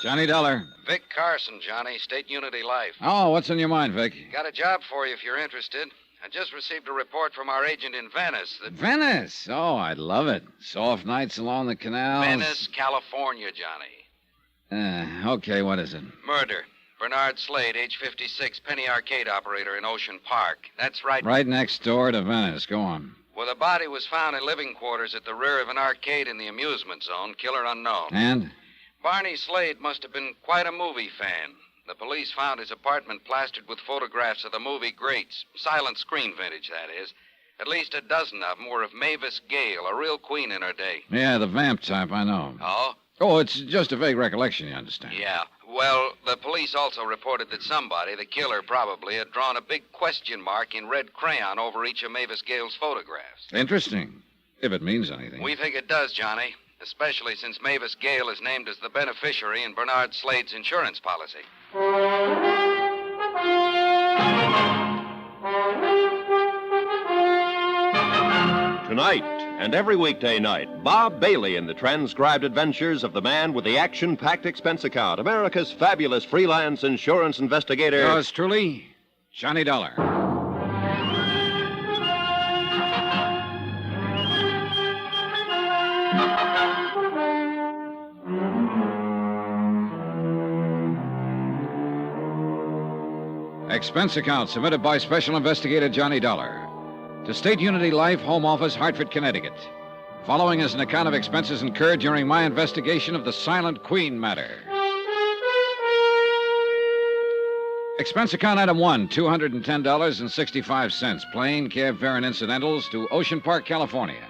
Johnny Dollar. Vic Carson, Johnny, State Unity Life. Oh, what's on your mind, Vic? Got a job for you if you're interested. I just received a report from our agent in Venice that... Venice? Oh, I'd love it. Soft nights along the canals. Venice, California, Johnny. Okay, what is it? Murder. Bernard Slade, age 56, penny arcade operator in Ocean Park. That's right. Right next door to Venice. Go on. Well, the body was found in living quarters at the rear of an arcade in the amusement zone. Killer unknown. And? Barney Slade must have been quite a movie fan. The police found his apartment plastered with photographs of the movie greats. Silent screen vintage, that is. At least a dozen of them were of Mavis Gale, a real queen in her day. Yeah, the vamp type, I know. Oh? Oh, it's just a vague recollection, you understand. Yeah. Well, the police also reported that somebody, the killer probably, had drawn a big question mark in red crayon over each of Mavis Gale's photographs. Interesting. If it means anything. We think it does, Johnny. Especially since Mavis Gale is named as the beneficiary in Bernard Slade's insurance policy. Tonight and every weekday night, Bob Bailey in the transcribed adventures of the man with the action-packed expense account, America's fabulous freelance insurance investigator. Yours truly, Johnny Dollar. Expense account submitted by Special Investigator Johnny Dollar to State Unity Life, Home Office, Hartford, Connecticut. Following is an account of expenses incurred during my investigation of the Silent Queen matter. Expense account item 1, $210.65, plane, cab fare, and incidentals to Ocean Park, California.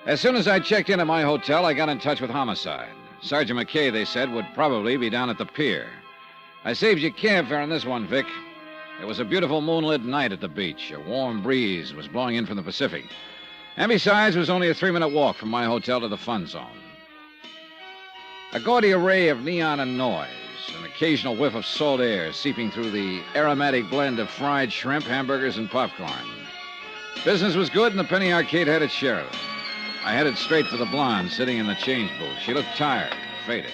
As soon as I checked in at my hotel, I got in touch with Homicide. Sergeant McKay, they said, would probably be down at the pier. I saved you cab fare on this one, Vic. It was a beautiful moonlit night at the beach. A warm breeze was blowing in from the Pacific. And besides, it was only a 3-minute walk from my hotel to the fun zone. A gaudy array of neon and noise, an occasional whiff of salt air seeping through the aromatic blend of fried shrimp, hamburgers, and popcorn. Business was good, and the penny arcade had its share of it. I headed straight for the blonde sitting in the change booth. She looked tired, faded.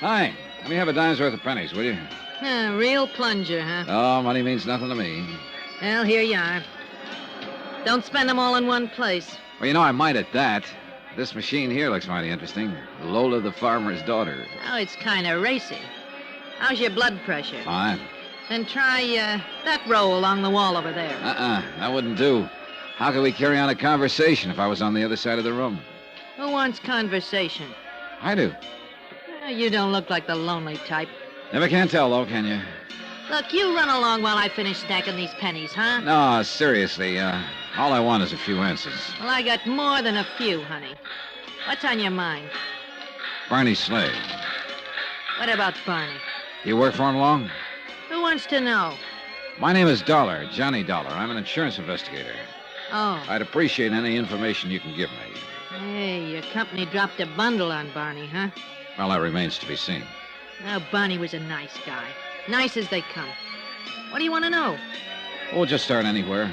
Hi. Let me have a dime's worth of pennies, will you? Real plunger, huh? Oh, money means nothing to me. Well, here you are. Don't spend them all in one place. Well, you know, I might at that. This machine here looks mighty interesting. Lola the farmer's daughter. Oh, it's kind of racy. How's your blood pressure? Fine. Then try that row along the wall over there. That wouldn't do. How could we carry on a conversation if I was on the other side of the room? Who wants conversation? I do. You don't look like the lonely type. Never can tell, though, can you? Look, you run along while I finish stacking these pennies, huh? No, seriously. All I want is a few answers. Well, I got more than a few, honey. What's on your mind? Barney Slade. What about Barney? You work for him long? Who wants to know? My name is Dollar, Johnny Dollar. I'm an insurance investigator. Oh. I'd appreciate any information you can give me. Hey, your company dropped a bundle on Barney, huh? Well, that remains to be seen. Now, Barney was a nice guy. Nice as they come. What do you want to know? We'll just start anywhere.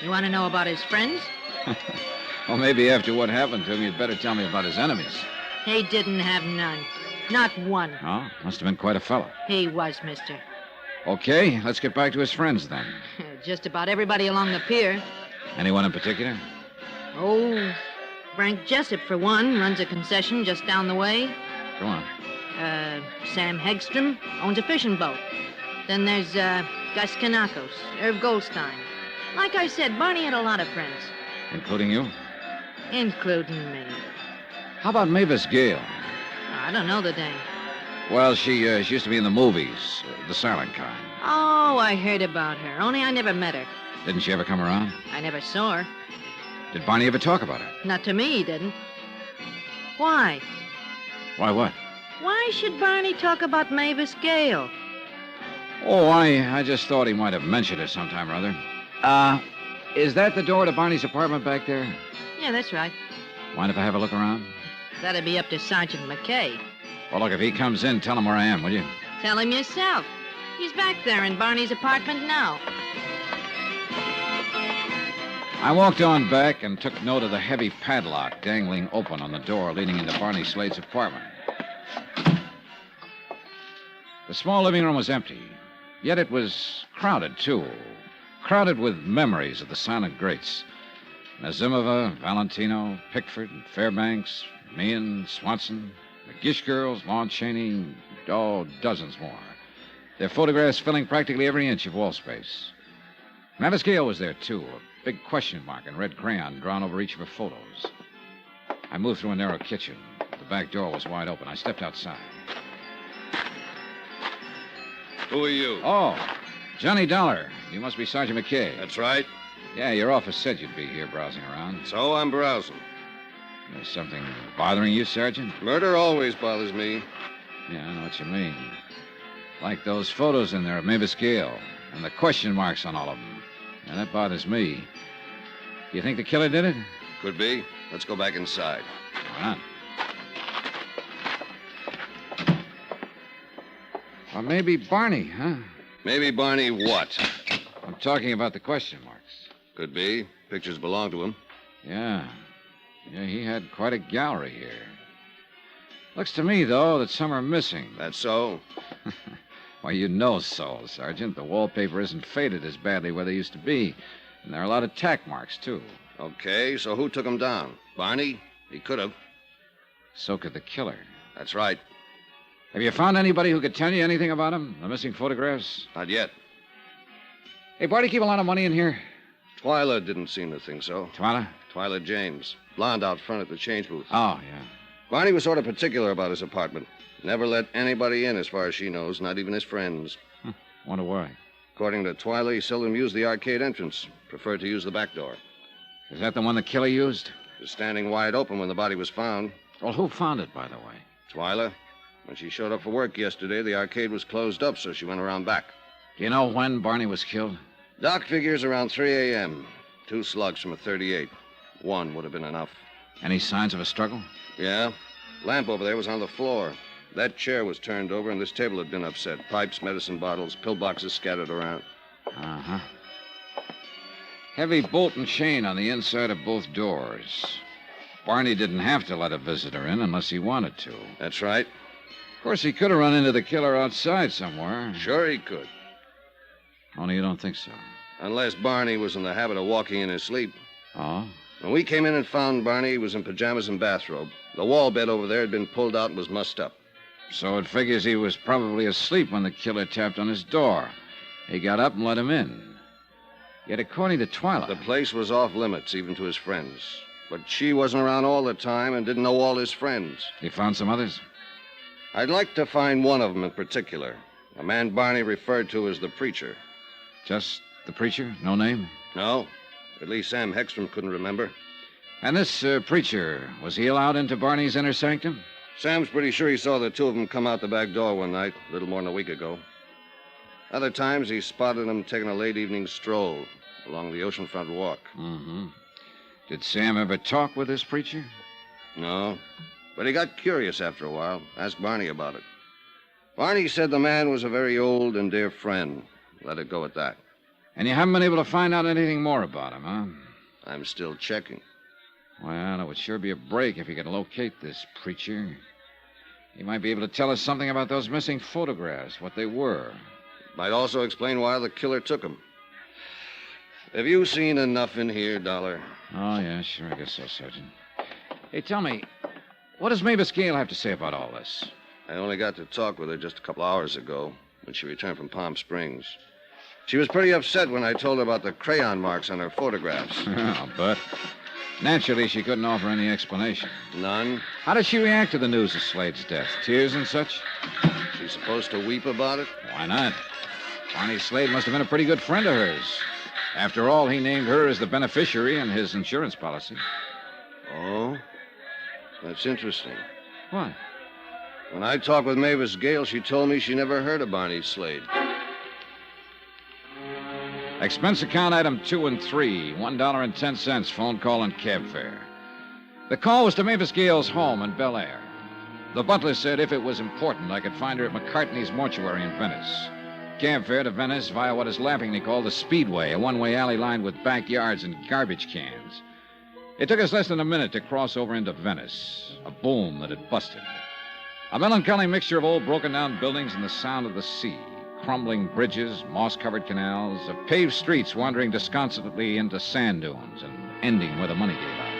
You want to know about his friends? Well, maybe after what happened to him, you'd better tell me about his enemies. He didn't have none. Not one. Oh, must have been quite a fellow. He was, mister. Okay, let's get back to his friends then. Just about everybody along the pier. Anyone in particular? Oh, Frank Jessup, for one, runs a concession just down the way. Go on. Sam Hegstrom owns a fishing boat. Then there's, Gus Kanakos, Irv Goldstein. Like I said, Barney had a lot of friends. Including you? Including me. How about Mavis Gale? I don't know the dame. Well, she used to be in the movies, the silent kind. Oh, I heard about her, only I never met her. Didn't she ever come around? I never saw her. Did Barney ever talk about her? Not to me, he didn't. Why? Why what? Why should Barney talk about Mavis Gale? Oh, I just thought he might have mentioned it sometime or other. Is that the door to Barney's apartment back there? Yeah, that's right. Mind if I have a look around? That'd be up to Sergeant McKay. Well, look, if he comes in, tell him where I am, will you? Tell him yourself. He's back there in Barney's apartment now. I walked on back and took note of the heavy padlock dangling open on the door leading into Barney Slade's apartment. The small living room was empty, yet it was crowded, too. Crowded with memories of the silent greats. Nazimova, Valentino, Pickford, Fairbanks, Meehan, Swanson, the Gish girls, Lon Chaney, dozens more. Their photographs filling practically every inch of wall space. Mavis Gale was there, too, a big question mark in red crayon drawn over each of her photos. I moved through a narrow kitchen. The back door was wide open. I stepped outside. Who are you? Oh, Johnny Dollar. You must be Sergeant McKay. That's right. Yeah, your office said you'd be here browsing around. So I'm browsing. There's something bothering you, Sergeant? Murder always bothers me. Yeah, I know what you mean. Like those photos in there of Mavis Gale and the question marks on all of them. Yeah, that bothers me. You think the killer did it? Could be. Let's go back inside. Why not? Or maybe Barney, huh? Maybe Barney what? I'm talking about the question marks. Could be. Pictures belong to him. Yeah. Yeah, he had quite a gallery here. Looks to me, though, that some are missing. That's so? Why, you know so, Sergeant. The wallpaper isn't faded as badly where they used to be. And there are a lot of tack marks, too. Okay, so who took him down? Barney? He could have. So could the killer. That's right. Have you found anybody who could tell you anything about him? The missing photographs? Not yet. Hey, Barney, keep a lot of money in here? Twyla didn't seem to think so. Twyla? Twyla James. Blonde out front at the change booth. Oh, yeah. Barney was sort of particular about his apartment. Never let anybody in as far as she knows, not even his friends. Wonder why. According to Twyla, he seldom used the arcade entrance. Preferred to use the back door. Is that the one the killer used? It was standing wide open when the body was found. Well, who found it, by the way? Twyla. When she showed up for work yesterday, the arcade was closed up, so she went around back. Do you know when Barney was killed? Doc figures around 3 a.m. 2 slugs from a .38. One would have been enough. Any signs of a struggle? Yeah. Lamp over there was on the floor. That chair was turned over, and this table had been upset. Pipes, medicine bottles, pill boxes scattered around. Uh-huh. Heavy bolt and chain on the inside of both doors. Barney didn't have to let a visitor in unless he wanted to. That's right. Of course, he could have run into the killer outside somewhere. Sure he could. Only you don't think so. Unless Barney was in the habit of walking in his sleep. Oh? When we came in and found Barney, he was in pajamas and bathrobe. The wall bed over there had been pulled out and was mussed up. So it figures he was probably asleep when the killer tapped on his door. He got up and let him in. Yet according to Twyla... The place was off limits, even to his friends. But she wasn't around all the time and didn't know all his friends. He found some others? I'd like to find one of them in particular. A man Barney referred to as the preacher. Just the preacher? No name? No. At least Sam Hegstrom couldn't remember. And this preacher, was he allowed into Barney's inner sanctum? Sam's pretty sure he saw the two of them come out the back door one night, a little more than a week ago. Other times, he spotted them taking a late evening stroll along the oceanfront walk. Mm-hmm. Did Sam ever talk with this preacher? No. But he got curious after a while. Asked Barney about it. Barney said the man was a very old and dear friend. Let it go at that. And you haven't been able to find out anything more about him, huh? I'm still checking. Well, it would sure be a break if you could locate this preacher. He might be able to tell us something about those missing photographs, what they were. Might also explain why the killer took them. Have you seen enough in here, Dollar? Oh, yeah, sure, I guess so, Sergeant. Hey, tell me, what does Mavis Gale have to say about all this? I only got to talk with her just a couple hours ago when she returned from Palm Springs. She was pretty upset when I told her about the crayon marks on her photographs. But naturally, she couldn't offer any explanation. None? How did she react to the news of Slade's death? Tears and such? She's supposed to weep about it? Why not? Barney Slade must have been a pretty good friend of hers. After all, he named her as the beneficiary in his insurance policy. Oh? That's interesting. What? When I talked with Mavis Gale, she told me she never heard of Barney Slade. Expense account item 2 and 3, $1.10, phone call and cab fare. The call was to Mavis Gale's home in Bel Air. The butler said if it was important, I could find her at McCartney's mortuary in Venice. Cab fare to Venice via what is laughingly called the Speedway, a one-way alley lined with backyards and garbage cans. It took us less than a minute to cross over into Venice, a boom that had busted. A melancholy mixture of old broken-down buildings and the sound of the sea. Crumbling bridges, moss-covered canals, of paved streets wandering disconsolately into sand dunes and ending where the money gave out.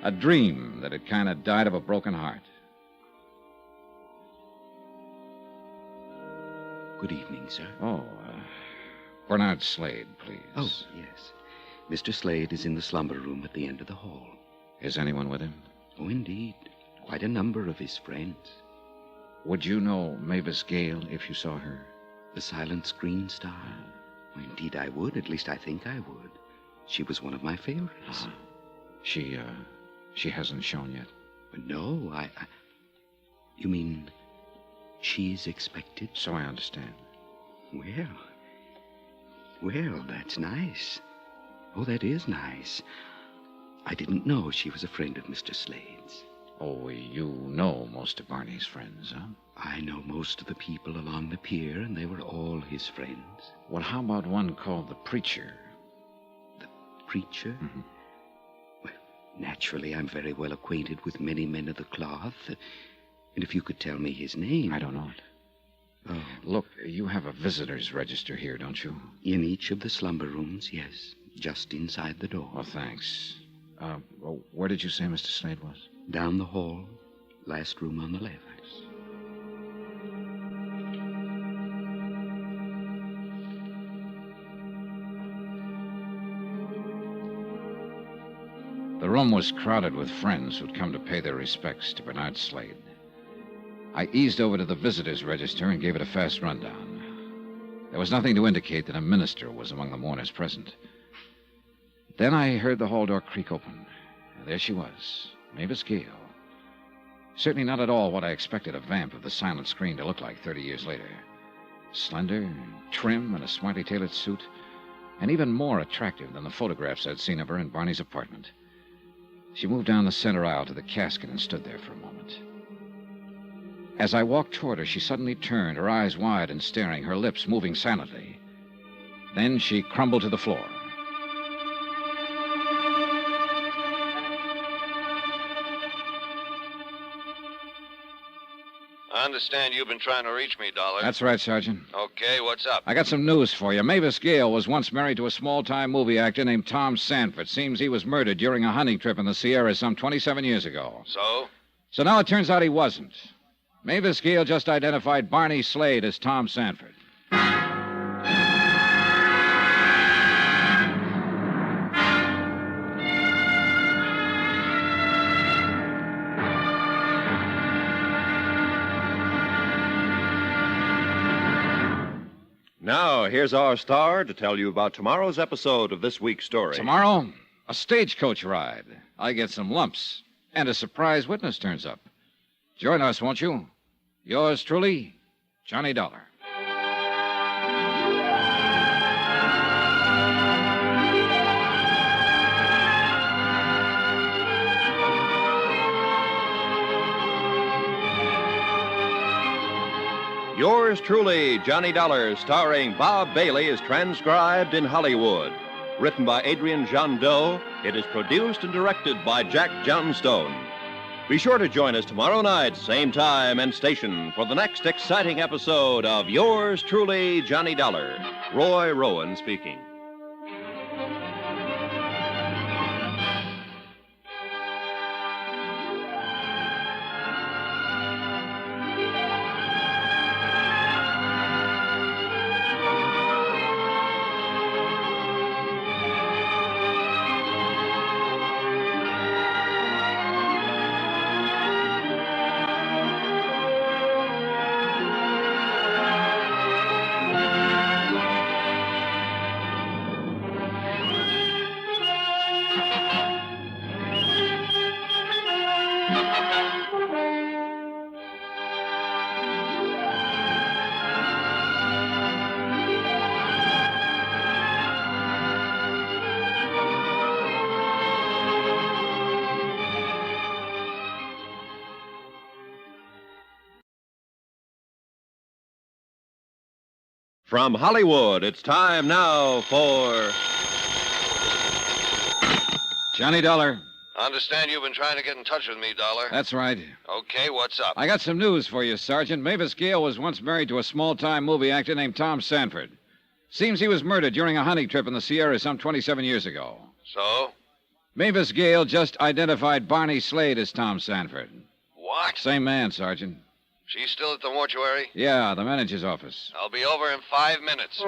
A dream that had kind of died of a broken heart. Good evening, sir. Oh, Bernard Slade, please. Oh, yes. Mr. Slade is in the slumber room at the end of the hall. Is anyone with him? Oh, indeed. Quite a number of his friends. Would you know Mavis Gale if you saw her? The silent screen star? Well, indeed I would. At least I think I would. She was one of my favorites. She hasn't shown yet. But no, You mean she's expected? So I understand. Well, that's nice. Oh, that is nice. I didn't know she was a friend of Mr. Slade's. Oh, you know most of Barney's friends, huh? I know most of the people along the pier, and they were all his friends. Well, how about one called the Preacher? The Preacher? Mm-hmm. Well, naturally, I'm very well acquainted with many men of the cloth. And if you could tell me his name... I don't know it. Oh. Look, you have a visitor's register here, don't you? In each of the slumber rooms, yes. Just inside the door. Well, thanks. Where did you say Mr. Slade was? Down the hall. Last room on the left. The room was crowded with friends who'd come to pay their respects to Bernard Slade. I eased over to the visitor's register and gave it a fast rundown. There was nothing to indicate that a minister was among the mourners present. Then I heard the hall door creak open. And there she was, Mavis Gale. Certainly not at all what I expected a vamp of the silent screen to look like 30 years later. Slender, trim, in a smartly tailored suit, and even more attractive than the photographs I'd seen of her in Barney's apartment. She moved down the center aisle to the casket and stood there for a moment. As I walked toward her, she suddenly turned, her eyes wide and staring, her lips moving silently. Then she crumbled to the floor. I understand you've been trying to reach me, Dollar. That's right, Sergeant. Okay, what's up? I got some news for you. Mavis Gale was once married to a small-time movie actor named Tom Sanford. Seems he was murdered during a hunting trip in the Sierras some 27 years ago. So? So now it turns out he wasn't. Mavis Gale just identified Barney Slade as Tom Sanford. Now, here's our star to tell you about tomorrow's episode of this week's story. Tomorrow, a stagecoach ride. I get some lumps, and a surprise witness turns up. Join us, won't you? Yours truly, Johnny Dollar. Yours truly, Johnny Dollar, starring Bob Bailey, is transcribed in Hollywood. Written by Adrian Jondeau, it is produced and directed by Jack Johnstone. Be sure to join us tomorrow night, same time and station, for the next exciting episode of Yours truly, Johnny Dollar. Roy Rowan speaking. From Hollywood, it's time now for... Johnny Dollar, I understand you've been trying to get in touch with me, Dollar. That's right. Okay, what's up? I got some news for you, Sergeant. Mavis Gale was once married to a small-time movie actor named Tom Sanford. Seems he was murdered during a hunting trip in the Sierra some 27 years ago. So? Mavis Gale just identified Barney Slade as Tom Sanford. What? Same man, Sergeant. She's still at the mortuary? Yeah, the manager's office. I'll be over in 5 minutes.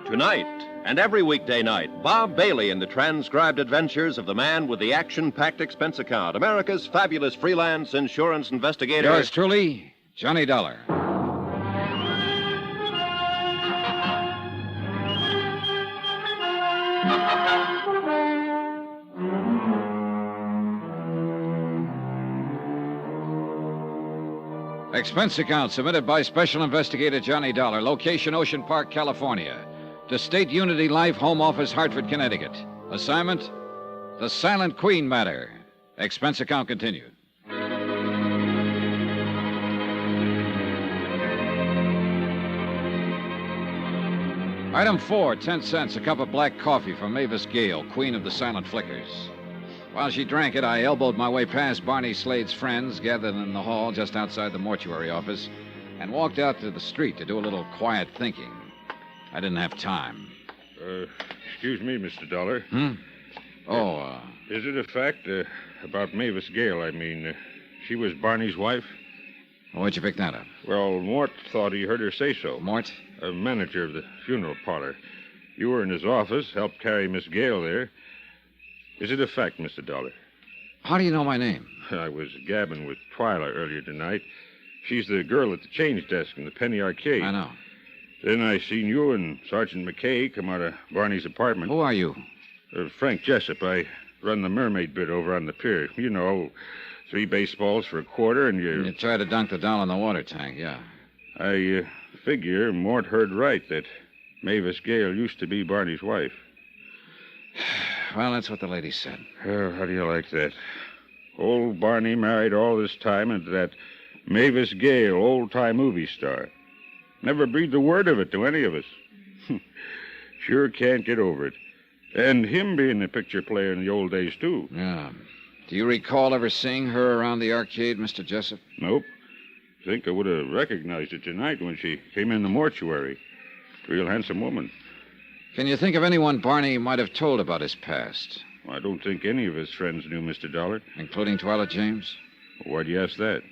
Tonight and every weekday night, Bob Bailey in the transcribed adventures of the man with the action-packed expense account, America's fabulous freelance insurance investigator. Yours truly, Johnny Dollar. Expense account submitted by Special Investigator Johnny Dollar, location Ocean Park, California. To State Unity Life, Home Office, Hartford, Connecticut. Assignment, the Silent Queen matter. Expense account continued. Item 4, 10 cents, a cup of black coffee for Mavis Gale, Queen of the Silent Flickers. While she drank it, I elbowed my way past Barney Slade's friends gathered in the hall just outside the mortuary office and walked out to the street to do a little quiet thinking. I didn't have time. Excuse me, Mr. Dollar. Oh, Is it a fact about Mavis Gale? I mean, she was Barney's wife? where'd you pick that up? Well, Mort thought he heard her say so. Mort? A manager of the funeral parlor. You were in his office, helped carry Miss Gale there. Is it a fact, Mr. Dollar? How do you know my name? I was gabbing with Twyla earlier tonight. She's the girl at the change desk in the Penny Arcade. I know. Then I seen you and Sergeant McKay come out of Barney's apartment. Who are you? Frank Jessup. I run the mermaid bit over on the pier. You know, 3 baseballs for a quarter and You tried to dunk the doll in the water tank, yeah. I figure Mort heard right that Mavis Gale used to be Barney's wife. Well, that's what the lady said. Oh, how do you like that? Old Barney married all this time into that Mavis Gale, old-time movie star. Never breathed a word of it to any of us. Sure can't get over it. And him being a picture player in the old days, too. Yeah. Do you recall ever seeing her around the arcade, Mr. Jessup? Nope. Think I would have recognized her tonight when she came in the mortuary. Real handsome woman. Can you think of anyone Barney might have told about his past? I don't think any of his friends knew Mr. Dollar. Including Twyla James? Why'd you ask that?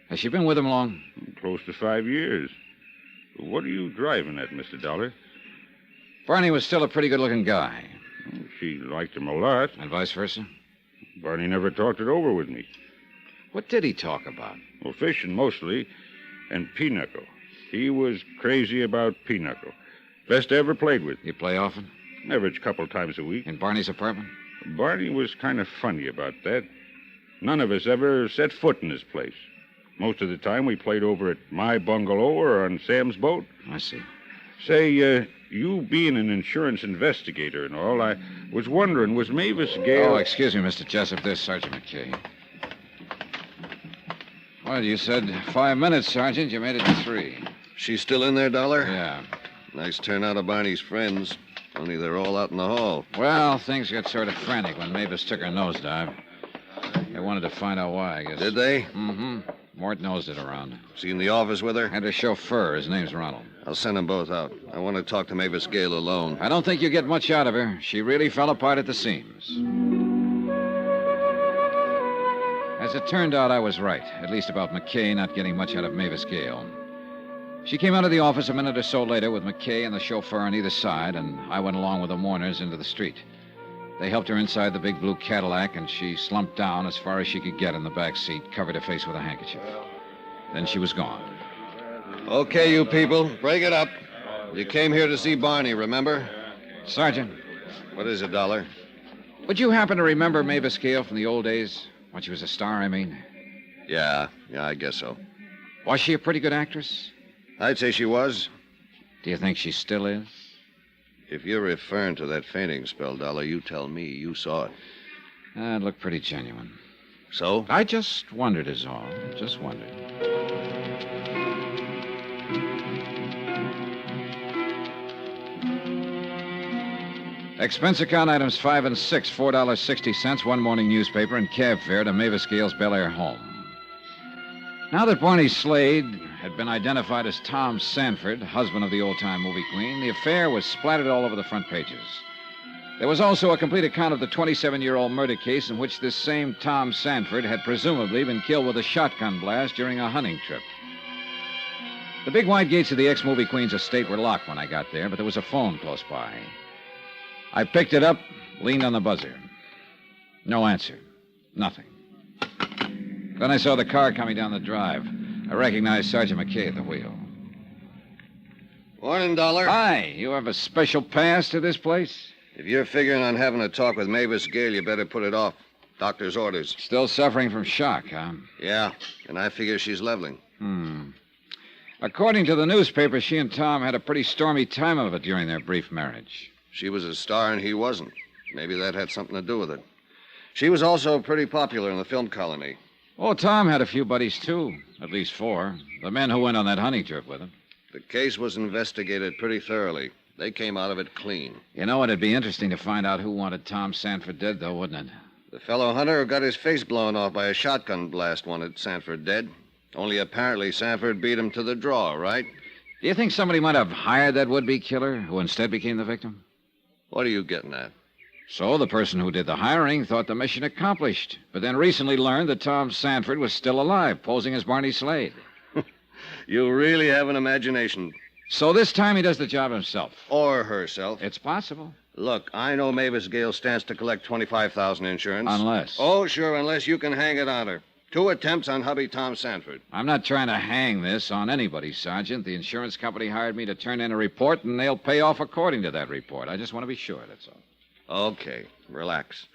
Has she been with him long? Close to 5 years. What are you driving at, Mr. Dollar? Barney was still a pretty good-looking guy. She liked him a lot. And vice versa? Barney never talked it over with me. What did he talk about? Well, fishing mostly, and pinochle. He was crazy about pinochle. Best I ever played with. You play often? Average couple times a week. In Barney's apartment? Barney was kind of funny about that. None of us ever set foot in his place. Most of the time we played over at my bungalow or on Sam's boat. I see. Say, you being an insurance investigator and all, I was wondering, was Mavis Gale... Oh, excuse me, Mr. Jessup. This is Sergeant McKay. Well, you said 5 minutes, Sergeant. You made it to 3. She's still in there, Dollar? Yeah. Nice turnout of Barney's friends. Only they're all out in the hall. Well, things got sort of frantic when Mavis took her nosedive. They wanted to find out why, I guess. Did they? Mm-hmm. Mort nosed it around. See in the office with her? And her chauffeur. His name's Ronald. I'll send them both out. I want to talk to Mavis Gale alone. I don't think you get much out of her. She really fell apart at the seams. As it turned out, I was right. At least about McKay not getting much out of Mavis Gale. She came out of the office a minute or so later with McKay and the chauffeur on either side, and I went along with the mourners into the street. They helped her inside the big blue Cadillac, and she slumped down as far as she could get in the back seat, covered her face with a handkerchief. Then she was gone. Okay, you people, break it up. You came here to see Barney, remember? Sergeant, What is it, Dollar? would you happen to remember Mavis Gale from the old days? When she was a star, I mean. Yeah, I guess so. Was she a pretty good actress? I'd say she was. Do you think she still is? If you're referring to that fainting spell, Dollar, you tell me you saw it. It looked pretty genuine. So? I just wondered is all. Just wondered. Expense account items 5 and 6, $4.60, one morning newspaper, and cab fare to Mavis Gale's Bel Air home. Now that Barney Slade had been identified as Tom Sanford, husband of the old-time movie queen, the affair was splattered all over the front pages. There was also a complete account of the 27-year-old murder case in which this same Tom Sanford had presumably been killed with a shotgun blast during a hunting trip. The big wide gates of the ex-movie queen's estate were locked when I got there, but there was a phone close by. I picked it up, leaned on the buzzer. No answer. Nothing. Then I saw the car coming down the drive. I recognized Sergeant McKay at the wheel. Morning, Dollar. Hi, you have a special pass to this place? If you're figuring on having a talk with Mavis Gale, you better put it off. Doctor's orders. Still suffering from shock, huh? Yeah, and I figure she's leveling. According to the newspaper, she and Tom had a pretty stormy time of it during their brief marriage. She was a star and he wasn't. Maybe that had something to do with it. She was also pretty popular in the film colony. Oh, Tom had a few buddies, too. At least 4. The men who went on that hunting trip with him. The case was investigated pretty thoroughly. They came out of it clean. You know, it'd be interesting to find out who wanted Tom Sanford dead, though, wouldn't it? The fellow hunter who got his face blown off by a shotgun blast wanted Sanford dead. Only apparently Sanford beat him to the draw, right? Do you think somebody might have hired that would-be killer who instead became the victim? What are you getting at? So the person who did the hiring thought the mission accomplished, but then recently learned that Tom Sanford was still alive, posing as Barney Slade. You really have an imagination. So this time he does the job himself. Or herself. It's possible. Look, I know Mavis Gale stands to collect $25,000 insurance. Unless. Oh, sure, unless you can hang it on her. 2 attempts on hubby Tom Sanford. I'm not trying to hang this on anybody, Sergeant. The insurance company hired me to turn in a report, and they'll pay off according to that report. I just want to be sure, that's all. Okay, relax.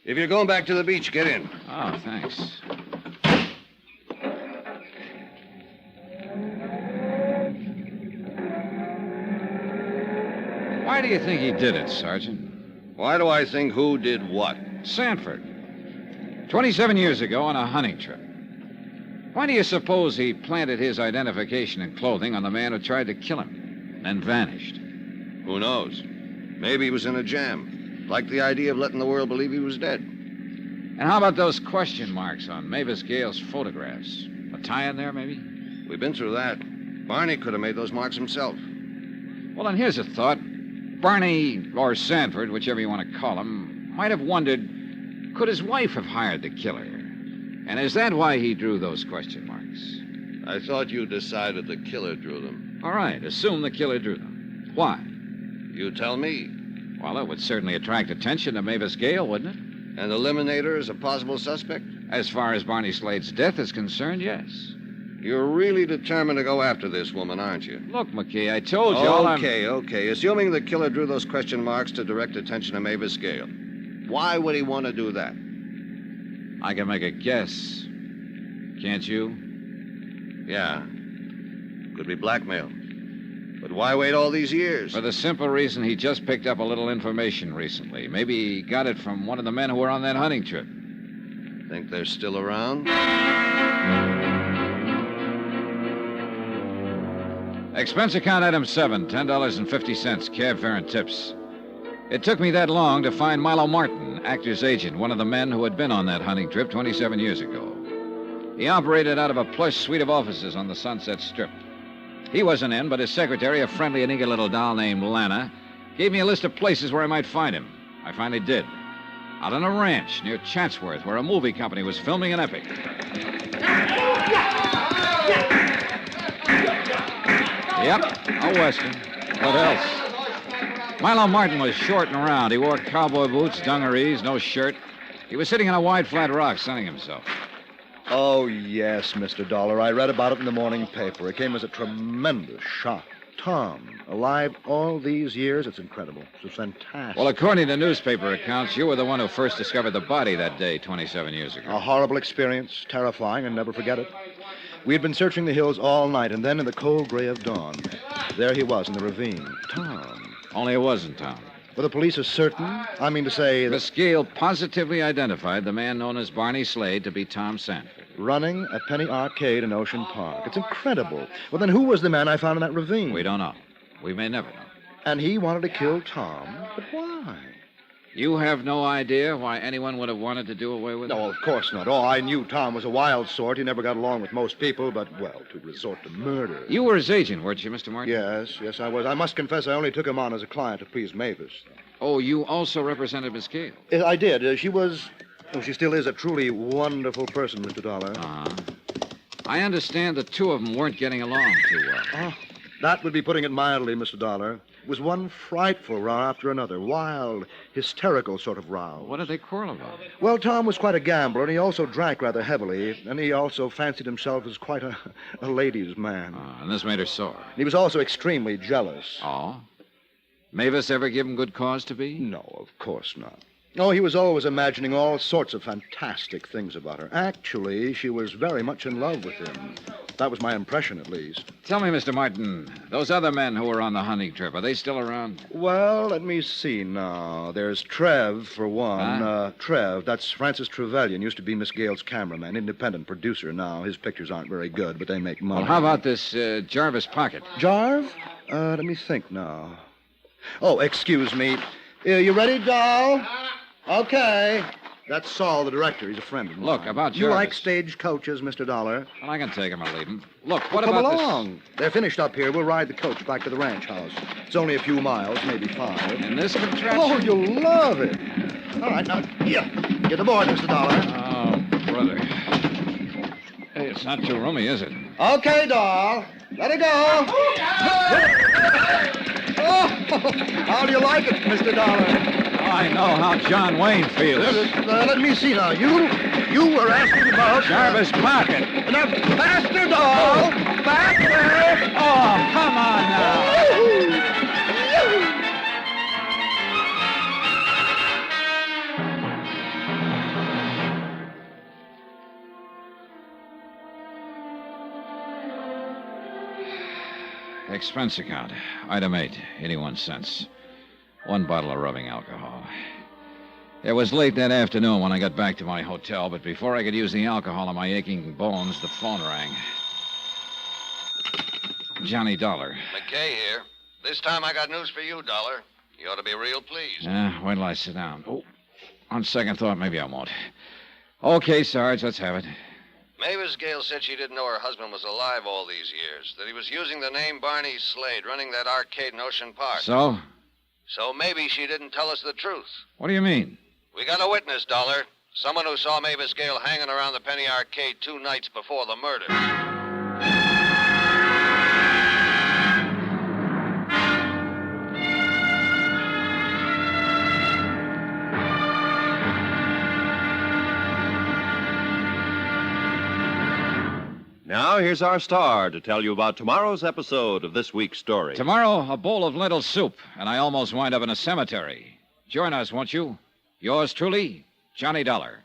If you're going back to the beach, get in. Oh, thanks. Why do you think he did it, Sergeant? Why do I think who did what? Sanford. 27 years ago on a hunting trip. Why do you suppose he planted his identification and clothing on the man who tried to kill him and then vanished? Who knows? Maybe he was in a jam. Liked the idea of letting the world believe he was dead. And how about those question marks on Mavis Gale's photographs? A tie in there, maybe? We've been through that. Barney could have made those marks himself. Well, then here's a thought. Barney, or Sanford, whichever you want to call him, might have wondered, could his wife have hired the killer? And is that why he drew those question marks? I thought you decided the killer drew them. All right, assume the killer drew them. Why? You tell me. Well, it would certainly attract attention to Mavis Gale, wouldn't it? And eliminate her as a possible suspect? As far as Barney Slade's death is concerned, yes. You're really determined to go after this woman, aren't you? Look, McKay, I told you all Okay. Assuming the killer drew those question marks to direct attention to Mavis Gale. Why would he want to do that? I can make a guess. Can't you? Yeah. Could be blackmail. But why wait all these years? For the simple reason he just picked up a little information recently. Maybe he got it from one of the men who were on that hunting trip. Think they're still around? Expense account item 7, $10.50, cab fare and tips. It took me that long to find Milo Martin, actor's agent, one of the men who had been on that hunting trip 27 years ago. He operated out of a plush suite of offices on the Sunset Strip. He wasn't in, but his secretary, a friendly and eager little doll named Lana, gave me a list of places where I might find him. I finally did. Out on a ranch near Chatsworth, where a movie company was filming an epic. Yep, a Western. What else? Milo Martin was short and round. He wore cowboy boots, dungarees, no shirt. He was sitting on a wide, flat rock, sunning himself. Oh, yes, Mr. Dollar. I read about it in the morning paper. It came as a tremendous shock. Tom, alive all these years? It's incredible. It's fantastic. Well, according to newspaper accounts, you were the one who first discovered the body that day 27 years ago. A horrible experience, terrifying, and never forget it. We had been searching the hills all night, and then in the cold gray of dawn, there he was in the ravine. Tom. Only it wasn't Tom. Were the police as certain? I mean to say that... Miss Gale positively identified the man known as Barney Slade to be Tom Sanford. Running a penny arcade in Ocean Park. It's incredible. Well, then who was the man I found in that ravine? We don't know. We may never know. And he wanted to kill Tom. But why? You have no idea why anyone would have wanted to do away with him? No, of course not. Oh, I knew Tom was a wild sort. He never got along with most people, but, well, to resort to murder. You were his agent, weren't you, Mr. Martin? Yes, I was. I must confess I only took him on as a client to please Mavis. Oh, you also represented Miss Gale? I did. She still is a truly wonderful person, Mr. Dollar. I understand the two of them weren't getting along too well. Oh, that would be putting it mildly, Mr. Dollar. It was one frightful row after another. Wild, hysterical sort of row. What did they quarrel about? Well, Tom was quite a gambler, and he also drank rather heavily, and he also fancied himself as quite a ladies' man. And this made her sore. He was also extremely jealous. Oh? Mavis ever give him good cause to be? No, of course not. Oh, he was always imagining all sorts of fantastic things about her. Actually, she was very much in love with him. That was my impression, at least. Tell me, Mr. Martin, those other men who were on the hunting trip, are they still around? Well, let me see now. There's Trev, for one. Huh? Trev, that's Francis Trevelyan, used to be Miss Gale's cameraman, independent producer now. His pictures aren't very good, but they make money. Well, how about this Jarvis Pocket? Jarv? Let me think now. Oh, excuse me. You ready, doll? Okay. That's Saul, the director. He's a friend of mine. Look, about You like Jarvis. stage coaches, Mr. Dollar? Well, I can take him or leave him. Look, what Come about along. They're finished up here. We'll ride the coach back to the ranch house. It's only a few miles, maybe 5. this? In this contraption? Oh, you'll love it. All right, now, here. Get aboard, Mr. Dollar. Oh, brother. Hey, it's not too roomy, is it? Okay, doll. Let it go. Oh, how do you like it, Mr. Dollar? I know how John Wayne feels. Let me see now. You were asking about... Jarvis Pocket. Now, faster, doll. Faster. Oh, come on now. Expense account. Item 8, 81 cents. 1 bottle of rubbing alcohol. It was late that afternoon when I got back to my hotel, but before I could use the alcohol on my aching bones, the phone rang. Johnny Dollar. McKay here. This time I got news for you, Dollar. You ought to be real pleased. Wait till I sit down. Oh, on second thought, maybe I won't. Okay, Sarge, let's have it. Mavis Gale said she didn't know her husband was alive all these years, that he was using the name Barney Slade, running that arcade in Ocean Park. So? So maybe she didn't tell us the truth. What do you mean? We got a witness, Dollar. Someone who saw Mavis Gale hanging around the Penny Arcade 2 nights before the murder. Now, here's our star to tell you about tomorrow's episode of this week's story. Tomorrow, a bowl of lentil soup, and I almost wind up in a cemetery. Join us, won't you? Yours truly, Johnny Dollar.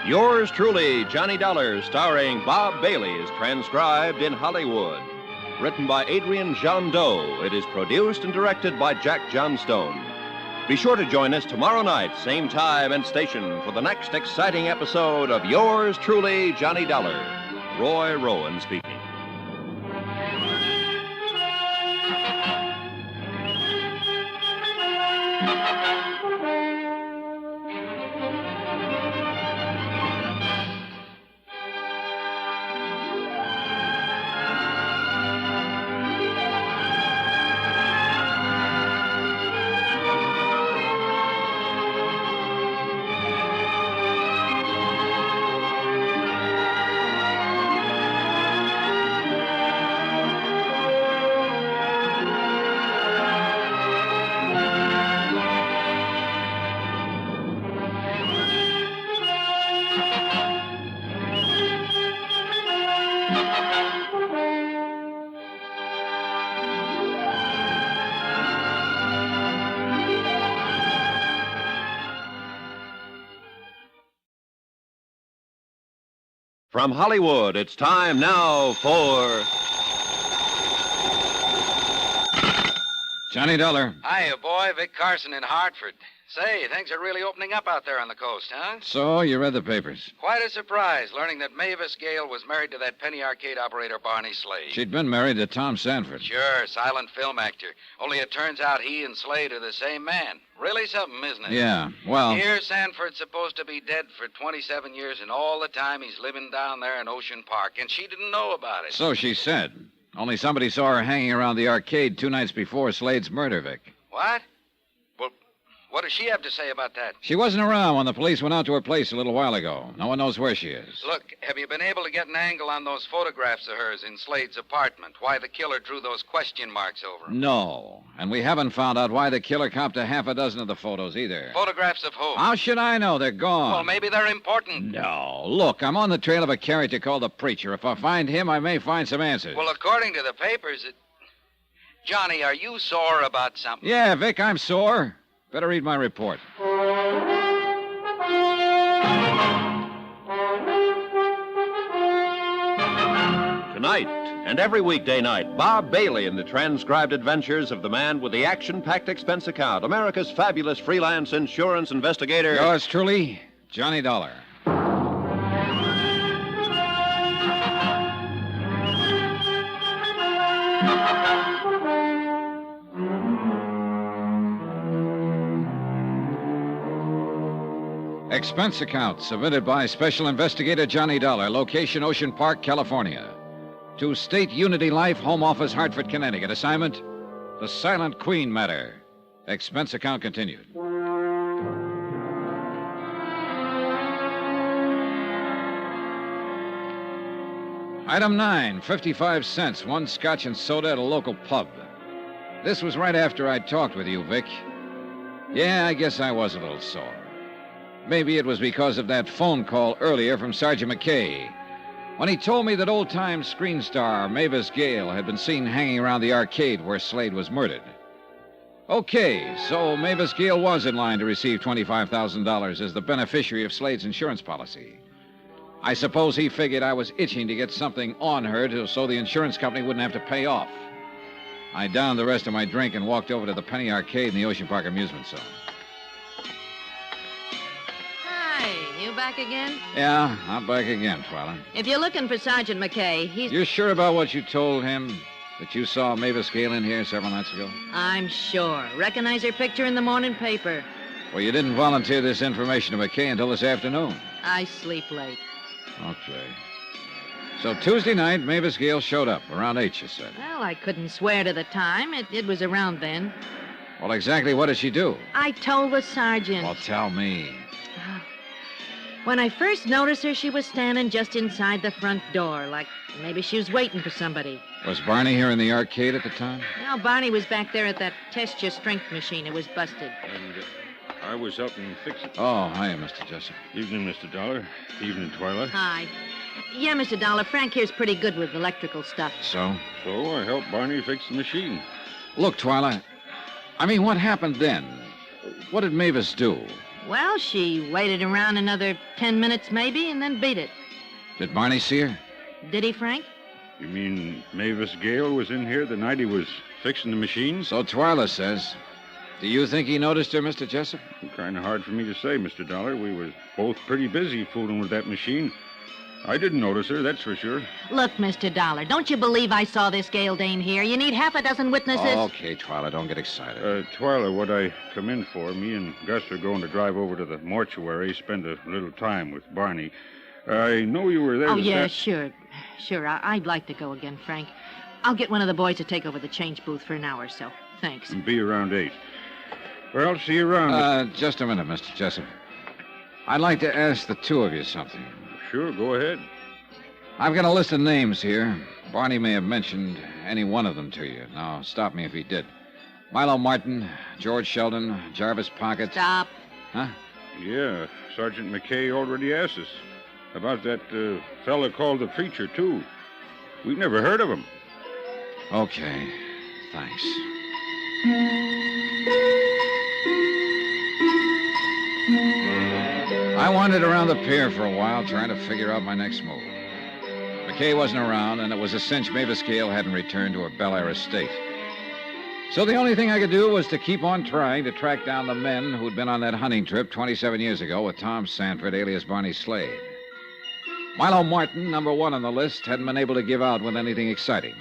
Yours truly, Johnny Dollar, starring Bob Bailey, is transcribed in Hollywood. Written by Adrian Jandot, it is produced and directed by Jack Johnstone. Be sure to join us tomorrow night, same time and station, for the next exciting episode of Yours truly, Johnny Dollar. Roy Rowan speaking. From Hollywood, it's time now for... Johnny Dollar. Hiya, boy. Vic Carson in Hartford. Say, things are really opening up out there on the coast, huh? So, you read the papers. Quite a surprise learning that Mavis Gale was married to that penny arcade operator Barney Slade. She'd been married to Tom Sanford. Sure, silent film actor. Only it turns out he and Slade are the same man. Really something, isn't it? Yeah, well... Here, Sanford's supposed to be dead for 27 years, and all the time he's living down there in Ocean Park, and she didn't know about it. So she said. Only somebody saw her hanging around the arcade 2 nights before Slade's murder, Vic. What? Well, what does she have to say about that? She wasn't around when the police went out to her place a little while ago. No one knows where she is. Look, have you been able to get an angle on those photographs of hers in Slade's apartment? Why the killer drew those question marks over 'em? No. And we haven't found out why the killer copped a half a dozen of the photos either. Photographs of who? How should I know? They're gone. Well, maybe they're important. No. Look, I'm on the trail of a character called the Preacher. If I find him, I may find some answers. Well, according to the papers, Johnny, are you sore about something? Yeah, Vic, I'm sore. Better read my report. Tonight and every weekday night, Bob Bailey in the transcribed adventures of the man with the action-packed expense account, America's fabulous freelance insurance investigator. Yours truly, Johnny Dollar. Expense account submitted by Special Investigator Johnny Dollar, location Ocean Park, California. To State Unity Life, Home Office, Hartford, Connecticut. Assignment, the Silent Queen matter. Expense account continued. Item 9, 55 cents, 1 scotch and soda at a local pub. This was right after I'd talked with you, Vic. Yeah, I guess I was a little sore. Maybe it was because of that phone call earlier from Sergeant McKay, when he told me that old-time screen star Mavis Gale had been seen hanging around the arcade where Slade was murdered. Okay, so Mavis Gale was in line to receive $25,000 as the beneficiary of Slade's insurance policy. I suppose he figured I was itching to get something on her so the insurance company wouldn't have to pay off. I downed the rest of my drink and walked over to the penny arcade in the Ocean Park amusement zone. You back again? Yeah, I'm back again, Twyla. If you're looking for Sergeant McKay, he's... You sure about what you told him? That you saw Mavis Gale in here several nights ago? I'm sure. Recognize her picture in the morning paper. Well, you didn't volunteer this information to McKay until this afternoon. I sleep late. Okay. So Tuesday night, Mavis Gale showed up. Around 8, you said. Well, I couldn't swear to the time. It was around then. Well, exactly what did she do? I told the sergeant. Well, tell me. When I first noticed her, she was standing just inside the front door, like maybe she was waiting for somebody. Was Barney here in the arcade at the time? No, Barney was back there at that test your strength machine. It was busted. And I was helping fix it. Oh, hiya, Mr. Jessup. Evening, Mr. Dollar. Evening, Twyla. Hi. Yeah, Mr. Dollar, Frank here's pretty good with electrical stuff. So? So I helped Barney fix the machine. Look, Twyla, I mean, what happened then? What did Mavis do? Well, she waited around another 10 minutes maybe and then beat it. Did Barney see her? Did he, Frank? You mean Mavis Gale was in here the night he was fixing the machine? So Twyla says. Do you think he noticed her, Mr. Jessup? Kind of hard for me to say, Mr. Dollar. We was both pretty busy fooling with that machine. I didn't notice her, that's for sure. Look, Mr. Dollar, don't you believe I saw this Gale Dane here? You need half a dozen witnesses. Okay, Twyla, don't get excited. Twyla, what I come in for, me and Gus are going to drive over to the mortuary, spend a little time with Barney. I know you were there. Oh, yeah, sure. Sure, I'd like to go again, Frank. I'll get one of the boys to take over the change booth for an hour or so. Thanks. And be around 8. Well, see you around. Just a minute, Mr. Jessup. I'd like to ask the two of you something. Sure, go ahead. I've got a list of names here. Barney may have mentioned any one of them to you. Now, stop me if he did. Milo Martin, George Sheldon, Jarvis Pocket. Stop. Huh? Yeah, Sergeant McKay already asked us about that fella called the Preacher, too. We've never heard of him. Okay, thanks. I wandered around the pier for a while trying to figure out my next move. McKay wasn't around, and it was a cinch Mavis Gale hadn't returned to her Bel Air estate. So the only thing I could do was to keep on trying to track down the men who'd been on that hunting trip 27 years ago with Tom Sanford, alias Barney Slade. Milo Martin, number one on the list, hadn't been able to give out with anything exciting.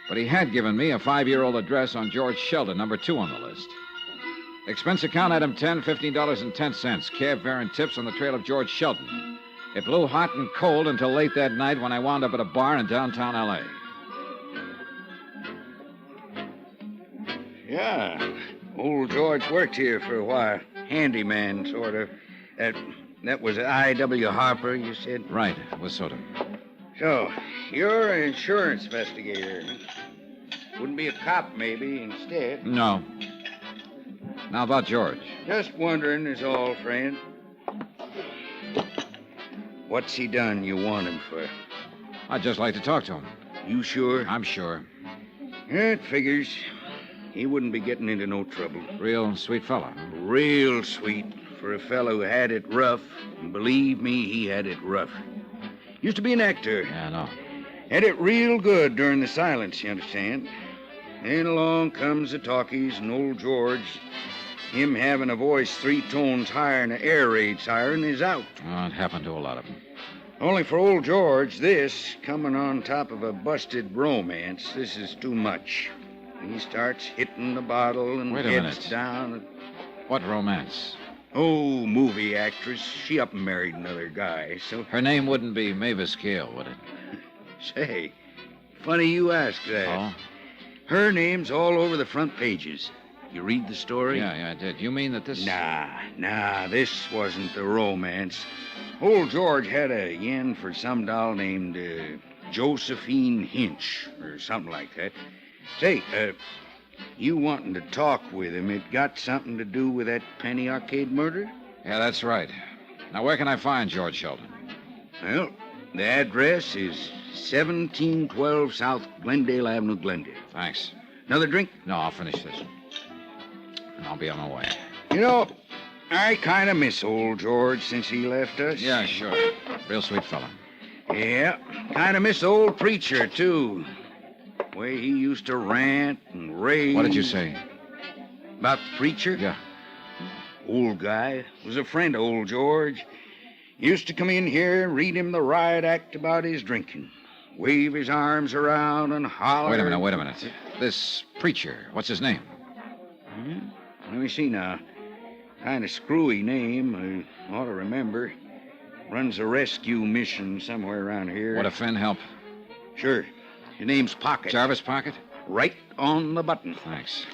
But he had given me a 5-year-old address on George Sheldon, number 2 on the list. Expense account item 10, $15.10. Cab fare and tips on the trail of George Sheldon. It blew hot and cold until late that night when I wound up at a bar in downtown L.A. Yeah, old George worked here for a while. Handyman, sort of. That was I.W. Harper, you said? Right, it was sort of. So, you're an insurance investigator. Wouldn't be a cop, maybe, instead. No. Now about George. Just wondering is all, friend. What's he done you want him for? I'd just like to talk to him. You sure? I'm sure. Yeah, it figures. He wouldn't be getting into no trouble. Real sweet fella. Real sweet for a fellow who had it rough. And believe me, he had it rough. Used to be an actor. Yeah, I know. Had it real good during the silence, you understand. Then along comes the talkies and old George. Him having a voice 3 tones higher than an air raid siren is out. Oh, it happened to a lot of them. Only for old George, this, coming on top of a busted romance, this is too much. He starts hitting the bottle and Wait a heads minute. down. What romance? Oh, movie actress. She up and married another guy, so... Her name wouldn't be Mavis Gale, would it? Say, funny you ask that. Oh? Her name's all over the front pages. You read the story? Yeah, I did. You mean that this... Nah, this wasn't the romance. Old George had a yen for some doll named Josephine Hinch, or something like that. Say, you wanting to talk with him, it got something to do with that Penny Arcade murder? Yeah, that's right. Now, where can I find George Sheldon? Well, the address is 1712 South Glendale Avenue, Glendale. Thanks. Another drink? No, I'll finish this. And I'll be on my way. You know, I kind of miss old George since he left us. Yeah, sure. Real sweet fella. Yeah, kind of miss old preacher, too. Way he used to rant and rave. What did you say? About the preacher? Yeah. Old guy. Was a friend of old George. Used to come in here and read him the riot act about his drinking. Wave his arms around and holler. Wait a minute. This preacher, what's his name? Let me see now. Kind of screwy name. I ought to remember. Runs a rescue mission somewhere around here. Would a friend help? Sure. His name's Pocket. Jarvis Pocket? Right on the button. Thanks.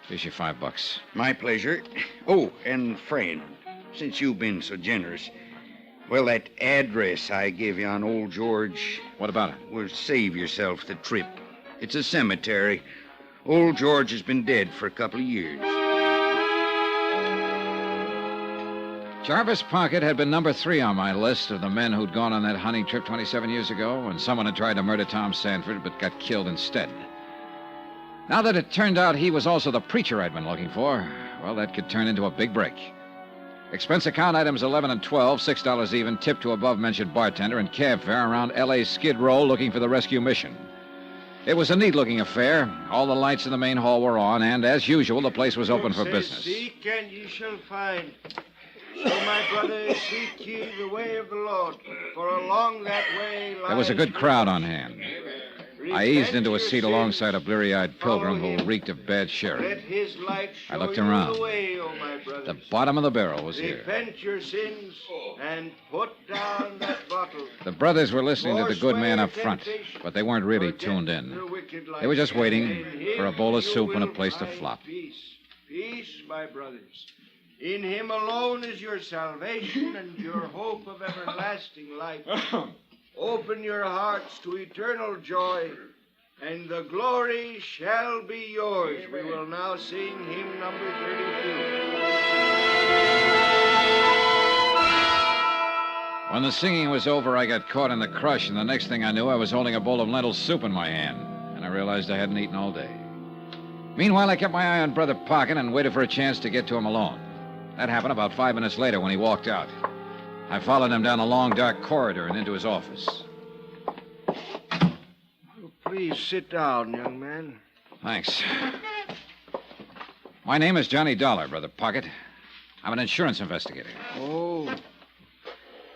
Here's your $5. My pleasure. Oh, and friend, since you've been so generous, well, that address I gave you on old George... What about it? Will save yourself the trip. It's a cemetery. Old George has been dead for a couple of years. Jarvis Pocket had been number 3 on my list of the men who'd gone on that hunting trip 27 years ago, and someone had tried to murder Tom Sanford but got killed instead. Now that it turned out he was also the preacher I'd been looking for, well, that could turn into a big break. Expense account items 11 and 12, $6 even, tip to above-mentioned bartender, and cab fare around L.A. Skid Row looking for the rescue mission. It was a neat-looking affair. All the lights in the main hall were on, and as usual, the place was open for business. Seek and ye shall find. So, my brother, seek ye the way of the Lord, for along that way lies... There was a good crowd on hand. I eased into a seat alongside a bleary-eyed pilgrim who reeked of bad sherry. Let his light show I looked you around. the way, O my brothers. The bottom of the barrel was here. Repent your sins and put down that bottle. The brothers were listening to the good man up front, but they weren't really tuned in. They were just waiting for a bowl of soup and a place to flop. Peace, my brothers. In him alone is your salvation and your hope of everlasting life. Open your hearts to eternal joy, and the glory shall be yours. We will now sing hymn number 32. When the singing was over, I got caught in the crush, and the next thing I knew, I was holding a bowl of lentil soup in my hand, and I realized I hadn't eaten all day. Meanwhile, I kept my eye on Brother Pocket and waited for a chance to get to him alone. That happened about 5 minutes later when he walked out. I followed him down a long, dark corridor and into his office. Please sit down, young man. Thanks. My name is Johnny Dollar, Brother Pocket. I'm an insurance investigator. Oh.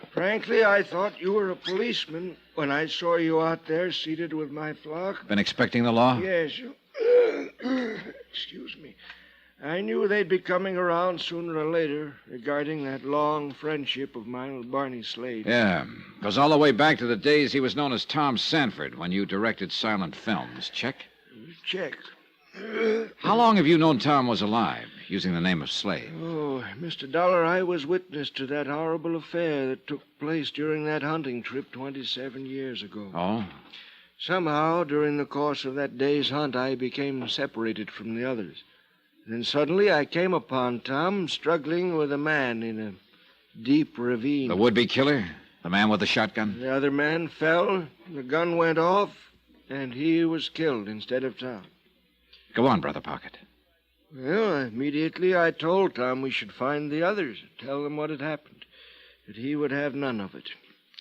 Frankly, I thought you were a policeman when I saw you out there seated with my flock. Been expecting the law? Yes. Excuse me. I knew they'd be coming around sooner or later regarding that long friendship of mine with Barney Slade. Yeah. Goes all the way back to the days he was known as Tom Sanford when you directed silent films. Check? Check. How long have you known Tom was alive, using the name of Slade? Oh, Mr. Dollar, I was witness to that horrible affair that took place during that hunting trip 27 years ago. Oh? Somehow, during the course of that day's hunt, I became separated from the others. Then suddenly I came upon Tom struggling with a man in a deep ravine. The would-be killer? The man with the shotgun? The other man fell, the gun went off, and he was killed instead of Tom. Go on, Brother Pocket. Well, immediately I told Tom we should find the others, tell them what had happened, that he would have none of it.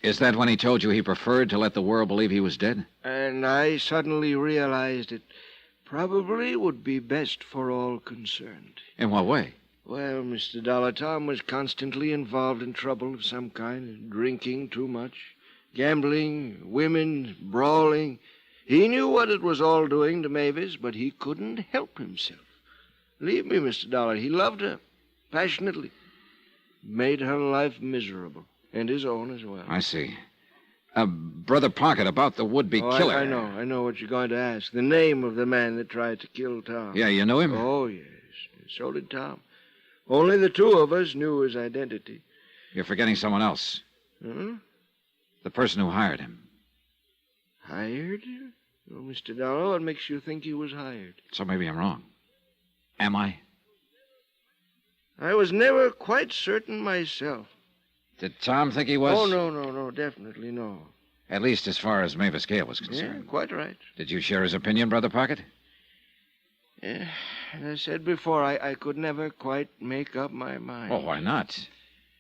Is that when he told you he preferred to let the world believe he was dead? And I suddenly realized it probably would be best for all concerned. In what way? Well, Mr. Dollar, Tom was constantly involved in trouble of some kind, drinking too much, gambling, women, brawling. He knew what it was all doing to Mavis, but he couldn't help himself. Believe me, Mr. Dollar, he loved her passionately. Made her life miserable, and his own as well. I see. Brother Pocket, about the would-be killer. I know what you're going to ask. The name of the man that tried to kill Tom. Yeah, you knew him? Oh, yes. So did Tom. Only the two of us knew his identity. You're forgetting someone else. Huh? The person who hired him. Hired? Oh, Mr. Dollar, what makes you think he was hired? So maybe I'm wrong. Am I? I was never quite certain myself. Did Tom think he was? Oh, no, definitely no. At least as far as Mavis Gale was Yeah, concerned. quite right. Did you share his opinion, Brother Pocket? Yeah, as I said before, I could never quite make up my mind. Oh, why not?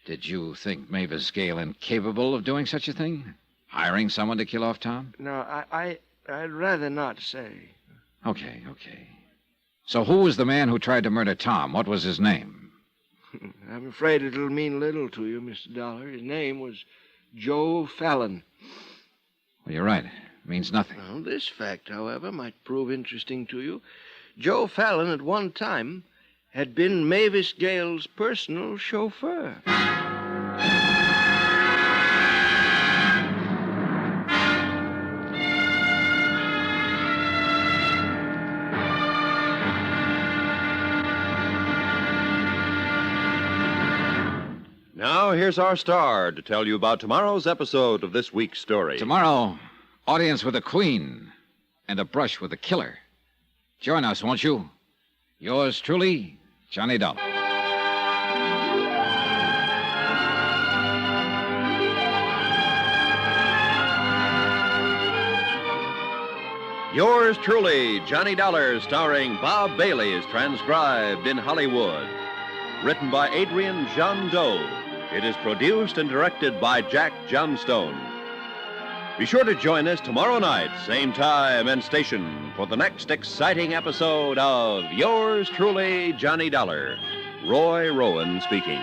Did you think Mavis Gale incapable of doing such a thing? Hiring someone to kill off Tom? No, I'd rather not say. Okay. So who was the man who tried to murder Tom? What was his name? I'm afraid it'll mean little to you, Mr. Dollar. His name was Joe Fallon. Well, you're right. It means nothing. Well, this fact, however, might prove interesting to you. Joe Fallon, at one time, had been Mavis Gale's personal chauffeur. Now, here's our star to tell you about tomorrow's episode of this week's story. Tomorrow, audience with the Queen and a brush with the killer. Join us, won't you? Yours truly, Johnny Dollar. Yours truly, Johnny Dollar, starring Bob Bailey, is transcribed in Hollywood. Written by Adrian John Doe. It is produced and directed by Jack Johnstone. Be sure to join us tomorrow night, same time and station, for the next exciting episode of Yours truly, Johnny Dollar. Roy Rowan speaking.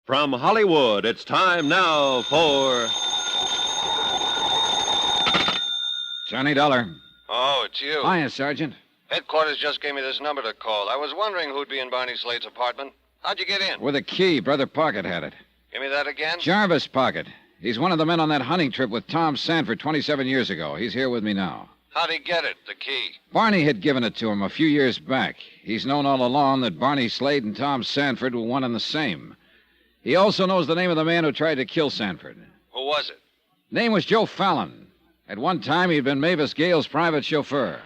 From Hollywood, it's time now for... Johnny Dollar. Oh, it's you. Hiya, Sergeant. Headquarters just gave me this number to call. I was wondering who'd be in Barney Slade's apartment. How'd you get in? With a key. Brother Pocket had it. Give me that again? Jarvis Pocket. He's one of the men on that hunting trip with Tom Sanford 27 years ago. He's here with me now. How'd he get it, the key? Barney had given it to him a few years back. He's known all along that Barney Slade and Tom Sanford were one and the same. He also knows the name of the man who tried to kill Sanford. Who was it? Name was Joe Fallon. At one time, he'd been Mavis Gale's private chauffeur.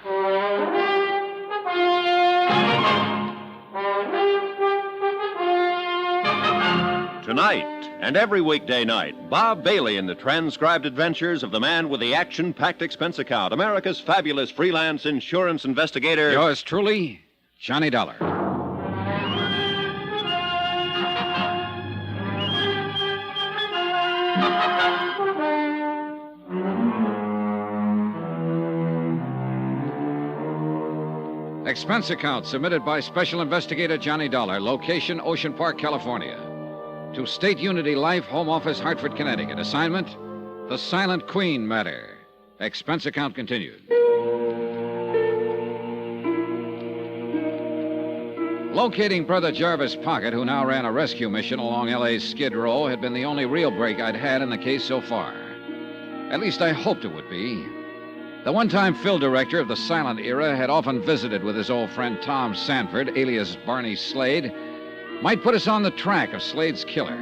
Tonight and every weekday night, Bob Bailey in the transcribed adventures of the man with the action-packed expense account, America's fabulous freelance insurance investigator. Yours truly, Johnny Dollar. Expense account submitted by Special Investigator Johnny Dollar, location Ocean Park, California. To State Unity Life, Home Office, Hartford, Connecticut. Assignment, the Silent Queen matter. Expense account continued. Locating Brother Jarvis Pocket, who now ran a rescue mission along L.A.'s Skid Row, had been the only real break I'd had in the case so far. At least I hoped it would be. The one-time Phil director of the silent era had often visited with his old friend Tom Sanford, alias Barney Slade, might put us on the track of Slade's killer.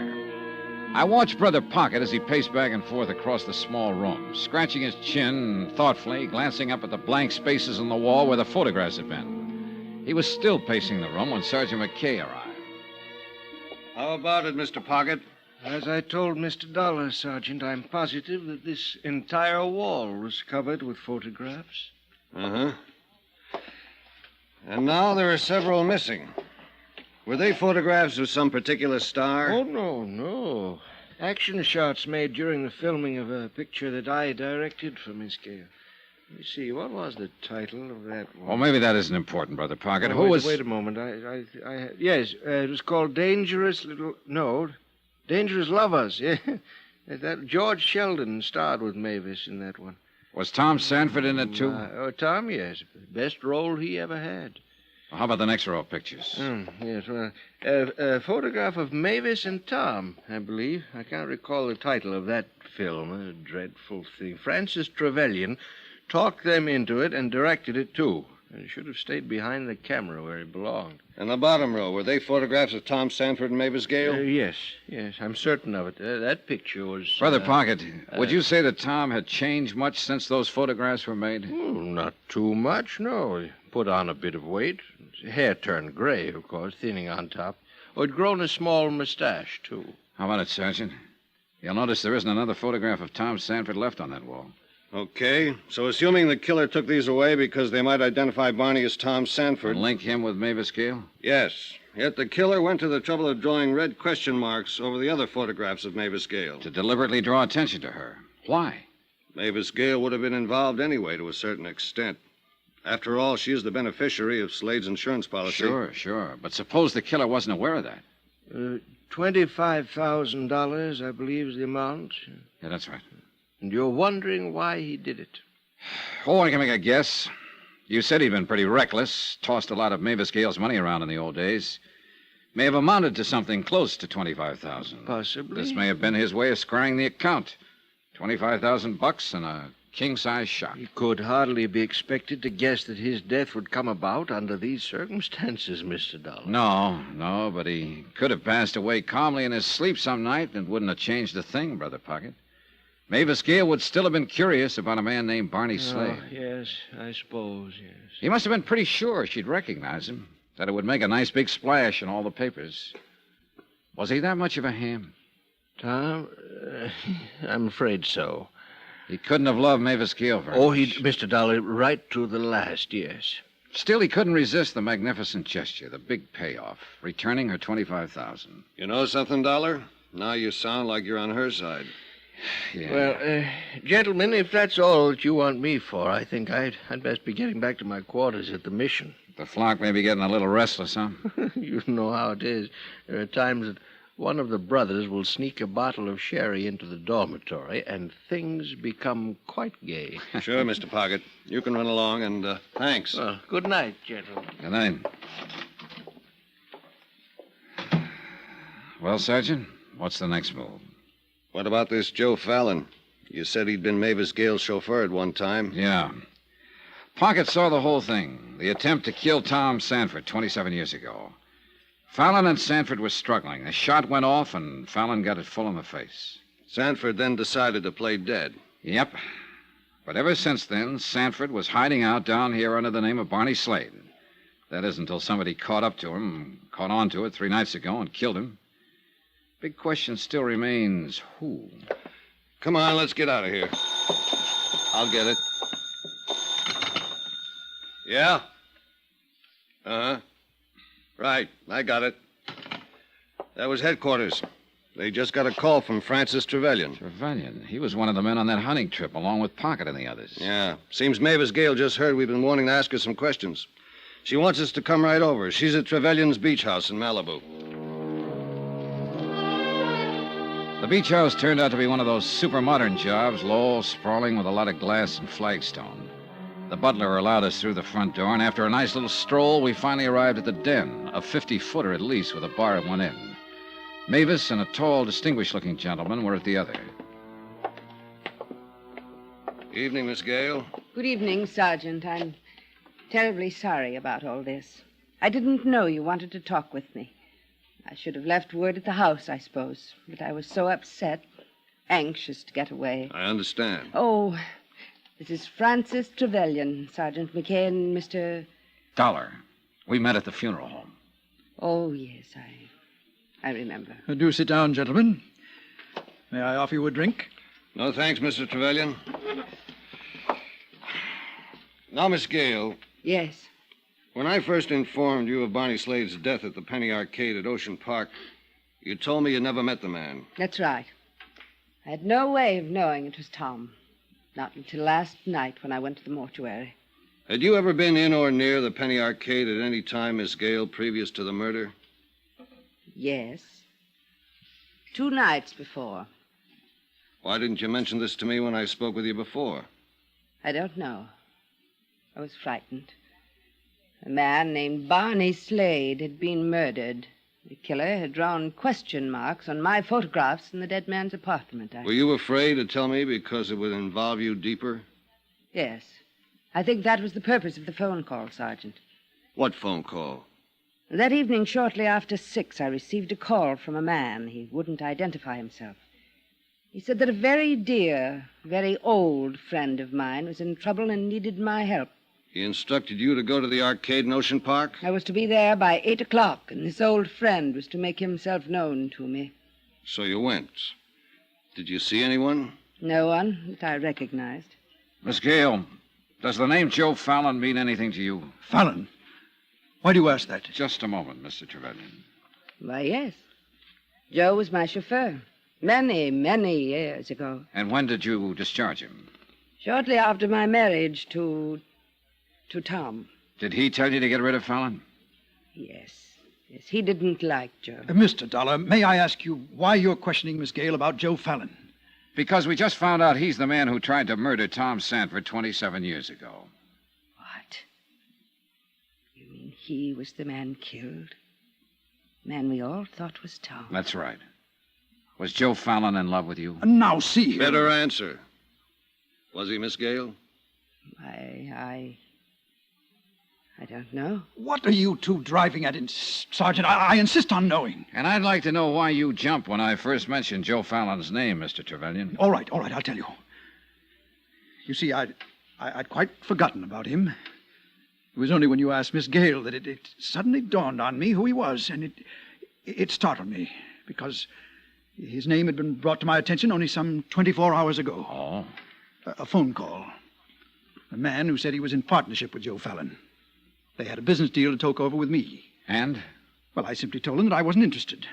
I watched Brother Pocket as he paced back and forth across the small room, scratching his chin thoughtfully, glancing up at the blank spaces on the wall where the photographs had been. He was still pacing the room when Sergeant McKay arrived. How about it, Mr. Pocket? As I told Mr. Dollar, Sergeant, I'm positive that this entire wall was covered with photographs. Uh-huh. And now there are several missing. Were they photographs of some particular star? Oh, no. Action shots made during the filming of a picture that I directed for Miss Gale. Let me see, what was the title of that one? Well, maybe that isn't important, Brother Pocket. Wait a moment. Yes, it was called Dangerous Lovers. Yeah. That George Sheldon starred with Mavis in that one. Was Tom Sanford in it, too? Tom, yes. Best role he ever had. Well, how about the next row of pictures? Yes, well, a photograph of Mavis and Tom, I believe. I can't recall the title of that film. A dreadful thing. Francis Trevelyan talked them into it and directed it, too. And he should have stayed behind the camera where he belonged. And the bottom row, were they photographs of Tom Sanford and Mavis Gale? Yes, I'm certain of it. That picture was... Brother Pocket, would you say that Tom had changed much since those photographs were made? Not too much, no. He put on a bit of weight. His hair turned gray, of course, thinning on top. He'd grown a small mustache, too. How about it, Sergeant? You'll notice there isn't another photograph of Tom Sanford left on that wall. Okay, so assuming the killer took these away because they might identify Barney as Tom Sanford... And link him with Mavis Gale? Yes. Yet the killer went to the trouble of drawing red question marks over the other photographs of Mavis Gale. To deliberately draw attention to her. Why? Mavis Gale would have been involved anyway to a certain extent. After all, she is the beneficiary of Slade's insurance policy. Sure. But suppose the killer wasn't aware of that. $25,000, I believe, is the amount. Yeah, that's right. And you're wondering why he did it? Oh, I can make a guess. You said he'd been pretty reckless, tossed a lot of Mavis Gale's money around in the old days. May have amounted to something close to $25,000. Possibly. This may have been his way of squaring the account. $25,000 and a king-size shot. He could hardly be expected to guess that his death would come about under these circumstances, Mr. Dollar. No, but he could have passed away calmly in his sleep some night and wouldn't have changed a thing, Brother Pocket. Mavis Gale would still have been curious about a man named Barney Slade. Oh, yes, I suppose, yes. He must have been pretty sure she'd recognize him, that it would make a nice big splash in all the papers. Was he that much of a ham? Tom, I'm afraid so. He couldn't have loved Mavis Gale very much. Mr. Dollar, right to the last, yes. Still, he couldn't resist the magnificent gesture, the big payoff, returning her $25,000. You know something, Dollar? Now you sound like you're on her side. Yeah. Well, gentlemen, if that's all that you want me for, I think I'd best be getting back to my quarters at the mission. The flock may be getting a little restless, huh? You know how it is. There are times that one of the brothers will sneak a bottle of sherry into the dormitory, and things become quite gay. Sure, Mr. Pocket. You can run along, and thanks. Well, good night, gentlemen. Good night. Well, Sergeant, what's the next move? What about this Joe Fallon? You said he'd been Mavis Gale's chauffeur at one time. Yeah. Pocket saw the whole thing. The attempt to kill Tom Sanford 27 years ago. Fallon and Sanford were struggling. A shot went off, and Fallon got it full in the face. Sanford then decided to play dead. Yep. But ever since then, Sanford was hiding out down here under the name of Barney Slade. That is, until somebody caught up to him, caught on to it 3 nights ago, and killed him. Big question still remains, who? Come on, let's get out of here. I'll get it. Yeah? Uh-huh. Right, I got it. That was headquarters. They just got a call from Francis Trevelyan. Trevelyan? He was one of the men on that hunting trip, along with Pocket and the others. Yeah. Seems Mavis Gale just heard we've been wanting to ask her some questions. She wants us to come right over. She's at Trevelyan's beach house in Malibu. The beach house turned out to be one of those super modern jobs, low, sprawling with a lot of glass and flagstone. The butler allowed us through the front door, and after a nice little stroll, we finally arrived at the den, a 50-footer at least, with a bar at one end. Mavis and a tall, distinguished-looking gentleman were at the other. Evening, Miss Gale. Good evening, Sergeant. I'm terribly sorry about all this. I didn't know you wanted to talk with me. I should have left word at the house, I suppose, but I was so upset, anxious to get away. I understand. Oh, this is Francis Trevelyan, Sergeant McKay, and Mr. Dollar. We met at the funeral home. Oh, yes, I remember. Do sit down, gentlemen. May I offer you a drink? No, thanks, Mr. Trevelyan. Now, Miss Gale. Yes. When I first informed you of Barney Slade's death at the Penny Arcade at Ocean Park, you told me you never met the man. That's right. I had no way of knowing it was Tom. Not until last night when I went to the mortuary. Had you ever been in or near the Penny Arcade at any time, Miss Gale, previous to the murder? Yes. 2 nights before. Why didn't you mention this to me when I spoke with you before? I don't know. I was frightened. A man named Barney Slade had been murdered. The killer had drawn question marks on my photographs in the dead man's apartment. Were you afraid to tell me because it would involve you deeper? Yes. I think that was the purpose of the phone call, Sergeant. What phone call? That evening, shortly after 6, I received a call from a man. He wouldn't identify himself. He said that a very dear, very old friend of mine was in trouble and needed my help. He instructed you to go to the arcade in Ocean Park? I was to be there by 8 o'clock, and this old friend was to make himself known to me. So you went. Did you see anyone? No one that I recognized. Miss Gale, does the name Joe Fallon mean anything to you? Fallon? Why do you ask that? Just a moment, Mr. Trevelyan. Why, yes. Joe was my chauffeur. Many, many years ago. And when did you discharge him? Shortly after my marriage to Tom. Did he tell you to get rid of Fallon? Yes. Yes, he didn't like Joe. Mr. Dollar, may I ask you why you're questioning Miss Gale about Joe Fallon? Because we just found out he's the man who tried to murder Tom Sanford 27 years ago. What? You mean he was the man killed? The man we all thought was Tom. That's right. Was Joe Fallon in love with you? Now, see here. Better answer. Was he, Miss Gale? I don't know. What are you two driving at, Sergeant? I insist on knowing. And I'd like to know why you jumped when I first mentioned Joe Fallon's name, Mr. Trevelyan. All right, I'll tell you. You see, I'd quite forgotten about him. It was only when you asked Miss Gale that it suddenly dawned on me who he was, and it startled me, because his name had been brought to my attention only some 24 hours ago. Oh? A phone call. A man who said he was in partnership with Joe Fallon. They had a business deal to talk over with me. And? Well, I simply told him that I wasn't interested.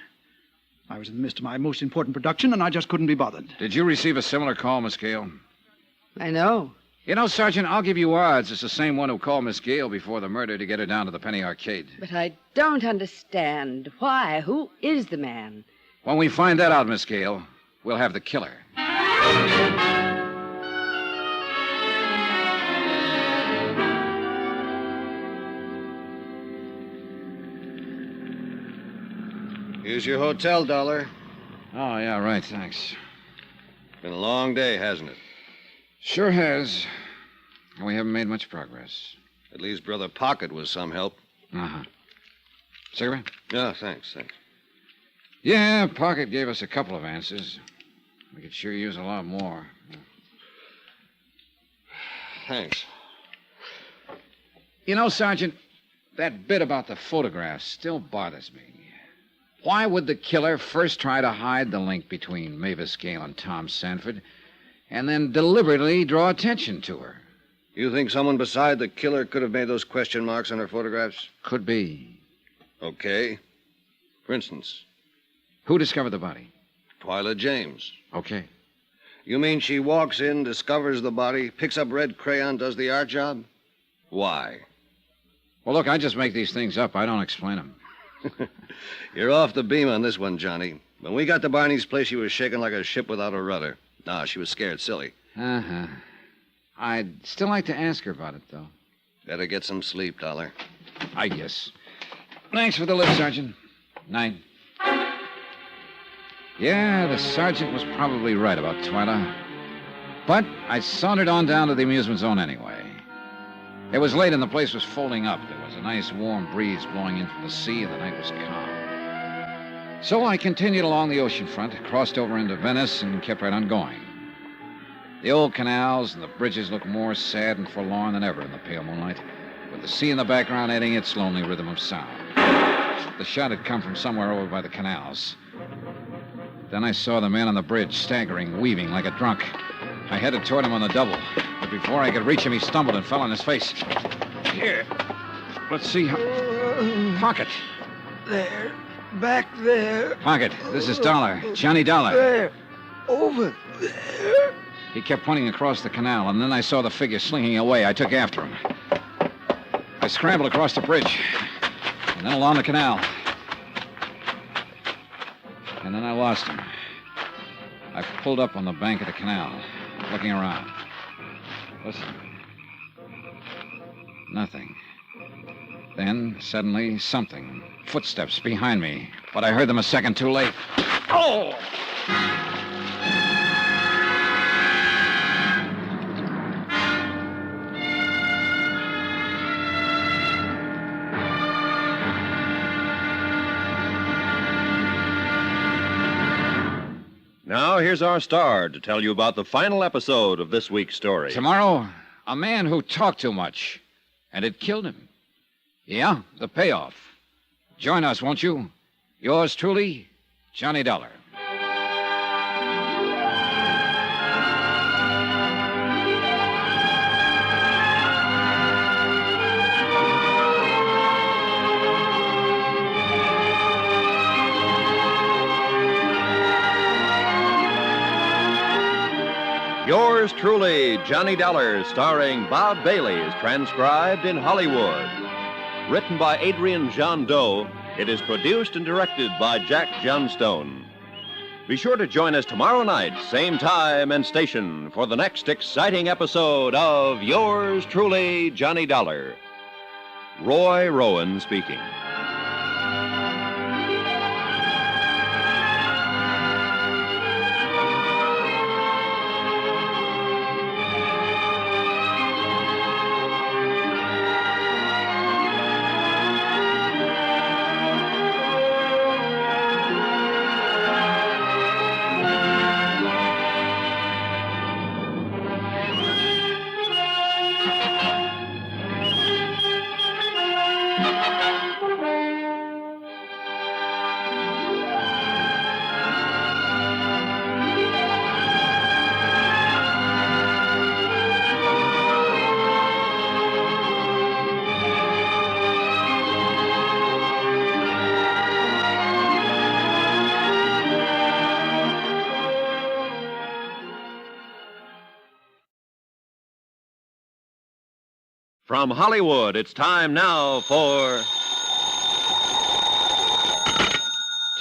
I was in the midst of my most important production, and I just couldn't be bothered. Did you receive a similar call, Miss Gale? I know. You know, Sergeant, I'll give you odds it's the same one who called Miss Gale before the murder to get her down to the Penny Arcade. But I don't understand. Why? Who is the man? When we find that out, Miss Gale, we'll have the killer. Here's your hotel, Dollar. Oh, yeah, right, thanks. Been a long day, hasn't it? Sure has. And we haven't made much progress. At least Brother Pocket was some help. Uh-huh. Cigarette? Yeah, thanks. Yeah, Pocket gave us a couple of answers. We could sure use a lot more. Thanks. You know, Sergeant, that bit about the photographs still bothers me. Why would the killer first try to hide the link between Mavis Gale and Tom Sanford, and then deliberately draw attention to her? You think someone beside the killer could have made those question marks on her photographs? Could be. Okay. For instance, Who discovered the body? Twyla James. Okay. You mean she walks in, discovers the body, picks up red crayon, does the art job? Why? Well, look, I just make these things up. I don't explain them. You're off the beam on this one, Johnny. When we got to Barney's place, she was shaking like a ship without a rudder. Nah, she was scared silly. Uh-huh. I'd still like to ask her about it, though. Better get some sleep, Dollar. I guess. Thanks for the lift, Sergeant. Night. Yeah, the sergeant was probably right about Twyla. But I sauntered on down to the amusement zone anyway. It was late and the place was folding up. There was a nice warm breeze blowing in from the sea and the night was calm. So I continued along the ocean front, crossed over into Venice, and kept right on going. The old canals and the bridges looked more sad and forlorn than ever in the pale moonlight, with the sea in the background adding its lonely rhythm of sound. The shot had come from somewhere over by the canals. Then I saw the man on the bridge, staggering, weaving like a drunk. I headed toward him on the double, but before I could reach him, he stumbled and fell on his face. Here, let's see how... Pocket. There. Back there. Pocket, this is Dollar. Johnny Dollar. There. Over there. He kept pointing across the canal, and then I saw the figure slinking away. I took after him. I scrambled across the bridge, and then along the canal. And then I lost him. I pulled up on the bank of the canal, looking around. Listen. Nothing. Then, suddenly, something. Footsteps behind me. But I heard them a second too late. Oh! Now, here's our star to tell you about the final episode of this week's story. Tomorrow, a man who talked too much, and it killed him. Yeah, the payoff. Join us, won't you? Yours truly, Johnny Dollar. Yours truly, Johnny Dollar, starring Bob Bailey, is transcribed in Hollywood. Written by Adrian John Doe, it is produced and directed by Jack Johnstone. Be sure to join us tomorrow night, same time and station, for the next exciting episode of Yours truly, Johnny Dollar. Roy Rowan speaking. From Hollywood, it's time now for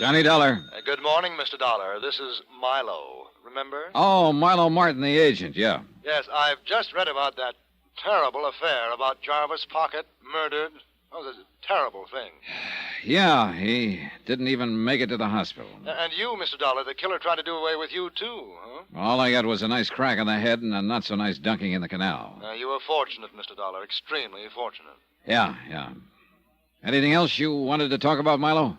Johnny Dollar. Good morning, Mr. Dollar. This is Milo. Remember? Oh, Milo Martin, the agent, yeah. Yes, I've just read about that terrible affair about Jarvis Pocket murdered. Oh, it's a terrible thing. Yeah, he didn't even make it to the hospital. And you, Mr. Dollar, the killer tried to do away with you, too, huh? All I got was a nice crack on the head and a not-so-nice dunking in the canal. You were fortunate, Mr. Dollar. Extremely fortunate. Yeah. Anything else you wanted to talk about, Milo?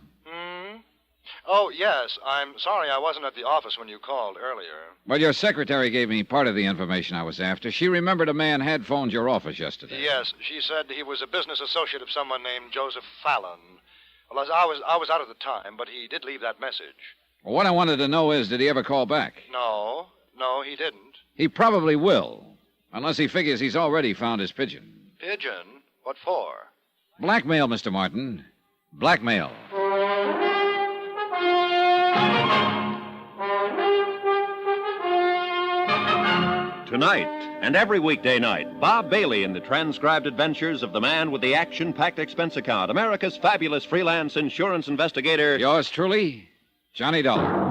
Oh, yes. I'm sorry I wasn't at the office when you called earlier. Well, your secretary gave me part of the information I was after. She remembered a man had phoned your office yesterday. Yes, she said he was a business associate of someone named Joseph Fallon. Well, I was out at the time, but he did leave that message. Well, what I wanted to know is, did he ever call back? No, he didn't. He probably will, unless he figures he's already found his pigeon. Pigeon? What for? Blackmail, Mr. Martin. Blackmail. Tonight and every weekday night, Bob Bailey in the transcribed adventures of the man with the action-packed expense account, America's fabulous freelance insurance investigator. Yours truly, Johnny Dollar.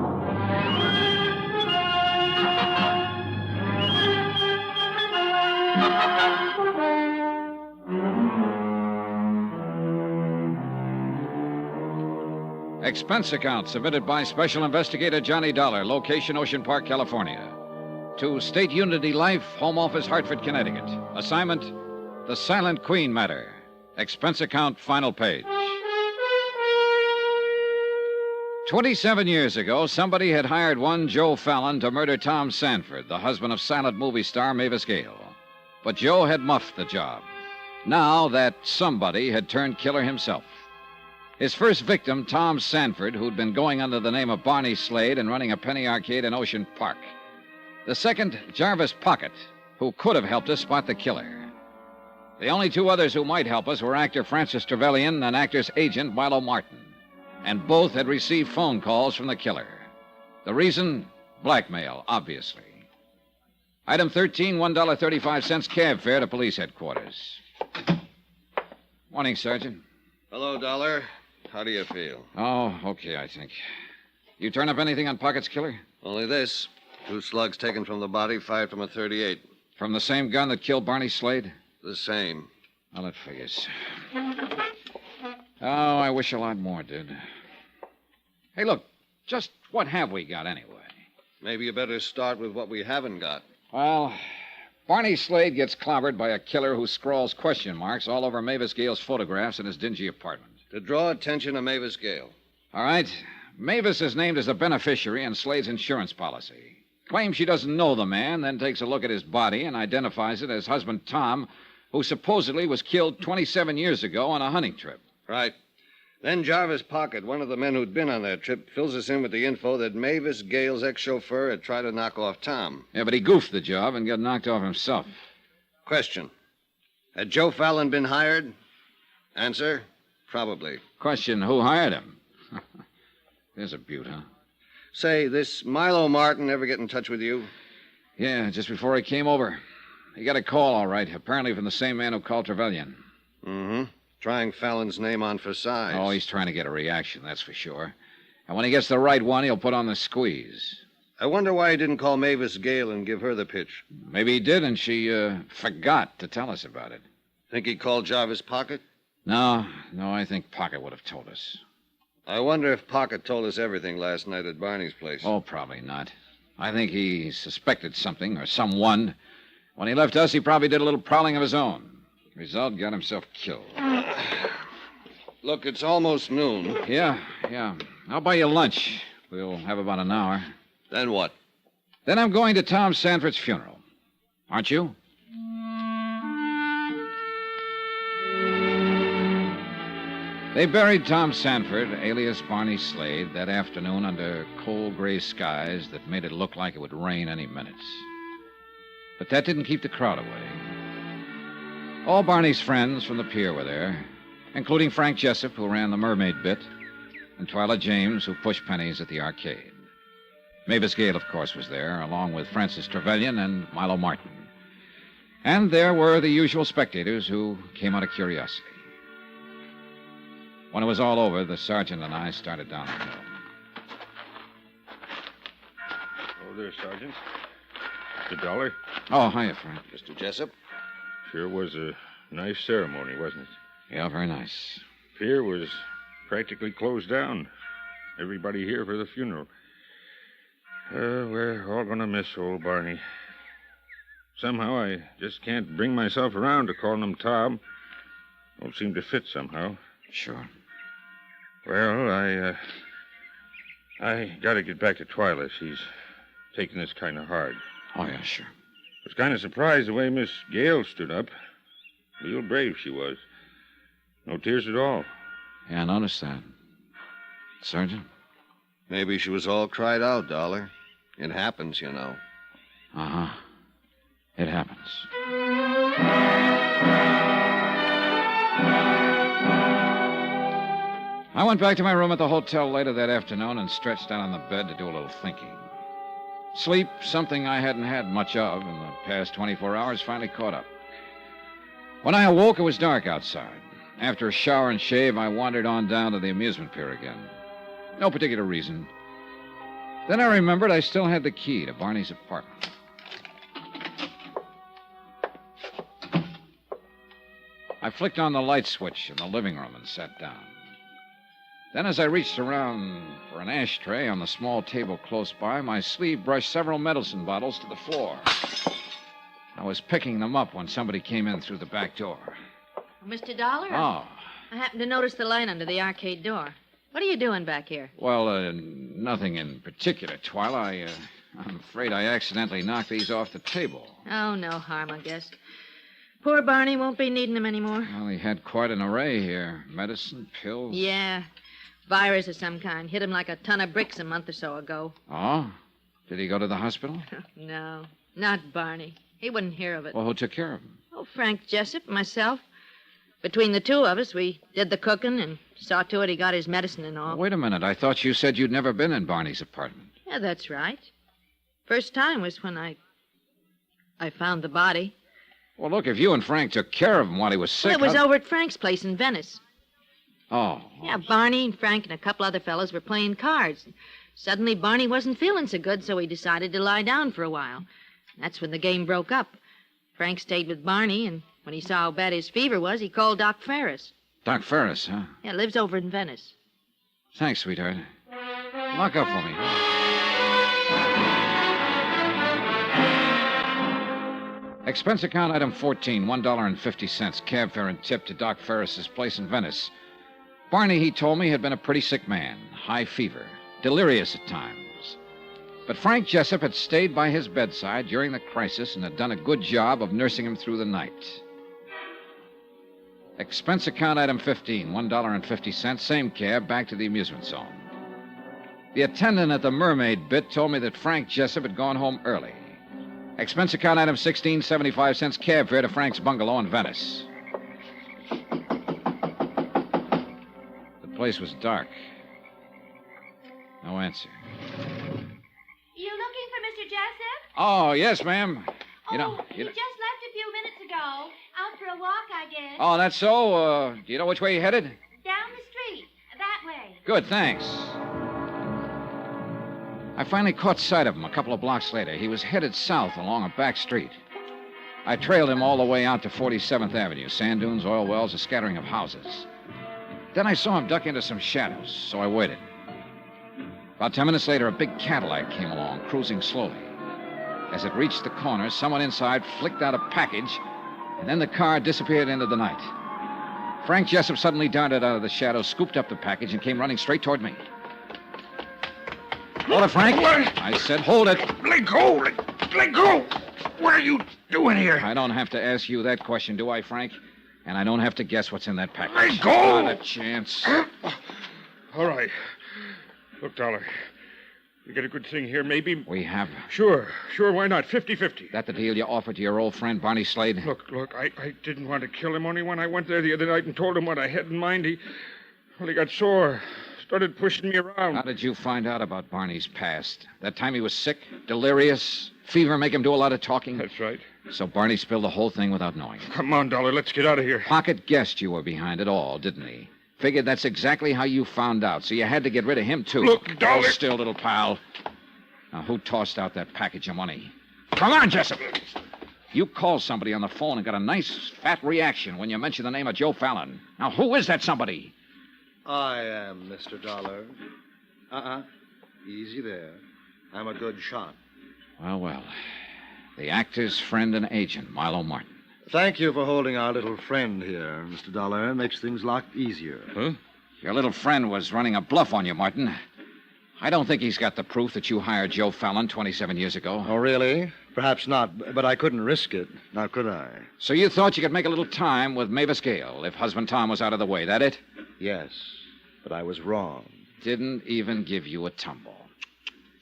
Expense account submitted by Special Investigator Johnny Dollar, location Ocean Park, California. To State Unity Life, Home Office, Hartford, Connecticut. Assignment, The Silent Queen Matter. Expense account, final page. 27 years ago, somebody had hired one Joe Fallon to murder Tom Sanford, the husband of silent movie star Mavis Gale. But Joe had muffed the job. Now that somebody had turned killer himself. His first victim, Tom Sanford, who'd been going under the name of Barney Slade and running a penny arcade in Ocean Park. The second, Jarvis Pocket, who could have helped us spot the killer. The only two others who might help us were actor Francis Trevelyan and actor's agent Milo Martin. And both had received phone calls from the killer. The reason? Blackmail, obviously. Item 13, $1.35 cab fare to police headquarters. Morning, Sergeant. Hello, Dollar. How do you feel? Oh, okay, I think. You turn up anything on Pocket's killer? Only this. 2 slugs taken from the body, fired from a .38. From the same gun that killed Barney Slade? The same. Well, it figures. Oh, I wish a lot more did. Hey, look, just what have we got anyway? Maybe you better start with what we haven't got. Well, Barney Slade gets clobbered by a killer who scrawls question marks all over Mavis Gale's photographs in his dingy apartment. To draw attention to Mavis Gale. All right. Mavis is named as the beneficiary in Slade's insurance policy. Claims she doesn't know the man, then takes a look at his body and identifies it as husband Tom, who supposedly was killed 27 years ago on a hunting trip. Right. Then Jarvis Pocket, one of the men who'd been on that trip, fills us in with the info that Mavis Gale's ex-chauffeur had tried to knock off Tom. Yeah, but he goofed the job and got knocked off himself. Question. Had Joe Fallon been hired? Answer, probably. Question, who hired him? There's a beaut, huh? Say, this Milo Martin ever get in touch with you? Yeah, just before he came over. He got a call, all right, apparently from the same man who called Trevelyan. Mm-hmm. Trying Fallon's name on for size. Oh, he's trying to get a reaction, that's for sure. And when he gets the right one, he'll put on the squeeze. I wonder why he didn't call Mavis Gale and give her the pitch. Maybe he did, and she forgot to tell us about it. Think he called Jarvis Pocket? No, I think Pocket would have told us. I wonder if Pocket told us everything last night at Barney's place. Oh, probably not. I think he suspected something or someone. When he left us, he probably did a little prowling of his own. Result, got himself killed. Look, it's almost noon. Yeah. I'll buy you lunch. We'll have about an hour. Then what? Then I'm going to Tom Sanford's funeral. Aren't you? They buried Tom Sanford, alias Barney Slade, that afternoon under cold gray skies that made it look like it would rain any minute. But that didn't keep the crowd away. All Barney's friends from the pier were there, including Frank Jessup, who ran the mermaid bit, and Twyla James, who pushed pennies at the arcade. Mavis Gale, of course, was there, along with Francis Trevelyan and Milo Martin. And there were the usual spectators who came out of curiosity. When it was all over, the sergeant and I started down the hill. there, Sergeant. Mr. Dollar. Oh, hiya, Frank. Mr. Jessup? Sure was a nice ceremony, wasn't it? Yeah, very nice. Pier was practically closed down. Everybody here for the funeral. We're all going to miss old Barney. Somehow I just can't bring myself around to calling him Tom. Won't seem to fit somehow. Sure. Well, I got to get back to Twyla. She's taking this kind of hard. Oh, yeah, sure. Was kind of surprised the way Miss Gale stood up. Real brave she was. No tears at all. Yeah, I noticed that. Sergeant? Maybe she was all cried out, Dollar. It happens, you know. Uh-huh. It happens. I went back to my room at the hotel later that afternoon and stretched out on the bed to do a little thinking. Sleep, something I hadn't had much of in the past 24 hours, finally caught up. When I awoke, it was dark outside. After a shower and shave, I wandered on down to the amusement pier again. No particular reason. Then I remembered I still had the key to Barney's apartment. I flicked on the light switch in the living room and sat down. Then, as I reached around for an ashtray on the small table close by, my sleeve brushed several medicine bottles to the floor. I was picking them up when somebody came in through the back door. Mr. Dollar? Oh. I happened to notice the light under the arcade door. What are you doing back here? Well, nothing in particular, Twyla. I'm afraid I accidentally knocked these off the table. Oh, no harm, I guess. Poor Barney won't be needing them anymore. Well, he had quite an array here. Medicine, pills. Yeah. Virus of some kind. Hit him like a ton of bricks a month or so ago. Oh? Did he go to the hospital? No, not Barney. He wouldn't hear of it. Well, who took care of him? Oh, Frank Jessup, myself. Between the two of us, we did the cooking and saw to it he got his medicine and all. Wait a minute. I thought you said you'd never been in Barney's apartment. Yeah, that's right. First time was when I found the body. Well, look, if you and Frank took care of him while he was sick... Well, it was over at Frank's place in Venice. Oh. Yeah, Barney and Frank and a couple other fellas were playing cards. Suddenly, Barney wasn't feeling so good, so he decided to lie down for a while. That's when the game broke up. Frank stayed with Barney, and when he saw how bad his fever was, he called Doc Ferris. Doc Ferris, huh? Yeah, lives over in Venice. Thanks, sweetheart. Lock up for me. Expense account item 14, $1.50, cab fare and tip to Doc Ferris's place in Venice. Barney, he told me, had been a pretty sick man, high fever, delirious at times. But Frank Jessup had stayed by his bedside during the crisis and had done a good job of nursing him through the night. Expense account item 15, $1.50, same cab, back to the amusement zone. The attendant at the Mermaid bit told me that Frank Jessup had gone home early. Expense account item 16, 75 cents, cab fare to Frank's bungalow in Venice. The place was dark. No answer. You looking for Mr. Jessup? Oh, yes, ma'am. He just left a few minutes ago. Out for a walk, I guess. Oh, that's so? Do you know which way he headed? Down the street. That way. Good, thanks. I finally caught sight of him a couple of blocks later. He was headed south along a back street. I trailed him all the way out to 47th Avenue. Sand dunes, oil wells, a scattering of houses. Then I saw him duck into some shadows, so I waited. About 10 minutes later, a big Cadillac came along, cruising slowly. As it reached the corner, someone inside flicked out a package, and then the car disappeared into the night. Frank Jessup suddenly darted out of the shadows, scooped up the package, and came running straight toward me. Hold it, Frank. What? I said, hold it. Let go! Let go! What are you doing here? I don't have to ask you that question, do I, Frank? And I don't have to guess what's in that package. Let go! Not a chance. All right. Look, Dollar, we get a good thing here, maybe. We have. Sure, why not? 50-50. That the deal you offered to your old friend, Barney Slade? Look, I didn't want to kill him, only when I went there the other night and told him what I had in mind, he got sore. Started pushing me around. How did you find out about Barney's past? That time he was sick, delirious, fever make him do a lot of talking? That's right. So Barney spilled the whole thing without knowing. Come on, Dollar, let's get out of here. Pocket guessed you were behind it all, didn't he? Figured that's exactly how you found out, so you had to get rid of him, too. Look, Dollar... Hold still, little pal. Now, who tossed out that package of money? Come on, Jessup. You called somebody on the phone and got a nice, fat reaction when you mentioned the name of Joe Fallon. Now, who is that somebody? I am, Mr. Dollar. Easy there. I'm a good shot. Well. The actor's friend and agent, Milo Martin. Thank you for holding our little friend here, Mr. Dollar. It makes things a lot easier. Huh? Your little friend was running a bluff on you, Martin. I don't think he's got the proof that you hired Joe Fallon 27 years ago. Oh, really? Perhaps not, but I couldn't risk it. Now, could I? So you thought you could make a little time with Mavis Gale if husband Tom was out of the way, that it? Yes, but I was wrong. Didn't even give you a tumble.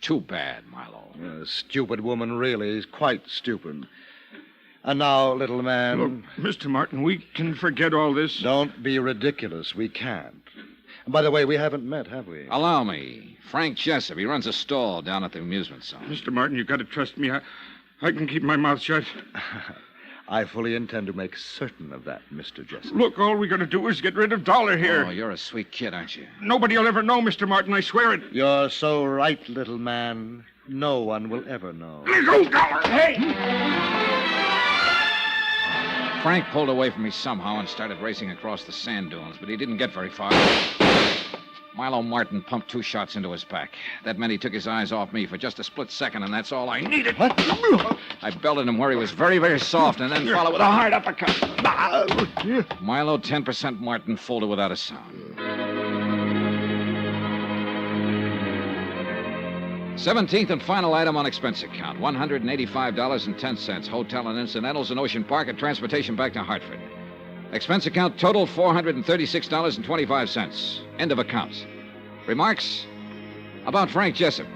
Too bad, Milo. Stupid woman, really. Is quite stupid. And now, little man... Look, Mr. Martin, we can forget all this. Don't be ridiculous. We can't. And by the way, we haven't met, have we? Allow me. Frank Jessup. He runs a stall down at the amusement zone. Mr. Martin, you've got to trust me. I can keep my mouth shut. I fully intend to make certain of that, Mr. Jessup. Look, all we got to do is get rid of Dollar here. Oh, you're a sweet kid, aren't you? Nobody will ever know, Mr. Martin, I swear it. You're so right, little man. No one will ever know. Let go, Dollar! Hey! Frank pulled away from me somehow and started racing across the sand dunes, but he didn't get very far. Milo Martin pumped 2 shots into his back. That meant he took his eyes off me for just a split second, and that's all I needed. What? I belted him where he was very, very soft, and then followed with a hard uppercut. Milo, 10% Martin, folded without a sound. 17th and final item on expense account, $185.10. Hotel and incidentals in Ocean Park and transportation back to Hartford. Expense account total $436.25. End of account. Remarks? About Frank Jessup.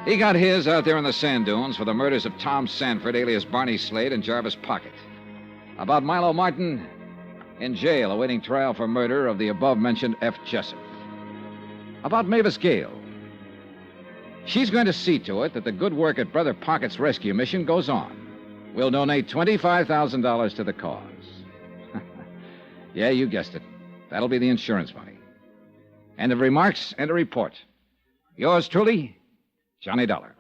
He got his out there in the sand dunes for the murders of Tom Sanford, alias Barney Slade, and Jarvis Pocket. About Milo Martin, in jail awaiting trial for murder of the above-mentioned F. Jessup. About Mavis Gale. She's going to see to it that the good work at Brother Pocket's rescue mission goes on. We'll donate $25,000 to the cause. Yeah, you guessed it. That'll be the insurance money. End of remarks, end of report. Yours truly, Johnny Dollar.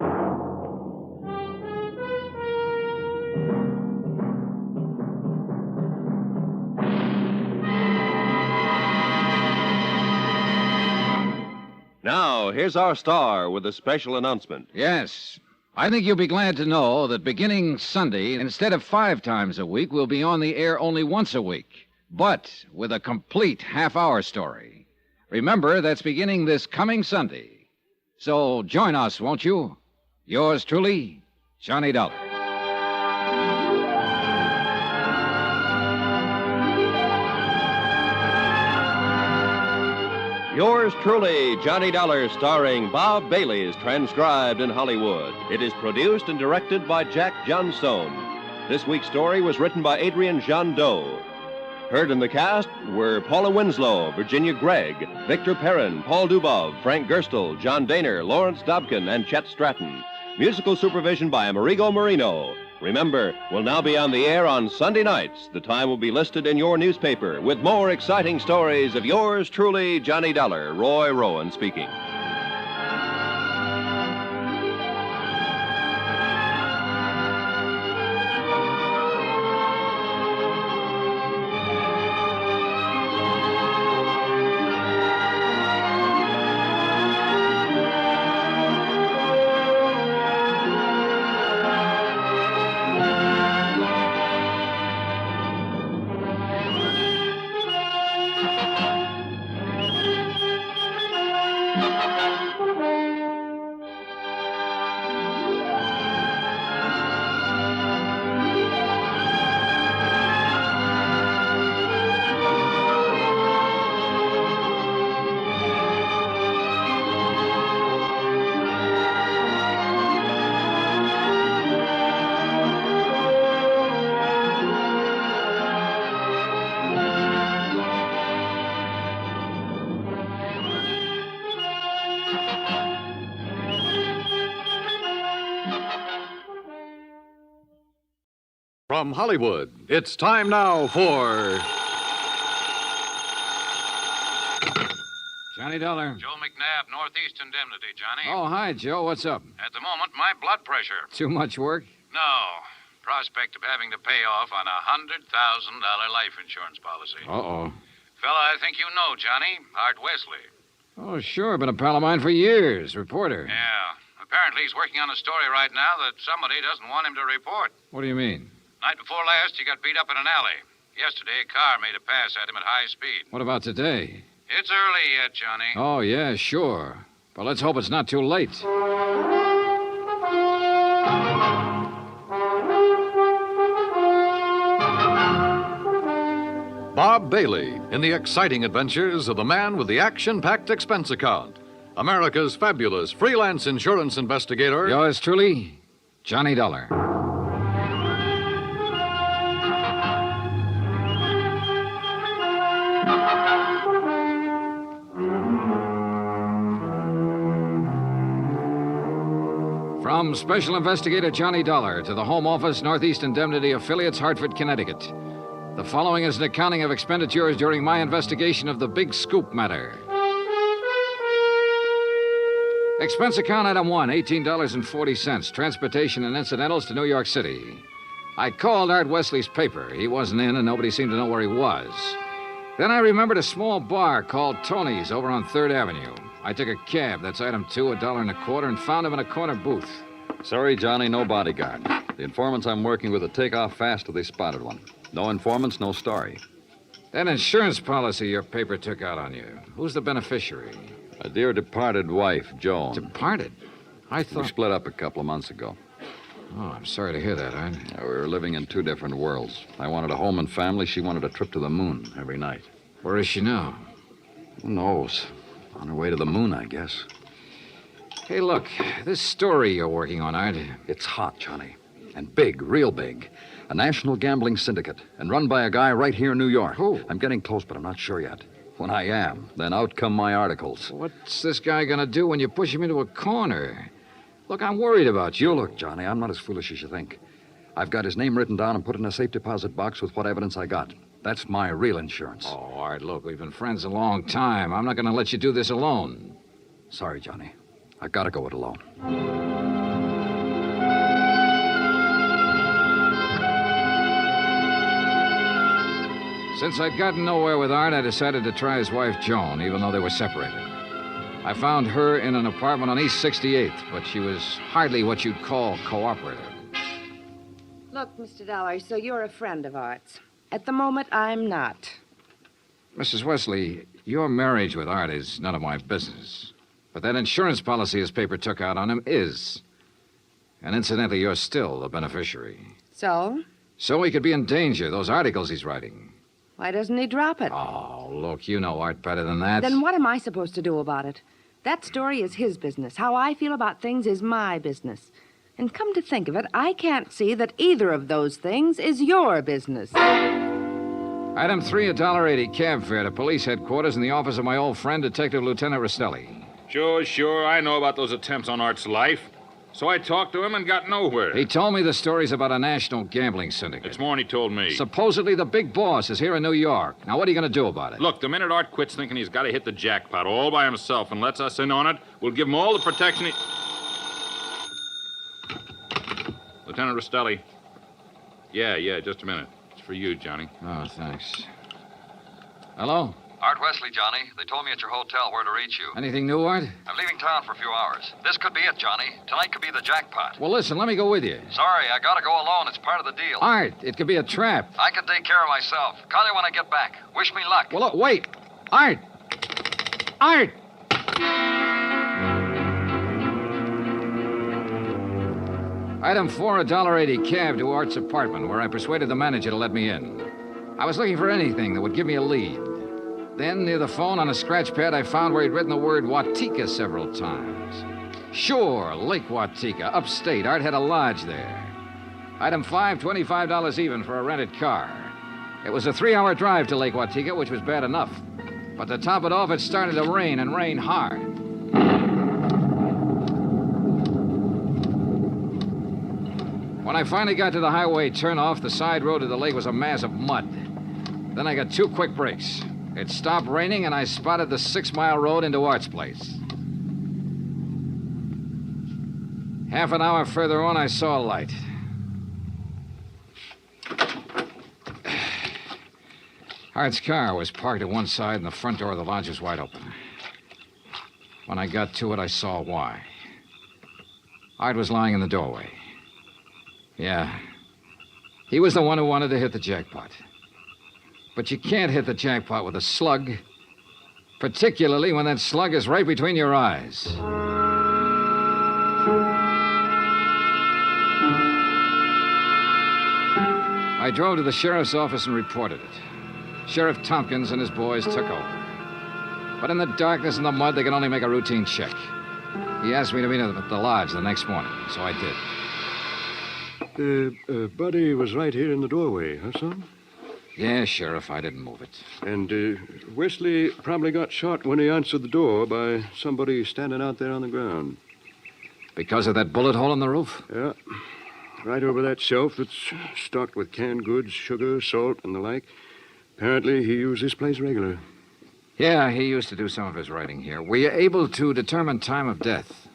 Now, here's our star with a special announcement. Yes. I think you'll be glad to know that beginning Sunday, instead of 5 times a week, we'll be on the air only once a week. But with a complete half-hour story. Remember, that's beginning this coming Sunday. So join us, won't you? Yours truly, Johnny Dollar. Yours truly, Johnny Dollar, starring Bob Bailey, is transcribed in Hollywood. It is produced and directed by Jack Johnstone. This week's story was written by Adrian Jandot. Heard in the cast were Paula Winslow, Virginia Gregg, Victor Perrin, Paul Dubov, Frank Gerstle, John Daner, Lawrence Dobkin, and Chet Stratton. Musical supervision by Amerigo Marino. Remember, we'll now be on the air on Sunday nights. The time will be listed in your newspaper with more exciting stories of yours truly, Johnny Dollar. Roy Rowan speaking. From Hollywood, it's time now for Johnny Dollar. Joe McNabb, Northeast Indemnity, Johnny. Oh, hi, Joe. What's up? At the moment, my blood pressure. Too much work? No. Prospect of having to pay off on a $100,000 life insurance policy. Uh-oh. Fella I think you know, Johnny. Art Wesley. Oh, sure. Been a pal of mine for years. Reporter. Yeah. Apparently he's working on a story right now that somebody doesn't want him to report. What do you mean? Night before last, he got beat up in an alley. Yesterday, a car made a pass at him at high speed. What about today? It's early yet, Johnny. Oh, yeah, sure. But let's hope it's not too late. Bob Bailey in the exciting adventures of the man with the action-packed expense account. America's fabulous freelance insurance investigator. Yours truly, Johnny Dollar. From Special Investigator Johnny Dollar to the Home Office, Northeast Indemnity Affiliates, Hartford, Connecticut. The following is an accounting of expenditures during my investigation of the Big Scoop matter. Expense account item 1, $18.40, transportation and incidentals to New York City. I called Art Wesley's paper. He wasn't in, and nobody seemed to know where he was. Then I remembered a small bar called Tony's over on 3rd Avenue. I took a cab, that's item 2, $1.25, and found him in a corner booth. Sorry, Johnny, no bodyguard. The informants I'm working with would take off fast if they spotted one. No informants, no story. That insurance policy your paper took out on you, who's the beneficiary? A dear departed wife, Joan. Departed? I thought... We split up a couple of months ago. Oh, I'm sorry to hear that, Art. Yeah, we were living in 2 different worlds. I wanted a home and family. She wanted a trip to the moon every night. Where is she now? Who knows? On her way to the moon, I guess. Hey, look, this story you're working on, Art. It's hot, Johnny. And big, real big. A national gambling syndicate, and run by a guy right here in New York. Who? I'm getting close, but I'm not sure yet. When I am, then out come my articles. What's this guy gonna do when you push him into a corner? Look, I'm worried about you. You look, Johnny, I'm not as foolish as you think. I've got his name written down and put in a safe deposit box with what evidence I got. That's my real insurance. Oh, Art, look, we've been friends a long time. I'm not gonna let you do this alone. Sorry, Johnny. I've got to go it alone. Since I'd gotten nowhere with Art, I decided to try his wife, Joan, even though they were separated. I found her in an apartment on East 68th, but she was hardly what you'd call cooperative. Look, Mr. Dollar, so you're a friend of Art's. At the moment, I'm not. Mrs. Wesley, your marriage with Art is none of my business. But that insurance policy his paper took out on him is. And incidentally, you're still the beneficiary. So? So he could be in danger, those articles he's writing. Why doesn't he drop it? Oh, look, you know Art better than that. Then what am I supposed to do about it? That story is his business. How I feel about things is my business. And come to think of it, I can't see that either of those things is your business. Item 3, $1.80 cab fare to police headquarters in the office of my old friend, Detective Lieutenant Rastelli. Sure. I know about those attempts on Art's life. So I talked to him and got nowhere. He told me the stories about a national gambling syndicate. It's more than he told me. Supposedly the big boss is here in New York. Now, what are you going to do about it? Look, the minute Art quits thinking he's got to hit the jackpot all by himself and lets us in on it, we'll give him all the protection he... Lieutenant Rastelli. Yeah, just a minute. It's for you, Johnny. Oh, thanks. Hello? Art Wesley, Johnny. They told me at your hotel where to reach you. Anything new, Art? I'm leaving town for a few hours. This could be it, Johnny. Tonight could be the jackpot. Well, listen, let me go with you. Sorry, I gotta go alone. It's part of the deal. Art, it could be a trap. I can take care of myself. Call you when I get back. Wish me luck. Well, look, wait. Art! Art! Item 4, $1.80 cab to Art's apartment, where I persuaded the manager to let me in. I was looking for anything that would give me a lead. Then, near the phone on a scratch pad, I found where he'd written the word Watika several times. Sure, Lake Watika, upstate. Art had a lodge there. Item 5, $25 even for a rented car. It was a 3-hour drive to Lake Watika, which was bad enough. But to top it off, it started to rain, and rain hard. When I finally got to the highway turnoff, the side road to the lake was a mass of mud. Then I got 2 quick breaks. It stopped raining, and I spotted the 6-mile road into Art's place. Half an hour further on, I saw a light. Art's car was parked at one side, and the front door of the lodge was wide open. When I got to it, I saw why. Art was lying in the doorway. Yeah. He was the one who wanted to hit the jackpot. But you can't hit the jackpot with a slug, particularly when that slug is right between your eyes. I drove to the sheriff's office and reported it. Sheriff Tompkins and his boys took over. But in the darkness and the mud, they could only make a routine check. He asked me to meet him at the lodge the next morning, so I did. Buddy was right here in the doorway, huh, son? Yeah, Sheriff, I didn't move it. And Wesley probably got shot when he answered the door by somebody standing out there on the ground. Because of that bullet hole in the roof? Yeah. Right over that shelf that's stocked with canned goods, sugar, salt, and the like. Apparently, he used this place regular. Yeah, he used to do some of his writing here. Were you able to determine time of death?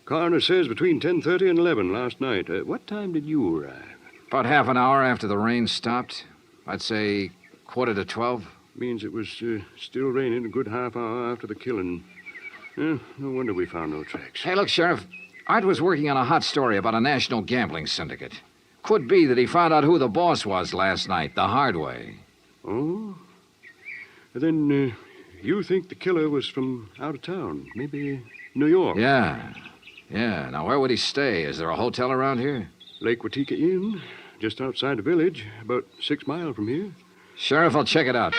Coroner says between 10:30 and 11 last night. What time did you arrive? About half an hour after the rain stopped. I'd say 11:45. Means it was still raining a good half hour after the killing. No wonder we found no tracks. Hey, look, Sheriff. Art was working on a hot story about a national gambling syndicate. Could be that he found out who the boss was last night, the hard way. Oh? Then you think the killer was from out of town? Maybe New York? Yeah. Now, where would he stay? Is there a hotel around here? Lake Watika Inn, just outside the village, about 6 miles from here. Sheriff, I'll check it out.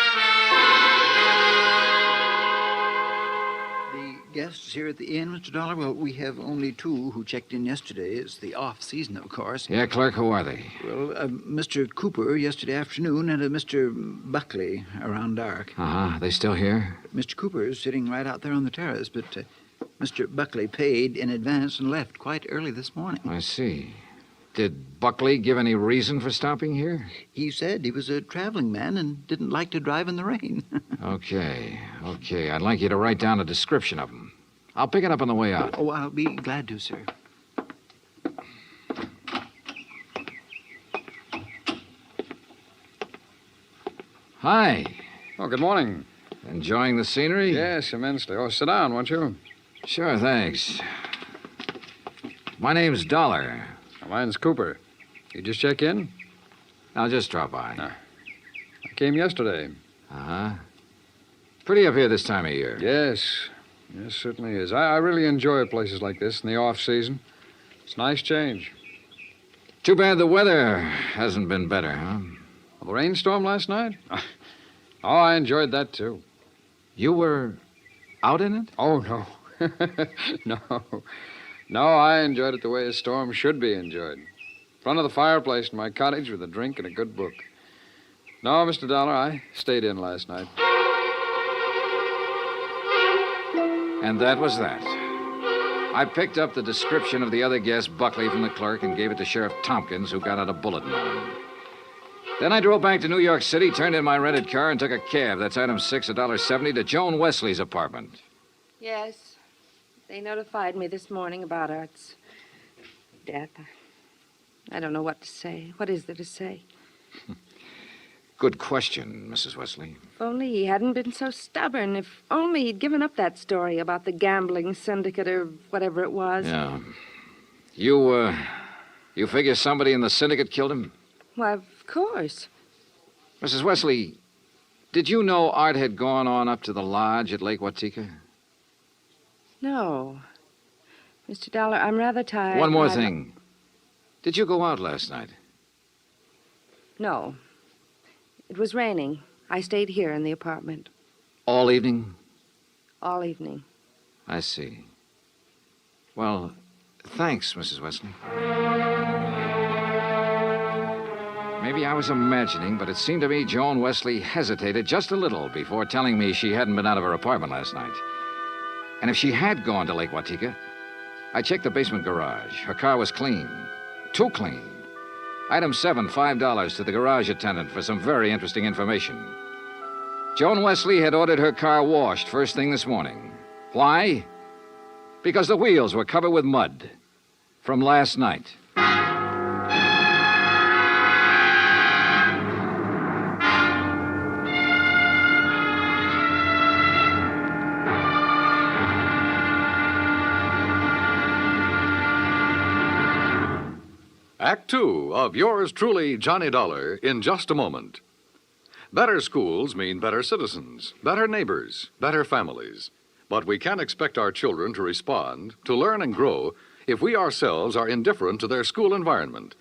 Guests here at the inn, Mr. Dollar? Well, we have only 2 who checked in yesterday. It's the off-season, of course. Yeah, clerk, who are they? Well, Mr. Cooper yesterday afternoon and Mr. Buckley around dark. Uh-huh. They still here? Mr. Cooper is sitting right out there on the terrace, but Mr. Buckley paid in advance and left quite early this morning. I see. Did Buckley give any reason for stopping here? He said he was a traveling man and didn't like to drive in the rain. Okay. I'd like you to write down a description of him. I'll pick it up on the way out. Oh, I'll be glad to, sir. Hi. Oh, good morning. Enjoying the scenery? Yes, immensely. Oh, sit down, won't you? Sure, thanks. My name's Dollar. Mine's Cooper. You just check in? I'll just drop by. I came yesterday. Uh-huh. Pretty up here this time of year. Yes, certainly is. I really enjoy places like this in the off-season. It's a nice change. Too bad the weather hasn't been better, huh? Well, the rainstorm last night? Oh, I enjoyed that, too. You were out in it? Oh, no. No, I enjoyed it the way a storm should be enjoyed. In front of the fireplace in my cottage with a drink and a good book. No, Mr. Dollar, I stayed in last night. And that was that. I picked up the description of the other guest, Buckley, from the clerk and gave it to Sheriff Tompkins, who got out a bulletin on him. Then I drove back to New York City, turned in my rented car, and took a cab. That's item 6, $1.70, to Joan Wesley's apartment. Yes. They notified me this morning about Art's death. I don't know what to say. What is there to say? Good question, Mrs. Wesley. If only he hadn't been so stubborn. If only he'd given up that story about the gambling syndicate or whatever it was. Yeah. You figure somebody in the syndicate killed him? Why, of course. Mrs. Wesley, did you know Art had gone on up to the lodge at Lake Watika? No. Mr. Dollar, I'm rather tired. One more thing. Did you go out last night? No. It was raining. I stayed here in the apartment. All evening? All evening. I see. Well, thanks, Mrs. Wesley. Maybe I was imagining, but it seemed to me Joan Wesley hesitated just a little before telling me she hadn't been out of her apartment last night. And if she had gone to Lake Watika, I checked the basement garage. Her car was clean. Too clean. Item 7, $5 to the garage attendant for some very interesting information. Joan Wesley had ordered her car washed first thing this morning. Why? Because the wheels were covered with mud from last night. Act Two of yours truly, Johnny Dollar, in just a moment. Better schools mean better citizens, better neighbors, better families. But we can't expect our children to respond, to learn and grow, if we ourselves are indifferent to their school environment.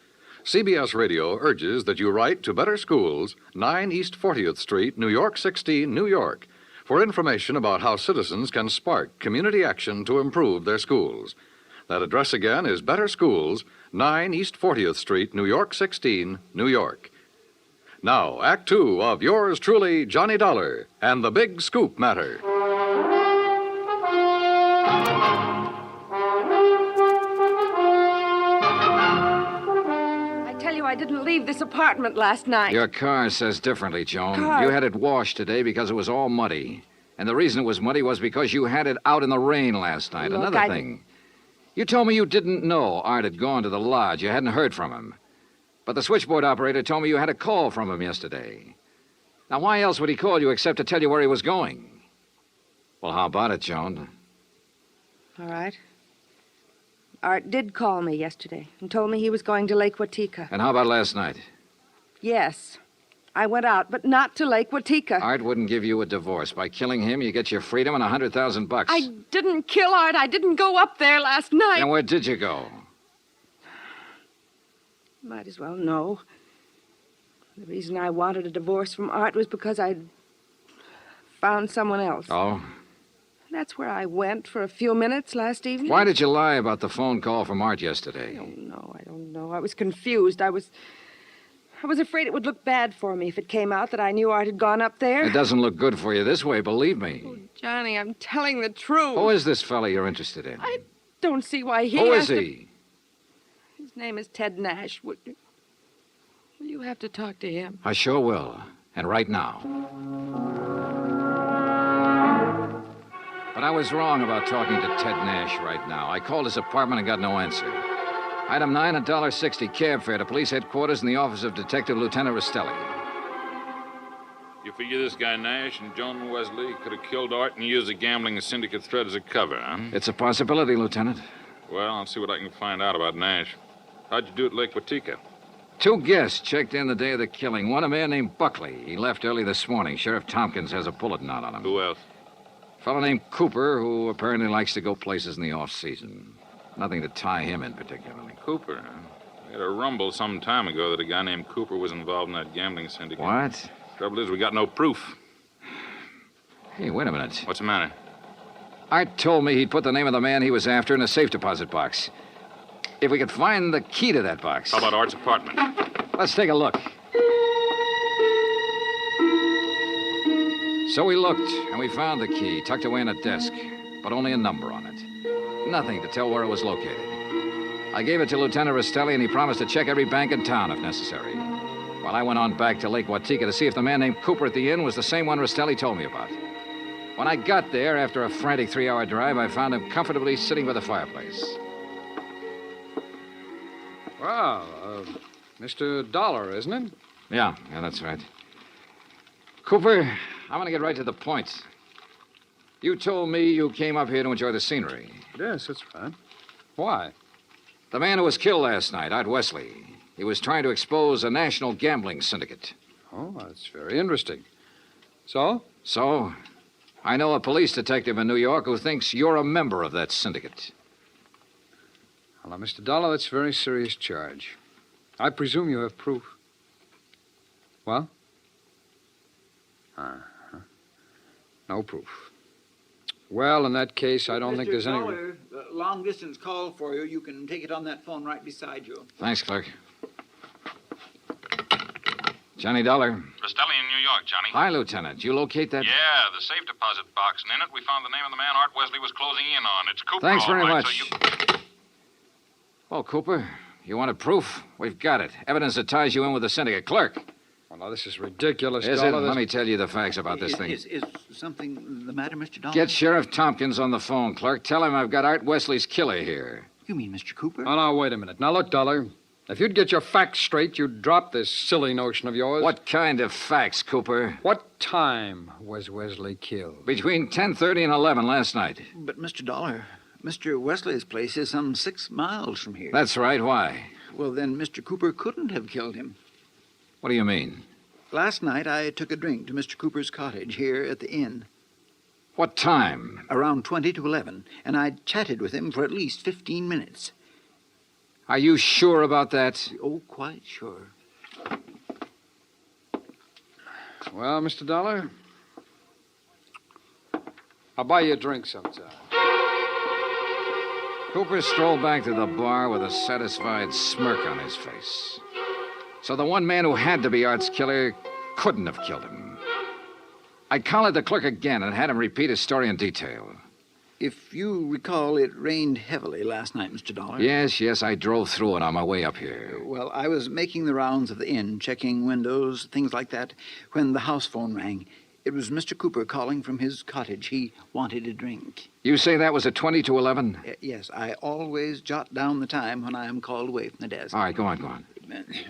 CBS Radio urges that you write to Better Schools, 9 East 40th Street, New York 16, New York, for information about how citizens can spark community action to improve their schools. That address again is Better Schools, 9 East 40th Street, New York 16, New York. Now, Act Two of yours truly, Johnny Dollar, and the Big Scoop Matter. I tell you, I didn't leave this apartment last night. Your car says differently, Joan. Car? You had it washed today because it was all muddy. And the reason it was muddy was because you had it out in the rain last night. Look, Another thing. You told me you didn't know Art had gone to the lodge. You hadn't heard from him. But the switchboard operator told me you had a call from him yesterday. Now, why else would he call you except to tell you where he was going? Well, how about it, Joan? All right. Art did call me yesterday and told me he was going to Lake Watika. And how about last night? Yes. I went out, but not to Lake Watika. Art wouldn't give you a divorce. By killing him, you get your freedom and $100,000. I didn't kill Art. I didn't go up there last night. And where did you go? Might as well know. The reason I wanted a divorce from Art was because I'd found someone else. Oh? That's where I went for a few minutes last evening. Why did you lie about the phone call from Art yesterday? I don't know. I was confused. I was afraid it would look bad for me if it came out that I knew Art had gone up there. It doesn't look good for you this way, believe me. Oh, Johnny, I'm telling the truth. Who is this fella you're interested in? I don't see why he Who has is to- he? His name is Ted Nash. Will you have to talk to him? I sure will. And right now. But I was wrong about talking to Ted Nash right now. I called his apartment and got no answer. Item 9, $1.60 cab fare to police headquarters in the office of Detective Lieutenant Rastelli. You figure this guy Nash and Joan Wesley could have killed Art and used the gambling syndicate threat as a cover, huh? It's a possibility, Lieutenant. Well, I'll see what I can find out about Nash. How'd you do at Lake Watika? 2 guests checked in the day of the killing. One, a man named Buckley. He left early this morning. Sheriff Tompkins has a bulletin out on him. Who else? A fellow named Cooper, who apparently likes to go places in the off-season. Nothing to tie him in particularly. Cooper, huh? We had a rumble some time ago that a guy named Cooper was involved in that gambling syndicate. What? Trouble is, we got no proof. Hey, wait a minute. What's the matter? Art told me he'd put the name of the man he was after in a safe deposit box. If we could find the key to that box. How about Art's apartment? Let's take a look. So we looked, and we found the key tucked away in a desk, but only a number on it. Nothing to tell where it was located. I gave it to Lieutenant Rastelli, and he promised to check every bank in town if necessary. While I went on back to Lake Watika to see if the man named Cooper at the inn was the same one Rastelli told me about. When I got there, after a frantic 3-hour drive, I found him comfortably sitting by the fireplace. Well, Mr. Dollar, isn't it? Yeah, that's right. Cooper, I'm going to get right to the point. You told me you came up here to enjoy the scenery. Yes, that's right. Why? The man who was killed last night, Art Wesley, he was trying to expose a national gambling syndicate. Oh, that's very interesting. So? So, I know a police detective in New York who thinks you're a member of that syndicate. Well, now, Mr. Dollar, that's a very serious charge. I presume you have proof. Well? Uh-huh. No proof. Well, in that case, I don't think there's any... Mr. Dollar, long-distance call for you. You can take it on that phone right beside you. Thanks, clerk. Johnny Dollar. Rastelli in New York, Johnny. Hi, Lieutenant. You locate that? Yeah, the safe deposit box, and in it we found the name of the man Art Wesley was closing in on. It's Cooper. Thanks all very right, much. So you... Well, Cooper, you wanted proof? We've got it. Evidence that ties you in with the syndicate. Clerk, Well, now, this is ridiculous, Is it? Dollar. Let me tell you the facts about this thing. Is something the matter, Mr. Dollar? Get Sheriff Tompkins on the phone, clerk. Tell him I've got Art Wesley's killer here. You mean Mr. Cooper? Oh, now, wait a minute. Now, look, Dollar. If you'd get your facts straight, you'd drop this silly notion of yours. What kind of facts, Cooper? What time was Wesley killed? Between 10:30 and 11 last night. But, Mr. Dollar, Mr. Wesley's place is some 6 miles from here. That's right. Why? Well, then Mr. Cooper couldn't have killed him. What do you mean? Last night, I took a drink to Mr. Cooper's cottage here at the inn. What time? Around 20 to 11, and I chatted with him for at least 15 minutes. Are you sure about that? Oh, quite sure. Well, Mr. Dollar, I'll buy you a drink sometime. Cooper strolled back to the bar with a satisfied smirk on his face. So the one man who had to be Art's killer couldn't have killed him. I collared the clerk again and had him repeat his story in detail. If you recall, it rained heavily last night, Mr. Dollar. Yes, I drove through it on my way up here. Well, I was making the rounds of the inn, checking windows, things like that, when the house phone rang. It was Mr. Cooper calling from his cottage. He wanted a drink. You say that was at 20 to 11? Yes, I always jot down the time when I am called away from the desk. All right, go on.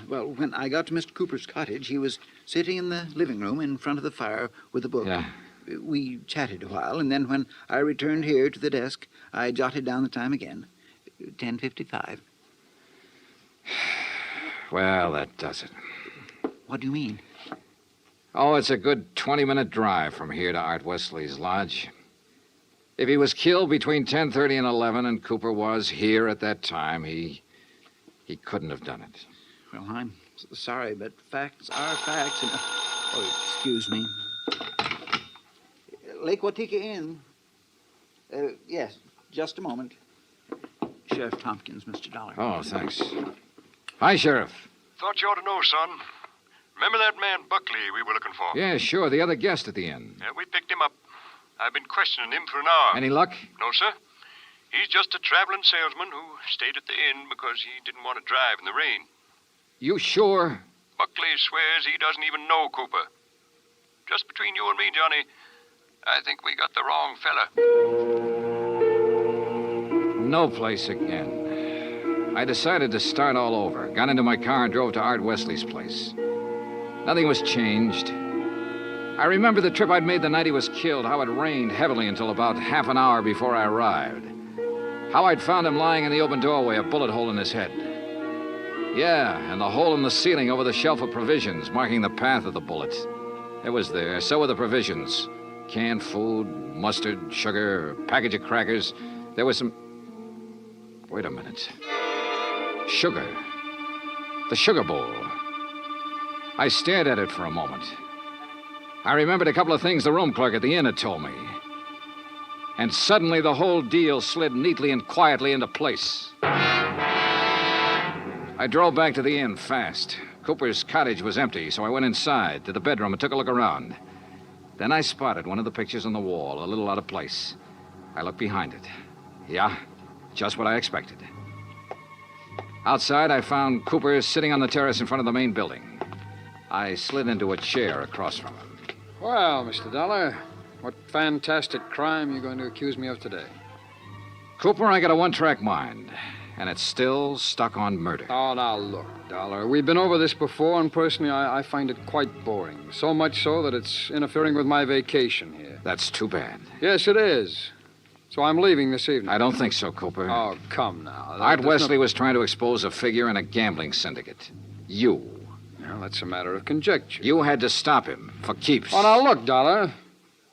Well, when I got to Mr. Cooper's cottage, he was sitting in the living room in front of the fire with a book. Yeah. We chatted a while, and then when I returned here to the desk, I jotted down the time again. 10:55. Well, that does it. What do you mean? Oh, it's a good 20-minute drive from here to Art Wesley's lodge. If he was killed between 10:30 and 11 and Cooper was here at that time, he couldn't have done it. Well, I'm sorry, but facts are facts. And... Oh, excuse me. Lake Watika Inn. Yes, just a moment. Sheriff Tompkins, Mr. Dollar. Oh, thanks. Hi, Sheriff. Thought you ought to know, son. Remember that man Buckley we were looking for? Yeah, sure, the other guest at the inn. Yeah, we picked him up. I've been questioning him for an hour. Any luck? No, sir. He's just a traveling salesman who stayed at the inn because he didn't want to drive in the rain. You sure? Buckley swears he doesn't even know Cooper. Just between you and me, Johnny, I think we got the wrong fella. No place again. I decided to start all over. Got into my car and drove to Art Wesley's place. Nothing was changed. I remember the trip I'd made the night he was killed, how it rained heavily until about half an hour before I arrived. How I'd found him lying in the open doorway, a bullet hole in his head. Yeah, and the hole in the ceiling over the shelf of provisions, marking the path of the bullet. It was there. So were the provisions. Canned food, mustard, sugar, a package of crackers. There was some... Wait a minute. Sugar. The sugar bowl. I stared at it for a moment. I remembered a couple of things the room clerk at the inn had told me. And suddenly the whole deal slid neatly and quietly into place. I drove back to the inn fast. Cooper's cottage was empty, so I went inside to the bedroom and took a look around. Then I spotted one of the pictures on the wall, a little out of place. I looked behind it. Yeah, just what I expected. Outside, I found Cooper sitting on the terrace in front of the main building. I slid into a chair across from him. Well, Mr. Dollar, what fantastic crime are you going to accuse me of today? Cooper, I got a one-track mind, and it's still stuck on murder. Oh, now look, Dollar. We've been over this before, and personally, I find it quite boring. So much so that it's interfering with my vacation here. That's too bad. Yes, it is. So I'm leaving this evening. I don't think so, Cooper. Oh, come now. Art Wesley was trying to expose a figure in a gambling syndicate. You. Well, that's a matter of conjecture. You had to stop him for keeps. Oh, now look, Dollar.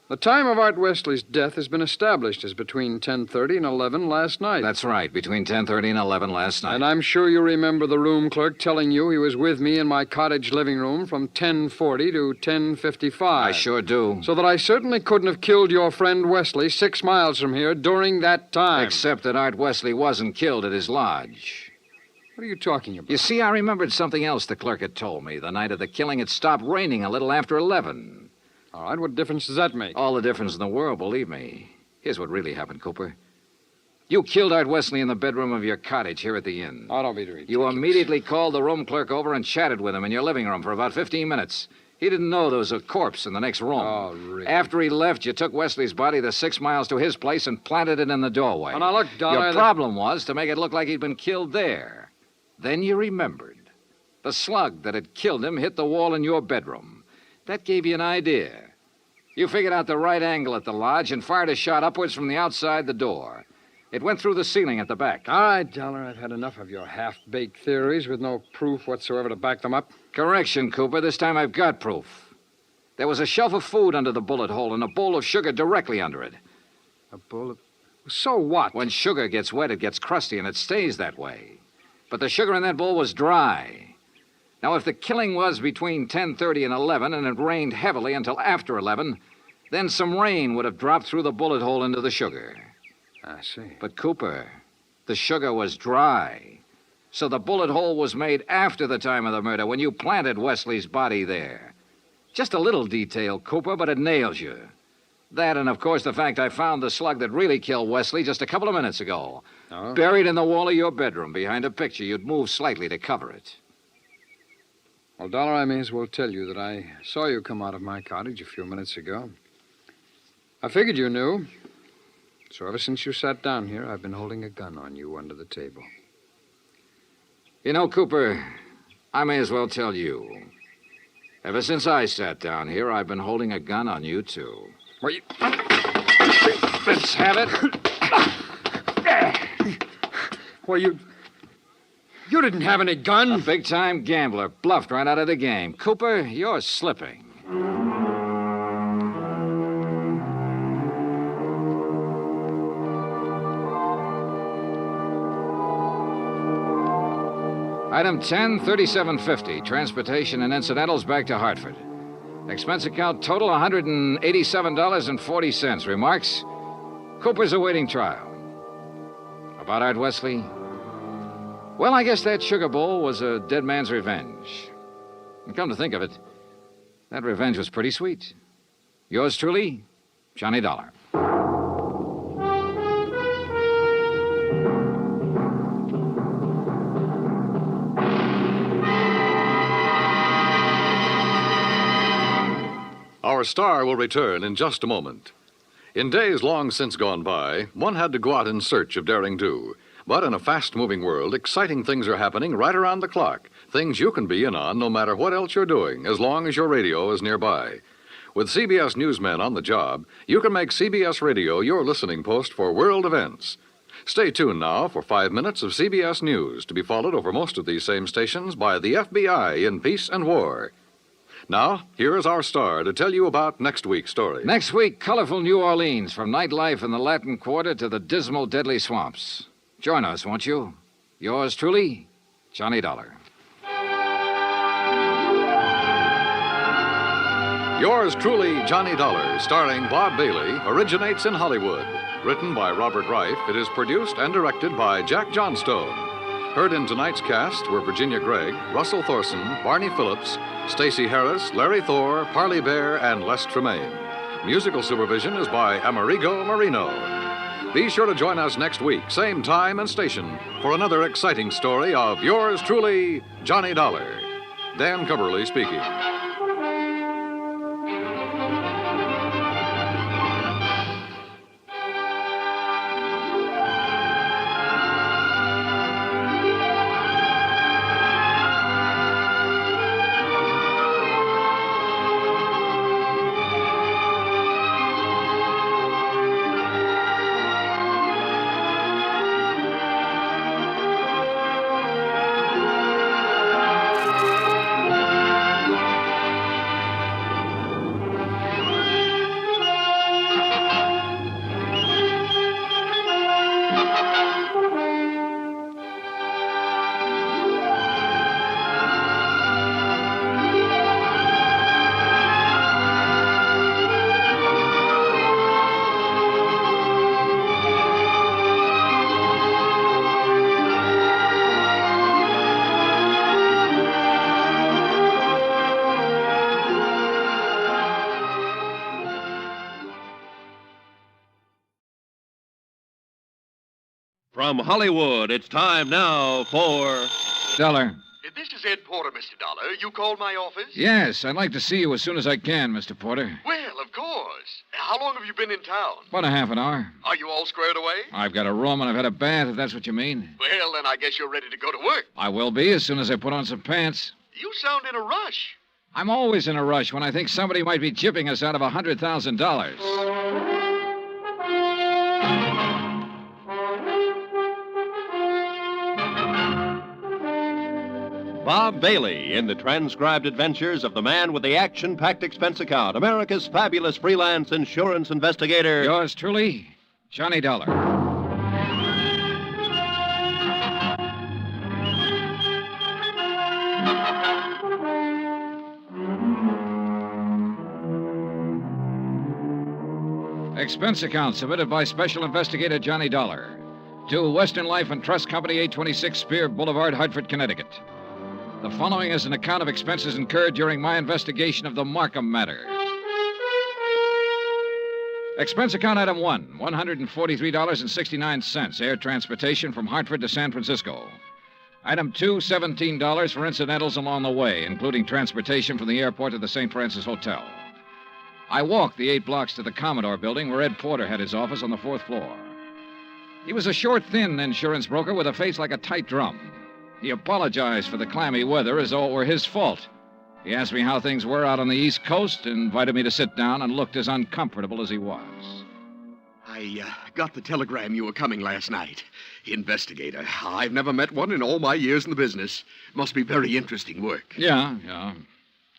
The time of Art Wesley's death has been established as between 10:30 and 11 last night. That's right, between 10:30 and 11 last night. And I'm sure you remember the room clerk telling you he was with me in my cottage living room from 10:40 to 10:55. I sure do. So that I certainly couldn't have killed your friend Wesley 6 miles from here during that time. Except that Art Wesley wasn't killed at his lodge. What are you talking about? You see, I remembered something else the clerk had told me. The night of the killing, it stopped raining a little after 11. All right, what difference does that make? All the difference in the world, believe me. Here's what really happened, Cooper. You killed Art Wesley in the bedroom of your cottage here at the inn. Oh, don't be ridiculous. You immediately called the room clerk over and chatted with him in your living room for about 15 minutes. He didn't know there was a corpse in the next room. Oh, really? After he left, you took Wesley's body the 6 miles to his place and planted it in the doorway. Oh, now look, Dollar... Your problem was to make it look like he'd been killed there. Then you remembered. The slug that had killed him hit the wall in your bedroom. That gave you an idea. You figured out the right angle at the lodge and fired a shot upwards from the outside the door. It went through the ceiling at the back. All right, Dollar, I've had enough of your half-baked theories with no proof whatsoever to back them up. Correction, Cooper. This time I've got proof. There was a shelf of food under the bullet hole and a bowl of sugar directly under it. A bowl of... So what? When sugar gets wet, it gets crusty, and it stays that way. But the sugar in that bowl was dry. Now, if the killing was between 10:30 and 11, and it rained heavily until after 11, then some rain would have dropped through the bullet hole into the sugar. I see. But, Cooper, the sugar was dry. So the bullet hole was made after the time of the murder, when you planted Wesley's body there. Just a little detail, Cooper, but it nails you. That, and of course, the fact I found the slug that really killed Wesley just a couple of minutes ago. Oh? Buried in the wall of your bedroom behind a picture you'd moved slightly to cover it. Well, Dollar, I may as well tell you that I saw you come out of my cottage a few minutes ago. I figured you knew. So ever since you sat down here, I've been holding a gun on you under the table. You know, Cooper, I may as well tell you. Ever since I sat down here, I've been holding a gun on you, too. Well, you... Let's have it. Well, you didn't have any gun. A big-time gambler bluffed right out of the game. Cooper, you're slipping. Item 10, $37.50. Transportation and incidentals back to Hartford. Expense account total $187.40. Remarks? Cooper's awaiting trial. About Art Wesley? Well, I guess that sugar bowl was a dead man's revenge. And come to think of it, that revenge was pretty sweet. Yours truly, Johnny Dollar. Our star will return in just a moment. In days long since gone by, one had to go out in search of daring do. But in a fast-moving world, exciting things are happening right around the clock. Things you can be in on no matter what else you're doing, as long as your radio is nearby. With CBS newsmen on the job, you can make CBS Radio your listening post for world events. Stay tuned now for 5 minutes of CBS News, to be followed over most of these same stations by the FBI in peace and war. Now, here is our star to tell you about next week's story. Next week, colorful New Orleans, from nightlife in the Latin Quarter to the dismal, deadly swamps. Join us, won't you? Yours truly, Johnny Dollar. Yours truly, Johnny Dollar, starring Bob Bailey, originates in Hollywood. Written by Robert Reif, it is produced and directed by Jack Johnstone. Heard in tonight's cast were Virginia Gregg, Russell Thorson, Barney Phillips, Stacey Harris, Larry Thor, Parley Bear, and Les Tremaine. Musical supervision is by Amerigo Marino. Be sure to join us next week, same time and station, for another exciting story of yours truly, Johnny Dollar. Dan Cumberly speaking. From Hollywood, it's time now for... Dollar. This is Ed Porter, Mr. Dollar. You called my office? Yes, I'd like to see you as soon as I can, Mr. Porter. Well, of course. How long have you been in town? About a half an hour. Are you all squared away? I've got a room and I've had a bath, if that's what you mean. Well, then I guess you're ready to go to work. I will be as soon as I put on some pants. You sound in a rush. I'm always in a rush when I think somebody might be chipping us out of $100,000. Bob Bailey in the transcribed adventures of the man with the action-packed expense account, America's fabulous freelance insurance investigator. Yours truly, Johnny Dollar. Expense account submitted by Special Investigator Johnny Dollar to Western Life and Trust Company, 826 Spear Boulevard, Hartford, Connecticut. The following is an account of expenses incurred during my investigation of the Markham matter. Expense account item 1, $143.69, air transportation from Hartford to San Francisco. Item 2, $17 for incidentals along the way, including transportation from the airport to the St. Francis Hotel. I walked the 8 blocks to the Commodore building where Ed Porter had his office on the 4th floor. He was a short, thin insurance broker with a face like a tight drum. He apologized for the clammy weather as though it were his fault. He asked me how things were out on the East Coast, invited me to sit down, and looked as uncomfortable as he was. I got the telegram you were coming last night. Investigator. I've never met one in all my years in the business. Must be very interesting work. Yeah.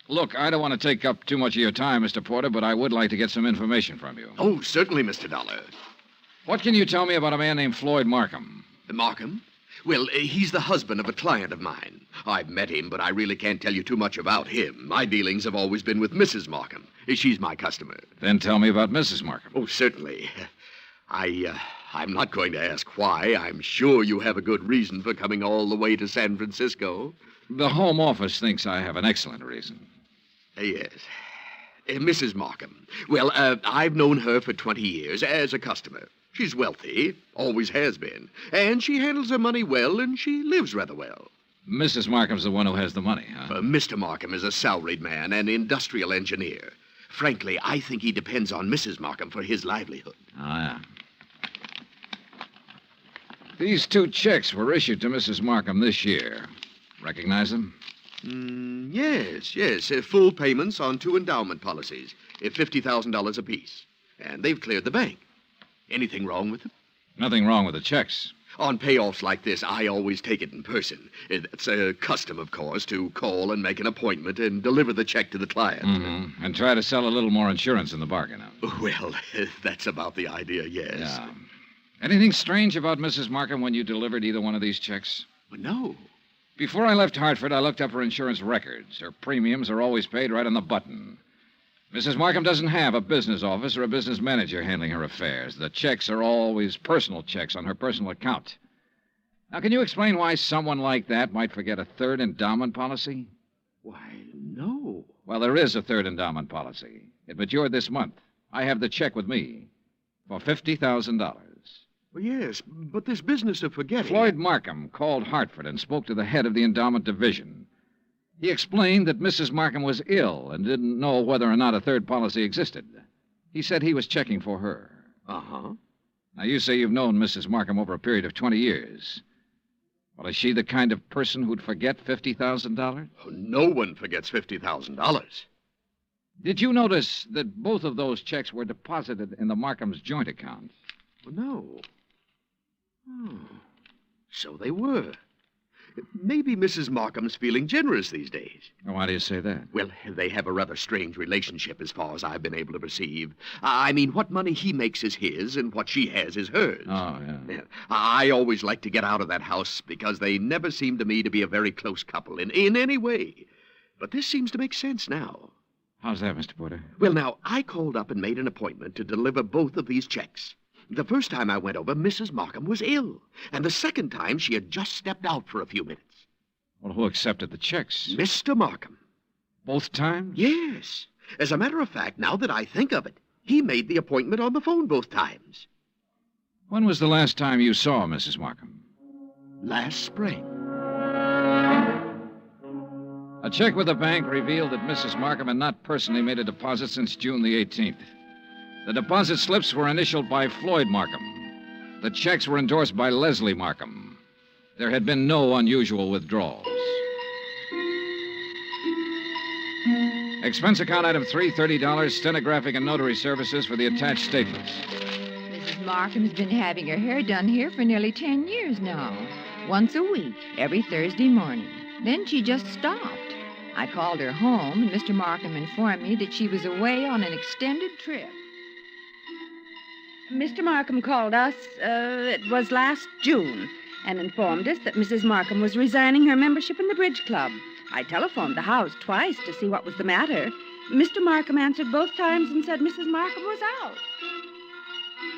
Look, I don't want to take up too much of your time, Mr. Porter, but I would like to get some information from you. Oh, certainly, Mr. Dollar. What can you tell me about a man named Floyd Markham? Markham? Well, he's the husband of a client of mine. I've met him, but I really can't tell you too much about him. My dealings have always been with Mrs. Markham. She's my customer. Then tell me about Mrs. Markham. Oh, certainly. I'm not going to ask why. I'm sure you have a good reason for coming all the way to San Francisco. The Home Office thinks I have an excellent reason. Yes. Mrs. Markham. Well, I've known her for 20 years as a customer. She's wealthy, always has been, and she handles her money well, and she lives rather well. Mrs. Markham's the one who has the money, huh? Mr. Markham is a salaried man, an industrial engineer. Frankly, I think he depends on Mrs. Markham for his livelihood. Oh, yeah. These 2 checks were issued to Mrs. Markham this year. Recognize them? Yes. Full payments on 2 endowment policies, $50,000 apiece. And they've cleared the bank. Anything wrong with them? Nothing wrong with the checks. On payoffs like this, I always take it in person. It's a custom, of course, to call and make an appointment and deliver the check to the client. Mm-hmm. And try to sell a little more insurance in the bargain. Well, that's about the idea, yes. Yeah. Anything strange about Mrs. Markham when you delivered either one of these checks? No. Before I left Hartford, I looked up her insurance records. Her premiums are always paid right on the button. Mrs. Markham doesn't have a business office or a business manager handling her affairs. The checks are always personal checks on her personal account. Now, can you explain why someone like that might forget a 3rd endowment policy? Why, no. Well, there is a 3rd endowment policy. It matured this month. I have the check with me for $50,000. Well, yes, but this business of forgetting... Floyd Markham called Hartford and spoke to the head of the endowment division. He explained that Mrs. Markham was ill and didn't know whether or not a 3rd policy existed. He said he was checking for her. Uh-huh. Now, you say you've known Mrs. Markham over a period of 20 years. Well, is she the kind of person who'd forget $50,000? Oh, no one forgets $50,000. Did you notice that both of those checks were deposited in the Markham's joint account? Well, no. Oh, so they were. Maybe Mrs. Markham's feeling generous these days. Why do you say that? Well, they have a rather strange relationship as far as I've been able to perceive. I mean, what money he makes is his, and what she has is hers. Oh, yeah. I always like to get out of that house because they never seem to me to be a very close couple in any way. But this seems to make sense now. How's that, Mr. Porter? Well, now, I called up and made an appointment to deliver both of these checks. The first time I went over, Mrs. Markham was ill. And the second time, she had just stepped out for a few minutes. Well, who accepted the checks? Mr. Markham. Both times? Yes. As a matter of fact, now that I think of it, he made the appointment on the phone both times. When was the last time you saw Mrs. Markham? Last spring. A check with the bank revealed that Mrs. Markham had not personally made a deposit since June the 18th. The deposit slips were initialed by Floyd Markham. The checks were endorsed by Leslie Markham. There had been no unusual withdrawals. Expense account item 3, $30, stenographic and notary services for the attached statements. Mrs. Markham's been having her hair done here for nearly 10 years now. Once a week, every Thursday morning. Then she just stopped. I called her home, and Mr. Markham informed me that she was away on an extended trip. Mr. Markham called us, it was last June, and informed us that Mrs. Markham was resigning her membership in the Bridge Club. I telephoned the house twice to see what was the matter. Mr. Markham answered both times and said Mrs. Markham was out.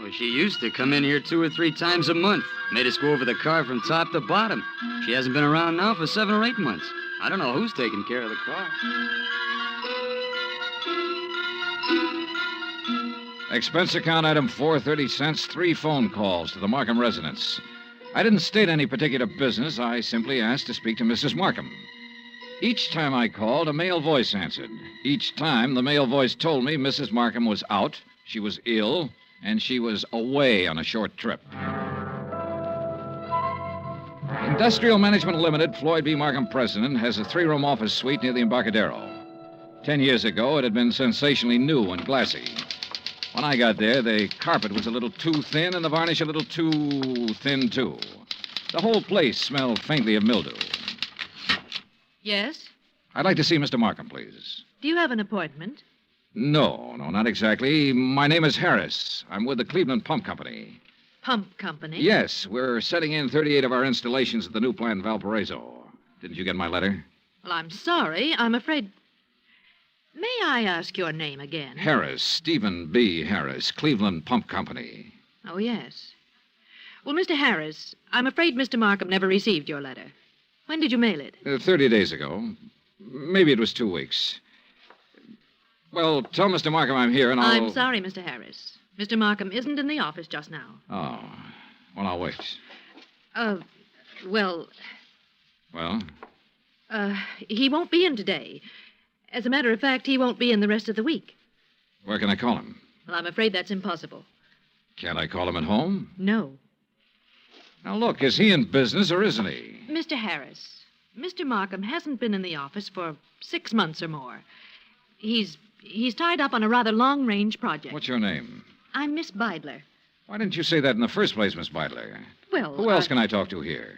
Well, she used to come in here 2 or 3 times a month. Made us go over the car from top to bottom. She hasn't been around now for 7 or 8 months. I don't know who's taking care of the car. Expense account item 4, 30 cents, 3 phone calls to the Markham residence. I didn't state any particular business. I simply asked to speak to Mrs. Markham. Each time I called, a male voice answered. Each time, the male voice told me Mrs. Markham was out, she was ill, and she was away on a short trip. Industrial Management Limited, Floyd B. Markham president, has a 3-room office suite near the Embarcadero. 10 years ago, it had been sensationally new and glassy. When I got there, the carpet was a little too thin and the varnish a little too thin, too. The whole place smelled faintly of mildew. Yes? I'd like to see Mr. Markham, please. Do you have an appointment? No, not exactly. My name is Harris. I'm with the Cleveland Pump Company. Pump Company? Yes, we're setting in 38 of our installations at the new plant in Valparaiso. Didn't you get my letter? Well, I'm sorry. I'm afraid... May I ask your name again? Harris, Stephen B. Harris, Cleveland Pump Company. Oh, yes. Well, Mr. Harris, I'm afraid Mr. Markham never received your letter. When did you mail it? 30 days ago. Maybe it was 2 weeks. Well, tell Mr. Markham I'm here and I'll... I'm sorry, Mr. Harris. Mr. Markham isn't in the office just now. Oh. Well, I'll wait. Well... Well? He won't be in today. As a matter of fact, he won't be in the rest of the week. Where can I call him? Well, I'm afraid that's impossible. Can't I call him at home? No. Now, look, is he in business or isn't he? Mr. Harris, Mr. Markham hasn't been in the office for 6 months or more. He's tied up on a rather long-range project. What's your name? I'm Miss Beidler. Why didn't you say that in the first place, Miss Beidler? Well, Who else can I talk to here?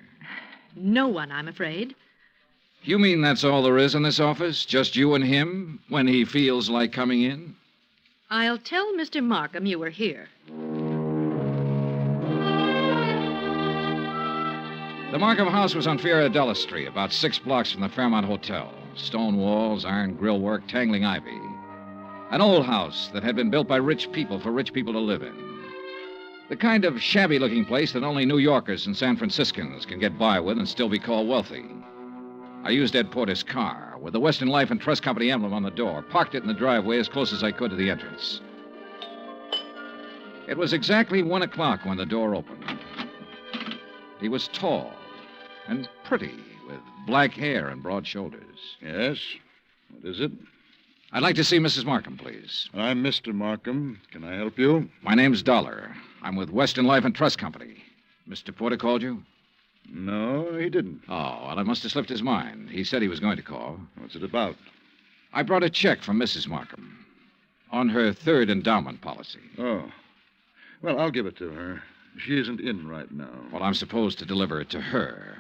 No one, I'm afraid. You mean that's all there is in this office? Just you and him when he feels like coming in? I'll tell Mr. Markham you were here. The Markham house was on Fiorella Street, about 6 blocks from the Fairmont Hotel. Stone walls, iron grillwork, tangling ivy. An old house that had been built by rich people for rich people to live in. The kind of shabby-looking place that only New Yorkers and San Franciscans can get by with and still be called wealthy. I used Ed Porter's car, with the Western Life and Trust Company emblem on the door, parked it in the driveway as close as I could to the entrance. It was exactly 1 o'clock when the door opened. He was tall and pretty, with black hair and broad shoulders. Yes? What is it? I'd like to see Mrs. Markham, please. I'm Mr. Markham. Can I help you? My name's Dollar. I'm with Western Life and Trust Company. Mr. Porter called you? No, he didn't. Oh, well, it must have slipped his mind. He said he was going to call. What's it about? I brought a check from Mrs. Markham on her 3rd endowment policy. Oh. Well, I'll give it to her. She isn't in right now. Well, I'm supposed to deliver it to her.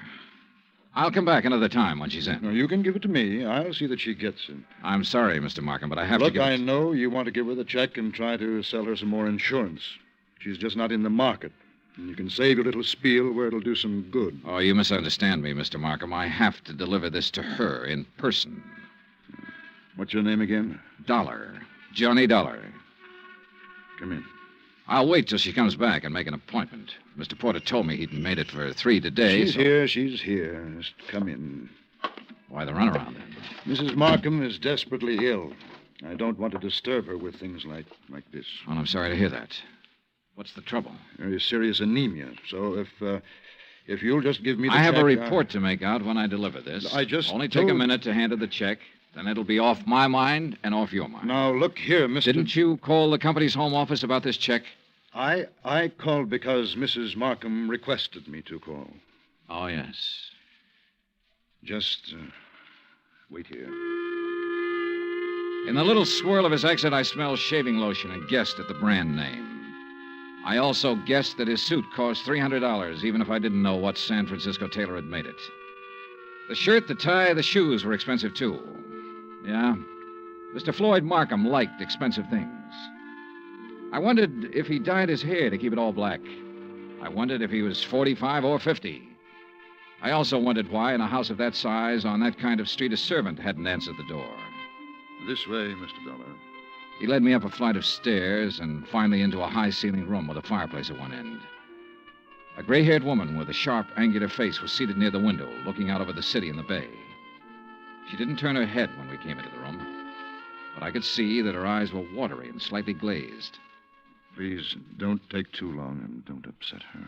I'll come back another time when she's in. No, you can give it to me. I'll see that she gets it. I'm sorry, Mr. Markham, but I have to Look, give I know you want to give her the check and try to sell her some more insurance. She's just not in the market. And you can save your little spiel where it'll do some good. Oh, you misunderstand me, Mr. Markham. I have to deliver this to her in person. What's your name again? Dollar. Johnny Dollar. Come in. I'll wait till she comes back and make an appointment. Mr. Porter told me he'd made it for 3 today. She's here. Just come in. Why the runaround, then? Mrs. Markham is desperately ill. I don't want to disturb her with things like this. Well, I'm sorry to hear that. What's the trouble? Very serious anemia. So if you'll just give me the I have check, a report to make out when I deliver this. I just Only take a told- minute to hand her the check. Then it'll be off my mind and off your mind. Now, look here, Mr. Didn't you call the company's home office about this check? I called because Mrs. Markham requested me to call. Oh, yes. Just wait here. In the little swirl of his exit, I smelled shaving lotion and guessed at the brand name. I also guessed that his suit cost $300, even if I didn't know what San Francisco tailor had made it. The shirt, the tie, the shoes were expensive, too. Yeah, Mr. Floyd Markham liked expensive things. I wondered if he dyed his hair to keep it all black. I wondered if he was 45 or 50. I also wondered why, in a house of that size, on that kind of street, a servant hadn't answered the door. This way, Mr. Dollar. He led me up a flight of stairs and finally into a high-ceilinged room with a fireplace at one end. A gray-haired woman with a sharp, angular face was seated near the window, looking out over the city and the bay. She didn't turn her head when we came into the room, but I could see that her eyes were watery and slightly glazed. Please don't take too long and don't upset her.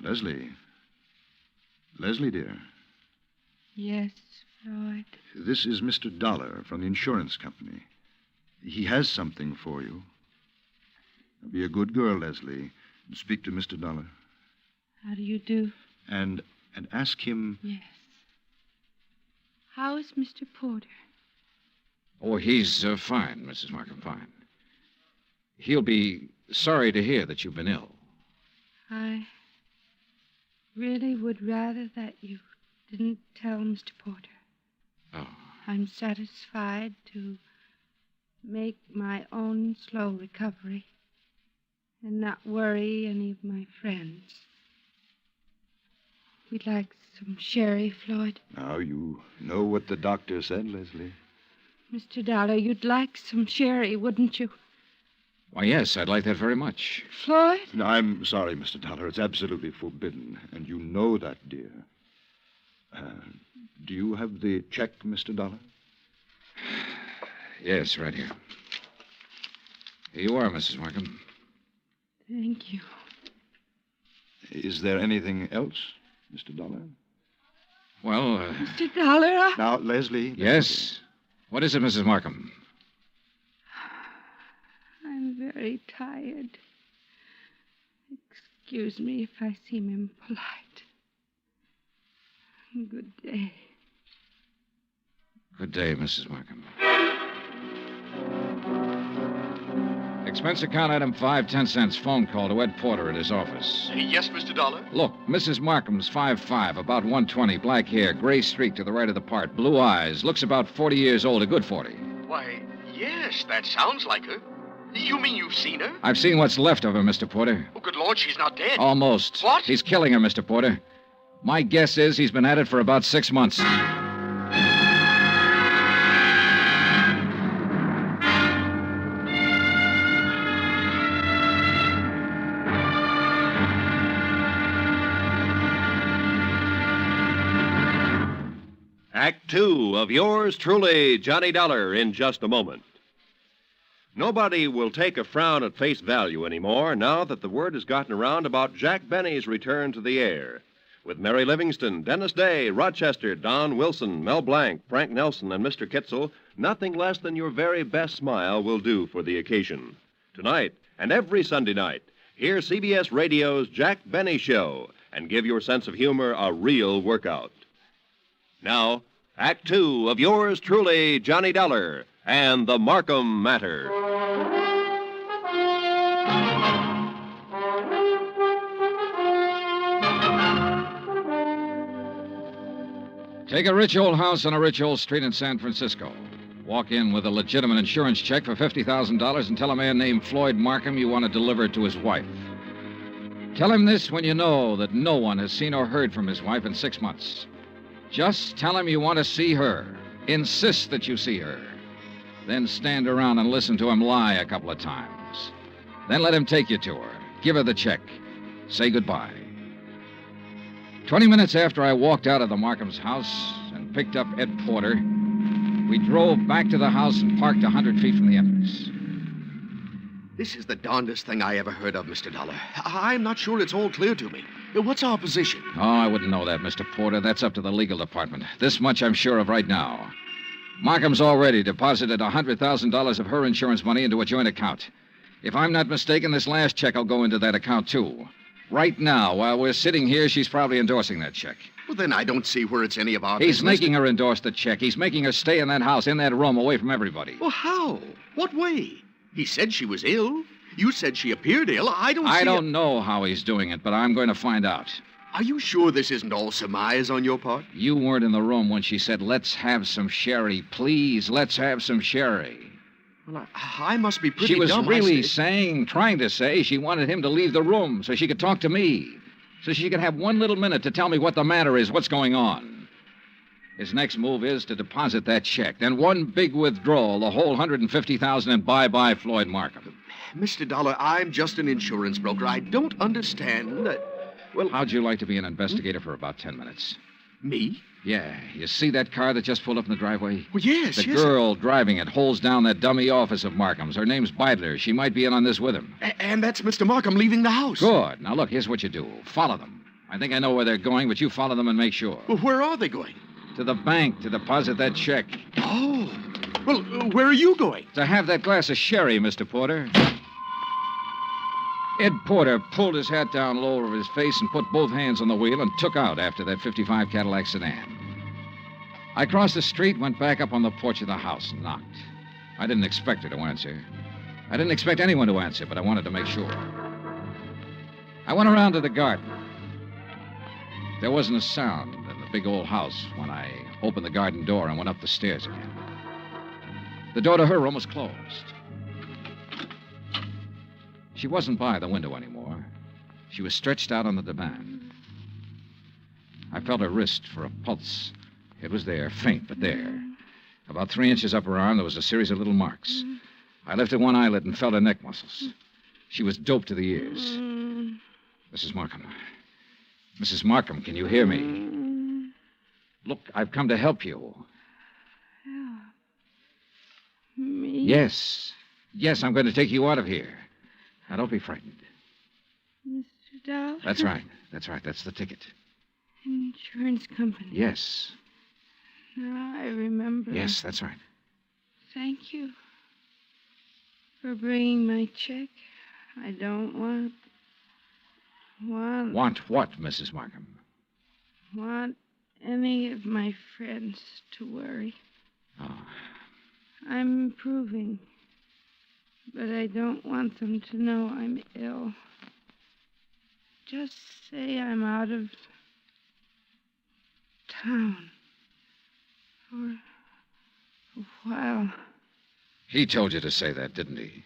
Leslie. Leslie, dear. Yes, Floyd. This is Mr. Dollar from the insurance company. He has something for you. Be a good girl, Leslie. Speak to Mr. Dollar. How do you do? And ask him. Yes. How is Mr. Porter? Oh, he's fine, Mrs. Markham, fine. He'll be sorry to hear that you've been ill. I really would rather that you didn't tell Mr. Porter. Oh. I'm satisfied to make my own slow recovery and not worry any of my friends. We'd like some sherry, Floyd. Now, you know what the doctor said, Leslie. Mr. Dollar, you'd like some sherry, wouldn't you? Why, yes, I'd like that very much. Floyd? No, I'm sorry, Mr. Dollar. It's absolutely forbidden, and you know that, dear. Do you have the check, Mr. Dollar? Yes, right here. Here you are, Mrs. Markham. Thank you. Is there anything else, Mr. Dollar? Well, Mr. Dollar? Now, Leslie. Yes? What is it, Mrs. Markham? I'm very tired. Excuse me if I seem impolite. Good day. Good day, Mrs. Markham. Expense account item 5, 10 cents. Phone call to Ed Porter at his office. Yes, Mr. Dollar? Look, Mrs. Markham's 5'5", about 120, black hair, gray streak to the right of the part, blue eyes, looks about 40 years old, a good 40. Why, yes, that sounds like her. You mean you've seen her? I've seen what's left of her, Mr. Porter. Oh, good Lord, she's not dead. Almost. What? He's killing her, Mr. Porter. My guess is he's been at it for about 6 months. Act 2 of yours truly, Johnny Dollar, in just a moment. Nobody will take a frown at face value anymore now that the word has gotten around about Jack Benny's return to the air. With Mary Livingston, Dennis Day, Rochester, Don Wilson, Mel Blanc, Frank Nelson, and Mr. Kitzel, nothing less than your very best smile will do for the occasion. Tonight and every Sunday night, hear CBS Radio's Jack Benny Show and give your sense of humor a real workout. Now, Act 2 of yours truly, Johnny Dollar, and the Markham Matter. Take a rich old house on a rich old street in San Francisco. Walk in with a legitimate insurance check for $50,000 and tell a man named Floyd Markham you want to deliver it to his wife. Tell him this when you know that no one has seen or heard from his wife in 6 months. Just tell him you want to see her. Insist that you see her. Then stand around and listen to him lie a couple of times. Then let him take you to her. Give her the check. Say goodbye. 20 minutes after I walked out of the Markham's house and picked up Ed Porter, we drove back to the house and parked 100 feet from the entrance. This is the darndest thing I ever heard of, Mr. Dollar. I'm not sure it's all clear to me. What's our position? Oh, I wouldn't know that, Mr. Porter. That's up to the legal department. This much I'm sure of right now. Markham's already deposited $100,000 of her insurance money into a joint account. If I'm not mistaken, this last check will go into that account, too. Right now, while we're sitting here, she's probably endorsing that check. Well, then I don't see where it's any of our He's business. making her endorse the check. He's making her stay in that house, in that room, away from everybody. Well, how? What way? He said she was ill. You said she appeared ill. I don't know how he's doing it, but I'm going to find out. Are you sure this isn't all surmise on your part? You weren't in the room when she said, let's have some sherry. Please, let's have some sherry. Well, I must be pretty She was dumb. really trying to say she wanted him to leave the room so she could talk to me. So she could have one little minute to tell me what the matter is, what's going on. His next move is to deposit that check. Then one big withdrawal, the whole $150,000, and bye-bye Floyd Markham. Mr. Dollar, I'm just an insurance broker. I don't understand that... Well, how'd you like to be an investigator for about 10 minutes? Me? Yeah. You see that car that just pulled up in the driveway? Well, yes, The girl driving it holds down that dummy office of Markham's. Her name's Beidler. She might be in on this with him. And that's Mr. Markham leaving the house. Good. Now, look, here's what you do. Follow them. I think I know where they're going, but you follow them and make sure. Well, where are they going? To the bank to deposit that check. Oh. Well, where are you going? To have that glass of sherry, Mr. Porter. Ed Porter pulled his hat down low over his face and put both hands on the wheel and took out after that '55 Cadillac sedan. I crossed the street, went back up on the porch of the house and knocked. I didn't expect her to answer. I didn't expect anyone to answer, but I wanted to make sure. I went around to the garden. There wasn't a sound in the big old house when I opened the garden door and went up the stairs again. The door to her room was closed. She wasn't by the window anymore. She was stretched out on the divan. I felt her wrist for a pulse. It was there, faint, but there. About 3 inches up her arm, there was a series of little marks. I lifted one eyelid and felt her neck muscles. She was doped to the ears. Mrs. Markham. Mrs. Markham, can you hear me? Look, I've come to help you. Me? Yes. Yes, I'm going to take you out of here. Now, don't be frightened. Mr. Dollar? That's right. That's right. That's the ticket. Insurance company. Yes. Now I remember. Yes, that's right. Thank you for bringing my check. I don't want Want what, Mrs. Markham? want any of my friends to worry. Oh. I'm improving, but I don't want them to know I'm ill. Just say I'm out of town for a while. He told you to say that, didn't he?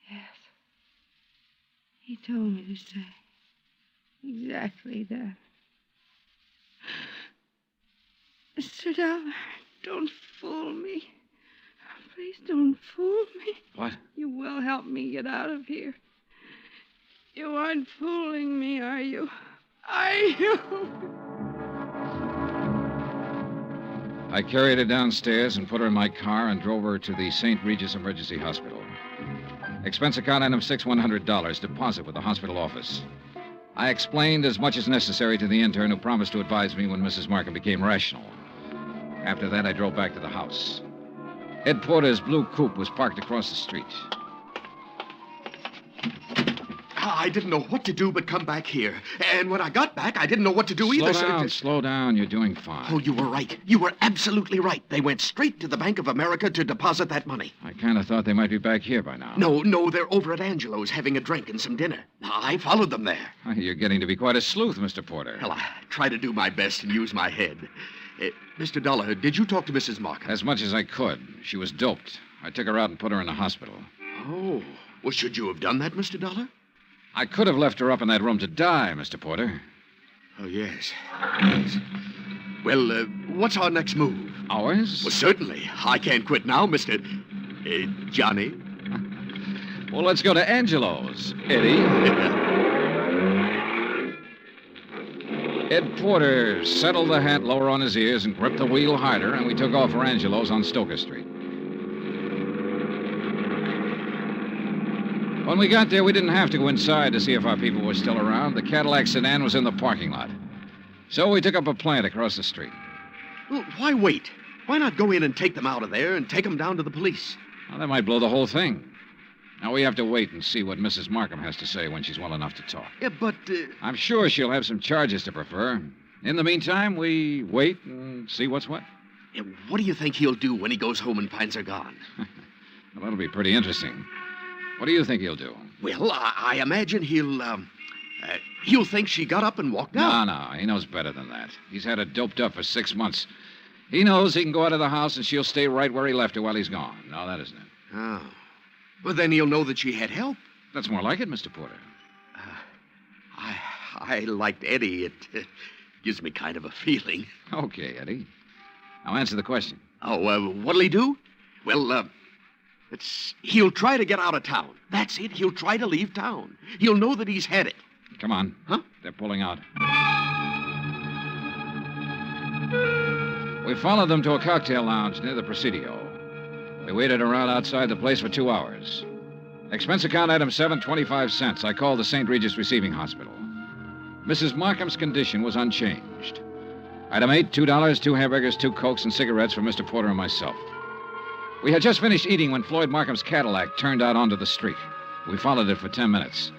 Yes. He told me to say exactly that. Mr. Dollar, don't fool me. Please don't fool me. What? You will help me get out of here. You aren't fooling me, are you? Are you? I carried her downstairs and put her in my car and drove her to the St. Regis Emergency Hospital. Expense account item 100, deposit with the hospital office. I explained as much as necessary to the intern who promised to advise me when Mrs. Markham became rational. After that, I drove back to the house. Ed Porter's blue coupe was parked across the street. I didn't know what to do but come back here. And when I got back, I didn't know what to do either. Slow down. You're doing fine. Oh, you were right. You were absolutely right. They went straight to the Bank of America to deposit that money. I kind of thought they might be back here by now. No, they're over at Angelo's having a drink and some dinner. I followed them there. You're getting to be quite a sleuth, Mr. Porter. Well, I try to do my best and use my head. Mr. Dollar, did you talk to Mrs. Markham? As much as I could. She was doped. I took her out and put her in the hospital. Oh. Well, should you have done that, Mr. Dollar? I could have left her up in that room to die, Mr. Porter. Oh, yes. Yes. Well, what's our next move? Ours? Well, certainly. I can't quit now, Mr. Johnny. Well, let's go to Angelo's, Eddie. Ed Porter settled the hat lower on his ears and gripped the wheel harder, and we took off for Angelo's on Stoker Street. When we got there, we didn't have to go inside to see if our people were still around. The Cadillac sedan was in the parking lot. So we took up a plant across the street. Well, why wait? Why not go in and take them out of there and take them down to the police? Well, that might blow the whole thing. Now, we have to wait and see what Mrs. Markham has to say when she's well enough to talk. Yeah, but... I'm sure she'll have some charges to prefer. In the meantime, we wait and see what's what. Yeah, what do you think he'll do when he goes home and finds her gone? Well, that'll be pretty interesting. What do you think he'll do? Well, I imagine he'll think she got up and walked out. No, he knows better than that. He's had her doped up for 6 months. He knows he can go out of the house and she'll stay right where he left her while he's gone. No, that isn't it. Oh. Well, then he'll know that she had help. That's more like it, Mr. Porter. I liked Eddie. It gives me kind of a feeling. Okay, Eddie. Now answer the question. Oh, what'll he do? Well, he'll try to get out of town. That's it. He'll try to leave town. He'll know that he's had it. Come on. Huh? They're pulling out. We followed them to a cocktail lounge near the Presidio. We waited around outside the place for 2 hours. Expense account item 7.25 cents. I called the St. Regis Receiving Hospital. Mrs. Markham's condition was unchanged. Item 8, $2, 2 hamburgers, 2 Cokes, and cigarettes for Mr. Porter and myself. We had just finished eating when Floyd Markham's Cadillac turned out onto the street. We followed it for 10 minutes.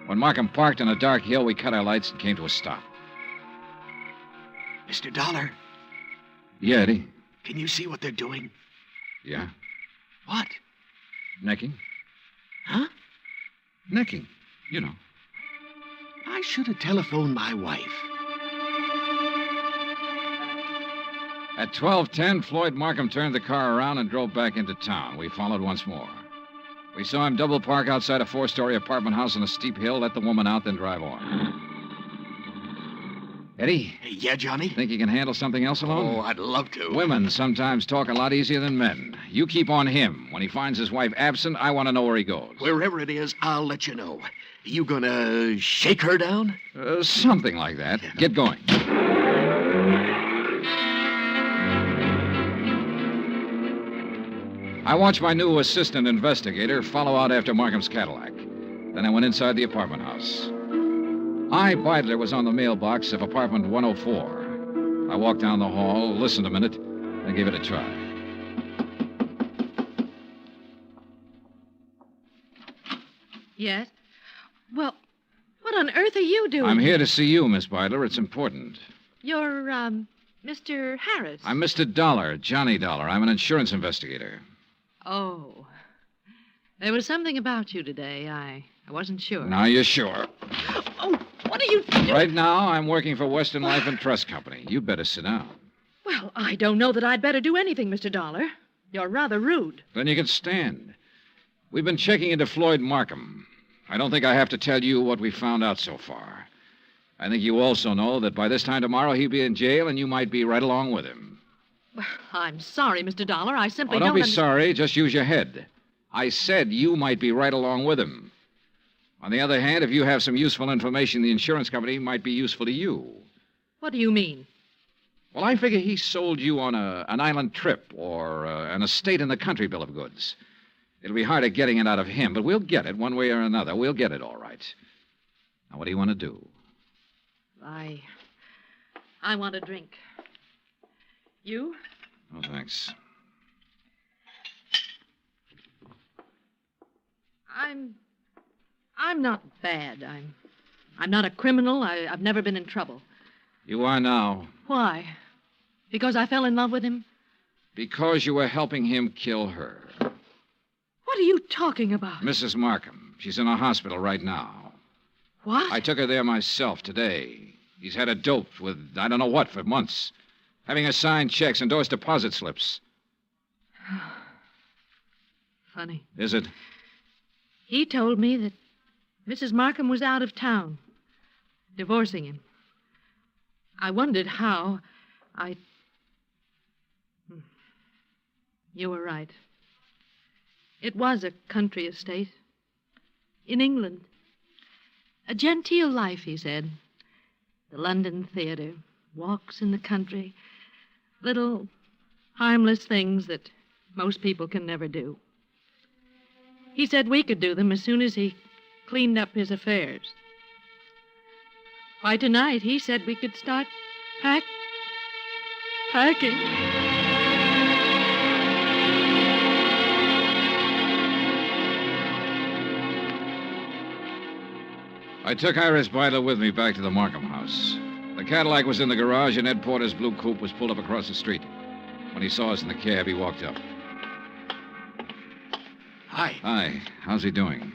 When Markham parked on a dark hill, we cut our lights and came to a stop. Mr. Dollar. Yeah, Eddie? Can you see what they're doing? Yeah. What? Necking. Huh? Necking. You know. I should have telephoned my wife. At 12:10, Floyd Markham turned the car around and drove back into town. We followed once more. We saw him double park outside a 4-story apartment house on a steep hill, let the woman out, then drive on. Eddie? Yeah, Johnny? Think you can handle something else alone? Oh, I'd love to. Women sometimes talk a lot easier than men. You keep on him. When he finds his wife absent, I want to know where he goes. Wherever it is, I'll let you know. You gonna shake her down? Something like that. Yeah. Get going. I watched my new assistant investigator follow out after Markham's Cadillac. Then I went inside the apartment house. I, Beidler, was on the mailbox of apartment 104. I walked down the hall, listened a minute, and gave it a try. Yes? Well, what on earth are you doing? I'm here to see you, Miss Beidler. It's important. You're, Mr. Harris. I'm Mr. Dollar, Johnny Dollar. I'm an insurance investigator. Oh. There was something about you today. I wasn't sure. Now you're sure. Oh, what are you doing? Right now, I'm working for Western Life and Trust Company. You better sit down. Well, I don't know that I'd better do anything, Mr. Dollar. You're rather rude. Then you can stand. We've been checking into Floyd Markham. I don't think I have to tell you what we found out so far. I think you also know that by this time tomorrow he'll be in jail and you might be right along with him. Well, I'm sorry, Mr. Dollar. I simply don't be sorry. Just use your head. I said you might be right along with him. On the other hand, if you have some useful information, the insurance company might be useful to you. What do you mean? Well, I figure he sold you on an island trip or an estate in the country bill of goods. It'll be harder getting it out of him, but we'll get it one way or another. We'll get it all right. Now, what do you want to do? I want a drink. You? Oh, thanks. I'm not bad. I'm not a criminal. I've never been in trouble. You are now. Why? Because I fell in love with him? Because you were helping him kill her. What are you talking about? Mrs. Markham. She's in a hospital right now. What? I took her there myself today. He's had her doped with I don't know what for months. Having her sign checks, endorse deposit slips. Funny. Is it? He told me that Mrs. Markham was out of town, divorcing him. I wondered how. You were right. It was a country estate. In England. A genteel life, he said. The London theater, walks in the country, little harmless things that most people can never do. He said we could do them as soon as he cleaned up his affairs. Why, tonight he said we could start packing. I took Iris Beidler with me back to the Markham house. The Cadillac was in the garage, and Ed Porter's blue coupe was pulled up across the street. When he saw us in the cab, he walked up. Hi. Hi. How's he doing?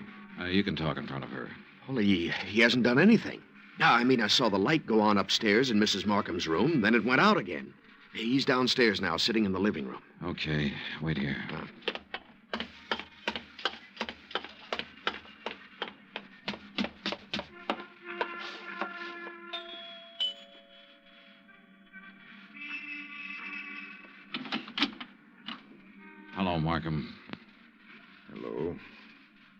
You can talk in front of her. Well, he hasn't done anything. No, I mean, I saw the light go on upstairs in Mrs. Markham's room, then it went out again. He's downstairs now, sitting in the living room. Okay. Wait here. Hello, Markham. Hello.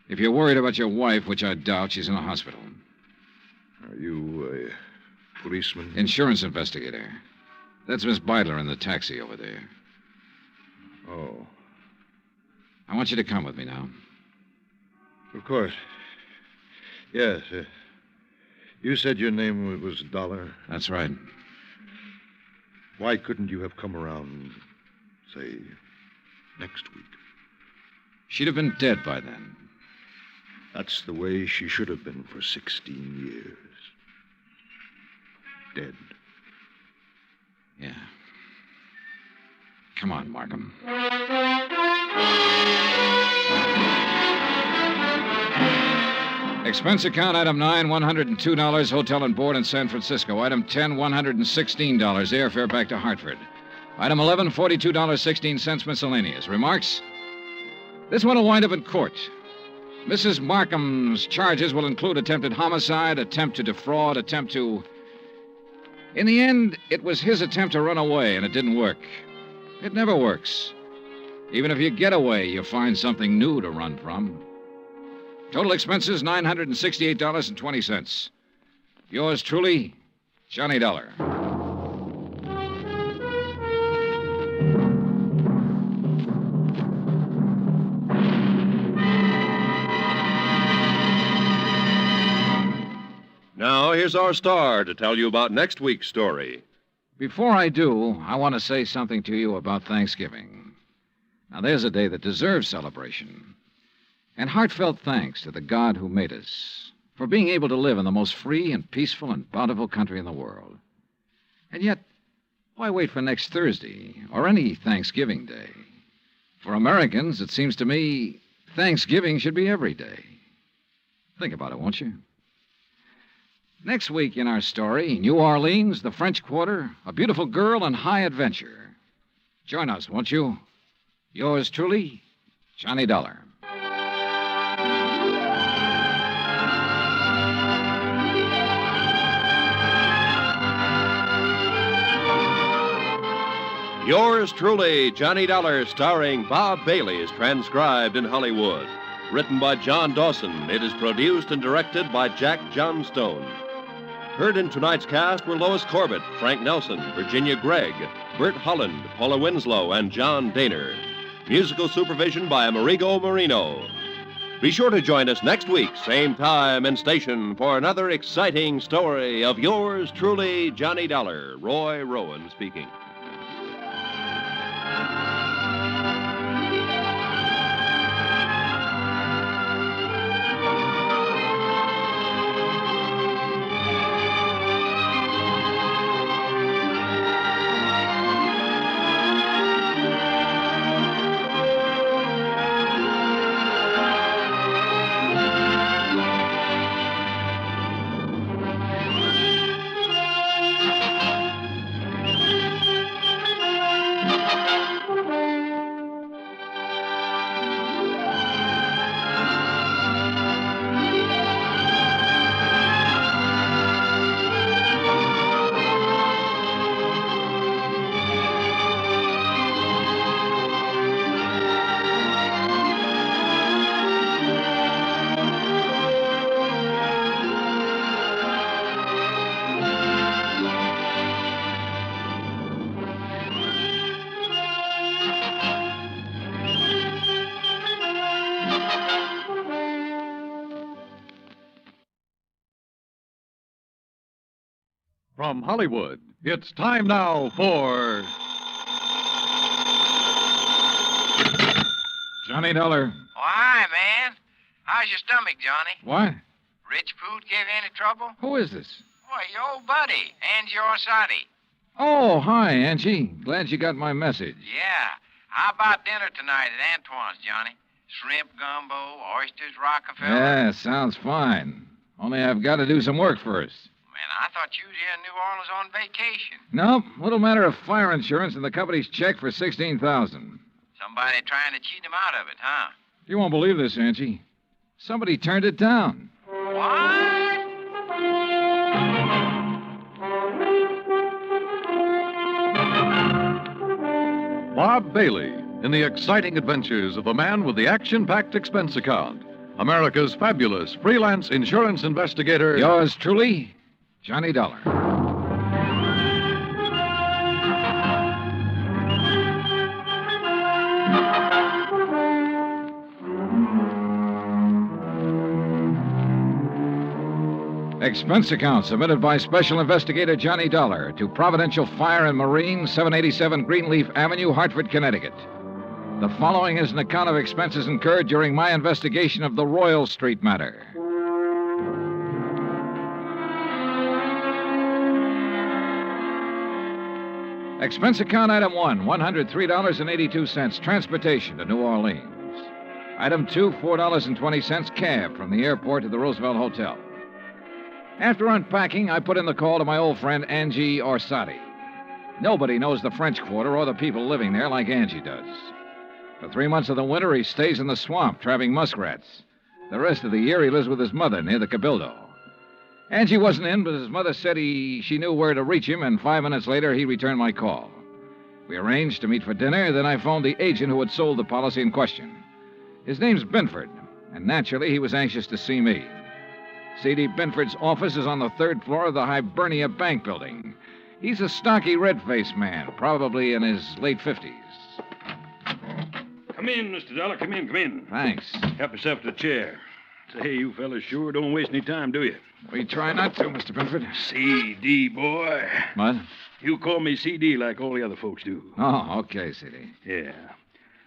If you're worried about your wife, which I doubt, she's in a hospital. Are you a policeman? Insurance investigator. That's Miss Beidler in the taxi over there. Oh. I want you to come with me now. Of course. Yes. You said your name was Dollar? That's right. Why couldn't you have come around, say, next week? She'd have been dead by then. That's the way she should have been for 16 years. Dead. Yeah. Come on, Markham. Expense account, item 9, $102, hotel and board in San Francisco. Item 10, $116, airfare back to Hartford. Item 11, $42.16 miscellaneous. Remarks? This one will wind up in court. Mrs. Markham's charges will include attempted homicide, attempt to defraud, attempt to... In the end, it was his attempt to run away, and it didn't work. It never works. Even if you get away, you find something new to run from. Total expenses, $968.20. Yours truly, Johnny Dollar. Now, here's our star to tell you about next week's story. Before I do, I want to say something to you about Thanksgiving. Now, there's a day that deserves celebration. And heartfelt thanks to the God who made us for being able to live in the most free and peaceful and bountiful country in the world. And yet, why wait for next Thursday or any Thanksgiving Day? For Americans, it seems to me, Thanksgiving should be every day. Think about it, won't you? Next week in our story, New Orleans, the French Quarter, a beautiful girl, and high adventure. Join us, won't you? Yours truly, Johnny Dollar. Yours truly, Johnny Dollar, starring Bob Bailey, is transcribed in Hollywood. Written by John Dawson, it is produced and directed by Jack Johnstone. Heard in tonight's cast were Lois Corbett, Frank Nelson, Virginia Gregg, Bert Holland, Paula Winslow, and John Daner. Musical supervision by Amerigo Marino. Be sure to join us next week, same time and station, for another exciting story of yours truly, Johnny Dollar. Roy Rowan speaking. From Hollywood, it's time now for Johnny Dollar. Oh, hi, man. How's your stomach, Johnny? What? Rich food give you any trouble? Who is this? Why, your old buddy, Angie Orsatti. Oh, hi, Angie. Glad you got my message. Yeah. How about dinner tonight at Antoine's, Johnny? Shrimp gumbo, oysters, Rockefeller. Yeah, sounds fine. Only I've got to do some work first. Man, I thought you was here in New Orleans on vacation. Nope, little matter of fire insurance and the company's check for $16,000. Somebody trying to cheat him out of it, huh? You won't believe this, Angie. Somebody turned it down. Bob Bailey in the exciting adventures of the man with the action-packed expense account. America's fabulous freelance insurance investigator. Yours truly, Johnny Dollar. Expense account submitted by Special Investigator Johnny Dollar to Providential Fire and Marine, 787 Greenleaf Avenue, Hartford, Connecticut. The following is an account of expenses incurred during my investigation of the Royal Street matter. Expense account item 1, $103.82, transportation to New Orleans. Item 2, $4.20, cab from the airport to the Roosevelt Hotel. After unpacking, I put in the call to my old friend Angie Orsatti. Nobody knows the French Quarter or the people living there like Angie does. For 3 months of the winter, he stays in the swamp trapping muskrats. The rest of the year, he lives with his mother near the Cabildo. Angie wasn't in, but his mother said she knew where to reach him, and 5 minutes later, he returned my call. We arranged to meet for dinner, then I phoned the agent who had sold the policy in question. His name's Binford, and naturally, he was anxious to see me. C.D. Binford's office is on the 3rd floor of the Hibernia Bank building. He's a stocky, red-faced man, probably in his late 50s. Come in, Mr. Dollar. Come in. Thanks. Help yourself to the chair. Say, you fellas sure don't waste any time, do you? We try not to, Mr. Binford. C.D., boy. What? You call me C.D. like all the other folks do. Oh, okay, C.D. Yeah.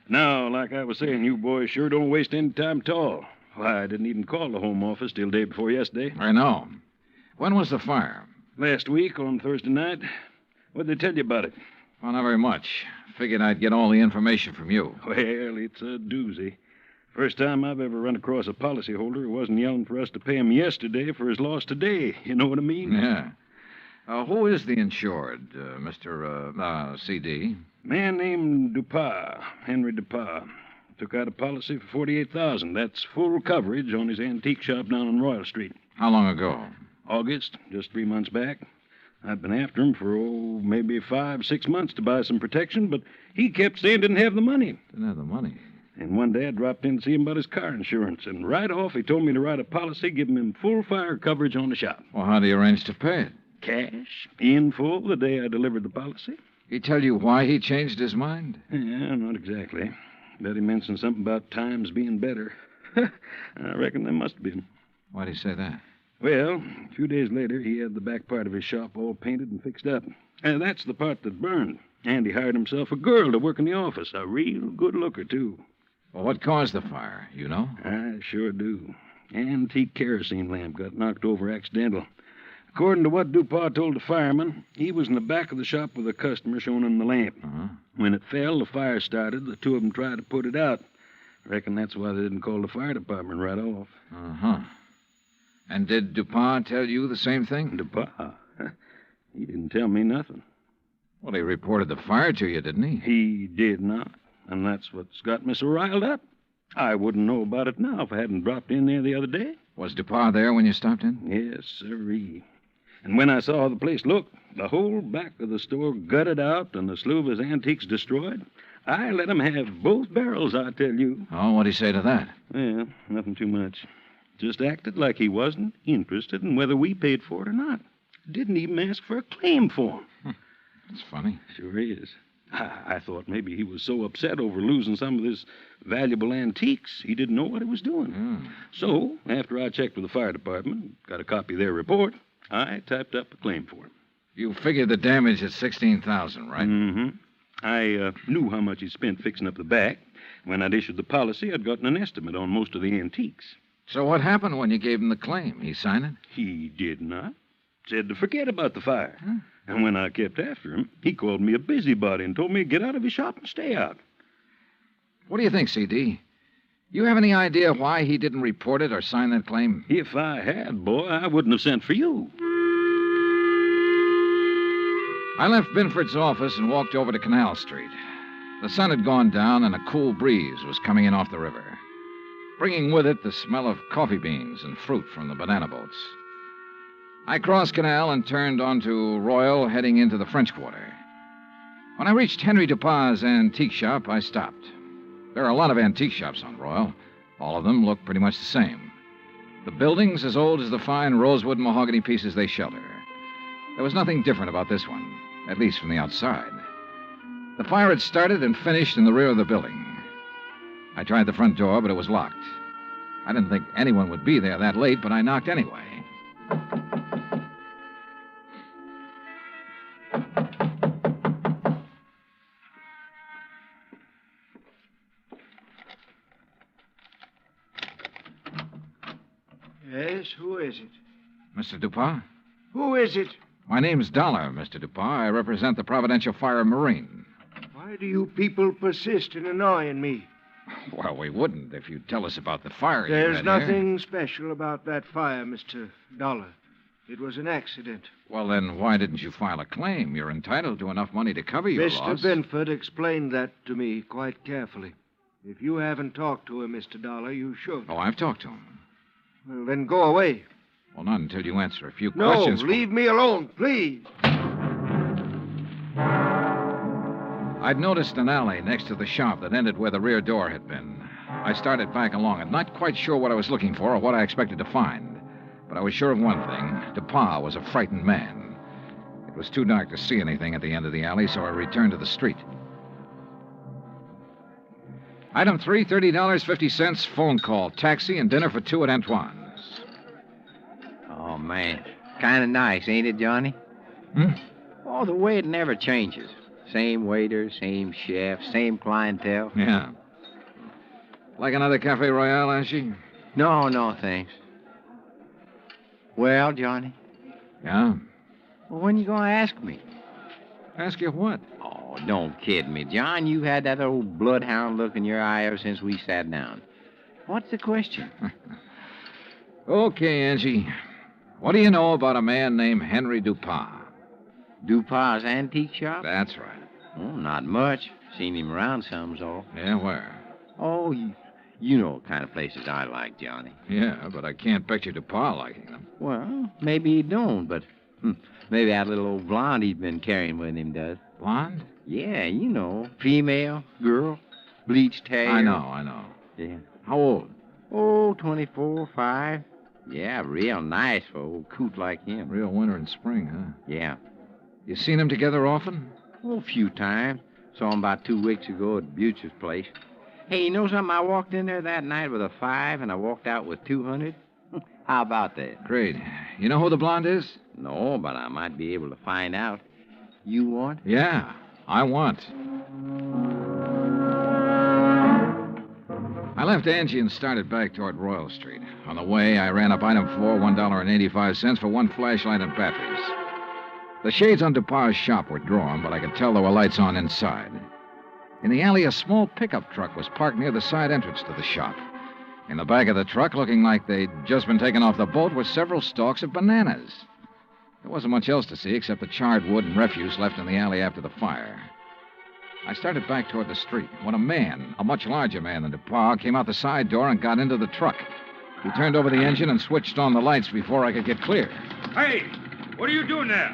Now, like I was saying, you boys sure don't waste any time at all. Why, I didn't even call the home office till day before yesterday. I know. When was the fire? Last week on Thursday night. What'd they tell you about it? Well, not very much. Figured I'd get all the information from you. Well, it's a doozy. First time I've ever run across a policyholder who wasn't yelling for us to pay him yesterday for his loss today. You know what I mean? Yeah. Who is the insured, Mr. C.D.? Man named Dupas, Henry Dupas. Took out a policy for $48,000. That's full coverage on his antique shop down on Royal Street. How long ago? August, just 3 months back. I'd been after him for, maybe 5-6 months to buy some protection, but he kept saying didn't have the money. Didn't have the money? And one day I dropped in to see him about his car insurance, and right off he told me to write a policy giving him full fire coverage on the shop. Well, how'd he arrange to pay it? Cash, in full, the day I delivered the policy. He tell you why he changed his mind? Yeah, not exactly. Bet he mentioned something about times being better. I reckon there must have been. Why'd he say that? Well, a few days later, he had the back part of his shop all painted and fixed up. And that's the part that burned. And he hired himself a girl to work in the office. A real good looker, too. Well, what caused the fire? You know? I sure do. Antique kerosene lamp got knocked over accidental. According to what Dupas told the fireman, he was in the back of the shop with a customer showing him the lamp. Uh-huh. When it fell, the fire started. The two of them tried to put it out. Reckon that's why they didn't call the fire department right off. Uh-huh. And did Dupas tell you the same thing? Dupas? He didn't tell me nothing. Well, he reported the fire to you, didn't he? He did not. And that's what's got me so riled up. I wouldn't know about it now if I hadn't dropped in there the other day. Was Dupas there when you stopped in? Yes, sirree. And when I saw the place look, the whole back of the store gutted out and a slew of his antiques destroyed, I let him have both barrels, I tell you. Oh, what'd he say to that? Well, nothing too much. Just acted like he wasn't interested in whether we paid for it or not. Didn't even ask for a claim for him. That's funny. Sure is. I thought maybe he was so upset over losing some of his valuable antiques, he didn't know what he was doing. So, after I checked with the fire department, got a copy of their report, I typed up a claim for him. You figured the damage at $16,000, right? Mm-hmm. I knew how much he spent fixing up the back. When I'd issued the policy, I'd gotten an estimate on most of the antiques. So what happened when you gave him the claim? He signed it? He did not. Said to forget about the fire. Huh? And when I kept after him, he called me a busybody and told me to get out of his shop and stay out. What do you think, C.D.? You have any idea why he didn't report it or sign that claim? If I had, boy, I wouldn't have sent for you. I left Binford's office and walked over to Canal Street. The sun had gone down and a cool breeze was coming in off the river, bringing with it the smell of coffee beans and fruit from the banana boats. I crossed Canal and turned onto Royal, heading into the French Quarter. When I reached Henry Dupin's antique shop, I stopped. There are a lot of antique shops on Royal. All of them look pretty much the same. The buildings as old as the fine rosewood and mahogany pieces they shelter. There was nothing different about this one, at least from the outside. The fire had started and finished in the rear of the building. I tried the front door, but it was locked. I didn't think anyone would be there that late, but I knocked anyway. Yes, who is it? Mr. Dupin? Who is it? My name's Dollar, Mr. Dupin. I represent the Providential Fire Marine. Why do you people persist in annoying me? Well, we wouldn't if you'd tell us about the fire you There's had nothing special about that fire, Mr. Dollar. It was an accident. Well, then why didn't you file a claim? You're entitled to enough money to cover your loss. Mr. Binford explained that to me quite carefully. If you haven't talked to him, Mr. Dollar, you should. Oh, I've talked to him. Well, then go away. Well, not until you answer a few No, questions. leave me alone, please. I'd noticed an alley next to the shop that ended where the rear door had been. I started back along it, not quite sure what I was looking for or what I expected to find. But I was sure of one thing. Dupin was a frightened man. It was too dark to see anything at the end of the alley, so I returned to the street. Item 3, $30.50, phone call, taxi, and dinner for two at Antoine's. Oh, man. Kind of nice, ain't it, Johnny? Oh, the way it never changes. Same waiter, same chef, same clientele. Yeah. Like another Cafe Royale, Ashy? No, thanks. Well, Johnny? Yeah? Well, when you going to ask me? Ask you what? Oh, don't kid me, John. You had that old bloodhound look in your eye ever since we sat down. What's the question? Okay, Angie. What do you know about a man named Henry Dupin? Dupin's antique shop? That's right. Oh, not much. Seen him around some's all. Yeah, where? Oh, you know what kind of places I like, Johnny. Yeah, but I can't picture Dupin liking them. Well, maybe he don't, but maybe that little old blonde he's been carrying with him does. Blonde? Yeah, you know. Female, girl, bleached hair. I know. Yeah. How old? Oh, 24, 5. Yeah, real nice for old coot like him. Real winter and spring, huh? Yeah. You seen them together often? Oh, a few times. Saw him about 2 weeks ago at Butcher's place. Hey, you know something? I walked in there that night with a 5, and I walked out with 200. How about that? Great. You know who the blonde is? No, but I might be able to find out. You want? Yeah, I want. I left Angie and started back toward Royal Street. On the way, I ran up item 4, $1.85 for one flashlight and batteries. The shades on Dupin's shop were drawn, but I could tell there were lights on inside. In the alley, a small pickup truck was parked near the side entrance to the shop. In the back of the truck, looking like they'd just been taken off the boat, were several stalks of bananas. There wasn't much else to see except the charred wood and refuse left in the alley after the fire. I started back toward the street when a man, a much larger man than Dupin, came out the side door and got into the truck. He turned over the engine and switched on the lights before I could get clear. Hey, what are you doing there?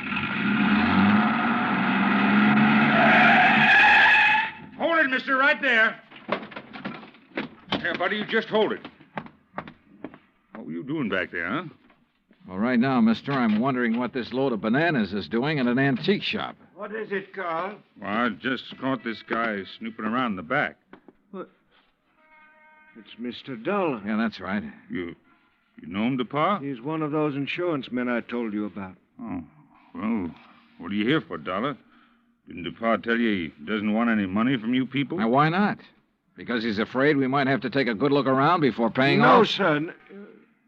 Hold it, mister, right there. Here, buddy, you just hold it. What were you doing back there, huh? Well, right now, mister, I'm wondering what this load of bananas is doing in an antique shop. What is it, Carl? Well, I just caught this guy snooping around in the back. What? It's Mr. Dollar. Yeah, that's right. You know him, Dupin? He's one of those insurance men I told you about. Oh, well, What are you here for, Dollar? Didn't DuPont tell you he doesn't want any money from you people? Now, why not? Because he's afraid we might have to take a good look around before paying No, off? son.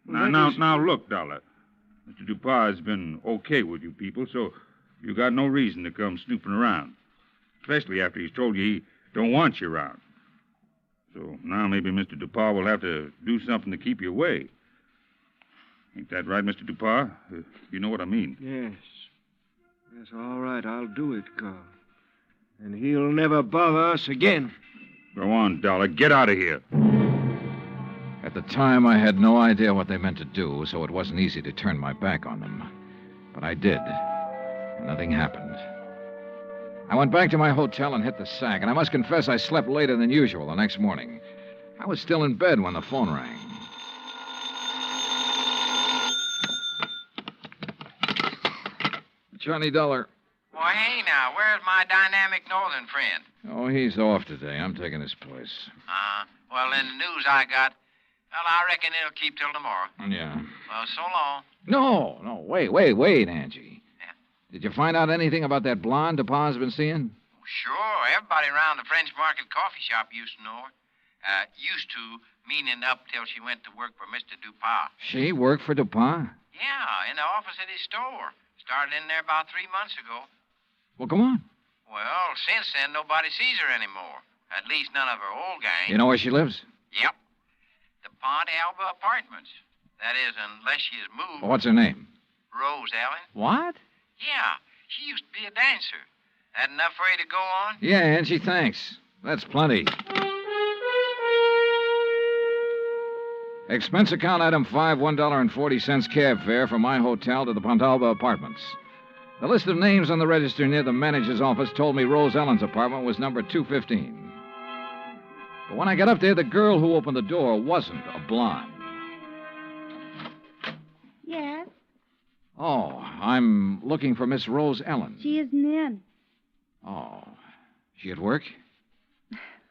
Now, look, Dollar. Mr. DuPont has been okay with you people, so you got no reason to come snooping around. Especially after he's told you he don't want you around. So now maybe Mr. DuPont will have to do something to keep you away. Ain't that right, Mr. DuPont? You know what I mean. Yes. Yes, all right, I'll do it, Carl. And he'll never bother us again. Go on, Dollar. Get out of here. At the time, I had no idea what they meant to do, so it wasn't easy to turn my back on them. But I did. And nothing happened. I went back to my hotel and hit the sack, and I must confess I slept later than usual the next morning. I was still in bed when the phone rang. Johnny Dollar. Well, hey now, where's my dynamic northern friend? Oh, he's off today. I'm taking his place. Well, in the news I got, well, I reckon it'll keep till tomorrow. Yeah. Well, so long. No, wait, Angie. Yeah. Did you find out anything about that blonde DuPont's been seeing? Sure, everybody around the French Market coffee shop used to know her. Used to, meaning up till she went to work for Mr. DuPont. She worked for DuPont? Yeah, in the office at his store. Started in there about 3 months ago. Well, come on. Well, since then, nobody sees her anymore. At least none of her old gang. You know where she lives? Yep. The Pont Alba Apartments. That is, unless she has moved. What's her name? Rose Ellen. What? Yeah, she used to be a dancer. That enough for you to go on? Yeah, Angie, thanks. That's plenty. Expense account item 5, $1.40 cab fare from my hotel to the Pontalba Apartments. The list of names on the register near the manager's office told me Rose Ellen's apartment was number 215. But when I got up there, the girl who opened the door wasn't a blonde. Yes, Oh, I'm looking for Miss Rose Ellen. she isn't in. Oh, she at work?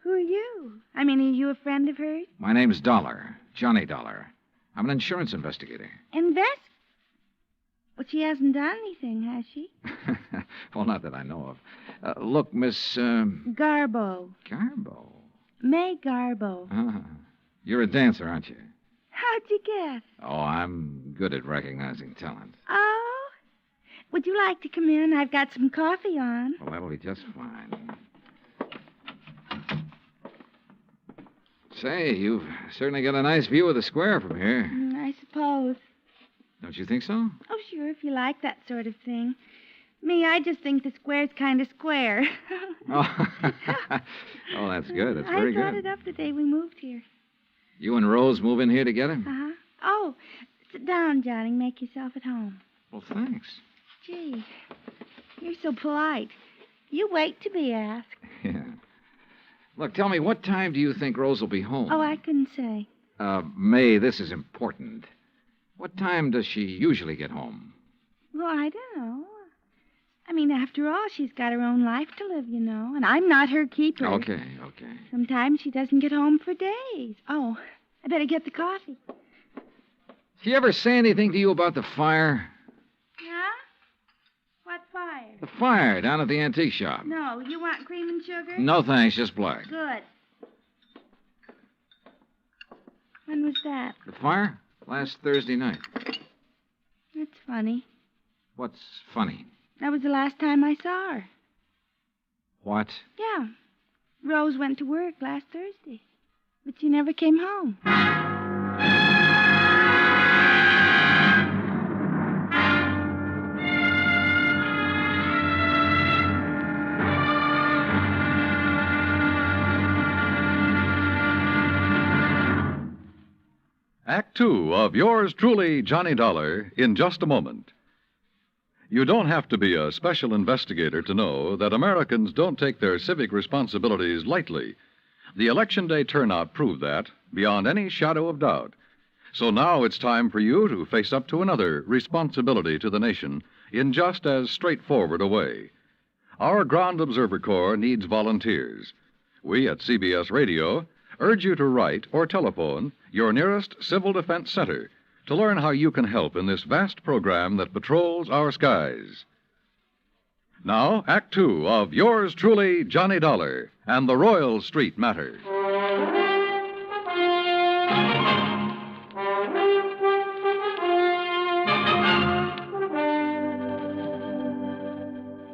Who are you? I mean, are you a friend of hers? My name's Dollar, Johnny Dollar. I'm an insurance investigator. Well, she hasn't done anything, has she? Well, not that I know of. Look, Miss, Garbo. Garbo. May Garbo. You're a dancer, aren't you? How'd you guess? Oh, I'm good at recognizing talent. Oh, would you like to come in? I've got some coffee on. Well, that'll be just fine. Say, you've certainly got a nice view of the square from here. I suppose. Don't you think so? Oh, sure, if you like that sort of thing. Me, I just think the square's kind of square. Oh, oh, that's good. That's very I brought good. it up the day we moved here. You and Rose move in here together? Uh-huh. Oh, sit down, Johnny. Make yourself at home. Well, thanks. Gee, you're so polite. You wait to be asked. Yeah. Look, tell me, what time do you think Rose will be home? Oh, I couldn't say. May, this is important. What time does she usually get home? Well, I don't know. I mean, after all, she's got her own life to live, you know, and I'm not her keeper. Okay. Sometimes she doesn't get home for days. Oh, I better get the coffee. She ever say anything to you about the fire? Huh? What fire? The fire down at the antique shop. No, you want cream and sugar? No, thanks, just black. Good. When was that? The fire? Last Thursday night. That's funny. What's funny? That was the last time I saw her. What? Yeah. Rose went to work last Thursday, but she never came home. Act Two of yours truly, Johnny Dollar, in just a moment. You don't have to be a special investigator to know that Americans don't take their civic responsibilities lightly. The Election Day turnout proved that, beyond any shadow of doubt. So now it's time for you to face up to another responsibility to the nation in just as straightforward a way. Our Ground Observer Corps needs volunteers. We at CBS Radio urge you to write or telephone your nearest Civil Defense Center to learn how you can help in this vast program that patrols our skies. Now, Act Two of Yours Truly, Johnny Dollar, and the Royal Street Matter.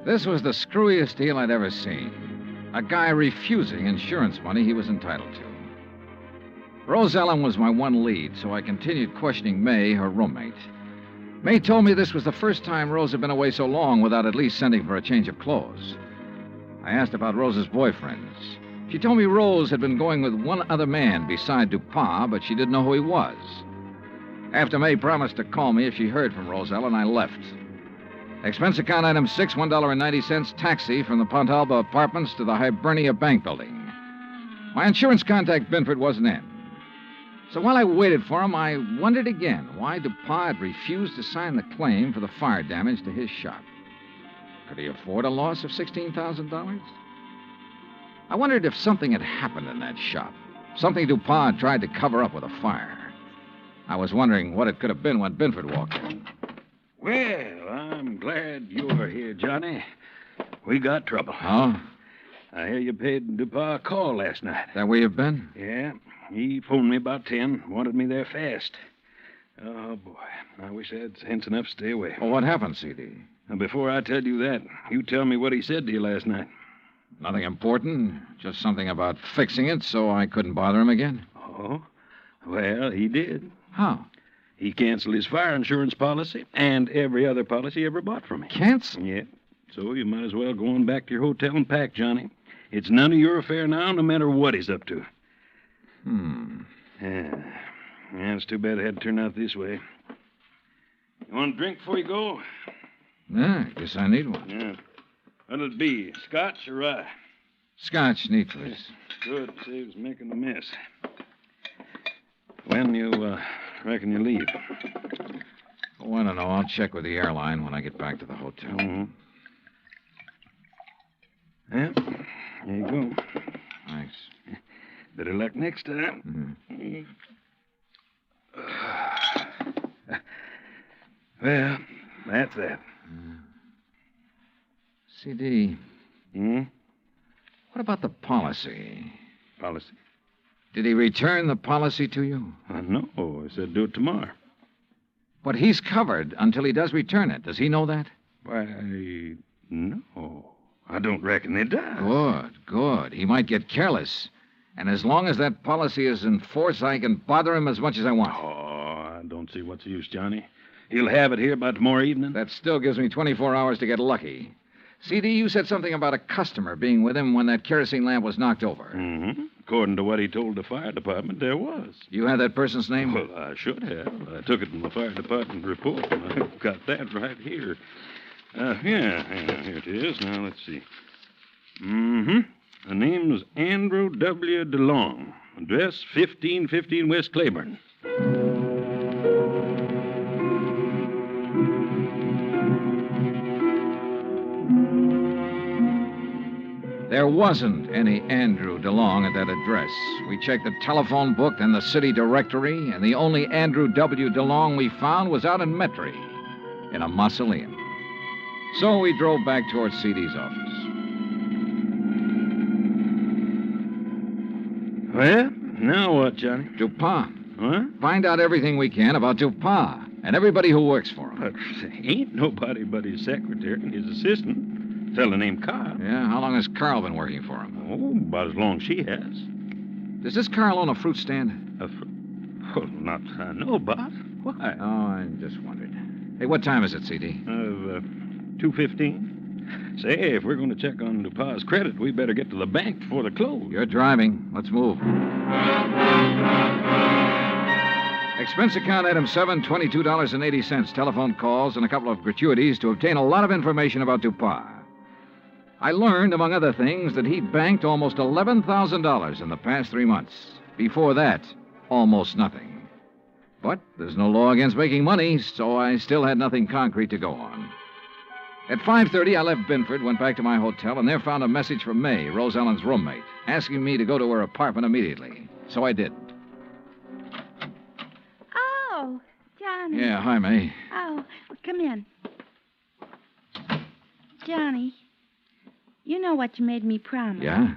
This was the screwiest deal I'd ever seen. A guy refusing insurance money he was entitled to. Rose Ellen was my one lead, so I continued questioning May, her roommate. May told me this was the first time Rose had been away so long without at least sending for a change of clothes. I asked about Rose's boyfriends. She told me Rose had been going with one other man beside Dupont, but she didn't know who he was. After May promised to call me if she heard from Rose Ellen, I left. Expense account item 6, $1.90, taxi from the Pontalba Apartments to the Hibernia Bank Building. My insurance contact, Binford, wasn't in. So while I waited for him, I wondered again why Dupont had refused to sign the claim for the fire damage to his shop. Could he afford a loss of $16,000? I wondered if something had happened in that shop, something Dupont tried to cover up with a fire. I was wondering what it could have been when Binford walked in. Well, I'm glad you're here, Johnny. We got trouble. Oh? I hear you paid Dupont a call last night. That where you've been? Yeah. He phoned me about 10, wanted me there fast. Oh, boy. I wish I had sense enough to stay away. Well, what happened, C.D.? Now, before I tell you that, you tell me what he said to you last night. Nothing important. Just something about fixing it so I couldn't bother him again. Oh? Well, he did. How? He canceled his fire insurance policy and every other policy he ever bought from me. Cancel? Yeah. So you might as well go on back to your hotel and pack, Johnny. It's none of your affair now, no matter what he's up to. Yeah, it's too bad it had to turn out this way. You want a drink before you go? Yeah, I guess I need one. Yeah. What'll it be, scotch or rye? Scotch, neat, please. Good, saves making a mess. When you reckon you leave? Oh, I don't know. I'll check with the airline when I get back to the hotel. Mm-hmm. Yeah, there you go. Thanks. Better luck next time. Mm-hmm. Well, that's that. C.D. Hmm? What about the policy? Policy? Did he return the policy to you? No, I said do it tomorrow. But he's covered until he does return it. Does he know that? Why, no. I don't reckon he does. Good. He might get careless. And as long as that policy is in force, I can bother him as much as I want. Oh, I don't see what's the use, Johnny. He'll have it here by tomorrow evening. That still gives me 24 hours to get lucky. C.D., you said something about a customer being with him when that kerosene lamp was knocked over. Mm-hmm. According to what he told the fire department, there was. You had that person's name? Well, I should have. I took it from the fire department report, and I've got that right here. Here it is. Now, let's see. Mm-hmm. The name's Andrew W. DeLong. Address 1515 West Claiborne. There wasn't any Andrew DeLong at that address. We checked the telephone book and the city directory, and the only Andrew W. DeLong we found was out in Metairie, in a mausoleum. So we drove back towards C.D.'s office. Well, now what, Johnny? Dupont. What? Find out everything we can about Dupont and everybody who works for him. But ain't nobody but his secretary and his assistant. A fella named Carl. Yeah, how long has Carl been working for him? Oh, about as long as she has. Does this Carl own a fruit stand? Well, not I know about. Why? Oh, I just wondered. Hey, what time is it, C.D.? 2:15. Say, if we're going to check on Dupont's credit, we better get to the bank before they close. You're driving. Let's move. Expense account item 7, $22.80. Telephone calls and a couple of gratuities to obtain a lot of information about Dupont. I learned, among other things, that he'd banked almost $11,000 in the past 3 months. Before that, almost nothing. But there's no law against making money, so I still had nothing concrete to go on. At 5:30, I left Binford, went back to my hotel, and there found a message from May, Rose Ellen's roommate, asking me to go to her apartment immediately. So I did. Oh, Johnny. Yeah, hi, May. Oh, well, come in. Johnny, You know what you made me promise. Yeah?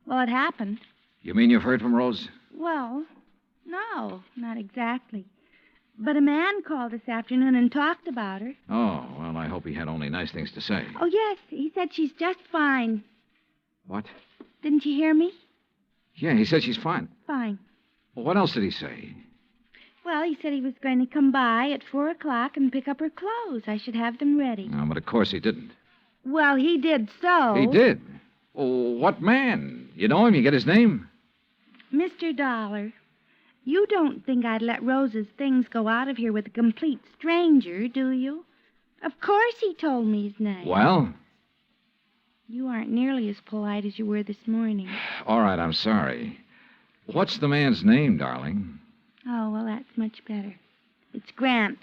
Well, it happened. You mean you've heard from Rose? Well, no, not exactly. But a man called this afternoon and talked about her. Oh, well, I hope he had only nice things to say. Oh, yes, he said she's just fine. What? Didn't you hear me? Yeah, he said she's fine. Fine. Well, what else did he say? Well, he said he was going to come by at 4 o'clock and pick up her clothes. I should have them ready. No, but of course he didn't. Well, he did so. He did? Oh, what man? You know him? You get his name? Mr. Dollar, you don't think I'd let Rose's things go out of here with a complete stranger, do you? Of course he told me his name. Well? You aren't nearly as polite as you were this morning. All right, I'm sorry. What's the man's name, darling? Oh, well, that's much better. It's Grant.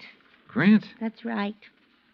Grant? That's right.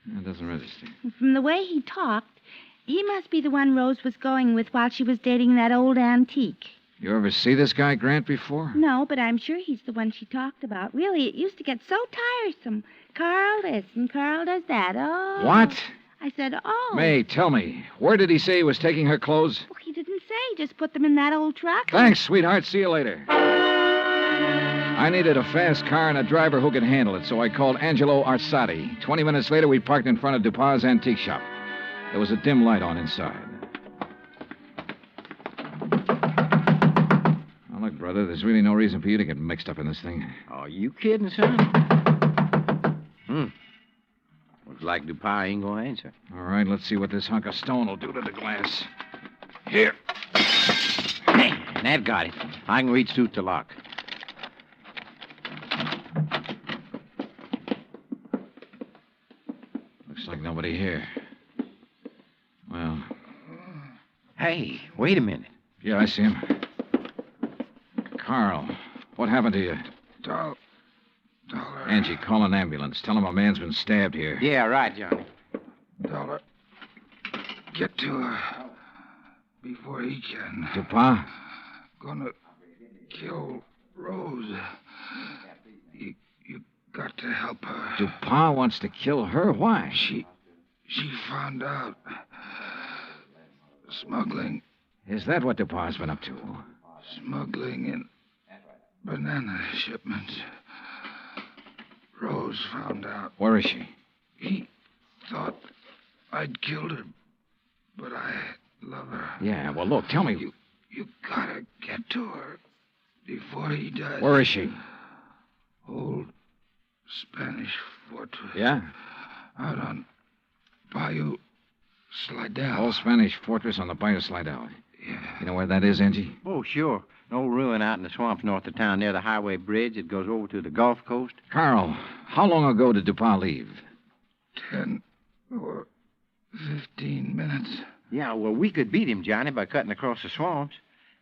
That doesn't register. From the way he talked, he must be the one Rose was going with while she was dating that old antique. You ever see this guy, Grant, before? No, but I'm sure he's the one she talked about. Really, it used to get so tiresome. Carl this and Carl does that. Oh. What? I said, oh. May, tell me, where did he say he was taking her clothes? Well, he didn't say. Just put them in that old truck. Thanks, sweetheart. See you later. I needed a fast car and a driver who could handle it, so I called Angelo Arsati. 20 minutes later, we parked in front of Dupas' antique shop. There was a dim light on inside. Now, look, brother, there's really no reason for you to get mixed up in this thing. Oh, you kidding, son? Looks like Dupas ain't gonna answer. All right, let's see what this hunk of stone will do to the glass. Here. That got it. I can reach through the lock. Looks like nobody here. Well. Hey, wait a minute. Yeah, I see him. Carl, what happened to you? Dollar. Angie, call an ambulance. Tell him a man's been stabbed here. Yeah, right, Johnny. Dollar. Get to her before he can. Dupas? Gonna kill Rose. You got to help her. Dupas wants to kill her? Why? She found out. Smuggling. Is that what Dupas been up to? Smuggling in banana shipments. Rose found out. Where is she? He thought I'd killed her, but I love her. Yeah, well, look, tell me. You gotta get to her before he does. Where is she? Old Spanish fortress. Yeah? Out on Bayou Slidell. Old Spanish fortress on the Bayou Slidell. Yeah. You know where that is, Angie? Oh, sure. An old ruin out in the swamps north of town near the highway bridge. It goes over to the Gulf Coast. Carl, how long ago did Dupas leave? 10 or 15 minutes. Yeah, well, we could beat him, Johnny, by cutting across the swamps.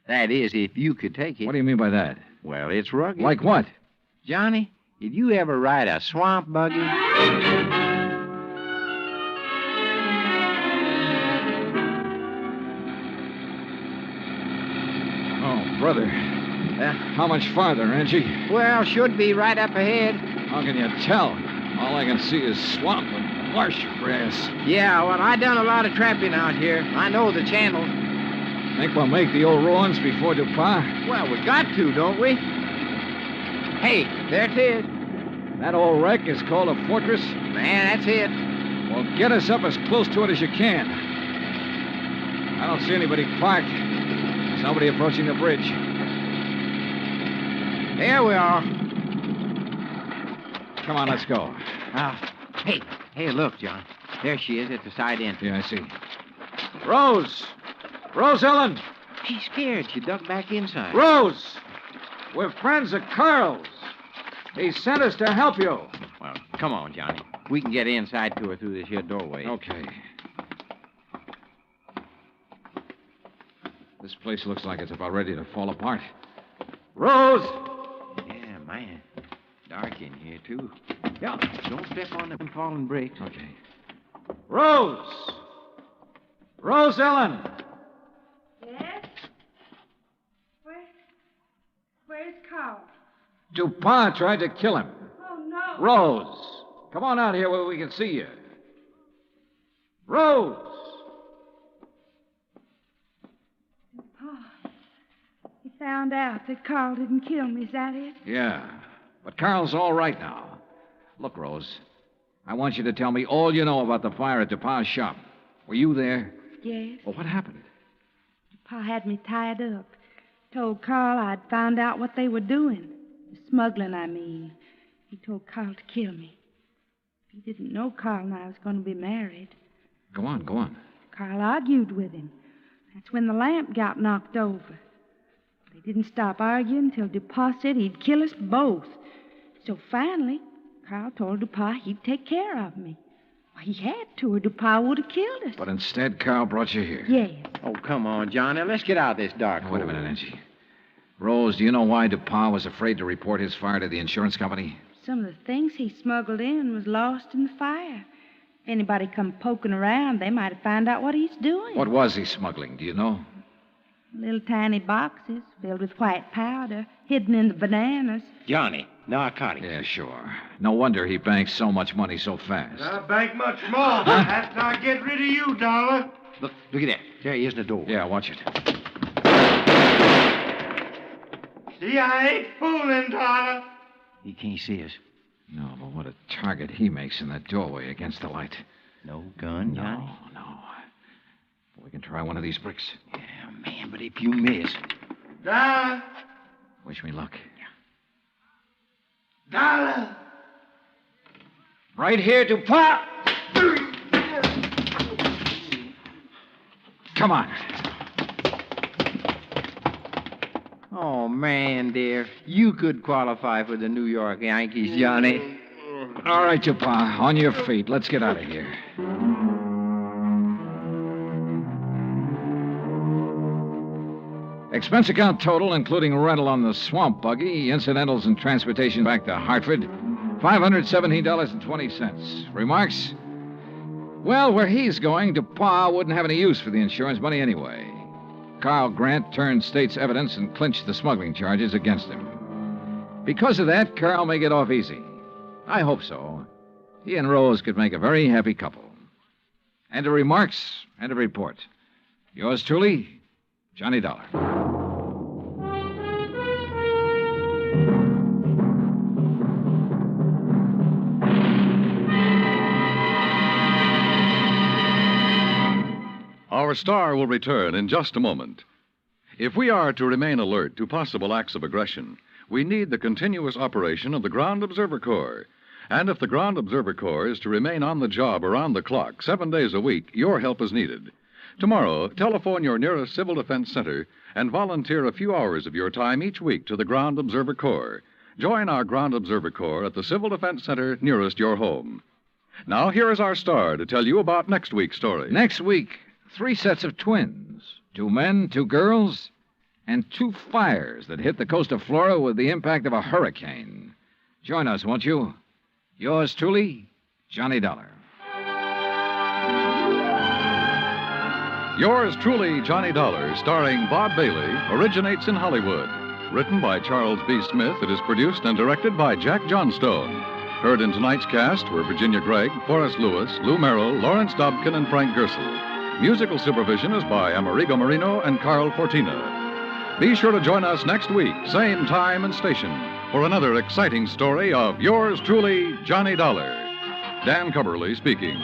That is, if you could take it. What do you mean by that? Well, it's rugged. Like what? Johnny, did you ever ride a swamp buggy? Oh, brother. How much farther, Angie? Well, should be right up ahead. How can you tell? All I can see is swamp and marsh grass. Yeah, well, I done a lot of trapping out here. I know the channel. Think we'll make the old ruins before Dupas? Well, we got to, don't we? Hey, there it is. That old wreck is called a fortress? Man, that's it. Well, get us up as close to it as you can. I don't see anybody parked. There's nobody approaching the bridge. There we are. Come on, let's go. Hey, look, John. There she is at the side entrance. Yeah, I see. Rose! Rose Ellen! She's scared. She ducked back inside. Rose! We're friends of Carl's. He sent us to help you. Well, come on, Johnny. We can get inside to her through this here doorway. Okay. This place looks like it's about ready to fall apart. Rose! Yeah, man. Dark in here, too. Yeah, don't step on them falling bricks. Okay. Rose! Rose Ellen! Yes? Where's Carl? Dupas tried to kill him. Oh, no. Rose! Come on out here where we can see you. Rose! Found out that Carl didn't kill me, is that it? Yeah. But Carl's all right now. Look, Rose, I want you to tell me all you know about the fire at DuPa's shop. Were you there? Yes. Well, what happened? Pa had me tied up. Told Carl I'd found out what they were doing. The smuggling, I mean. He told Carl to kill me. He didn't know Carl and I was going to be married. Go on, go on. Carl argued with him. That's when the lamp got knocked over. They didn't stop arguing until DuPas said he'd kill us both. So finally, Carl told DuPas he'd take care of me. Well, he had to, or DuPas would have killed us. But instead, Carl brought you here. Yes. Oh, come on, John. Now, let's get out of this dark Wait a minute, Angie. Rose, do you know why DuPas was afraid to report his fire to the insurance company? Some of the things he smuggled in was lost in the fire. If anybody come poking around, they might have found out what he's doing. What was he smuggling, do you know? Little tiny boxes filled with white powder, hidden in the bananas. Johnny, narcotics. Yeah, sure. No wonder he banks so much money so fast. I'll bank much more after I get rid of you, Dollar. Look at that. There he is in the door. Yeah, watch it. See, I ain't fooling, Dollar. He can't see us. No, but what a target he makes in that doorway against the light. No gun, Johnny? No. We can try one of these bricks. Yeah, man, but if you miss... Dollar. Wish me luck. Dollar. Right here, DuPas. Come on. Oh, man, dear. You could qualify for the New York Yankees, Johnny. All right, DuPas. On your feet. Let's get out of here. Expense account total, including rental on the swamp buggy, incidentals and transportation back to Hartford, $517.20. Remarks? Well, where he's going, DuPas wouldn't have any use for the insurance money anyway. Carl Grant turned state's evidence and clinched the smuggling charges against him. Because of that, Carl may get off easy. I hope so. He and Rose could make a very happy couple. End of remarks, end of report. Yours truly, Johnny Dollar. Our star will return in just a moment. If we are to remain alert to possible acts of aggression, we need the continuous operation of the Ground Observer Corps. And if the Ground Observer Corps is to remain on the job around the clock, 7 days a week, your help is needed. Tomorrow, telephone your nearest Civil Defense Center and volunteer a few hours of your time each week to the Ground Observer Corps. Join our Ground Observer Corps at the Civil Defense Center nearest your home. Now, here is our star to tell you about next week's story. Next week, 3 sets of twins. 2 men, 2 girls, and 2 fires that hit the coast of Florida with the impact of a hurricane. Join us, won't you? Yours truly, Johnny Dollar. Yours truly, Johnny Dollar, starring Bob Bailey, originates in Hollywood. Written by Charles B. Smith, it is produced and directed by Jack Johnstone. Heard in tonight's cast were Virginia Gregg, Forrest Lewis, Lou Merrill, Lawrence Dobkin, and Frank Gersel. Musical supervision is by Amerigo Marino and Carl Fortina. Be sure to join us next week, same time and station, for another exciting story of yours truly, Johnny Dollar. Dan Cubberly speaking.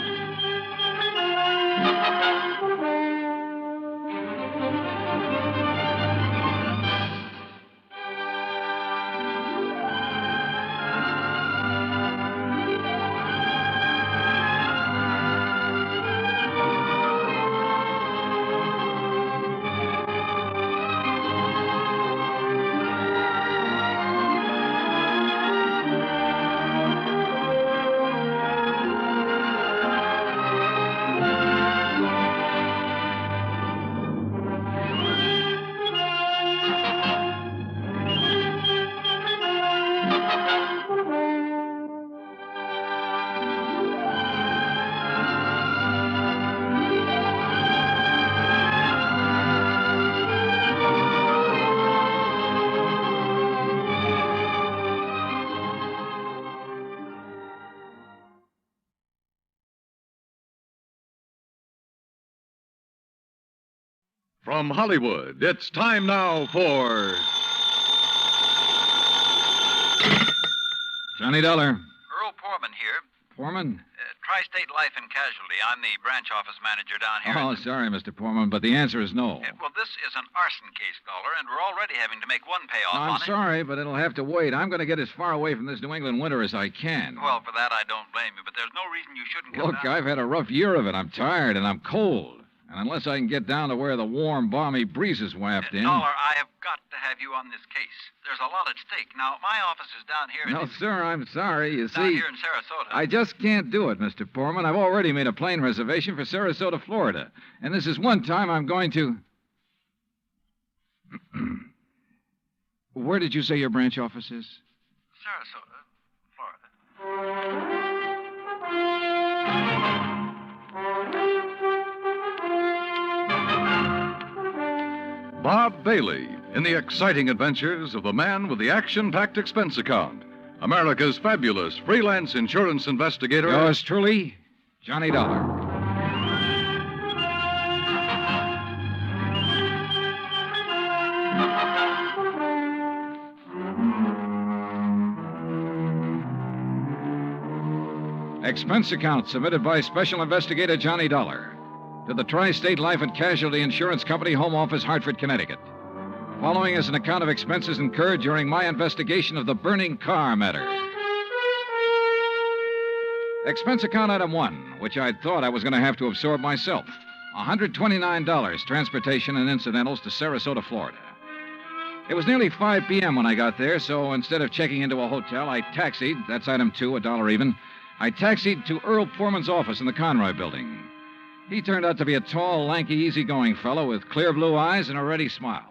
From Hollywood, it's time now for Johnny Dollar. Earl Poorman here. Poorman? Tri-State Life and Casualty. I'm the branch office manager down here. Oh, sorry, Mr. Poorman, but the answer is no. Well, this is an arson case, Dollar, and we're already having to make one payoff I'm on it. sorry, but it'll have to wait. I'm going to get as far away from this New England winter as I can. Well, for that, I don't blame you, but there's no reason you shouldn't come Look, down. I've had a rough year of it. I'm tired and I'm cold. And unless I can get down to where the warm, balmy breezes waft in... Dollar, I have got to have you on this case. There's a lot at stake. Now, my office is down here... No, sir, I'm sorry. You down see... here in Sarasota. I just can't do it, Mr. Poorman. I've already made a plane reservation for Sarasota, Florida. And this is one time I'm going to... Where did you say your branch office is? Sarasota, Florida. Bob Bailey in the exciting adventures of the man with the action-packed expense account, America's fabulous freelance insurance investigator. Yours truly, Johnny Dollar. Expense account submitted by Special Investigator Johnny Dollar to the Tri-State Life and Casualty Insurance Company, Home Office, Hartford, Connecticut. Following is an account of expenses incurred during my investigation of the burning car matter. Expense account item 1, which I'd thought I was going to have to absorb myself. $129, transportation and incidentals to Sarasota, Florida. It was nearly 5 p.m. when I got there, so instead of checking into a hotel, I taxied, that's item 2, $1 even. I taxied to Earl Poorman's office in the Conroy building. He turned out to be a tall, lanky, easygoing fellow with clear blue eyes and a ready smile.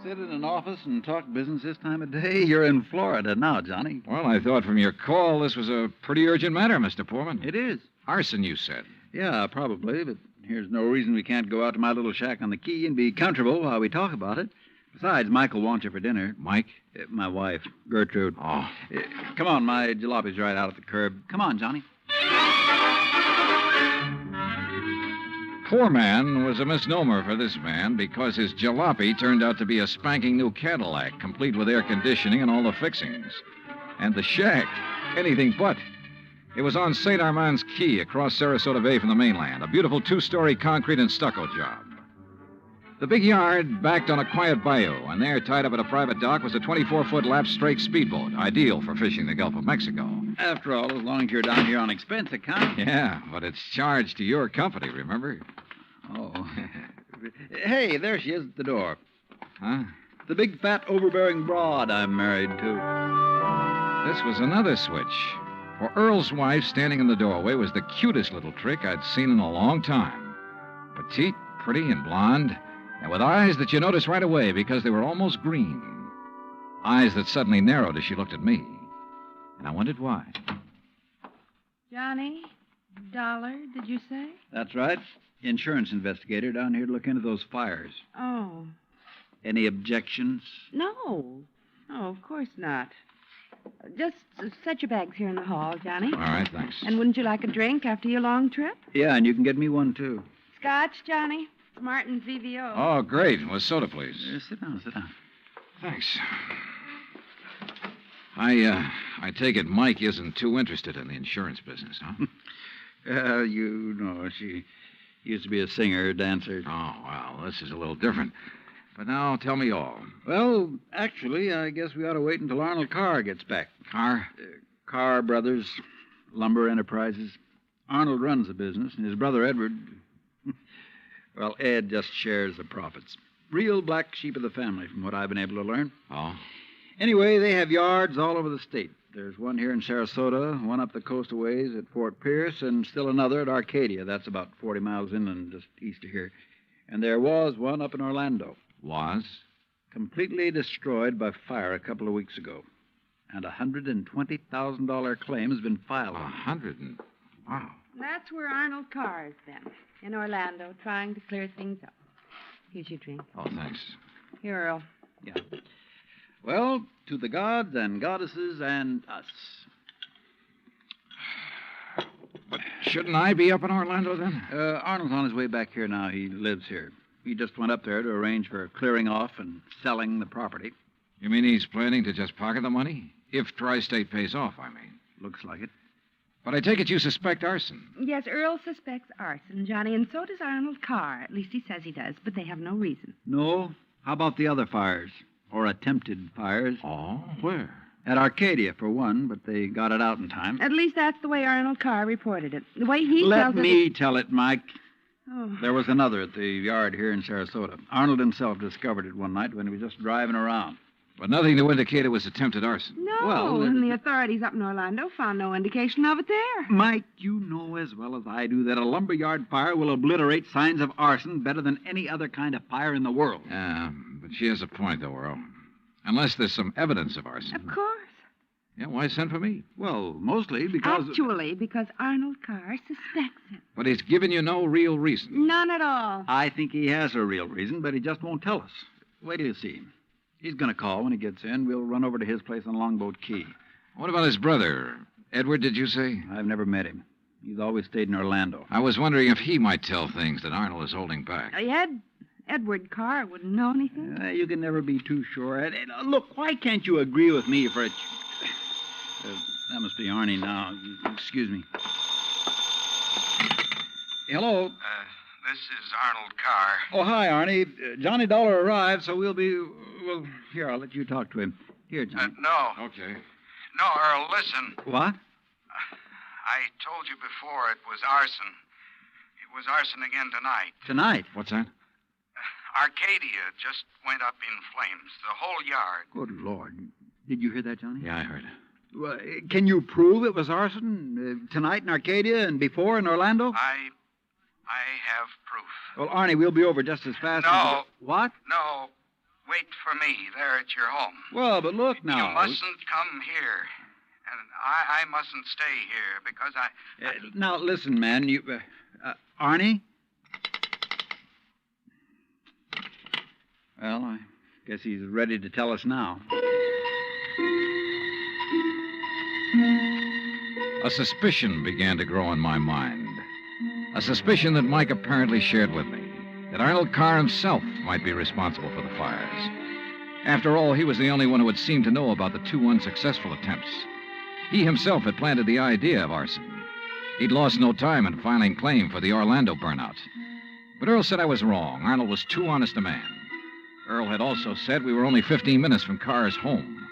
Sit in an office and talk business this time of day? You're in Florida now, Johnny. Well, I thought from your call this was a pretty urgent matter, Mr. Poorman. It is. Arson, you said. Yeah, probably, but here's no reason we can't go out to my little shack on the quay and be comfortable while we talk about it. Besides, Michael wants you for dinner. Mike? My wife, Gertrude. Oh. Come on, my jalopy's right out at the curb. Come on, Johnny. Poor man was a misnomer for this man because his jalopy turned out to be a spanking new Cadillac, complete with air conditioning and all the fixings. And the shack, anything but. It was on St. Armand's Key across Sarasota Bay from the mainland, a beautiful 2-story concrete and stucco job. The big yard backed on a quiet bayou, and there, tied up at a private dock, was a 24-foot lap strake speedboat, ideal for fishing the Gulf of Mexico. After all, as long as you're down here on expense account. Yeah, but it's charged to your company, remember? Oh. Hey, there she is at the door. Huh? The big, fat, overbearing broad I'm married to. This was another switch. For Earl's wife standing in the doorway was the cutest little trick I'd seen in a long time. Petite, pretty, and blonde, and with eyes that you noticed right away because they were almost green. Eyes that suddenly narrowed as she looked at me. And I wondered why. Johnny, Dollar, did you say? That's right. Insurance investigator down here to look into those fires. Oh. Any objections? No. Oh, of course not. Just set your bags here in the hall, Johnny. All right, thanks. And wouldn't you like a drink after your long trip? Yeah, and you can get me one, too. Scotch, Johnny? Martin's VVO. Oh, great. With soda, please. Sit down, sit down. Thanks. I take it Mike isn't too interested in the insurance business, huh? You know, she used to be a singer, dancer. Oh, well, this is a little different. But now, tell me all. Well, actually, I guess we ought to wait until Arnold Carr gets back. Carr? Carr Brothers, Lumber Enterprises. Arnold runs the business, and his brother Edward... Well, Ed just shares the profits. Real black sheep of the family, from what I've been able to learn. Oh? Anyway, they have yards all over the state. There's one here in Sarasota, one up the coast a ways at Fort Pierce, and still another at Arcadia. That's about 40 miles inland, just east of here. And there was one up in Orlando. Was? Completely destroyed by fire a couple of weeks ago. And a $120,000 claim has been filed. Wow. That's where Arnold Carr is then, in Orlando, trying to clear things up. Here's your drink. Oh, thanks. Here, Earl. Yeah. Well, to the gods and goddesses and us. But shouldn't I be up in Orlando then? Arnold's on his way back here now. He lives here. He just went up there to arrange for clearing off and selling the property. You mean he's planning to just pocket the money? If Tri-State pays off, I mean. Looks like it. But I take it you suspect arson. Yes, Earl suspects arson, Johnny, and so does Arnold Carr. At least he says he does, but they have no reason. No? How about the other fires? Or attempted fires? Oh, where? At Arcadia, for one, but they got it out in time. At least that's the way Arnold Carr reported it. The way he Let tells me it... tell it, Mike. Oh. There was another at the yard here in Sarasota. Arnold himself discovered it one night when he was just driving around. But nothing to indicate it was attempted arson. No, Well, and the authorities up in Orlando found no indication of it there. Mike, you know as well as I do that a lumberyard fire will obliterate signs of arson better than any other kind of fire in the world. Yeah, but she has a point, though, Earl. Unless there's some evidence of arson. Of course. Yeah, why send for me? Well, mostly because... Actually, because Arnold Carr suspects it. But he's given you no real reason. None at all. I think he has a real reason, but he just won't tell us. Wait till you see him. He's going to call when he gets in. We'll run over to his place on Longboat Key. What about his brother? Edward, did you say? I've never met him. He's always stayed in Orlando. I was wondering if he might tell things that Arnold is holding back. Edward Carr wouldn't know anything. You can never be too sure. Look, why can't you agree with me for a... that must be Arnie now. Excuse me. Hello. This is Arnold Carr. Oh, hi, Arnie. Johnny Dollar arrived, so we'll be... Well, here, I'll let you talk to him. Here, Johnny. No. Okay. No, Earl, listen. What? I told you before it was arson. It was arson again tonight. Tonight? What's that? Arcadia just went up in flames. The whole yard. Good Lord. Did you hear that, Johnny? Yeah, I heard. Well, can you prove it was arson tonight in Arcadia and before in Orlando? I have proof. Well, Arnie, we'll be over just as fast as... What? No. Wait for me there at your home. Well, but look now. You mustn't come here. And I mustn't stay here because I... Now, listen, man. You... Arnie? Well, I guess he's ready to tell us now. A suspicion began to grow in my mind. A suspicion that Mike apparently shared with me. That Arnold Carr himself might be responsible for the fires. After all, he was the only one who had seemed to know about the two unsuccessful attempts. He himself had planted the idea of arson. He'd lost no time in filing claim for the Orlando burnout. But Earl said I was wrong. Arnold was too honest a man. Earl had also said we were only 15 minutes from Carr's home.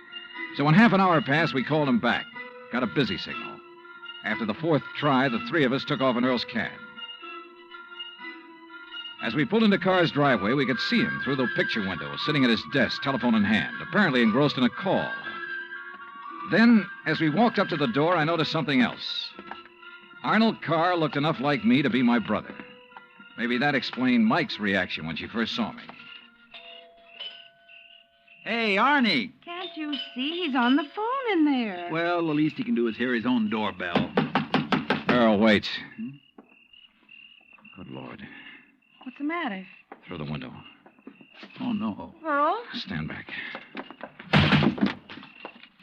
So when half an hour passed, we called him back. Got a busy signal. After the fourth try, the three of us took off in Earl's cab. As we pulled into Carr's driveway, we could see him through the picture window, sitting at his desk, telephone in hand, apparently engrossed in a call. Then, as we walked up to the door, I noticed something else. Arnold Carr looked enough like me to be my brother. Maybe that explained Mike's reaction when she first saw me. Hey, Arnie. Can't you see? He's on the phone in there. Well, the least he can do is hear his own doorbell. Earl, wait. Good Lord. What's the matter? Through the window. Oh, no. Earl? Stand back.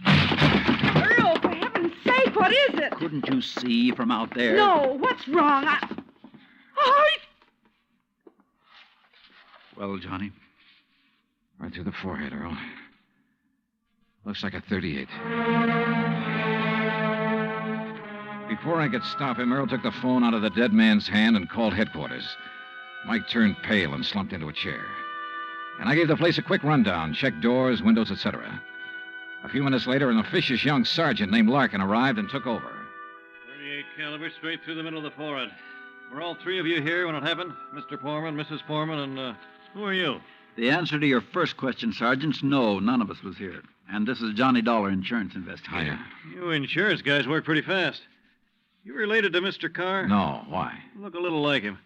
Earl, for heaven's sake, what is it? Couldn't you see from out there? No, what's wrong? Oh! Well, Johnny? Right through the forehead, Earl. Looks like a .38. Before I could stop him, Earl took the phone out of the dead man's hand and called headquarters. Mike turned pale and slumped into a chair. And I gave the place a quick rundown, checked doors, windows, etc. A few minutes later, an officious young sergeant named Larkin arrived and took over. 38 caliber straight through the middle of the forehead. Were all three of you here when it happened? Mr. Foreman, Mrs. Foreman, and who are you? The answer to your first question, Sergeant, no, none of us was here. And this is Johnny Dollar, insurance investigator. Hiya. You insurance guys work pretty fast. You related to Mr. Carr? No, why? Look a little like him.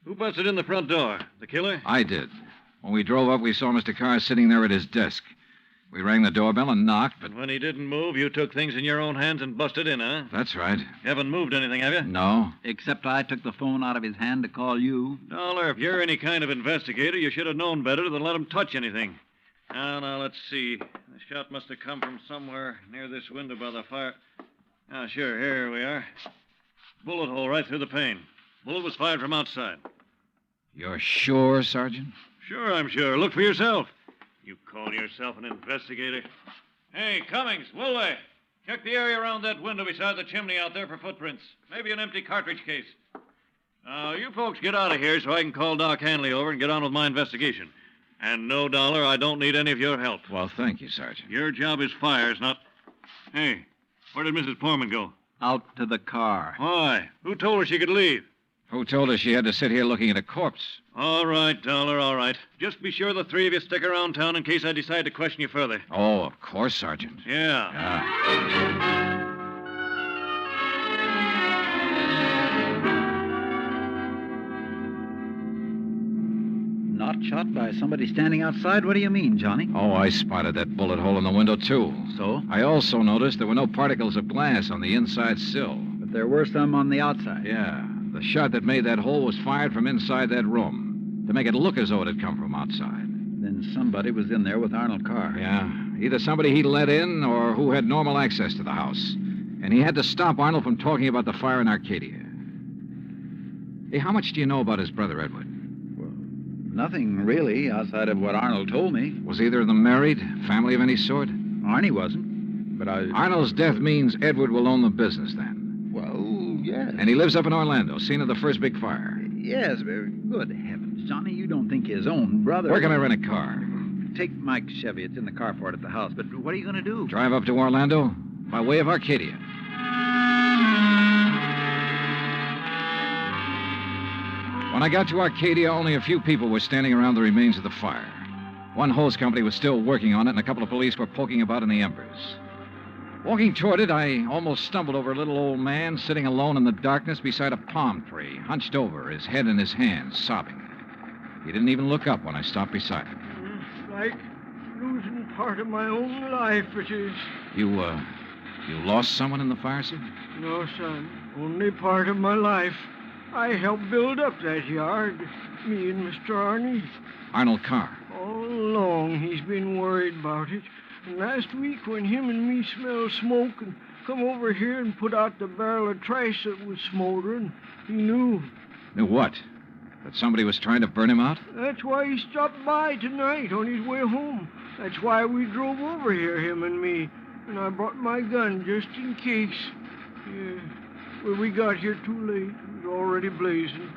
Who busted in the front door? The killer? I did. When we drove up, we saw Mr. Carr sitting there at his desk. We rang the doorbell and knocked, but... And when he didn't move, you took things in your own hands and busted in, huh? That's right. You haven't moved anything, have you? No. Except I took the phone out of his hand to call you. Dollar, if you're any kind of investigator, you should have known better than let him touch anything. Now, let's see. The shot must have come from somewhere near this window by the fire. Ah, sure, here we are. Bullet hole right through the pane. Bullet was fired from outside. You're sure, Sergeant? Sure, I'm sure. Look for yourself. You call yourself an investigator? Hey, Cummings, Woolway, check the area around that window beside the chimney out there for footprints. Maybe an empty cartridge case. Now, you folks get out of here so I can call Doc Hanley over and get on with my investigation. And no, Dollar, I don't need any of your help. Well, thank you, Sergeant. Your job is fires, not... Hey, where did Mrs. Porman go? Out to the car. Why? Who told her she could leave? Who told her she had to sit here looking at a corpse? All right, Dollar, all right. Just be sure the three of you stick around town in case I decide to question you further. Oh, of course, Sergeant. Yeah. Not shot by somebody standing outside? What do you mean, Johnny? Oh, I spotted that bullet hole in the window, too. So? I also noticed there were no particles of glass on the inside sill. But there were some on the outside. Yeah. The shot that made that hole was fired from inside that room to make it look as though it had come from outside. Then somebody was in there with Arnold Carr. Yeah. Either somebody he let in or who had normal access to the house. And he had to stop Arnold from talking about the fire in Arcadia. Hey, how much do you know about his brother, Edward? Nothing, really, outside of what Arnold told me. Was either of them married? Family of any sort? Arnie wasn't. But Arnold's death means Edward will own the business then. Well, yes. And he lives up in Orlando, scene of the first big fire. Yes, very good heavens. Johnny, you don't think his own brother... Where can I rent a car? Take Mike's Chevy. It's in the carport at the house. But what are you going to do? Drive up to Orlando by way of Arcadia. When I got to Arcadia, only a few people were standing around the remains of the fire. One hose company was still working on it, and a couple of police were poking about in the embers. Walking toward it, I almost stumbled over a little old man sitting alone in the darkness beside a palm tree, hunched over, his head in his hands, sobbing. He didn't even look up when I stopped beside him. It's like losing part of my own life, it is. You lost someone in the fire, sir? No, son. Only part of my life. I helped build up that yard, me and Mr. Arnie. Arnold Carr. All along, he's been worried about it. And last week, when him and me smelled smoke and come over here and put out the barrel of trash that was smoldering, he knew. Knew what? That somebody was trying to burn him out? That's why he stopped by tonight on his way home. That's why we drove over here, him and me. And I brought my gun just in case. Yeah. Well, we got here too late. It was already blazing.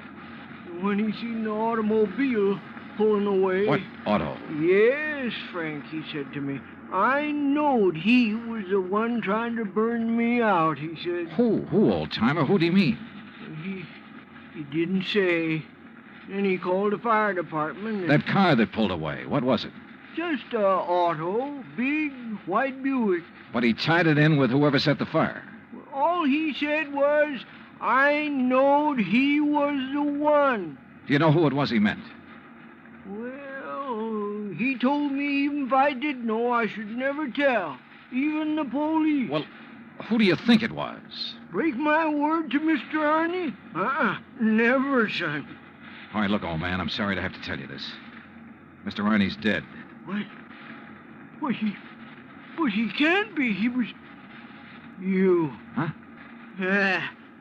And when he seen the automobile pulling away... What auto? Yes, Frank, he said to me. I knowed he was the one trying to burn me out, he said. Who, old-timer? Who do you mean? He didn't say. Then he called the fire department. That car that pulled away, what was it? Just a auto, big white Buick. But he tied it in with whoever set the fire. All he said was, I knowed he was the one. Do you know who it was he meant? Well, he told me even if I did know, I should never tell. Even the police. Well, who do you think it was? Break my word to Mr. Arnie? Never, son. All right, look, old man, I'm sorry to have to tell you this. Mr. Arnie's dead. What? But he can't be. He was... You. Huh?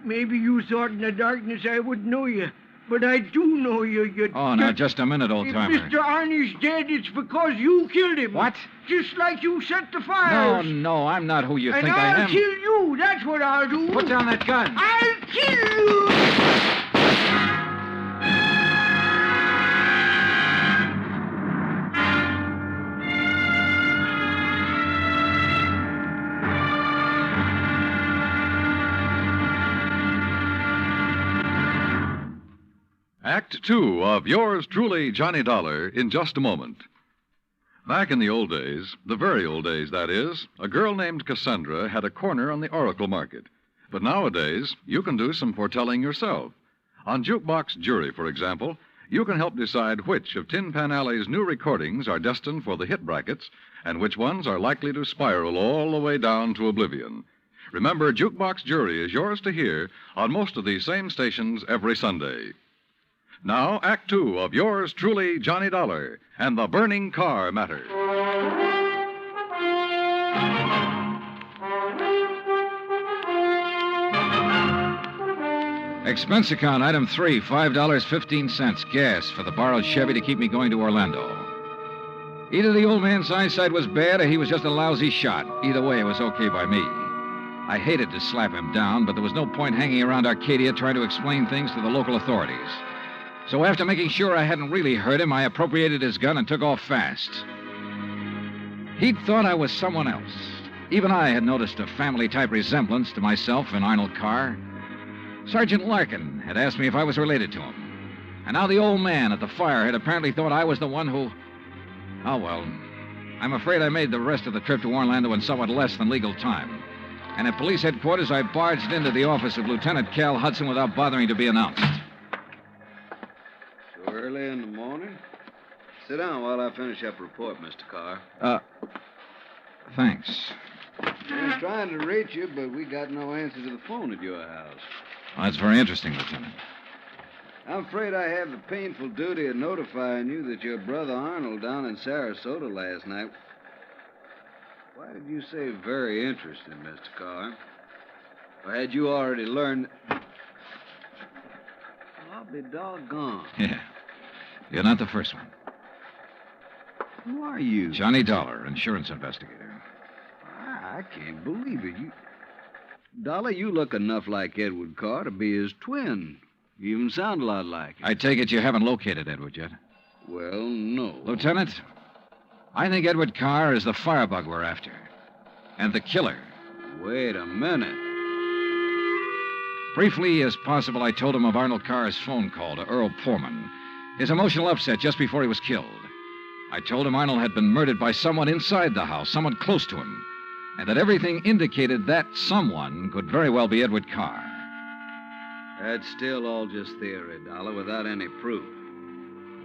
Maybe you thought in the darkness I wouldn't know you. But I do know you. Oh, now, just a minute, old-timer. If Mr. Arnie's dead, it's because you killed him. What? Just like you set the fires. No, I'm not who you and think I am. I'll kill you. That's what I'll do. Put down that gun. I'll kill you. Act Two of yours truly, Johnny Dollar, in just a moment. Back in the old days, the very old days, that is, a girl named Cassandra had a corner on the oracle market. But nowadays, you can do some foretelling yourself. On Jukebox Jury, for example, you can help decide which of Tin Pan Alley's new recordings are destined for the hit brackets and which ones are likely to spiral all the way down to oblivion. Remember, Jukebox Jury is yours to hear on most of these same stations every Sunday. Now, Act Two of yours truly, Johnny Dollar, and the burning car matter. Expense account, item 3, $5.15, gas for the borrowed Chevy to keep me going to Orlando. Either the old man's eyesight was bad or he was just a lousy shot. Either way, it was okay by me. I hated to slap him down, but there was no point hanging around Arcadia trying to explain things to the local authorities. So after making sure I hadn't really hurt him, I appropriated his gun and took off fast. He'd thought I was someone else. Even I had noticed a family-type resemblance to myself and Arnold Carr. Sergeant Larkin had asked me if I was related to him. And now the old man at the fire had apparently thought I was the one who... Oh, well, I'm afraid I made the rest of the trip to Orlando in somewhat less than legal time. And at police headquarters, I barged into the office of Lieutenant Cal Hudson without bothering to be announced. So early in the morning? Sit down while I finish up a report, Mr. Carr. Thanks. I was trying to reach you, but we got no answer to the phone at your house. Well, that's very interesting, Lieutenant. I'm afraid I have the painful duty of notifying you that your brother Arnold down in Sarasota last night... Why did you say very interesting, Mr. Carr? Or had you already learned... Well, I'll be doggone. Yeah. You're not the first one. Who are you? Johnny Dollar, insurance investigator. I can't believe it. Dollar, you look enough like Edward Carr to be his twin. You even sound a lot like him. I take it you haven't located Edward yet? Well, no. Lieutenant, I think Edward Carr is the firebug we're after. And the killer. Wait a minute. Briefly as possible, I told him of Arnold Carr's phone call to Earl Poorman, his emotional upset just before he was killed. I told him Arnold had been murdered by someone inside the house, someone close to him, and that everything indicated that someone could very well be Edward Carr. That's still all just theory, Dollar, without any proof.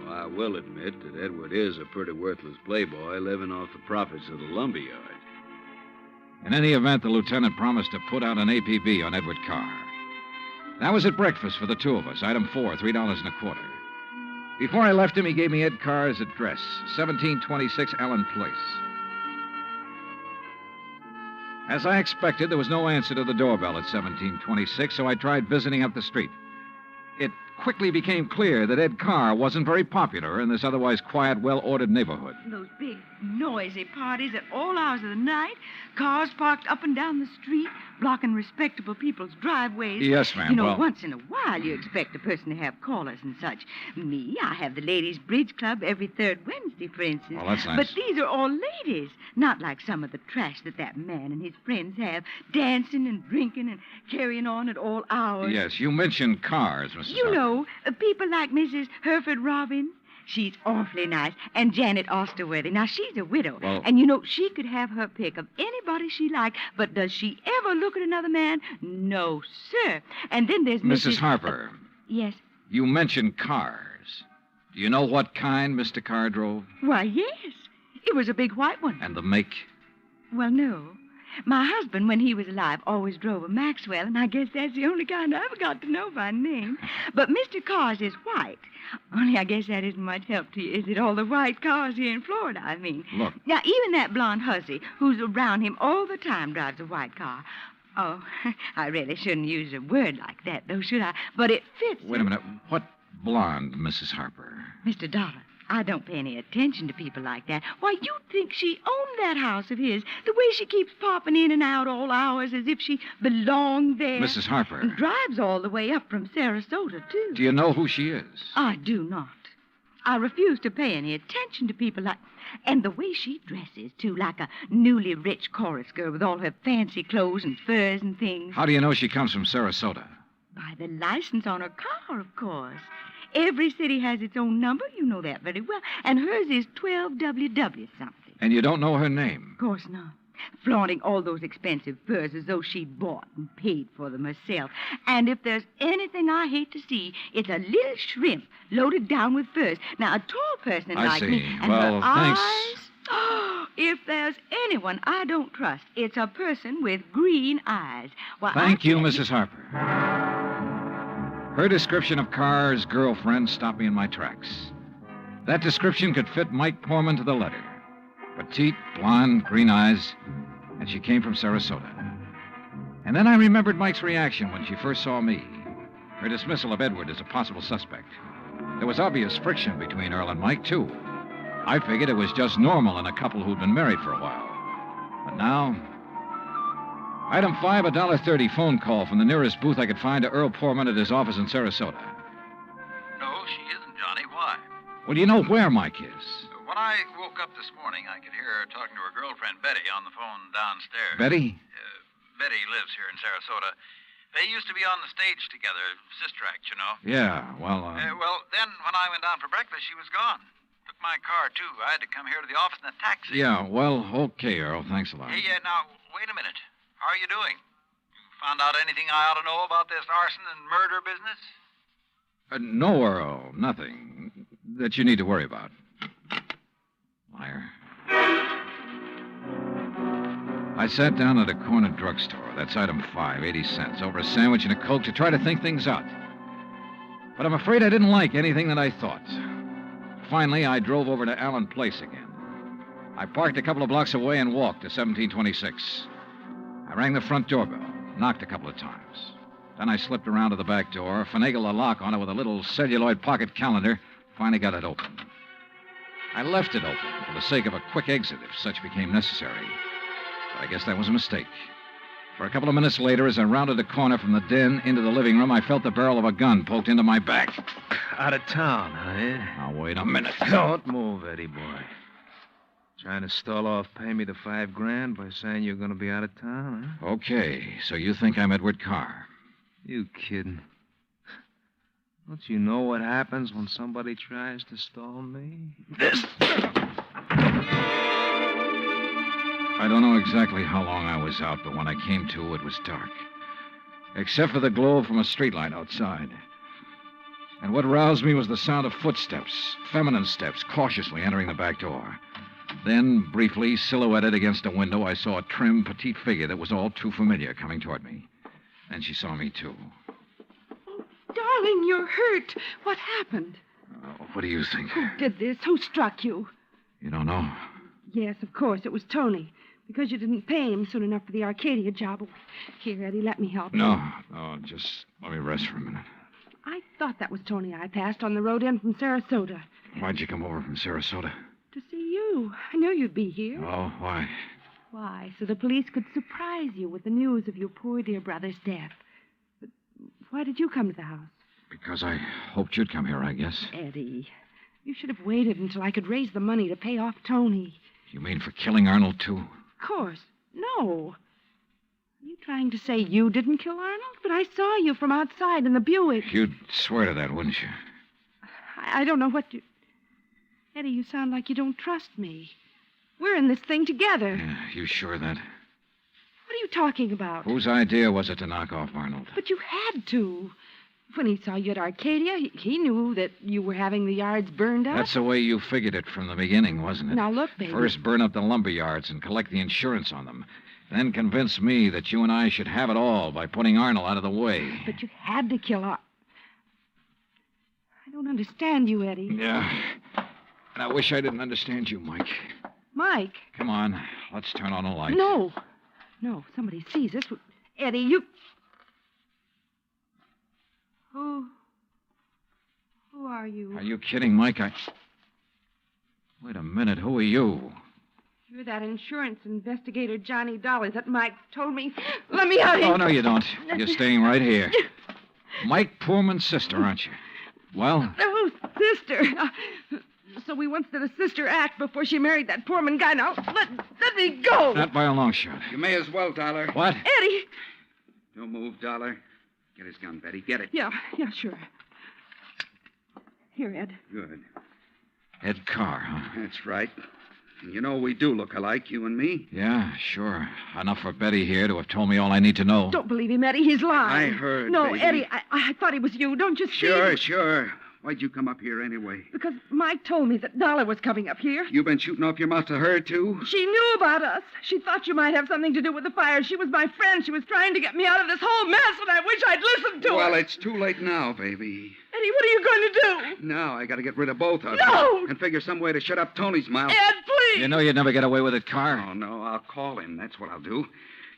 Well, I will admit that Edward is a pretty worthless playboy living off the profits of the lumberyard. In any event, the lieutenant promised to put out an APB on Edward Carr. That was at breakfast for the two of us, item 4, $3.25. Before I left him, he gave me Ed Carr's address, 1726 Allen Place. As I expected, there was no answer to the doorbell at 1726, so I tried visiting up the street. It quickly became clear that Ed Carr wasn't very popular in this otherwise quiet, well-ordered neighborhood. Those big, noisy parties at all hours of the night, cars parked up and down the street, blocking respectable people's driveways. Yes, ma'am. You know, well... once in a while you expect a person to have callers and such. Me, I have the ladies' bridge club every third Wednesday, for instance. Well, that's nice. But these are all ladies, not like some of the trash that man and his friends have, dancing and drinking and carrying on at all hours. Yes, you mentioned cars, Mrs. You Harper. know, people like Mrs. Hereford Robbins. She's awfully nice. And Janet Osterworthy. Now, she's a widow. Well... And, you know, she could have her pick of anybody she liked, but does she ever look at another man? No, sir. And then there's Mrs. Harper. Yes? You mentioned cars. Do you know what kind Mr. Carr drove? Why, yes. It was a big white one. And the make? Well, no. My husband, when he was alive, always drove a Maxwell, and I guess that's the only kind I ever got to know by name. But Mr. Carr's is white. Only I guess that isn't much help to you, is it? All the white cars here in Florida, I mean. Look. Now, even that blonde hussy who's around him all the time drives a white car. Oh, I really shouldn't use a word like that, though, should I? But it fits. Wait a minute. What blonde, Mrs. Harper? Mr. Dollar, I don't pay any attention to people like that. Why, you'd think she owned that house of his, the way she keeps popping in and out all hours as if she belonged there. Mrs. Harper. And drives all the way up from Sarasota, too. Do you know who she is? I do not. I refuse to pay any attention to people like... And the way she dresses, too, like a newly rich chorus girl with all her fancy clothes and furs and things. How do you know she comes from Sarasota? By the license on her car, of course. Every city has its own number. You know that very well. And hers is 12WW something. And you don't know her name? Of course not. Flaunting all those expensive furs as though she bought and paid for them herself. And if there's anything I hate to see, it's a little shrimp loaded down with furs. Now, a tall person I like see. me... And Well, her thanks. eyes... Oh, if there's anyone I don't trust, it's a person with green eyes. Why, Thank you, Mrs. Harper. Her description of Carr's girlfriend stopped me in my tracks. That description could fit Mike Poorman to the letter. Petite, blonde, green eyes, and she came from Sarasota. And then I remembered Mike's reaction when she first saw me. Her dismissal of Edward as a possible suspect. There was obvious friction between Earl and Mike, too. I figured it was just normal in a couple who'd been married for a while. But now... Item 5, $1.30 phone call from the nearest booth I could find to Earl Poorman at his office in Sarasota. No, she isn't, Johnny. Why? Well, do you know where Mike is? When I woke up this morning, I could hear her talking to her girlfriend, Betty, on the phone downstairs. Betty? Betty lives here in Sarasota. They used to be on the stage together, sister act, you know. Yeah, well, Well, then when I went down for breakfast, she was gone. Took my car, too. I had to come here to the office in a taxi. Yeah, well, okay, Earl. Thanks a lot. Hey, now, wait a minute. How are you doing? You found out anything I ought to know about this arson and murder business? No, Earl. Nothing that you need to worry about. Liar. I sat down at a corner drugstore. That's item 5, 80 cents, over a sandwich and a Coke to try to think things out. But I'm afraid I didn't like anything that I thought. Finally, I drove over to Allen Place again. I parked a couple of blocks away and walked to 1726. I rang the front doorbell, knocked a couple of times. Then I slipped around to the back door, finagled a lock on it with a little celluloid pocket calendar, finally got it open. I left it open for the sake of a quick exit if such became necessary. But I guess that was a mistake. For a couple of minutes later, as I rounded a corner from the den into the living room, I felt the barrel of a gun poked into my back. Out of town, huh? Now, wait a minute. Don't move, Eddie boy. Trying to stall off pay me the $5,000 by saying you're going to be out of town, huh? Okay, so you think I'm Edward Carr? You kidding? Don't you know what happens when somebody tries to stall me? This. I don't know exactly how long I was out, but when I came to, it was dark. Except for the glow from a streetlight outside. And what roused me was the sound of footsteps, feminine steps, cautiously entering the back door. Then, briefly, silhouetted against a window, I saw a trim, petite figure that was all too familiar coming toward me. Then she saw me, too. Darling, you're hurt. What happened? What do you think? Who did this? Who struck you? You don't know? Yes, of course. It was Tony. Because you didn't pay him soon enough for the Arcadia job. Here, Eddie, let me help you. No, just let me rest for a minute. I thought that was Tony I passed on the road in from Sarasota. Why'd you come over from Sarasota? To see you. I knew you'd be here. Oh, why? Why, so the police could surprise you with the news of your poor dear brother's death. But why did you come to the house? Because I hoped you'd come here, I guess. Eddie, you should have waited until I could raise the money to pay off Tony. You mean for killing Arnold, too? Of course. No. Are you trying to say you didn't kill Arnold? But I saw you from outside in the Buick. You'd swear to that, wouldn't you? I don't know what you... Eddie, you sound like you don't trust me. We're in this thing together. Yeah, you sure of that? What are you talking about? Whose idea was it to knock off Arnold? But you had to. When he saw you at Arcadia, he knew that you were having the yards burned up. That's the way you figured it from the beginning, wasn't it? Now, look, baby. First burn up the lumber yards and collect the insurance on them. Then convince me that you and I should have it all by putting Arnold out of the way. But you had to kill Arnold. I don't understand you, Eddie. Yeah. And I wish I didn't understand you, Mike. Mike? Come on. Let's turn on a light. No. No, if somebody sees us. Eddie, you... Who are you? Are you kidding, Mike? Wait a minute. Who are you? You're that insurance investigator, Johnny Dollar, that Mike told me. Let me out of here. Oh, no, you don't. You're staying right here. Mike Poorman's sister, aren't you? Well? Oh, sister. So we once did a sister act before she married that Poorman guy. Now, let me go. Not by a long shot. You may as well, Dollar. What? Eddie. Don't move, Dollar. Get his gun, Betty. Get it. Yeah, sure. Here, Ed. Good. Ed Carr, huh? That's right. And you know we do look alike, you and me. Yeah, sure. Enough for Betty here to have told me all I need to know. Don't believe him, Eddie. He's lying. I heard, No, baby. Eddie, I thought it was you. Don't you see? Sure. Why'd you come up here anyway? Because Mike told me that Dollar was coming up here. You been shooting off your mouth to her, too? She knew about us. She thought you might have something to do with the fire. She was my friend. She was trying to get me out of this whole mess, and I wish I'd listened to her. Well, it's too late now, baby. Eddie, what are you going to do? Now I gotta get rid of both of No! them. And figure some way to shut up Tony's mouth. Ed, please! You know you'd never get away with it, Carr. Oh, no, I'll call him. That's what I'll do.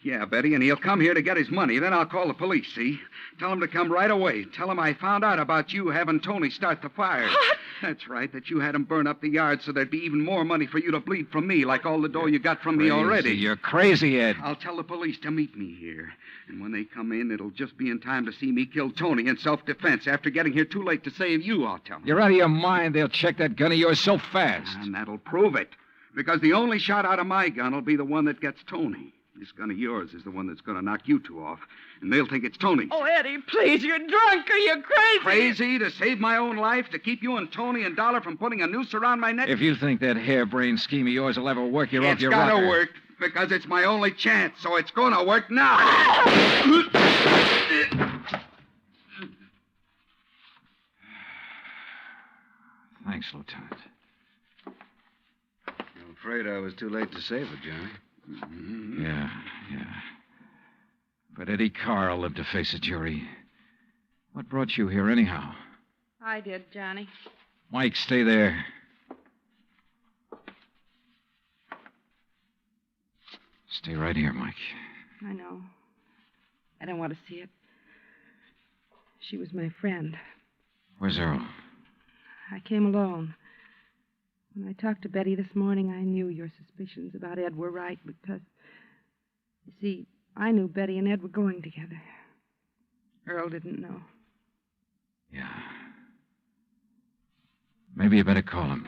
Yeah, Betty, and he'll come here to get his money. Then I'll call the police, see? Tell him to come right away. Tell him I found out about you having Tony start the fire. What? That's right, that you had him burn up the yard so there'd be even more money for you to bleed from me, like all the dough you got from me already. You're crazy, Ed. I'll tell the police to meet me here. And when they come in, it'll just be in time to see me kill Tony in self-defense. After getting here too late to save you, I'll tell them. You're out of your mind. They'll check that gun of yours so fast. And that'll prove it. Because the only shot out of my gun will be the one that gets Tony. This gun of yours is the one that's going to knock you two off. And they'll think it's Tony. Oh, Eddie, please, you're drunk or you're crazy. Crazy to save my own life, to keep you and Tony and Dollar from putting a noose around my neck? If you think that harebrained scheme of yours will ever work, you're off your rocker. It's got to work, because it's my only chance, so it's going to work now. Thanks, Lieutenant. I'm afraid I was too late to save it, Johnny. Yeah. But Eddie Carr will live to face a jury. What brought you here, anyhow? I did, Johnny. Mike, stay there. Stay right here, Mike. I know. I don't want to see it. She was my friend. Where's Earl? I came alone. When I talked to Betty this morning, I knew your suspicions about Ed were right because, you see, I knew Betty and Ed were going together. Earl didn't know. Yeah. Maybe you better call him.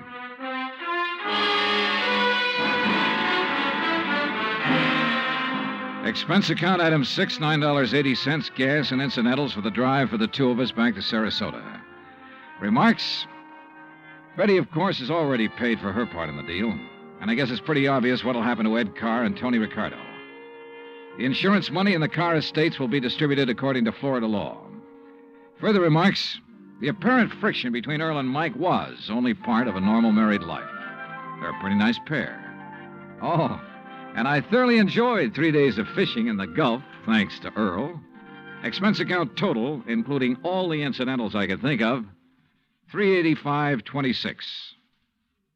Expense account item 6, $9.80, gas and incidentals for the drive for the two of us back to Sarasota. Remarks? Betty, of course, has already paid for her part in the deal, and I guess it's pretty obvious what'll happen to Ed Carr and Tony Ricardo. The insurance money in the Carr estates will be distributed according to Florida law. Further remarks? The apparent friction between Earl and Mike was only part of a normal married life. They're a pretty nice pair. Oh, and I thoroughly enjoyed 3 days of fishing in the Gulf, thanks to Earl. Expense account total, including all the incidentals I could think of, $385.26.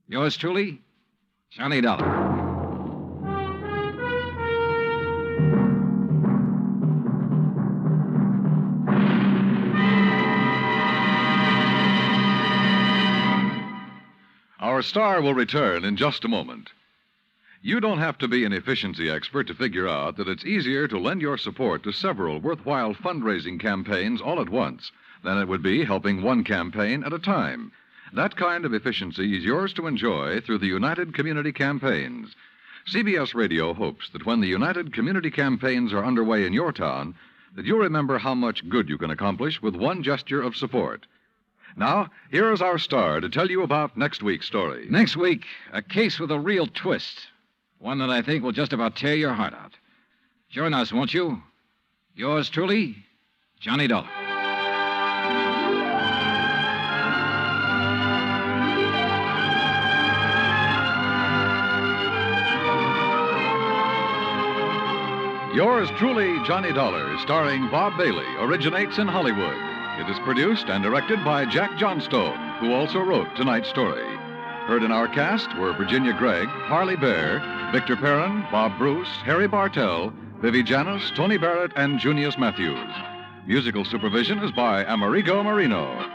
Yours truly, Johnny Dollar. Our star will return in just a moment. You don't have to be an efficiency expert to figure out that it's easier to lend your support to several worthwhile fundraising campaigns all at once than it would be helping one campaign at a time. That kind of efficiency is yours to enjoy through the United Community Campaigns. CBS Radio hopes that when the United Community Campaigns are underway in your town, that you'll remember how much good you can accomplish with one gesture of support. Now, here is our star to tell you about next week's story. Next week, a case with a real twist. One that I think will just about tear your heart out. Join us, won't you? Yours truly, Johnny Dollar. Yours truly, Johnny Dollar, starring Bob Bailey, originates in Hollywood. It is produced and directed by Jack Johnstone, who also wrote tonight's story. Heard in our cast were Virginia Gregg, Harley Bear, Victor Perrin, Bob Bruce, Harry Bartell, Vivi Janis, Tony Barrett, and Junius Matthews. Musical supervision is by Amerigo Marino.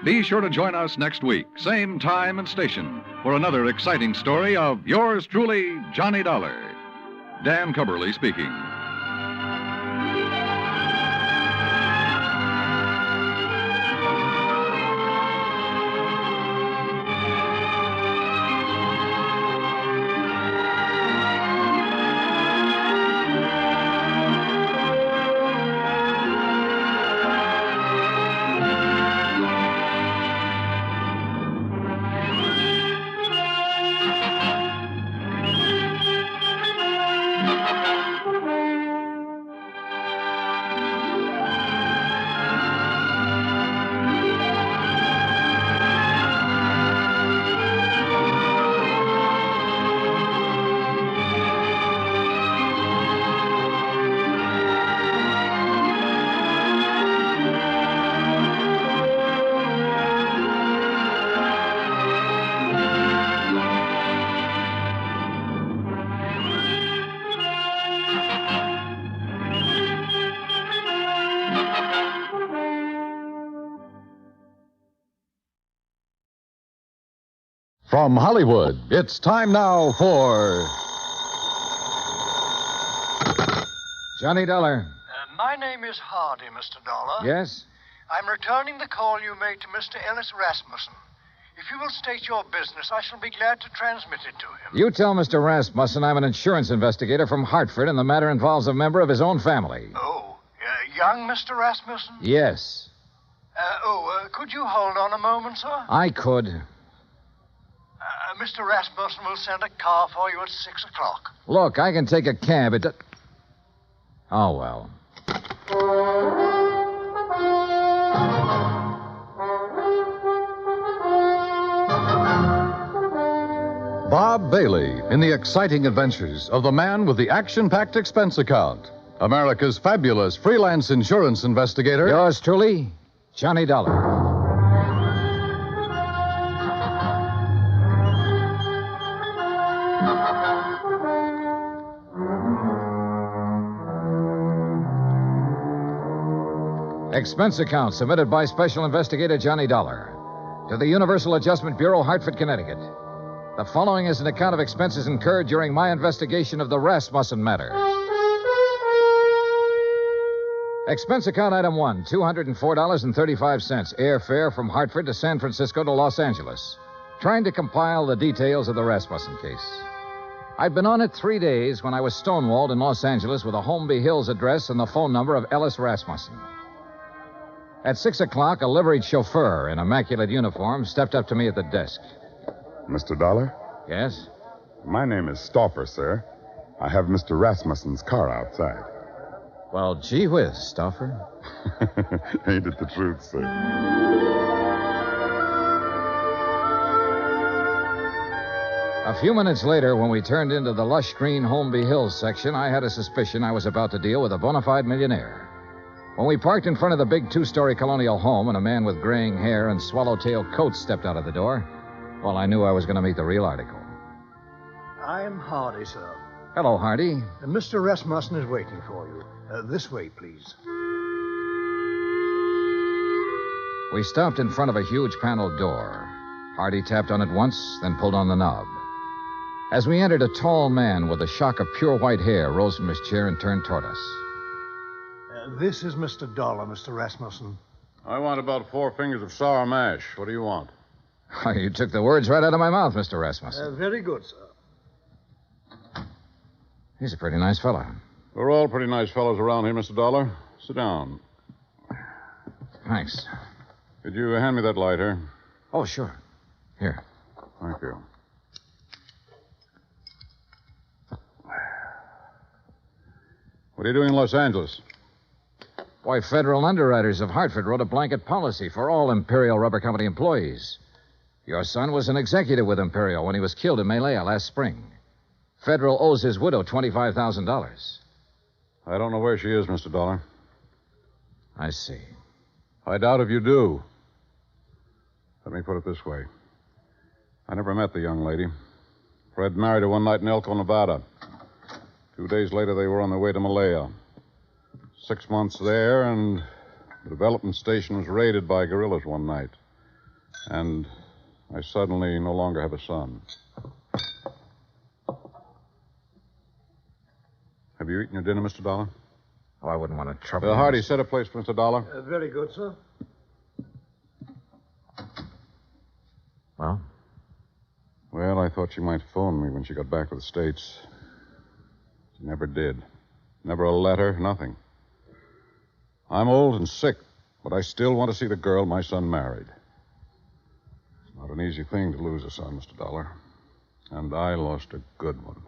Be sure to join us next week, same time and station, for another exciting story of yours truly, Johnny Dollar. Dan Cubberly speaking. From Hollywood, it's time now for Johnny Dollar. My name is Hardy, Mr. Dollar. Yes? I'm returning the call you made to Mr. Ellis Rasmussen. If you will state your business, I shall be glad to transmit it to him. You tell Mr. Rasmussen I'm an insurance investigator from Hartford, and the matter involves a member of his own family. Oh, young Mr. Rasmussen? Yes. Could you hold on a moment, sir? I could. Mr. Rasmussen will send a car for you at 6 o'clock. Look, I can take a cab. Oh, well. Bob Bailey in the exciting adventures of the man with the action-packed expense account. America's fabulous freelance insurance investigator. Yours truly, Johnny Dollar. Expense account submitted by Special Investigator Johnny Dollar to the Universal Adjustment Bureau, Hartford, Connecticut. The following is an account of expenses incurred during my investigation of the Rasmussen matter. Expense account item 1, $204.35, airfare from Hartford to San Francisco to Los Angeles. Trying to compile the details of the Rasmussen case. I'd been on it 3 days when I was stonewalled in Los Angeles with a Holmby Hills address and the phone number of Ellis Rasmussen. At 6 o'clock, a liveried chauffeur in immaculate uniform stepped up to me at the desk. Mr. Dollar? Yes? My name is Stauffer, sir. I have Mr. Rasmussen's car outside. Well, gee whiz, Stauffer. Ain't it the truth, sir? A few minutes later, when we turned into the lush green Holmby Hills section, I had a suspicion I was about to deal with a bona fide millionaire. When we parked in front of the big two-story colonial home and a man with graying hair and swallowtail coat stepped out of the door, well, I knew I was going to meet the real article. I'm Hardy, sir. Hello, Hardy. Mr. Rasmussen is waiting for you. This way, please. We stopped in front of a huge paneled door. Hardy tapped on it once, then pulled on the knob. As we entered, a tall man with a shock of pure white hair rose from his chair and turned toward us. This is Mr. Dollar, Mr. Rasmussen. I want about 4 fingers of sour mash. What do you want? You took the words right out of my mouth, Mr. Rasmussen. Very good, sir. He's a pretty nice fellow. We're all pretty nice fellows around here, Mr. Dollar. Sit down. Thanks. Could you hand me that lighter? Oh, sure. Here. Thank you. What are you doing in Los Angeles? Why, federal underwriters of Hartford wrote a blanket policy for all Imperial Rubber Company employees. Your son was an executive with Imperial when he was killed in Malaya last spring. Federal owes his widow $25,000. I don't know where she is, Mr. Dollar. I see. I doubt if you do. Let me put it this way. I never met the young lady. Fred married her one night in Elko, Nevada. 2 days later, they were on their way to Malaya. 6 months there, and the development station was raided by guerrillas one night. And I suddenly no longer have a son. Have you eaten your dinner, Mr. Dollar? Oh, I wouldn't want to trouble you. Hardy, set a place for Mr. Dollar. Very good, sir. Well? Well, I thought she might phone me when she got back to the States. She never did. Never a letter, nothing. I'm old and sick, but I still want to see the girl my son married. It's not an easy thing to lose a son, Mr. Dollar. And I lost a good one.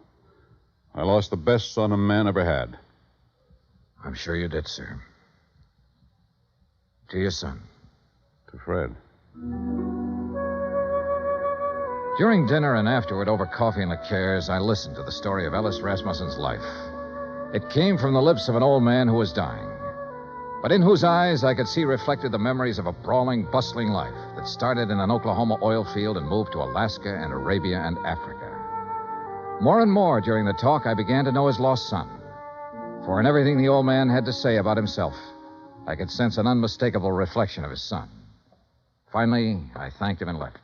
I lost the best son a man ever had. I'm sure you did, sir. To your son. To Fred. During dinner and afterward, over coffee and liqueurs, I listened to the story of Ellis Rasmussen's life. It came from the lips of an old man who was dying, but in whose eyes I could see reflected the memories of a brawling, bustling life that started in an Oklahoma oil field and moved to Alaska and Arabia and Africa. More and more during the talk, I began to know his lost son. For in everything the old man had to say about himself, I could sense an unmistakable reflection of his son. Finally, I thanked him and left.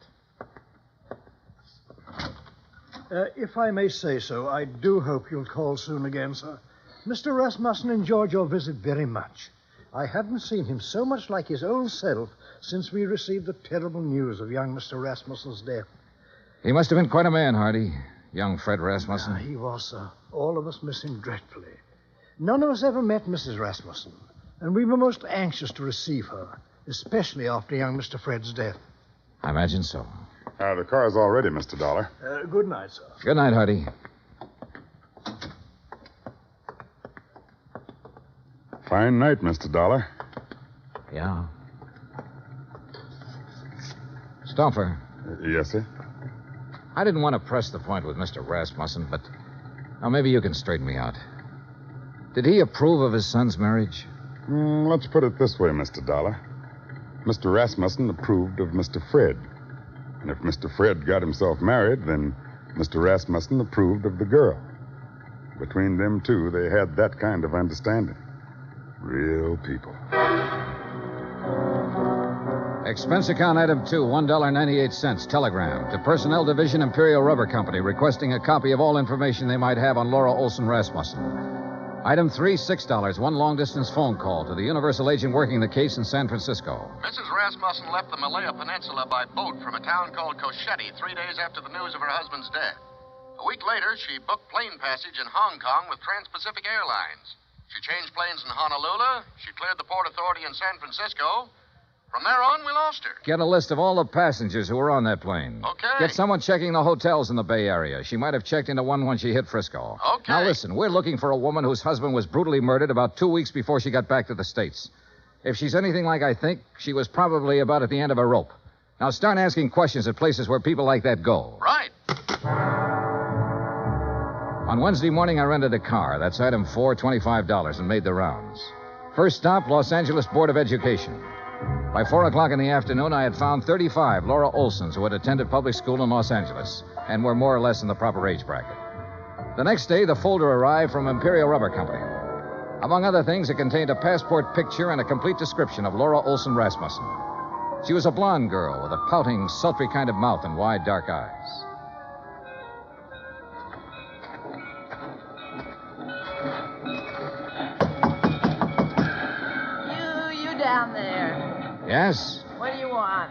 If I may say so, I do hope you'll call soon again, sir. Mr. Rasmussen enjoyed your visit very much. I haven't seen him so much like his old self since we received the terrible news of young Mr. Rasmussen's death. He must have been quite a man, Hardy. Young Fred Rasmussen. He was, sir. All of us miss him dreadfully. None of us ever met Mrs. Rasmussen, and we were most anxious to receive her, especially after young Mr. Fred's death. I imagine so. The car's all ready, Mr. Dollar. Good night, sir. Good night, Hardy. Fine night, Mr. Dollar. Yeah. Stoffer. Yes, sir? I didn't want to press the point with Mr. Rasmussen, but now maybe you can straighten me out. Did he approve of his son's marriage? Let's put it this way, Mr. Dollar. Mr. Rasmussen approved of Mr. Fred. And if Mr. Fred got himself married, then Mr. Rasmussen approved of the girl. Between them two, they had that kind of understanding. Real people. Expense account item 2, $1.98. Telegram to Personnel Division, Imperial Rubber Company, requesting a copy of all information they might have on Laura Olson Rasmussen. Item 3, $6. One long-distance phone call to the Universal agent working the case in San Francisco. Mrs. Rasmussen left the Malaya Peninsula by boat from a town called Cosheti 3 days after the news of her husband's death. A week later, she booked plane passage in Hong Kong with Trans-Pacific Airlines. She changed planes in Honolulu. She cleared the Port Authority in San Francisco. From there on, we lost her. Get a list of all the passengers who were on that plane. Okay. Get someone checking the hotels in the Bay Area. She might have checked into one when she hit Frisco. Okay. Now listen, we're looking for a woman whose husband was brutally murdered about 2 weeks before she got back to the States. If she's anything like I think, she was probably about at the end of a rope. Now start asking questions at places where people like that go. Right. On Wednesday morning, I rented a car. That's item 4, $25, and made the rounds. First stop, Los Angeles Board of Education. By 4 o'clock in the afternoon, I had found 35 Laura Olsons who had attended public school in Los Angeles and were more or less in the proper age bracket. The next day, the folder arrived from Imperial Rubber Company. Among other things, it contained a passport picture and a complete description of Laura Olson Rasmussen. She was a blonde girl with a pouting, sultry kind of mouth and wide, dark eyes. You down there. Yes? What do you want?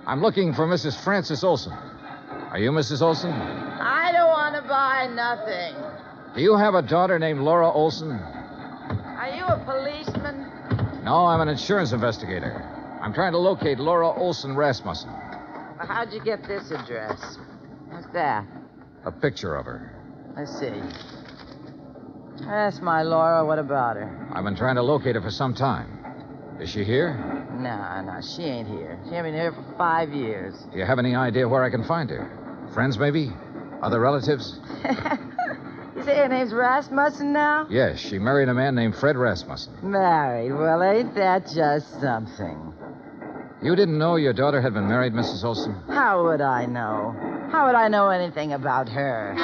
I'm looking for Mrs. Frances Olson. Are you Mrs. Olson? I don't want to buy nothing. Do you have a daughter named Laura Olson? Are you a policeman? No, I'm an insurance investigator. I'm trying to locate Laura Olson Rasmussen. Well, how'd you get this address? What's that? A picture of her. I see. That's my Laura. What about her? I've been trying to locate her for some time. Is she here? No, she ain't here. She ain't been here for 5 years. Do you have any idea where I can find her? Friends, maybe? Other relatives? You say her name's Rasmussen now? Yes, she married a man named Fred Rasmussen. Married? Well, ain't that just something? You didn't know your daughter had been married, Mrs. Olson? How would I know? How would I know anything about her?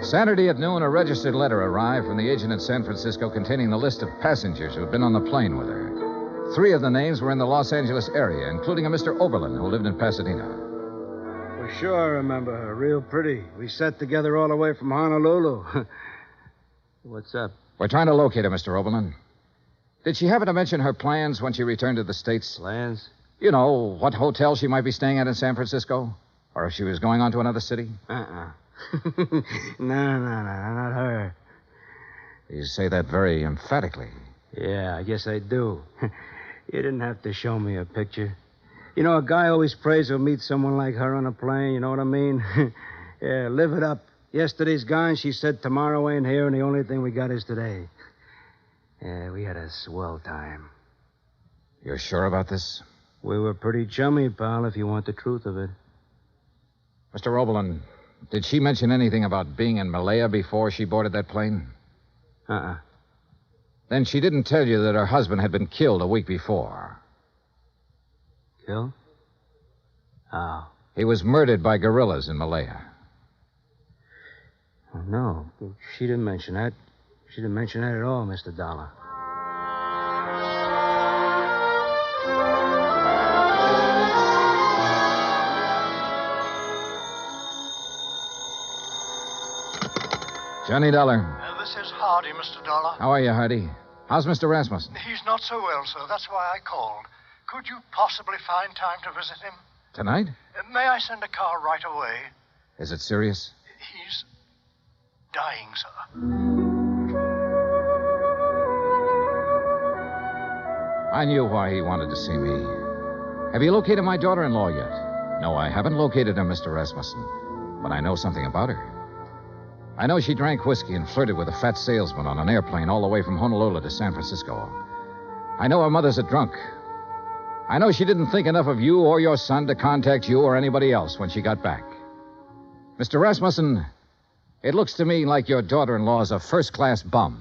Saturday at noon, a registered letter arrived from the agent in San Francisco containing the list of passengers who had been on the plane with her. 3 of the names were in the Los Angeles area, including a Mr. Oberlin, who lived in Pasadena. Well, sure, I remember her. Real pretty. We sat together all the way from Honolulu. What's up? We're trying to locate her, Mr. Oberlin. Did she happen to mention her plans when she returned to the States? Plans? You know, what hotel she might be staying at in San Francisco? Or if she was going on to another city? No, not her. You say that very emphatically. Yeah, I guess I do. You didn't have to show me a picture. You know, a guy always prays he'll meet someone like her on a plane, you know what I mean? Yeah, live it up. Yesterday's gone, she said tomorrow ain't here, and the only thing we got is today. Yeah, we had a swell time. You're sure about this? We were pretty chummy, pal, if you want the truth of it. Mr. Oberlin, did she mention anything about being in Malaya before she boarded that plane? Then she didn't tell you that her husband had been killed a week before. Killed? How? He was murdered by guerrillas in Malaya. Oh, no, she didn't mention that. She didn't mention that at all, Mr. Dollar. Johnny Dollar. This is Hardy, Mr. Dollar. How are you, Hardy? How's Mr. Rasmussen? He's not so well, sir. That's why I called. Could you possibly find time to visit him? Tonight? May I send a car right away? Is it serious? He's dying, sir. I knew why he wanted to see me. Have you located my daughter-in-law yet? No, I haven't located her, Mr. Rasmussen. But I know something about her. I know she drank whiskey and flirted with a fat salesman on an airplane all the way from Honolulu to San Francisco. I know her mother's a drunk. I know she didn't think enough of you or your son to contact you or anybody else when she got back. Mr. Rasmussen, it looks to me like your daughter-in-law's a first-class bum.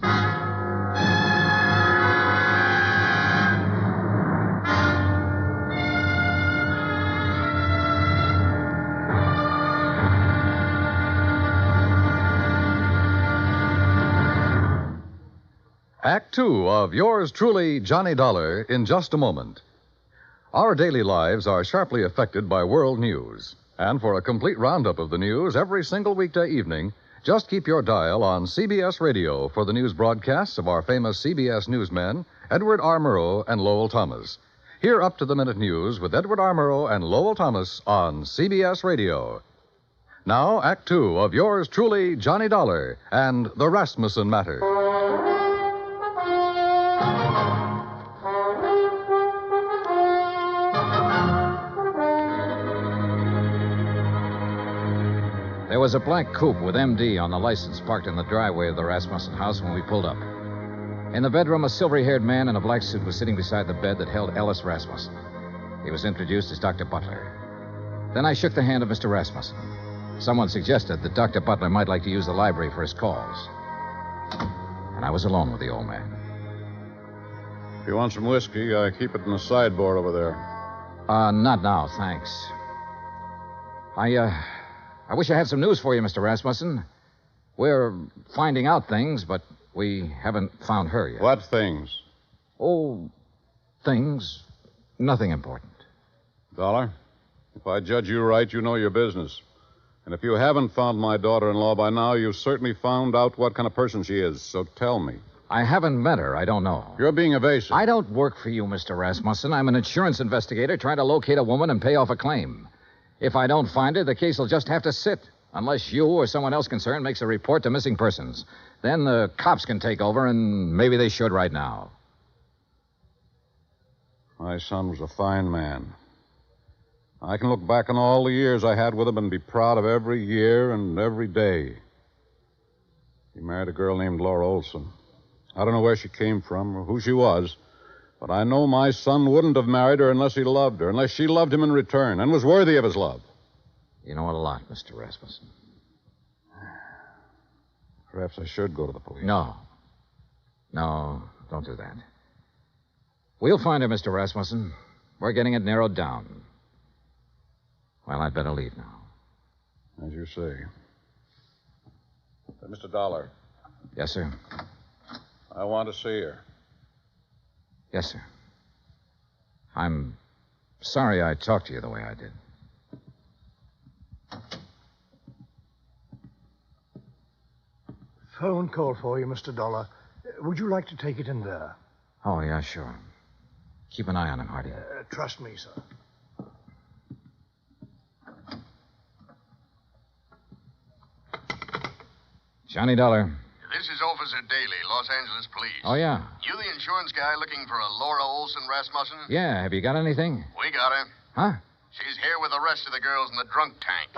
Act Two of yours truly, Johnny Dollar, in just a moment. Our daily lives are sharply affected by world news. And for a complete roundup of the news every single weekday evening, just keep your dial on CBS Radio for the news broadcasts of our famous CBS newsmen, Edward R. Murrow and Lowell Thomas. Hear up-to-the-minute news with Edward R. Murrow and Lowell Thomas on CBS Radio. Now, Act Two of yours truly, Johnny Dollar, and the Rasmussen Matter. There was a black coupe with MD on the license parked in the driveway of the Rasmussen house when we pulled up. In the bedroom, a silvery-haired man in a black suit was sitting beside the bed that held Ellis Rasmussen. He was introduced as Dr. Butler. Then I shook the hand of Mr. Rasmussen. Someone suggested that Dr. Butler might like to use the library for his calls. And I was alone with the old man. If you want some whiskey, I keep it in the sideboard over there. Not now, thanks. I wish I had some news for you, Mr. Rasmussen. We're finding out things, but we haven't found her yet. What things? Oh, things. Nothing important. Dollar, if I judge you right, you know your business. And if you haven't found my daughter-in-law by now, you've certainly found out what kind of person she is. So tell me. I haven't met her. I don't know. You're being evasive. I don't work for you, Mr. Rasmussen. I'm an insurance investigator trying to locate a woman and pay off a claim. If I don't find her, the case will just have to sit, unless you or someone else concerned makes a report to missing persons. Then the cops can take over, and maybe they should right now. My son was a fine man. I can look back on all the years I had with him and be proud of every year and every day. He married a girl named Laura Olson. I don't know where she came from or who she was, but I know my son wouldn't have married her unless he loved her, unless she loved him in return and was worthy of his love. You know a lot, Mr. Rasmussen. Perhaps I should go to the police. No, don't do that. We'll find her, Mr. Rasmussen. We're getting it narrowed down. Well, I'd better leave now. As you say. Mr. Dollar. Yes, sir. I want to see her. Yes, sir. I'm sorry I talked to you the way I did. Phone call for you, Mr. Dollar. Would you like to take it in there? Oh, yeah, sure. Keep an eye on him, Hardy. Trust me, sir. Johnny Dollar. This is Officer Daly, Los Angeles Police. Oh, yeah. You the insurance guy looking for a Laura Olson Rasmussen? Yeah, have you got anything? We got her. Huh? She's here with the rest of the girls in the drunk tank.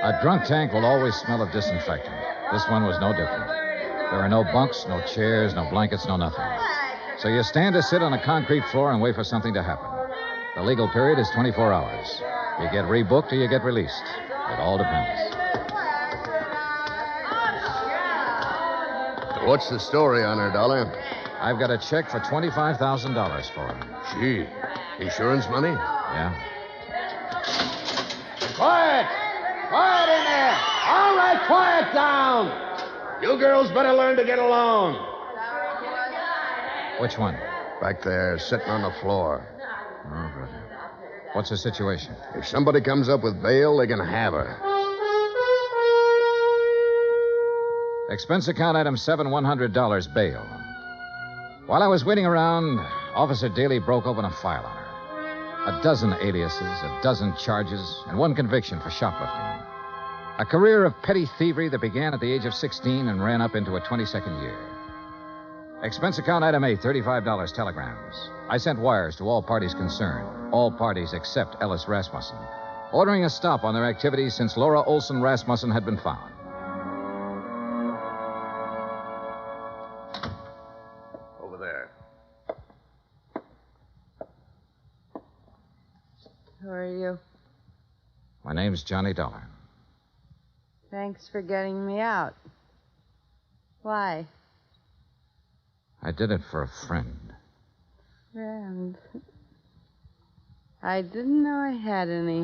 A drunk tank will always smell of disinfectant. This one was no different. There are no bunks, no chairs, no blankets, no nothing. So you stand or sit on a concrete floor and wait for something to happen. The legal period is 24 hours. You get rebooked or you get released. It all depends. What's the story on her, Dollar? I've got a check for $25,000 for her. Gee, insurance money? Yeah. Quiet! Quiet in there! All right, quiet down! You girls better learn to get along. Which one? Back there, sitting on the floor. Oh, brother. What's the situation? If somebody comes up with bail, they can have her. Expense account item 7, $100 bail. While I was waiting around, Officer Daly broke open a file on her. A dozen aliases, a dozen charges, and one conviction for shoplifting. A career of petty thievery that began at the age of 16 and ran up into a 22nd year. Expense account item 8, $35 telegrams. I sent wires to all parties concerned, all parties except Ellis Rasmussen, ordering a stop on their activities since Laura Olson Rasmussen had been found. Over there. Who are you? My name's Johnny Dollar. Thanks for getting me out. Why? I did it for a friend. Friend. I didn't know I had any.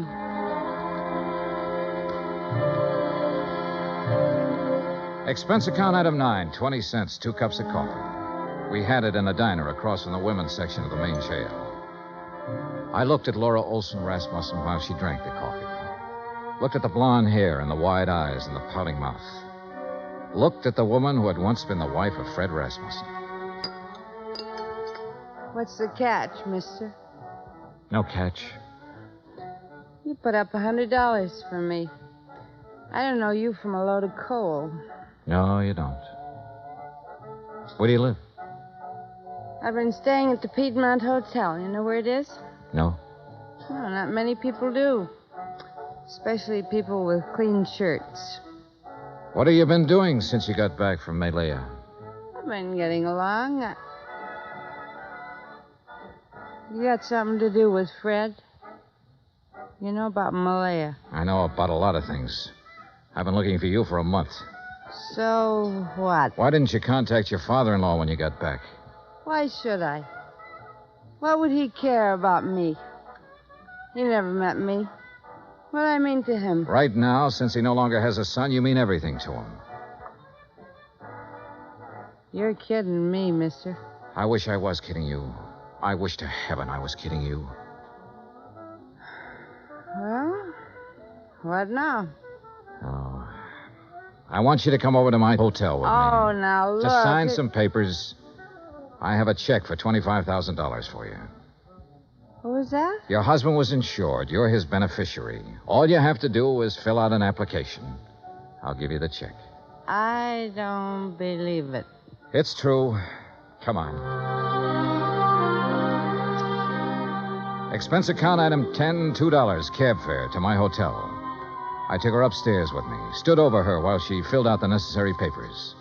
Expense account item 9, 20 cents, 2 cups of coffee. We had it in a diner across from the women's section of the main jail. I looked at Laura Olson Rasmussen while she drank the coffee. Looked at the blonde hair and the wide eyes and the pouting mouth. Looked at the woman who had once been the wife of Fred Rasmussen. What's the catch, mister? No catch. You put up $100 for me. I don't know you from a load of coal. No, you don't. Where do you live? I've been staying at the Piedmont Hotel. You know where it is? No. No, not many people do. Especially people with clean shirts. What have you been doing since you got back from Malaya? I've been getting along. You got something to do with Fred? You know about Malaya. I know about a lot of things. I've been looking for you for a month. So what? Why didn't you contact your father-in-law when you got back? Why should I? What would he care about me? He never met me. What do I mean to him? Right now, since he no longer has a son, you mean everything to him. You're kidding me, mister. I wish I was kidding you. I wish to heaven I was kidding you. Well, what now? Oh. I want you to come over to my hotel with me. Oh, now look. To sign some papers. I have a check for $25,000 for you. What was that? Your husband was insured. You're his beneficiary. All you have to do is fill out an application. I'll give you the check. I don't believe it. It's true. Come on. Expense account item 10, $2, cab fare to my hotel. I took her upstairs with me, stood over her while she filled out the necessary papers.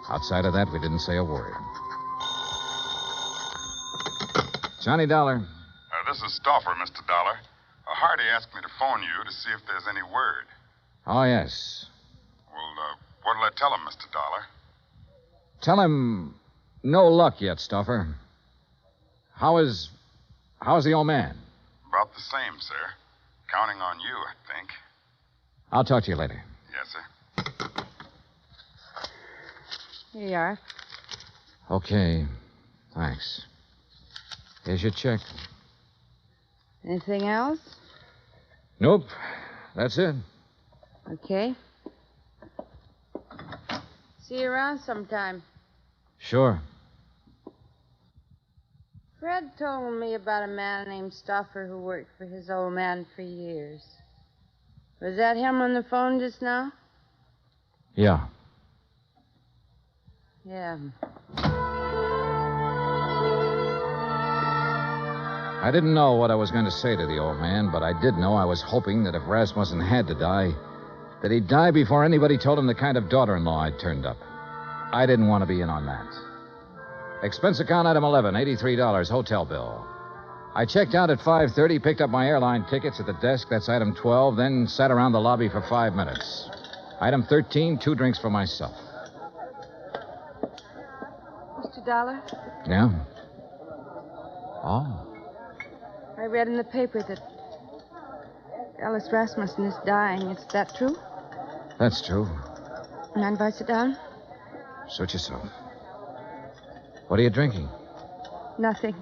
Outside of that, we didn't say a word. Johnny Dollar. This is Stauffer, Mr. Dollar. Hardy asked me to phone you to see if there's any word. Oh, yes. Well, what'll I tell him, Mr. Dollar? Tell him no luck yet, Stauffer. How's the old man? About the same, sir. Counting on you, I think. I'll talk to you later. Yes, sir. Here you are. Okay. Thanks. Here's your check. Anything else? Nope. That's it. Okay. See you around sometime. Sure. Fred told me about a man named Stauffer who worked for his old man for years. Was that him on the phone just now? Yeah. Yeah. I didn't know what I was going to say to the old man, but I did know I was hoping that if Rasmussen had to die, that he'd die before anybody told him the kind of daughter-in-law I'd turned up. I didn't want to be in on that. Expense account item 11, $83, hotel bill. I checked out at 5:30, picked up my airline tickets at the desk, that's item 12, then sat around the lobby for 5 minutes. Item 13, 2 drinks for myself. Mr. Dollar, Yeah? Oh. I read in the paper that Ellis Rasmussen is dying. Is that true? That's true. Mind if I sit down? Suit yourself. What are you drinking? Nothing.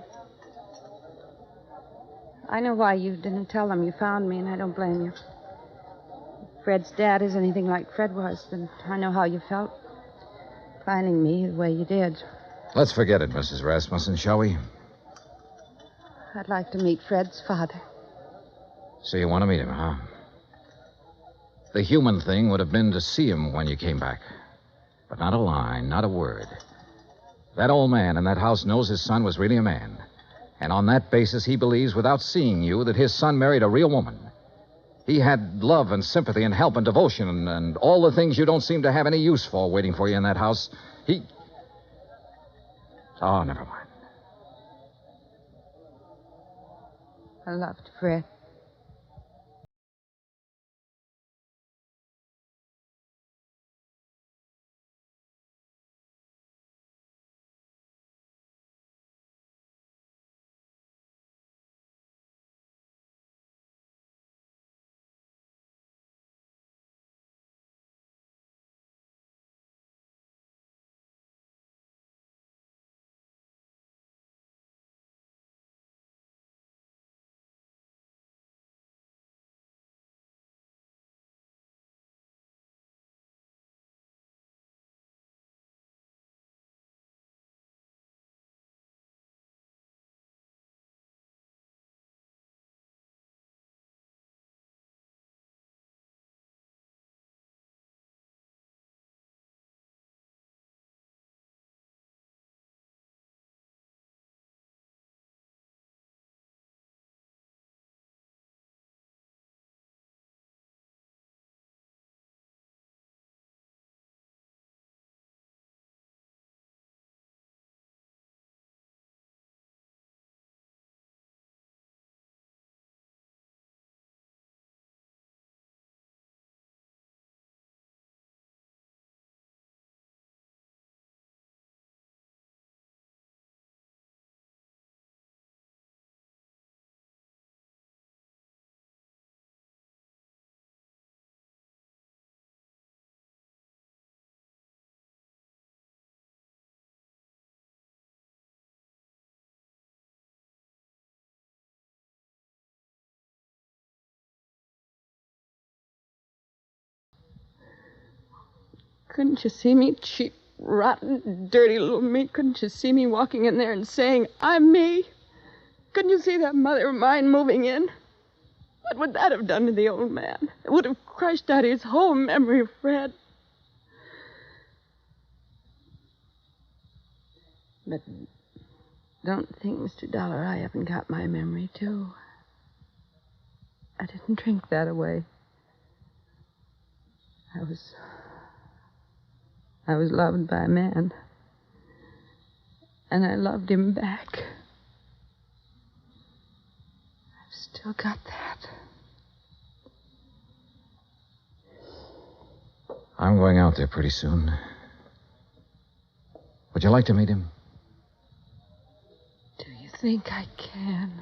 I know why you didn't tell them you found me, and I don't blame you. If Fred's dad is anything like Fred was, then I know how you felt. Finding me the way you did. Let's forget it, Mrs. Rasmussen, shall we? I'd like to meet Fred's father. So you want to meet him, huh? The human thing would have been to see him when you came back. But not a line, not a word. That old man in that house knows his son was really a man. And on that basis, he believes, without seeing you, that his son married a real woman. He had love and sympathy and help and devotion and all the things you don't seem to have any use for waiting for you in that house. Oh, never mind. I loved Fred. Couldn't you see me, cheap, rotten, dirty little me? Couldn't you see me walking in there and saying, I'm me? Couldn't you see that mother of mine moving in? What would that have done to the old man? It would have crushed out his whole memory of Fred. But don't think, Mr. Dollar, I haven't got my memory, too. I didn't drink that away. I was loved by a man. And I loved him back. I've still got that. I'm going out there pretty soon. Would you like to meet him? Do you think I can?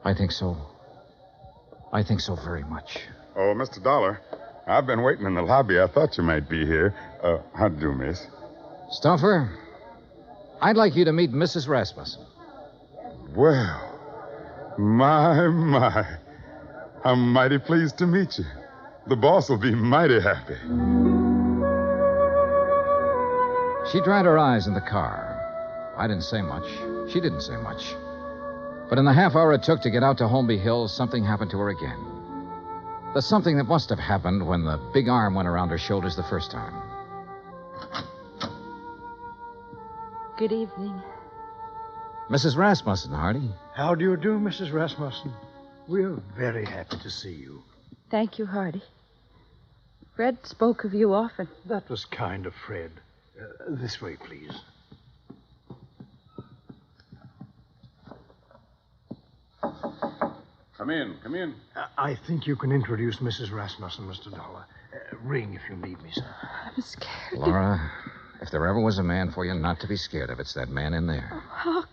I think so. I think so very much. Oh, Mr. Dollar, I've been waiting in the lobby. I thought you might be here. How do you do, miss? Stuffer, I'd like you to meet Mrs. Rasmussen. Well, my. I'm mighty pleased to meet you. The boss will be mighty happy. She dried her eyes in the car. I didn't say much. She didn't say much. But in the half hour it took to get out to Holmby Hills, something happened to her again. There's something that must have happened when the big arm went around her shoulders the first time. Good evening. Mrs. Rasmussen, Hardy. How do you do, Mrs. Rasmussen? We're very happy to see you. Thank you, Hardy. Fred spoke of you often. That was kind of Fred. This way, please. Come in. I think you can introduce Mrs. Rasmussen, Mr. Dollar. Ring if you need me, sir. I'm scared. Laura, if there ever was a man for you not to be scared of, it's that man in there. Oh,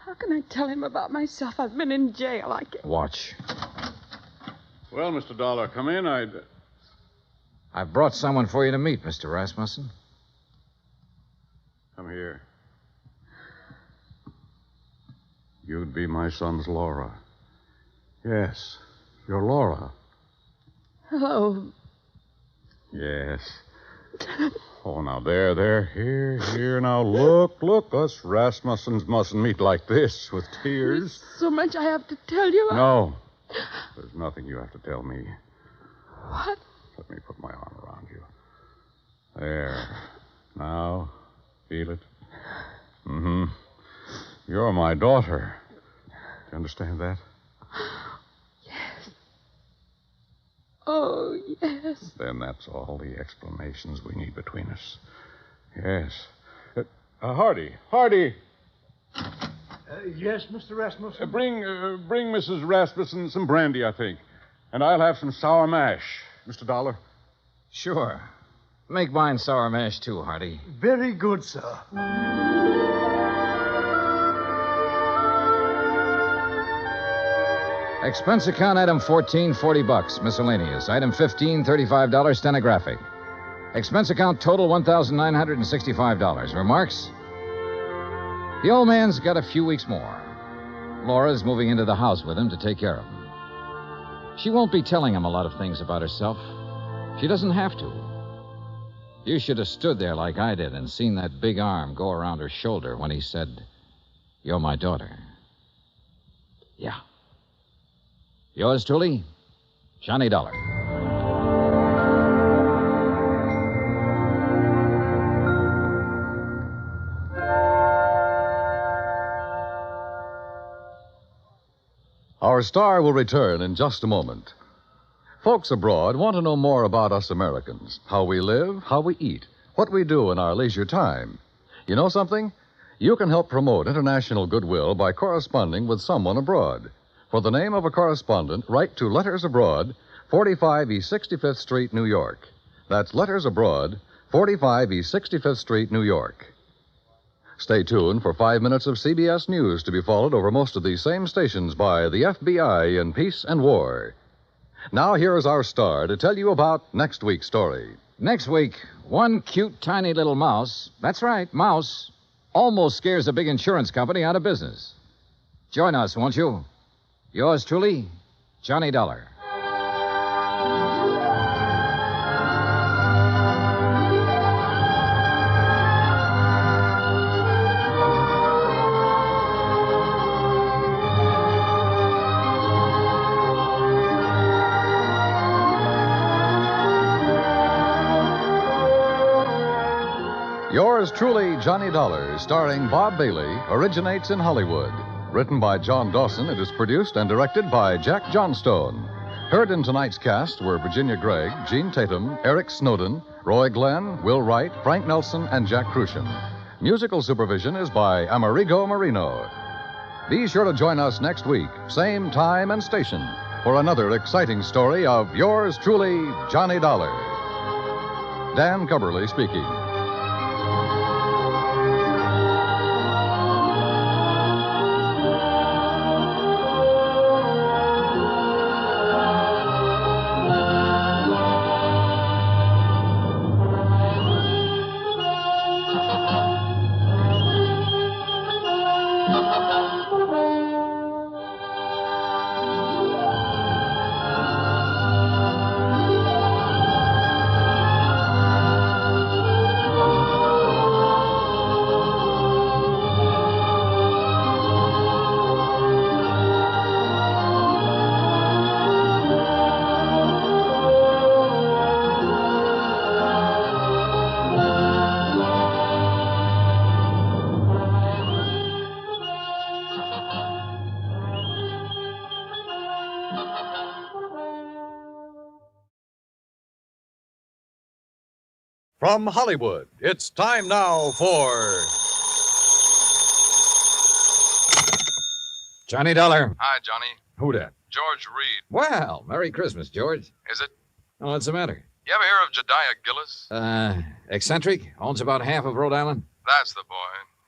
how can I tell him about myself? I've been in jail. I can't. Watch. Well, Mr. Dollar, come in. I've brought someone for you to meet, Mr. Rasmussen. Come here. You'd be my son's Laura. Yes, you're Laura. Hello. Yes. Oh, now, there. Here. Now, look. Us Rasmussens mustn't meet like this with tears. So much I have to tell you. No. There's nothing you have to tell me. What? Let me put my arm around you. There. Now, feel it? Mm-hmm. You're my daughter. Do you understand that? Yes. Oh, yes. Then that's all the explanations we need between us. Yes. Hardy. Yes, Mr. Rasmussen? Bring Mrs. Rasmussen some brandy, I think. And I'll have some sour mash. Mr. Dollar? Sure. Make mine sour mash, too, Hardy. Very good, sir. Expense account item 14, $40. Miscellaneous. Item 15, $35, stenographic. Expense account total, $1,965. Remarks? The old man's got a few weeks more. Laura's moving into the house with him to take care of him. She won't be telling him a lot of things about herself. She doesn't have to. You should have stood there like I did and seen that big arm go around her shoulder when he said, "You're my daughter." Yeah. Yours truly, Johnny Dollar. Our star will return in just a moment. Folks abroad want to know more about us Americans, how we live, how we eat, what we do in our leisure time. You know something? You can help promote international goodwill by corresponding with someone abroad. For the name of a correspondent, write to Letters Abroad, 45 East 65th Street, New York. That's Letters Abroad, 45 East 65th Street, New York. Stay tuned for 5 minutes of CBS News to be followed over most of these same stations by the FBI in Peace and War. Now, here is our star to tell you about next week's story. Next week, one cute, tiny little mouse, that's right, mouse, almost scares a big insurance company out of business. Join us, won't you? Yours truly, Johnny Dollar. Yours truly, Johnny Dollar, starring Bob Bailey, originates in Hollywood. Written by John Dawson, it is produced and directed by Jack Johnstone. Heard in tonight's cast were Virginia Gregg, Gene Tatum, Eric Snowden, Roy Glenn, Will Wright, Frank Nelson, and Jack Crucian. Musical supervision is by Amerigo Marino. Be sure to join us next week, same time and station, for another exciting story of yours truly, Johnny Dollar. Dan Cubberly speaking. From Hollywood, it's time now for Johnny Dollar. Hi, Johnny. Who dat? George Reed. Well, Merry Christmas, George. Is it? Oh, what's the matter? You ever hear of Jediah Gillis? Eccentric? Owns about half of Rhode Island? That's the boy.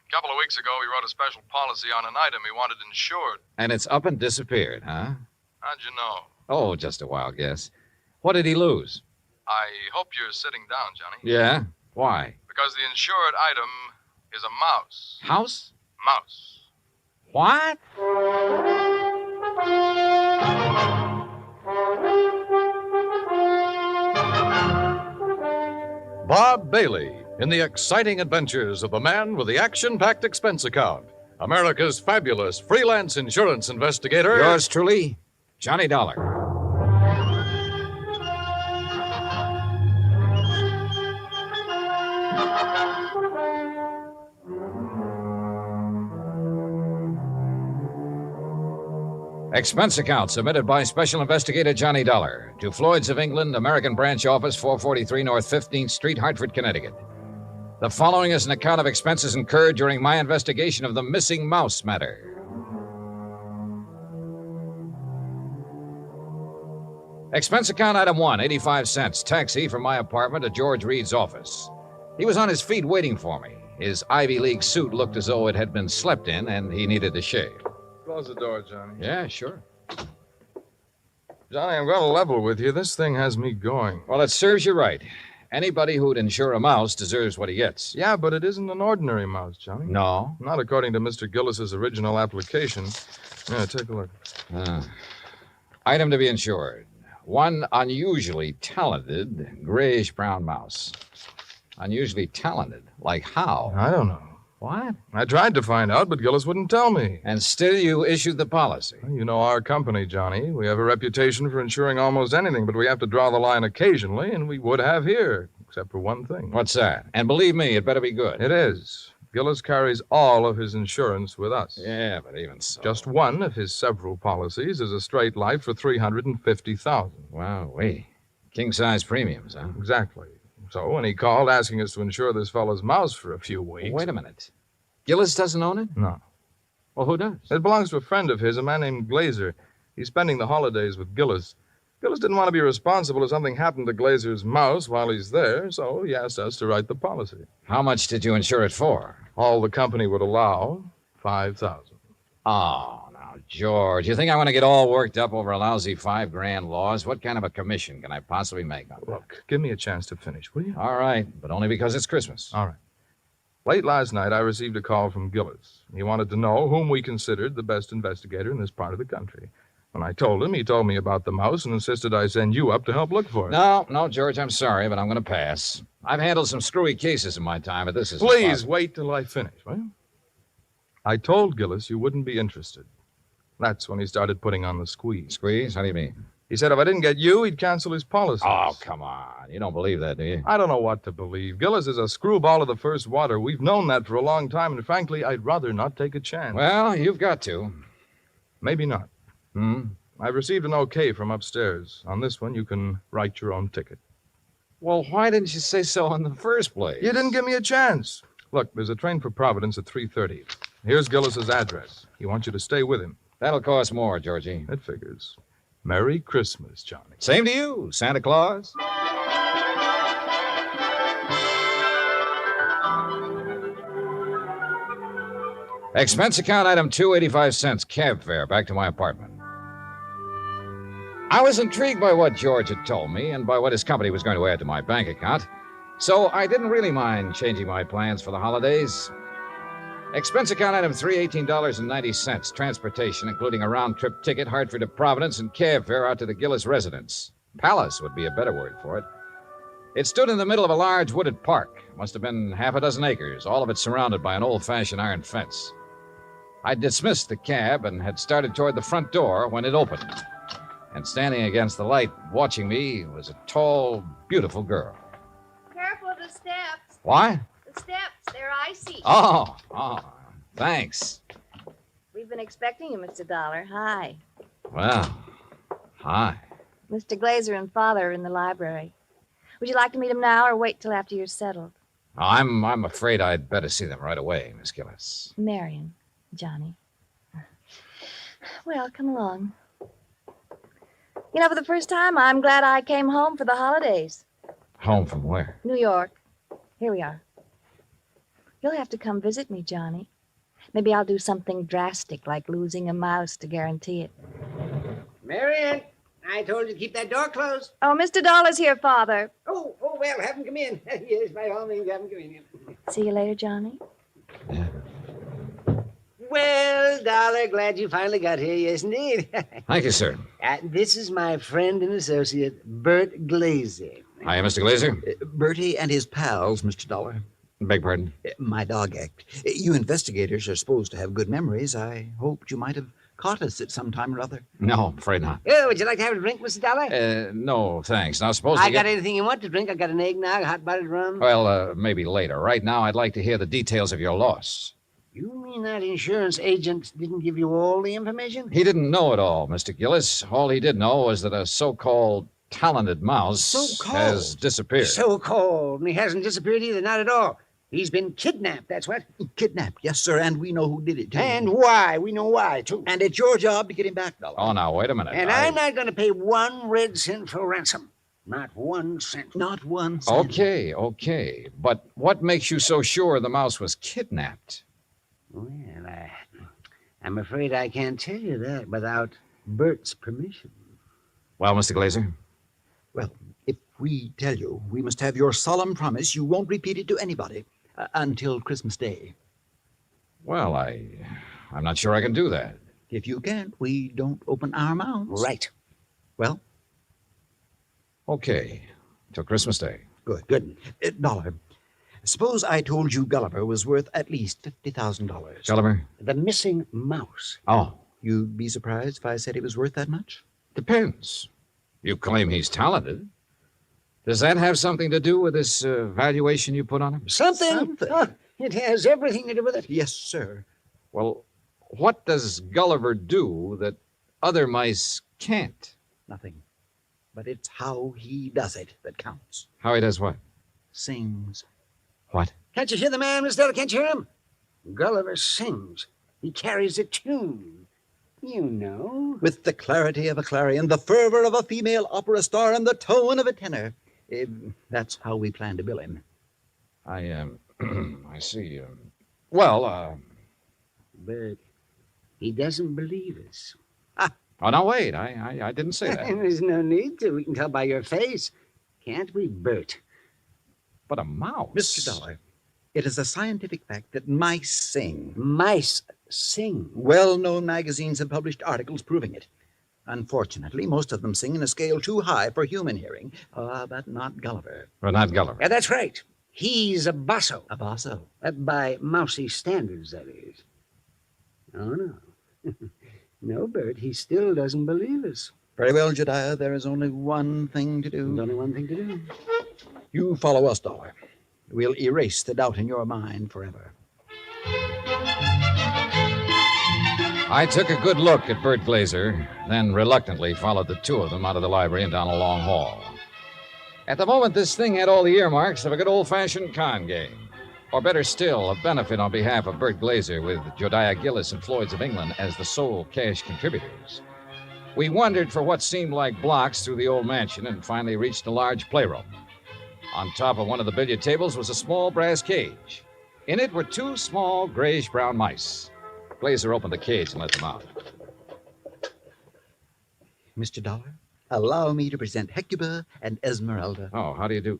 A couple of weeks ago, he wrote a special policy on an item he wanted insured. And it's up and disappeared, huh? How'd you know? Oh, just a wild guess. What did he lose? I hope you're sitting down, Johnny. Yeah? Why? Because the insured item is a mouse. House? Mouse. What? Bob Bailey in the exciting adventures of the man with the action-packed expense account. America's fabulous freelance insurance investigator. Yours truly, Johnny Dollar. Expense account submitted by Special Investigator Johnny Dollar to Floyd's of England, American Branch Office, 443 North 15th Street, Hartford, Connecticut. The following is an account of expenses incurred during my investigation of the missing mouse matter. Expense account item 1, 85 cents, taxi from my apartment to George Reed's office. He was on his feet waiting for me. His Ivy League suit looked as though it had been slept in, and he needed to shave. Close the door, Johnny. Yeah, sure. Johnny, I'm going to level with you. This thing has me going. Well, it serves you right. Anybody who'd insure a mouse deserves what he gets. Yeah, but it isn't an ordinary mouse, Johnny. No? Not according to Mr. Gillis's original application. Yeah, take a look. Item to be insured. One unusually talented grayish-brown mouse. Unusually talented? Like how? I don't know. What? I tried to find out, but Gillis wouldn't tell me. And still you issued the policy. Well, you know our company, Johnny. We have a reputation for insuring almost anything, but we have to draw the line occasionally, and we would have here, except for one thing. What's that? And believe me, it better be good. It is. Gillis carries all of his insurance with us. Yeah, but even so. Just one of his several policies is a straight life for $350,000. Wow, king-size premiums, huh? Exactly. So when he called asking us to insure this fellow's mouse for a few weeks... Wait a minute. Gillis doesn't own it? No. Well, who does? It belongs to a friend of his, a man named Glazer. He's spending the holidays with Gillis. Gillis didn't want to be responsible if something happened to Glazer's mouse while he's there, so he asked us to write the policy. How much did you insure it for? All the company would allow, $5,000. Oh, now, George, you think I want to get all worked up over a lousy $5,000 loss? What kind of a commission can I possibly make on that? Look, give me a chance to finish, will you? All right, but only because it's Christmas. All right. Late last night, I received a call from Gillis. He wanted to know whom we considered the best investigator in this part of the country. When I told him, he told me about the mouse and insisted I send you up to help look for it. No, George, I'm sorry, but I'm going to pass. I've handled some screwy cases in my time, but this is... Please wait till I finish, will you? I told Gillis you wouldn't be interested. That's when he started putting on the squeeze. Squeeze? How do you mean? He said if I didn't get you, he'd cancel his policy. Oh, come on. You don't believe that, do you? I don't know what to believe. Gillis is a screwball of the first water. We've known that for a long time, and frankly, I'd rather not take a chance. Well, you've got to. Maybe not. I've received an okay from upstairs. On this one, you can write your own ticket. Well, why didn't you say so in the first place? You didn't give me a chance. Look, there's a train for Providence at 3:30. Here's Gillis's address. He wants you to stay with him. That'll cost more, Georgie. It figures. Merry Christmas, Johnny. Same to you, Santa Claus. Expense account item 2, 85 cents, cab fare back to my apartment. I was intrigued by what George had told me and by what his company was going to add to my bank account, so I didn't really mind changing my plans for the holidays. Expense account item 3, $18.90, transportation, including a round-trip ticket, Hartford to Providence, and cab fare out to the Gillis residence. Palace would be a better word for it. It stood in the middle of a large wooded park. Must have been half a dozen acres, all of it surrounded by an old-fashioned iron fence. I dismissed the cab and had started toward the front door when it opened. And standing against the light, watching me, was a tall, beautiful girl. Careful of the steps. What? The steps, they're icy. Oh, thanks. We've been expecting you, Mr. Dollar. Hi. Well, hi. Mr. Glazer and Father are in the library. Would you like to meet them now or wait till after you're settled? I'm afraid I'd better see them right away, Miss Gillis. Marion, Johnny. Well, come along. You know, for the first time, I'm glad I came home for the holidays. Home from where? New York. Here we are. You'll have to come visit me, Johnny. Maybe I'll do something drastic, like losing a mouse to guarantee it. Marion, I told you to keep that door closed. Oh, Mr. Dollar's here, Father. Oh, well, have him come in. Yes, by all means, have him come in. See you later, Johnny. Well, Dollar, glad you finally got here. Yes, indeed. Thank you, sir. This is my friend and associate, Bert Glazer. Hiya, Mr. Glazer. Bertie and his pals, Mr. Dollar. Beg pardon? My dog act. You investigators are supposed to have good memories. I hoped you might have caught us at some time or other. No, afraid not. Oh, would you like to have a drink, Mr. Dollar? No, thanks. Now, suppose I got anything you want to drink. I got an eggnog, hot buttered rum. Well, maybe later. Right now, I'd like to hear the details of your loss. You mean that insurance agent didn't give you all the information? He didn't know it all, Mr. Gillis. All he did know was that a so-called talented mouse has disappeared. So-called. And he hasn't disappeared either, not at all. He's been kidnapped, that's what. Kidnapped, yes, sir, and we know who did it, too. And why. We know why, too. And it's your job to get him back, Dollar. Oh, now, wait a minute. And I'm not going to pay 1 red cent for ransom. Not 1 cent. Not 1 cent. Okay. But what makes you so sure the mouse was kidnapped? Well, I'm afraid I can't tell you that without Bert's permission. Well, Mr. Glazer? Well, if we tell you, we must have your solemn promise you won't repeat it to anybody until Christmas Day. Well, I'm not sure I can do that. If you can't, we don't open our mouths. Right. Well? Okay. Till Christmas Day. Good. Dollar. Suppose I told you Gulliver was worth at least $50,000. Gulliver? The missing mouse. Oh. You'd be surprised if I said he was worth that much? Depends. You claim he's talented. Does that have something to do with this valuation you put on him? Something. Oh, it has everything to do with it. Yes, sir. Well, what does Gulliver do that other mice can't? Nothing. But it's how he does it that counts. How he does what? Sings. What? Can't you hear the man, Miss Della? Can't you hear him? Gulliver sings. He carries a tune. You know. With the clarity of a clarion, the fervor of a female opera star, and the tone of a tenor. That's how we plan to bill him. I see. But he doesn't believe us. Oh, now, wait. I didn't say that. There's no need to. We can tell by your face. Can't we, Bert? But a mouse. Mr. Dollar, it is a scientific fact that mice sing. Mice sing? Well-known magazines have published articles proving it. Unfortunately, most of them sing in a scale too high for human hearing. But not Gulliver. Well, not Gulliver. Yeah, that's right. He's a basso. A basso? By mousy standards, that is. Oh, no. No, Bert, he still doesn't believe us. Very well, Jediah, there is only one thing to do. There's only one thing to do. You follow us, Dollar. We'll erase the doubt in your mind forever. I took a good look at Bert Glazer, then reluctantly followed the two of them out of the library and down a long hall. At the moment, this thing had all the earmarks of a good old-fashioned con game. Or better still, a benefit on behalf of Bert Glazer with Jodiah Gillis and Floyd's of England as the sole cash contributors. We wandered for what seemed like blocks through the old mansion and finally reached a large playroom. On top of one of the billiard tables was a small brass cage. In it were 2 small grayish-brown mice. Glazer opened the cage and let them out. Mr. Dollar, allow me to present Hecuba and Esmeralda. Oh, how do you do?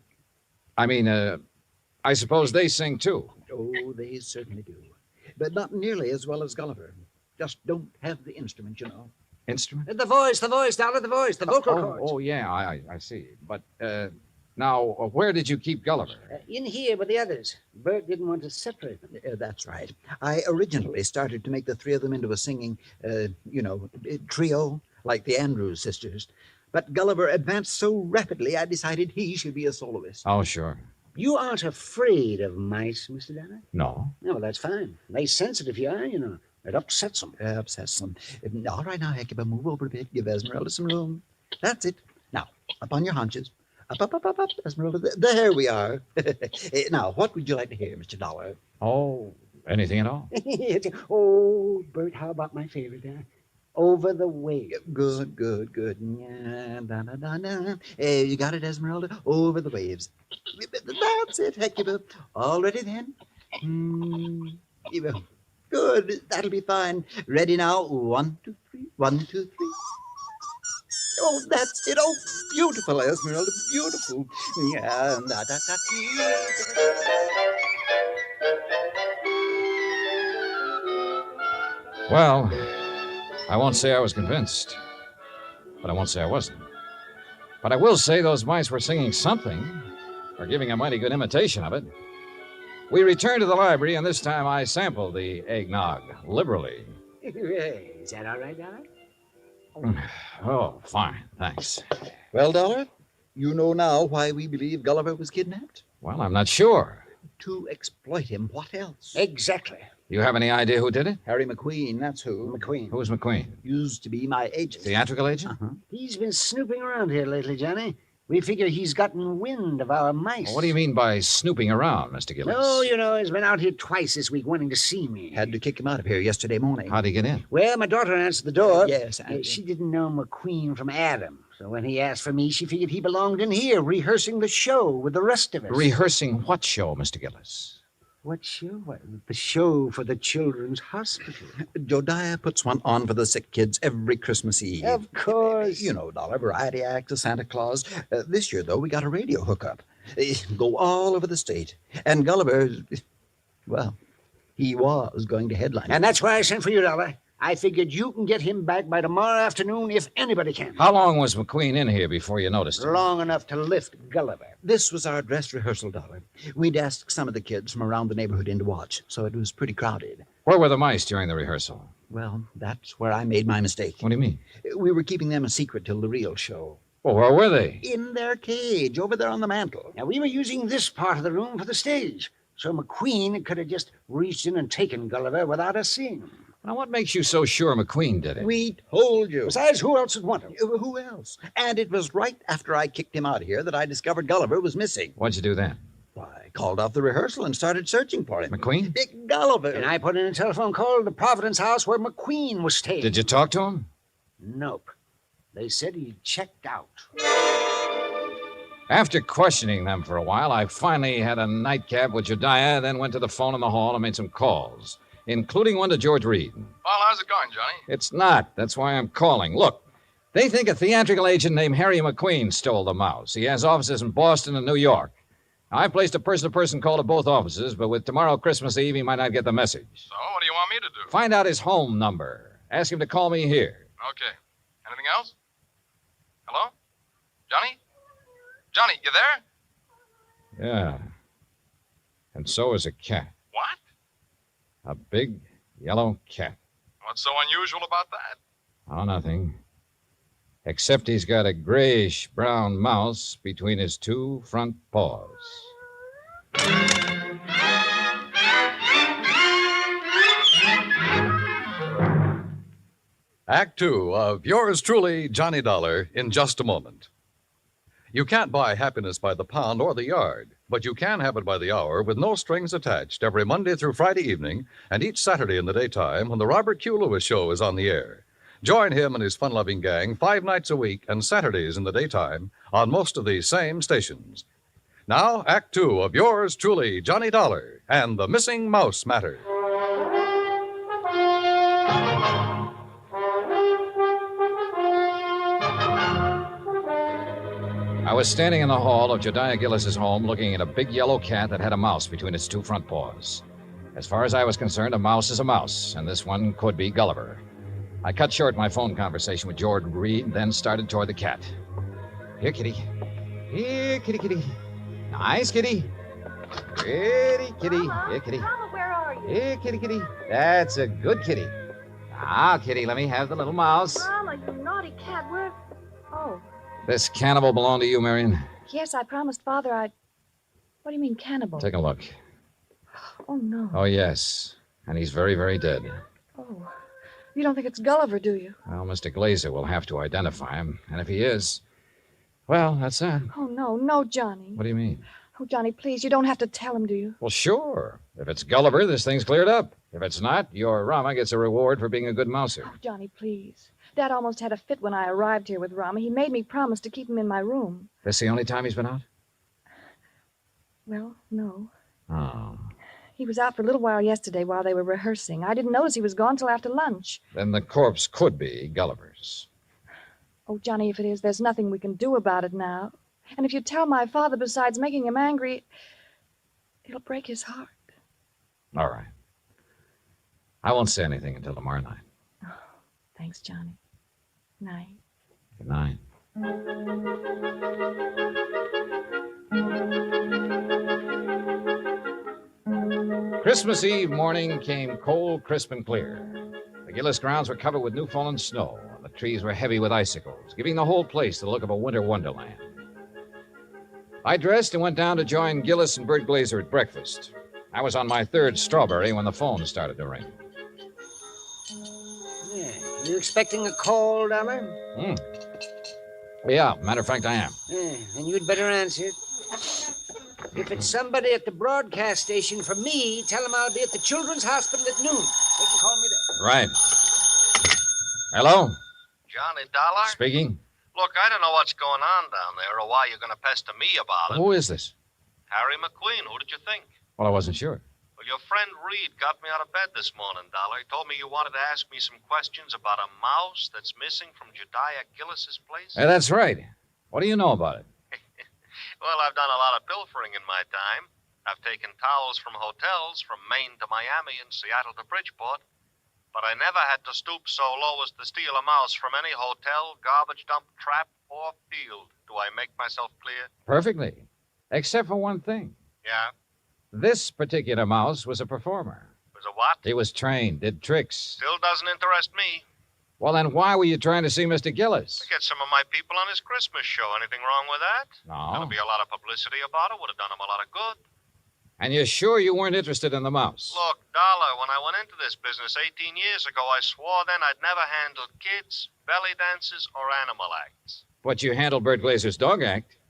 I suppose they sing, too. Oh, they certainly do. But not nearly as well as Gulliver. Just don't have the instrument, you know. Instrument? The voice, Dollar, the voice, the vocal cords. Oh, yeah, I see. But, now, where did you keep Gulliver? In here with the others. Bert didn't want to separate them. That's right. I originally started to make the 3 of them into a singing, trio, like the Andrews sisters. But Gulliver advanced so rapidly, I decided he should be a soloist. Oh, sure. You aren't afraid of mice, Mr. Dollar? No. No, well, that's fine. They sense it if you are, you know. It upsets them. Upsets them. All right, now, Hecuba, move over a bit. Give Esmeralda some room. That's it. Now, up on your haunches. Up, Esmeralda. There we are. Now, what would you like to hear, Mr. Dollar? Oh, anything at all? Oh, Bert, how about my favorite, Over the Waves. Good. You got it, Esmeralda? Over the Waves. That's it, Hecuba. All ready then? Good. That'll be fine. Ready now? 1, 2, 3. 1, 2, 3. Oh, that's it. Oh, beautiful, Esmeralda, beautiful. Yeah, da, da, da, Well, I won't say I was convinced, but I won't say I wasn't. But I will say those mice were singing something, or giving a mighty good imitation of it. We returned to the library, and this time I sampled the eggnog liberally. Is that all right, Dollar? Oh, fine, thanks. Well, Dollar, you know now why we believe Gulliver was kidnapped? Well, I'm not sure. To exploit him. What else? Exactly. You have any idea who did it? Harry McQueen, that's who. McQueen. Who's McQueen? Used to be my agent. Theatrical agent? Uh-huh. He's been snooping around here lately, Johnny. We figure he's gotten wind of our mice. Well, what do you mean by snooping around, Mr. Gillis? No, you know, he's been out here twice this week wanting to see me. Had to kick him out of here yesterday morning. How'd he get in? Well, my daughter answered the door. Yes, She didn't know McQueen from Adam. So when he asked for me, she figured he belonged in here, rehearsing the show with the rest of us. Rehearsing what show, Mr. Gillis? What show? What, the show for the Children's Hospital. Jodiah puts one on for the sick kids every Christmas Eve. Of course. You know, Dollar, variety act, a Santa Claus. This year, though, we got a radio hookup. Go all over the state. And Gulliver, well, he was going to headline. And that's why I sent for you, Dollar. I figured you can get him back by tomorrow afternoon if anybody can. How long was McQueen in here before you noticed him? Long enough to lift Gulliver. This was our dress rehearsal, Dollar. We'd asked some of the kids from around the neighborhood in to watch, so it was pretty crowded. Where were the mice during the rehearsal? Well, that's where I made my mistake. What do you mean? We were keeping them a secret till the real show. Well, where were they? In their cage, over there on the mantel. Now, we were using this part of the room for the stage, so McQueen could have just reached in and taken Gulliver without us seeing him. Now, what makes you so sure McQueen did it? We told you. Besides, who else would want him? Who else? And it was right after I kicked him out of here that I discovered Gulliver was missing. What'd you do then? Why, called off the rehearsal and started searching for him. McQueen? Big Gulliver. And I put in a telephone call to the Providence house where McQueen was staying. Did you talk to him? Nope. They said he checked out. After questioning them for a while, I finally had a nightcap with Jediah, then went to the phone in the hall and made some calls, including one to George Reed. Well, how's it going, Johnny? It's not. That's why I'm calling. Look, they think a theatrical agent named Harry McQueen stole the mouse. He has offices in Boston and New York. Now, I placed a person-to-person call at both offices, but with tomorrow Christmas Eve, he might not get the message. So, what do you want me to do? Find out his home number. Ask him to call me here. Okay. Anything else? Hello? Johnny? Johnny, you there? Yeah. And so is a cat. What? A big yellow cat. What's so unusual about that? Oh, nothing. Except he's got a grayish-brown mouse between his two front paws. Act Two of yours truly, Johnny Dollar, in just a moment. You can't buy happiness by the pound or the yard, but you can have it by the hour with no strings attached every Monday through Friday evening and each Saturday in the daytime when the Robert Q. Lewis Show is on the air. Join him and his fun-loving gang 5 nights a week and Saturdays in the daytime on most of these same stations. Now, Act Two of yours truly, Johnny Dollar, and the Missing Mouse Matter. I was standing in the hall of Jediah Gillis's home looking at a big yellow cat that had a mouse between its two front paws. As far as I was concerned, a mouse is a mouse, and this one could be Gulliver. I cut short my phone conversation with George Reed, then started toward the cat. Here, kitty. Here, kitty, kitty. Nice, kitty. Pretty kitty. Here, kitty. Mama, where are you? Here, kitty, kitty. That's a good kitty. Now, kitty, let me have the little mouse. Mama, you naughty cat. Where? Oh, This cannibal belong to you, Marion? yes, I promised Father I'd... What do you mean, cannibal? Take a look. Oh, no. Oh, yes. And he's very, very dead. Oh, you don't think it's Gulliver, do you? Well, Mr. Glazer will have to identify him. And if he is, well, that's that. Oh, no, Johnny. What do you mean? Oh, Johnny, please, you don't have to tell him, do you? Well, sure. If it's Gulliver, this thing's cleared up. If it's not, your Rama gets a reward for being a good mouser. Oh, Johnny, please. Dad almost had a fit when I arrived here with Rama. He made me promise to keep him in my room. This the only time he's been out? Well, no. Oh. He was out for a little while yesterday while they were rehearsing. I didn't notice he was gone till after lunch. Then the corpse could be Gulliver's. Oh, Johnny, if it is, there's nothing we can do about it now. And if you tell my father, besides making him angry, it'll break his heart. All right. I won't say anything until tomorrow night. Oh, thanks, Johnny. Night. Good night. Christmas Eve morning came cold, crisp, and clear. The Gillis grounds were covered with new fallen snow, and the trees were heavy with icicles, giving the whole place the look of a winter wonderland. I dressed and went down to join Gillis and Bert Glazer at breakfast. I was on my third strawberry when the phone started to ring. Yeah. You expecting a call, Dollar? Yeah, matter of fact, I am. Yeah, and you'd better answer it. If it's somebody at the broadcast station for me, tell them I'll be at the Children's Hospital at noon. They can call me there. Right. Hello? Johnny Dollar? Speaking. Look, I don't know what's going on down there or why you're going to pester me about it. Who is this? Harry McQueen. Who did you think? Well, I wasn't sure. Well, your friend Reed got me out of bed this morning, Dollar. He told me you wanted to ask me some questions about a mouse that's missing from Jediah Gillis's place. Hey, that's right. What do you know about it? Well, I've done a lot of pilfering in my time. I've taken towels from hotels from Maine to Miami and Seattle to Bridgeport. But I never had to stoop so low as to steal a mouse from any hotel, garbage dump, trap, or field. Do I make myself clear? Perfectly. Except for one thing. Yeah? This particular mouse was a performer. Was a what? He was trained, did tricks. Still doesn't interest me. Well, then why were you trying to see Mr. Gillis? To get some of my people on his Christmas show. Anything wrong with that? No. There'll be a lot of publicity about it. Would have done him a lot of good. And you're sure you weren't interested in the mouse? Look, Dollar, when I went into this business 18 years ago, I swore then I'd never handled kids, belly dances, or animal acts. But you handled Bert Glazer's dog act.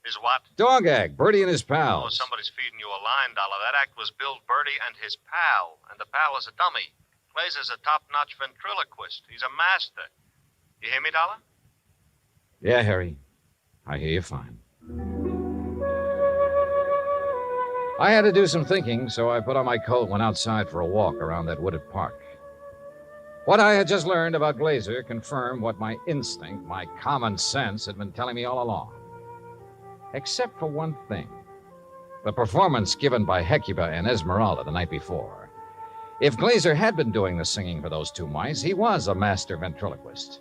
Is what? Dog act. Bertie and his Oh, pals. somebody's feeding you a line, Dollar. That act was Bill Bertie and his pal, and the pal is a dummy. Glazer's a top-notch ventriloquist. He's a master. You hear me, Dollar? Yeah, Harry. I hear you fine. I had to do some thinking, so I put on my coat and went outside for a walk around that wooded park. What I had just learned about Glazer confirmed what my instinct, my common sense, had been telling me all along. Except for one thing. The performance given by Hecuba and Esmeralda the night before. If Glazer had been doing the singing for those two mice, he was a master ventriloquist.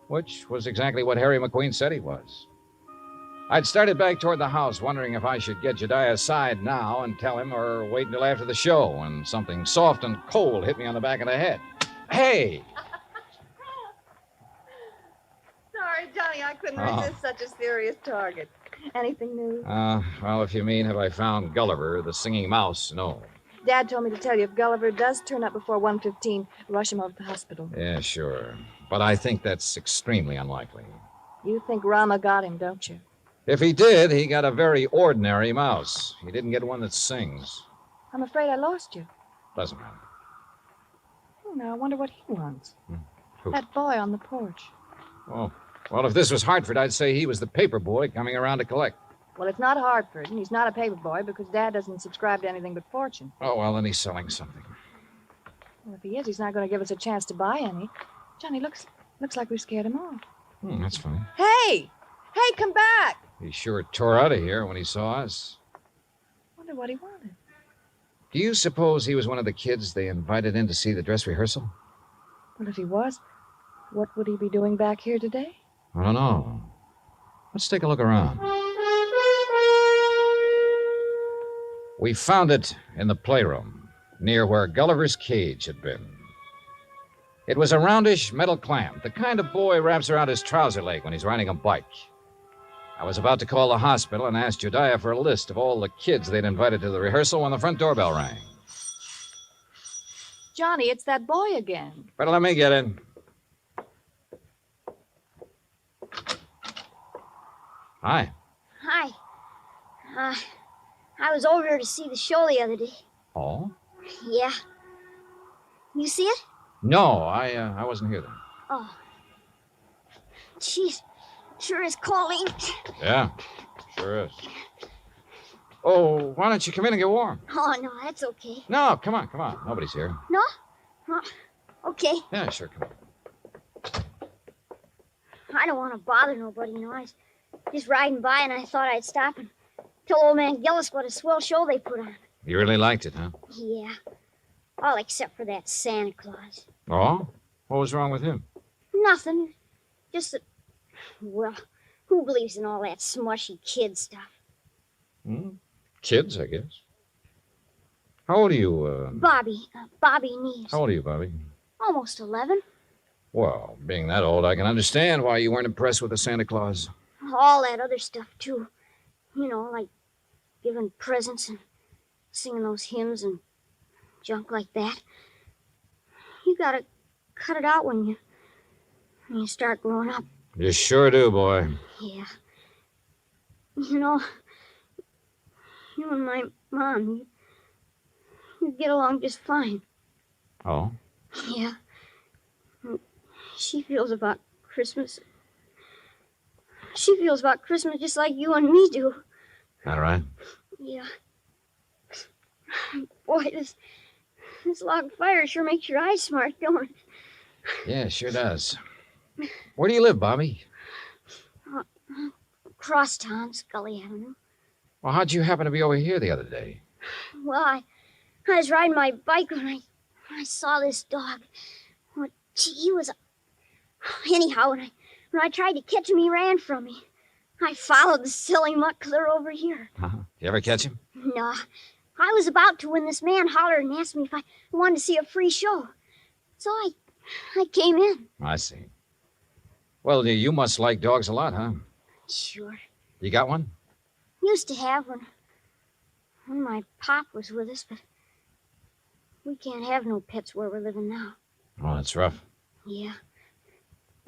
Which was exactly what Harry McQueen said he was. I'd started back toward the house, wondering if I should get Jediah aside now and tell him or wait until after the show when something soft and cold hit me on the back of the head. Hey! Sorry, Johnny, I couldn't resist such a serious target. Anything new? Well, if you mean, have I found Gulliver, the singing mouse? No. Dad told me to tell you if Gulliver does turn up before 1:15, rush him over to the hospital. Yeah, sure. But I think that's extremely unlikely. You think Rama got him, don't you? If he did, he got a very ordinary mouse. He didn't get one that sings. I'm afraid I lost you. Doesn't matter. Oh, now I wonder what he wants. Who? That boy on the porch. Oh, well, if this was Hartford, I'd say he was the paper boy coming around to collect. Well, it's not Hartford, and he's not a paper boy because Dad doesn't subscribe to anything but Fortune. Oh, well, then he's selling something. Well, if he is, he's not going to give us a chance to buy any. Johnny, looks like we scared him off. That's funny. Hey! Hey, come back! He sure tore out of here when he saw us. Wonder what he wanted. Do you suppose he was one of the kids they invited in to see the dress rehearsal? Well, if he was, what would he be doing back here today? I don't know. Let's take a look around. We found it in the playroom, near where Gulliver's cage had been. It was a roundish metal clamp, the kind a boy wraps around his trouser leg when he's riding a bike. I was about to call the hospital and ask Jediah for a list of all the kids they'd invited to the rehearsal when the front doorbell rang. Johnny, it's that boy again. Better let me get in. Hi. Hi. I was over to see the show the other day. Oh? Yeah. You see it? No, I wasn't here then. Oh. Jeez, sure is calling. Yeah, sure is. Oh, why don't you come in and get warm? Oh, no, that's okay. No, come on. Nobody's here. No? Okay. Yeah, sure, come on. I don't want to bother nobody, I was just riding by and I thought I'd stop and tell old man Gillis what a swell show they put on. You really liked it, huh? Yeah. All except for that Santa Claus. Oh? What was wrong with him? Nothing. Just that, well, who believes in all that smushy kid stuff? Kids, I guess. How old are you, Bobby Neves. How old are you, Bobby? Almost 11. Well, being that old, I can understand why you weren't impressed with the Santa Claus. All that other stuff, too. Like giving presents and singing those hymns and junk like that. You gotta cut it out when you start growing up. You sure do, boy. Yeah. You and my mom, you get along just fine. Oh? Yeah. She feels about Christmas. She feels about Christmas just like you and me do. All right. Yeah. Boy, this log fire sure makes your eyes smart, don't it? Yeah, sure does. Where do you live, Bobby? Cross town, Scully Avenue. Well, how'd you happen to be over here the other day? Well, I was riding my bike when I saw this dog. Well, gee, he was... Anyhow, when I tried to catch him, he ran from me. I followed the silly mutt clear over here. You ever catch him? No. I was about to when this man hollered and asked me if I wanted to see a free show. So I came in. I see. Well, you must like dogs a lot, huh? Sure. You got one? Used to have when my pop was with us, but we can't have no pets where we're living now. Oh, that's rough. Yeah.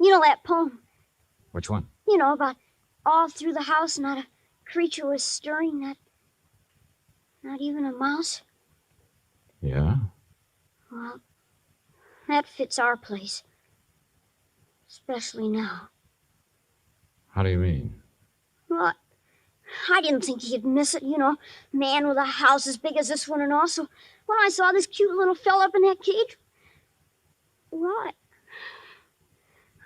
You know that poem? Which one? About all through the house not a creature was stirring, not even a mouse. Yeah? Well, that fits our place. Especially now. How do you mean? Well, I didn't think he'd miss it, man with a house as big as this one and all. So when I saw this cute little fella up in that cage, well,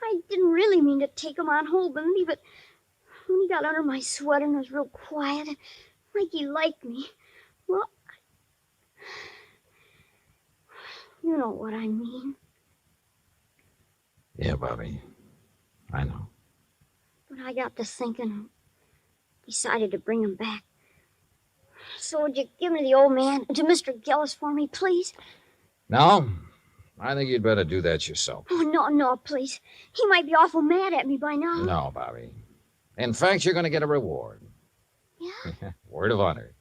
I didn't really mean to take him on holding me, but when he got under my sweater and was real quiet, like he liked me, well, you know what I mean. Yeah, Bobby. I know. But I got to thinking and decided to bring him back. So would you give me the old man to Mr. Gillis for me, please? No? I think you'd better do that yourself. Oh, no, please. He might be awful mad at me by now. No, Bobby. In fact, you're going to get a reward. Yeah? Word of honor.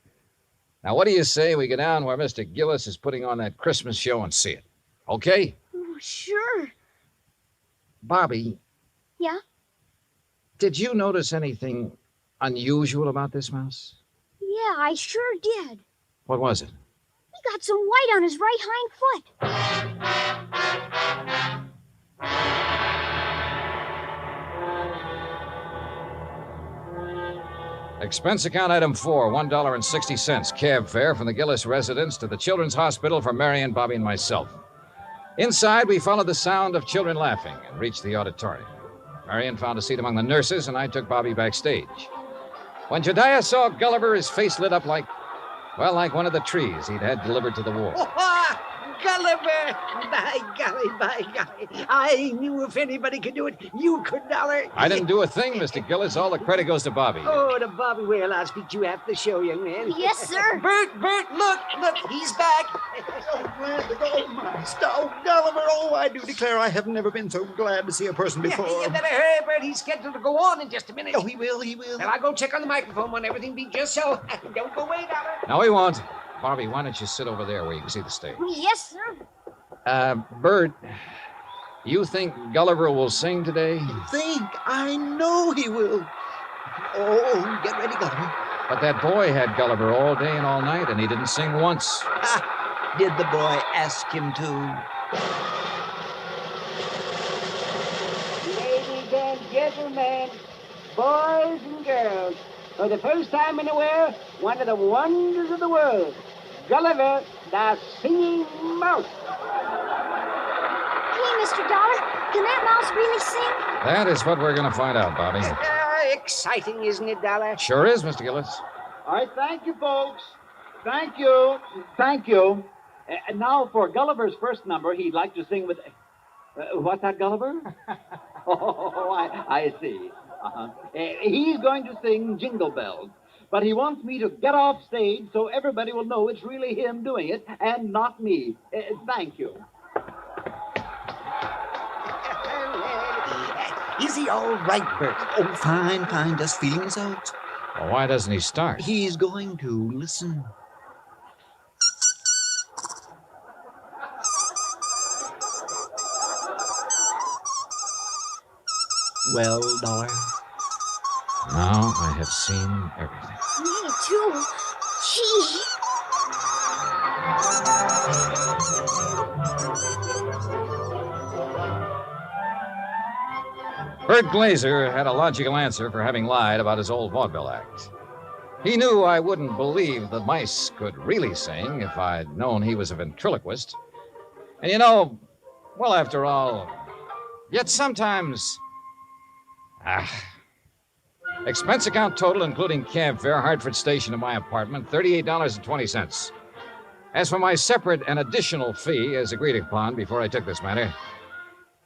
Now, what do you say we go down where Mr. Gillis is putting on that Christmas show and see it? Okay? Oh, sure. Bobby, Yeah? did you notice anything unusual about this mouse? Yeah, I sure did. What was it? He got some white on his right hind foot. Expense account item 4, $1.60. Cab fare from the Gillis residence to the Children's Hospital for Marion, Bobby, and myself. Inside, we followed the sound of children laughing and reached the auditorium. Marion found a seat among the nurses, and I took Bobby backstage. When Jediah saw Gulliver, his face lit up like one of the trees he'd had delivered to the war. Gulliver! By golly. I knew if anybody could do it, you could, Dollar. I didn't do a thing, Mr. Gillis. All the credit goes to Bobby. Oh, to Bobby. Well, I'll speak to you after the show, young man. Yes, sir. Bert, look, he's back. So glad to go, my stout Gulliver. Oh, I do declare I have never been so glad to see a person before. You better hurry, Bert. He's scheduled to go on in just a minute. Oh, he will. Well, I'll go check on the microphone when everything be just so. Don't go away, Dollar. No, he won't. Bobby, why don't you sit over there where you can see the stage? Yes, sir. Bert, you think Gulliver will sing today? Think? I know he will. Oh, get ready, Gulliver. But that boy had Gulliver all day and all night, and he didn't sing once. Did the boy ask him to? Ladies and gentlemen, boys and girls, for the first time in a while, one of the wonders of the world, Gulliver, the Singing Mouse. Hey, Mr. Dollar, Can that mouse really sing? That is what we're going to find out, Bobby. Exciting, isn't it, Dollar? Sure is, Mr. Gillis. All right, thank you, folks. Thank you. Thank you. And now for Gulliver's first number, he'd like to sing with... what's that, Gulliver? Oh, I see. Uh-huh. He's going to sing Jingle Bells. But he wants me to get off stage so everybody will know it's really him doing it and not me. Thank you. Is he all right, Bert? Oh, fine, fine. Just feeling his out. Well, why doesn't he start? He's going to. Listen. Well, Dollar? Now I have seen everything. Me too. Gee. Bert Glazer had a logical answer for having lied about his old vaudeville act. He knew I wouldn't believe the mice could really sing if I'd known he was a ventriloquist. And you know, well, after all, yet sometimes... Expense account total, including cab fare, Hartford Station to my apartment, $38.20. As for my separate and additional fee, as agreed upon before I took this matter,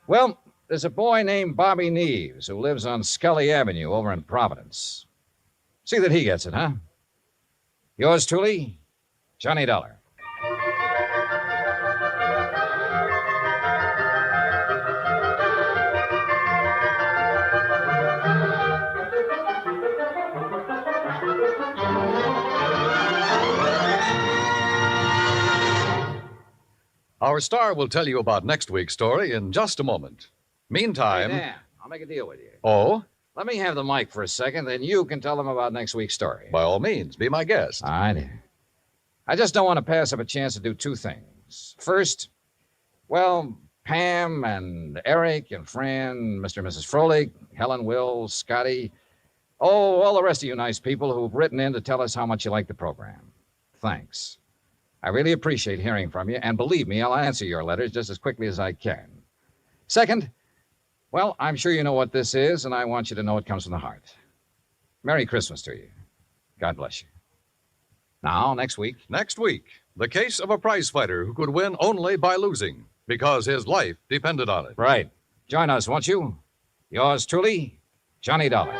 well, there's a boy named Bobby Neves who lives on Scully Avenue over in Providence. See that he gets it, huh? Yours truly, Johnny Dollar. Our star will tell you about next week's story in just a moment. Meantime... Hey, Dan, I'll make a deal with you. Oh? Let me have the mic for a second, then you can tell them about next week's story. By all means, be my guest. All right. I just don't want to pass up a chance to do two things. First, well, Pam and Eric and Fran, Mr. and Mrs. Froelich, Helen, Will, Scotty, all the rest of you nice people who've written in to tell us how much you like the program. Thanks. I really appreciate hearing from you, and believe me, I'll answer your letters just as quickly as I can. Second, well, I'm sure you know what this is, and I want you to know it comes from the heart. Merry Christmas to you. God bless you. Now, next week. Next week, the case of a prize fighter who could win only by losing, because his life depended on it. Right. Join us, won't you? Yours truly, Johnny Dollar.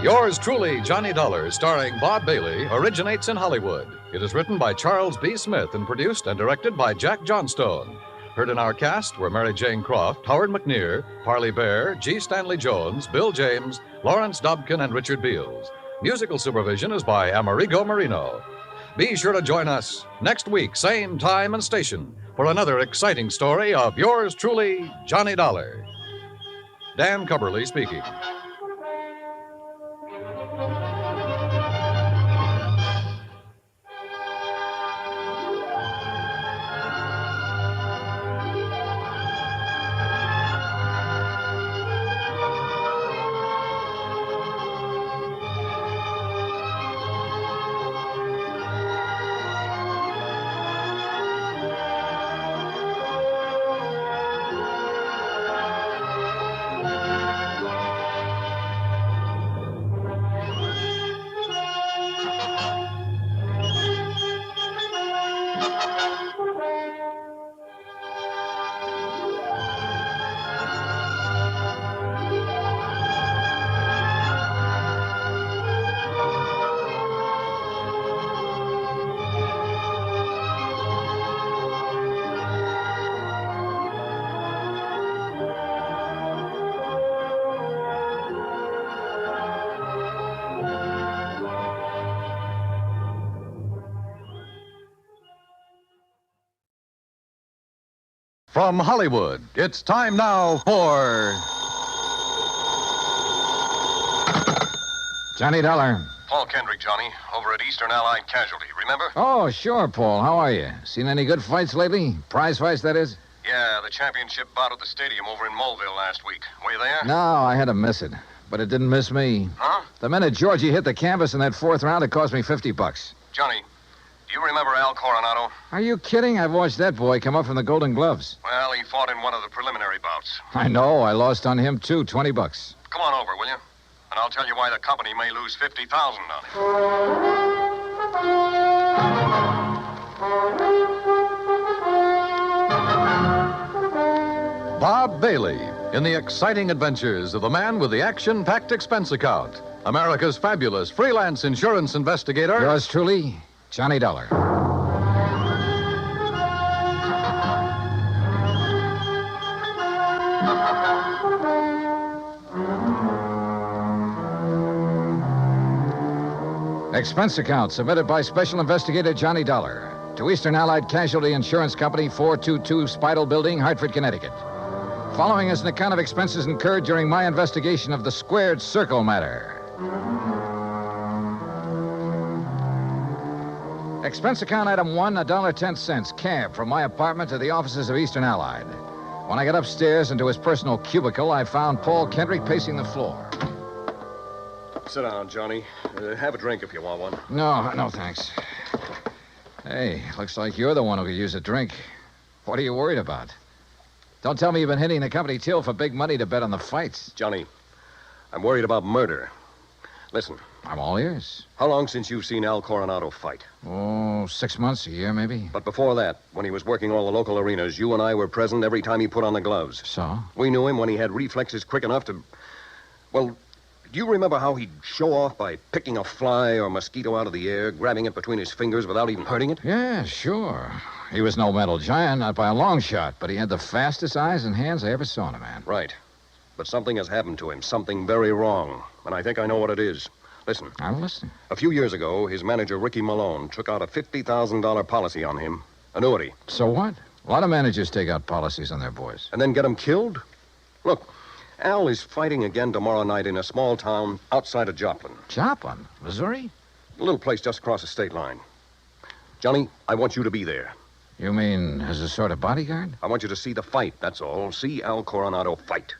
Yours truly, Johnny Dollar, starring Bob Bailey, originates in Hollywood. It is written by Charles B. Smith and produced and directed by Jack Johnstone. Heard in our cast were Mary Jane Croft, Howard McNear, Parley Bear, G. Stanley Jones, Bill James, Lawrence Dobkin, and Richard Beals. Musical supervision is by Amerigo Marino. Be sure to join us next week, same time and station, for another exciting story of yours truly, Johnny Dollar. Dan Cubberly speaking. From Hollywood, it's time now for... Johnny Dollar. Paul Kendrick, Johnny, over at Eastern Allied Casualty, remember? Oh, sure, Paul. How are you? Seen any good fights lately? Prize fights, that is? Yeah, the championship bout at the stadium over in Mulville last week. Were you there? No, I had to miss it. But it didn't miss me. Huh? The minute Georgie hit the canvas in that fourth round, it cost me $50. Johnny, Do you remember Al Coronado? Are you kidding? I've watched that boy come up from the Golden Gloves. Well, he fought in one of the preliminary bouts. I know. I lost on him, too. $20. Come on over, will you? And I'll tell you why the company may lose $50,000 on it. Bob Bailey in the exciting adventures of the man with the action-packed expense account. America's fabulous freelance insurance investigator. Yours truly, Johnny Dollar. Expense account submitted by Special Investigator Johnny Dollar to Eastern Allied Casualty Insurance Company, 422 Spidal Building, Hartford, Connecticut. Following is an account of expenses incurred during my investigation of the Squared Circle matter. Expense account item 1, $1.10, cab from my apartment to the offices of Eastern Allied. When I got upstairs into his personal cubicle, I found Paul Kendrick pacing the floor. Sit down, Johnny. Have a drink if you want one. No, thanks. Hey, looks like you're the one who could use a drink. What are you worried about? Don't tell me you've been hitting the company till for big money to bet on the fights. Johnny, I'm worried about murder. Listen. I'm all ears. How long since you've seen Al Coronado fight? Oh, 6 months, a year, maybe. But before that, when he was working all the local arenas, you and I were present every time he put on the gloves. So? We knew him when he had reflexes quick enough to... Well, do you remember how he'd show off by picking a fly or mosquito out of the air, grabbing it between his fingers without even hurting it? Yeah, sure. He was no mental giant, not by a long shot, but he had the fastest eyes and hands I ever saw in a man. Right. But something has happened to him, something very wrong, and I think I know what it is. Listen. I'm listening. A few years ago, his manager, Ricky Malone, took out a $50,000 policy on him. Annuity. So what? A lot of managers take out policies on their boys. And then get him killed? Look, Al is fighting again tomorrow night in a small town outside of Joplin. Joplin? Missouri? A little place just across the state line. Johnny, I want you to be there. You mean as a sort of bodyguard? I want you to see the fight, that's all. See Al Coronado fight.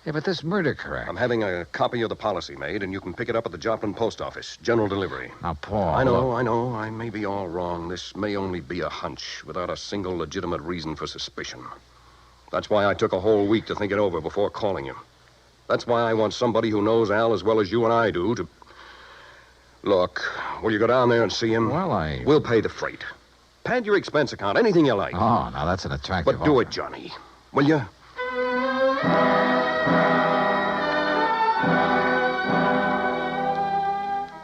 Yeah, but this murder correct. I'm having a copy of the policy made, and you can pick it up at the Joplin post office. General delivery. Now, Paul... I know. I may be all wrong. This may only be a hunch without a single legitimate reason for suspicion. That's why I took a whole week to think it over before calling you. That's why I want somebody who knows Al as well as you and I do to... Look, will you go down there and see him? Well, We'll pay the freight. Pad your expense account, anything you like. Oh, now that's an attractive But do offer. it, Johnny. Will you?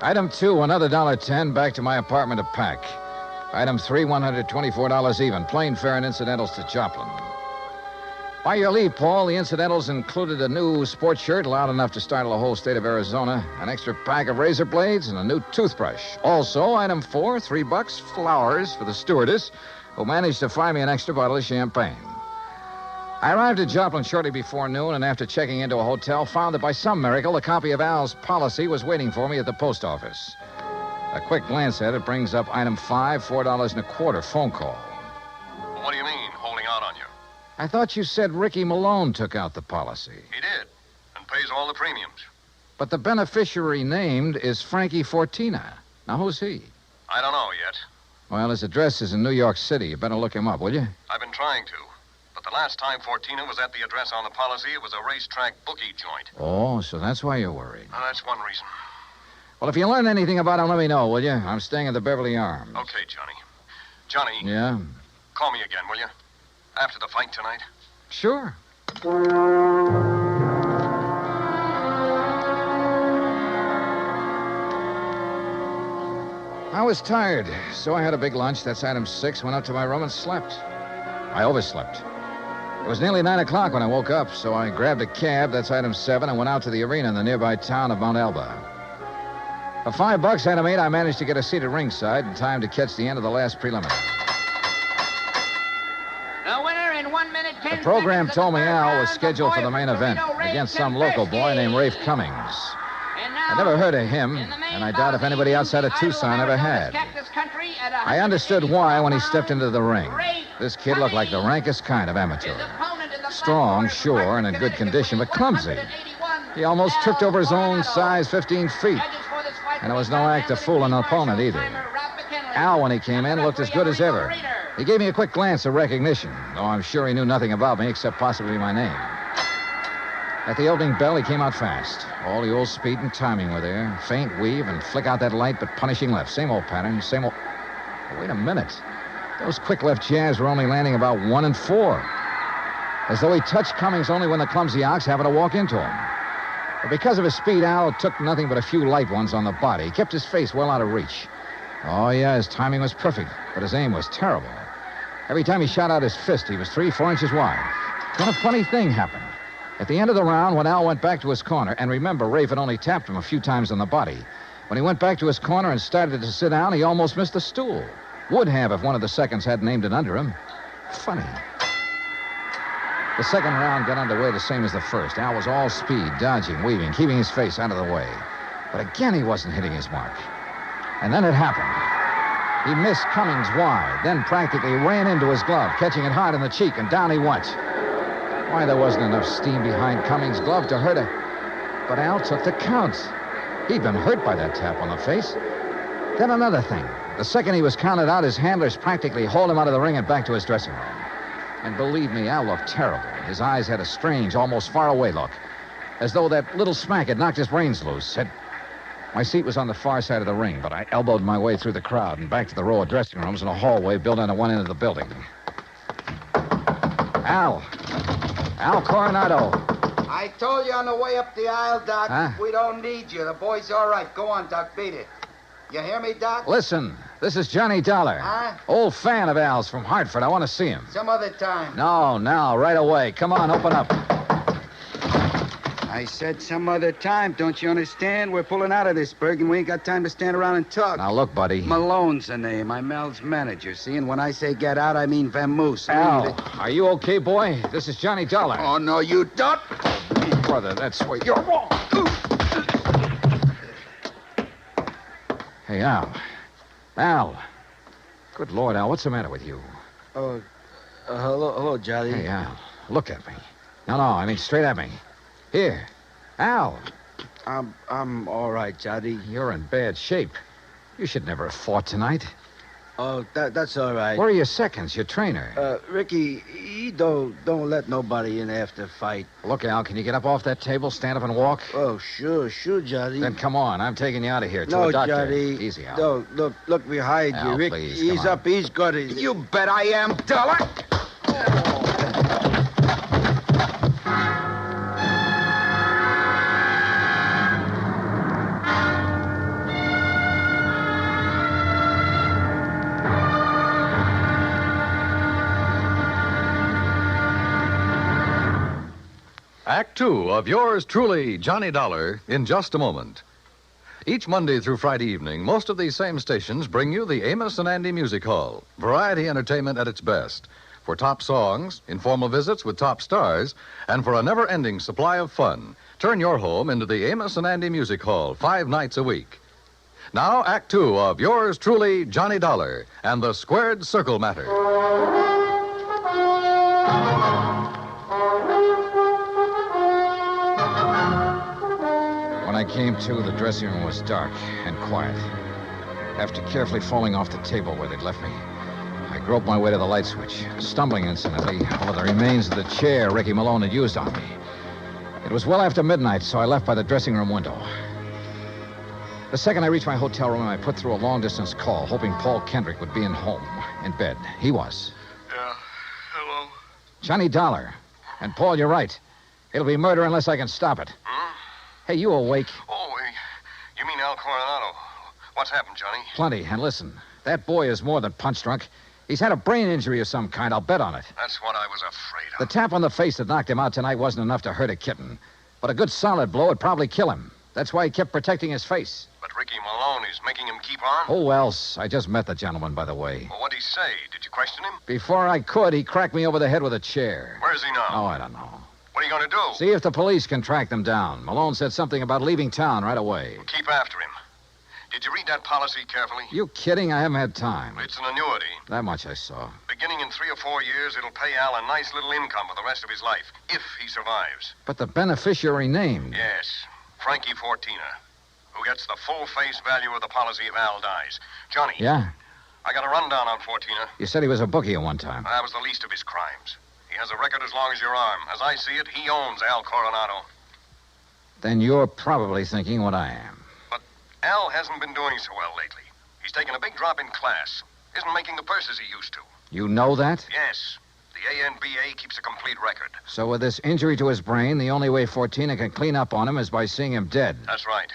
Item 2, another $1.10 back to my apartment to pack. Item 3, $124 even. Plane fare and incidentals to Joplin. By your leave, Paul, the incidentals included a new sports shirt loud enough to startle the whole state of Arizona, an extra pack of razor blades, and a new toothbrush. Also, item 4, $3, flowers for the stewardess, who managed to find me an extra bottle of champagne. I arrived at Joplin shortly before noon, and after checking into a hotel, found that by some miracle, a copy of Al's policy was waiting for me at the post office. A quick glance at it brings up item 5, $4.25 phone call. Well, what do you mean, holding out on you? I thought you said Ricky Malone took out the policy. He did, and pays all the premiums. But the beneficiary named is Frankie Fortina. Now, who's he? I don't know yet. Well, his address is in New York City. You better look him up, will you? I've been trying to. But the last time Fortina was at the address on the policy, it was a racetrack bookie joint. Oh, so that's why you're worried. That's one reason. Well, if you learn anything about him, let me know, will you? I'm staying at the Beverly Arms. Okay, Johnny. Johnny. Yeah? Call me again, will you? After the fight tonight. Sure. I was tired, so I had a big lunch. That's item 6. Went up to my room and slept. I overslept. It was nearly 9 o'clock when I woke up, so I grabbed a cab. That's item 7, and went out to the arena in the nearby town of Mount Alba. For $5, item 8, I managed to get a seat at ringside in time to catch the end of the last preliminary. The winner in 1 minute, 10 The program seconds told me of the Al third was round, scheduled the for the boy main from event Torino, Ray against some local boy named Rafe Cummings. I never heard of him, and I doubt if anybody outside of Tucson ever had. I understood why when he stepped into the ring. This kid looked like the rankest kind of amateur. Strong, sure, and in good condition, but clumsy. He almost tripped over his own size 15 feet. And it was no act to fool an opponent either. Al, when he came in, looked as good as ever. He gave me a quick glance of recognition, though I'm sure he knew nothing about me except possibly my name. At the opening bell, he came out fast. All the old speed and timing were there. Faint weave and flick out that light, but punishing left. Same old pattern, same old... Oh, wait a minute. Those quick left jabs were only landing about 1 and 4. As though he touched Cummings only when the clumsy ox happened to walk into him. But because of his speed, Al took nothing but a few light ones on the body. He kept his face well out of reach. Oh, yeah, his timing was perfect, but his aim was terrible. Every time he shot out his fist, he was 3-4 inches wide. Then a funny thing happened. At the end of the round, when Al went back to his corner, and remember, Rafe had only tapped him a few times on the body. When he went back to his corner and started to sit down, he almost missed the stool. Would have if one of the seconds hadn't aimed it under him. Funny. The second round got underway the same as the first. Al was all speed, dodging, weaving, keeping his face out of the way. But again, he wasn't hitting his mark. And then it happened. He missed Cummings wide, then practically ran into his glove, catching it hard in the cheek, and down he went. Why, there wasn't enough steam behind Cummings' glove to hurt her. But Al took the count. He'd been hurt by that tap on the face. Then another thing. The second he was counted out, his handlers practically hauled him out of the ring and back to his dressing room. And believe me, Al looked terrible. His eyes had a strange, almost far-away look, as though that little smack had knocked his brains loose. My seat was on the far side of the ring, but I elbowed my way through the crowd and back to the row of dressing rooms in a hallway built on one end of the building. Al Coronado. I told you on the way up the aisle, Doc. Huh? We don't need you. The boy's all right. Go on, Doc. Beat it. You hear me, Doc? Listen, this is Johnny Dollar. Huh? Old fan of Al's from Hartford. I want to see him. Some other time. No, now, right away. Come on, open up. I said some other time. Don't you understand? We're pulling out of this, Berg, and we ain't got time to stand around and talk. Now, look, buddy. Malone's the name. I'm Al's manager, see? And when I say get out, I mean vamoose. Al, are you okay, boy? This is Johnny Dollar. Oh, no, you don't. Brother, that's where you're wrong. Hey, Al. Al. Good Lord, Al, what's the matter with you? Hello, Johnny. Hey, Al, look at me. No, I mean straight at me. Here. Al. I'm all right, Johnny. You're in bad shape. You should never have fought tonight. Oh, that's all right. Where are your seconds, your trainer? Ricky, he don't let nobody in after fight. Look, Al, can you get up off that table, stand up and walk? Oh, sure, Johnny. Then come on, I'm taking you out of here to no, a doctor. Johnny. Easy, Al. No, look behind Al, you, Rick. please, He's up, he's good. You bet I am, Dollar. Act Two of yours truly, Johnny Dollar, in just a moment. Each Monday through Friday evening, most of these same stations bring you the Amos and Andy Music Hall. Variety entertainment at its best. For top songs, informal visits with top stars, and for a never-ending supply of fun, turn your home into the Amos and Andy Music Hall 5 nights a week. Now, Act Two of yours truly, Johnny Dollar, and the Squared Circle Matter. When I came to, the dressing room was dark and quiet. After carefully falling off the table where they'd left me, I groped my way to the light switch, stumbling incidentally over the remains of the chair Ricky Malone had used on me. It was well after midnight, so I left by the dressing room window. The second I reached my hotel room, I put through a long-distance call, hoping Paul Kendrick would be in bed. He was. Yeah, hello? Johnny Dollar. And, Paul, you're right. It'll be murder unless I can stop it. Hey, you awake? Oh, you mean Al Coronado. What's happened, Johnny? Plenty. And listen, that boy is more than punch-drunk. He's had a brain injury of some kind. I'll bet on it. That's what I was afraid of. The tap on the face that knocked him out tonight wasn't enough to hurt a kitten. But a good solid blow would probably kill him. That's why he kept protecting his face. But Ricky Malone is making him keep on? Oh, else. I just met the gentleman, by the way. Well, what'd he say? Did you question him? Before I could, he cracked me over the head with a chair. Where is he now? Oh, I don't know. What are you going to do? See if the police can track them down. Malone said something about leaving town right away. Well, keep after him. Did you read that policy carefully? You kidding? I haven't had time. It's an annuity. That much I saw. Beginning in 3 or 4 years, it'll pay Al a nice little income for the rest of his life, if he survives. But the beneficiary named. Yes, Frankie Fortina, who gets the full face value of the policy if Al dies. Johnny. Yeah? I got a rundown on Fortina. You said he was a bookie at one time. That was the least of his crimes. He has a record as long as your arm. As I see it, he owns Al Coronado. Then you're probably thinking what I am. But Al hasn't been doing so well lately. He's taken a big drop in class. Isn't making the purses he used to. You know that? Yes. The ANBA keeps a complete record. So with this injury to his brain, the only way Fortina can clean up on him is by seeing him dead. That's right.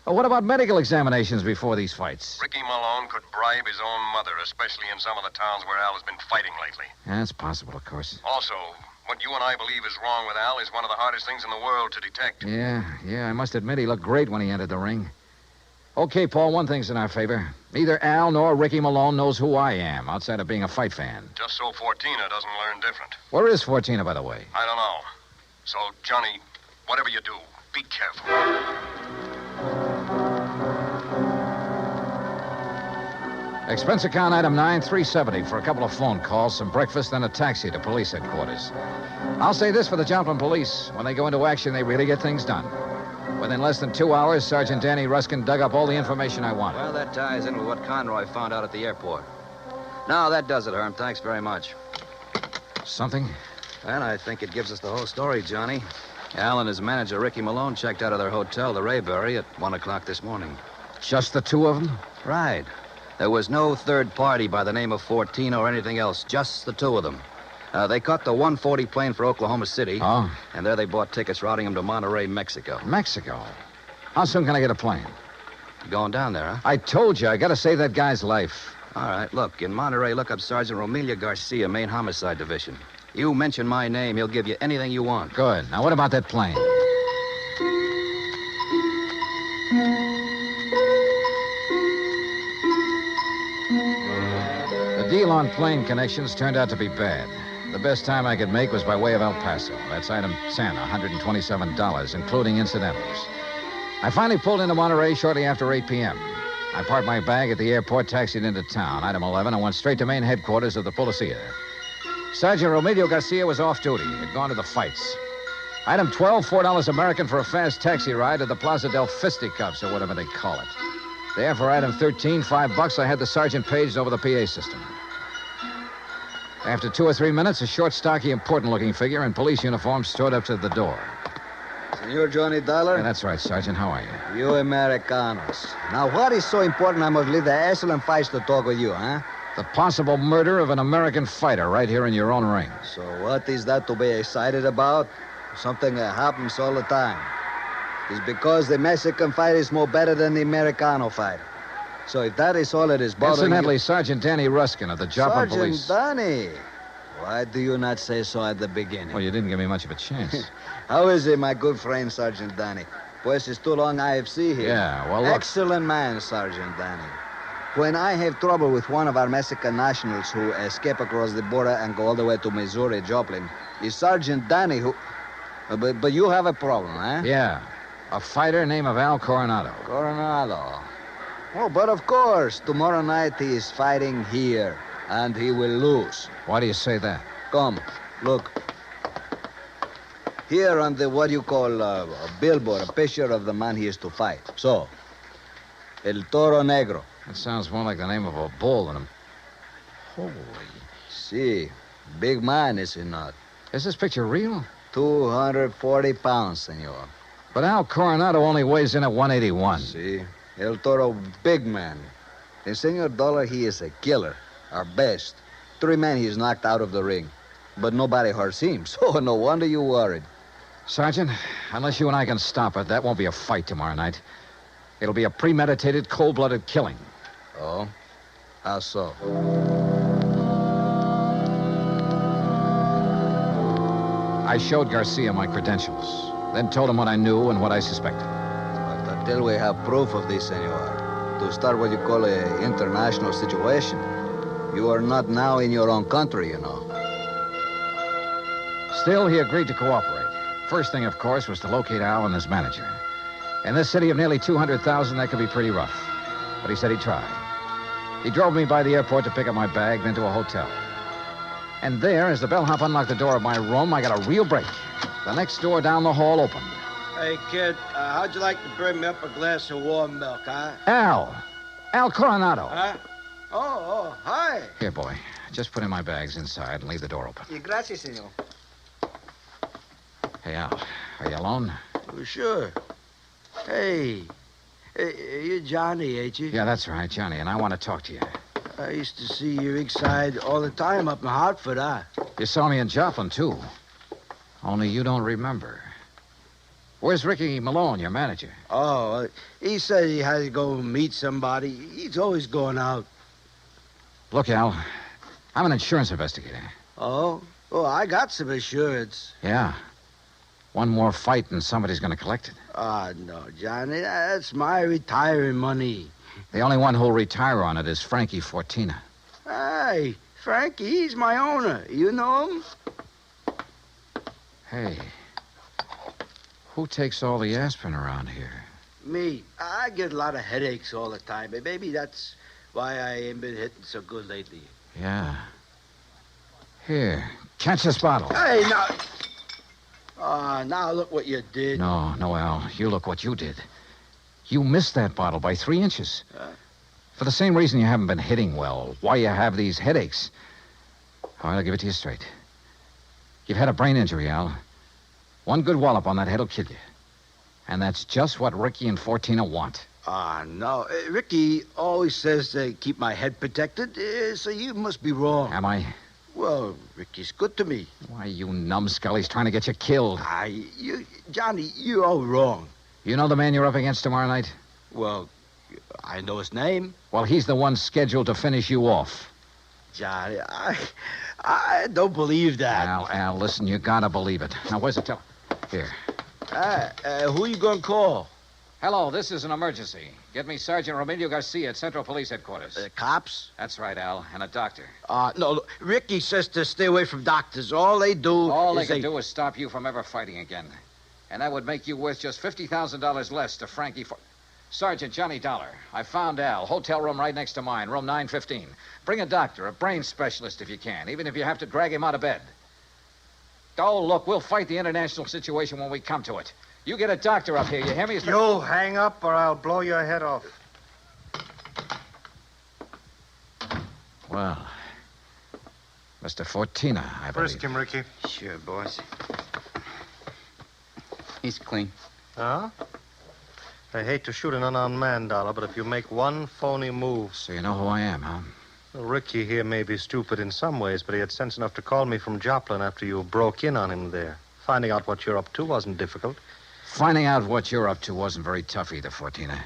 Well, what about medical examinations before these fights? Ricky Malone could bribe his own mother, especially in some of the towns where Al has been fighting lately. Yeah, that's possible, of course. Also, what you and I believe is wrong with Al is one of the hardest things in the world to detect. Yeah, I must admit he looked great when he entered the ring. Okay, Paul, one thing's in our favor. Neither Al nor Ricky Malone knows who I am, outside of being a fight fan. Just so Fortina doesn't learn different. Where is Fortina, by the way? I don't know. So, Johnny, whatever you do, be careful. Expense account item 9370 for a couple of phone calls, some breakfast, then a taxi to police headquarters. I'll say this for the Joplin police. When they go into action, they really get things done. Within less than 2 hours, Sergeant Danny Ruskin dug up all the information I wanted. Well, that ties in with what Conroy found out at the airport. No, that does it, Herm. Thanks very much. Something? And I think it gives us the whole story, Johnny. Al and his manager, Ricky Malone, checked out of their hotel, the Rayberry, at 1 o'clock this morning. Just the two of them? Right. There was no third party by the name of Fortina or anything else, just the two of them. They caught the 140 plane for Oklahoma City. Oh. And there they bought tickets routing them to Monterrey, Mexico. Mexico? How soon can I get a plane? Going down there, huh? I told you, I gotta save that guy's life. All right, look, in Monterrey, look up Sergeant Romelia Garcia, Main Homicide Division. You mention my name, he'll give you anything you want. Good. Now, what about that plane? The deal on plane connections turned out to be bad. The best time I could make was by way of El Paso. That's item 10, $127, including incidentals. I finally pulled into Monterey shortly after 8 p.m. I parked my bag at the airport, taxied into town. Item 11, I went straight to main headquarters of the Policia. Sergeant Romelio Garcia was off duty. He'd gone to the fights. Item 12, $4 American for a fast taxi ride to the Plaza del Fisticuffs, or whatever they call it. There, for item 13, $5, I had the sergeant paged over the PA system. After 2 or 3 minutes, a short, stocky, important-looking figure in police uniform strode up to the door. Senor Johnny Dollar? Yeah, that's right, Sergeant. How are you? You Americanos. Now, what is so important I must leave the excellent fights to talk with you, huh? The possible murder of an American fighter right here in your own ring. So what is that to be excited about? Something that happens all the time. It's because the Mexican fight is more better than the Americano fight. So if that is all it is bothering Incidentally, you... Sergeant Danny Ruskin of the Joplin Police. Sergeant Danny. Why do you not say so at the beginning? Well, you didn't give me much of a chance. How is it, my good friend, Sergeant Danny? Pues it's too long I have seen him. Yeah, well, look. Excellent man, Sergeant Danny. When I have trouble with one of our Mexican nationals who escape across the border and go all the way to Missouri, Joplin, it's Sergeant Danny who... But you have a problem, huh? Yeah. A fighter named Al Coronado. Coronado. Oh, but of course, tomorrow night he is fighting here, and he will lose. Why do you say that? Come, look. Here on the, what you call, a billboard, a picture of the man he is to fight. So, El Toro Negro. That sounds more like the name of a bull than a... Holy... See, big man, is he not? Is this picture real? 240 pounds, senor. But Al Coronado only weighs in at 181. See? El Toro, big man. And Senor Dollar, he is a killer. Our best. 3 men he's knocked out of the ring. But nobody hurts him, so no wonder you worried. Sergeant, unless you and I can stop it, that won't be a fight tomorrow night. It'll be a premeditated, cold-blooded killing. Oh? How so? I showed Garcia my credentials, then told him what I knew and what I suspected. But until we have proof of this, senor, to start what you call an international situation, you are not now in your own country, you know. Still, he agreed to cooperate. First thing, of course, was to locate Al and his manager. In this city of nearly 200,000, that could be pretty rough. But he said he'd try. He drove me by the airport to pick up my bag, then to a hotel. And there, as the bellhop unlocked the door of my room, I got a real break. The next door down the hall opened. Hey, kid, how'd you like to bring me up a glass of warm milk, huh? Al Coronado. Huh? Oh, hi. Here, boy. Just put in my bags inside and leave the door open. Gracias, senor. Hey, Al, are you alone? Oh, sure. Hey, you're Johnny, ain't you? Yeah, that's right, Johnny, and I want to talk to you. I used to see your rig side all the time up in Hartford, You saw me in Joplin, too. Only you don't remember. Where's Ricky Malone, your manager? Oh, he said he had to go meet somebody. He's always going out. Look, Al, I'm an insurance investigator. Oh? Oh, I got some insurance. Yeah. One more fight and somebody's going to collect it. No, Johnny, that's my retiring money. The only one who'll retire on it is Frankie Fortina. Hey, Frankie, he's my owner. You know him? Hey, who takes all the aspirin around here? Me. I get a lot of headaches all the time. And maybe that's why I ain't been hitting so good lately. Yeah. Here, catch this bottle. Hey, now... now look what you did. No, Al, you look what you did. You missed that bottle by 3 inches. For the same reason you haven't been hitting well, why you have these headaches. All right, I'll give it to you straight. You've had a brain injury, Al. One good wallop on that head will kill you. And that's just what Ricky and Fortina want. No. Ricky always says to keep my head protected, so you must be wrong. Am I? Well, Ricky's good to me. Why, you numbskull, he's trying to get you killed. Johnny, you're all wrong. You know the man you're up against tomorrow night? Well, I know his name. Well, he's the one scheduled to finish you off. Johnny, I don't believe that. Al, listen, you gotta believe it. Now, where's the Here. Who you gonna call? Hello, this is an emergency. Get me Sergeant Romilio Garcia at Central Police Headquarters. Cops? That's right, Al, and a doctor. No, look, Ricky says to stay away from doctors. All they do do is stop you from ever fighting again. And that would make you worth just $50,000 less to Frankie Sergeant Johnny Dollar. I found Al. Hotel room right next to mine, room 915. Bring a doctor, a brain specialist if you can, even if you have to drag him out of bed. Oh, look, we'll fight the international situation when we come to it. You get a doctor up here, you hear me? You hang up or I'll blow your head off. Well, Mr. Fortina, I believe. Frisk him, Ricky. Sure, boss. He's clean. Huh? I hate to shoot an unarmed man, Dollar, but if you make one phony move... So you know who I am, huh? Well, Ricky here may be stupid in some ways, but he had sense enough to call me from Joplin after you broke in on him there. Finding out what you're up to wasn't difficult. Finding out what you're up to wasn't very tough either, Fortina.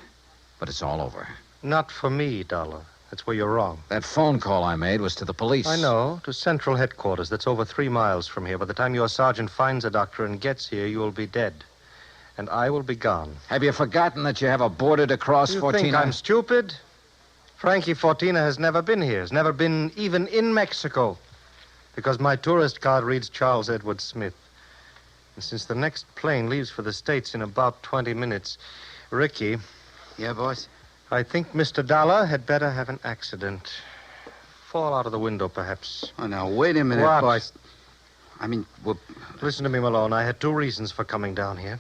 But it's all over. Not for me, Dollar. That's where you're wrong. That phone call I made was to the police. I know, to Central Headquarters. That's over 3 miles from here. By the time your sergeant finds a doctor and gets here, you'll be dead. And I will be gone. Have you forgotten that you have a border to cross, You Fortina? think I'm stupid? Frankie Fortina has never been here. Has never been even in Mexico. Because my tourist card reads Charles Edward Smith. And since the next plane leaves for the States in about 20 minutes, Ricky... Yeah, boss? I think Mr. Dollar had better have an accident. Fall out of the window, perhaps. Oh, now, wait a minute, What? boss. I mean, well... Listen to me, Malone. I had 2 reasons for coming down here.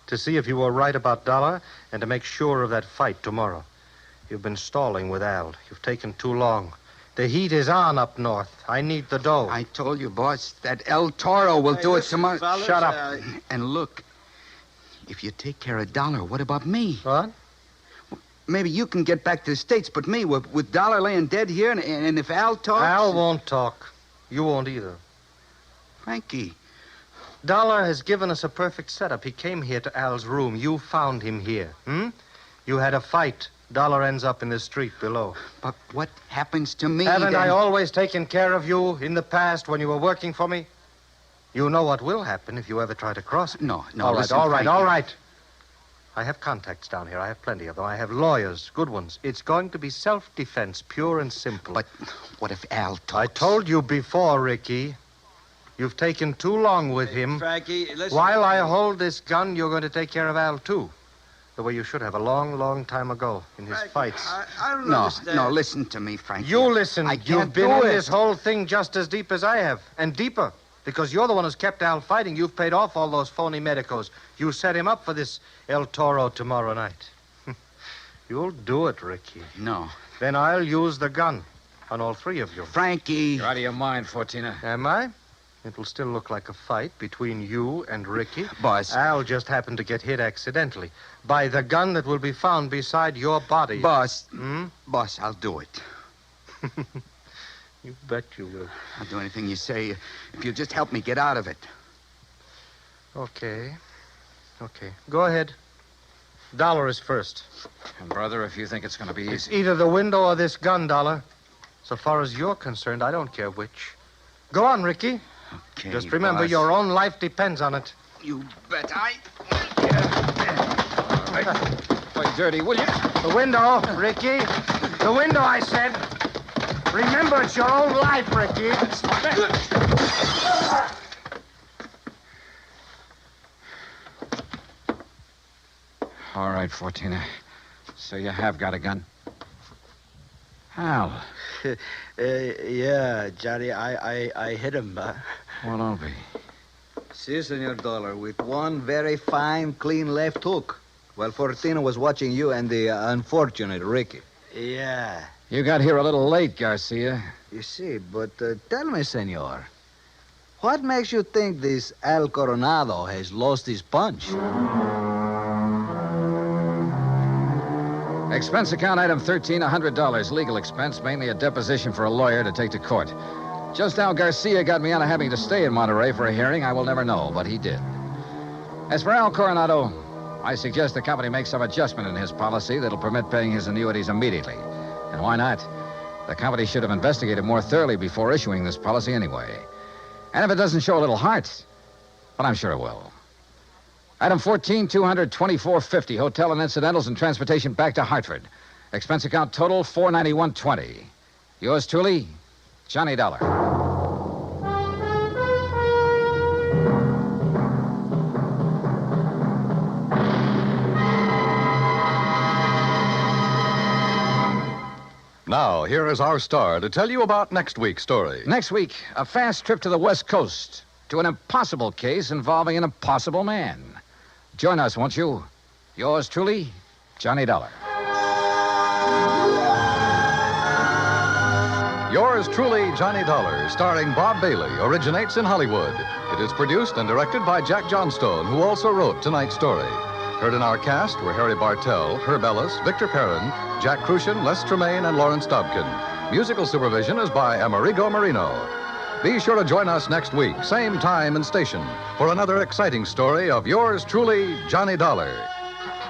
To see if you were right about Dollar and to make sure of that fight tomorrow. You've been stalling with Al. You've taken too long. The heat is on up north. I need the dough. I told you, boss, that El Toro will do it tomorrow. fellas, Shut up. And look, if you take care of Dollar, what about me? What? Maybe you can get back to the States, but me, with Dollar laying dead here, and if Al talks... Al won't talk. You won't either. Frankie. Dollar has given us a perfect setup. He came here to Al's room. You found him here. You had a fight. Dollar ends up in the street below. But what happens to me? Haven't then? I always taken care of you in the past when you were working for me? You know what will happen if you ever try to cross me. No, All right, listen, all right, Frankie. all right. I have contacts down here. I have plenty of them. I have lawyers, good ones. It's going to be self-defense, pure and simple. But what if Al talks? I told you before, Ricky. You've taken too long with him. Frankie, listen... While I hold this gun, you're going to take care of Al, too. The way you should have a long, long time ago in his fights. I don't No, understand. no, listen to me, Frankie. You listen. I You've can't been do in it. this whole thing just as deep as I have, and deeper. Because you're the one who's kept Al fighting. You've paid off all those phony medicos. You set him up for this El Toro tomorrow night. You'll do it, Ricky. No. Then I'll use the gun. on all three of you. Frankie. You're out of your mind, Fortina. Am I? It will still look like a fight between you and Ricky. Boss. Al just happened to get hit accidentally by the gun that will be found beside your body. Boss. Hmm? Boss, I'll do it. You bet you will. I'll do anything you say if you'll just help me get out of it. Okay. Go ahead. Dollar is first. And, brother, if you think it's going to be It's easy. either the window or this gun, Dollar. So far as you're concerned, I don't care which. Go on, Ricky. Okay, Just remember, boss. your own life depends on it. You bet I... All right. Play dirty, will you? The window, Ricky. The window, I said. Remember, it's your own life, Ricky. All right, Fortina. So you have got a gun? Al. Yeah, Johnny, I hit him. Well, don't be. Si, Senor Dollar, with one very fine, clean left hook. While Fortino was watching you and the unfortunate Ricky. Yeah. You got here a little late, Garcia. You see, but tell me, Senor, what makes you think this Al Coronado has lost his punch? Expense account item 13, $100. Legal expense, mainly a deposition for a lawyer to take to court. Just how Garcia got me out of having to stay in Monterey for a hearing, I will never know, but he did. As for Al Coronado, I suggest the company make some adjustment in his policy that'll permit paying his annuities immediately. And why not? The company should have investigated more thoroughly before issuing this policy anyway. And if it doesn't show a little heart, but I'm sure it will. Item 14, $224.50. Hotel and incidentals and transportation back to Hartford. Expense account total, $491.20. Yours truly, Johnny Dollar. Now, here is our star to tell you about next week's story. Next week, a fast trip to the West Coast to an impossible case involving an impossible man. Join us, won't you? Yours truly, Johnny Dollar. Yours truly, Johnny Dollar, starring Bob Bailey, originates in Hollywood. It is produced and directed by Jack Johnstone, who also wrote tonight's story. Heard in our cast were Harry Bartell, Herb Ellis, Victor Perrin, Jack Crucian, Les Tremaine, and Lawrence Dobkin. Musical supervision is by Amerigo Marino. Be sure to join us next week, same time and station, for another exciting story of yours truly, Johnny Dollar.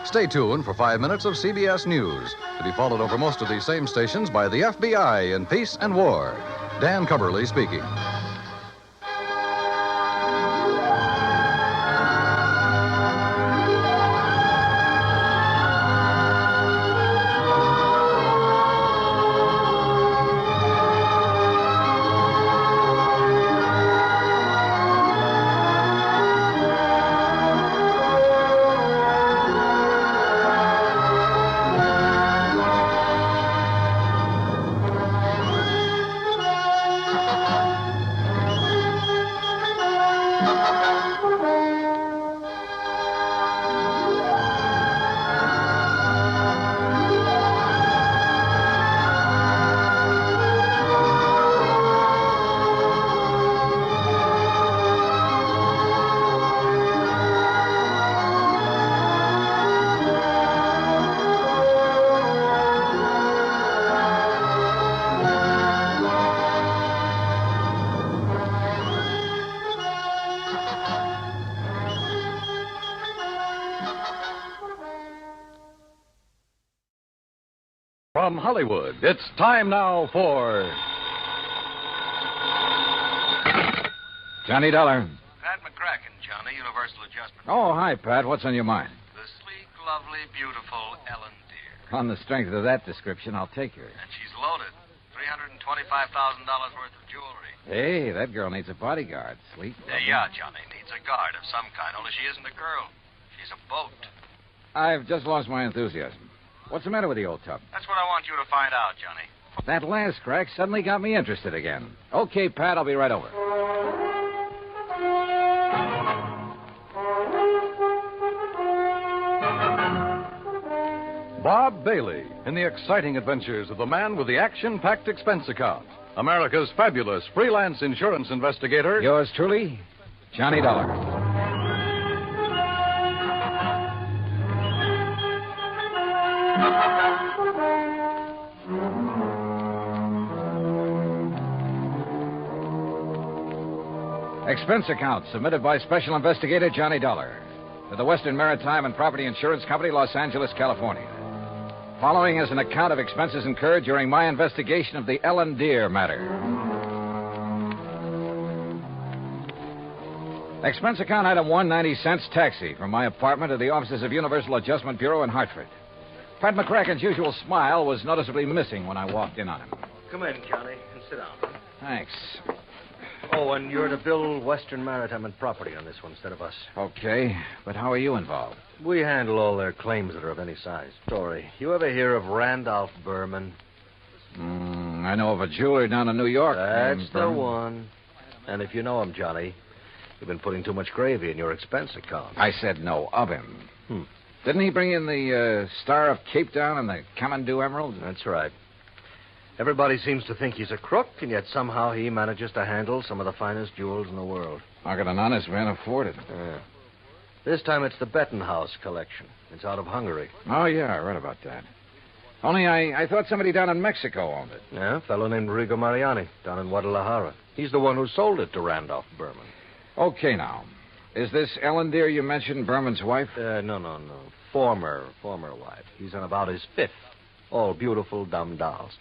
Stay tuned for 5 minutes of CBS News, to be followed over most of these same stations by the FBI in Peace and War. Dan Cubberly speaking. From Hollywood, it's time now for Johnny Dollar. Pat McCracken, Johnny, Universal Adjustment. Oh, hi, Pat. What's on your mind? The sleek, lovely, beautiful Ellen Deere. On the strength of that description, I'll take her. And she's loaded. $325,000 worth of jewelry. Hey, that girl needs a bodyguard. Sleep. Yeah, Johnny, needs a guard of some kind, only she isn't a girl. She's a boat. I've just lost my enthusiasm. What's the matter with the old tub? That's what I want you to find out, Johnny. That last crack suddenly got me interested again. Okay, Pat, I'll be right over. Bob Bailey in the exciting adventures of the man with the action-packed expense account. America's fabulous freelance insurance investigator. Yours truly, Johnny Dollar. Expense account submitted by Special Investigator Johnny Dollar to the Western Maritime and Property Insurance Company, Los Angeles, California. Following is an account of expenses incurred during my investigation of the Ellen Deer matter. Expense account item 1, 90 cents taxi from my apartment to the offices of Universal Adjustment Bureau in Hartford. Pat McCracken's usual smile was noticeably missing when I walked in on him. Come in, Johnny, and sit down. Thanks. Oh, and you're to bill Western Maritime and Property on this one instead of us. Okay, but how are you involved? We handle all their claims that are of any size. Story, you ever hear of Randolph Berman? I know of a jeweler down in New York. That's the one. And if you know him, Johnny, you've been putting too much gravy in your expense account. I said no of him. Didn't he bring in the Star of Cape Town and the Kamandu Emerald? That's right. Everybody seems to think he's a crook, and yet somehow he manages to handle some of the finest jewels in the world. How could an honest man afford it? This time it's the Bettenhouse collection. It's out of Hungary. Oh, yeah, I read about that. Only I thought somebody down in Mexico owned it. Yeah, a fellow named Rigo Mariani down in Guadalajara. He's the one who sold it to Randolph Berman. Okay, now. Is this Ellen Deer you mentioned Berman's wife? No. Former wife. He's on about his fifth. All beautiful, dumb dolls.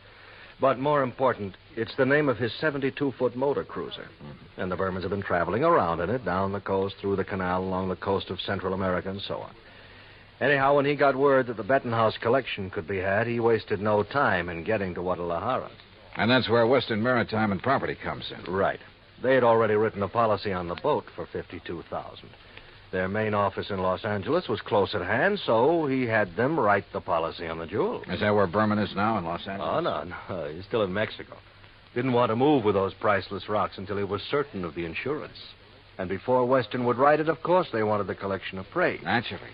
But more important, it's the name of his 72-foot motor cruiser. And the Bermans have been traveling around in it, down the coast, through the canal, along the coast of Central America, and so on. Anyhow, when he got word that the Bettenhouse collection could be had, he wasted no time in getting to Guadalajara. And that's where Western Maritime and Property comes in. Right. They had already written a policy on the boat for $52,000. Their main office in Los Angeles was close at hand, so he had them write the policy on the jewels. Is that where Berman is now, in Los Angeles? Oh, no. He's still in Mexico. Didn't want to move with those priceless rocks until he was certain of the insurance. And before Western would write it, of course, they wanted the collection appraised. Naturally.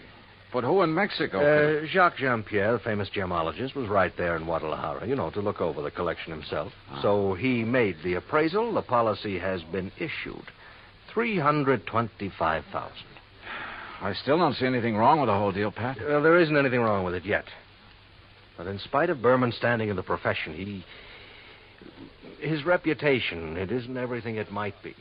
But who in Mexico? Jacques Jean-Pierre, the famous gemologist, was right there in Guadalajara, to look over the collection himself. So he made the appraisal. The policy has been issued. $325,000. I still don't see anything wrong with the whole deal, Pat. There isn't anything wrong with it yet. But in spite of Berman's standing in the profession, his reputation, it isn't everything it might be.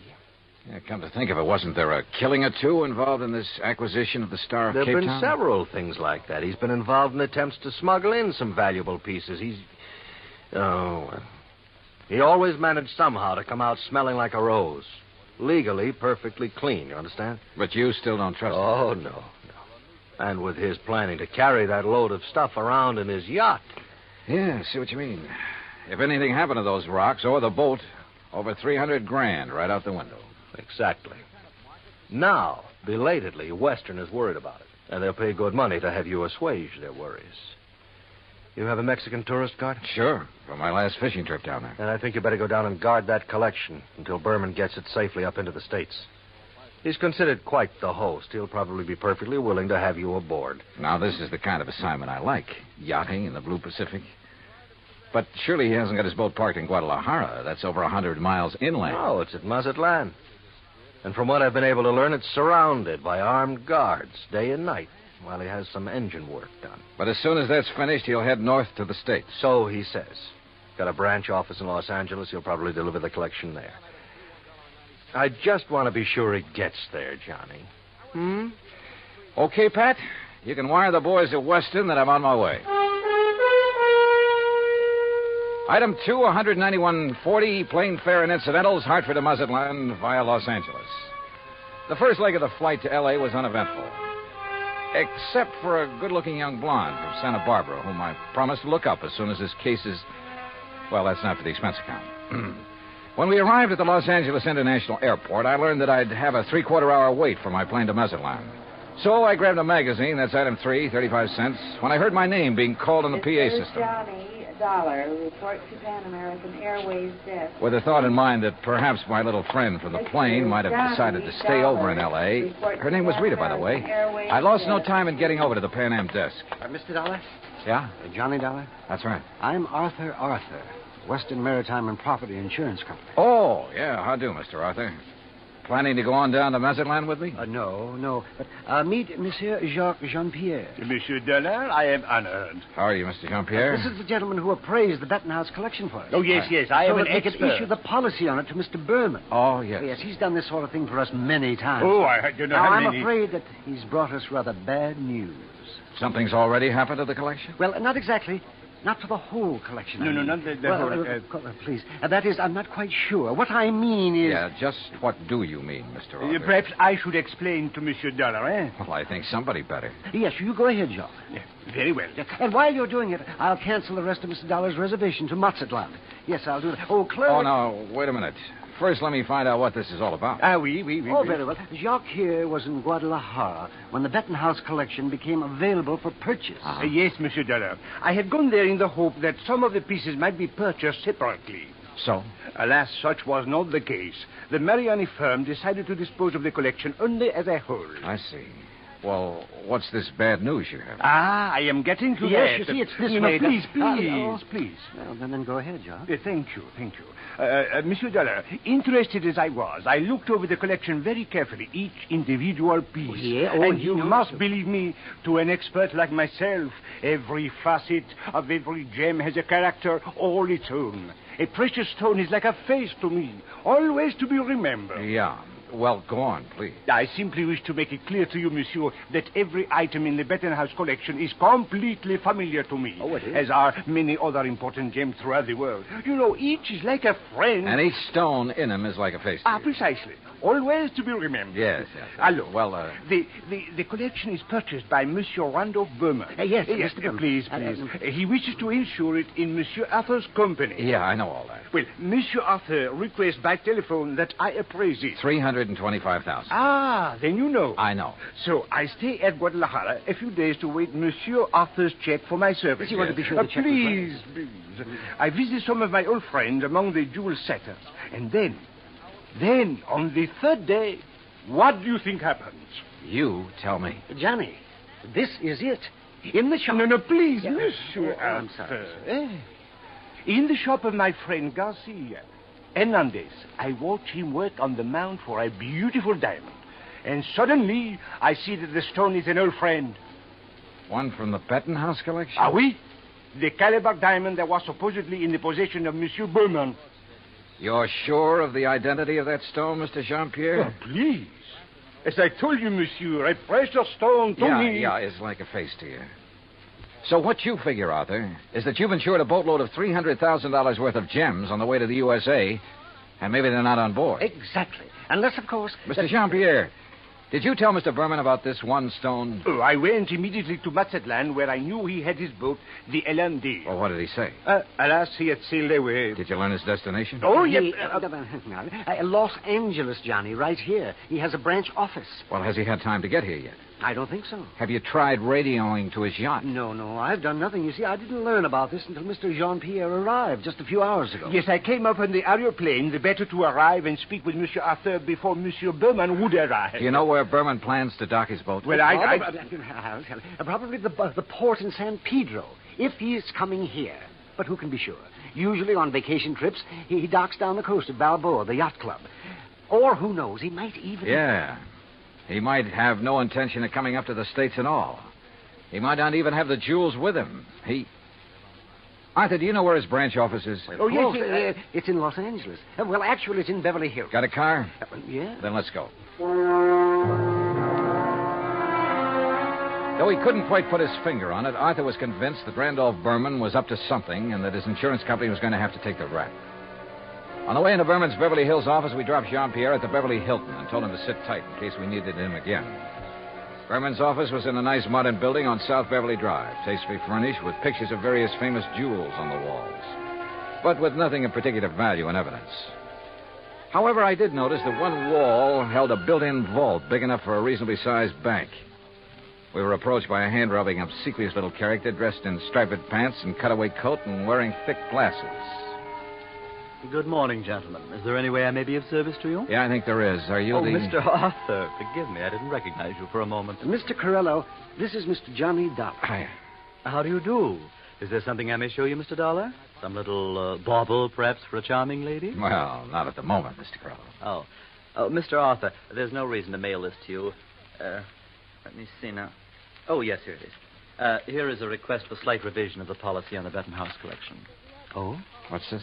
Yeah, come to think of it, wasn't there a killing or two involved in this acquisition of the Star of Cape Town? There have been several things like that. He's been involved in attempts to smuggle in some valuable pieces. He always managed somehow to come out smelling like a rose. Legally, perfectly clean, you understand? But you still don't trust him? Oh, no. And with his planning to carry that load of stuff around in his yacht. Yeah, I see what you mean. If anything happened to those rocks or the boat, over $300,000 right out the window. Exactly. Now, belatedly, Western is worried about it. And they'll pay good money to have you assuage their worries. You have a Mexican tourist card? Sure, for my last fishing trip down there. And I think you better go down and guard that collection until Berman gets it safely up into the States. He's considered quite the host. He'll probably be perfectly willing to have you aboard. Now, this is the kind of assignment I like. Yachting in the Blue Pacific. But surely he hasn't got his boat parked in Guadalajara. That's over 100 miles inland. No, it's at Mazatlan. And from what I've been able to learn, it's surrounded by armed guards day and night while he has some engine work done. But as soon as that's finished, he'll head north to the States. So he says. Got a branch office in Los Angeles. He'll probably deliver the collection there. I just want to be sure he gets there, Johnny. Okay, Pat. You can wire the boys at Weston that I'm on my way. Item 2, 191.40, plane fare and incidentals, Hartford to Mazatlan via Los Angeles. The first leg of the flight to L.A. was uneventful, except for a good-looking young blonde from Santa Barbara, whom I promised to look up as soon as his case is... Well, that's not for the expense account. When we arrived at the Los Angeles International Airport, I learned that I'd have a three-quarter-hour wait for my plane to Mazatlan. So I grabbed a magazine, that's item 3, 35 cents, when I heard my name being called on the PA system. Johnny, Dollar. Report to Pan American Airways desk. With the thought in mind that perhaps my little friend from the plane might have decided to stay over in L.A. Her name was Rita, by the way. I lost no time in getting over to the Pan Am desk. Mr. Dollar? Yeah? Johnny Dollar? That's right. I'm Arthur, Western Maritime and Property Insurance Company. Oh, yeah. How do, Mr. Arthur? Planning to go on down to Mazatlan with me? No. But meet Monsieur Jacques Jean-Pierre. Monsieur Dollar, I am honored. How are you, Mr. Jean-Pierre? This is the gentleman who appraised the Bettenhouse collection for us. Oh, yes. I am so an that we could expert. issue the policy on it to Mr. Berman. Oh, yes. Yes, he's done this sort of thing for us many times. Oh, I do not now, have I'm any... afraid that he's brought us rather bad news. Something's already happened to the collection? Well, not exactly. Not for the whole collection. No, not the whole... please. That is, I'm not quite sure. What I mean is... Yeah, just what do you mean, Mr. Arthur? Perhaps I should explain to Monsieur Dollar, eh? Well, I think somebody better. Yes, you go ahead, Jacques. Yeah, very well. And while you're doing it, I'll cancel the rest of Mr. Dollar's reservation to Mazatlan. Yes, I'll do that. Oh, clerk... Oh, no, wait a minute. First, let me find out what this is all about. Oui. Oh, very well. Jacques here was in Guadalajara when the Bettenhouse collection became available for purchase. Yes, Monsieur Dollar. I had gone there in the hope that some of the pieces might be purchased separately. So? Alas, such was not the case. The Mariani firm decided to dispose of the collection only as a whole. I see. Well, what's this bad news you have? I am getting to yes, that. You see, it's this no, way. Please. Well, then go ahead, Jacques. Thank you. Monsieur Dollar, interested as I was, I looked over the collection very carefully, each individual piece. Oh, yeah? And you must believe me, to an expert like myself, every facet of every gem has a character all its own. A precious stone is like a face to me, always to be remembered. Yeah. Well, go on, please. I simply wish to make it clear to you, monsieur, that every item in the Bettenhouse collection is completely familiar to me. Oh, it is? As are many other important gems throughout the world. You know, each is like a friend. And each stone in them is like a face. Precisely. Always to be remembered. Yes. Look, well, The collection is purchased by Monsieur Randolph Berman. Yes, Mr. Berman. Please. He wishes to insure it in Monsieur Arthur's company. Yeah, I know all that. Well, Monsieur Arthur requests by telephone that I appraise it. $325,000. Then you know. I know. So I stay at Guadalajara a few days to wait Monsieur Arthur's check for my service. You want to be sure the check please. I visit some of my old friends among the jewel setters. And then, on the third day, what do you think happens? You tell me. Johnny, this is it. In the shop. No, please, Monsieur I'm Arthur. sorry. In the shop of my friend Garcia. Hernandez, I watch him work on the mount for a beautiful diamond. And suddenly, I see that the stone is an old friend. One from the Bettenhouse collection? Oui. The Calabar diamond that was supposedly in the possession of Monsieur Berman. You're sure of the identity of that stone, Mr. Jean-Pierre? Please. As I told you, monsieur, a precious stone to me. Yeah, it's like a face to you. So what you figure, Arthur, is that you've insured a boatload of $300,000 worth of gems on the way to the USA, and maybe they're not on board. Exactly. Unless, of course... Mr. Jean-Pierre, did you tell Mr. Berman about this one stone? I went immediately to Mazatlan, where I knew he had his boat, the Hernandez. Well, what did he say? Alas, he had sailed away. Did you learn his destination? Oh, yes. Los Angeles, Johnny, right here. He has a branch office. Well, has he had time to get here yet? I don't think so. Have you tried radioing to his yacht? No, I've done nothing. You see, I didn't learn about this until Mr. Jean-Pierre arrived just a few hours ago. Yes, I came up on the aeroplane, the better to arrive and speak with Monsieur Arthur before Monsieur Berman would arrive. Do you know where Berman plans to dock his boat? Well, I'll tell you. Probably the port in San Pedro, if he's coming here. But who can be sure? Usually on vacation trips, he docks down the coast at Balboa, the yacht club. Or, who knows, he might even... Yeah. He might have no intention of coming up to the States at all. He might not even have the jewels with him. Arthur, do you know where his branch office is? Oh, yes, it's in Los Angeles. Well, actually, it's in Beverly Hills. Got a car? Yeah. Then let's go. Though he couldn't quite put his finger on it, Arthur was convinced that Randolph Berman was up to something and that his insurance company was going to have to take the rap. On the way into Berman's Beverly Hills office, we dropped Jean-Pierre at the Beverly Hilton and told him to sit tight in case we needed him again. Berman's office was in a nice modern building on South Beverly Drive, tastefully furnished with pictures of various famous jewels on the walls, but with nothing of particular value in evidence. However, I did notice that one wall held a built-in vault big enough for a reasonably sized bank. We were approached by a hand-rubbing, obsequious little character dressed in striped pants and cutaway coat and wearing thick glasses. Good morning, gentlemen. Is there any way I may be of service to you? Yeah, I think there is. Are you the... Mr. Arthur, forgive me. I didn't recognize you for a moment. Mr. Corello, this is Mr. Johnny Dollar. Hi. How do you do? Is there something I may show you, Mr. Dollar? Some little bauble, perhaps, for a charming lady? Well, not at the moment, Mr. Corello. Oh, Mr. Arthur, there's no reason to mail this to you. Let me see now. Oh, yes, here it is. Here is a request for slight revision of the policy on the Benton House collection. Oh? What's this?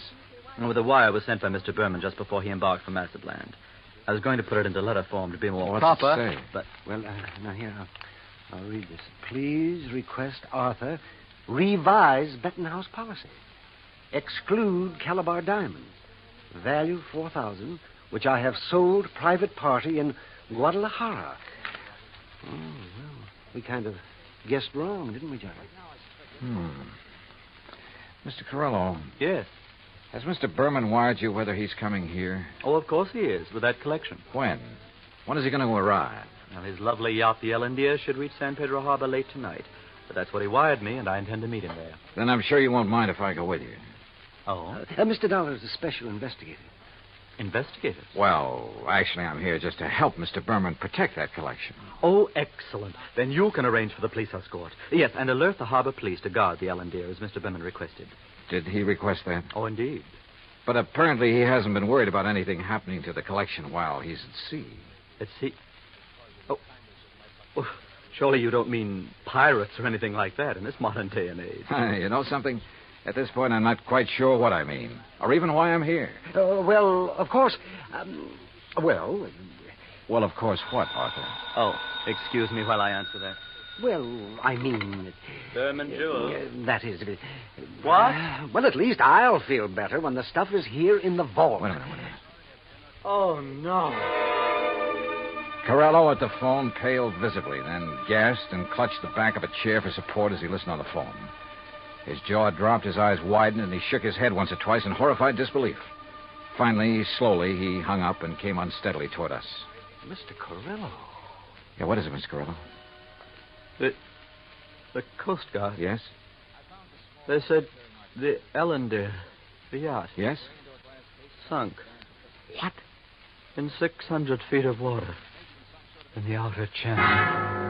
Well, the wire was sent by Mr. Berman just before he embarked for Mazatlan. I was going to put it into letter form to be more What's proper, it say? but... Well, now here, I'll read this. Please request Arthur revise Benton House policy. Exclude Calabar diamonds. Value $4,000, which I have sold private party in Guadalajara. Oh, well, we kind of guessed wrong, didn't we, Johnny? Mr. Corello. Yes? Has Mr. Berman wired you whether he's coming here? Oh, of course he is, with that collection. When? When is he going to arrive? Well, his lovely yacht, the Ellendeer, should reach San Pedro Harbor late tonight. But that's what he wired me, and I intend to meet him there. Then I'm sure you won't mind if I go with you. Oh? Mr. Dollar is a special investigator. Investigator? Well, actually, I'm here just to help Mr. Berman protect that collection. Oh, excellent. Then you can arrange for the police escort. Yes, and alert the harbor police to guard the Ellendeer, as Mr. Berman requested. Did he request that? Oh, indeed. But apparently he hasn't been worried about anything happening to the collection while he's at sea. At sea? Oh, surely you don't mean pirates or anything like that in this modern day and age. You know something? At this point, I'm not quite sure what I mean, or even why I'm here. Well, of course. Well, of course, what, Arthur? Oh, excuse me while I answer that. Well, I mean... Berman Jewels. That is... What? Well, at least I'll feel better when the stuff is here in the vault. Wait a minute. Oh, no. Corello at the phone paled visibly, then gasped and clutched the back of a chair for support as he listened on the phone. His jaw dropped, his eyes widened, and he shook his head once or twice in horrified disbelief. Finally, slowly, he hung up and came unsteadily toward us. Mr. Corello. Yeah, what is it, Mr. Corello? The Coast Guard. Yes? They said the Ellendeer, the yacht. Yes? Sunk. What? In 600 feet of water. In the outer channel.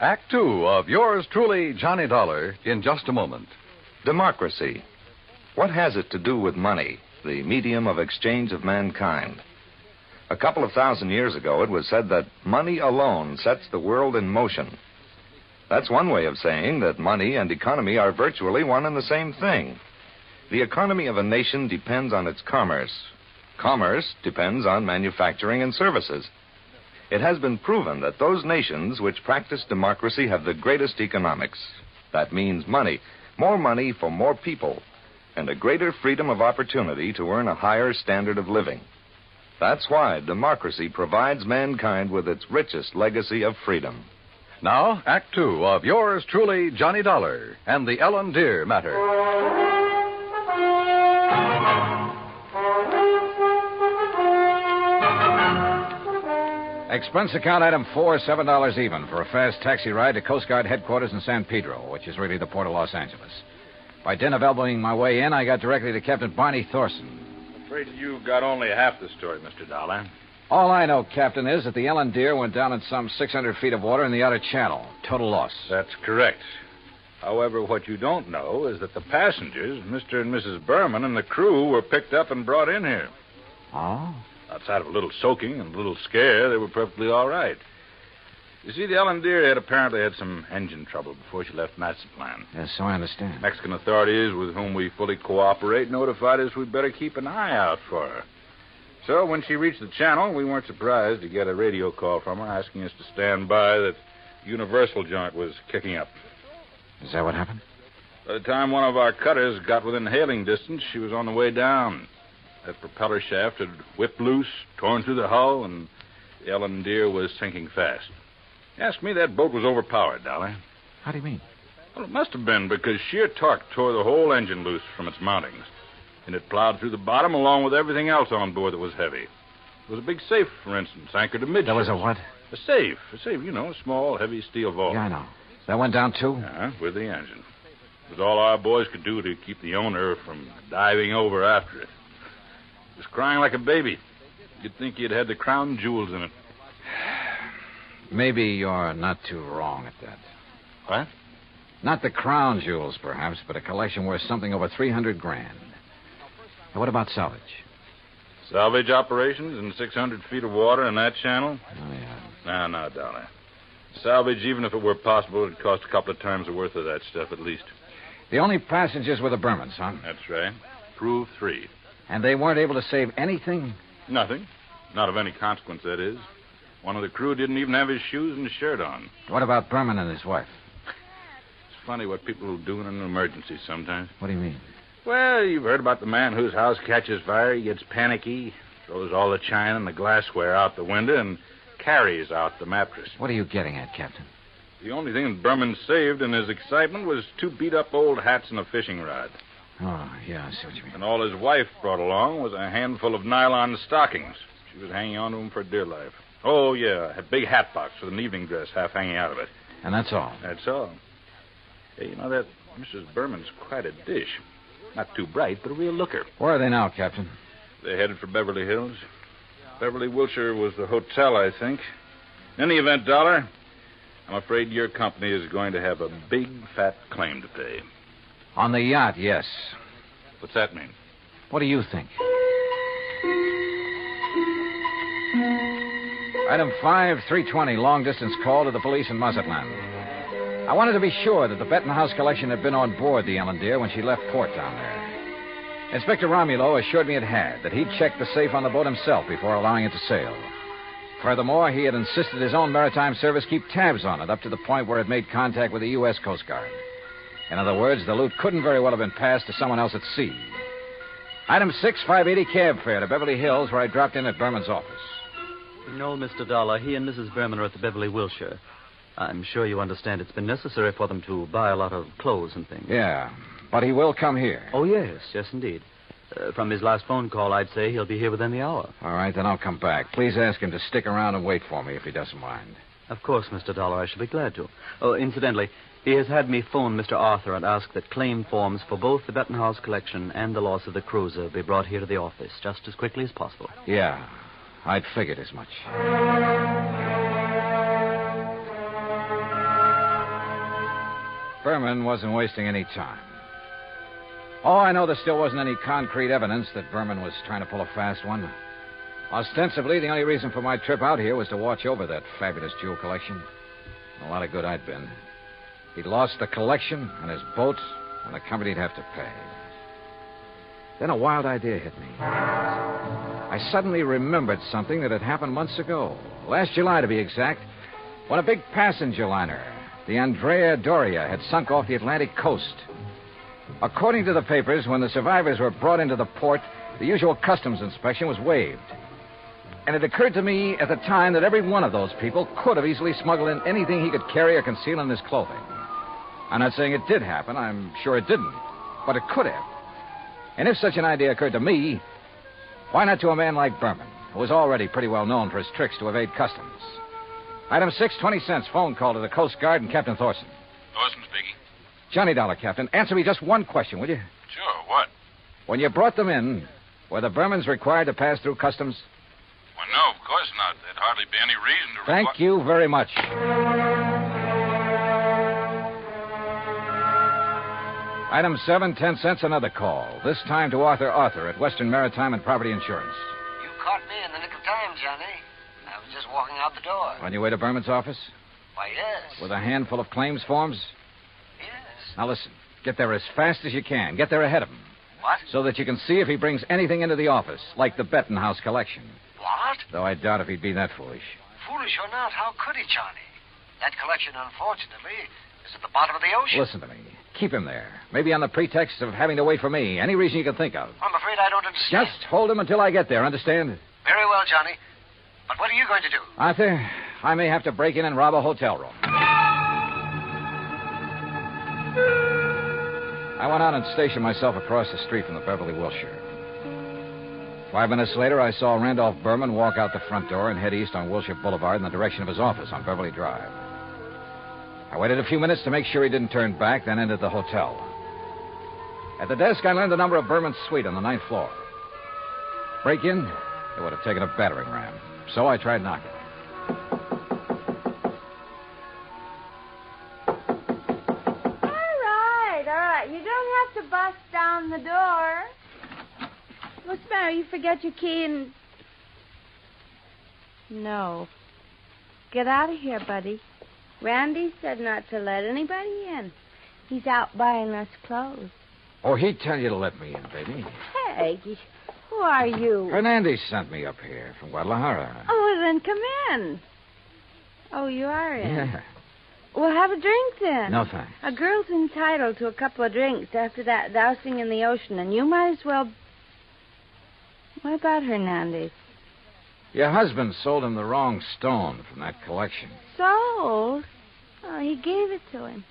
Act Two of yours truly, Johnny Dollar, in just a moment. Democracy. What has it to do with money, the medium of exchange of mankind? A couple of thousand years ago, it was said that money alone sets the world in motion. That's one way of saying that money and economy are virtually one and the same thing. The economy of a nation depends on its commerce. Commerce depends on manufacturing and services. It has been proven that those nations which practice democracy have the greatest economics. That means money, more money for more people, and a greater freedom of opportunity to earn a higher standard of living. That's why democracy provides mankind with its richest legacy of freedom. Now, Act Two of yours truly, Johnny Dollar, and the Ellendeer matter. Expense account item 4, $7 even for a fast taxi ride to Coast Guard headquarters in San Pedro, which is really the port of Los Angeles. By dint of elbowing my way in, I got directly to Captain Barney Thorson. Afraid you got only half the story, Mr. Dollar. All I know, Captain, is that the Ellendeer went down in some 600 feet of water in the outer channel. Total loss. That's correct. However, what you don't know is that the passengers, Mr. and Mrs. Berman, and the crew were picked up and brought in here. Oh? Outside of a little soaking and a little scare, they were perfectly all right. You see, the Ellendeer had apparently had some engine trouble before she left Mazatlan. Yes, so I understand. Mexican authorities, with whom we fully cooperate, notified us we'd better keep an eye out for her. So when she reached the channel, we weren't surprised to get a radio call from her asking us to stand by that Universal joint was kicking up. Is that what happened? By the time one of our cutters got within hailing distance, she was on the way down. That propeller shaft had whipped loose, torn through the hull, and the Ellendeer was sinking fast. Ask me, that boat was overpowered, Dolly. How do you mean? Well, it must have been because sheer torque tore the whole engine loose from its mountings. And it plowed through the bottom along with everything else on board that was heavy. There was a big safe, for instance, anchored amidships. There was a what? A safe, a small, heavy steel vault. Yeah, I know. That went down, too? Yeah, with the engine. It was all our boys could do to keep the owner from diving over after it. It was crying like a baby. You'd think he'd had the crown jewels in it. Maybe you're not too wrong at that. What? Not the crown jewels, perhaps, but a collection worth something over $300,000. Now, what about salvage? Salvage operations in 600 feet of water in that channel? Oh, yeah. No, Dollar. Salvage, even if it were possible, would cost a couple of times the worth of that stuff at least. The only passengers were the Bermans, huh? That's right. Prove 3. And they weren't able to save anything? Nothing. Not of any consequence, that is. One of the crew didn't even have his shoes and shirt on. What about Berman and his wife? It's funny what people will do in an emergency sometimes. What do you mean? Well, you've heard about the man whose house catches fire. He gets panicky, throws all the china and the glassware out the window, and carries out the mattress. What are you getting at, Captain? The only thing that Berman saved in his excitement was 2 beat-up old hats and a fishing rod. Oh, yeah, I see what you mean. And all his wife brought along was a handful of nylon stockings. She was hanging on to them for dear life. Oh, yeah, a big hat box with an evening dress half hanging out of it. And that's all? That's all. Hey, you know, that Mrs. Berman's quite a dish. Not too bright, but a real looker. Where are they now, Captain? They're headed for Beverly Hills. Beverly, Wilshire was the hotel, I think. In any event, Dollar, I'm afraid your company is going to have a big, fat claim to pay. On the yacht, yes. What's that mean? What do you think? Item 5, 320, long-distance call to the police in Mazatlan. I wanted to be sure that the Bettenhouse collection had been on board the Ellen Deer when she left port down there. Inspector Romulo assured me it had, that he'd checked the safe on the boat himself before allowing it to sail. Furthermore, he had insisted his own maritime service keep tabs on it up to the point where it made contact with the U.S. Coast Guard. In other words, the loot couldn't very well have been passed to someone else at sea. Item 6, 580 cab fare to Beverly Hills, where I dropped in at Berman's office. No, Mr. Dollar. He and Mrs. Berman are at the Beverly Wilshire. I'm sure you understand it's been necessary for them to buy a lot of clothes and things. Yeah, but he will come here. Oh, yes, indeed. From his last phone call, I'd say he'll be here within the hour. All right, then I'll come back. Please ask him to stick around and wait for me if he doesn't mind. Of course, Mr. Dollar, I shall be glad to. Oh, incidentally, he has had me phone Mr. Arthur and ask that claim forms for both the Bettenhouse collection and the loss of the cruiser be brought here to the office just as quickly as possible. Yeah, I'd figured as much. Berman wasn't wasting any time. Oh, I know there still wasn't any concrete evidence that Berman was trying to pull a fast one. Ostensibly, the only reason for my trip out here was to watch over that fabulous jewel collection. A lot of good I'd been. He'd lost the collection and his boat, and the company'd have to pay. Then a wild idea hit me. I suddenly remembered something that had happened months ago. Last July, to be exact, when a big passenger liner, the Andrea Doria, had sunk off the Atlantic coast. According to the papers, when the survivors were brought into the port, the usual customs inspection was waived. And it occurred to me at the time that every one of those people could have easily smuggled in anything he could carry or conceal in his clothing. I'm not saying it did happen. I'm sure it didn't. But it could have. And if such an idea occurred to me, why not to a man like Berman, who was already pretty well known for his tricks to evade customs? Item 6, 20 cents, phone call to the Coast Guard and Captain Thorson. Thorson speaking. Johnny Dollar, Captain. Answer me just one question, will you? Sure, what? When you brought them in, were the Bermans required to pass through customs? Well, no, of course not. There'd hardly be any reason to... Thank you very much. Item 7, 10 cents, another call. This time to Arthur at Western Maritime and Property Insurance. You caught me in the nick of time, Johnny. I was just walking out the door. On your way to Berman's office? Why, yes. With a handful of claims forms? Yes. Now listen, get there as fast as you can. Get there ahead of him. What? So that you can see if he brings anything into the office, like the Bettenhouse collection. What? Though I doubt if he'd be that foolish. Foolish or not, how could he, Johnny? That collection, unfortunately, is at the bottom of the ocean. Listen to me. Keep him there. Maybe on the pretext of having to wait for me. Any reason you can think of. I'm afraid I don't understand. Just hold him until I get there, understand? Very well, Johnny. But what are you going to do? Arthur, I may have to break in and rob a hotel room. I went out and stationed myself across the street from the Beverly Wilshire. 5 minutes later, I saw Randolph Berman walk out the front door and head east on Wilshire Boulevard in the direction of his office on Beverly Drive. I waited a few minutes to make sure he didn't turn back, then entered the hotel. At the desk, I learned the number of Berman's suite on the 9th floor. Break in, it would have taken a battering ram. So I tried knocking. All right. You don't have to bust down the door. What's the matter? You forget your key and... No. Get out of here, buddy. Randy said not to let anybody in. He's out buying us clothes. Oh, he'd tell you to let me in, baby. Hey, who are you? Hernandez sent me up here from Guadalajara. Oh, well, then come in. Oh, you are in? Yeah. Well, have a drink then. No, thanks. A girl's entitled to a couple of drinks after that dousing in the ocean, and you might as well... What about Hernandez? Your husband sold him the wrong stone from that collection. Sold? Oh, he gave it to him.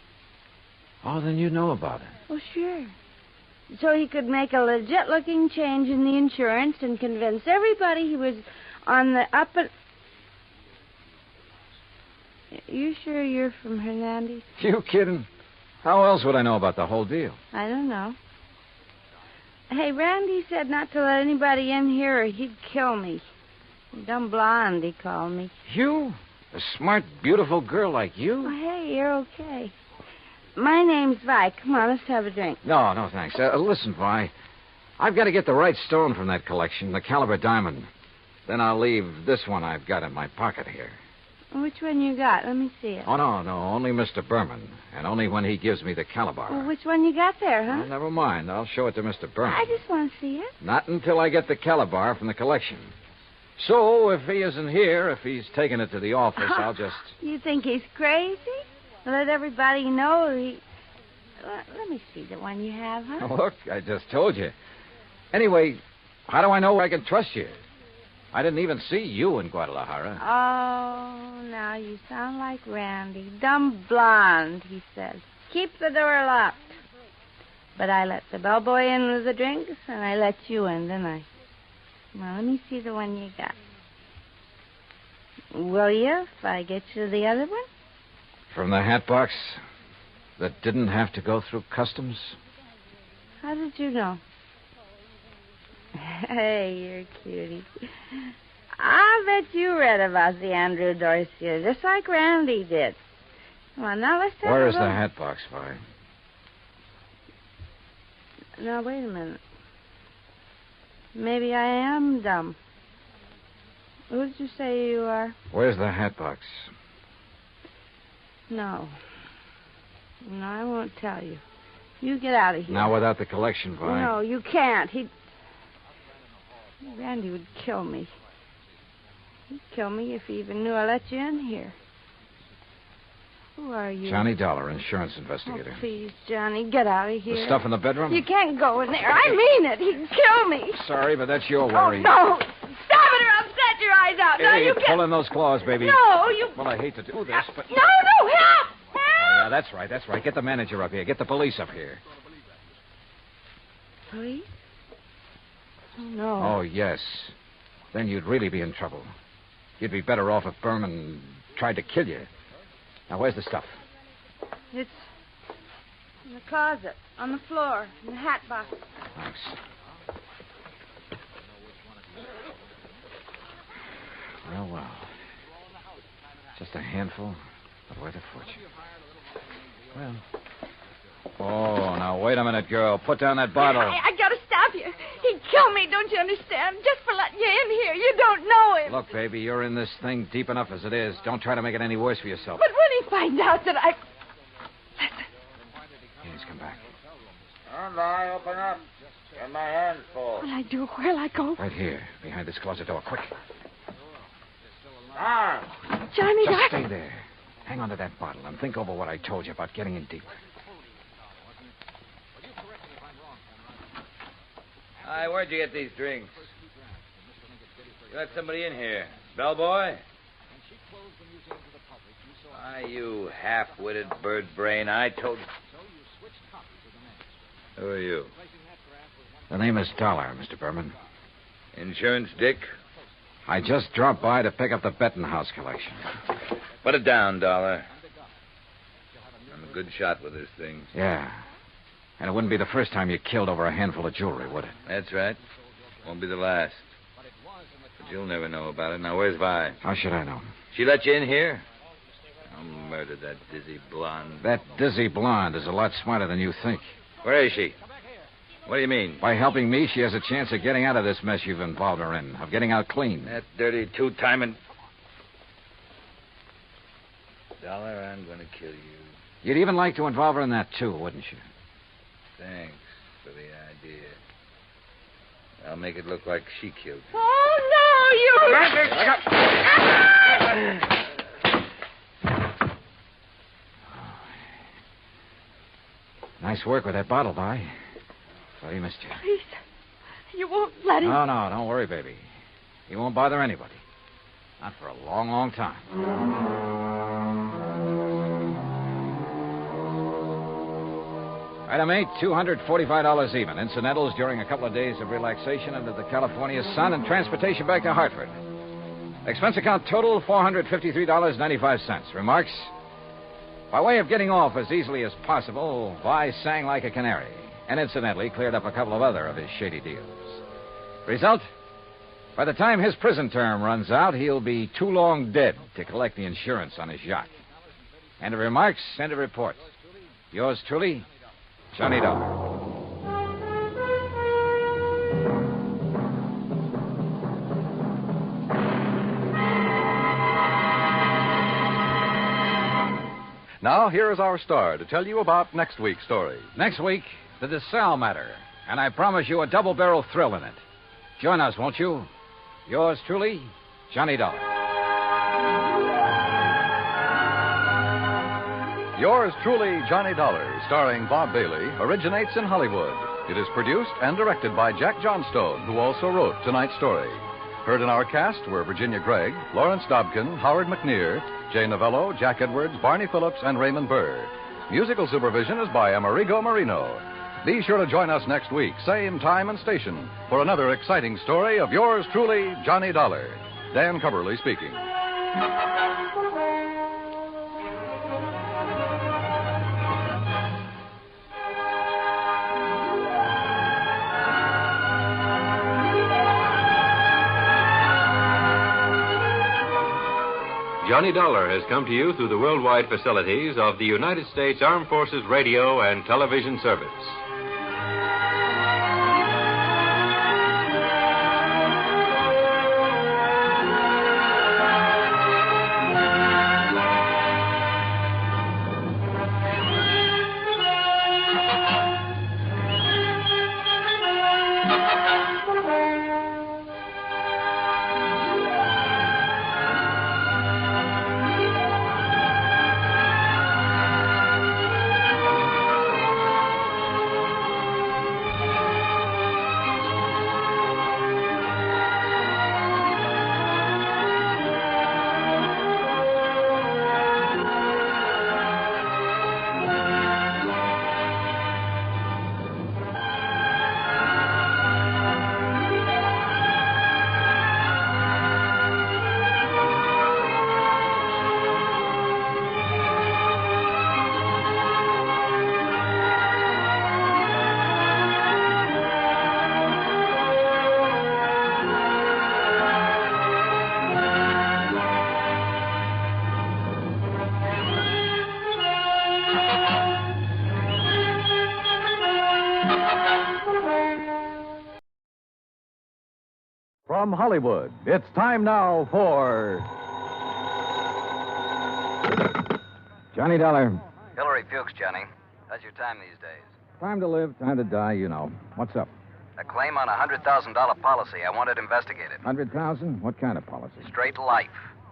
Oh, then you know about it. Well, sure. So he could make a legit-looking change in the insurance and convince everybody he was on the up and... You sure you're from Hernandez? You kidding? How else would I know about the whole deal? I don't know. Hey, Randy said not to let anybody in here or he'd kill me. Dumb blonde, he called me. You? A smart, beautiful girl like you? Oh, hey, you're okay. My name's Vi. Come on, let's have a drink. No, thanks. Listen, Vi. I've got to get the right stone from that collection, the caliber diamond. Then I'll leave this one I've got in my pocket here. Which one you got? Let me see it. Oh, no, only Mr. Berman. And only when he gives me the caliber. Well, which one you got there, huh? Well, never mind. I'll show it to Mr. Berman. I just want to see it. Not until I get the caliber from the collection. So, if he isn't here, if he's taken it to the office, I'll just... You think he's crazy? Let everybody know he... Let me see the one you have, huh? Look, I just told you. Anyway, how do I know I can trust you? I didn't even see you in Guadalajara. Oh, now you sound like Randy. Dumb blonde, he says. Keep the door locked. But I let the bellboy in with the drinks, and I let you in, didn't I? Well, let me see the one you got. Will you, if I get you the other one? From the hat box that didn't have to go through customs? How did you know? Hey, you're a cutie. I bet you read about the Andrew Dorsey, just like Randy did. Well, now let's have Where a is look. the hat box, Vi? Now, wait a minute. Maybe I am dumb. Who did you say you are? Where's the hat box? No, I won't tell you. You get out of here. Now, without the collection, Vi. No, you can't. Randy would kill me. He'd kill me if he even knew I let you in here. Who are you? Johnny Dollar, insurance investigator. Oh, please, Johnny, get out of here. The stuff in the bedroom? You can't go in there. I mean it. He'd kill me. Sorry, but that's your worry. Oh, no. Stop it or I'll set your eyes out. Hey, Now, you can't. pull in those claws, baby. No, you... Well, I hate to do this, but... No, help! Oh, yeah, that's right. Get the manager up here. Get the police up here. Police? Oh, no. Oh, yes. Then you'd really be in trouble. You'd be better off if Berman tried to kill you. Now, where's the stuff? It's in the closet, on the floor, in the hat box. Thanks. Well. Just a handful, but worth a fortune. Well. Oh, now, wait a minute, girl. Put down that bottle. I gotta stop you. He'd kill me, don't you understand? Just for letting you in here. You don't know him. Look, baby, you're in this thing deep enough as it is. Don't try to make it any worse for yourself. But when he finds out that I... Listen. He's come back. And I open up. Get my hands full. What'll I do? Where'll I go? Right here, behind this closet door. Quick. Johnny, Just stay there. Hang on to that bottle and think over what I told you about getting in deep. Hi, where'd you get these drinks? You let somebody in here. Bellboy? Why, you half-witted bird brain, I told you... Who are you? The name is Dollar, Mr. Berman. Insurance, Dick? I just dropped by to pick up the Bettenhouse collection. Put it down, Dollar. I'm a good shot with this thing. Yeah. And it wouldn't be the first time you killed over a handful of jewelry, would it? That's right. Won't be the last. But you'll never know about it. Now, where's Vi? How should I know? She let you in here? I'll murder that dizzy blonde. That dizzy blonde is a lot smarter than you think. Where is she? What do you mean? By helping me, she has a chance of getting out of this mess you've involved her in, of getting out clean. That dirty two-timing... Dollar, I'm going to kill you. You'd even like to involve her in that, too, wouldn't you? Thanks for the idea. I'll make it look like she killed you. Oh, no, you... Nice work with that bottle, Vi. Sorry he missed you. Please, you won't let him... No, don't worry, baby. He won't bother anybody. Not for a long, long time. Item 8, $245 even. Incidentals during a couple of days of relaxation under the California sun and transportation back to Hartford. Expense account total, $453.95. Remarks? By way of getting off as easily as possible, Vi sang like a canary, and incidentally cleared up a couple of other of his shady deals. Result? By the time his prison term runs out, he'll be too long dead to collect the insurance on his yacht. End of remarks, end of report. Yours truly, Johnny Dollar. Now, here is our star to tell you about next week's story. Next week, the DeSalle matter, and I promise you a double-barrel thrill in it. Join us, won't you? Yours truly, Johnny Dollar. Yours truly, Johnny Dollar, starring Bob Bailey, originates in Hollywood. It is produced and directed by Jack Johnstone, who also wrote tonight's story. Heard in our cast were Virginia Gregg, Lawrence Dobkin, Howard McNear, Jay Novello, Jack Edwards, Barney Phillips, and Raymond Burr. Musical supervision is by Amerigo Marino. Be sure to join us next week, same time and station, for another exciting story of yours truly, Johnny Dollar. Dan Coverly speaking. Johnny Dollar has come to you through the worldwide facilities of the United States Armed Forces Radio and Television Service. From Hollywood, it's time now for... Johnny Dollar. Hillary Fuchs, Johnny. How's your time these days? Time to live, time to die, you know. What's up? A claim on a $100,000 policy. I want it investigated. 100,000? What kind of policy? Straight life.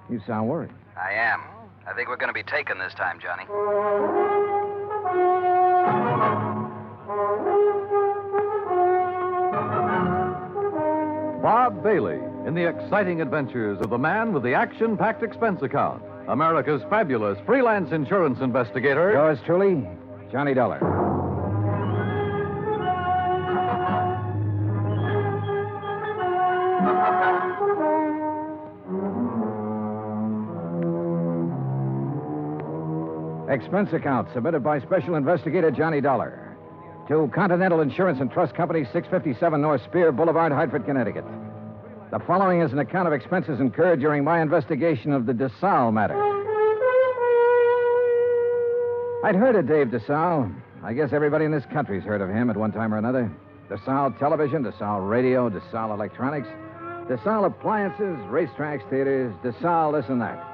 You sound worried. I am. I think we're going to be taken this time, Johnny. Bob Bailey in the exciting adventures of the man with the action-packed expense account, America's fabulous freelance insurance investigator. Yours truly, Johnny Dollar. Expense account submitted by Special Investigator Johnny Dollar to Continental Insurance and Trust Company, 657 North Spear Boulevard, Hartford, Connecticut. The following is an account of expenses incurred during my investigation of the DeSalle matter. I'd heard of Dave DeSalle. I guess everybody in this country's heard of him at one time or another. DeSalle Television, DeSalle Radio, DeSalle Electronics, DeSalle Appliances, racetracks, theaters, DeSalle this and that.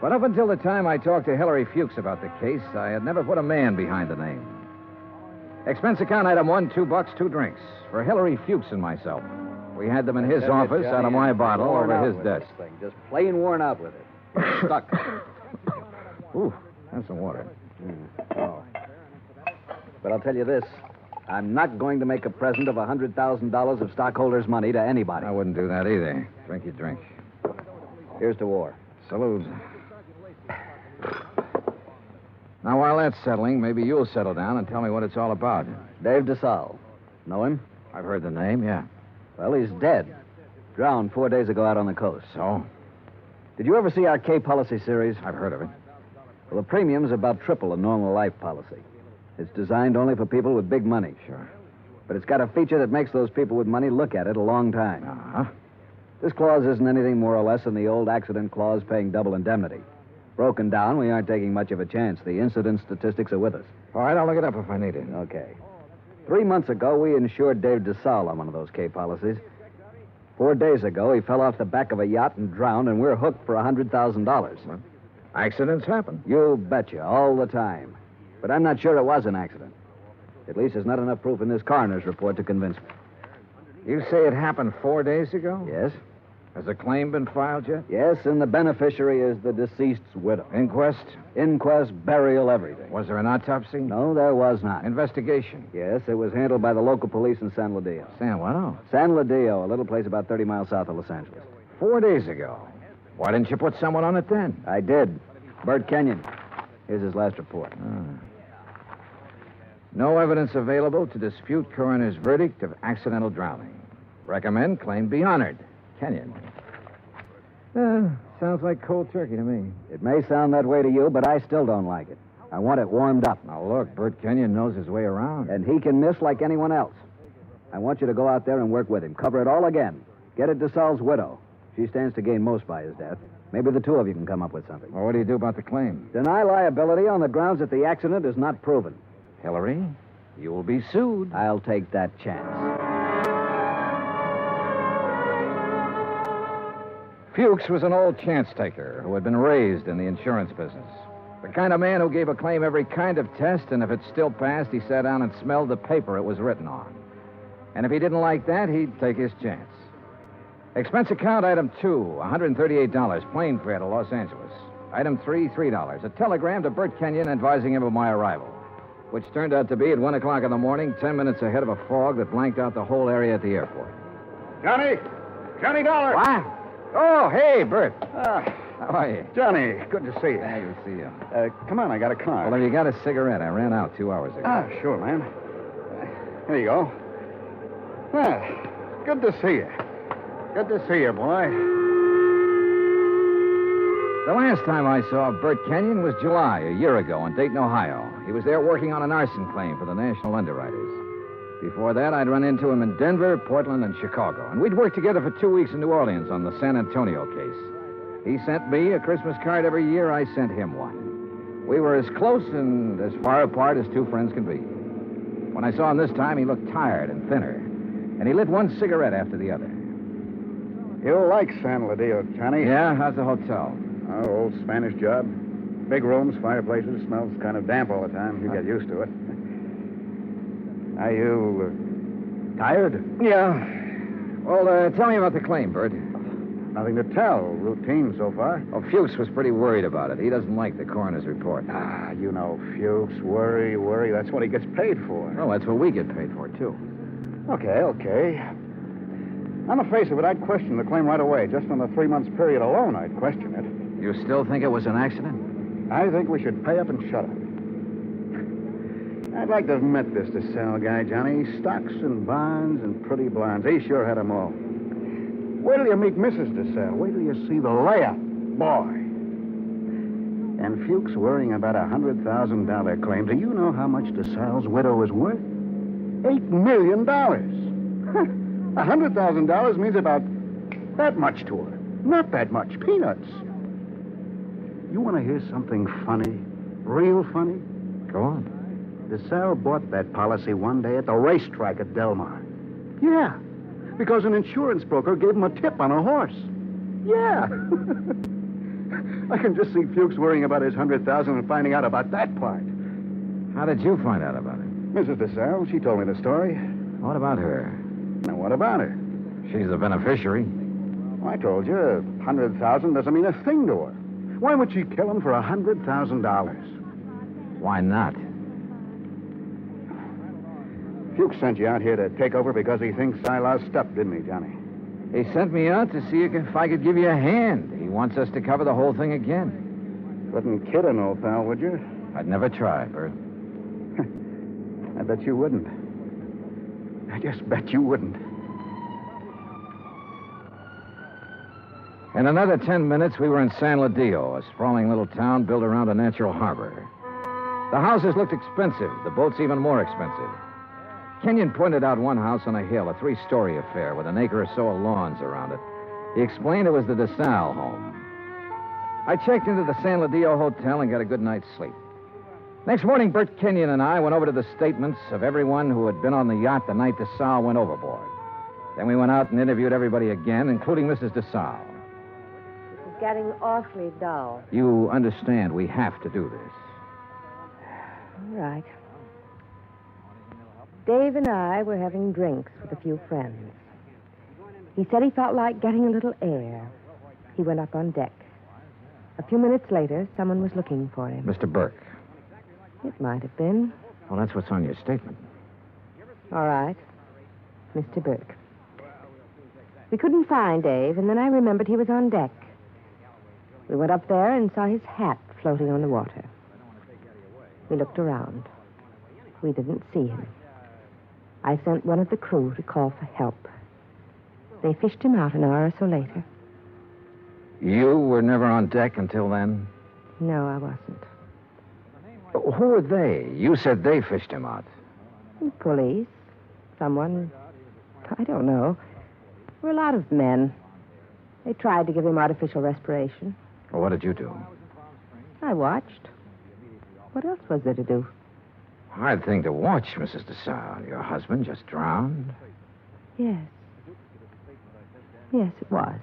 But up until the time I talked to Hillary Fuchs about the case, I had never put a man behind the name. Expense account item 1, $2, 2 drinks for Hillary Fuchs and myself. We had them in his office out of my bottle over his desk. Just plain worn out with it. Stuck. Ooh, have some water. Oh. But I'll tell you this. I'm not going to make a present of $100,000 of stockholders' money to anybody. I wouldn't do that either. Drink your drink. Here's to war. Salute. Now, while that's settling, maybe you'll settle down and tell me what it's all about. Dave DeSalle. Know him? I've heard the name, yeah. Well, he's dead. Drowned 4 days ago out on the coast. So? Did you ever see our K policy series? I've heard of it. Well, the premium's about triple a normal life policy. It's designed only for people with big money. Sure. But it's got a feature that makes those people with money look at it a long time. Uh-huh. This clause isn't anything more or less than the old accident clause paying double indemnity. Broken down, we aren't taking much of a chance. The incident statistics are with us. All right, I'll look it up if I need it. Okay. 3 months ago, we insured Dave DeSalle on one of those K policies. 4 days ago, he fell off the back of a yacht and drowned, and we're hooked for $100,000. Well, accidents happen. You betcha, all the time. But I'm not sure it was an accident. At least there's not enough proof in this coroner's report to convince me. You say it happened 4 days ago? Yes. Has a claim been filed yet? Yes, and the beneficiary is the deceased's widow. Inquest? Inquest, burial, everything. Was there an autopsy? No, there was not. Investigation? Yes, it was handled by the local police in San Ladillo. San what? Oh. San Ladillo, a little place about 30 miles south of Los Angeles. 4 days ago. Why didn't you put someone on it then? I did. Bert Kenyon. Here's his last report. No evidence available to dispute coroner's verdict of accidental drowning. Recommend claim be honored. Kenyon. Sounds like cold turkey to me. It may sound that way to you, but I still don't like it. I want it warmed up. Now, look, Bert Kenyon knows his way around. And he can miss like anyone else. I want you to go out there and work with him. Cover it all again. Get at DeSalle's widow. She stands to gain most by his death. Maybe the two of you can come up with something. Well, what do you do about the claim? Deny liability on the grounds that the accident is not proven. Hillary, you will be sued. I'll take that chance. Fuchs was an old chance taker who had been raised in the insurance business. The kind of man who gave a claim every kind of test, and if it still passed, he sat down and smelled the paper it was written on. And if he didn't like that, he'd take his chance. Expense account item 2, $138, plane fare to Los Angeles. Item 3, $3, a telegram to Bert Kenyon advising him of my arrival, which turned out to be at 1 o'clock in the morning, 10 minutes ahead of a fog that blanked out the whole area at the airport. Johnny Dollar. What? Oh, hey, Bert. How are you? Johnny, good to see you. Good to see you. Come on, I got a car. Well, have you got a cigarette? I ran out 2 hours ago. Sure, man. Here you go. Good to see you. Good to see you, boy. The last time I saw Bert Kenyon was July, a year ago, in Dayton, Ohio. He was there working on an arson claim for the National Underwriters. Before that, I'd run into him in Denver, Portland, and Chicago. And we'd worked together for 2 weeks in New Orleans on the San Antonio case. He sent me a Christmas card every year. I sent him one. We were as close and as far apart as two friends can be. When I saw him this time, he looked tired and thinner. And he lit one cigarette after the other. You'll like San Ladillo, Johnny. Yeah? How's the hotel? Oh, old Spanish job. Big rooms, fireplaces, smells kind of damp all the time. You get used to it. Are you tired? Yeah. Well, tell me about the claim, Bert. Nothing to tell. Routine so far. Oh, Fuchs was pretty worried about it. He doesn't like the coroner's report. You know, Fuchs, worry. That's what he gets paid for. Oh, that's what we get paid for, too. Okay. On the face of it, I'd question the claim right away. Just on the 3 months period alone, I'd question it. You still think it was an accident? I think we should pay up and shut up. I'd like to have met this DeSalle guy, Johnny. Stocks and bonds and pretty blondes. He sure had them all. Wait till you meet Mrs. DeSalle. Wait till you see the layup. Boy. And Fuchs worrying about a $100,000 claim. Do you know how much DeSalle's widow is worth? $8 million. $100,000 means about that much to her. Not that much. Peanuts. You want to hear something funny? Real funny? Go on. DeSalle bought that policy one day at the racetrack at Del Mar. Yeah, because an insurance broker gave him a tip on a horse. Yeah. I can just see Fuchs worrying about his $100,000 and finding out about that part. How did you find out about it? Mrs. DeSalle, she told me the story. What about her? Now, what about her? She's the beneficiary. Well, I told you, $100,000 doesn't mean a thing to her. Why would she kill him for $100,000? Why not? Fuchs sent you out here to take over because he thinks I lost stuff, didn't he, Johnny? He sent me out to see if I could give you a hand. He wants us to cover the whole thing again. Wouldn't kid an old pal, would you? I'd never try, Bert. I bet you wouldn't. I just bet you wouldn't. In another 10 minutes, we were in San Ladillo, a sprawling little town built around a natural harbor. The houses looked expensive, the boats even more expensive. Kenyon pointed out one house on a hill, a 3-story affair with an acre or so of lawns around it. He explained it was the DeSalle home. I checked into the San Ladillo Hotel and got a good night's sleep. Next morning, Bert Kenyon and I went over to the statements of everyone who had been on the yacht the night DeSalle went overboard. Then we went out and interviewed everybody again, including Mrs. DeSalle. It's getting awfully dull. You understand we have to do this. All right. Dave and I were having drinks with a few friends. He said he felt like getting a little air. He went up on deck. A few minutes later, someone was looking for him. Mr. Burke. It might have been. Well, that's what's on your statement. All right. Mr. Burke. We couldn't find Dave, and then I remembered he was on deck. We went up there and saw his hat floating on the water. We looked around. We didn't see him. I sent one of the crew to call for help. They fished him out an hour or so later. You were never on deck until then? No, I wasn't. Who were they? You said they fished him out. Police. Someone. I don't know. There were a lot of men. They tried to give him artificial respiration. Well, what did you do? I watched. What else was there to do? Hard thing to watch, Mrs. DeSalle. Your husband just drowned? Yes. Yes, it was.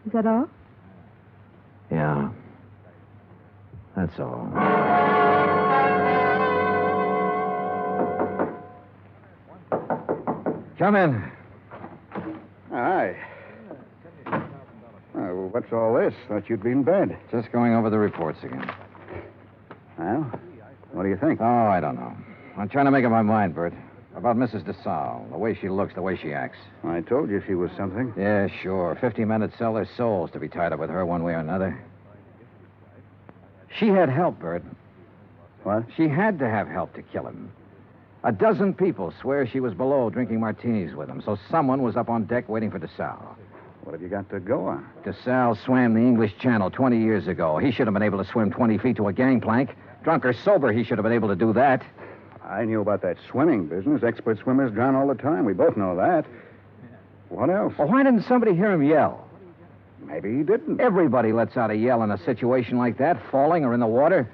Is that all? Yeah. That's all. Come in. Hi. What's all this? Thought you'd be in bed. Just going over the reports again. Well, what do you think? Oh, I don't know. I'm trying to make up my mind, Bert. About Mrs. DeSalle, the way she looks, the way she acts. I told you she was something. Yeah, sure. 50 men would sell their souls to be tied up with her one way or another. She had help, Bert. What? She had to have help to kill him. A dozen people swear she was below drinking martinis with him, so someone was up on deck waiting for DeSalle. What have you got to go on? DeSalle swam the English Channel 20 years ago. He should have been able to swim 20 feet to a gangplank. Drunk or sober, he should have been able to do that. I knew about that swimming business. Expert swimmers drown all the time. We both know that. What else? Well, why didn't somebody hear him yell? Maybe he didn't. Everybody lets out a yell in a situation like that, falling or in the water.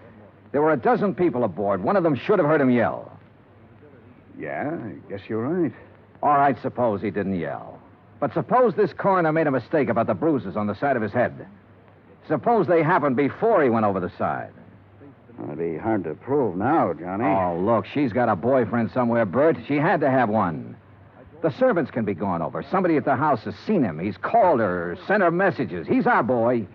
There were a dozen people aboard. One of them should have heard him yell. Yeah, I guess you're right. All right, suppose he didn't yell. But suppose this coroner made a mistake about the bruises on the side of his head. Suppose they happened before he went over the side. It'd be hard to prove now, Johnny. Oh, look, she's got a boyfriend somewhere, Bert. She had to have one. The servants can be gone over. Somebody at the house has seen him. He's called her, sent her messages. He's our boy.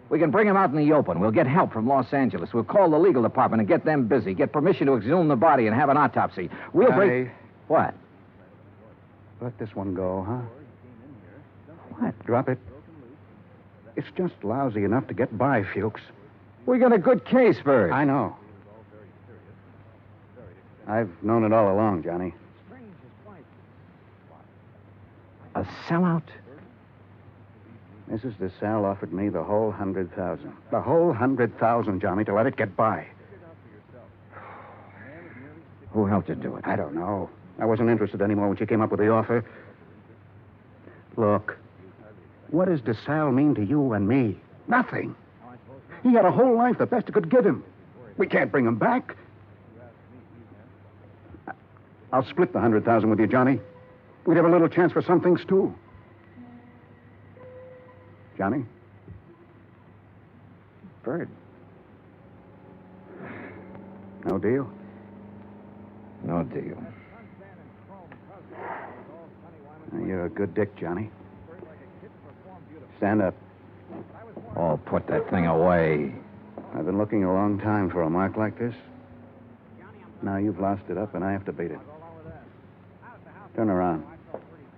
We can bring him out in the open. We'll get help from Los Angeles. We'll call the legal department and get them busy. Get permission to exhume the body and have an autopsy. We'll bring... What? Let this one go, huh? What? Drop it. It's just lousy enough to get by, Fuchs. We got a good case, Bert. I know. I've known it all along, Johnny. A sellout? Mrs. DeSalle offered me the whole 100,000. The whole 100,000, Johnny, to let it get by. Who helped you do it? I don't know. I wasn't interested anymore when she came up with the offer. Look, what does DeSalle mean to you and me? Nothing. He had a whole life, the best it could give him. We can't bring him back. I'll split the 100,000 with you, Johnny. We'd have a little chance for some things, too. Johnny? Bird. No deal? No deal. You're a good dick, Johnny. Stand up. Oh, put that thing away. I've been looking a long time for a mark like this. Now you've lost it up, and I have to beat it. Turn around.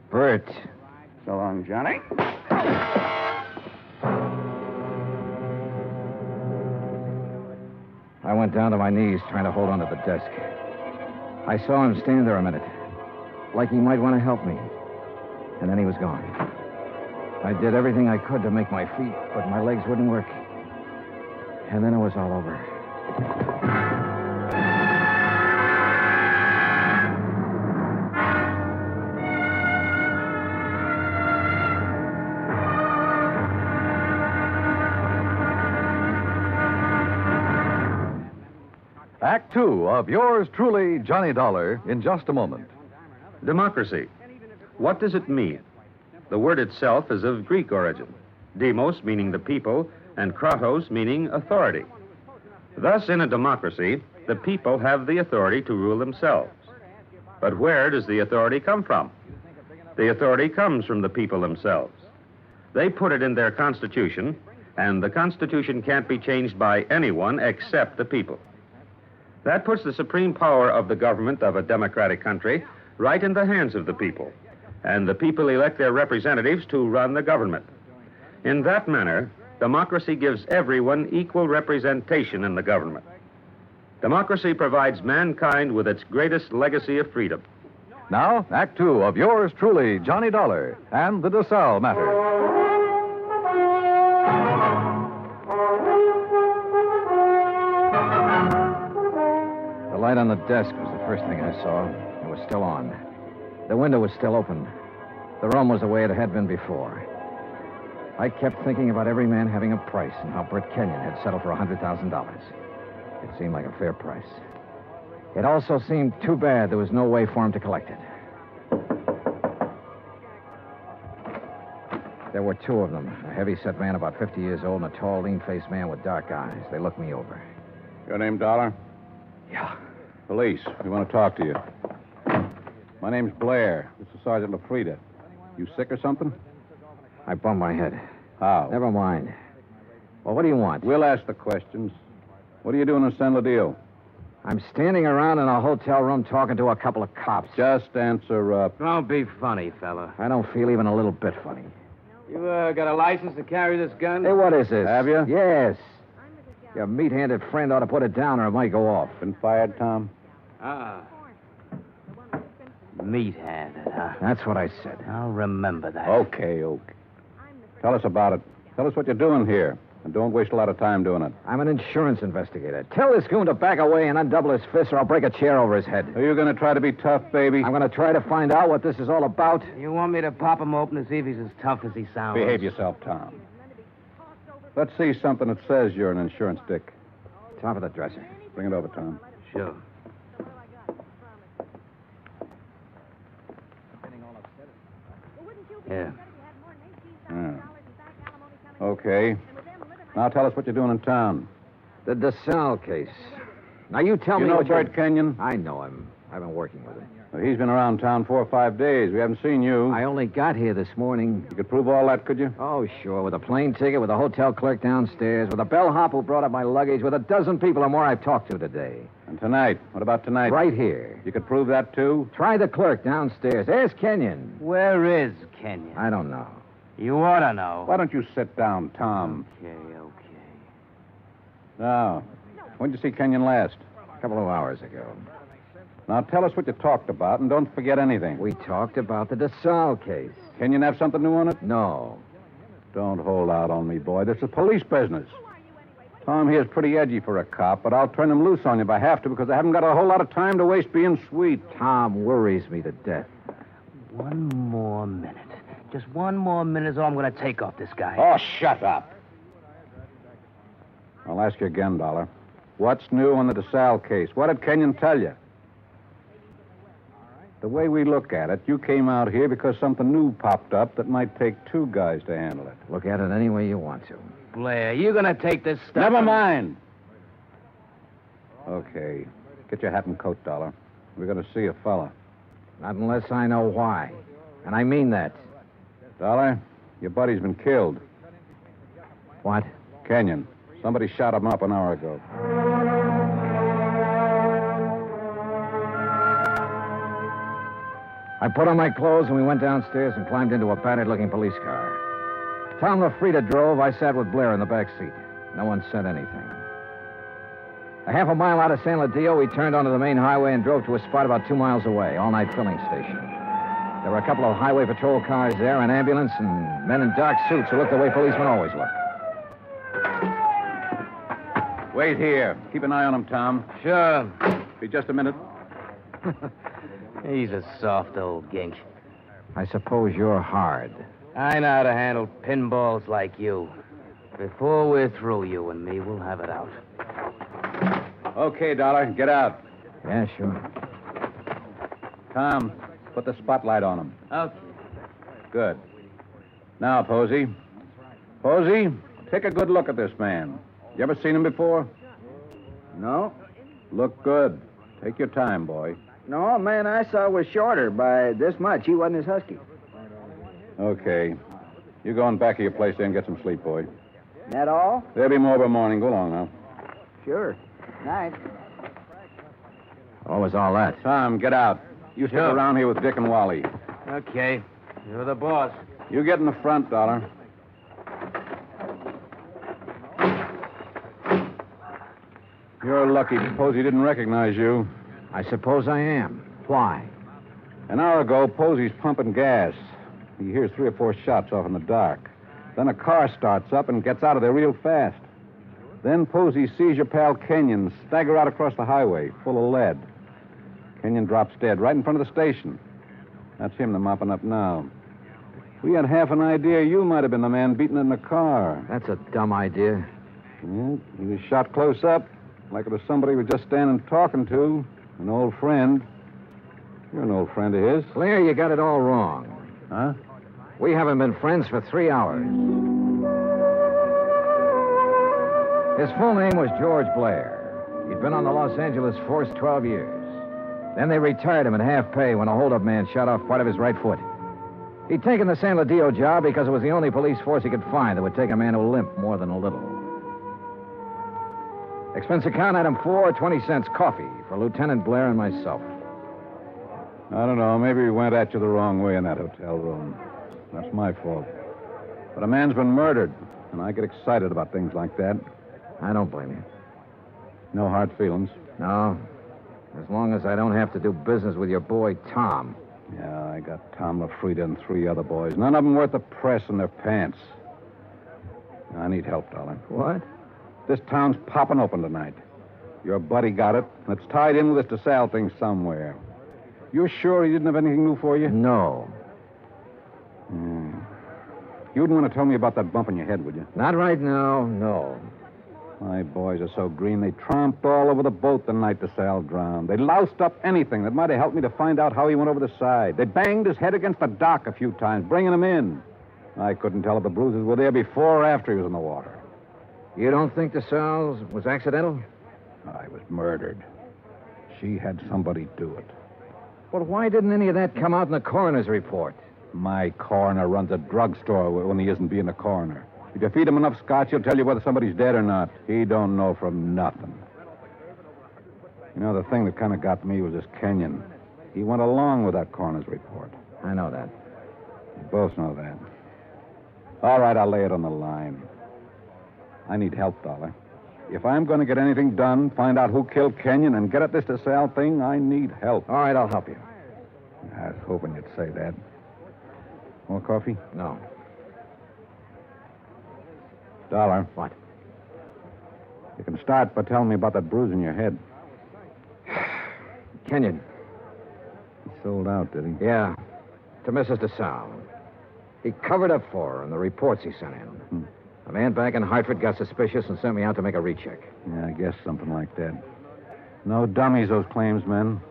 Bert. So long, Johnny. I went down to my knees trying to hold onto the desk. I saw him stand there a minute, like he might want to help me. And then he was gone. I did everything I could to make my feet, but my legs wouldn't work. And then it was all over. Act two of yours truly, Johnny Dollar, in just a moment. Democracy. What does it mean? The word itself is of Greek origin. Demos meaning the people, and kratos meaning authority. Thus, in a democracy, the people have the authority to rule themselves. But where does the authority come from? The authority comes from the people themselves. They put it in their Constitution, and the Constitution can't be changed by anyone except the people. That puts the supreme power of the government of a democratic country right in the hands of the people, and the people elect their representatives to run the government. In that manner, democracy gives everyone equal representation in the government. Democracy provides mankind with its greatest legacy of freedom. Now, Act two of yours truly, Johnny Dollar, and the DeSalle matter. The light on the desk was the first thing I saw. It was still on. The window was still open. The room was the way it had been before. I kept thinking about every man having a price and how Britt Kenyon had settled for $100,000. It seemed like a fair price. It also seemed too bad there was no way for him to collect it. There were two of them, a heavy-set man about 50 years old and a tall, lean-faced man with dark eyes. They looked me over. Your name, Dollar? Yeah. Police. We want to talk to you. My name's Blair. This is Sergeant LaFrida. You sick or something? I bumped my head. How? Never mind. Well, what do you want? We'll ask the questions. What are you doing in San Ladillo? I'm standing around in a hotel room talking to a couple of cops. Just answer up. Don't be funny, fella. I don't feel even a little bit funny. You got a license to carry this gun? Hey, what is this? Have you? Yes. Your meat-handed friend ought to put it down or it might go off. Been fired, Tom? Ah. Meat-handed, huh? That's what I said. I'll remember that. Okay. Tell us about it. Tell us what you're doing here. And don't waste a lot of time doing it. I'm an insurance investigator. Tell this goon to back away and undouble his fist or I'll break a chair over his head. Are you going to try to be tough, baby? I'm going to try to find out what this is all about. You want me to pop him open to see if he's as tough as he sounds? Behave yourself, Tom. Let's see something that says you're an insurance dick. Top of the dresser. Bring it over, Tom. Sure. Here. Yeah. Okay. Now tell us what you're doing in town. The DeSalle case. Now you tell me You know what Bert Kenyon? I know him. I've been working with him. Well, he's been around town 4 or 5 days. We haven't seen you. I only got here this morning. You could prove all that, could you? Oh, sure. With a plane ticket, with a hotel clerk downstairs, with a bellhop who brought up my luggage, with a dozen people or more I've talked to today. And tonight? What about tonight? Right here. You could prove that, too? Try the clerk downstairs. Ask Kenyon. Where is Kenyon? I don't know. You ought to know. Why don't you sit down, Tom? Okay. Now, when did you see Kenyon last? A couple of hours ago. Now, tell us what you talked about, and don't forget anything. We talked about the DeSalle case. Kenyon have something new on it? No. Don't hold out on me, boy. This is police business. Tom here's pretty edgy for a cop, but I'll turn him loose on you if I have to because I haven't got a whole lot of time to waste being sweet. Tom worries me to death. One more minute. Just one more minute is all I'm going to take off this guy. Oh, shut up. I'll ask you again, Dollar. What's new on the DeSalle case? What did Kenyon tell you? The way we look at it, you came out here because something new popped up that might take two guys to handle it. Look at it any way you want to. Blair, you're going to take this stuff... Never mind. Okay. Get your hat and coat, Dollar. We're going to see a fella. Not unless I know why. And I mean that. Dollar, your buddy's been killed. What? Kenyon. Somebody shot him up an hour ago. I put on my clothes and we went downstairs and climbed into a battered-looking police car. Tom LaFrida drove. I sat with Blair in the back seat. No one said anything. A half a mile out of San Ladillo, we turned onto the main highway and drove to a spot about 2 miles away, all-night filling station. There were a couple of highway patrol cars there, an ambulance, and men in dark suits who looked the way policemen always look. Wait here. Keep an eye on him, Tom. Sure. Be just a minute. He's a soft old gink. I suppose you're hard. I know how to handle pinballs like you. Before we're through, you and me, we'll have it out. Okay, Dollar. Get out. Yeah, sure. Tom, put the spotlight on him. Okay. Good. Now, Posey. Posey, take a good look at this man. You ever seen him before? No? Look good. Take your time, boy. No, man I saw was shorter by this much. He wasn't as husky. Okay. You go on back of your place there and get some sleep, boy. That all? There'll be more by morning. Go along now. Sure. Night. What was all that? Tom, get out. You stick around here with Dick and Wally. Okay. You're the boss. You get in the front, Dollar. You're lucky Posey didn't recognize you. I suppose I am. Why? An hour ago, Posey's pumping gas. He hears 3 or 4 shots off in the dark. Then a car starts up and gets out of there real fast. Then Posey sees your pal Kenyon stagger out across the highway, full of lead. Kenyon drops dead right in front of the station. That's him they're mopping up now. We had half an idea you might have been the man beaten in the car. That's a dumb idea. Yeah, he was shot close up, like it was somebody we were just standing talking to, an old friend. You're an old friend of his. Blair, you got it all wrong. Huh? We haven't been friends for 3 hours. His full name was George Blair. He'd been on the Los Angeles force 12 years. Then they retired him at half pay when a holdup man shot off part of his right foot. He'd taken the San Ladillo job because it was the only police force he could find that would take a man who limped more than a little. Expense account item 4, 20 cents coffee for Lieutenant Blair and myself. I don't know. Maybe we went at you the wrong way in that hotel room. That's my fault. But a man's been murdered, and I get excited about things like that. I don't blame you. No hard feelings. No. As long as I don't have to do business with your boy, Tom. Yeah, I got Tom LaFrida and 3 other boys. None of them worth the press in their pants. I need help, darling. What? This town's popping open tonight. Your buddy got it, and it's tied in with this DeSalle thing somewhere. You're sure he didn't have anything new for you? No. You wouldn't want to tell me about that bump in your head, would you? Not right now, no. My boys are so green, they tromped all over the boat the night DeSalle drowned. They loused up anything that might have helped me to find out how he went over the side. They banged his head against the dock a few times, bringing him in. I couldn't tell if the bruises were there before or after he was in the water. You don't think DeSalle's was accidental? I was murdered. She had somebody do it. Well, why didn't any of that come out in the coroner's report? My coroner runs a drugstore when he isn't being a coroner. If you feed him enough scotch, he'll tell you whether somebody's dead or not. He don't know from nothing. You know, the thing that kind of got me was this Kenyon. He went along with that coroner's report. I know that. We both know that. All right, I'll lay it on the line. I need help, Dollar. If I'm going to get anything done, find out who killed Kenyon, and get at this DeSalle thing, I need help. All right, I'll help you. I was hoping you'd say that. More coffee? No. Dollar. What? You can start by telling me about that bruise in your head. Kenyon. He sold out, did he? Yeah. To Mrs. DeSalle. He covered up for her in the reports he sent in. A man back in Hartford got suspicious and sent me out to make a recheck. Yeah, I guess something like that. No dummies, those claims men.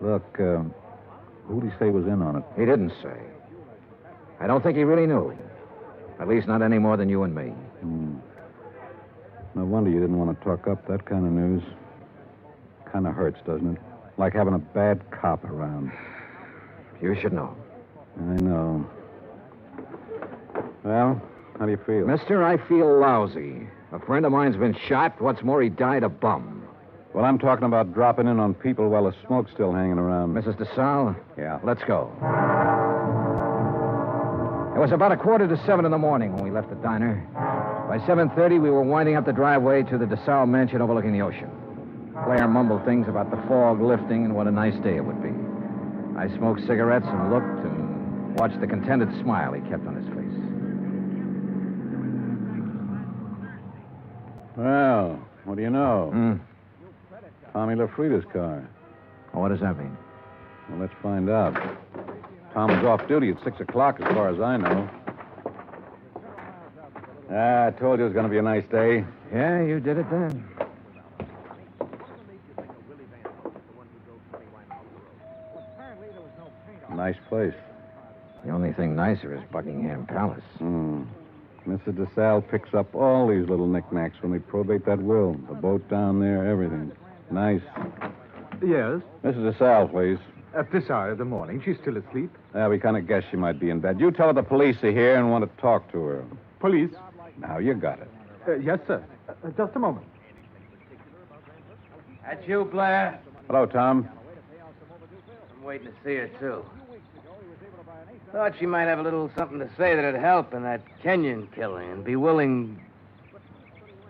Look, who'd he say was in on it? He didn't say. I don't think he really knew. At least not any more than you and me. No wonder you didn't want to talk up that kind of news. Kind of hurts, doesn't it? Like having a bad cop around. You should know. I know. Well, how do you feel? Mister, I feel lousy. A friend of mine's been shot. What's more, he died a bum. Well, I'm talking about dropping in on people while the smoke's still hanging around. Mrs. DeSalle? Yeah. Let's go. It was about 6:45 in the morning when we left the diner. By 7:30, we were winding up the driveway to the DeSalle mansion overlooking the ocean. Blair mumbled things about the fog lifting and what a nice day it would be. I smoked cigarettes and looked and watched the contented smile he kept on his face. Well, what do you know? Tommy LaFrida's car. Oh, what does that mean? Well, let's find out. Tom was off duty at 6 o'clock, as far as I know. I told you it was going to be a nice day. Yeah, you did it then. Nice place. The only thing nicer is Buckingham Palace. Mrs. DeSalle picks up all these little knickknacks when we probate that will. The boat down there, everything. Nice. Yes? Mrs. DeSalle, please. At this hour of the morning. She's still asleep. Yeah, we kind of guessed she might be in bed. You tell her the police are here and want to talk to her. Police? Now, you got it. Yes, sir. Just a moment. That's you, Blair? Hello, Tom. I'm waiting to see her, too. Thought she might have a little something to say that'd help in that Kenyon killing and be willing...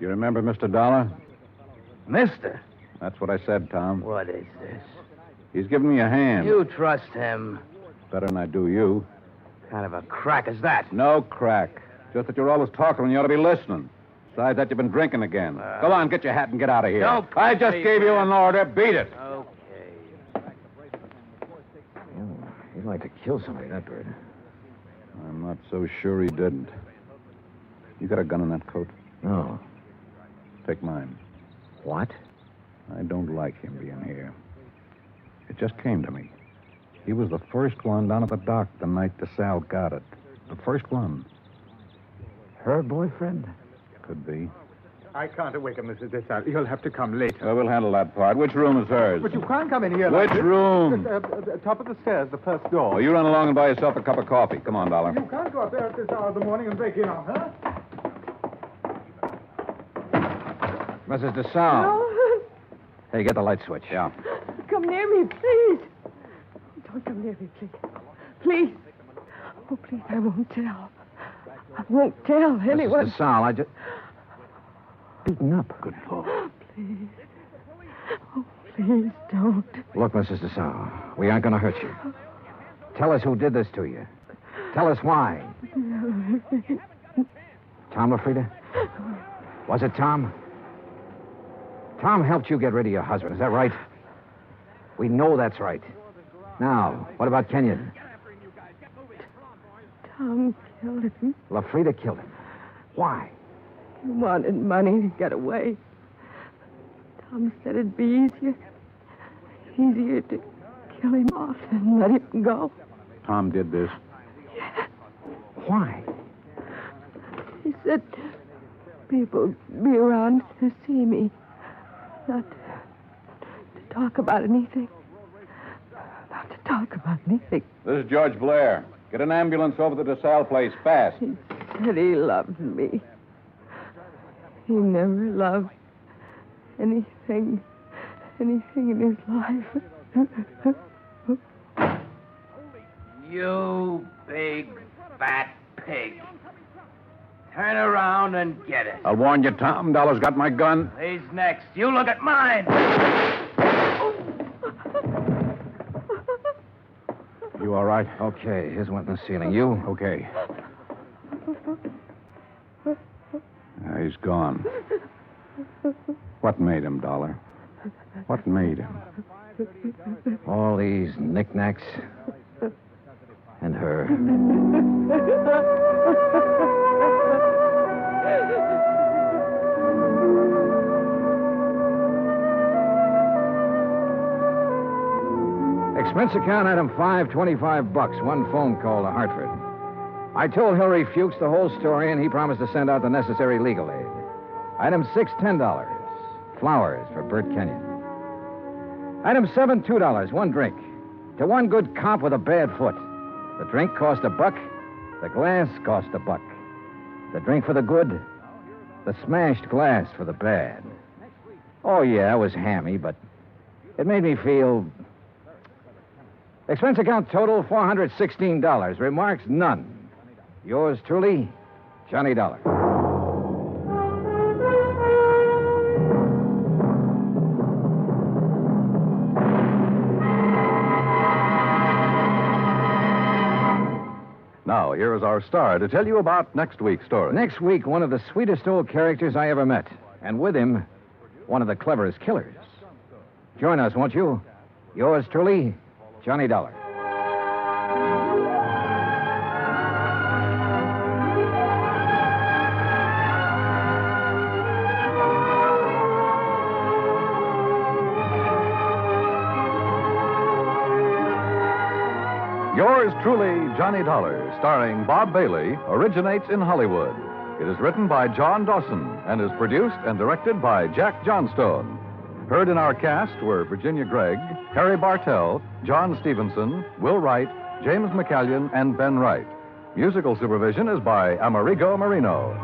You remember Mr. Dollar? Mister? That's what I said, Tom. What is this? He's giving me a hand. You trust him. Better than I do you. What kind of a crack is that? No crack. Just that you're always talking when you ought to be listening. Besides that, you've been drinking again. Go on, get your hat and get out of here. Don't I just gave you an order. Beat it. Okay. He'd like to kill somebody, that bird. I'm not so sure he didn't. You got a gun in that coat? No. Take mine. What? I don't like him being here. It just came to me. He was the first one down at the dock the night DeSalle got it. The first one. Her boyfriend? Could be. I can't awaken Mrs. DeSalle. You'll have to come later. Well, we'll handle that part. Which room is hers? But you can't come in here Which like this. room? Top of the stairs, the first door. Well, you run along and buy yourself a cup of coffee. Come on, Dollar. You can't go up there at this hour of the morning and break in on her. Mrs. DeSalle. No. Hey, get the light switch. Yeah. Come near me, please. Don't come near me, please. Please. Oh, please, I won't tell. I won't tell anyone. Mrs. DeSalle, I just... Beaten up. Good Lord. Please. Oh, please don't. Look, Mrs. DeSalle, we aren't going to hurt you. Tell us who did this to you. Tell us why. Tom LaFrida? Was it Tom? Tom helped you get rid of your husband, is that right? We know that's right. Now, what about Kenyon? Tom killed him. LaFrida killed him. Why? He wanted money to get away. Tom said it'd be easier to kill him off than let him go. Tom did this. Why? He said people would be around to see me. Not to talk about anything. Not to talk about anything. This is George Blair. Get an ambulance over to the DeSalle place, fast. He said he loved me. He never loved anything in his life. You big, fat pig. Turn around and get it. I'll warn you, Tom. Dollar's got my gun. He's next. You look at mine. You all right? Okay, his went in the ceiling. You? Okay. He's gone. What made him, Dollar? What made him? All these knickknacks. And her. Expense account item 5, $25. One phone call to Hartford. I told Hilary Fuchs the whole story, and he promised to send out the necessary legal aid. Item 6, $10. Flowers for Bert Kenyon. Item 7, $2. One drink. To one good cop with a bad foot. The drink cost $1. The glass cost $1. The drink for the good. The smashed glass for the bad. Oh, yeah, it was hammy, but it made me feel... Expense account total, $416. Remarks, none. Yours truly, Johnny Dollar. Now, here is our star to tell you about next week's story. Next week, one of the sweetest old characters I ever met. And with him, one of the cleverest killers. Join us, won't you? Yours truly, Johnny Dollar. Yours truly, Johnny Dollar, starring Bob Bailey, originates in Hollywood. It is written by John Dawson and is produced and directed by Jack Johnstone. Heard in our cast were Virginia Gregg, Harry Bartell, John Stevenson, Will Wright, James McCallion, and Ben Wright. Musical supervision is by Amerigo Marino.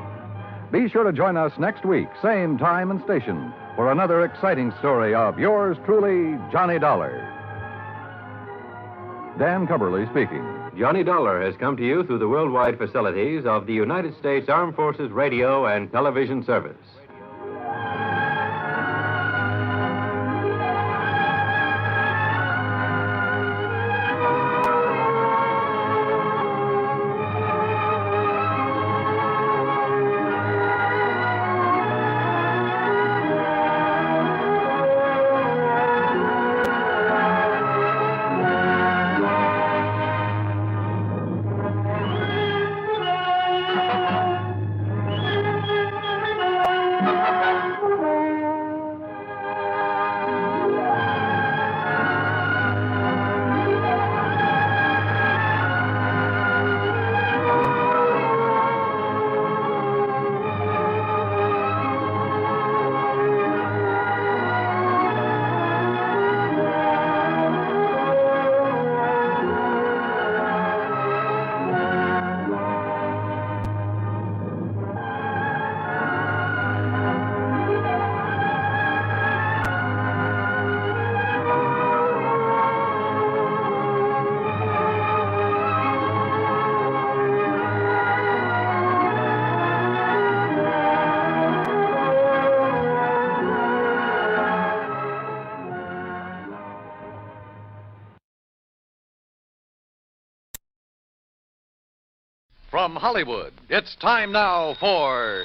Be sure to join us next week, same time and station, for another exciting story of yours truly, Johnny Dollar. Dan Cubberly speaking. Johnny Dollar has come to you through the worldwide facilities of the United States Armed Forces Radio and Television Service. From Hollywood, it's time now for...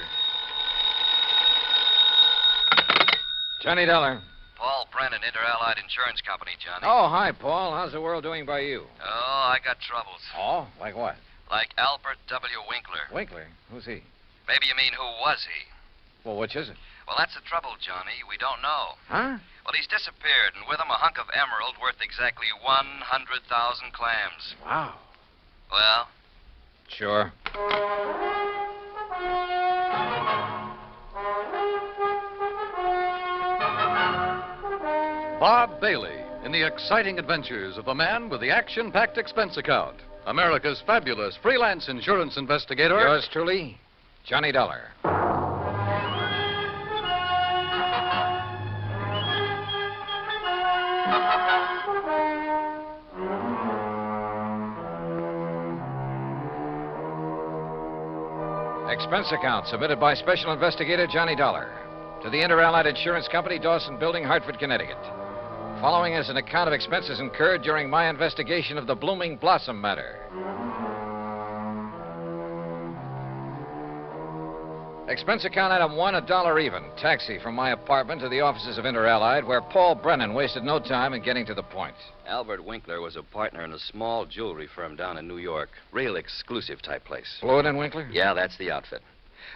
Johnny Dollar. Paul Brennan, Inter-Allied Insurance Company, Johnny. Oh, hi, Paul. How's the world doing by you? Oh, I got troubles. Oh, like what? Like Albert W. Winkler. Winkler? Who's he? Maybe you mean who was he? Well, which is it? Well, that's the trouble, Johnny. We don't know. Huh? Well, he's disappeared, and with him a hunk of emerald worth exactly 100,000 clams. Wow. Well? Sure. Bob Bailey in the exciting adventures of the man with the action-packed expense account. America's fabulous freelance insurance investigator. Yours truly, Johnny Dollar. Expense account submitted by Special Investigator Johnny Dollar to the Inter-Allied Insurance Company, Dawson Building, Hartford, Connecticut. Following is an account of expenses incurred during my investigation of the Blooming Blossom matter. Expense account item 1, $1 even. Taxi from my apartment to the offices of Inter-Allied, where Paul Brennan wasted no time in getting to the point. Albert Winkler was a partner in a small jewelry firm down in New York. Real exclusive type place. Fluid and Winkler? Yeah, that's the outfit.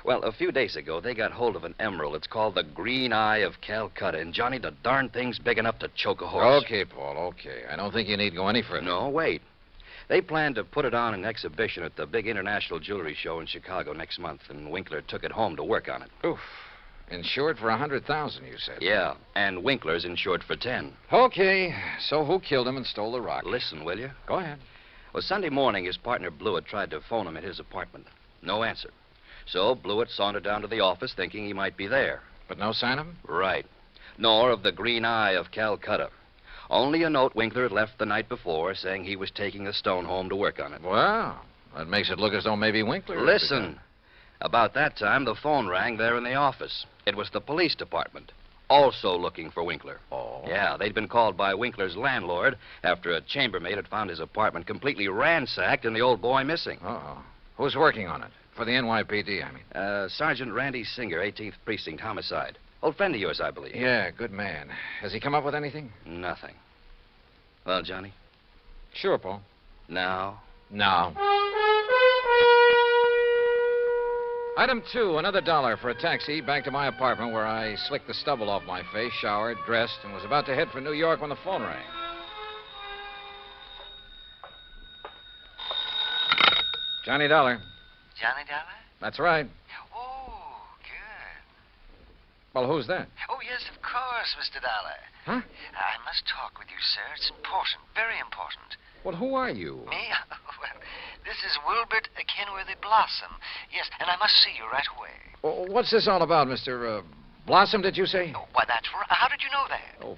Well, a few days ago, they got hold of an emerald. It's called the Green Eye of Calcutta. And, Johnny, the darn thing's big enough to choke a horse. Okay, Paul, okay. I don't think you need go any further. No, wait. They plan to put it on an exhibition at the big international jewelry show in Chicago next month, and Winkler took it home to work on it. Oof. Insured for $100,000, you said. Yeah, and Winkler's insured for 10. Okay, so who killed him and stole the rock? Listen, will you? Go ahead. Well, Sunday morning, his partner Blewett tried to phone him at his apartment. No answer. So Blewett sauntered down to the office thinking he might be there. But no sign of him? Right. Nor of the Green Eye of Calcutta. Only a note Winkler had left the night before saying he was taking the stone home to work on it. Well, that makes it look as though maybe Winkler... Listen. About that time, the phone rang there in the office. It was the police department, also looking for Winkler. Oh. Yeah, they'd been called by Winkler's landlord after a chambermaid had found his apartment completely ransacked and the old boy missing. Uh-oh. Who's working on it? For the NYPD, I mean. Sergeant Randy Singer, 18th Precinct, homicide. Old friend of yours, I believe. Yeah, good man. Has he come up with anything? Nothing. Well, Johnny? Sure, Paul. Now? Now. Item 2, another $1 for a taxi back to my apartment where I slicked the stubble off my face, showered, dressed, and was about to head for New York when the phone rang. Johnny Dollar. Johnny Dollar? That's right. Oh, good. Well, who's that? Oh, yes, of course, Mr. Dollar. Huh? I must talk with you, sir. It's important, very important. Well, who are you? Me? Well, this is Wilbert Kenworthy Blossom. Yes, and I must see you right away. Well, what's this all about, Mr. Blossom, did you say? Oh, why, that's right. How did you know that? Oh,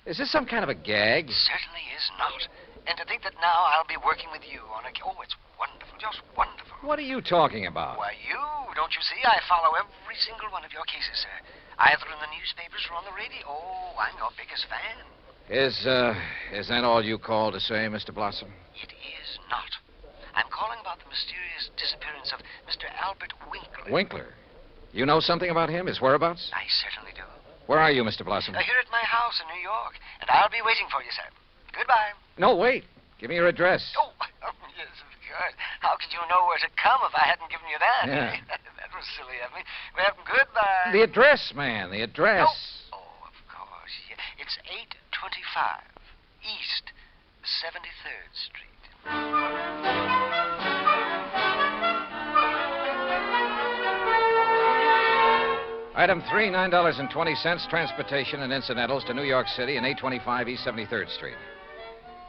is this some kind of a gag? Certainly is not. And to think that now I'll be working with you on a... Oh, it's wonderful, just wonderful. What are you talking about? Why, you, don't you see? I follow every single one of your cases, sir. Either in the newspapers or on the radio. Oh, I'm your biggest fan. Is that all you called to say, Mr. Blossom? It is not. I'm calling about the mysterious disappearance of Mr. Albert Winkler. Winkler? You know something about him, his whereabouts? I certainly do. Where are you, Mr. Blossom? Here at my house in New York, and I'll be waiting for you, sir. Goodbye. No, wait. Give me your address. Oh, yes, of course. How could you know where to come if I hadn't given you that? Yeah. That was silly of me. Well, goodbye. The address, man, the address. Oh, of course. Yeah. It's 825 East 73rd Street. Item 3, $9.20, transportation and incidentals to New York City and 825 East 73rd Street.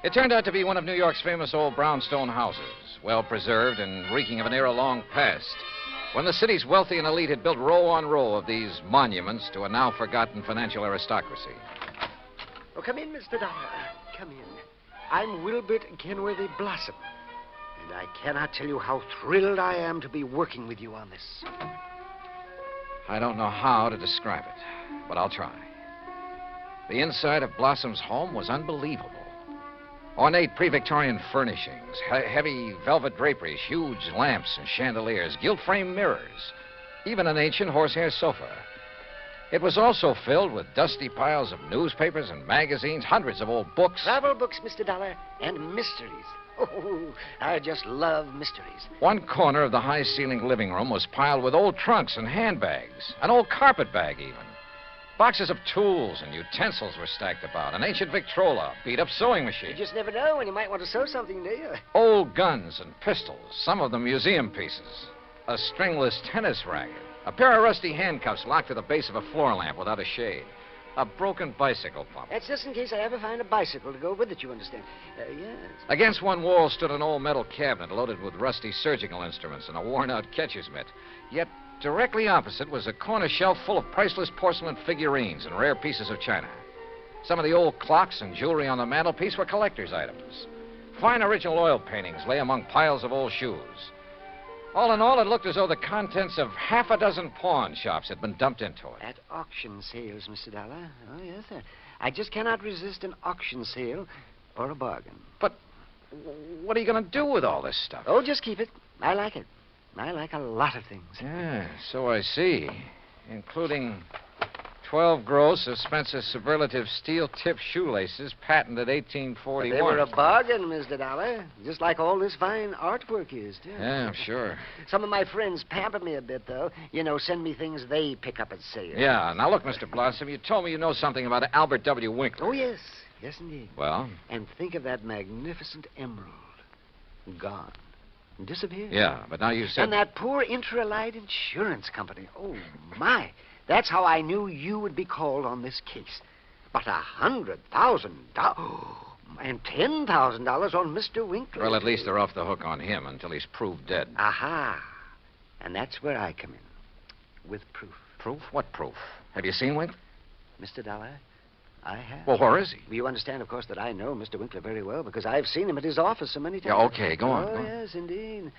It turned out to be one of New York's famous old brownstone houses, well preserved and reeking of an era long past, when the city's wealthy and elite had built row on row of these monuments to a now forgotten financial aristocracy. Oh, come in, Mr. Dollar. Come in. I'm Wilbert Kenworthy Blossom, and I cannot tell you how thrilled I am to be working with you on this. I don't know how to describe it, but I'll try. The inside of Blossom's home was unbelievable. Ornate pre-Victorian furnishings, heavy velvet draperies, huge lamps and chandeliers, gilt-framed mirrors, even an ancient horsehair sofa. It was also filled with dusty piles of newspapers and magazines, hundreds of old books. Travel books, Mr. Dollar, and mysteries. Oh, I just love mysteries. One corner of the high-ceilinged living room was piled with old trunks and handbags, an old carpet bag even. Boxes of tools and utensils were stacked about, an ancient Victrola, beat-up sewing machine. You just never know when you might want to sew something, do you? Old guns and pistols, some of them museum pieces. A stringless tennis racket. A pair of rusty handcuffs locked to the base of a floor lamp without a shade. A broken bicycle pump. That's just in case I ever find a bicycle to go with it, you understand. Yes. Against one wall stood an old metal cabinet loaded with rusty surgical instruments and a worn-out catcher's mitt. Yet directly opposite was a corner shelf full of priceless porcelain figurines and rare pieces of china. Some of the old clocks and jewelry on the mantelpiece were collector's items. Fine original oil paintings lay among piles of old shoes. All in all, it looked as though the contents of half a dozen pawn shops had been dumped into it. At auction sales, Mr. Dollar. Oh, yes, sir. I just cannot resist an auction sale or a bargain. But what are you going to do with all this stuff? Oh, just keep it. I like it. I like a lot of things. Yeah, so I see. Including 12 gross of Spencer's superlative steel-tipped shoelaces, patented 1841. They were a bargain, Mr. Dollar. Just like all this fine artwork is, too. Yeah, I'm sure. Some of my friends pamper me a bit, though. You know, send me things they pick up at sale. Yeah, now look, Mr. Blossom, you told me you know something about Albert W. Winkler. Oh, yes. Yes, indeed. Well? And think of that magnificent emerald. Gone. Disappeared. Yeah, but now you said... And that poor Intralite Insurance Company. Oh, my. That's how I knew you would be called on this case. But $100,000... and $10,000 on Mr. Winkler. Well, at least they're off the hook on him until he's proved dead. Aha. And that's where I come in. With proof. Proof? What proof? Have you seen Winkler? Mr. Dollar, I have. Well, where is he? You understand, of course, that I know Mr. Winkler very well because I've seen him at his office so many times. Yeah, okay, go on. Oh, go on. yes, indeed.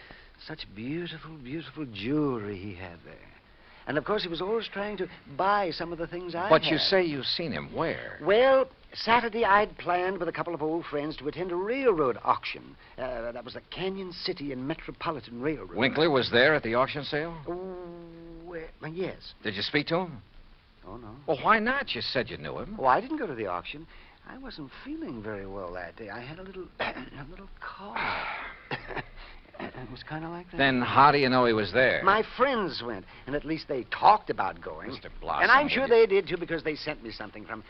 Such beautiful, beautiful jewelry he had there. And, of course, he was always trying to buy some of the things I But had. you say you've seen him. Where? Well, Saturday I'd planned with a couple of old friends to attend a railroad auction. That was the Canyon City and Metropolitan Railroad. Winkler was there at the auction sale? Yes. Did you speak to him? Oh, no. Well, why not? You said you knew him. Oh, I didn't go to the auction. I wasn't feeling very well that day. I had a little cough. It was kind of like that. Then how do you know he was there? My friends went, and at least they talked about going. Mr. Blossom. And I'm sure they did, too, because they sent me something from...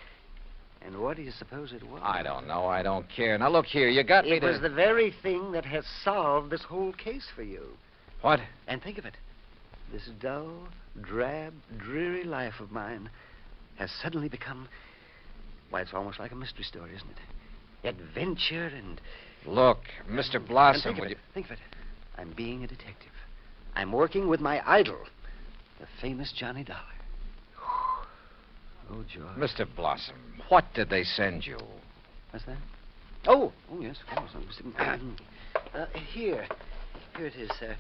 And what do you suppose it was? I don't know. I don't care. Now, look here. You got me It to... was the very thing that has solved this whole case for you. What? And think of it. This dull, drab, dreary life of mine has suddenly become... Why, it's almost like a mystery story, isn't it? Adventure and... Look, Mr. Blossom, Think of it. I'm being a detective. I'm working with my idol, the famous Johnny Dollar. Oh, George. Mr. Blossom, what did they send you? What's that? Oh, yes, of course. Here it is, sir.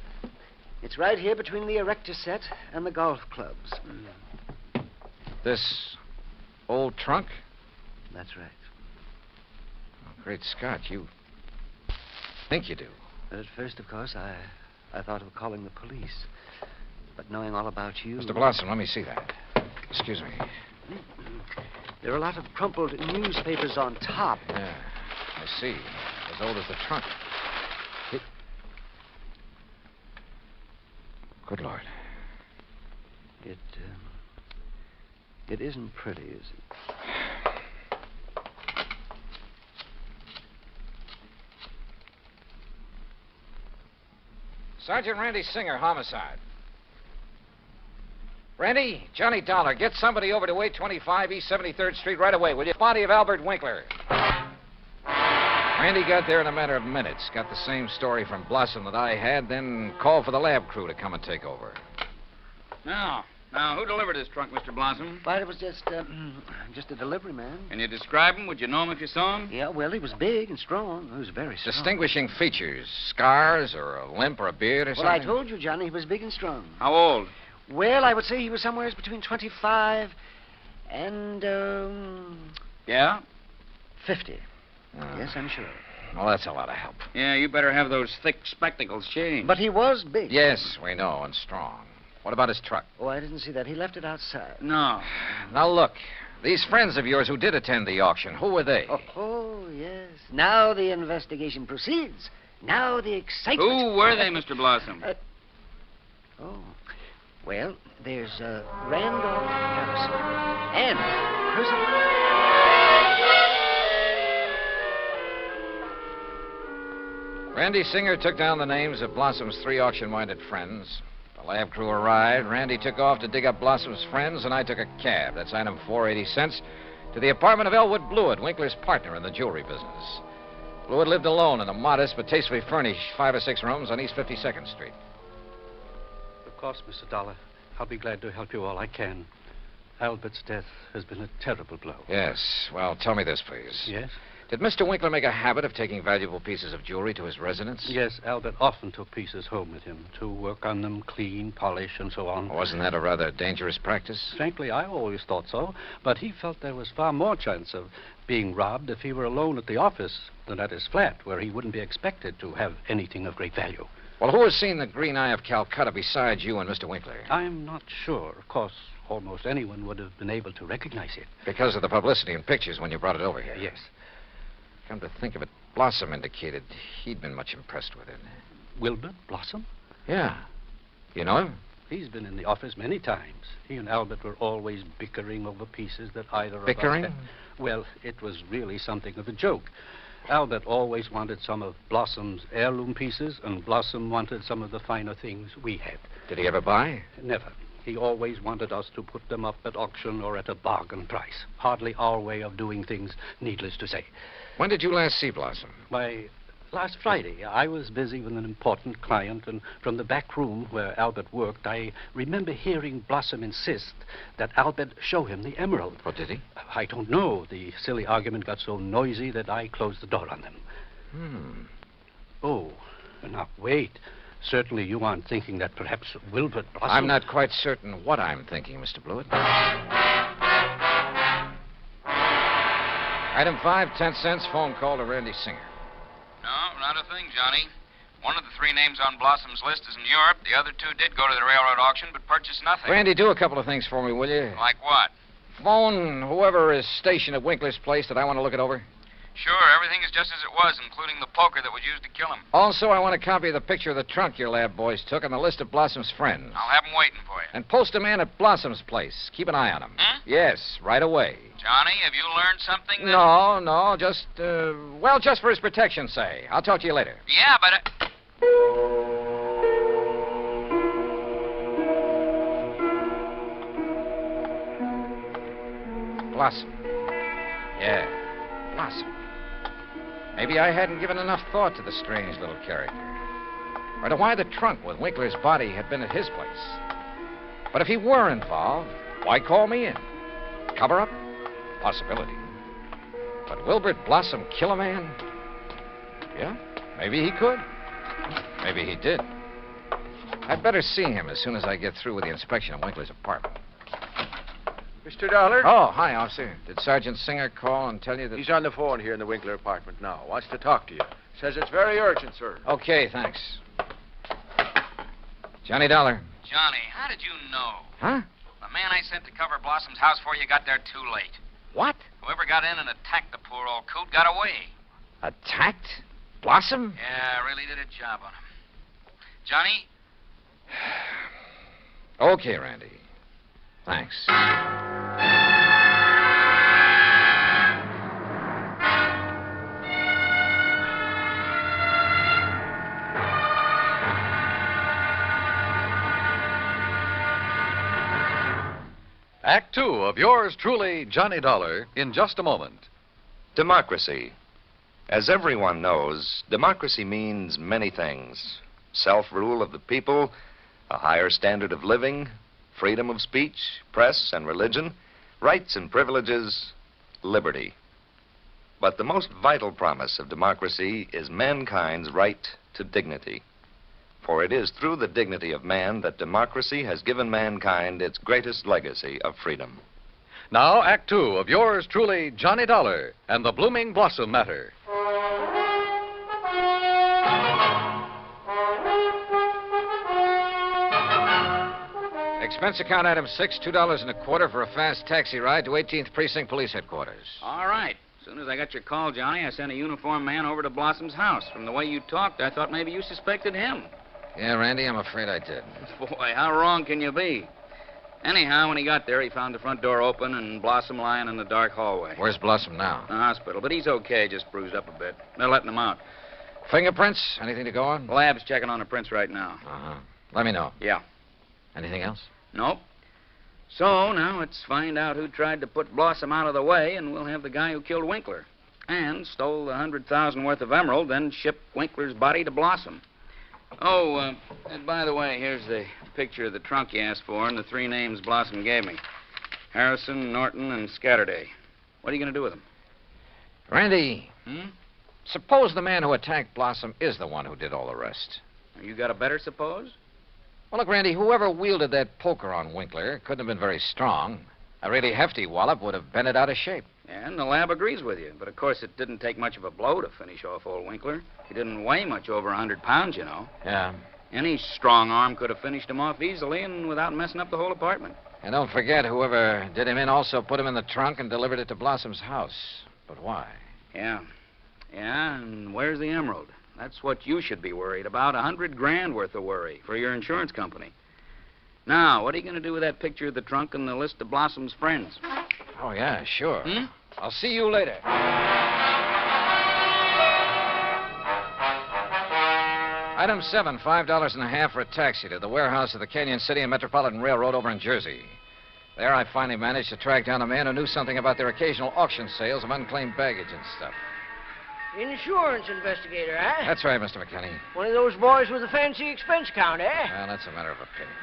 It's right here between the erector set and the golf clubs. This old trunk? That's right. Oh, great Scott, you think you do. But at first, of course, I thought of calling the police. But knowing all about you... Mr. Blossom, let me see that. Excuse me. There are a lot of crumpled newspapers on top. Yeah, I see. As old as the trunk. Good Lord. It isn't pretty, is it? Sergeant Randy Singer, homicide. Randy, Johnny Dollar, get somebody over to 825 East 73rd Street right away, will you? Body of Albert Winkler. Randy got there in a matter of minutes. Got the same story from Blossom that I had, then called for the lab crew to come and take over. Now, who delivered this trunk, Mr. Blossom? But it was just a delivery man. Can you describe him? Would you know him if you saw him? Yeah, well, he was big and strong. He was very strong. Distinguishing features, scars or a limp or a beard or Well, something? I told you, Johnny, he was big and strong. How old? Well, I would say he was somewhere between 25 and, Yeah? 50. Yes, I'm sure. Well, that's a lot of help. Yeah, you better have those thick spectacles changed. But he was big. Yes, we know, and strong. What about his truck? Oh, I didn't see that. He left it outside. No. Now, look. These friends of yours who did attend the auction, who were they? Oh, yes. Now the investigation proceeds. Now the excitement. Who were they, Mr. Blossom? Well, there's Randolph Harrison and Percival. Randy Singer took down the names of Blossom's 3 auction-minded friends. The lab crew arrived. Randy took off to dig up Blossom's friends, and I took a cab. That's item 480 cents to the apartment of Elwood Blewett, Winkler's partner in the jewelry business. Blewett lived alone in a modest but tastefully furnished 5 or 6 rooms on East 52nd Street. Of course, Mr. Dollar. I'll be glad to help you all I can. Albert's death has been a terrible blow. Yes. Well, tell me this, please. Yes? Did Mr. Winkler make a habit of taking valuable pieces of jewelry to his residence? Yes, Albert often took pieces home with him to work on them, clean, polish, and so on. Wasn't that a rather dangerous practice? Frankly, I always thought so, but he felt there was far more chance of being robbed if he were alone at the office than at his flat, where he wouldn't be expected to have anything of great value. Well, who has seen the Green Eye of Calcutta besides you and Mr. Winkler? I'm not sure. Of course, almost anyone would have been able to recognize it. Because of the publicity and pictures when you brought it over here. Yes. Come to think of it, Blossom indicated he'd been much impressed with it. Wilbur Blossom? Yeah. You know him? He's been in the office many times. He and Albert were always bickering over pieces that either of us Bickering? had. Well, it was really something of a joke. Albert always wanted some of Blossom's heirloom pieces, and Blossom wanted some of the finer things we had. Did he ever buy? Never. He always wanted us to put them up at auction or at a bargain price. Hardly our way of doing things, needless to say. When did you last see Blossom? Why, last Friday. I was busy with an important client, and from the back room where Albert worked, I remember hearing Blossom insist that Albert show him the emerald. Oh, did he? I don't know. The silly argument got so noisy that I closed the door on them. Oh, now, wait. Certainly you aren't thinking that perhaps Wilbur Blossom... I'm not quite certain what I'm thinking, Mr. Blewett. Item 5, 10 cents, phone call to Randy Singer. No, not a thing, Johnny. One of the three names on Blossom's list is in Europe. The other two did go to the railroad auction, but purchased nothing. Randy, do a couple of things for me, will you? Like what? Phone whoever is stationed at Winkler's place that I want to look it over. Sure, everything is just as it was, including the poker that was used to kill him. Also, I want a copy of the picture of the trunk your lab boys took and the list of Blossom's friends. I'll have them waiting for you. And post a man at Blossom's place. Keep an eye on him. Yes, right away. Johnny, have you learned something? No, just, just for his protection, say. I'll talk to you later. Yeah, but... Blossom. Yeah, Blossom. Maybe I hadn't given enough thought to the strange little character. Or to why the trunk with Winkler's body had been at his place. But if he were involved, why call me in? Cover up? Possibility. But Wilbert Blossom kill a man? Yeah, maybe he could. Maybe he did. I'd better see him as soon as I get through with the inspection of Winkler's apartment. Mr. Dollar? Oh, hi, officer. Did Sergeant Singer call and tell you that... He's on the phone here in the Winkler apartment now. Wants to talk to you. Says it's very urgent, sir. Okay, thanks. Johnny Dollar. Johnny, how did you know? Huh? The man I sent to cover Blossom's house for you got there too late. What? Whoever got in and attacked the poor old coot got away. Attacked? Blossom? Yeah, really did a job on him. Johnny? Okay, Randy. Thanks. Act 2 of yours truly, Johnny Dollar, in just a moment. Democracy. As everyone knows, democracy means many things. Self-rule of the people, a higher standard of living, freedom of speech, press and religion, rights and privileges, liberty. But the most vital promise of democracy is mankind's right to dignity. For it is through the dignity of man that democracy has given mankind its greatest legacy of freedom. Now, Act 2 of yours truly, Johnny Dollar, and the Blooming Blossom Matter. Expense account item 6, $2.25 for a fast taxi ride to 18th Precinct Police Headquarters. All right. As soon as I got your call, Johnny, I sent a uniformed man over to Blossom's house. From the way you talked, I thought maybe you suspected him. Yeah, Randy, I'm afraid I did. Boy, how wrong can you be? Anyhow, when he got there, he found the front door open and Blossom lying in the dark hallway. Where's Blossom now? The hospital, but he's okay, just bruised up a bit. They're letting him out. Fingerprints? Anything to go on? The lab's checking on the prints right now. Uh-huh. Let me know. Yeah. Anything else? Nope. So, now let's find out who tried to put Blossom out of the way, and we'll have the guy who killed Winkler. And stole the $100,000 worth of emerald, then shipped Winkler's body to Blossom. Oh, and by the way, here's the picture of the trunk you asked for and the three names Blossom gave me. Harrison, Norton, and Scatterday. What are you going to do with them? Randy, suppose the man who attacked Blossom is the one who did all the rest. You got a better suppose? Well, look, Randy, whoever wielded that poker on Winkler couldn't have been very strong. A really hefty wallop would have bent it out of shape. And the lab agrees with you. But, of course, it didn't take much of a blow to finish off old Winkler. He didn't weigh much over 100 pounds, you know. Yeah. Any strong arm could have finished him off easily and without messing up the whole apartment. And don't forget, whoever did him in also put him in the trunk and delivered it to Blossom's house. But why? Yeah. Yeah, and where's the emerald? That's what you should be worried about. $100,000 worth of worry for your insurance company. Now, what are you going to do with that picture of the trunk and the list of Blossom's friends? Oh, yeah, sure. Hmm? I'll see you later. Item 7, $5.50 for a taxi to the warehouse of the Canyon City and Metropolitan Railroad over in Jersey. There I finally managed to track down a man who knew something about their occasional auction sales of unclaimed baggage and stuff. Insurance investigator, eh? That's right, Mr. McKinney. One of those boys with a fancy expense account, eh? Well, that's a matter of opinion.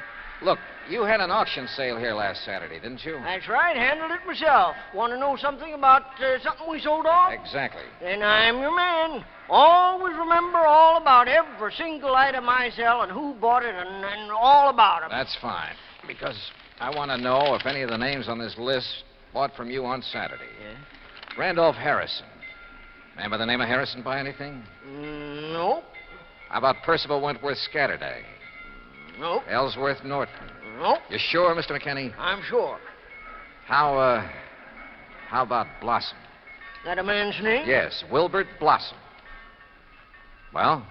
Look, you had an auction sale here last Saturday, didn't you? That's right, handled it myself. Want to know something about something we sold off? Exactly. Then I'm your man. Always remember all about every single item I sell and who bought it and all about them. That's fine, because I want to know if any of the names on this list bought from you on Saturday. Yeah? Randolph Harrison. Man by the name of Harrison buy anything? Nope. How about Percival Wentworth Scatterday? Nope. Ellsworth Norton? Nope. You sure, Mr. McKinney? I'm sure. How about Blossom? That a man's name? Yes, Wilbert Blossom. Well?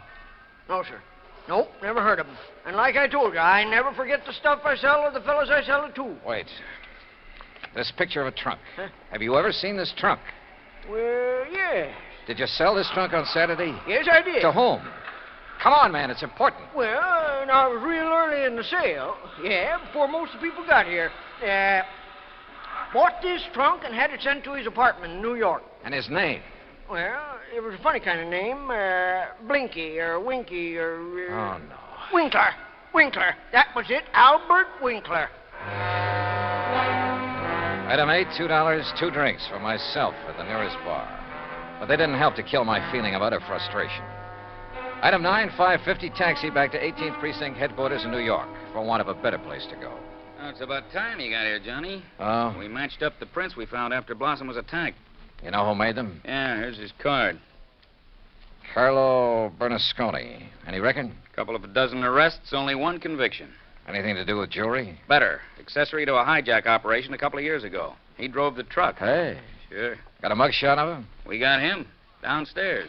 No, sir. Nope, never heard of him. And like I told you, I never forget the stuff I sell or the fellows I sell it to. Wait. This picture of a trunk. Huh? Have you ever seen this trunk? Well, yes. Did you sell this trunk on Saturday? Yes, I did. To whom? Come on, man, it's important. Well, I was real early in the sale. Yeah, before most of the people got here. Bought this trunk and had it sent to his apartment in New York. And his name? Well, it was a funny kind of name. Blinky or Winky or... Oh, no. Winkler. Winkler. That was it. Albert Winkler. Item 8, $2, 2 drinks for myself at the nearest bar. But they didn't help to kill my feeling of utter frustration. Item 9, $5.50 taxi back to 18th Precinct headquarters in New York for want of a better place to go. Oh, it's about time you got here, Johnny. Oh? We matched up the prints we found after Blossom was attacked. You know who made them? Yeah, here's his card. Carlo Bernasconi. Any reckon? Couple of a dozen arrests, only one conviction. Anything to do with jewelry? Better. Accessory to a hijack operation a couple of years ago. He drove the truck. Hey. Sure. Got a mugshot of him? We got him. Downstairs.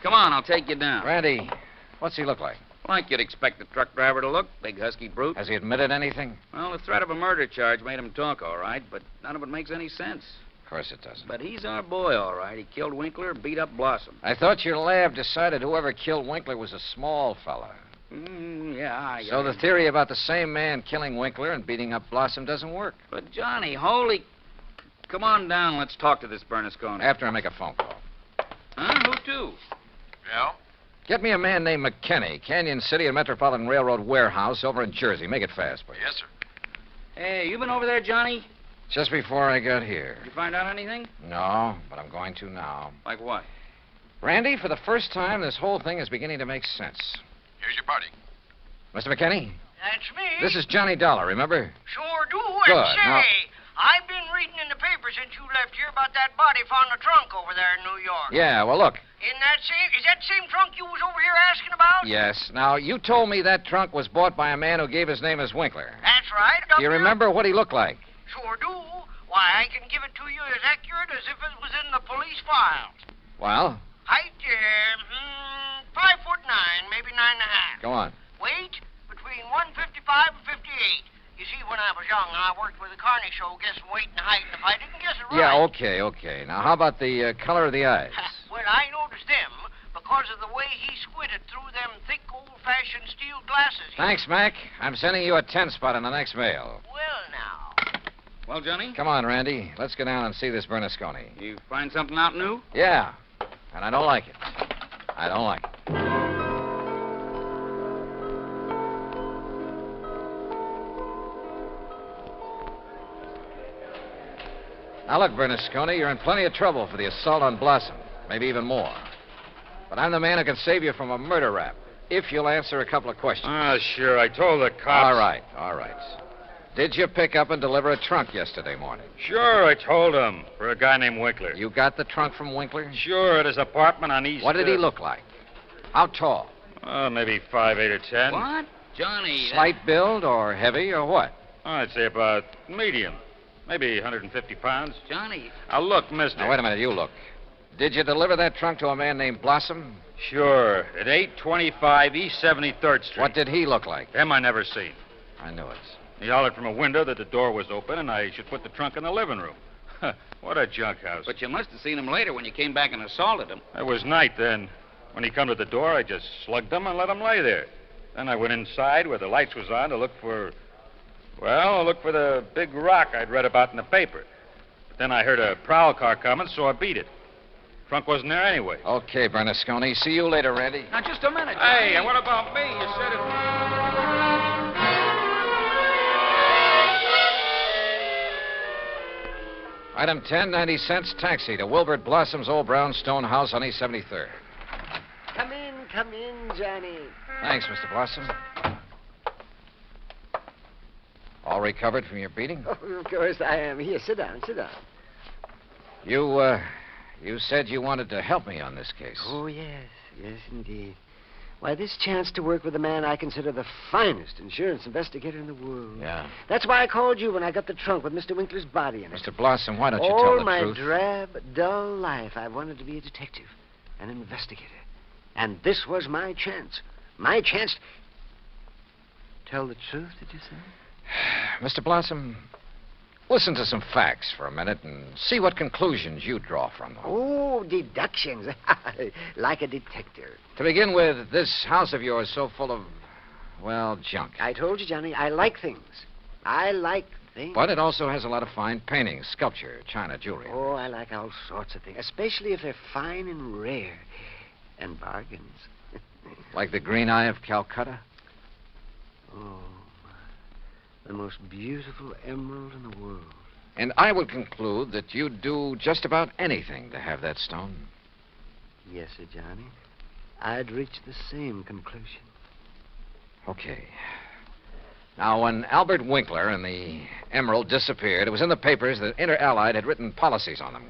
Come on, I'll take you down. Randy, what's he look like? Like you'd expect a truck driver to look. Big, husky brute. Has he admitted anything? Well, the threat of a murder charge made him talk, all right, but none of it makes any sense. Of course it doesn't. But he's our boy, all right. He killed Winkler, beat up Blossom. I thought your lab decided whoever killed Winkler was a small fella. Yeah, So the theory about the same man killing Winkler and beating up Blossom doesn't work. But, Johnny, holy... Come on down. Let's talk to this Bernasconi. After I make a phone call. Huh? Who to? Yeah? Get me a man named McKinney, Canyon City and Metropolitan Railroad warehouse over in Jersey. Make it fast, please. Yes, sir. Hey, you been over there, Johnny? Just before I got here. Did you find out anything? No, but I'm going to now. Like what? Randy, for the first time, this whole thing is beginning to make sense. Here's your party. Mr. McKinney? That's me. This is Johnny Dollar, remember? Sure do. Good. And say, Now- I've been reading in the paper since you left here about that body found in the trunk over there in New York. Yeah, well, look. Is that the same trunk you was over here asking about? Yes. Now, you told me that trunk was bought by a man who gave his name as Winkler. That's right. Do you remember what he looked like? Sure do. Why, I can give it to you as accurate as if it was in the police files. Well, Height, 5'9", maybe 9.5. go on. Weight, between 155 and 58. You see, when I was young, I worked with a carny show guessing weight and height, and if I didn't guess it right... Yeah, okay. Now, how about the color of the eyes? Well, I noticed them because of the way he squinted through them thick, old-fashioned steel glasses. Thanks, Mac. I'm sending you a 10 spot in the next mail. Well, now. Well, Johnny? Come on, Randy. Let's go down and see this Bernasconi. You find something out new? Yeah, and I don't like it. I don't like it. Now, look, Bernasconi, you're in plenty of trouble for the assault on Blossom. Maybe even more. But I'm the man who can save you from a murder rap, if you'll answer a couple of questions. Ah, sure. I told the cops. All right. Did you pick up and deliver a trunk yesterday morning? Sure, I told him. For a guy named Winkler. You got the trunk from Winkler? Sure, at his apartment on East... What did he look like? How tall? Maybe 5'8" or 10. What? Johnny... Slight build or heavy or what? I'd say about medium. Maybe 150 pounds. Johnny... Now, look, mister. Now, wait a minute. You look. Did you deliver that trunk to a man named Blossom? Sure, at 825 East 73rd Street. What did he look like? Him I never seen. I knew it. He hollered from a window that the door was open and I should put the trunk in the living room. What a junk house. But you must have seen him later when you came back and assaulted him. It was night then. When he come to the door, I just slugged him and let him lay there. Then I went inside where the lights was on to look for... Well, look for the big rock I'd read about in the paper. But then I heard a prowl car coming, so I beat it. Trunk wasn't there anyway. Okay, Bernasconi. See you later, Randy. Now, just a minute, Johnny. Hey, and what about me? You said it... Item 10, 90 cents, taxi to Wilbert Blossom's old brownstone house on East 73rd. Come in, Johnny. Thanks, Mr. Blossom. All recovered from your beating? Oh, of course I am. Here, sit down. You said you wanted to help me on this case. Oh, yes, indeed. Why, this chance to work with a man I consider the finest insurance investigator in the world. Yeah. That's why I called you when I got the trunk with Mr. Winkler's body in it. Mr. Blossom, why don't you All tell the my truth? drab, dull life, I wanted to be a detective, an investigator. And this was my chance. My chance... Tell the truth, did you say? Mr. Blossom, listen to some facts for a minute and see what conclusions you draw from them. Oh, deductions. Like a detective. To begin with, this house of yours so full of, well, junk. I told you, Johnny, I like things. I like things. But it also has a lot of fine paintings, sculpture, china, jewelry. Oh, I like all sorts of things, especially if they're fine and rare. And bargains. Like the Green Eye of Calcutta? Oh, the most beautiful emerald in the world. And I would conclude that you'd do just about anything to have that stone. Yes, sir, Johnny. I'd reach the same conclusion. Okay. Now, when Albert Winkler and the emerald disappeared, it was in the papers that Inter Allied had written policies on them.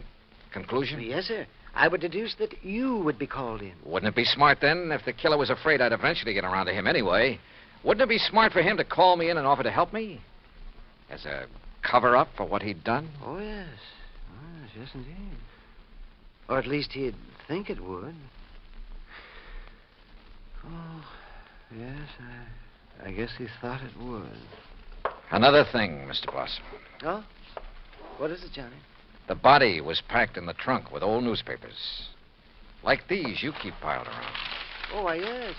Conclusion? Yes, sir. I would deduce that you would be called in. Wouldn't it be smart, then, if the killer was afraid I'd eventually get around to him anyway? Wouldn't it be smart for him to call me in and offer to help me? As a cover-up for what he'd done? Oh, yes. Yes, indeed. Or at least he'd think it would. Oh, yes, I guess he thought it would. Another thing, Mr. Blossom. Oh? What is it, Johnny? The body was packed in the trunk with old newspapers. Like these you keep piled around. Oh, why, yes.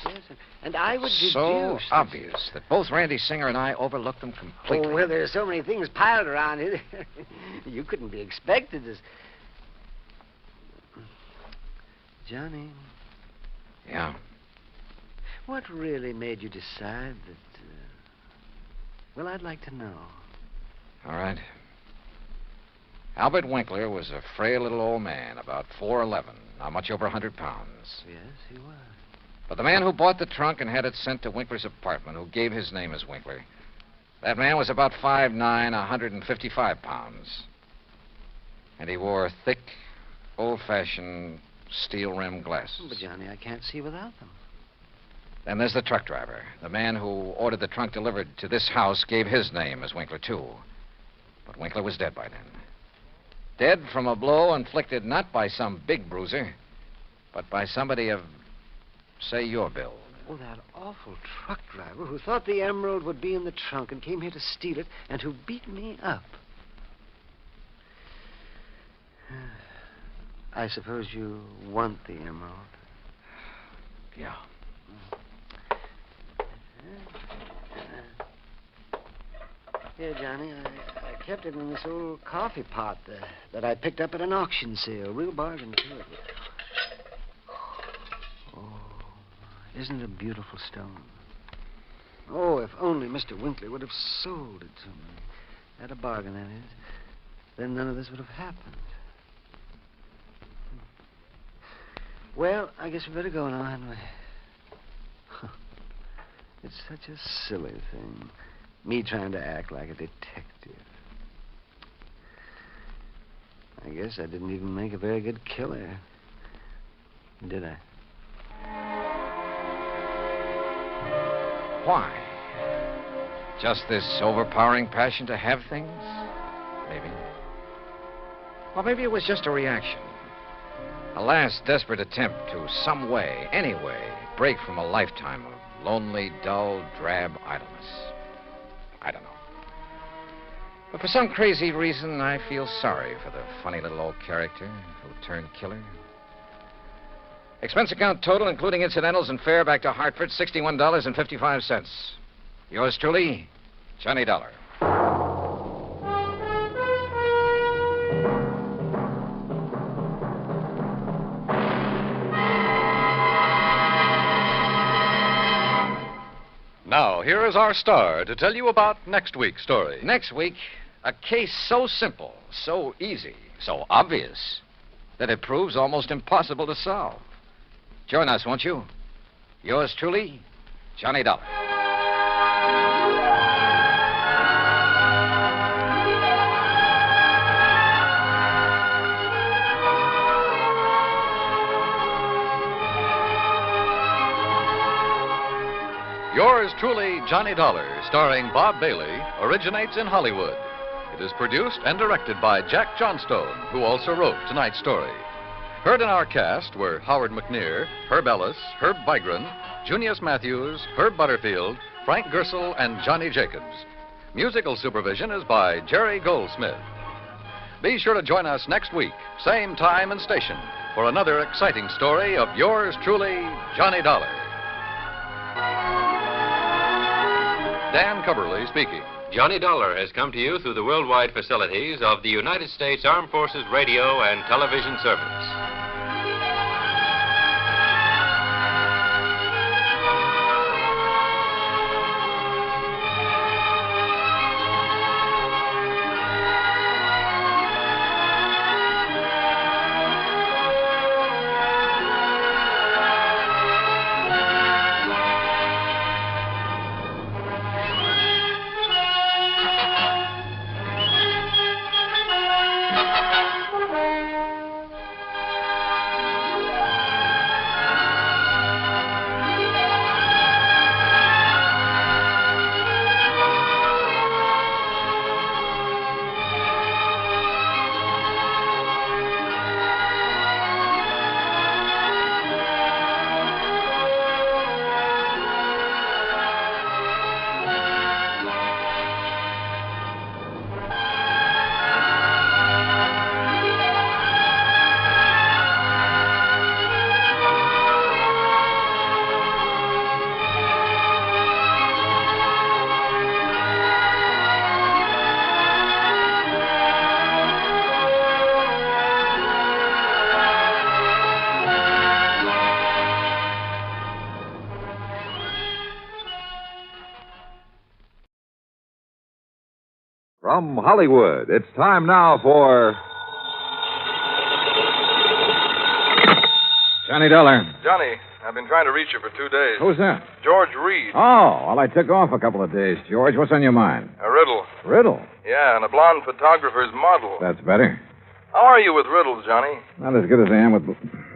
And I would deduce... So obvious that both Randy Singer and I overlooked them completely. Oh, well, there's so many things piled around here. You couldn't be expected to... Johnny. Yeah? What really made you decide that... Well, I'd like to know. All right. Albert Winkler was a frail little old man, about 4'11", not much over 100 pounds. Yes, he was. But the man who bought the trunk and had it sent to Winkler's apartment, who gave his name as Winkler, that man was about 5'9", 155 pounds. And he wore thick, old-fashioned steel-rimmed glasses. But, Johnny, I can't see without them. Then there's the truck driver. The man who ordered the trunk delivered to this house gave his name as Winkler, too. But Winkler was dead by then. Dead from a blow inflicted not by some big bruiser, but by somebody of, say, your build. Oh, that awful truck driver who thought the emerald would be in the trunk and came here to steal it and who beat me up. I suppose you want the emerald. Yeah. Here, Johnny, I kept it in this old coffee pot that I picked up at an auction sale. Real bargain, too. Oh, isn't it a beautiful stone? Oh, if only Mr. Winkler would have sold it to me. At a bargain, that is. Then none of this would have happened. Well, I guess we better go now, hadn't we? It's such a silly thing. Me trying to act like a detective. I guess I didn't even make a very good killer. Did I? Why? Just this overpowering passion to have things? Maybe. Or maybe it was just a reaction. A last desperate attempt to some way, any way, break from a lifetime of lonely, dull, drab idleness. I don't know. But for some crazy reason, I feel sorry for the funny little old character who turned killer. Expense account total, including incidentals and fare back to Hartford, $61.55. Yours truly, Johnny Dollar. Now, here is our star to tell you about next week's story. Next week, a case so simple, so easy, so obvious, that it proves almost impossible to solve. Join us, won't you? Yours truly, Johnny Dollar. Yours truly, Johnny Dollar, starring Bob Bailey, originates in Hollywood. It is produced and directed by Jack Johnstone, who also wrote tonight's story. Heard in our cast were Howard McNear, Herb Ellis, Herb Vigran, Junius Matthews, Herb Butterfield, Frank Gersel, and Johnny Jacobs. Musical supervision is by Jerry Goldsmith. Be sure to join us next week, same time and station, for another exciting story of yours truly, Johnny Dollar. Dan Cubberly speaking. Johnny Dollar has come to you through the worldwide facilities of the United States Armed Forces Radio and Television Service. From Hollywood, it's time now for Johnny Dollar. Johnny, I've been trying to reach you for 2 days. Who's that? George Reed. Oh, well, I took off a couple of days, George. What's on your mind? A riddle. Riddle? Yeah, and a blonde photographer's model. That's better. How are you with riddles, Johnny? Not as good as I am with...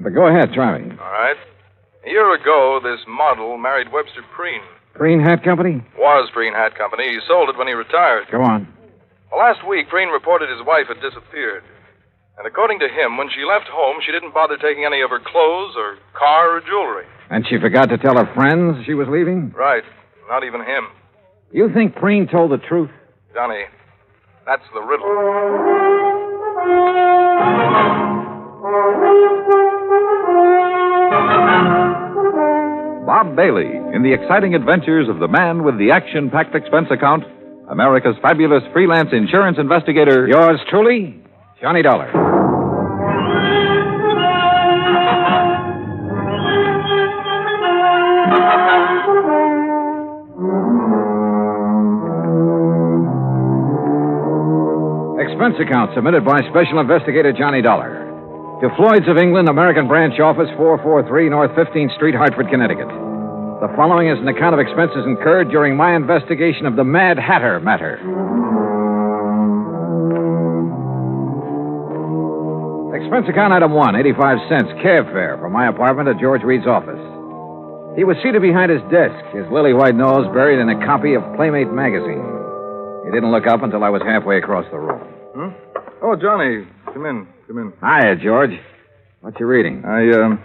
But go ahead, try me. All right. A year ago, this model married Webster Preen. Green Hat Company? Was Preen Hat Company. He sold it when he retired. Go on. Well, last week, Preen reported his wife had disappeared. And according to him, when she left home, she didn't bother taking any of her clothes or car or jewelry. And she forgot to tell her friends she was leaving? Right. Not even him. You think Preen told the truth? Johnny, that's the riddle. Bob Bailey in the exciting adventures of the man with the action-packed expense account, America's fabulous freelance insurance investigator. Yours truly, Johnny Dollar. Expense account submitted by Special Investigator Johnny Dollar. To Floyd's of England, American Branch Office, 443 North 15th Street, Hartford, Connecticut. The following is an account of expenses incurred during my investigation of the Mad Hatter matter. Expense account item 1, 85 cents, cab fare from my apartment to George Reed's office. He was seated behind his desk, his lily-white nose buried in a copy of Playmate magazine. He didn't look up until I was halfway across the room. Oh, Johnny, come in. Hiya, George. What you reading? I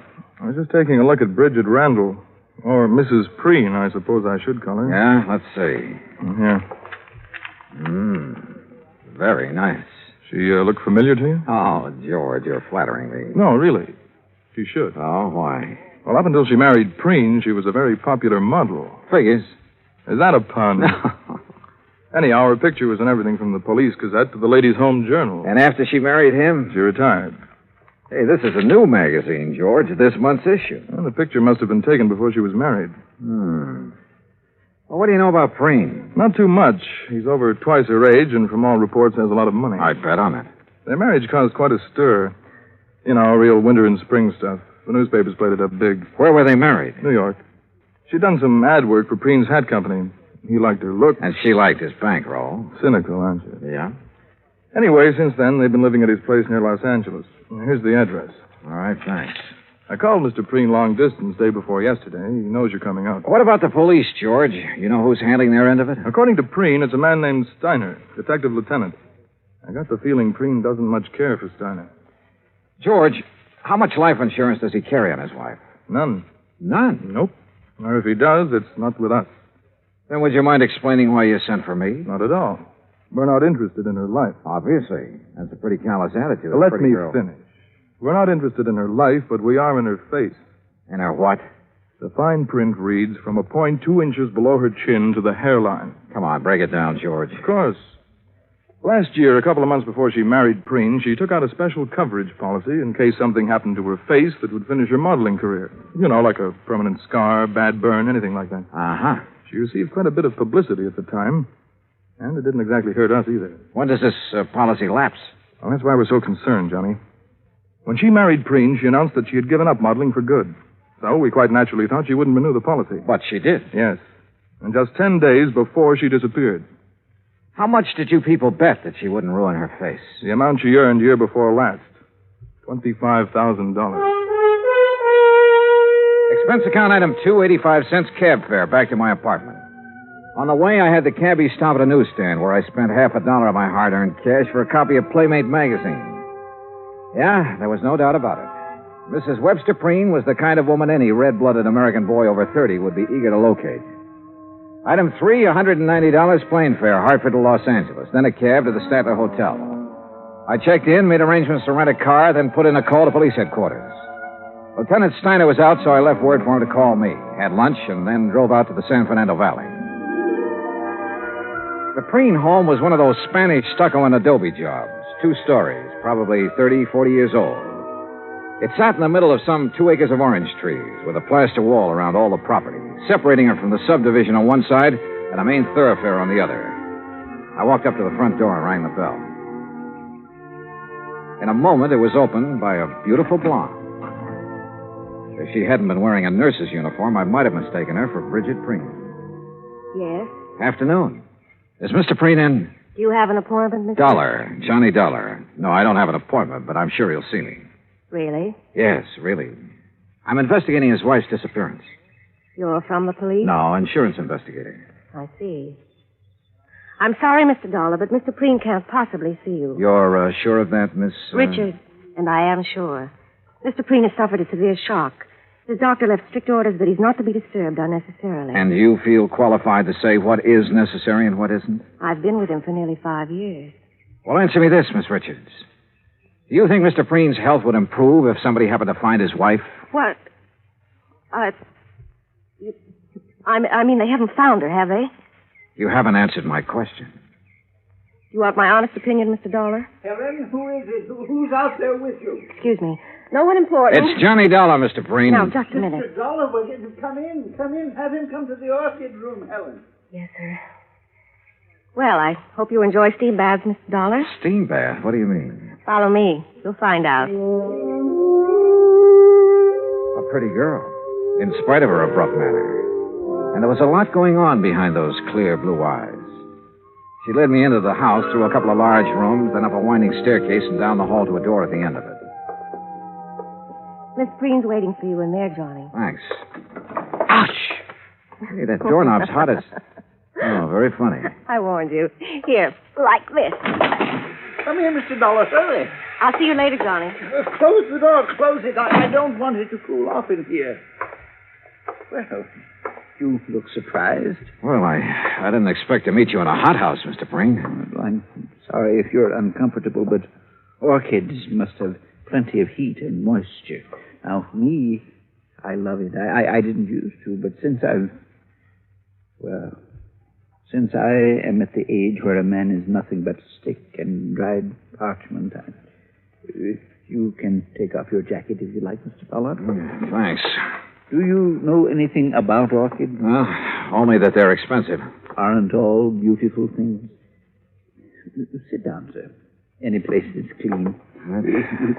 was just taking a look at Bridget Randall. Or Mrs. Preen, I suppose I should call her. Yeah, let's see. Yeah. Very nice. She look familiar to you? Oh, George, you're flattering me. No, really. She should. Oh, why? Well, up until she married Preen, she was a very popular model. Figures. Is that a pun? No. Anyhow, her picture was in everything from the Police Gazette to the Ladies' Home Journal. And after she married him? She retired. Hey, this is a new magazine, George, this month's issue. Well, the picture must have been taken before she was married. Well, what do you know about Preen? Not too much. He's over twice her age, and from all reports has a lot of money. I'd bet on it. Their marriage caused quite a stir. You know, real winter and spring stuff. The newspapers played it up big. Where were they married? New York. She'd done some ad work for Preen's hat company. He liked her look. And she liked his bankroll. Cynical, aren't you? Yeah? Anyway, since then, they've been living at his place near Los Angeles. Here's the address. All right, thanks. I called Mr. Preen long distance day before yesterday. He knows you're coming out. What about the police, George? You know who's handling their end of it? According to Preen, it's a man named Steiner, detective lieutenant. I got the feeling Preen doesn't much care for Steiner. George, how much life insurance does he carry on his wife? None. None? Nope. Or if he does, it's not with us. Then would you mind explaining why you sent for me? Not at all. We're not interested in her life. Obviously. That's a pretty callous attitude. Let me finish. We're not interested in her life, but we are in her face. In her what? The fine print reads from a point 2 inches below her chin to the hairline. Come on, break it down, George. Of course. Last year, a couple of months before she married Preen, she took out a special coverage policy in case something happened to her face that would finish her modeling career. You know, like a permanent scar, bad burn, anything like that. Uh-huh. She received quite a bit of publicity at the time, and it didn't exactly hurt us either. When does this policy lapse? Well, that's why we're so concerned, Johnny. When she married Preen, she announced that she had given up modeling for good. So we quite naturally thought she wouldn't renew the policy. But she did. Yes. And just 10 days before she disappeared. How much did you people bet that she wouldn't ruin her face? The amount she earned year before last. $25,000. Expense account item 2, 85 cents cab fare back to my apartment. On the way, I had the cabbie stop at a newsstand where I spent $50 of my hard-earned cash for a copy of Playmate magazine. Yeah, there was no doubt about it. Mrs. Webster Preen was the kind of woman any red-blooded American boy over 30 would be eager to locate. Item 3, $190 plane fare, Hartford to Los Angeles, then a cab to the Statler Hotel. I checked in, made arrangements to rent a car, then put in a call to police headquarters. Lieutenant Steiner was out, so I left word for him to call me, had lunch, and then drove out to the San Fernando Valley. The Preen home was one of those Spanish stucco and adobe jobs, 2 stories, probably 30, 40 years old. It sat in the middle of some 2 acres of orange trees with a plaster wall around all the property, separating it from the subdivision on one side and a main thoroughfare on the other. I walked up to the front door and rang the bell. In a moment, it was opened by a beautiful blonde. If she hadn't been wearing a nurse's uniform, I might have mistaken her for Bridget Preen. Yes? Afternoon. Is Mr. Preen in? Do you have an appointment, Mr. Dollar. Johnny Dollar. No, I don't have an appointment, but I'm sure he'll see me. Really? Yes, really. I'm investigating his wife's disappearance. You're from the police? No, insurance investigator. I see. I'm sorry, Mr. Dollar, but Mr. Preen can't possibly see you. You're sure of that, Miss... Richard, and I am sure. Mr. Preen has suffered a severe shock. His doctor left strict orders that he's not to be disturbed unnecessarily. And you feel qualified to say what is necessary and what isn't? I've been with him for nearly 5 years. Well, answer me this, Miss Richards. Do you think Mr. Preen's health would improve if somebody happened to find his wife? What? I mean, they haven't found her, have they? You haven't answered my question. You want my honest opinion, Mr. Dollar? Helen, who is it? Who's out there with you? Excuse me. No one important. It's Johnny Dollar, Mr. Preen. Now, just a minute. Mr. Dollar, come in. Come in. Have him come to the orchid room, Helen. Yes, sir. Well, I hope you enjoy steam baths, Mr. Dollar. Steam bath? What do you mean? Follow me. You'll find out. A pretty girl, in spite of her abrupt manner. And there was a lot going on behind those clear blue eyes. She led me into the house through a couple of large rooms, then up a winding staircase and down the hall to a door at the end of it. Miss Green's waiting for you in there, Johnny. Thanks. Ouch! Hey, that doorknob's hot as... Oh, very funny. I warned you. Here, like this. Come here, Mr. Dollar. Hurry. I'll see you later, Johnny. Close the door. Close it. I don't want it to cool off in here. Well, you look surprised. Well, I didn't expect to meet you in a hothouse, Mr. Pring. Well, I'm sorry if you're uncomfortable, but orchids must have plenty of heat and moisture. Now, me, I love it. I didn't used to, but since since I am at the age where a man is nothing but stick and dried parchment, you can take off your jacket if you like, Mr. Dollar. Thanks. Do you know anything about orchids? Well, only that they're expensive. Aren't all beautiful things? Sit down, sir. Any place that's clean.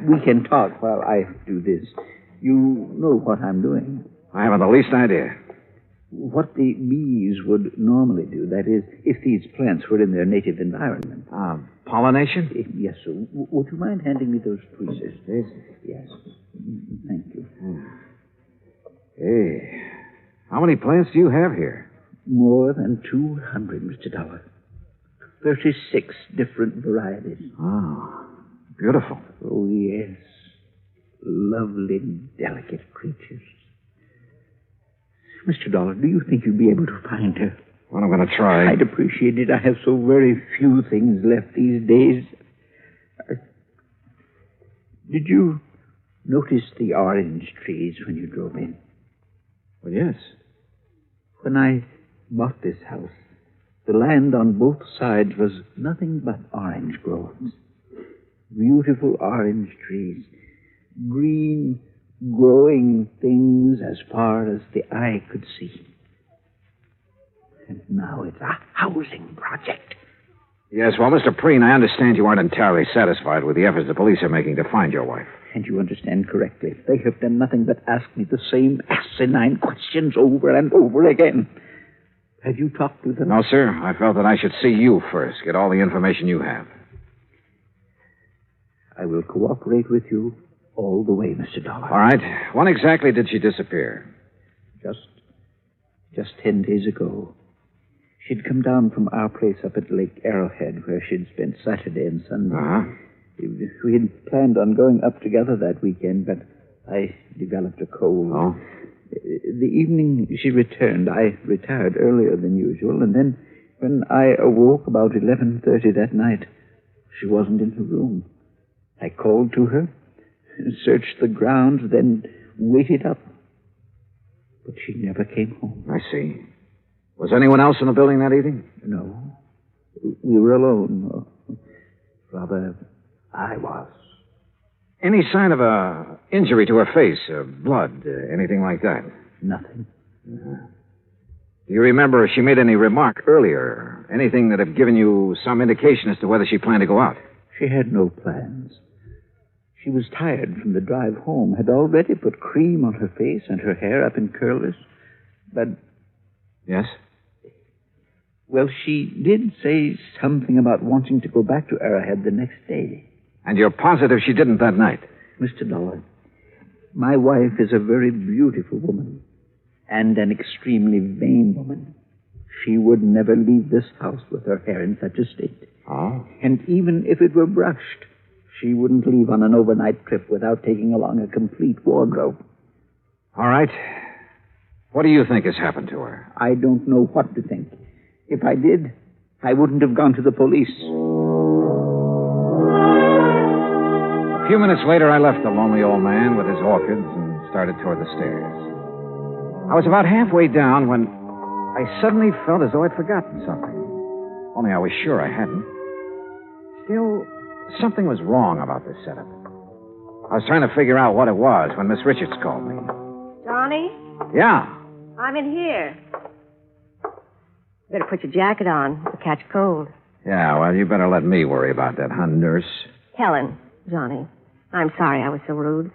We can talk while I do this. You know what I'm doing. I haven't the least idea. What the bees would normally do, that is, if these plants were in their native environment. Pollination? Yes, sir. Would you mind handing me those tweezers? Yes. Thank you. Hey, how many plants do you have here? More than 200, Mr. Dollar. 36 different varieties. Oh, beautiful. Oh, yes. Lovely, delicate creatures. Mr. Dollar, do you think you'd be able to find her? Well, I'm going to try. I'd appreciate it. I have so very few things left these days. Did you notice the orange trees when you drove in? Well, yes. When I bought this house, the land on both sides was nothing but orange groves. Beautiful orange trees. Green, growing things as far as the eye could see. And now it's a housing project. Yes, well, Mr. Preen, I understand you aren't entirely satisfied with the efforts the police are making to find your wife. And you understand correctly. They have done nothing but ask me the same asinine questions over and over again. Have you talked to them? No, sir. I felt that I should see you first, get all the information you have. I will cooperate with you all the way, Mr. Dollar. All right. When exactly did she disappear? Just 10 days ago. She'd come down from our place up at Lake Arrowhead, where she'd spent Saturday and Sunday. Uh-huh. We had planned on going up together that weekend, but I developed a cold. Oh? The evening she returned, I retired earlier than usual, and then when I awoke about 11:30 that night, she wasn't in her room. I called to her, searched the grounds, then waited up. But she never came home. I see. Was anyone else in the building that evening? No. We were alone. Rather, I was. Any sign of a injury to her face, blood, anything like that? Nothing. Uh-huh. Do you remember if she made any remark earlier? Anything that had given you some indication as to whether she planned to go out? She had no plans. She was tired from the drive home, had already put cream on her face and her hair up in curlers. But... Yes? Well, she did say something about wanting to go back to Arrowhead the next day. And you're positive she didn't that night? Mr. Dollar, my wife is a very beautiful woman and an extremely vain woman. She would never leave this house with her hair in such a state. Oh? And even if it were brushed, she wouldn't leave on an overnight trip without taking along a complete wardrobe. All right. What do you think has happened to her? I don't know what to think. If I did, I wouldn't have gone to the police. A few minutes later, I left the lonely old man with his orchids and started toward the stairs. I was about halfway down when I suddenly felt as though I'd forgotten something. Only I was sure I hadn't. Still, something was wrong about this setup. I was trying to figure out what it was when Miss Richards called me. Johnny? Yeah. I'm in here. Better put your jacket on. You'll catch a cold. Yeah, well, you better let me worry about that, huh, nurse? Helen, Johnny. I'm sorry I was so rude.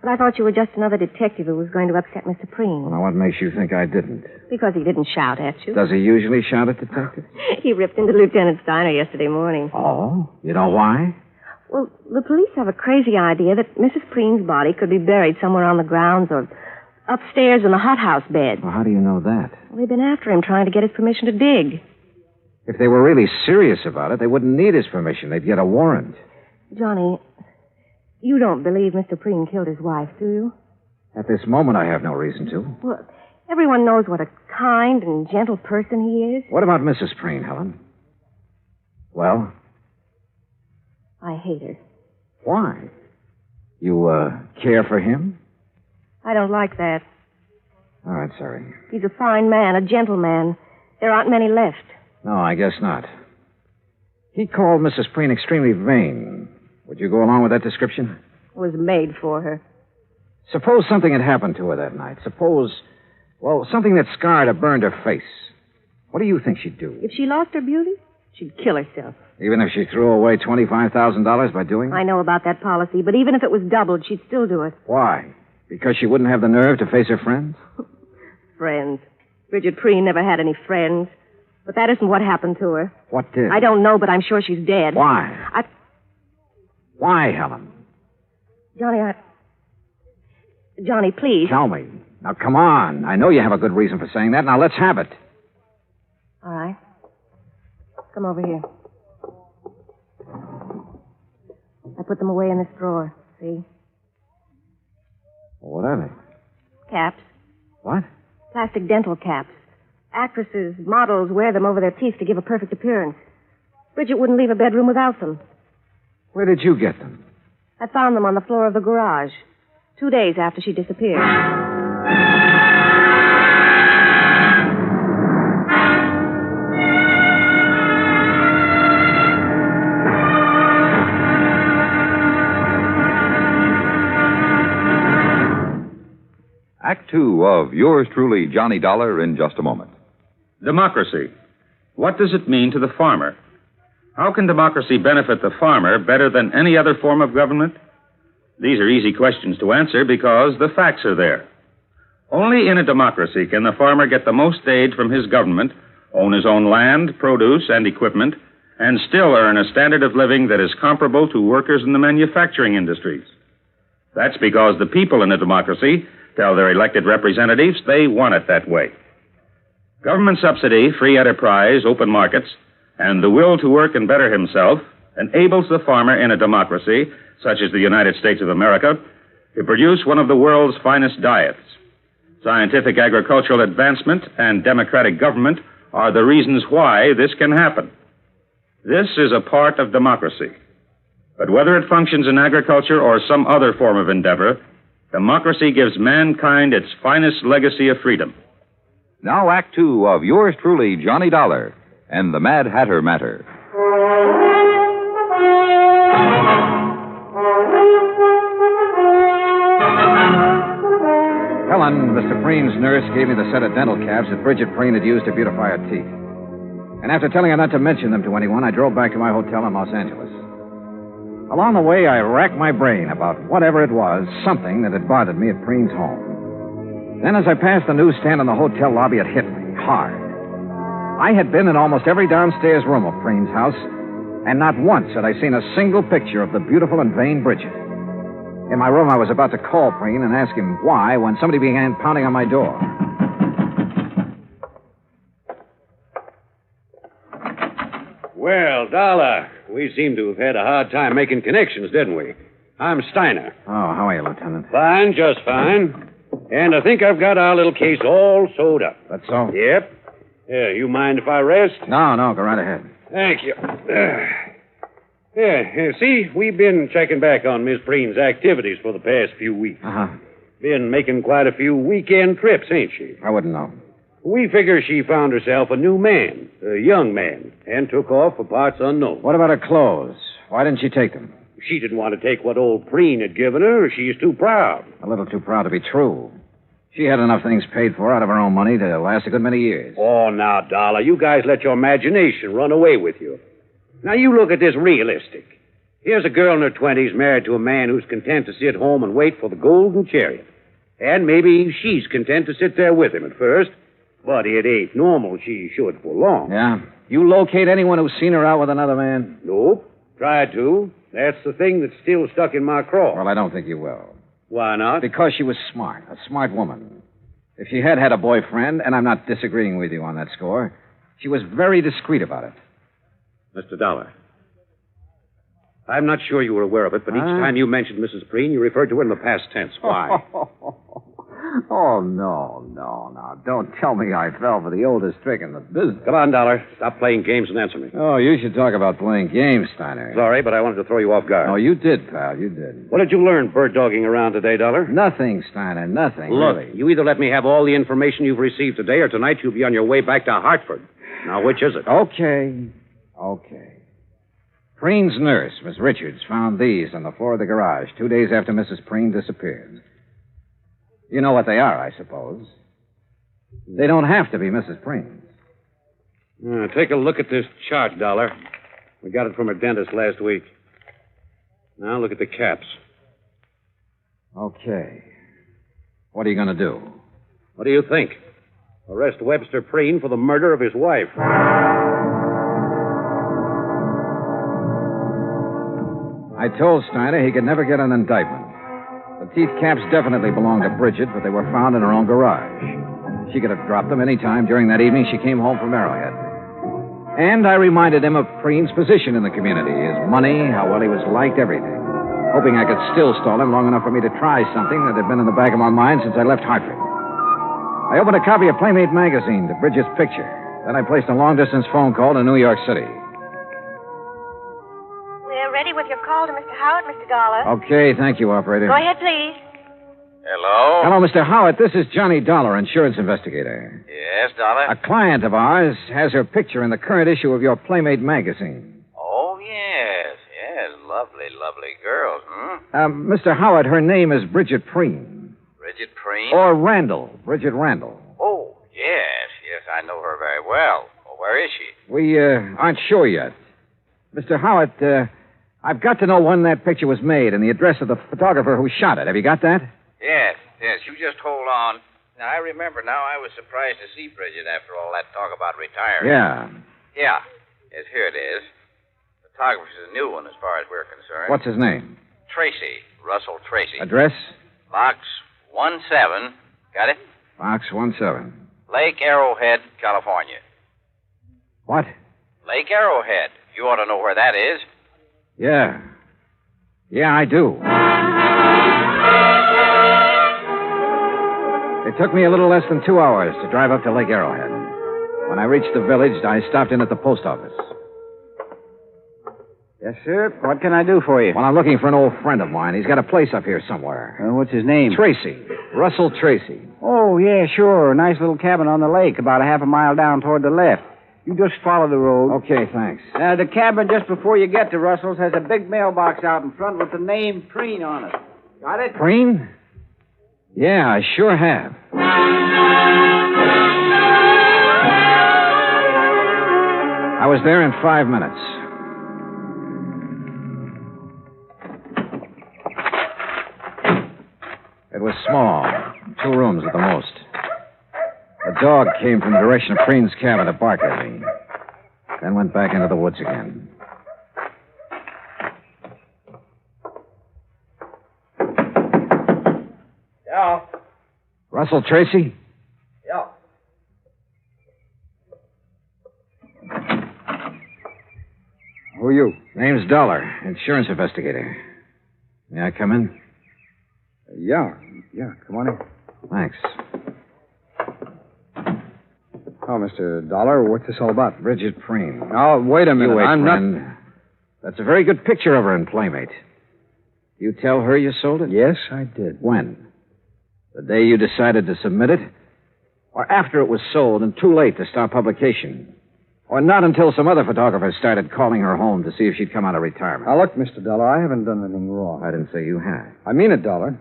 But I thought you were just another detective who was going to upset Mr. Preen. Well, now, what makes you think I didn't? Because he didn't shout at you. Does he usually shout at detectives? He ripped into Lieutenant Steiner yesterday morning. Oh? You know why? Well, the police have a crazy idea that Mrs. Preen's body could be buried somewhere on the grounds or upstairs in the hothouse bed. Well, how do you know that? Well, they've been after him, trying to get his permission to dig. If they were really serious about it, they wouldn't need his permission. They'd get a warrant. Johnny, you don't believe Mr. Preen killed his wife, do you? At this moment, I have no reason to. Well, everyone knows what a kind and gentle person he is. What about Mrs. Preen, Helen? Well? I hate her. Why? You, care for him? I don't like that. All right, sorry. He's a fine man, a gentleman. There aren't many left. No, I guess not. He called Mrs. Preen extremely vain. Would you go along with that description? It was made for her. Suppose something had happened to her that night. Suppose, well, something that scarred or burned her face. What do you think she'd do? If she lost her beauty, she'd kill herself. Even if she threw away $25,000 by doing it? I know about that policy, but even if it was doubled, she'd still do it. Why? Because she wouldn't have the nerve to face her friends? Friends. Bridget Preen never had any friends. But that isn't what happened to her. What did? I don't know, but I'm sure she's dead. Why? Why, Helen? Johnny, please. Tell me. Now, come on. I know you have a good reason for saying that. Now, let's have it. All right. Come over here. I put them away in this drawer. See? What are they? Caps. What? Plastic dental caps. Actresses, models wear them over their teeth to give a perfect appearance. Bridget wouldn't leave a bedroom without them. Where did you get them? I found them on the floor of the garage 2 days after she disappeared. Act two of yours truly, Johnny Dollar, in just a moment. Democracy. What does it mean to the farmer? How can democracy benefit the farmer better than any other form of government? These are easy questions to answer because the facts are there. Only in a democracy can the farmer get the most aid from his government, own his own land, produce, and equipment, and still earn a standard of living that is comparable to workers in the manufacturing industries. That's because the people in a democracy tell their elected representatives they want it that way. Government subsidy, free enterprise, open markets, and the will to work and better himself enables the farmer in a democracy, such as the United States of America, to produce one of the world's finest diets. Scientific agricultural advancement and democratic government are the reasons why this can happen. This is a part of democracy. But whether it functions in agriculture or some other form of endeavor, democracy gives mankind its finest legacy of freedom. Now, Act two of yours truly, Johnny Dollar, and the Mad Hatter Matter. Helen, Mr. Preen's nurse, gave me the set of dental caps that Bridget Preen had used to beautify her teeth. And after telling her not to mention them to anyone, I drove back to my hotel in Los Angeles. Along the way, I racked my brain about whatever it was, something that had bothered me at Preen's home. Then, as I passed the newsstand in the hotel lobby, it hit me hard. I had been in almost every downstairs room of Preen's house, and not once had I seen a single picture of the beautiful and vain Bridget. In my room, I was about to call Preen and ask him why when somebody began pounding on my door. Well, Dollar, we seem to have had a hard time making connections, didn't we? I'm Steiner. Oh, how are you, Lieutenant? Fine, just fine. And I think I've got our little case all sewed up. That's so? Yep. You mind if I rest? No, go right ahead. Thank you. See, we've been checking back on Miss Preen's activities for the past few weeks. Uh-huh. Been making quite a few weekend trips, ain't she? I wouldn't know. We figure she found herself a new man, a young man, and took off for parts unknown. What about her clothes? Why didn't she take them? She didn't want to take what old Preen had given her. She's too proud. A little too proud to be true. She had enough things paid for out of her own money to last a good many years. Oh, now, Dollar, you guys let your imagination run away with you. Now, you look at this realistic. Here's a girl in her 20s married to a man who's content to sit home and wait for the golden chariot. And maybe she's content to sit there with him at first, but it ain't normal she should for long. Yeah? You locate anyone who's seen her out with another man? Nope. Tried to. That's the thing that's still stuck in my craw. Well, I don't think you will. Why not? Because she was smart, a smart woman. If she had a boyfriend, and I'm not disagreeing with you on that score, she was very discreet about it. Mr. Dollar, I'm not sure you were aware of it, but each time you mentioned Mrs. Preen, you referred to her in the past tense. Why? Oh, no. Don't tell me I fell for the oldest trick in the business. Come on, Dollar. Stop playing games and answer me. Oh, you should talk about playing games, Steiner. Sorry, but I wanted to throw you off guard. Oh, you did, pal. You did. What did you learn bird-dogging around today, Dollar? Nothing, Steiner. Nothing. Look, really. you either let me have all the information you've received today, or tonight you'll be on your way back to Hartford. Now, which is it? Okay. Preen's nurse, Miss Richards, found these on the floor of the garage 2 days after Mrs. Preen disappeared. You know what they are, I suppose. They don't have to be Mrs. Preen's. Take a look at this chart, Dollar. We got it from her dentist last week. Now look at the caps. Okay. What are you going to do? What do you think? Arrest Webster Preen for the murder of his wife. I told Steiner he could never get an indictment. The teeth caps definitely belonged to Bridget, but they were found in her own garage. She could have dropped them any time during that evening she came home from Arrowhead. And I reminded him of Preen's position in the community, his money, how well he was liked, everything. Hoping I could still stall him long enough for me to try something that had been in the back of my mind since I left Hartford. I opened a copy of Playmate magazine to Bridget's picture. Then I placed a long-distance phone call to New York City. We're ready with your call to Mr. Howard, Mr. Dollar. Okay, thank you, operator. Go ahead, please. Hello? Hello, Mr. Howard. This is Johnny Dollar, insurance investigator. Yes, Dollar? A client of ours has her picture in the current issue of your Playmate magazine. Oh, yes. Lovely girls, Mr. Howard, her name is Bridget Preen. Bridget Preen? Or Randall. Bridget Randall. Oh, yes, I know her very well. Well, where is she? We aren't sure yet. Mr. Howard, I've got to know when that picture was made and the address of the photographer who shot it. Have you got that? Yes, you just hold on. Now, I remember now I was surprised to see Bridget after all that talk about retiring. Yeah. Yes, here it is. Photographer's a new one as far as we're concerned. What's his name? Tracy. Russell Tracy. Address? Box 17. Got it? Box 17. Lake Arrowhead, California. What? Lake Arrowhead. You ought to know where that is. Yeah. Yeah, I do. It took me a little less than 2 hours to drive up to Lake Arrowhead. When I reached the village, I stopped in at the post office. Yes, sir. What can I do for you? Well, I'm looking for an old friend of mine. He's got a place up here somewhere. What's his name? Tracy. Russell Tracy. Oh, yeah, sure. Nice little cabin on the lake, about a half a mile down toward the left. You just follow the road. Okay, thanks. The cabin just before you get to Russell's has a big mailbox out in front with the name Preen on it. Got it? Preen? Yeah, I sure have. I was there in 5 minutes. It was small, 2 rooms at the most. A dog came from the direction of Preen's cabin to bark at me, then went back into the woods again. Yeah. Russell Tracy? Yeah. Who are you? Name's Dollar, insurance investigator. May I come in? Yeah, come on in. Thanks. Oh, Mr. Dollar, what's this all about? Bridget Preen. Oh, wait a minute. You wait, I'm friend. not... That's a very good picture of her in Playmate. You tell her you sold it? Yes, I did. When? The day you decided to submit it? Or after it was sold and too late to start publication? Or not until some other photographers started calling her home to see if she'd come out of retirement? Now, look, Mr. Dollar, I haven't done anything wrong. I didn't say you had. I mean it, Dollar.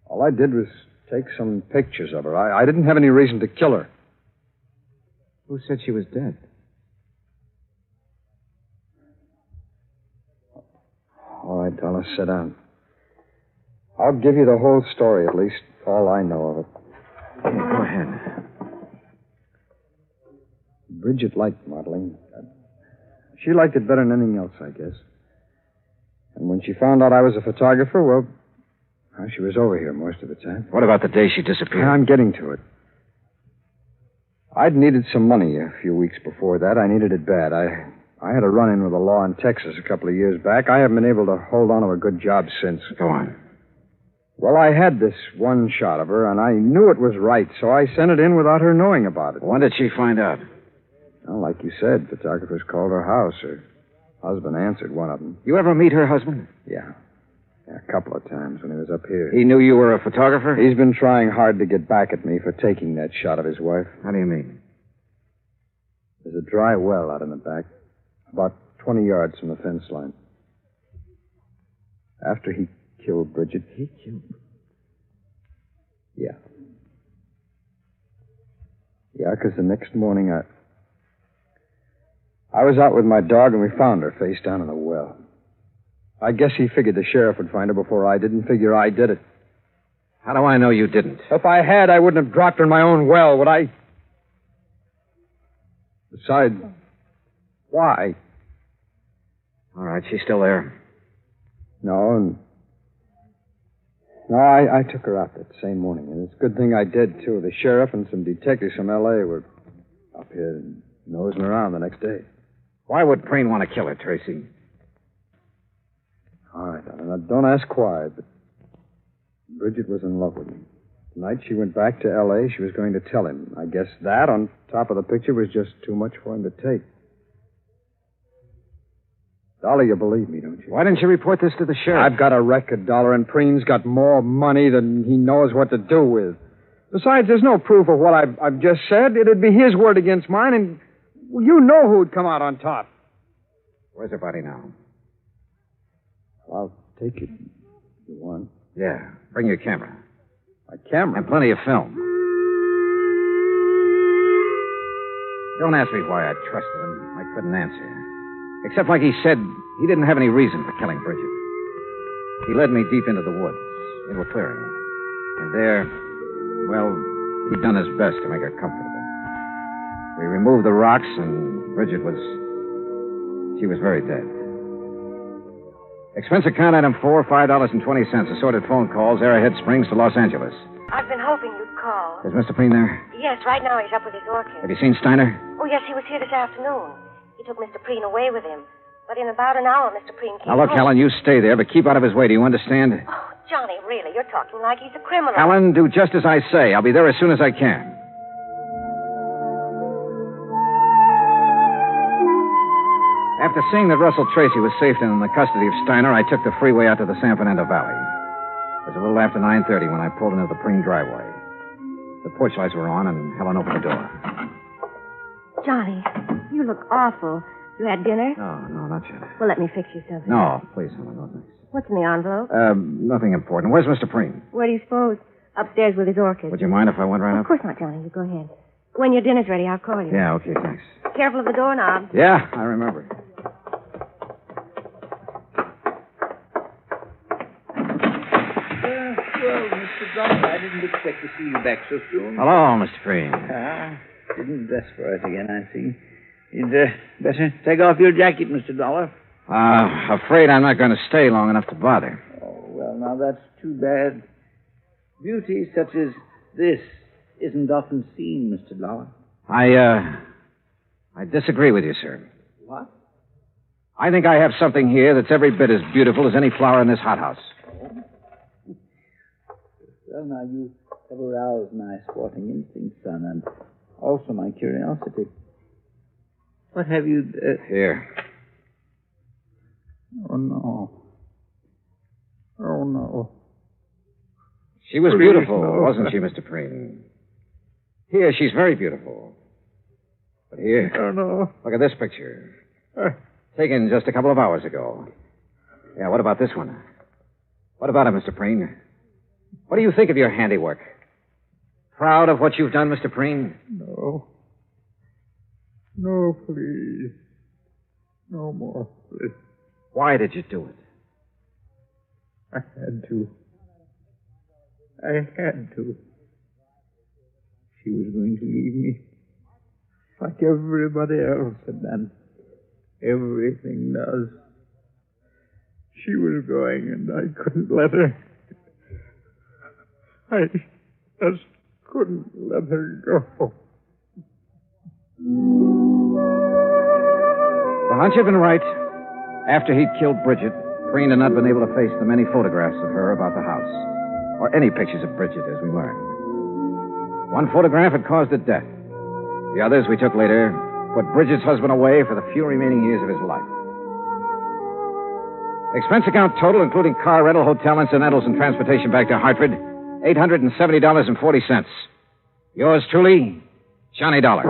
All I did was take some pictures of her. I didn't have any reason to kill her. Who said she was dead? All right, Dollar, sit down. I'll give you the whole story, at least all I know of it. Yeah, go ahead. Bridget liked modeling. She liked it better than anything else, I guess. And when she found out I was a photographer, well, she was over here most of the time. What about the day she disappeared? I'm getting to it. I'd needed some money a few weeks before that. I needed it bad. I had a run-in with the law in Texas a couple of years back. I haven't been able to hold on to a good job since. Go on. Well, I had this one shot of her, and I knew it was right, so I sent it in without her knowing about it. When did she find out? Well, like you said, photographers called her house. Her husband answered one of them. You ever meet her husband? Yeah, a couple of times when he was up here. He knew you were a photographer? He's been trying hard to get back at me for taking that shot of his wife. How do you mean? There's a dry well out in the back, about 20 yards from the fence line. After he killed Bridget. He killed? Yeah. Yeah, because the next morning I was out with my dog and we found her face down in the well. I guess he figured the sheriff would find her before I did, and figure I did it. How do I know you didn't? If I had, I wouldn't have dropped her in my own well, would I? Besides, why? All right, she's still there. No, I took her out that same morning, and it's a good thing I did, too. The sheriff and some detectives from L.A. were up here nosing around the next day. Why would Preen want to kill her, Tracy? All right, don't ask why, but Bridget was in love with me. The night she went back to L.A., she was going to tell him. I guess that, on top of the picture, was just too much for him to take. Dolly, you believe me, don't you? Why didn't you report this to the sheriff? I've got a record, Dollar, and Preen's got more money than he knows what to do with. Besides, there's no proof of what I've just said. It'd be his word against mine, and you know who'd come out on top. Where's her body now? I'll take it if you want. Yeah, bring your camera. My camera? And plenty of film. Don't ask me why I trusted him. I couldn't answer. Except, like he said, he didn't have any reason for killing Bridget. He led me deep into the woods, into a clearing. And there, well, he'd done his best to make her comfortable. We removed the rocks, and Bridget she was very dead. Expense account item 4, $5.20. Assorted phone calls, Arrowhead Springs to Los Angeles. I've been hoping you'd call. Is Mr. Preen there? Yes, right now he's up with his orchid. Have you seen Steiner? Oh, yes, he was here this afternoon. He took Mr. Preen away with him. But in about an hour, Mr. Preen came Now, look, home. Helen, you stay there, but keep out of his way. Do you understand? Oh, Johnny, really, you're talking like he's a criminal. Helen, do just as I say. I'll be there as soon as I can. After seeing that Russell Tracy was safe and in the custody of Steiner, I took the freeway out to the San Fernando Valley. It was a little after 9:30 when I pulled into the Preen driveway. The porch lights were on, and Helen opened the door. Johnny, you look awful. You had dinner? No, not yet. Well, let me fix you something. No, please, Helen, no thanks. What's in the envelope? Nothing important. Where's Mr. Preen? Where do you suppose? Upstairs with his orchid. Would you mind if I went right Of up? course not, Johnny. You go ahead. When your dinner's ready, I'll call you. Yeah, okay, thanks. Careful of the doorknob. Yeah, I remember. Well, Mr. Dollar, I didn't expect to see you back so soon. Hello, Mr. Preen. Didn't dress for it again, I see. You'd better take off your jacket, Mr. Dollar. Afraid I'm not going to stay long enough to bother. Oh, well, now that's too bad. Beauty such as this isn't often seen, Mr. Dollar. I disagree with you, sir. What? I think I have something here that's every bit as beautiful as any flower in this hothouse. Well, now, you have aroused my sporting instincts, son, and also my curiosity. What have you... Here. Oh, no. Oh, no. She was Please, beautiful, no. wasn't she, Mr. Preen? Here, she's very beautiful. But here... Oh, no. Look at this picture. Taken just a couple of hours ago. Yeah, what about this one? What about it, Mr. Preen? What do you think of your handiwork? Proud of what you've done, Mr. Preen? No. No, please. No more, please. Why did you do it? I had to. I had to. She was going to leave me. Like everybody else had done. Everything does. She was going, and I couldn't let her. I just couldn't let her go. The hunch had been right. After he'd killed Bridget, Preen had not been able to face the many photographs of her about the house, or any pictures of Bridget, as we learned. One photograph had caused her death. The others we took later put Bridget's husband away for the few remaining years of his life. Expense account total, including car rental, hotel incidentals, and transportation back to Hartford, $870.40. Yours truly, Johnny Dollar.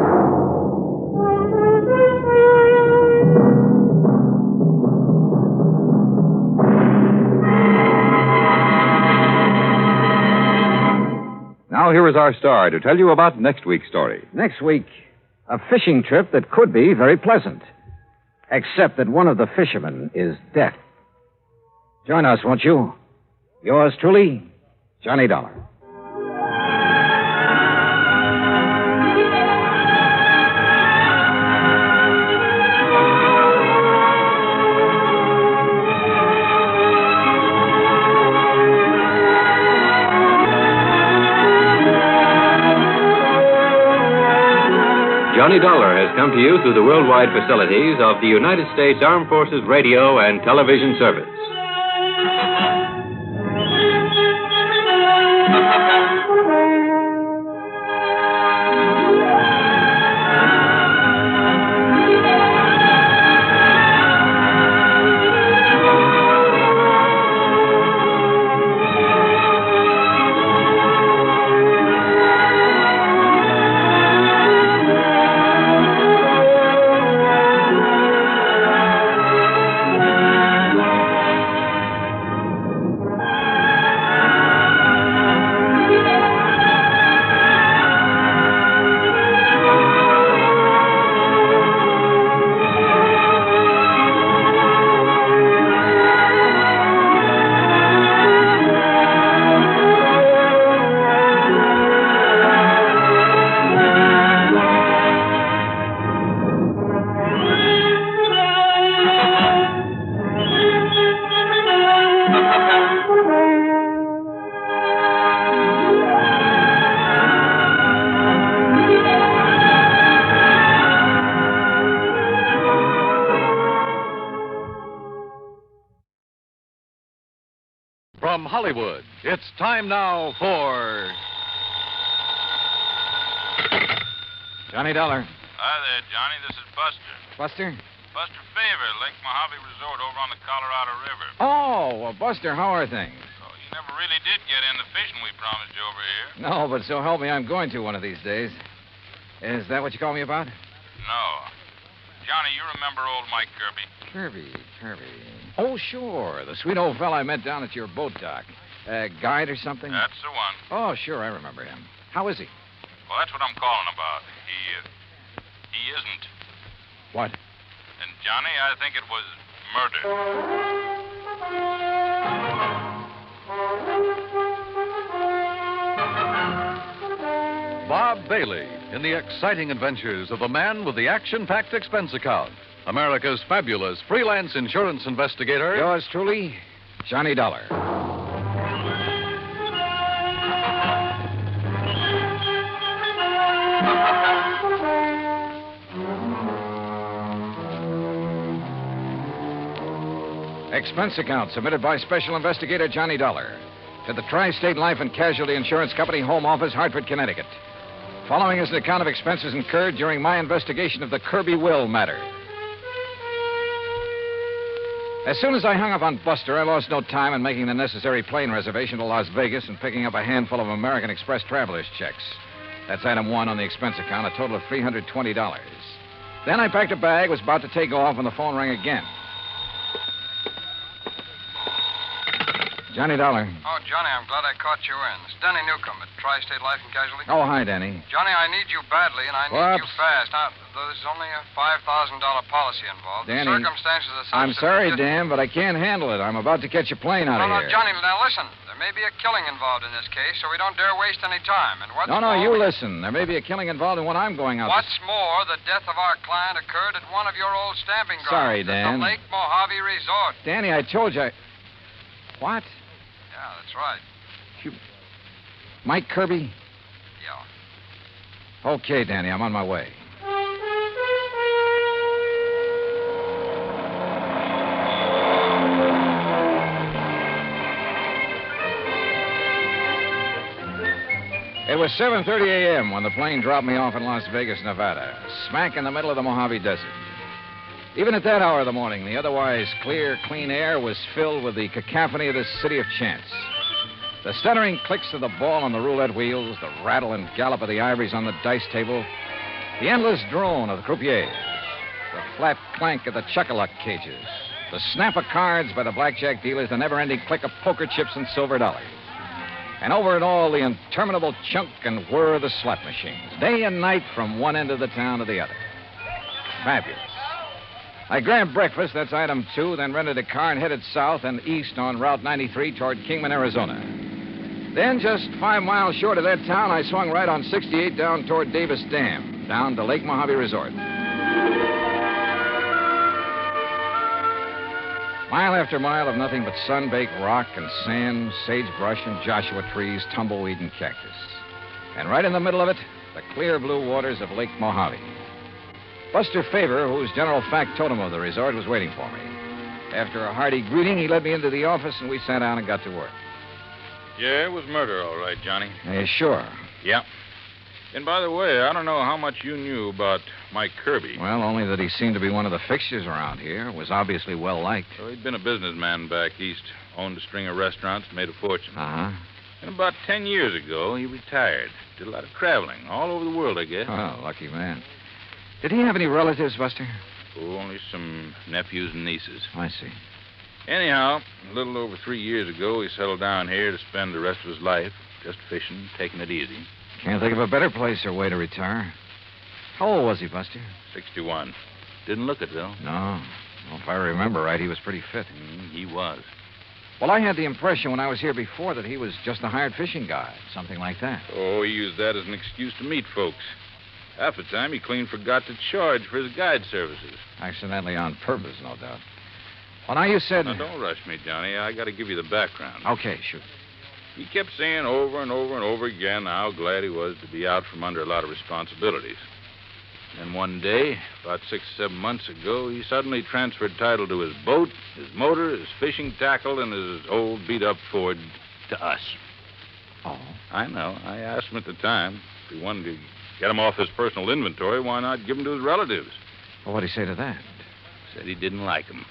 Now here is our star to tell you about next week's story. Next week, a fishing trip that could be very pleasant, except that one of the fishermen is dead. Join us, won't you? Yours truly, Johnny Dollar. Johnny Dollar has come to you through the worldwide facilities of the United States Armed Forces Radio and Television Service. From Hollywood, it's time now for... Johnny Dollar. Hi there, Johnny. This is Buster. Buster? Buster Favor, Lake Mojave Resort over on the Colorado River. Oh, well, Buster, how are things? So you never really did get in the fishing we promised you over here. No, but so help me, I'm going to one of these days. Is that what you called me about? No. Johnny, you remember old Mike Kirby? Kirby. Oh, sure. The sweet old fella I met down at your boat dock. Guide or something? That's the one. Oh, sure, I remember him. How is he? Well, that's what I'm calling about. He isn't. What? And, Johnny, I think it was murder. Bob Bailey in the exciting adventures of the man with the action-packed expense account. America's fabulous freelance insurance investigator. Yours truly, Johnny Dollar. Expense account submitted by Special Investigator Johnny Dollar to the Tri-State Life and Casualty Insurance Company Home Office, Hartford, Connecticut. Following is an account of expenses incurred during my investigation of the Kirby Will matter. As soon as I hung up on Buster, I lost no time in making the necessary plane reservation to Las Vegas and picking up a handful of American Express traveler's checks. That's item one on the expense account, a total of $320. Then I packed a bag, was about to take off when the phone rang again. Johnny Dollar. Oh, Johnny, I'm glad I caught you in. It's Danny Newcomb at Tri-State Life and Casualty. Oh, hi, Danny. Johnny, I need you badly, and I need Whoops. you fast. Now, there's only a $5,000 policy involved. Danny, The circumstances are such I'm that sorry, we just- Dan, but I can't handle it. I'm about to catch a plane out No, of no, here. Johnny, now listen. There may be a killing involved in this case, so we don't dare waste any time. And what's No, more, you listen. There may be a killing involved in what I'm going out to... What's more, the death of our client occurred at one of your old stamping grounds. Sorry, at Dan. the Lake Mojave Resort. Danny, I told you... What? Yeah, that's right. Mike Kirby? Yeah. Okay, Danny, I'm on my way. It was 7:30 a.m. when the plane dropped me off in Las Vegas, Nevada, smack in the middle of the Mojave Desert. Even at that hour of the morning, the otherwise clear, clean air was filled with the cacophony of this city of chance. The stuttering clicks of the ball on the roulette wheels, the rattle and gallop of the ivories on the dice table, the endless drone of the croupiers, the flat clank of the chuck-a-luck cages, the snap of cards by the blackjack dealers, the never-ending click of poker chips and silver dollars. And over it all, the interminable chunk and whir of the slot machines, day and night from one end of the town to the other. Fabulous. I grabbed breakfast, that's item 2, then rented a car and headed south and east on Route 93 toward Kingman, Arizona. Then, just 5 miles short of that town, I swung right on 68 down toward Davis Dam, down to Lake Mojave Resort. Mile after mile of nothing but sun-baked rock and sand, sagebrush and Joshua trees, tumbleweed and cactus. And right in the middle of it, the clear blue waters of Lake Mojave. Buster Faber, who's general factotum of the resort, was waiting for me. After a hearty greeting, he led me into the office, and we sat down and got to work. Yeah, it was murder, all right, Johnny. Sure. Yeah. And by the way, I don't know how much you knew about Mike Kirby. Well, only that he seemed to be one of the fixtures around here. Was obviously well-liked. So he'd been a businessman back east, owned a string of restaurants, made a fortune. Uh-huh. And about 10 years ago, he retired. Did a lot of traveling, all over the world, I guess. Oh, lucky man. Did he have any relatives, Buster? Oh, only some nephews and nieces. I see. Anyhow, a little over 3 years ago, he settled down here to spend the rest of his life just fishing, taking it easy. Can't think of a better place or way to retire. How old was he, Buster? 61. Didn't look it, though. No. Well, if I remember right, he was pretty fit. He was. Well, I had the impression when I was here before that he was just a hired fishing guy, something like that. Oh, he used that as an excuse to meet folks. Half the time, he clean forgot to charge for his guide services. Accidentally on purpose, no doubt. Well, now you said... Now, don't rush me, Johnny. I got to give you the background. Okay, shoot. He kept saying over and over and over again how glad he was to be out from under a lot of responsibilities. And one day, about 6 or 7 months ago, he suddenly transferred title to his boat, his motor, his fishing tackle, and his old beat-up Ford to us. Oh? I know. I asked him at the time if he wanted to get him off his personal inventory, why not give him to his relatives? Well, what'd he say to that? Said he didn't like him.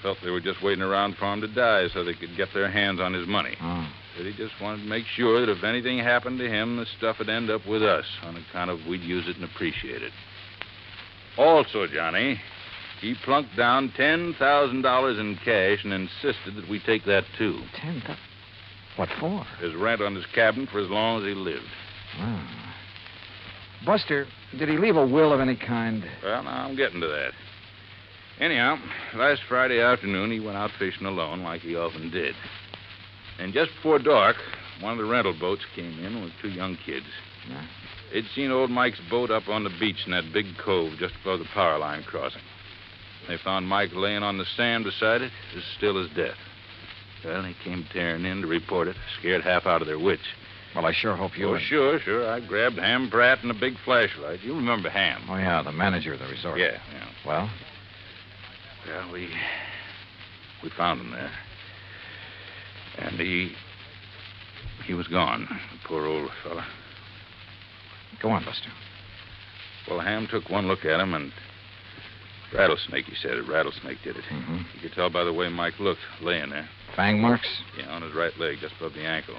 Felt they were just waiting around for him to die so they could get their hands on his money. Oh. Said he just wanted to make sure that if anything happened to him, the stuff would end up with us on account of we'd use it and appreciate it. Also, Johnny, he plunked down $10,000 in cash and insisted that we take that, too. $10,000? What for? His rent on his cabin for as long as he lived. Oh. Buster, did he leave a will of any kind? Well, now, I'm getting to that. Anyhow, last Friday afternoon, he went out fishing alone, like he often did. And just before dark, one of the rental boats came in with 2 young kids. Yeah. They'd seen old Mike's boat up on the beach in that big cove just above the power line crossing. They found Mike laying on the sand beside it, as still as death. Well, they came tearing in to report it, scared half out of their wits. Well, I sure hope you... Oh, sure. I grabbed Ham Pratt and a big flashlight. You remember Ham. Oh, yeah, the manager of the resort. Yeah. Well? Well, we found him there. And he was gone, the poor old fella. Go on, Buster. Well, Ham took one look at him, and rattlesnake, he said it. Rattlesnake did it. Mm-hmm. You could tell by the way Mike looked, laying there. Fang marks? Yeah, on his right leg, just above the ankle.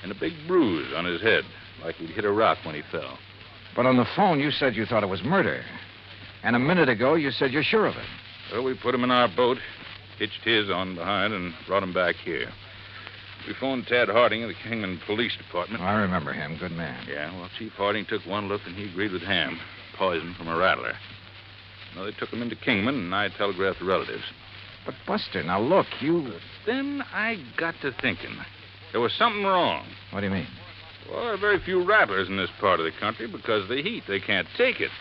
And a big bruise on his head, like he'd hit a rock when he fell. But on the phone, you said you thought it was murder. And a minute ago, you said you're sure of it. Well, we put him in our boat, hitched his on behind, and brought him back here. We phoned Tad Harding of the Kingman Police Department. I remember him. Good man. Yeah, well, Chief Harding took one look and he agreed with Ham. Poison from a rattler. Well, they took him into Kingman, and I telegraphed the relatives. But, Buster, now look, you... Then I got to thinking. There was something wrong. What do you mean? Well, there are very few rattlers in this part of the country because of the heat. They can't take it.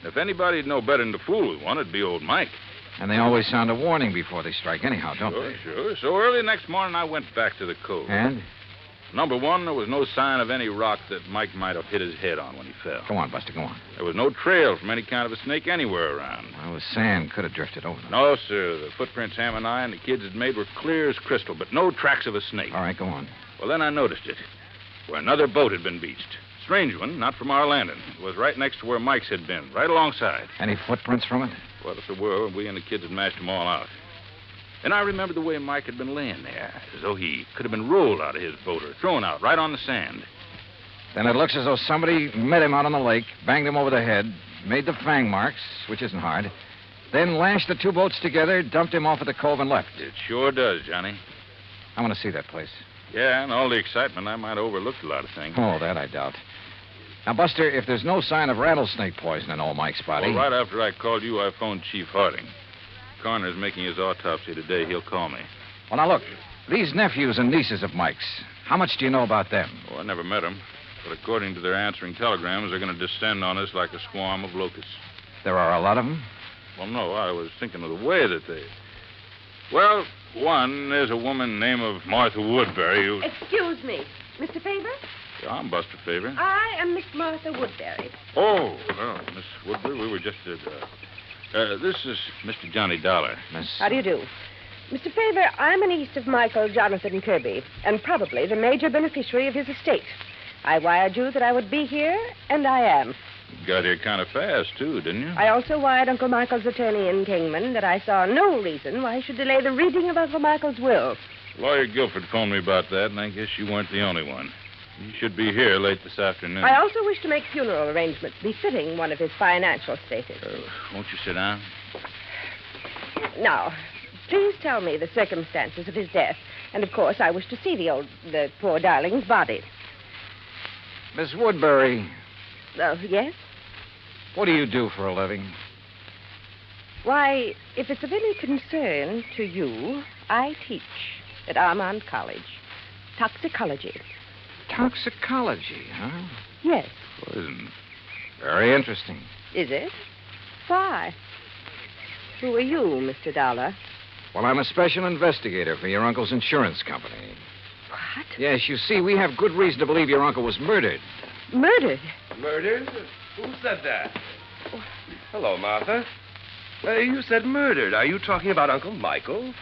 If anybody'd know better than to fool with one, it'd be old Mike. And they always sound a warning before they strike anyhow, don't they? Sure. So early next morning, I went back to the cove. And? Number one, there was no sign of any rock that Mike might have hit his head on when he fell. Go on, Buster, go on. There was no trail from any kind of a snake anywhere around. Well, the sand could have drifted over them. No, sir. The footprints Ham and I and the kids had made were clear as crystal, but no tracks of a snake. All right, go on. Well, then I noticed it. Where another boat had been beached. Strange one, not from our landing. It was right next to where Mike's had been, right alongside. Any footprints from it? Well, if there were, we and the kids had mashed them all out. Then I remembered the way Mike had been laying there, as though he could have been rolled out of his boat or thrown out right on the sand. Then it looks as though somebody met him out on the lake, banged him over the head, made the fang marks, which isn't hard, then lashed the two boats together, dumped him off at the cove, and left. It sure does, Johnny. I want to see that place. Yeah, and all the excitement, I might have overlooked a lot of things. Oh, that I doubt. Now, Buster, if there's no sign of rattlesnake poison in old Mike's body... Well, right after I called you, I phoned Chief Harding. Coroner's making his autopsy today. He'll call me. Well, now, look. These nephews and nieces of Mike's, how much do you know about them? Oh, I never met them. But according to their answering telegrams, they're going to descend on us like a swarm of locusts. There are a lot of them? Well, no, I was thinking of the way that they... Well, one, there's a woman named of Martha Woodbury who... Excuse me. Mr. Faber? Yeah, I'm Buster Faber. I am Miss Martha Woodbury. Oh, well, Miss Woodbury, we were just at... this is Mr. Johnny Dollar. Miss... How do you do? Mr. Faber, I'm a niece of Michael Jonathan Kirby, and probably the major beneficiary of his estate. I wired you that I would be here, and I am. You got here kind of fast, too, didn't you? I also wired Uncle Michael's attorney in Kingman that I saw no reason why he should delay the reading of Uncle Michael's will. Lawyer Guilford phoned me about that, and I guess you weren't the only one. You should be here late this afternoon. I also wish to make funeral arrangements befitting one of his financial status. Won't you sit down? Now, please tell me the circumstances of his death. And, of course, I wish to see the poor darling's body. Miss Woodbury. Yes? What do you do for a living? Why, if it's of any concern to you, I teach at Armand College. Toxicology. Toxicology, huh? Yes. Poison. Very interesting. Is it? Why? Who are you, Mr. Dollar? Well, I'm a special investigator for your uncle's insurance company. What? Yes, you see, we have good reason to believe your uncle was murdered. Murdered? Murdered? Who said that? Hello, Martha. You said murdered. Are you talking about Uncle Michael?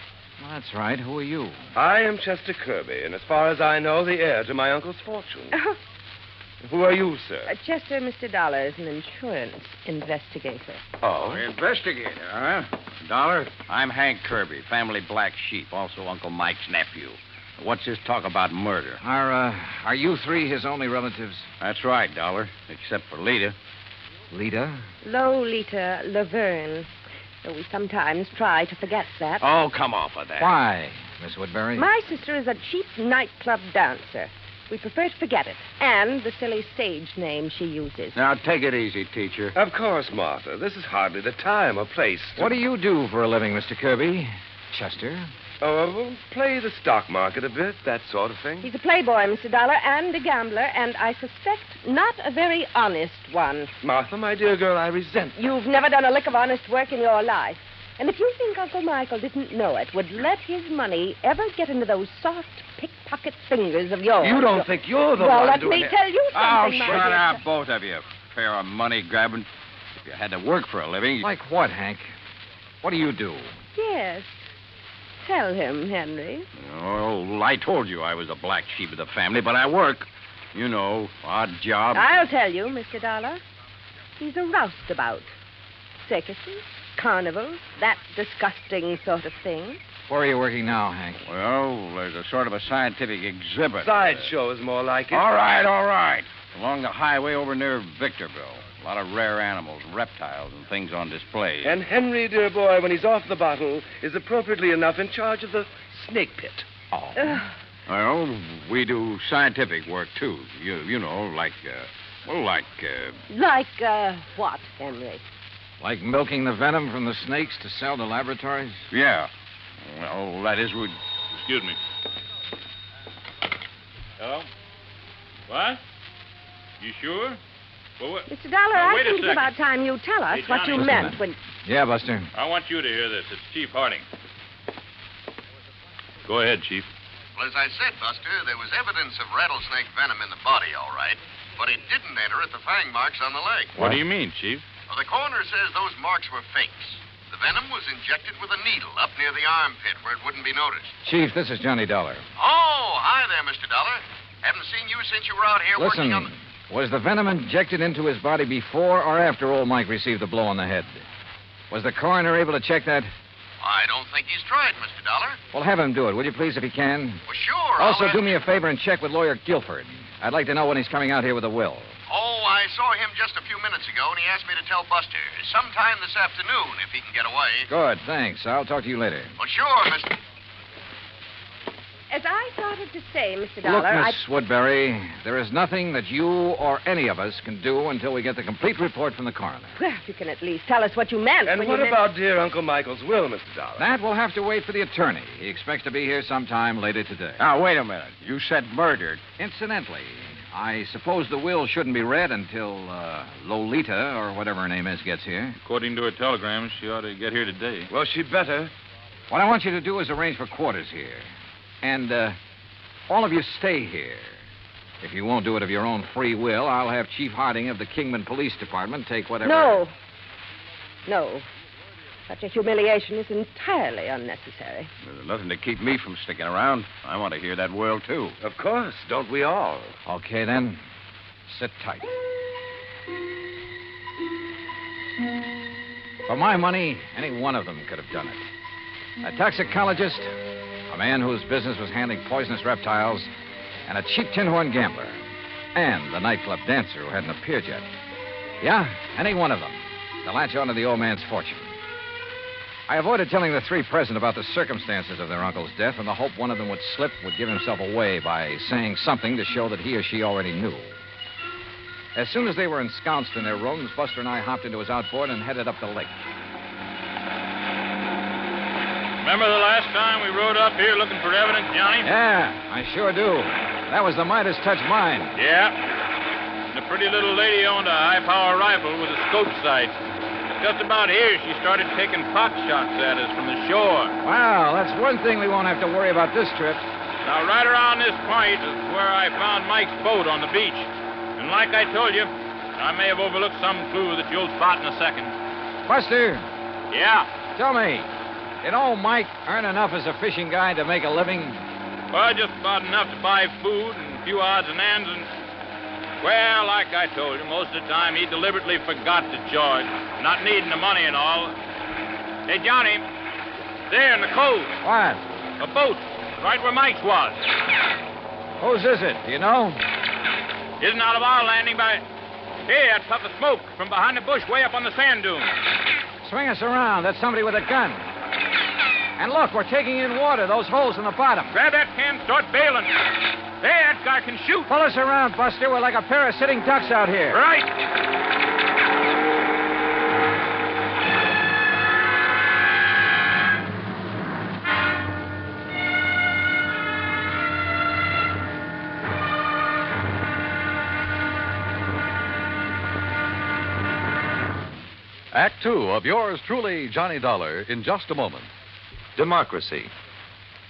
Well, that's right. Who are you? I am Chester Kirby, and as far as I know, the heir to my uncle's fortune. Who are you, sir? Chester, Mr. Dollar is an insurance investigator. Oh? Investigator, huh? Dollar, I'm Hank Kirby, family black sheep, also Uncle Mike's nephew. What's this talk about murder? Are you three his only relatives? That's right, Dollar, except for Lita. Lita? Lolita Laverne. Though we sometimes try to forget that. Oh, come off of that. Why, Miss Woodbury? My sister is a cheap nightclub dancer. We prefer to forget it. And the silly stage name she uses. Now, take it easy, teacher. Of course, Martha. This is hardly the time or place to... What do you do for a living, Mr. Kirby? Chester? Play the stock market a bit, that sort of thing. He's a playboy, Mr. Dollar, and a gambler, and I suspect not a very honest one. Martha, my dear girl, I resent... You've never done a lick of honest work in your life. And if you think Uncle Michael didn't know it, would let his money ever get into those soft pickpocket fingers of yours... You don't think you're the well, one let me tell you something, Oh, shut up, both of you. Fair of money grabbing. If you had to work for a living... Like what, Hank? What do you do? Yes. Tell him, Henry. Oh, I told you I was a black sheep of the family, but I work. You know, odd job. I'll tell you, Mr. Dollar. He's a roustabout. Circuses, carnivals, that disgusting sort of thing. Where are you working now, Hank? Well, there's a sort of a scientific exhibit. Sideshow is more like it. All right. Along the highway over near Victorville. A lot of rare animals, reptiles, and things on display. And Henry, dear boy, when he's off the bottle, is appropriately enough in charge of the snake pit. Oh. Well, we do scientific work, too. You know, like What, Henry? Like milking the venom from the snakes to sell to laboratories? Yeah. Well, that is, excuse me. Hello? What? You sure? Well, Mr. Dollar, now, I wait a think it's second. about time you tell us Hey, what you Johnny. meant when... Yeah, Buster. I want you to hear this. It's Chief Harding. Go ahead, Chief. Well, as I said, Buster, there was evidence of rattlesnake venom in the body, all right, but it didn't enter at the fang marks on the leg. What do you mean, Chief? Well, the coroner says those marks were fakes. The venom was injected with a needle up near the armpit where it wouldn't be noticed. Chief, this is Johnny Dollar. Oh, hi there, Mr. Dollar. Haven't seen you since you were out here Listen, working on the... was the venom injected into his body before or after old Mike received the blow on the head? Was the coroner able to check that? I don't think he's tried, Mr. Dollar. Well, have him do it, will you please, if he can? Well, sure. Also, I'll do ask- me a favor and check with lawyer Guilford. I'd like to know when he's coming out here with a will. Oh, I saw him just a few minutes ago, and he asked me to tell Buster. Sometime this afternoon, if he can get away. Good, thanks. I'll talk to you later. Well, sure, Mr. As I started to say, Mr. Look, Dollar, Miss Woodbury, there is nothing that you or any of us can do until we get the complete report from the coroner. Well, you can at least tell us what you meant. And when what you meant... about dear Uncle Michael's will, Mr. Dollar? That will have to wait for the attorney. He expects to be here sometime later today. Now, wait a minute. You said murdered. Incidentally, I suppose the will shouldn't be read until Lolita, or whatever her name is, gets here. According to her telegram, she ought to get here today. Well, she better. What I want you to do is arrange for quarters here. And, all of you stay here. If you won't do it of your own free will, I'll have Chief Harding of the Kingman Police Department take whatever... No. Such a humiliation is entirely unnecessary. There's nothing to keep me from sticking around. I want to hear that will, too. Of course. Don't we all? Okay, then. Sit tight. For my money, any one of them could have done it. A toxicologist, a man whose business was handling poisonous reptiles, and a cheap tin horn gambler, and the nightclub dancer who hadn't appeared yet. Yeah, any one of them to latch onto the old man's fortune. I avoided telling the three present about the circumstances of their uncle's death in the hope one of them would give himself away by saying something to show that he or she already knew. As soon as they were ensconced in their rooms, Buster and I hopped into his outboard and headed up the lake. Remember the last time we rode up here looking for evidence, Johnny? Yeah, I sure do. That was the Midas touch mine. Yeah. And the pretty little lady owned a high-power rifle with a scope sight. Just about here, she started taking pot shots at us from the shore. Well, that's one thing we won't have to worry about this trip. Now, right around this point is where I found Mike's boat on the beach. And like I told you, I may have overlooked some clue that you'll spot in a second. Buster. Yeah? Tell me, did old Mike earn enough as a fishing guide to make a living? Well, just about enough to buy food and a few odds and ends and... Well, like I told you, most of the time he deliberately forgot to charge, not needing the money and all. Hey, Johnny, there in the cove. What? A boat, right where Mike's was. Whose is it? Do you know? Isn't out of our landing by... Here, that puff of smoke from behind the bush way up on the sand dune. Swing us around. That's somebody with a gun. And look, we're taking in water, those holes in the bottom. Grab that can, start bailing. There, that guy can shoot. Pull us around, Buster. We're like a pair of sitting ducks out here. Right. Act Two of yours truly, Johnny Dollar, in just a moment. Democracy.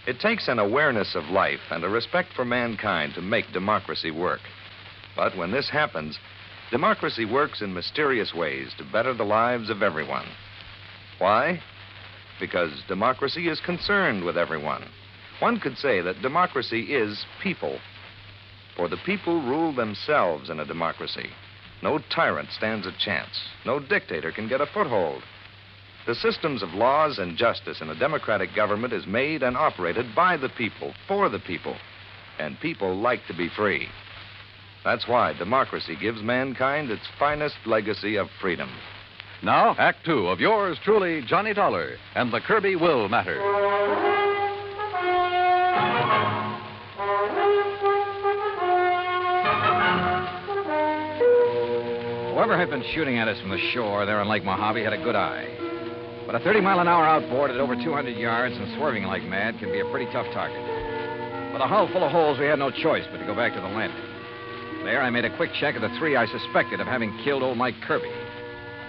It takes an awareness of life and a respect for mankind to make democracy work. But when this happens, democracy works in mysterious ways to better the lives of everyone. Why? Because democracy is concerned with everyone. One could say that democracy is people. For the people rule themselves in a democracy. No tyrant stands a chance. No dictator can get a foothold. The systems of laws and justice in a democratic government is made and operated by the people, for the people. And people like to be free. That's why democracy gives mankind its finest legacy of freedom. Now, Act Two of yours truly, Johnny Dollar, and the Kirby Will Matter. Whoever had been shooting at us from the shore there on Lake Mojave had a good eye. But a 30-mile-an-hour outboard at over 200 yards and swerving like mad can be a pretty tough target. With a hull full of holes, we had no choice but to go back to the landing. There, I made a quick check of the three I suspected of having killed old Mike Kirby.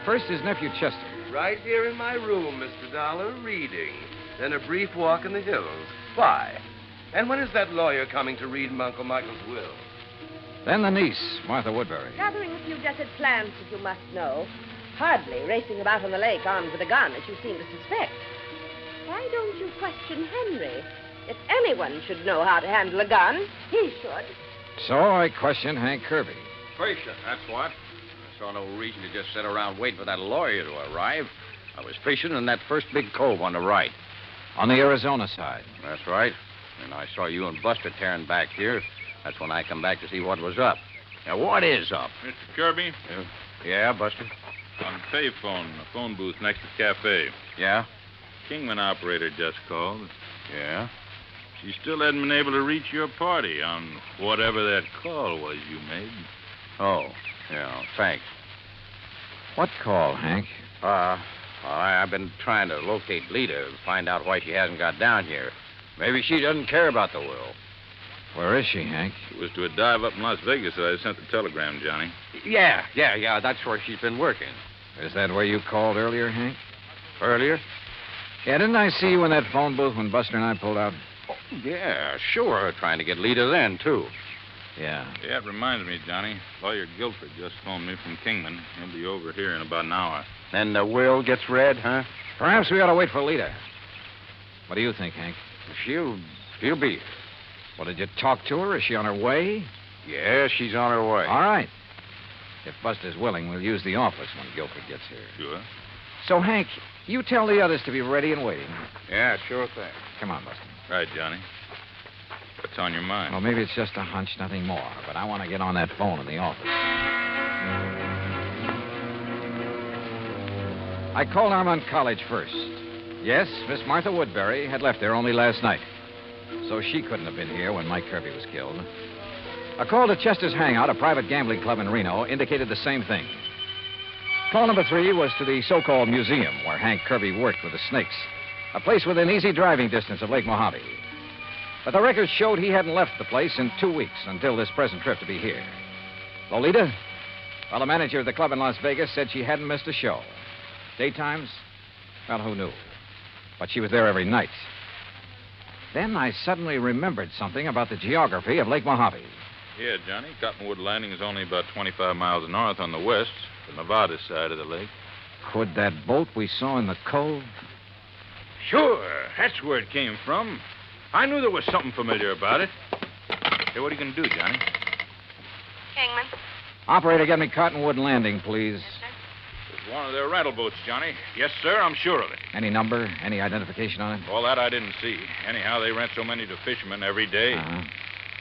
First, his nephew Chester. Right here in my room, Mr. Dollar, reading. Then a brief walk in the hills. Why? And when is that lawyer coming to read Uncle Michael's will? Then the niece, Martha Woodbury. Gathering a few desert plants, as you must know. Hardly racing about on the lake armed with a gun, as you seem to suspect. Why don't you question Henry? If anyone should know how to handle a gun, he should. So I questioned Hank Kirby. Fishing, that's what. I saw no reason to just sit around waiting for that lawyer to arrive. I was fishing in that first big cove on the right. On the Arizona side. That's right. And I saw you and Buster tearing back here. That's when I come back to see what was up. Now, what is up? Mr. Kirby? Yeah, Buster? On the payphone, the phone booth next to the cafe. Yeah? Kingman operator just called. Yeah? She still hadn't been able to reach your party on whatever that call was you made. Oh, yeah, thanks. What call, Hank? I've been trying to locate Lita to find out why she hasn't got down here. Maybe she doesn't care about the will. Where is she, Hank? It was to a dive up in Las Vegas that I sent the telegram, Johnny. Yeah, that's where she's been working. Is that where you called earlier, Hank? Earlier? Yeah, didn't I see you in that phone booth when Buster and I pulled out? Oh, yeah, sure. Trying to get Lita then, too. Yeah. Yeah, it reminds me, Johnny. Lawyer Guilford just phoned me from Kingman. He'll be over here in about an hour. Then the will gets read, huh? Perhaps we ought to wait for Lita. What do you think, Hank? She'll be here. Well, did you talk to her? Is she on her way? Yeah, she's on her way. All right. If Buster's willing, we'll use the office when Guilford gets here. Sure. So, Hank, you tell the others to be ready and waiting. Yeah, sure thing. Come on, Buster. Right, Johnny. What's on your mind? Well, maybe it's just a hunch, nothing more. But I want to get on that phone in the office. I called Armand College first. Yes, Miss Martha Woodbury had left there only last night. So she couldn't have been here when Mike Kirby was killed. A call to Chester's Hangout, a private gambling club in Reno, indicated the same thing. Call number 3 was to the so-called museum where Hank Kirby worked with the Snakes, a place within easy driving distance of Lake Mojave. But the records showed he hadn't left the place in 2 weeks until this present trip to be here. Lolita? Well, the manager of the club in Las Vegas said she hadn't missed a show. Daytimes? Well, who knew? But she was there every night. Then I suddenly remembered something about the geography of Lake Mojave. Yeah, Johnny. Cottonwood Landing is only about 25 miles north on the west, the Nevada side of the lake. Could that boat we saw in the cove? Sure. That's where it came from. I knew there was something familiar about it. Hey, what are you going to do, Johnny? Kingman. Operator, get me Cottonwood Landing, please. It's one of their rental boats, Johnny. Yes, sir, I'm sure of it. Any number? Any identification on it? All that I didn't see. Anyhow, they rent so many to fishermen every day. Uh-huh.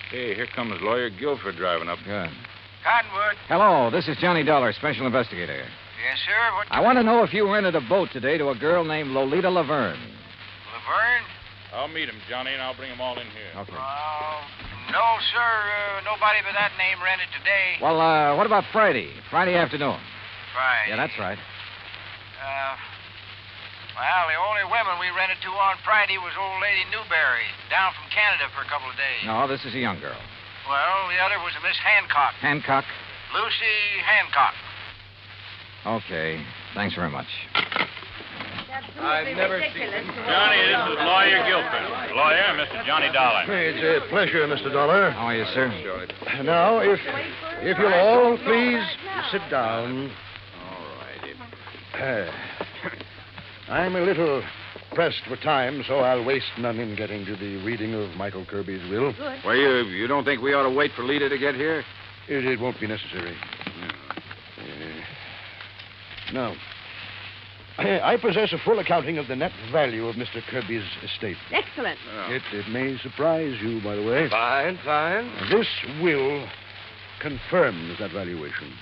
Hey, here comes Lawyer Guilford driving up. Good. Cottonwood. Hello, this is Johnny Dollar, Special Investigator. Yes, sir. What? I want to know if you rented a boat today to a girl named Lolita Laverne. Laverne? I'll meet him, Johnny, and I'll bring them all in here. Okay. No, sir. Nobody by that name rented today. Well, what about Friday? Friday afternoon. Friday? Yeah, that's right. Well, the only women we rented to on Friday was old lady Newberry, down from Canada for a couple of days. No, this is a young girl. Well, the other was a Miss Hancock. Hancock? Lucy Hancock. Okay. Thanks very much. I've never seen Johnny, this is Lawyer Guilford. Lawyer, Mr. Johnny Dollar. It's a pleasure, Mr. Dollar. How are you, sir? Now, if you'll all please sit down. All righty. I'm a little pressed for time, so I'll waste none in getting to the reading of Michael Kirby's will. Good. Well, you don't think we ought to wait for Lita to get here? It won't be necessary. Now, I possess a full accounting of the net value of Mr. Kirby's estate. Excellent. It may surprise you, by the way. Fine. This will confirms that valuation.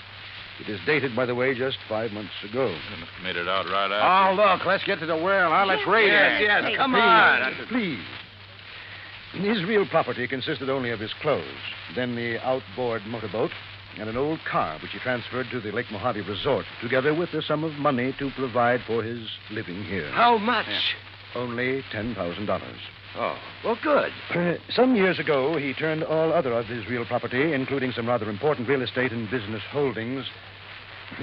It is dated, by the way, just 5 months ago. Made it out right after. Oh, look, let's get to the will. Now, let's read it. Yes, come on. Please. His real property consisted only of his clothes, then the outboard motorboat, and an old car which he transferred to the Lake Mojave Resort, together with a sum of money to provide for his living here. How much? Only $10,000. Oh, well, good. Some years ago, he turned all other of his real property, including some rather important real estate and business holdings,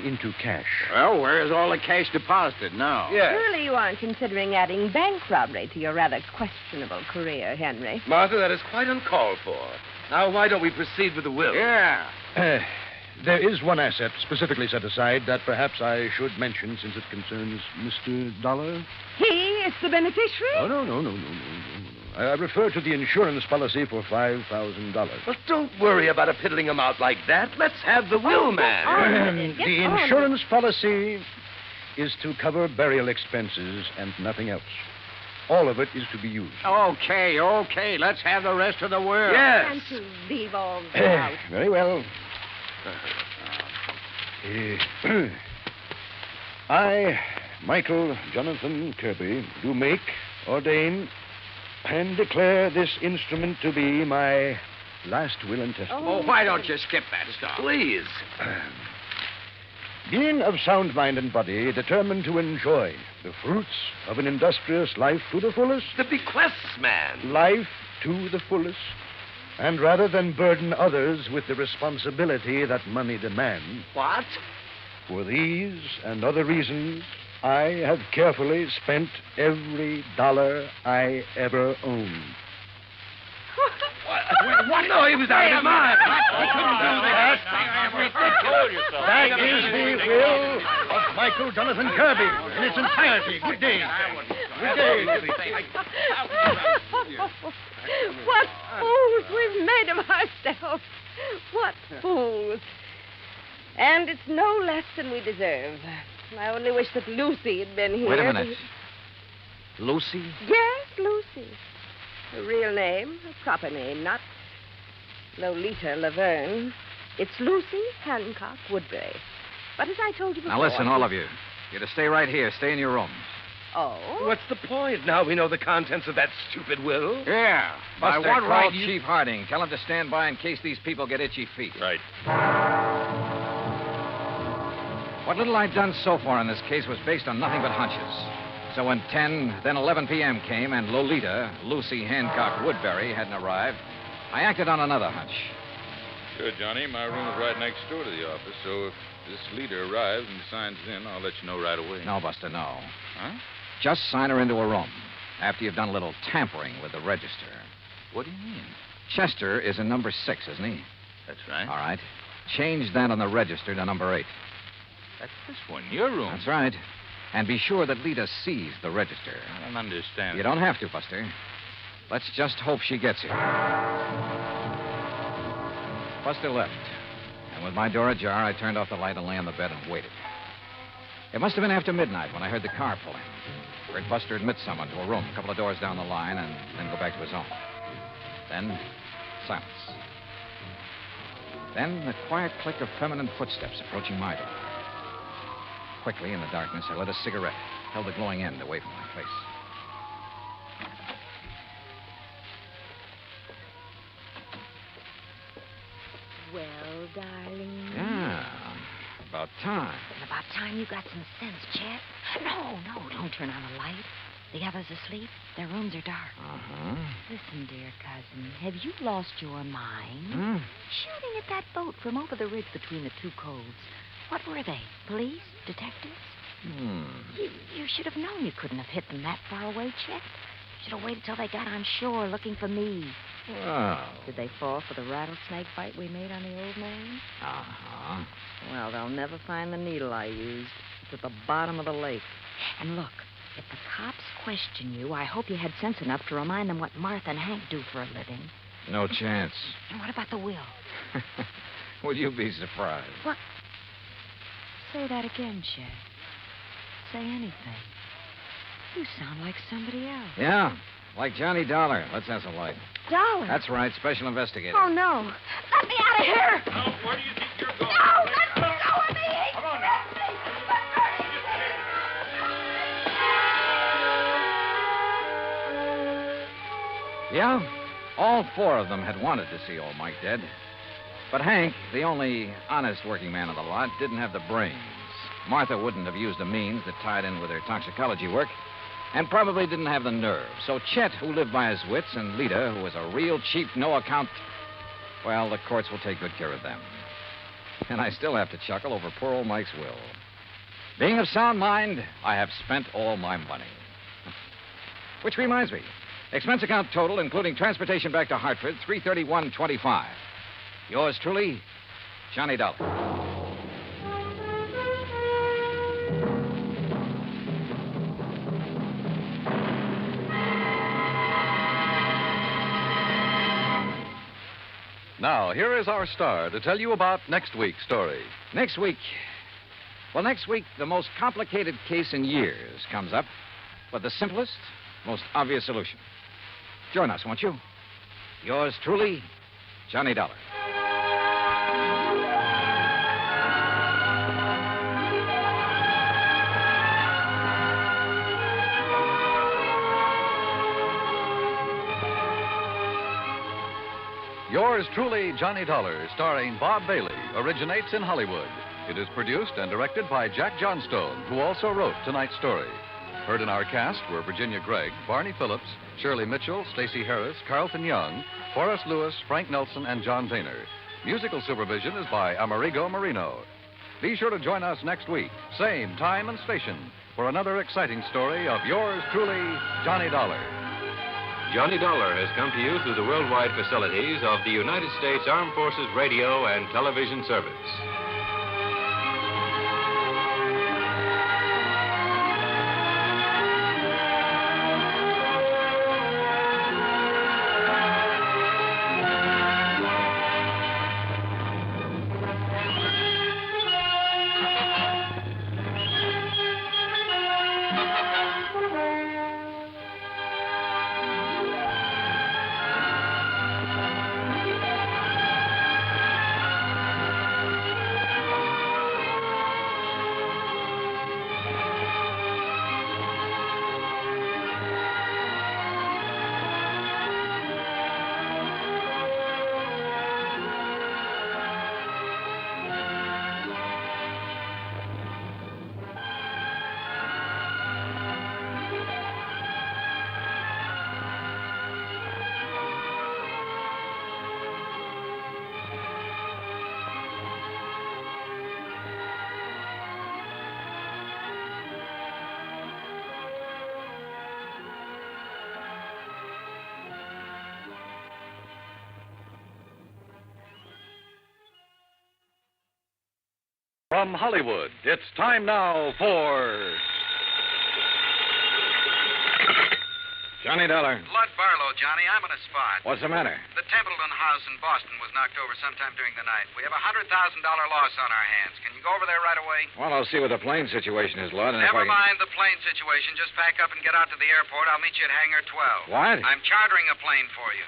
into cash. Well, where is all the cash deposited now? Surely you aren't considering adding bank robbery to your rather questionable career, Henry. Martha, that is quite uncalled for. Now, why don't we proceed with the will? Yeah. There is one asset specifically set aside that perhaps I should mention since it concerns Mr. Dollar. He is the beneficiary? Oh, no. I refer to the insurance policy for $5,000. Well, don't worry about a piddling amount like that. Let's have the will, man. The insurance policy is to cover burial expenses and nothing else. All of it is to be used. Okay. Let's have the rest of the will. Can't you leave all that out? Very well. I, Michael Jonathan Kirby, do make, ordain, and declare this instrument to be my last will and testament. Oh, why don't you skip that stuff? Please. Being of sound mind and body, determined to enjoy the fruits of an industrious life to the fullest. The bequests, man. Life to the fullest. And rather than burden others with the responsibility that money demands. What? For these and other reasons, I have carefully spent every dollar I ever owned. What? No, he was out of his mind. He couldn't do that. That is the will of Michael Jonathan Kirby in its entirety. Good day. Good day. What fools we've made of ourselves. What fools. And it's no less than we deserve. I only wish that Lucy had been here. Wait a minute. Lucy? Yes, Lucy. Her real name, her proper name, not Lolita Laverne. It's Lucy Hancock Woodbury. But as I told you before... Now listen, all of you. You're to stay right here. Stay in your rooms. Oh? What's the point? Now we know the contents of that stupid will. Yeah. Buster, By what call right, you- Chief Harding? Tell him to stand by in case these people get itchy feet. Right. What little I'd done so far in this case was based on nothing but hunches. So when 10, then 11 p.m. came and Lolita, Lucy Hancock Woodbury, hadn't arrived, I acted on another hunch. Sure, Johnny. My room is right next door to the office, so if this leader arrives and signs in, I'll let you know right away. No, Buster, no. Huh? Just sign her into a room after you've done a little tampering with the register. What do you mean? Chester is in number 6, isn't he? That's right. All right. Change that on the register to number 8. That's this one, your room. That's right. And be sure that Lita sees the register. I don't understand. You don't have to, Buster. Let's just hope she gets here. Buster left. And with my door ajar, I turned off the light and lay on the bed and waited. It must have been after midnight when I heard the car pull in. Heard Buster admit someone to a room a couple of doors down the line and then go back to his own. Then, silence. Then the quiet click of feminine footsteps approaching my door. Quickly, in the darkness, I lit a cigarette, held the glowing end away from my face. Well, darling. Yeah, about time. About time you got some sense, Chet. No, don't turn on the light. The others asleep. Their rooms are dark. Uh-huh. Listen, dear cousin, have you lost your mind? Hmm? Shooting at that boat from over the ridge between the two coves. What were they? Police? Detectives? You should have known you couldn't have hit them that far away, Chet. Should have waited till they got on shore looking for me. Well. Did they fall for the rattlesnake bite we made on the old man? Uh-huh. Well, they'll never find the needle I used. It's at the bottom of the lake. And look, if the cops question you, I hope you had sense enough to remind them what Martha and Hank do for a living. No chance. And what about the will? Would you be surprised? What? Say that again, Chet. Say anything. You sound like somebody else. Yeah, like Johnny Dollar. Let's have some light. Dollar? That's right, special investigator. Oh, no. Let me out of here! Now, where do you think you're going? No, let me go with me! Come on now. Yeah, all 4 of them had wanted to see old Mike dead. But Hank, the only honest working man of the lot, didn't have the brains. Martha wouldn't have used the means that tied in with her toxicology work, and probably didn't have the nerve. So Chet, who lived by his wits, and Lita, who was a real cheap, no-account... Well, the courts will take good care of them. And I still have to chuckle over poor old Mike's will. Being of sound mind, I have spent all my money. Which reminds me, expense account total, including transportation back to Hartford, $331.25. Yours truly, Johnny Dollar. Now, here is our star to tell you about next week's story. Next week, the most complicated case in years comes up with the simplest, most obvious solution. Join us, won't you? Yours truly, Johnny Dollar. Yours truly, Johnny Dollar, starring Bob Bailey, originates in Hollywood. It is produced and directed by Jack Johnstone, who also wrote tonight's story. Heard in our cast were Virginia Gregg, Barney Phillips, Shirley Mitchell, Stacey Harris, Carlton Young, Forrest Lewis, Frank Nelson, and John Boehner. Musical supervision is by Amerigo Marino. Be sure to join us next week, same time and station, for another exciting story of yours truly, Johnny Dollar. Johnny Dollar has come to you through the worldwide facilities of the United States Armed Forces Radio and Television Service. From Hollywood, it's time now for... Johnny Dollar. Lud Barlow, Johnny. I'm on a spot. What's the matter? The Templeton house in Boston was knocked over sometime during the night. We have a $100,000 loss on our hands. Can you go over there right away? Well, I'll see what the plane situation is, Lud. And Never if I can... mind the plane situation. Just pack up and get out to the airport. I'll meet you at Hangar 12. What? I'm chartering a plane for you.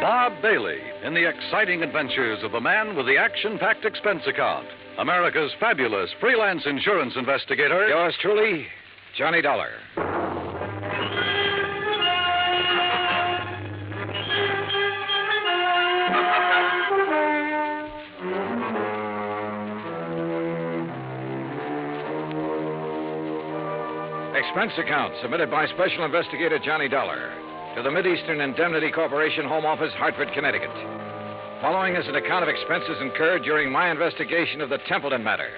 Bob Bailey in the exciting adventures of the man with the action-packed expense account. America's fabulous freelance insurance investigator. Yours truly, Johnny Dollar. Expense account submitted by Special Investigator Johnny Dollar to the Mideastern Indemnity Corporation, Home Office, Hartford, Connecticut. Following is an account of expenses incurred during my investigation of the Templeton matter.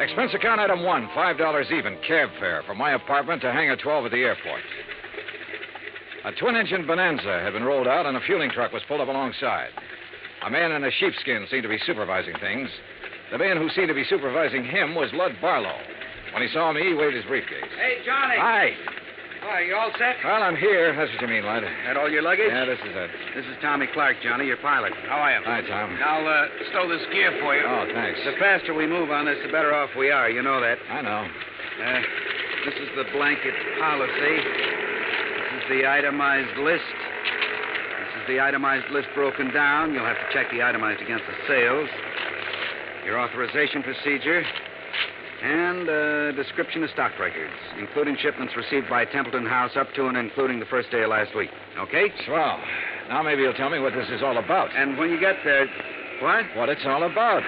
Expense account item 1, $5 even, cab fare from my apartment to Hangar 12 at the airport. A twin-engine Bonanza had been rolled out and a fueling truck was pulled up alongside. A man in a sheepskin seemed to be supervising things. The man who seemed to be supervising him was Lud Barlow. When he saw me, he waved his briefcase. Hey, Johnny. Hi. Are you all set? Well, I'm here. That's what you mean, Lud. That all your luggage? Yeah, this is it. This is Tommy Clark, Johnny, your pilot. How are you? Hi, Tom. I'll stow this gear for you. Oh, thanks. The faster we move on this, the better off we are. You know that. I know. This is the blanket policy. This is the itemized list. This is the itemized list broken down. You'll have to check the itemized against the sales. Your authorization procedure. And a description of stock records, including shipments received by Templeton House up to and including the first day of last week. Okay? Swell. Now maybe you'll tell me what this is all about. And when you get there... What? What it's all about.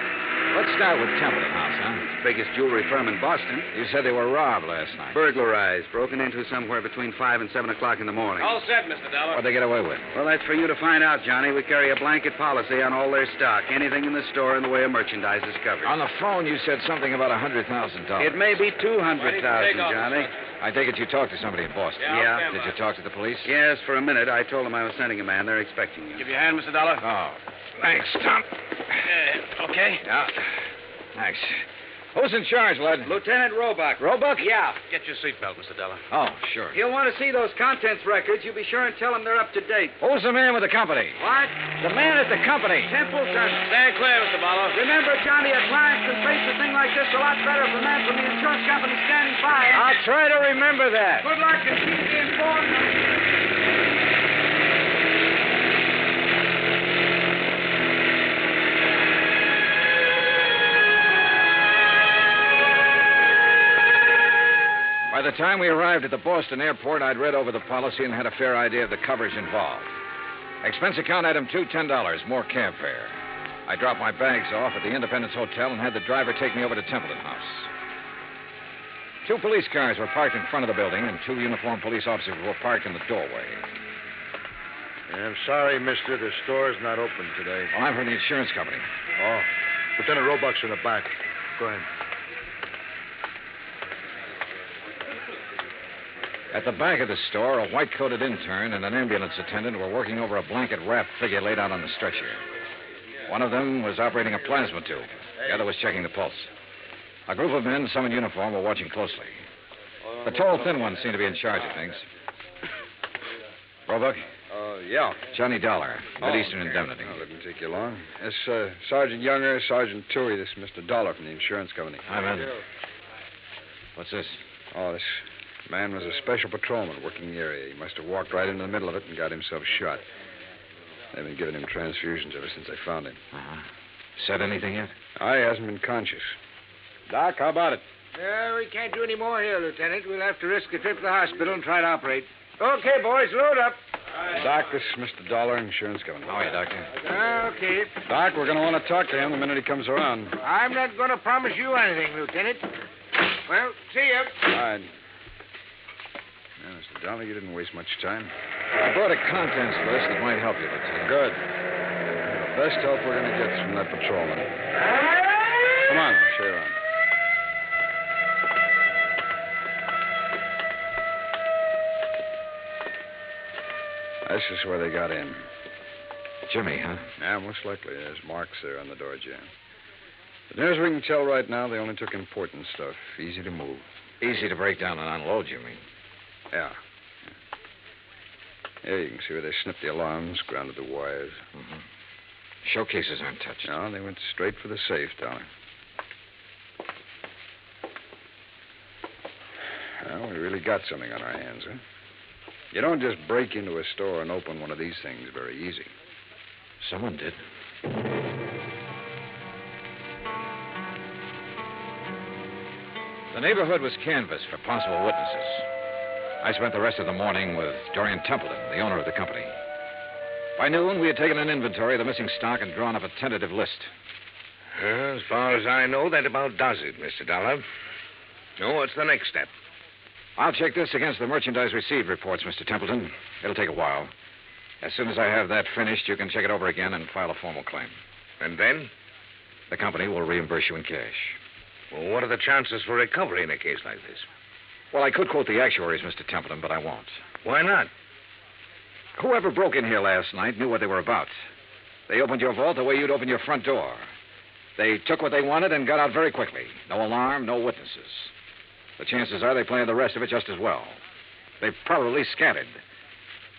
Let's start with Templeton House, huh? It's the biggest jewelry firm in Boston. You said they were robbed last night. Burglarized, broken into somewhere between 5 and 7 o'clock in the morning. All set, Mr. Dollar. What'd they get away with? Well, that's for you to find out, Johnny. We carry a blanket policy on all their stock. Anything in the store in the way of merchandise is covered. On the phone, you said something about $100,000. It may be 200,000, Johnny. I take it you talked to somebody in Boston. Yeah. Did you talk to the police? Yes, for a minute. I told them I was sending a man. They're expecting you. Give you a hand, Mr. Dollar. Oh, thanks, Tom. Okay? Yeah. Thanks. Who's in charge, lad? Lieutenant Roebuck. Roebuck? Yeah. Get your seatbelt, Mr. Dollar. Oh, sure. He'll want to see those contents records. You be sure and tell him they're up to date. Who's the man with the company? What? The man at the company. Templeton. Stand clear, Mr. Barlow. Remember, Johnny, a client can face a thing like this a lot better if a man from the insurance company standing by. I'll try to remember that. Good luck and keep me informed. By the time we arrived at the Boston airport, I'd read over the policy and had a fair idea of the coverage involved. Expense account item 2, $10, more cab fare. I dropped my bags off at the Independence Hotel and had the driver take me over to Templeton House. 2 police cars were parked in front of the building, and 2 uniformed police officers were parked in the doorway. I'm sorry, mister. The store's not open today. Well, I'm from the insurance company. Oh. Lieutenant Roebuck's in the back. Go ahead. At the back of the store, a white-coated intern and an ambulance attendant were working over a blanket-wrapped figure laid out on the stretcher. One of them was operating a plasma tube. The other was checking the pulse. A group of men, some in uniform, were watching closely. The tall, thin one seemed to be in charge of things. Roebuck? Yeah. Johnny Dollar, Mid-Eastern Indemnity. Oh, didn't take you long. This, Sergeant Younger, Sergeant Toohey. This is Mr. Dollar from the insurance company. Hi, man. What's this? Oh, this man was a special patrolman working the area. He must have walked right into the middle of it and got himself shot. They've been giving him transfusions ever since they found him. Uh-huh. Said anything yet? He hasn't been conscious. Doc, how about it? We can't do any more here, Lieutenant. We'll have to risk a trip to the hospital and try to operate. Okay, boys, load up. Doc, this is Mr. Dollar, insurance company. How are you, Doctor? Okay. Doc, we're going to want to talk to him the minute he comes around. I'm not going to promise you anything, Lieutenant. Well, see ya. All right. Yeah, Mr. Dollar, you didn't waste much time. I brought a contents list that might help you, Lieutenant. Good. The best help we're going to get is from that patrolman. Come on, I'll show you around. This is where they got in. Jimmy, huh? Yeah, most likely. There's marks there on the door jamb. But near as we can tell right now, they only took important stuff. Easy to move. Easy to break down and unload, you mean? Yeah. Yeah, you can see where they snipped the alarms, grounded the wires. Mm-hmm. Showcases aren't touched. No, they went straight for the safe, Dollar. Well, we really got something on our hands, huh? You don't just break into a store and open one of these things very easy. Someone did. The neighborhood was canvassed for possible witnesses. I spent the rest of the morning with Dorian Templeton, the owner of the company. By noon, we had taken an inventory of the missing stock and drawn up a tentative list. As far as I know, that about does it, Mr. Dollar. So what's the next step? I'll check this against the merchandise received reports, Mr. Templeton. It'll take a while. As soon as I have that finished, you can check it over again and file a formal claim. And then? The company will reimburse you in cash. Well, what are the chances for recovery in a case like this? Well, I could quote the actuaries, Mr. Templeton, but I won't. Why not? Whoever broke in here last night knew what they were about. They opened your vault the way you'd open your front door. They took what they wanted and got out very quickly. No alarm, no witnesses. The chances are they planned the rest of it just as well. They've probably scattered.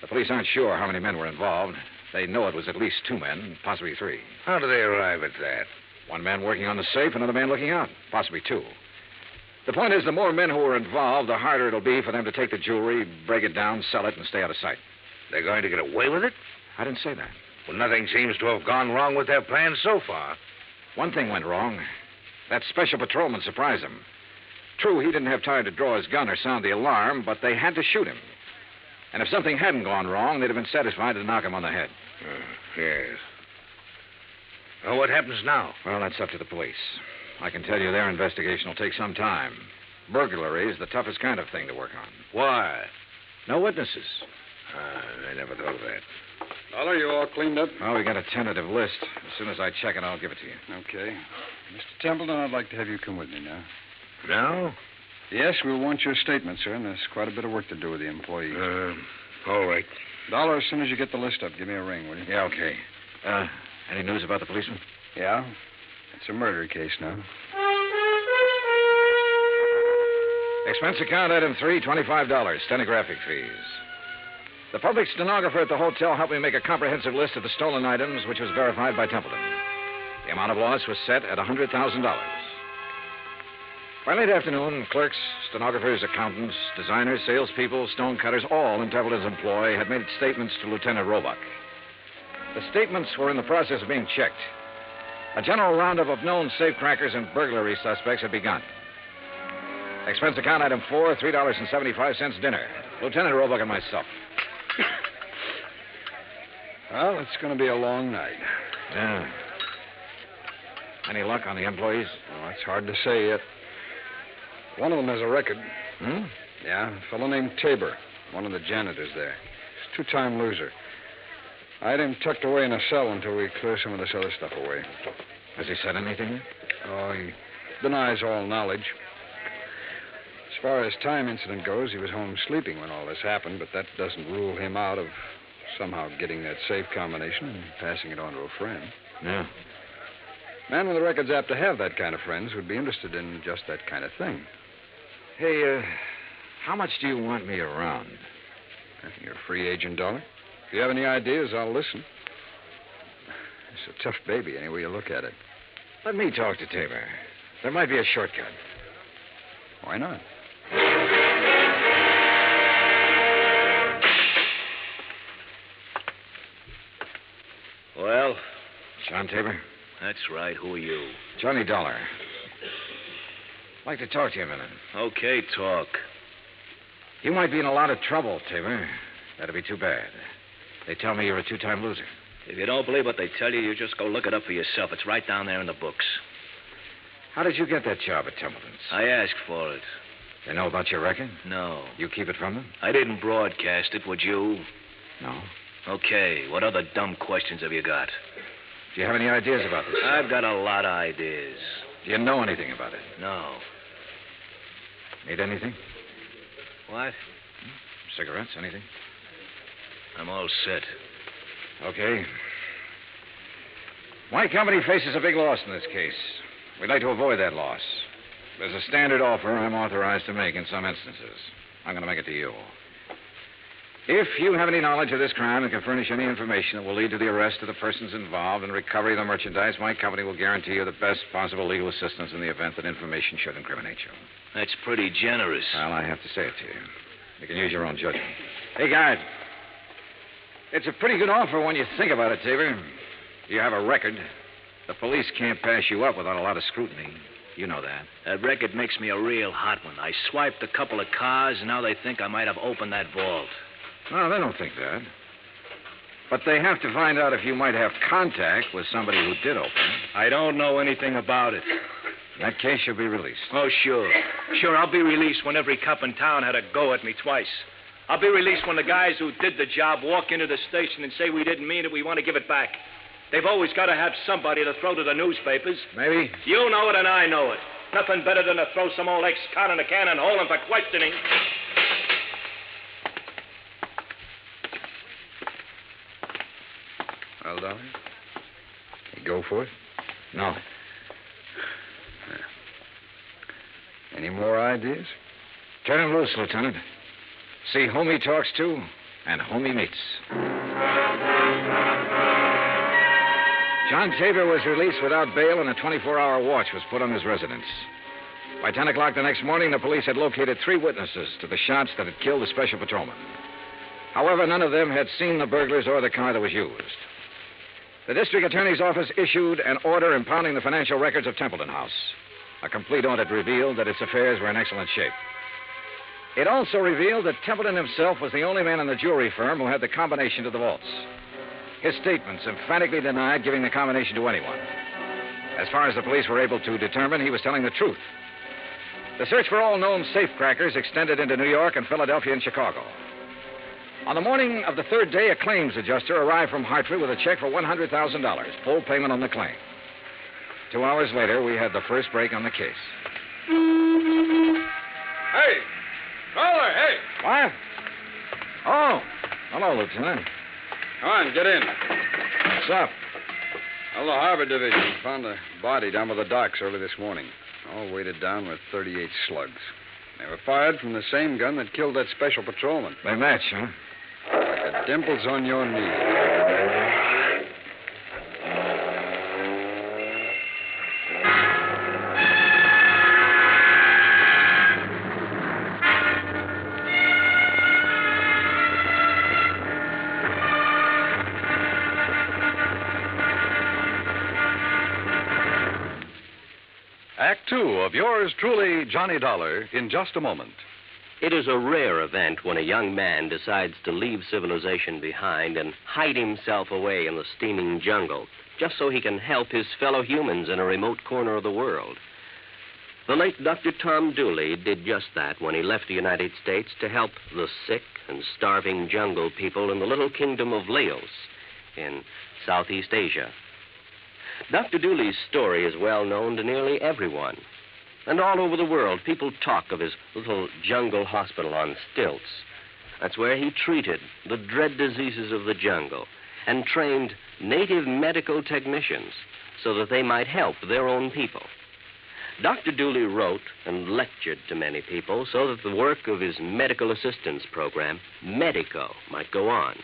The police aren't sure how many men were involved. They know it was at least 2 men, possibly 3. How do they arrive at that? 1 man working on the safe, another man looking out, possibly 2. The point is, the more men who are involved, the harder it'll be for them to take the jewelry, break it down, sell it, and stay out of sight. They're going to get away with it? I didn't say that. Well, nothing seems to have gone wrong with their plans so far. One thing went wrong. That special patrolman surprised them. true he didn't have time to draw his gun or sound the alarm, but they had to shoot him. And if something hadn't gone wrong, they'd have been satisfied to knock him on the head. Yes. Well, what happens now? Well, that's up to the police. I can tell you their investigation will take some time. Burglary is the toughest kind of thing to work on. Why? No witnesses. I never thought of that. Dollar, you all cleaned up? Well, we got a tentative list. As soon as I check it, I'll give it to you. Okay. Mr. Templeton, I'd like to have you come with me now. Now? Yes, we'll want your statement, sir, and there's quite a bit of work to do with the employees. All right. Dollar, as soon as you get the list up, give me a ring, will you? Yeah, okay. Any news about the policeman? Yeah. It's a murder case now. Expense account item 3, $25. Stenographic fees. The public stenographer at the hotel helped me make a comprehensive list of the stolen items, which was verified by Templeton. The amount of loss was set at $100,000. By late afternoon, clerks, stenographers, accountants, designers, salespeople, stonecutters, all in Templeton's employ had made statements to Lieutenant Roebuck. The statements were in the process of being checked. A general roundup of known safecrackers and burglary suspects had begun. Expense account item 4, $3.75 dinner. Lieutenant Roebuck and myself. Well, it's going to be a long night. Yeah. Any luck on the employees? Oh, it's hard to say yet. One of them has a record. Hmm? Yeah, a fellow named Tabor, one of the janitors there. He's a two-time loser. I had him tucked away in a cell until we clear some of this other stuff away. Has he said anything yet? Oh, he denies all knowledge. As far as time incident goes, he was home sleeping when all this happened, but that doesn't rule him out of somehow getting that safe combination and passing it on to a friend. Yeah. Man with a record's apt to have that kind of friends who'd be interested in just that kind of thing. Hey, how much do you want me around? You're a free agent, Dollar. If you have any ideas, I'll listen. It's a tough baby, any way you look at it. Let me talk to Tabor. There might be a shortcut. Why not? Well? John Tabor? That's right. Who are you? Johnny Dollar. I'd like to talk to you a minute. Okay, talk. You might be in a lot of trouble, Tabor. That'd be too bad. They tell me you're a two-time loser. If you don't believe what they tell you, you just go look it up for yourself. It's right down there in the books. How did you get that job at Templeton's? I asked for it. They know about your record? No. You keep it from them? I didn't broadcast it, would you? No. Okay, what other dumb questions have you got? Do you have any ideas about this? I've got a lot of ideas. Do you know anything about it? No. Need anything? What? Cigarettes, anything? I'm all set. Okay. My company faces a big loss in this case. We'd like to avoid that loss. There's a standard offer I'm authorized to make in some instances. I'm going to make it to you. If you have any knowledge of this crime and can furnish any information that will lead to the arrest of the persons involved and recovery of the merchandise, my company will guarantee you the best possible legal assistance in the event that information should incriminate you. That's pretty generous. Well, I have to say it to you. You can use your own judgment. Hey, guard. It's a pretty good offer when you think about it, Tabor. You have a record. The police can't pass you up without a lot of scrutiny. You know that. That record makes me a real hot one. I swiped a couple of cars, and now they think I might have opened that vault. No, they don't think that. But they have to find out if you might have contact with somebody who did open it. I don't know anything about it. In that case, you'll be released. Oh, sure. Sure, I'll be released when every cop in town had a go at me twice. I'll be released when the guys who did the job walk into the station and say we didn't mean it, we want to give it back. They've always got to have somebody to throw to the newspapers. Maybe. You know it and I know it. Nothing better than to throw some old ex-con in a can and hold him for questioning. Well, Dollar, you go for it? No. Any more ideas? Turn him loose, Lieutenant. See whom he talks to and whom he meets. John Tabor was released without bail, and a 24-hour watch was put on his residence. By 10 o'clock the next morning, the police had located 3 witnesses to the shots that had killed the special patrolman. However, none of them had seen the burglars or the car that was used. The district attorney's office issued an order impounding the financial records of Templeton House. A complete audit revealed that its affairs were in excellent shape. It also revealed that Templeton himself was the only man in the jewelry firm who had the combination to the vaults. His statements emphatically denied giving the combination to anyone. As far as the police were able to determine, he was telling the truth. The search for all known safecrackers extended into New York and Philadelphia and Chicago. On the morning of the third day, a claims adjuster arrived from Hartford with a check for $100,000, full payment on the claim. 2 hours later, we had the first break on the case. Hey! Caller, hey! What? Oh, hello, Lieutenant. Come on, get in. What's up? Well, the Harbor Division found a body down by the docks early this morning, all weighted down with 38 slugs. They were fired from the same gun that killed that special patrolman. They match, huh? Like the dimples on your knee. Act Two of yours truly, Johnny Dollar, in just a moment. It is a rare event when a young man decides to leave civilization behind and hide himself away in the steaming jungle, just so he can help his fellow humans in a remote corner of the world. The late Dr. Tom Dooley did just that when he left the United States to help the sick and starving jungle people in the little kingdom of Laos in Southeast Asia. Dr. Dooley's story is well known to nearly everyone. And all over the world, people talk of his little jungle hospital on stilts. That's where he treated the dread diseases of the jungle and trained native medical technicians so that they might help their own people. Dr. Dooley wrote and lectured to many people so that the work of his medical assistance program, Medico, might go on.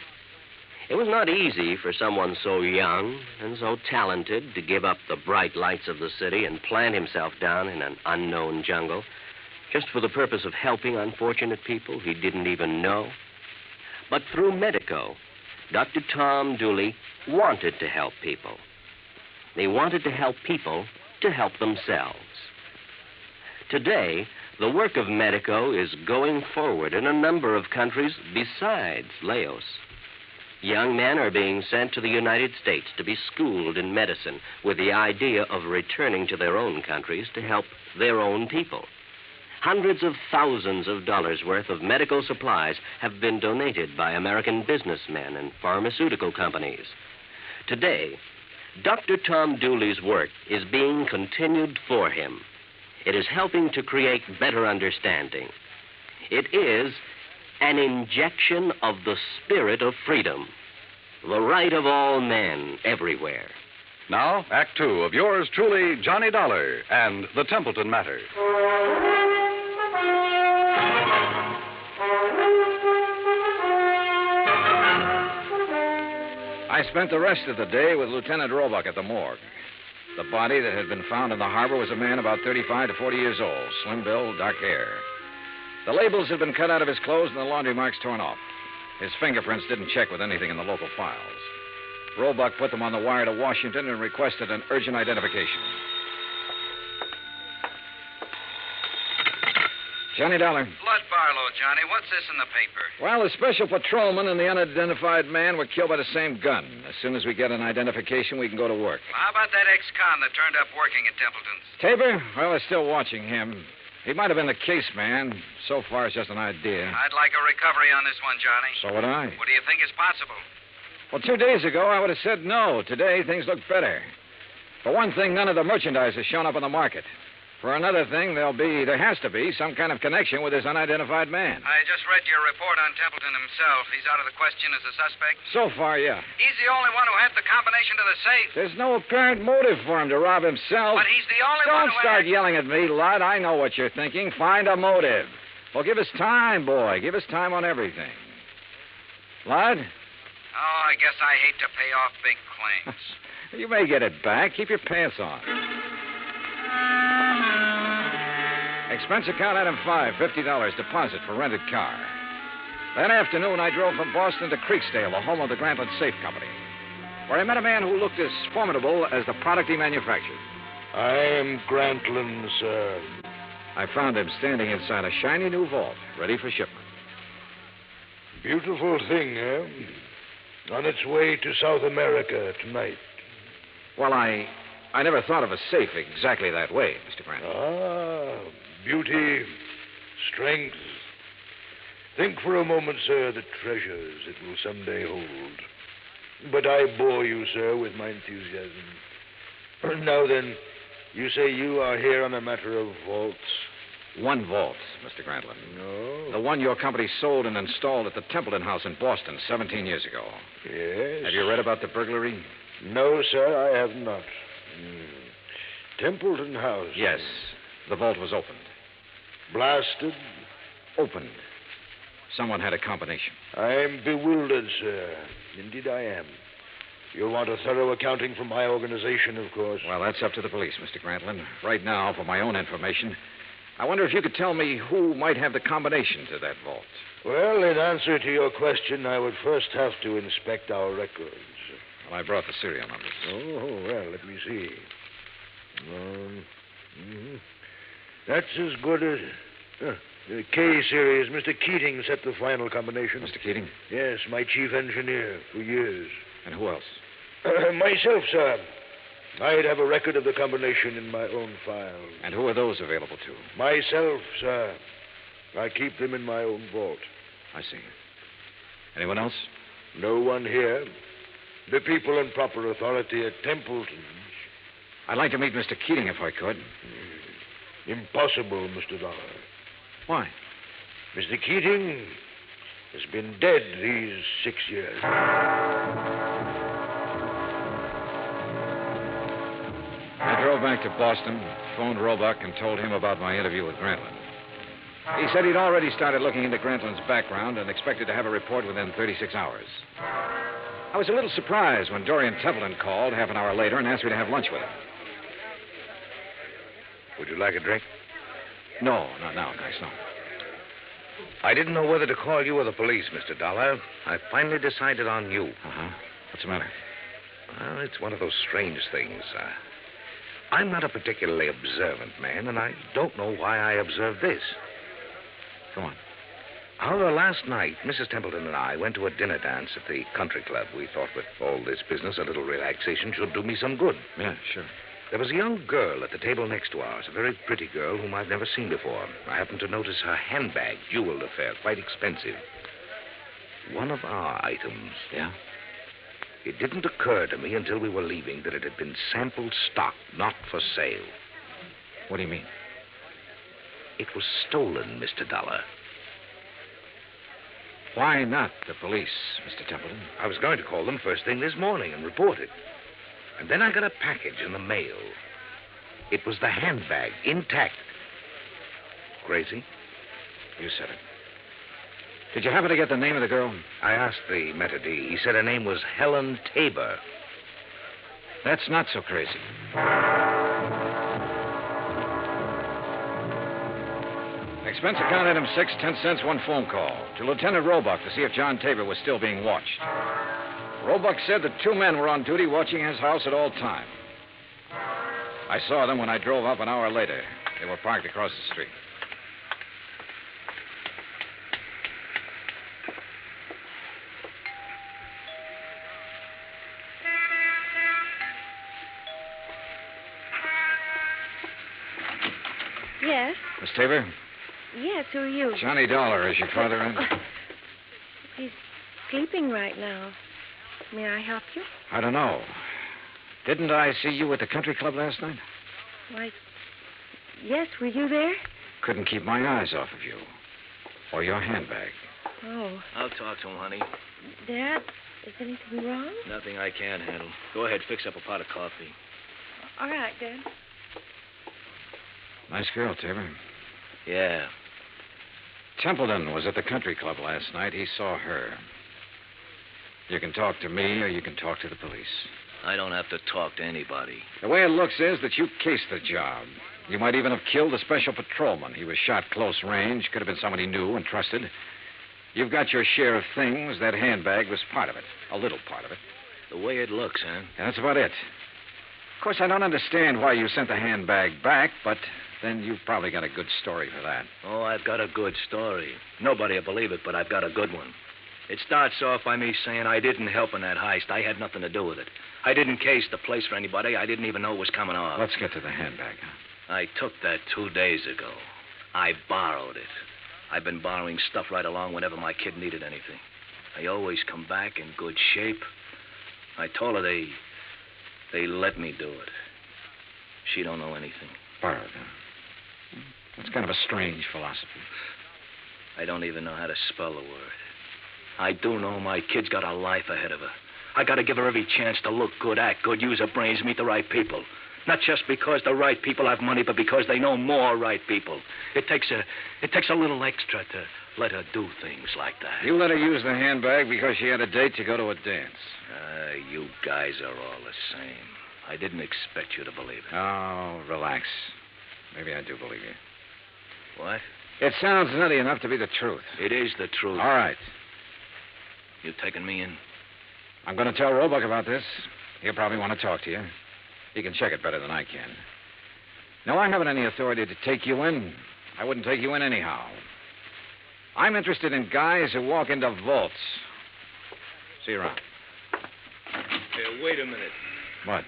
It was not easy for someone so young and so talented to give up the bright lights of the city and plant himself down in an unknown jungle just for the purpose of helping unfortunate people he didn't even know. But through Medico, Dr. Tom Dooley wanted to help people. They wanted to help people to help themselves. Today, the work of Medico is going forward in a number of countries besides Laos. Young men are being sent to the United States to be schooled in medicine with the idea of returning to their own countries to help their own people. Hundreds of thousands of dollars worth of medical supplies have been donated by American businessmen and pharmaceutical companies. Today, Dr. Tom Dooley's work is being continued for him. It is helping to create better understanding. It is an injection of the spirit of freedom, the right of all men everywhere. Now, Act Two of yours truly, Johnny Dollar, and the Templeton Matter. I spent the rest of the day with Lieutenant Roebuck at the morgue. The body that had been found in the harbor was a man about 35 to 40 years old, slim build, dark hair. The labels had been cut out of his clothes and the laundry marks torn off. His fingerprints didn't check with anything in the local files. Roebuck put them on the wire to Washington and requested an urgent identification. Johnny Dollar. Blood Barlow, Johnny. What's this in the paper? Well, the special patrolman and the unidentified man were killed by the same gun. As soon as we get an identification, we can go to work. Well, how about that ex-con that turned up working at Templeton's? Tabor? Well, they're still watching him. He might have been the case man. So far, it's just an idea. I'd like a recovery on this one, Johnny. So would I. What do you think is possible? Well, 2 days ago, I would have said no. Today, things look better. For one thing, none of the merchandise has shown up on the market. For another thing, there has to be some kind of connection with this unidentified man. I just read your report on Templeton himself. He's out of the question as a suspect? So far, yeah. He's the only one who had the combination to the safe. There's no apparent motive for him to rob himself. But he's the only one Don't who start yelling at me, lad. I know what you're thinking. Find a motive. Well, give us time, boy. Give us time on everything. Lad? Oh, I guess I hate to pay off big claims. You may get it back. Keep your pants on. Expense account item 5, $50 deposit for rented car. That afternoon, I drove from Boston to Creeksdale, the home of the Grantland Safe Company, where I met a man who looked as formidable as the product he manufactured. I am Grantland, sir. I found him standing inside a shiny new vault, ready for shipment. Beautiful thing, eh? On its way to South America tonight. Well, I never thought of a safe exactly that way, Mr. Grant. Ah, beauty, strength. Think for a moment, sir, the treasures it will someday hold. But I bore you, sir, with my enthusiasm. Now then, you say you are here on a matter of vaults? One vault, Mr. Grantland. No? The one your company sold and installed at the Templeton House in Boston 17 years ago. Yes? Have you read about the burglary? No, sir, I have not. Templeton House? Yes. The vault was opened. Blasted? Opened. Someone had a combination. I'm bewildered, sir. Indeed I am. You'll want a thorough accounting from my organization, of course. Well, that's up to the police, Mr. Grantland. Right now, for my own information, I wonder if you could tell me who might have the combination to that vault. Well, in answer to your question, I would first have to inspect our records. Well, I brought the serial numbers. Oh, well, let me see. That's as good as... the K series. Mr. Keating set the final combination. Mr. Keating? Yes, my chief engineer for years. And who else? Myself, sir. I'd have a record of the combination in my own file. And who are those available to? Myself, sir. I keep them in my own vault. I see. Anyone else? No one here. The people in proper authority at Templeton's. I'd like to meet Mr. Keating if I could. Impossible, Mr. Dollar. Why? Mr. Keating has been dead these 6 years. I drove back to Boston, phoned Roebuck, and told him about my interview with Grantland. He said he'd already started looking into Grantland's background and expected to have a report within 36 hours. I was a little surprised when Dorian Templeton called half an hour later and asked me to have lunch with him. Would you like a drink? No, not now, guys, no. I didn't know whether to call you or the police, Mr. Dollar. I finally decided on you. Uh-huh. What's the matter? Well, it's one of those strange things. I'm not a particularly observant man, and I don't know why I observed this. Go on. However, last night, Mrs. Templeton and I went to a dinner dance at the country club. We thought with all this business, a little relaxation should do me some good. Yeah, sure. There was a young girl at the table next to ours, a very pretty girl whom I've never seen before. I happened to notice her handbag, jeweled affair, quite expensive. One of our items. Yeah? It didn't occur to me until we were leaving that it had been sample stock, not for sale. What do you mean? It was stolen, Mr. Dollar. Why not the police, Mr. Templeton? I was going to call them first thing this morning and report it. And then I got a package in the mail. It was the handbag, intact. Crazy? You said it. Did you happen to get the name of the girl? I asked the maitre d'. He said her name was Helen Tabor. That's not so crazy. Expense account item 6, 10 cents, one phone call to Lieutenant Roebuck to see if John Tabor was still being watched. Roebuck said that 2 men were on duty watching his house at all time. I saw them when I drove up an hour later. They were parked across the street. Yes? Miss Tabor? Yes, who are you? Johnny Dollar, is your father in? He's sleeping right now. May I help you? I don't know. Didn't I see you at the country club last night? Why, yes, were you there? Couldn't keep my eyes off of you. Or your handbag. Oh. I'll talk to him, honey. Dad, is anything wrong? Nothing I can't handle. Go ahead, fix up a pot of coffee. All right, Dad. Nice girl, Tabor. Yeah. Templeton was at the country club last night. He saw her. You can talk to me or you can talk to the police. I don't have to talk to anybody. The way it looks is that you cased the job. You might even have killed a special patrolman. He was shot close range. Could have been someone he knew and trusted. You've got your share of things. That handbag was part of it. A little part of it. The way it looks, huh? And that's about it. Of course, I don't understand why you sent the handbag back, but then you've probably got a good story for that. Oh, I've got a good story. Nobody will believe it, but I've got a good one. It starts off by me saying I didn't help in that heist. I had nothing to do with it. I didn't case the place for anybody. I didn't even know it was coming off. Let's get to the handbag. I took that 2 days ago. I borrowed it. I've been borrowing stuff right along whenever my kid needed anything. They always come back in good shape. I told her they let me do it. She don't know anything. Borrowed, huh? That's kind of a strange philosophy. I don't even know how to spell the word. I do know my kid's got a life ahead of her. I got to give her every chance to look good, act good, use her brains, meet the right people. Not just because the right people have money, but because they know more right people. It takes a little extra to let her do things like that. You let her use the handbag because she had a date to go to a dance. You guys are all the same. I didn't expect you to believe it. Oh, relax. Maybe I do believe you. What? It sounds nutty enough to be the truth. It is the truth. All right. You taking me in? I'm going to tell Roebuck about this. He'll probably want to talk to you. He can check it better than I can. No, I haven't any authority to take you in. I wouldn't take you in anyhow. I'm interested in guys who walk into vaults. See you around. Hey, wait a minute. What?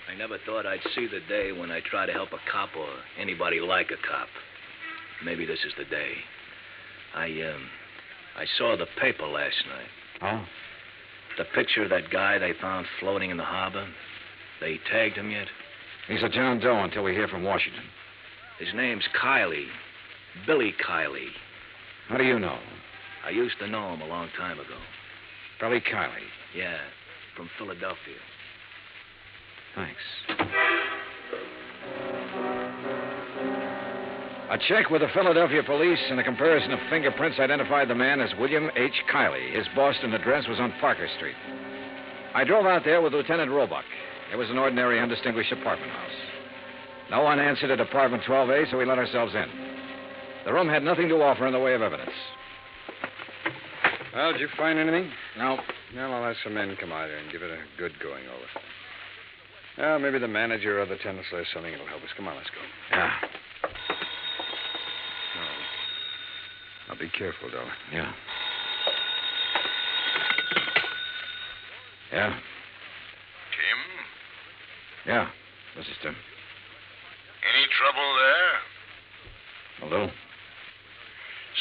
I never thought I'd see the day when I try to help a cop or anybody like a cop. Maybe this is the day. I saw the paper last night. Oh? The picture of that guy they found floating in the harbor. They tagged him yet? He's a John Doe until we hear from Washington. His name's Kiley. Billy Kiley. How do you know? I used to know him a long time ago. Billy Kiley? Yeah, from Philadelphia. Thanks. A check with the Philadelphia police and a comparison of fingerprints identified the man as William H. Kiley. His Boston address was on Parker Street. I drove out there with Lieutenant Roebuck. It was an ordinary, undistinguished apartment house. No one answered at apartment 12A, so we let ourselves in. The room had nothing to offer in the way of evidence. Well, did you find anything? No. Well, I'll have some men come out here and give it a good going over. Well, maybe the manager or the tenants will have something that'll help us. Come on, let's go. Yeah. Now, be careful, Dollar. Yeah. Yeah? Tim? Yeah. This is Tim. Any trouble there? A little.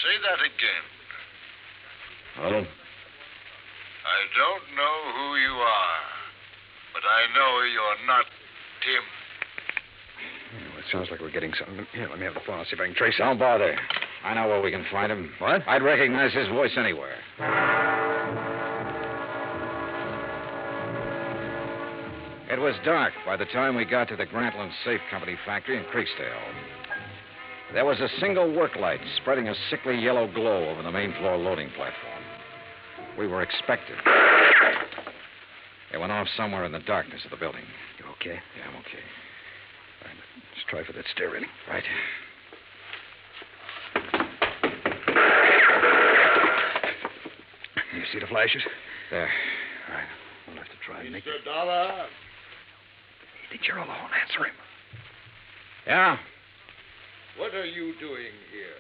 Say that again. A little. I don't know who you are, but I know you're not Tim. Well, it sounds like we're getting something. Here, let me have the phone. I'll see if I can trace it. Don't bother. I know where we can find him. What? I'd recognize his voice anywhere. It was dark by the time we got to the Grantland Safe Company factory in Creeksdale. There was a single work light spreading a sickly yellow glow over the main floor loading platform. We were expected. It went off somewhere in the darkness of the building. You okay? Yeah, I'm okay. All right, let's try for that stair railing. Right. You see the flashes? There. All right. We'll have to try and make it. Mr. Dollar? You think you're alone? Answer him. Yeah? What are you doing here?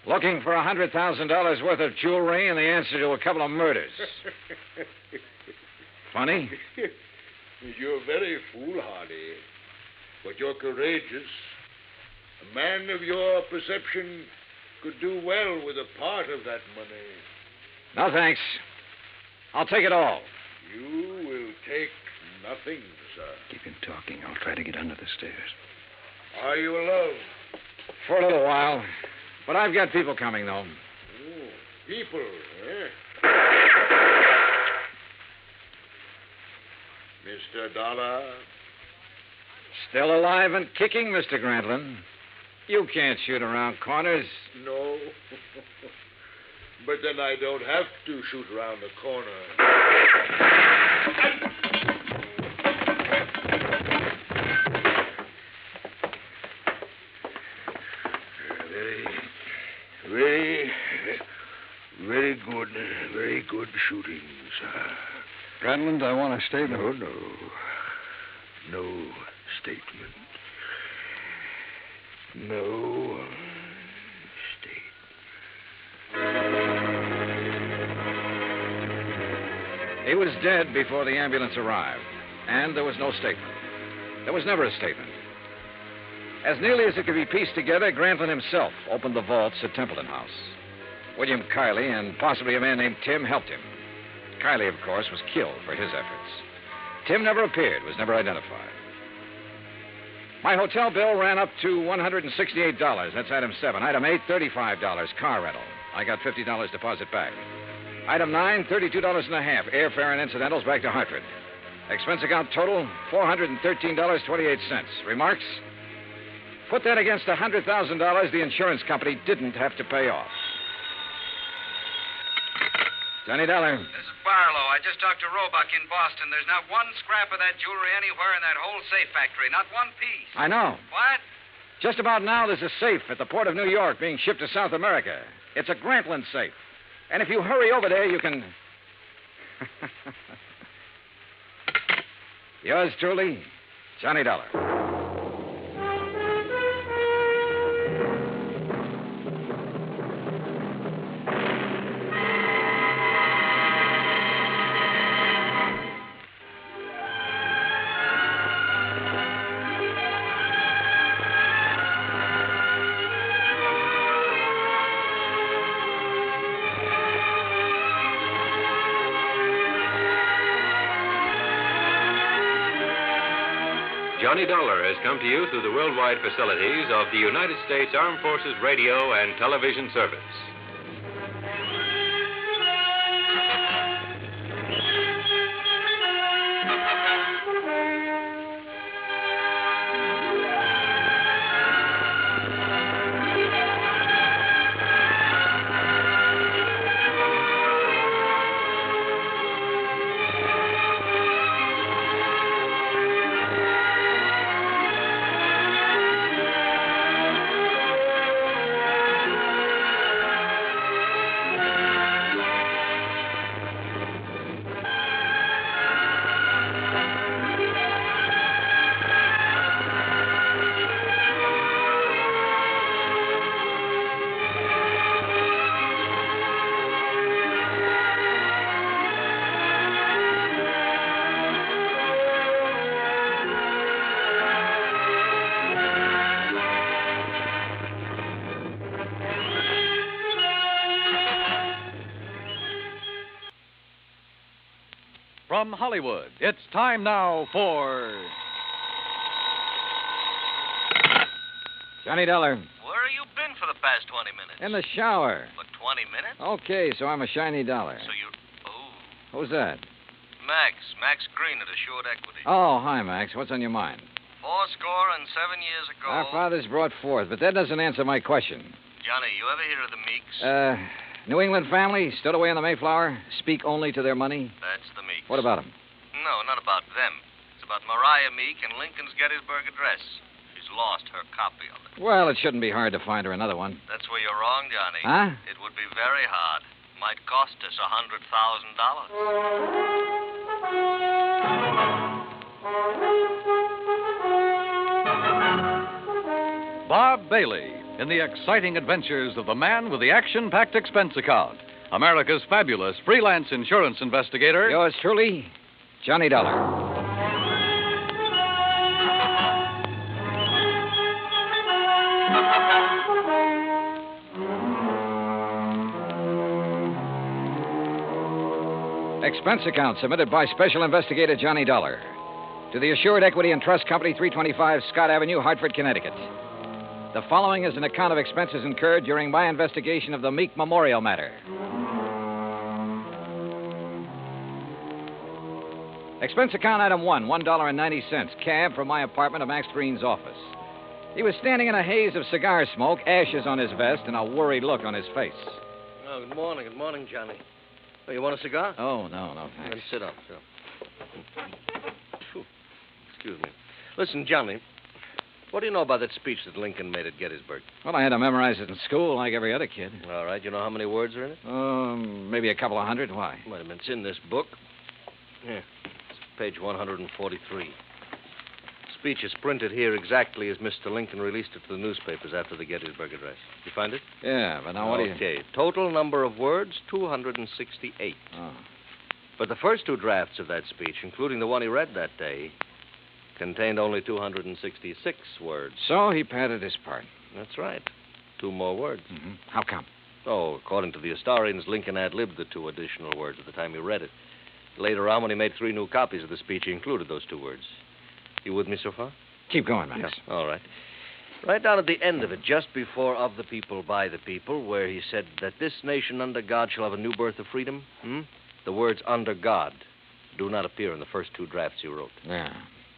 Looking for $100,000 worth of jewelry and the answer to a couple of murders. Funny? You're very foolhardy, but you're courageous. A man of your perception could do well with a part of that money. No, thanks. I'll take it all. You will take nothing, sir. Keep him talking. I'll try to get under the stairs. Are you alone? For a little while. But I've got people coming, though. Oh, people, eh? Mr. Dollar? Still alive and kicking, Mr. Grantland. You can't shoot around corners. No. But then I don't have to shoot around the corner. Very good shooting, sir. Granlund, I want a statement. No. No statement. No He was dead before the ambulance arrived, and there was no statement. There was never a statement. As nearly as it could be pieced together, Grantlin himself opened the vaults at Templeton House. William Kiley and possibly a man named Tim helped him. Kiley, of course, was killed for his efforts. Tim never appeared, was never identified. My hotel bill ran up to $168. That's item 7. Item 8, $35, car rental. I got $50 deposit back. Item 9, $32.50, airfare and incidentals back to Hartford. Expense account total, $413.28. Remarks? Put that against the $100,000 the insurance company didn't have to pay off. Johnny Dollar. This is Barlow. I just talked to Roebuck in Boston. There's not one scrap of that jewelry anywhere in that whole safe factory. Not one piece. I know. What? Just about now, there's a safe at the port of New York being shipped to South America. It's a Grantlin safe. And if you hurry over there, you can... Yours truly, Johnny Dollar. Johnny Dollar has come to you through the worldwide facilities of the United States Armed Forces Radio and Television Service. From Hollywood, it's time now for... Johnny Dollar. Where have you been for the past 20 minutes? In the shower. For 20 minutes? Okay, so I'm a shiny dollar. So you... Oh. Who's that? Max Green at Assured Equity. Oh, hi, Max. What's on your mind? 7 years ago... Our fathers brought forth, but that doesn't answer my question. Johnny, you ever hear of the Meeks? New England family, stood away on the Mayflower, speak only to their money. That's the Meeks. What about them? No, not about them. It's about Mariah Meek and Lincoln's Gettysburg Address. She's lost her copy of it. Well, it shouldn't be hard to find her another one. That's where you're wrong, Johnny. Huh? It would be very hard. Might cost us $100,000. Bob Bailey in the exciting adventures of the man with the action-packed expense account. America's fabulous freelance insurance investigator. Yours truly, Johnny Dollar. Expense account submitted by Special Investigator Johnny Dollar to the Assured Equity and Trust Company, 325 Scott Avenue, Hartford, Connecticut. The following is an account of expenses incurred during my investigation of the Meek Memorial matter. Expense account item 1, $1.90, cab from my apartment to Max Green's office. He was standing in a haze of cigar smoke, ashes on his vest, and a worried look on his face. Oh, good morning, Johnny. Oh, you want a cigar? Oh, no, thanks. Then sit up, sir. Excuse me. Listen, Johnny, what do you know about that speech that Lincoln made at Gettysburg? Well, I had to memorize it in school like every other kid. All right. You know how many words are in it? Maybe a couple of hundred. Why? Wait a minute. It's in this book. Yeah. It's page 143. Speech is printed here exactly as Mr. Lincoln released it to the newspapers after the Gettysburg Address. You find it? Yeah, but now what do you... Okay. Total number of words, 268. Oh. But the first two drafts of that speech, including the one he read that day, contained only 266 words. So he padded his part. That's right. 2 more words. Mm-hmm. How come? Oh, according to the historians, Lincoln ad-libbed the 2 additional words at the time he read it. Later on, when he made 3 new copies of the speech, he included those 2 words. You with me so far? Keep going, Max. Yeah, all right. Right down at the end of it, just before of the people, by the people, where he said that this nation under God shall have a new birth of freedom, the words under God do not appear in the first 2 drafts he wrote. Yeah.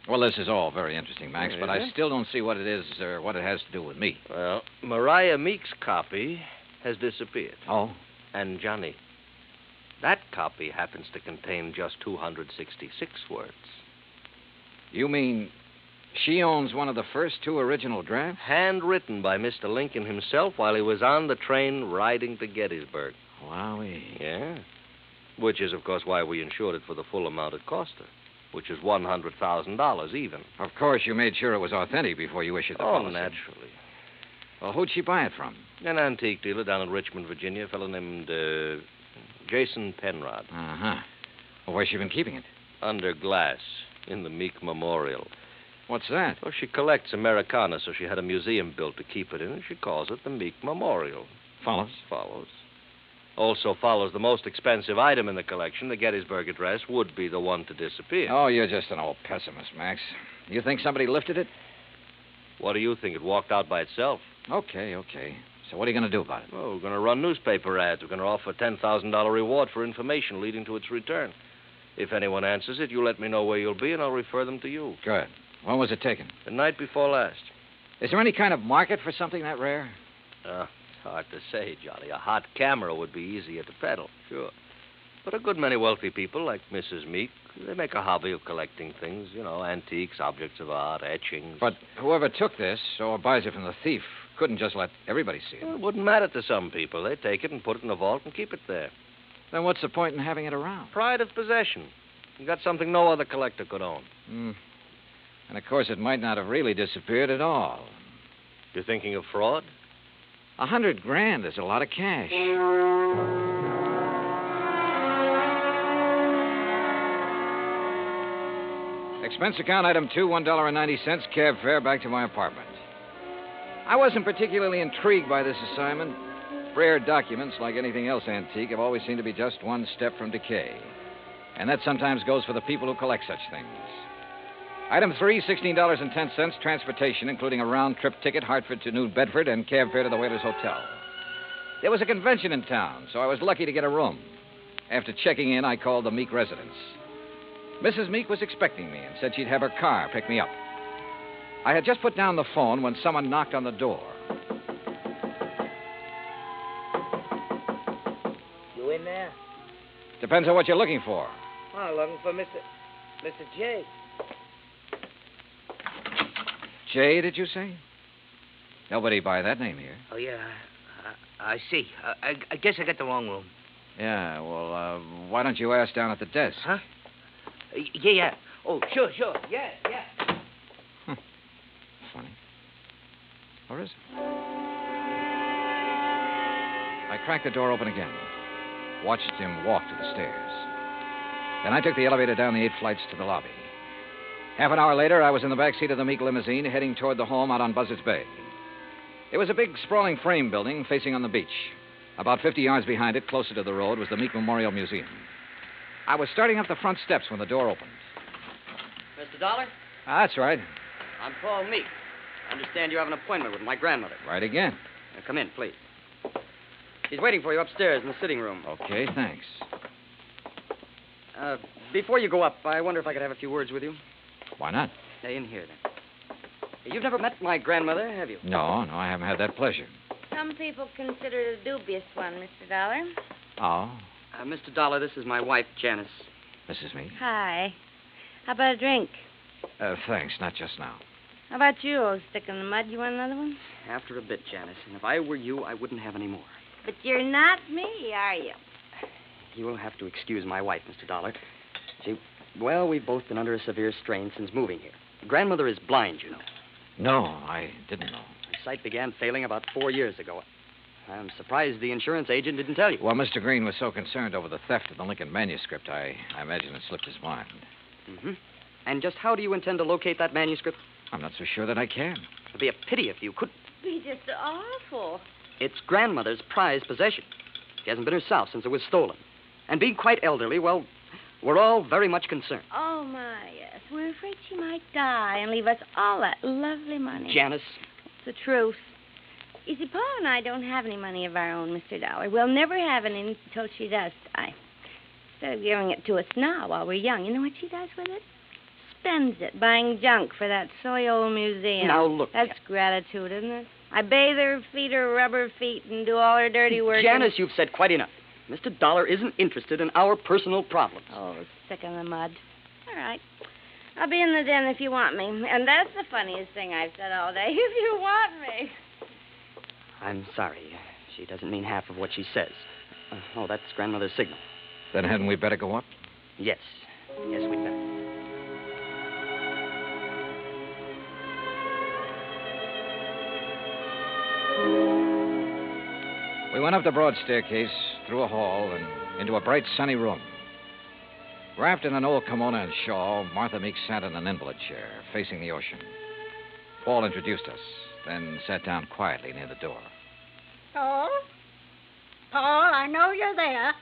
Well, this is all very interesting, Max, Yeah, but is I it? still don't see what it is or what it has to do with me. Well, Mariah Meek's copy has disappeared. Oh? And Johnny, that copy happens to contain just 266 words. You mean she owns one of the first 2 original drafts? Handwritten by Mr. Lincoln himself while he was on the train riding to Gettysburg. Wowee. Yeah. Which is, of course, why we insured it for the full amount it cost her, which is $100,000 even. Of course, you made sure it was authentic before you issued the policy. Naturally. Well, who'd she buy it from? An antique dealer down in Richmond, Virginia, a fellow named Jason Penrod. Uh-huh. Well, where's she been keeping it? Under glass in the Meek Memorial. What's that? Well, she collects Americana, so she had a museum built to keep it in, and she calls it the Meek Memorial. Follows? Follows. Also follows the most expensive item in the collection, the Gettysburg Address, would be the one to disappear. Oh, you're just an old pessimist, Max. You think somebody lifted it? What do you think? It walked out by itself. Okay. So what are you going to do about it? Well, we're going to run newspaper ads. We're going to offer a $10,000 reward for information leading to its return. If anyone answers it, you let me know where you'll be, and I'll refer them to you. Good. When was it taken? The night before last. Is there any kind of market for something that rare? Hard to say, Johnny. A hot camera would be easier to peddle, sure. But a good many wealthy people, like Mrs. Meek, they make a hobby of collecting things, antiques, objects of art, etchings. But whoever took this, or buys it from the thief, couldn't just let everybody see it. Well, it wouldn't matter to some people. They take it and put it in a vault and keep it there. Then what's the point in having it around? Pride of possession. You got something no other collector could own. And, of course, it might not have really disappeared at all. You're thinking of fraud? $100,000 is a lot of cash. Expense account item 2, $1.90, cab fare back to my apartment. I wasn't particularly intrigued by this assignment. Rare documents, like anything else antique, have always seemed to be just one step from decay. And that sometimes goes for the people who collect such things. Item 3, $16.10, transportation, including a round-trip ticket, Hartford to New Bedford, and cab fare to the Whalers Hotel. There was a convention in town, so I was lucky to get a room. After checking in, I called the Meek residence. Mrs. Meek was expecting me and said she'd have her car pick me up. I had just put down the phone when someone knocked on the door. You in there? Depends on what you're looking for. Oh, looking for Mr. J. Jay, did you say? Nobody by that name here. Oh, yeah. I see. I guess I got the wrong room. Yeah, well, why don't you ask down at the desk? Huh? Yeah. Oh, sure. Yeah. Funny. Or is it? I cracked the door open again. Watched him walk to the stairs. Then I took the elevator down the 8 flights to the lobby. Half an hour later, I was in the back seat of the Meek limousine heading toward the home out on Buzzards Bay. It was a big, sprawling frame building facing on the beach. About 50 yards behind it, closer to the road, was the Meek Memorial Museum. I was starting up the front steps when the door opened. Mr. Dollar? That's right. I'm Paul Meek. I understand you have an appointment with my grandmother. Right again. Now, come in, please. She's waiting for you upstairs in the sitting room. Okay, thanks. Before you go up, I wonder if I could have a few words with you. Why not? In here, then. You've never met my grandmother, have you? No, I haven't had that pleasure. Some people consider it a dubious one, Mr. Dollar. Oh? Mr. Dollar, this is my wife, Janice. Mrs. Meek? Hi. How about a drink? Thanks, not just now. How about you, old stick in the mud? You want another one? After a bit, Janice. And if I were you, I wouldn't have any more. But you're not me, are you? You will have to excuse my wife, Mr. Dollar. She Well, we've both been under a severe strain since moving here. Grandmother is blind, you know. No, I didn't know. Her sight began failing about 4 years ago. I'm surprised the insurance agent didn't tell you. Well, Mr. Green was so concerned over the theft of the Lincoln manuscript, I imagine it slipped his mind. Mm-hmm. And just how do you intend to locate that manuscript? I'm not so sure that I can. It'd be a pity if you couldn't. Be just awful. It's grandmother's prized possession. She hasn't been herself since it was stolen. And being quite elderly, well, we're all very much concerned. Oh, my, yes. We're afraid she might die and leave us all that lovely money. Janice. It's the truth. You see, Paul and I don't have any money of our own, Mr. Dollar. We'll never have any until she does die. Instead of giving it to us now while we're young, you know what she does with it? Spends it buying junk for that silly old museum. Now, look. That's gratitude, isn't it? I bathe her, feed her rubber feet, and do all her dirty work. Janice, you've said quite enough. Mr. Dollar isn't interested in our personal problems. Oh, sick in the mud. All right. I'll be in the den if you want me. And that's the funniest thing I've said all day. If you want me. I'm sorry. She doesn't mean half of what she says. Oh, that's grandmother's signal. Then hadn't we better go up? Yes. Yes, we'd better. We went up the broad staircase, through a hall, and into a bright, sunny room. Wrapped in an old kimono and shawl, Martha Meek sat in an invalid chair, facing the ocean. Paul introduced us, then sat down quietly near the door. Paul? Paul, I know you're there.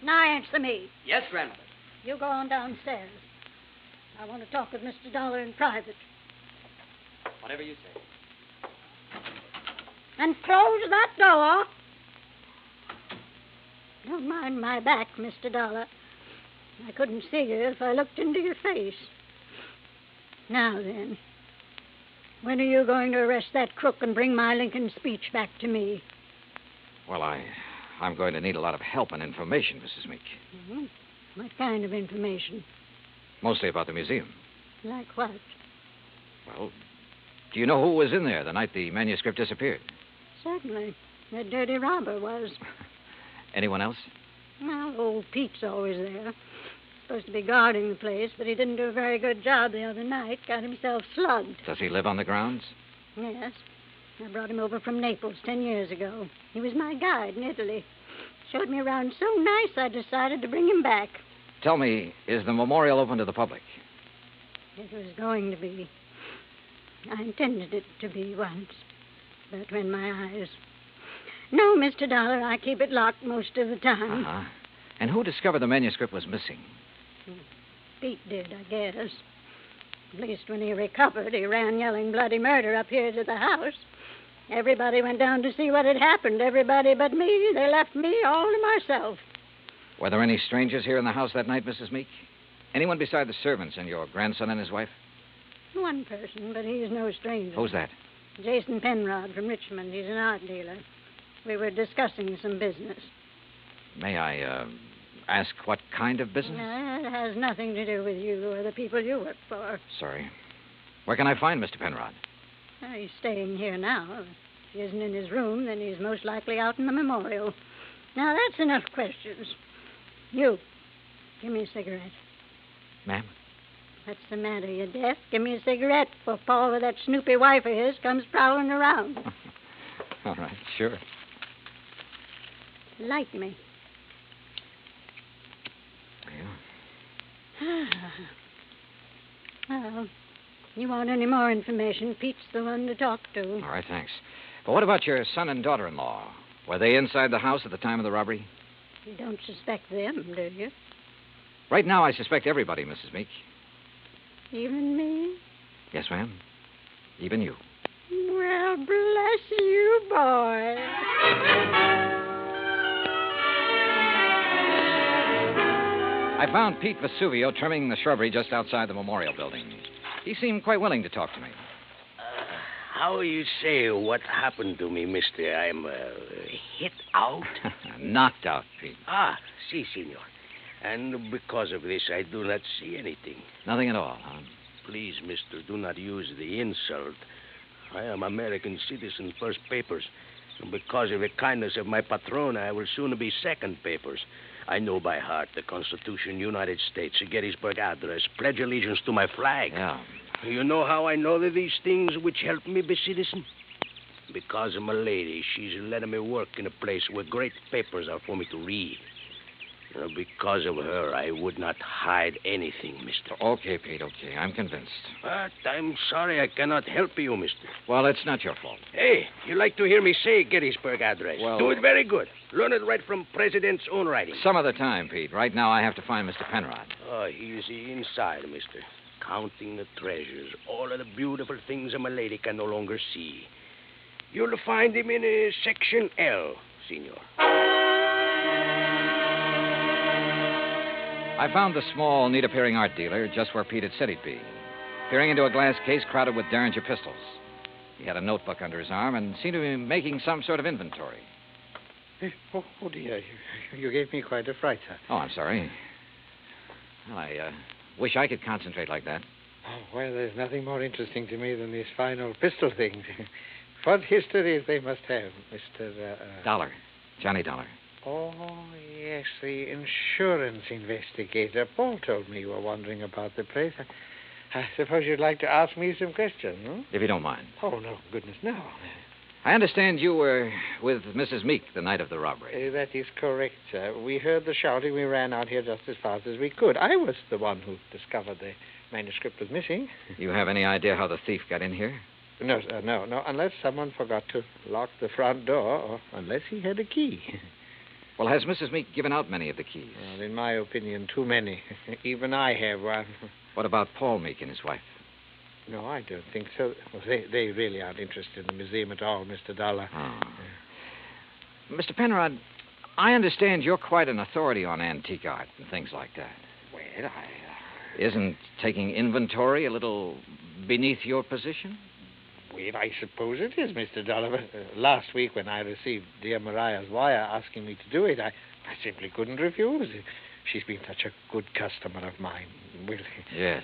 Now answer me. Yes, grandmother. You go on downstairs. I want to talk with Mr. Dollar in private. Whatever you say. And close that door. Don't mind my back, Mr. Dollar. I couldn't see you if I looked into your face. Now then, when are you going to arrest that crook and bring my Lincoln speech back to me? Well, I'm going to need a lot of help and information, Mrs. Meek. Mm-hmm. What kind of information? Mostly about the museum. Like what? Well, do you know who was in there the night the manuscript disappeared? Certainly. That dirty robber was. Anyone else? Well, old Pete's always there. Supposed to be guarding the place, but he didn't do a very good job the other night. Got himself slugged. Does he live on the grounds? Yes. I brought him over from Naples 10 years ago. He was my guide in Italy. Showed me around so nice I decided to bring him back. Tell me, is the memorial open to the public? It was going to be. I intended it to be once. But when my eyes... No, Mr. Dollar, I keep it locked most of the time. Uh-huh. And who discovered the manuscript was missing? Pete did, I guess. At least when he recovered, he ran yelling bloody murder up here to the house. Everybody went down to see what had happened. Everybody but me. They left me all to myself. Were there any strangers here in the house that night, Mrs. Meek? Anyone beside the servants and your grandson and his wife? One person, but he's no stranger. Who's that? Jason Penrod from Richmond. He's an art dealer. We were discussing some business. May I, ask what kind of business? It has nothing to do with you or the people you work for. Sorry. Where can I find Mr. Penrod? He's staying here now. If he isn't in his room, then he's most likely out in the memorial. Now, that's enough questions. You, give me a cigarette. Ma'am? What's the matter? You deaf? Give me a cigarette before Paul with that snoopy wife of his comes prowling around. All right, sure. Light me. Well, you want any more information, Pete's the one to talk to. All right, thanks. But what about your son and daughter-in-law? Were they inside the house at the time of the robbery? You don't suspect them, do you? Right now, I suspect everybody, Mrs. Meek. Even me? Yes, ma'am. Even you. Well, bless you, boy. I found Pete Vesuvio trimming the shrubbery just outside the memorial building. He seemed quite willing to talk to me. How you say what happened to me, mister? I'm hit out? Knocked out, Pete. Ah, si, senor. And because of this, I do not see anything. Nothing at all, huh? Please, mister, do not use the insult. I am American citizen, first papers. And because of the kindness of my patron, I will soon be second papers. I know by heart the Constitution, United States, the Gettysburg Address, pledge allegiance to my flag. Yeah. You know how I know these things which help me be citizen? Because of my lady. She's letting me work in a place where great papers are for me to read. Because of her, I would not hide anything, mister. Okay, Pete, okay. I'm convinced. But I'm sorry I cannot help you, mister. Well, it's not your fault. Hey, you like to hear me say Gettysburg Address? Well- Do it very good. Learn it right from President's own writing. Some other time, Pete. Right now, I have to find Mr. Penrod. Oh, he's inside, mister. Counting the treasures, all of the beautiful things a lady can no longer see. You'll find him in Section L, senor. I found the small, neat-appearing art dealer just where Pete had said he'd be, peering into a glass case crowded with Derringer pistols. He had a notebook under his arm and seemed to be making some sort of inventory. Oh, dear. You gave me quite a fright, sir. Oh, I'm sorry. Well, I wish I could concentrate like that. Oh, well, there's nothing more interesting to me than these fine old pistol things. What histories they must have, Mr. Dollar. Johnny Dollar. Oh, yes, the insurance investigator. Paul told me you were wandering about the place. I suppose you'd like to ask me some questions, hmm? If you don't mind. Oh, no, goodness, no. I understand you were with Mrs. Meek the night of the robbery. That is correct, sir. We heard the shouting. We ran out here just as fast as we could. I was the one who discovered the manuscript was missing. You have any idea how the thief got in here? No, sir, no. Unless someone forgot to lock the front door, or unless he had a key. Well, has Mrs. Meek given out many of the keys? Well, in my opinion, too many. Even I have one. What about Paul Meek and his wife? No, I don't think so. Well, they really aren't interested in the museum at all, Mr. Dollar. Oh. Mr. Penrod, I understand you're quite an authority on antique art and things like that. Well, Isn't taking inventory a little beneath your position? Well, I suppose it is, Mr. Dollar. But, last week when I received dear Mariah's wire asking me to do it, I simply couldn't refuse. She's been such a good customer of mine. Well, Yes.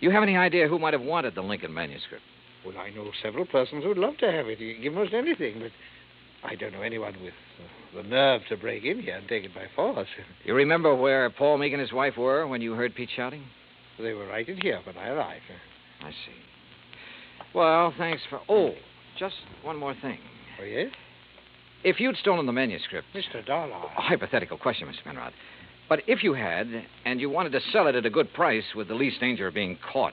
You have any idea who might have wanted the Lincoln manuscript? Well, I know several persons who'd love to have it. Give most anything, but I don't know anyone with the nerve to break in here and take it by force. You remember where Paul Meek and his wife were when you heard Pete shouting? They were right in here when I arrived. I see. Well, thanks for... Oh, just one more thing. Oh, yes? If you'd stolen the manuscript... Mr. Dollar. A hypothetical question, Mr. Penrod. But if you had, and you wanted to sell it at a good price with the least danger of being caught,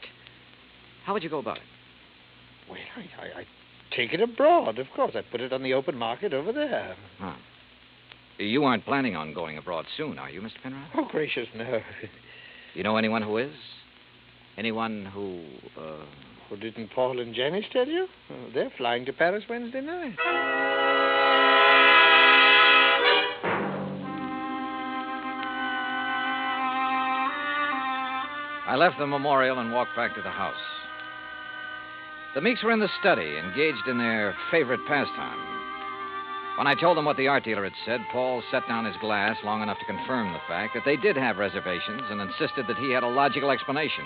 how would you go about it? Well, I'd take it abroad, of course. I'd put it on the open market over there. Huh. You aren't planning on going abroad soon, are you, Mr. Penrod? Oh, gracious, no. You know anyone who is? Anyone who, Well, didn't Paul and Janice tell you? Oh, they're flying to Paris Wednesday night. I left the memorial and walked back to the house. The Meeks were in the study, engaged in their favorite pastime. When I told them what the art dealer had said, Paul set down his glass long enough to confirm the fact that they did have reservations and insisted that he had a logical explanation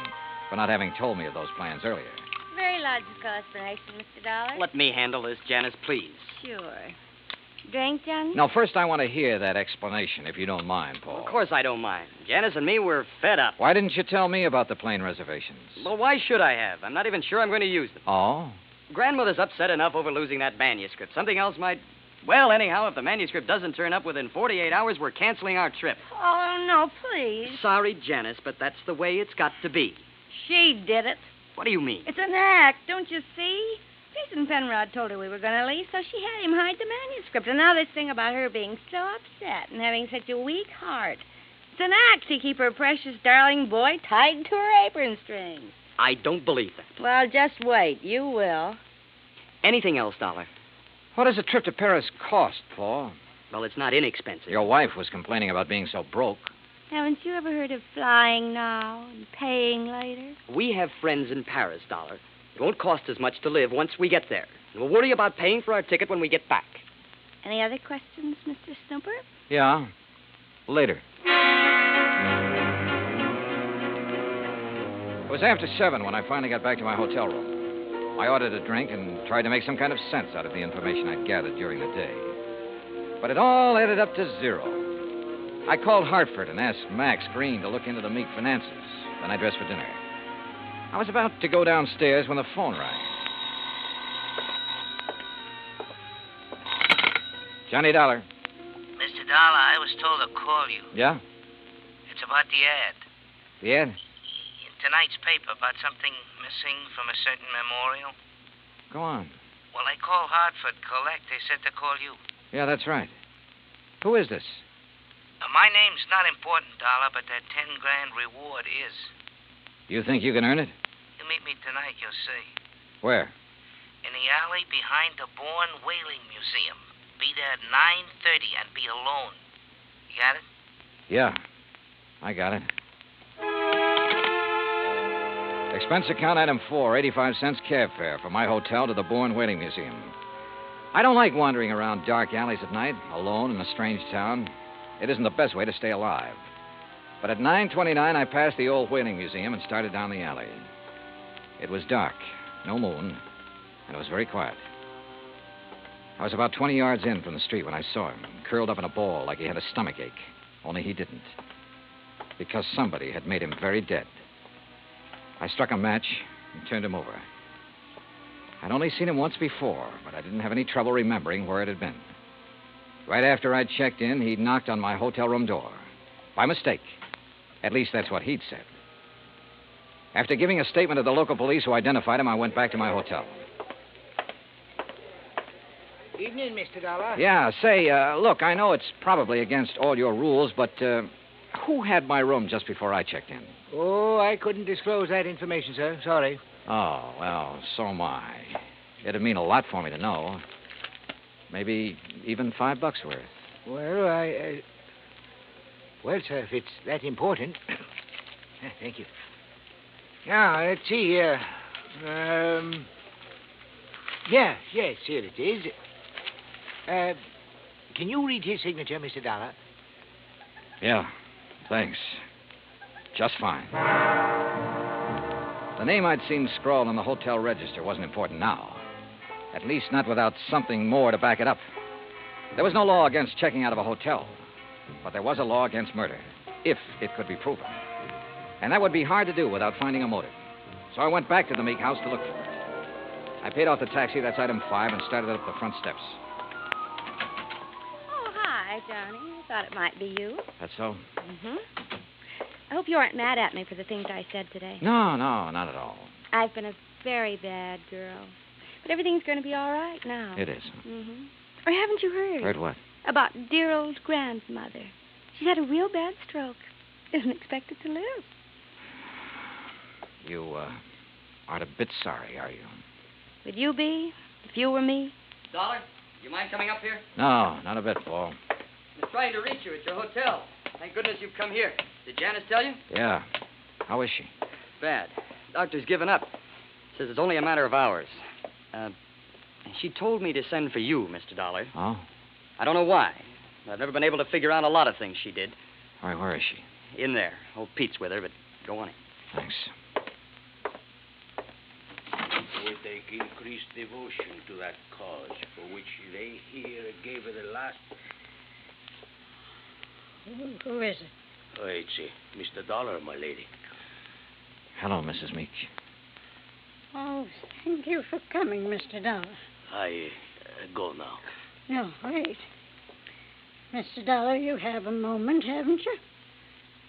for not having told me of those plans earlier. Very logical explanation, Mr. Dollar. Let me handle this, Janice, please. Sure. Drink, Johnny? Now, first, I want to hear that explanation, if you don't mind, Paul. Of course I don't mind. Janice and me, we're fed up. Why didn't you tell me about the plane reservations? Well, why should I have? I'm not even sure I'm going to use them. Oh? Grandmother's upset enough over losing that manuscript. Something else might... Well, anyhow, if the manuscript doesn't turn up within 48 hours, we're canceling our trip. Oh, no, please. Sorry, Janice, but that's the way it's got to be. She did it. What do you mean? It's an act, don't you see? Jason Penrod told her we were going to leave, so she had him hide the manuscript. And now this thing about her being so upset and having such a weak heart. It's an act to keep her precious darling boy tied to her apron strings. I don't believe that. Well, just wait. You will. Anything else, Dollar? What does a trip to Paris cost, Paul? Well, it's not inexpensive. Your wife was complaining about being so broke. Haven't you ever heard of flying now and paying later? We have friends in Paris, Dollar. It won't cost as much to live once we get there. And we'll worry about paying for our ticket when we get back. Any other questions, Mr. Snooper? Yeah. Later. It was after 7 when I finally got back to my hotel room. I ordered a drink and tried to make some kind of sense out of the information I'd gathered during the day. But it all added up to 0. I called Hartford and asked Max Green to look into the Meek finances. Then I dressed for dinner. I was about to go downstairs when the phone rang. Johnny Dollar. Mr. Dollar, I was told to call you. Yeah? It's about the ad. The ad? In tonight's paper about something missing from a certain memorial. Go on. Well, I called Hartford Collect. They said to call you. Yeah, that's right. Who is this? My name's not important, Dollar, but that 10 grand reward is. You think you can earn it? You meet me tonight, you'll see. Where? In the alley behind the Bourne Whaling Museum. Be there at 9:30 and be alone. You got it? Yeah, I got it. Expense account item 4, 85 cents cab fare from my hotel to the Bourne Whaling Museum. I don't like wandering around dark alleys at night, alone in a strange town. It isn't the best way to stay alive. But at 9:29, I passed the old whaling museum and started down the alley. It was dark, no moon, and it was very quiet. I was about 20 yards in from the street when I saw him, curled up in a ball like he had a stomachache. Only he didn't. Because somebody had made him very dead. I struck a match and turned him over. I'd only seen him once before, but I didn't have any trouble remembering where it had been. Right after I'd checked in, he'd knocked on my hotel room door. By mistake. At least that's what he'd said. After giving a statement to the local police who identified him, I went back to my hotel. Evening, Mr. Dollar. Yeah, say, look, I know it's probably against all your rules, but who had my room just before I checked in? Oh, I couldn't disclose that information, sir. Sorry. Oh, well, so am I. It'd mean a lot for me to know. Maybe even $5 worth. Well, well, sir, if it's that important. Thank you. Now, let's see here. Yes, here it is. Can you read his signature, Mr. Dollar? Yeah, thanks. Just fine. The name I'd seen scrawled on the hotel register wasn't important now. At least not without something more to back it up. There was no law against checking out of a hotel, but there was a law against murder, if it could be proven. And that would be hard to do without finding a motive. So I went back to the Meek house to look for it. I paid off the taxi, that's item 5, and started up the front steps. Oh, hi, Johnny. I thought it might be you. That's so? Mm-hmm. I hope you aren't mad at me for the things I said today. No, not at all. I've been a very bad girl. But everything's going to be all right now. It is. Mm-hmm. Or haven't you heard? Heard what? About dear old grandmother. She's had a real bad stroke. Isn't expected to live. You, aren't a bit sorry, are you? Would you be, if you were me? Dollar, you mind coming up here? No, not a bit, Paul. I was trying to reach you at your hotel. Thank goodness you've come here. Did Janice tell you? Yeah. How is she? Bad. Doctor's given up. Says it's only a matter of hours. She told me to send for you, Mr. Dollar. Oh? I don't know why. I've never been able to figure out a lot of things she did. All right, where is she? In there. Old Pete's with her, but go on in. Thanks. Would they increase devotion to that cause for which they here gave her the last... Who is it? Oh, it's Mr. Dollar, my lady. Hello, Mrs. Meek. Oh, thank you for coming, Mr. Dollar. I go now. No, wait. Mr. Dollar, you have a moment, haven't you?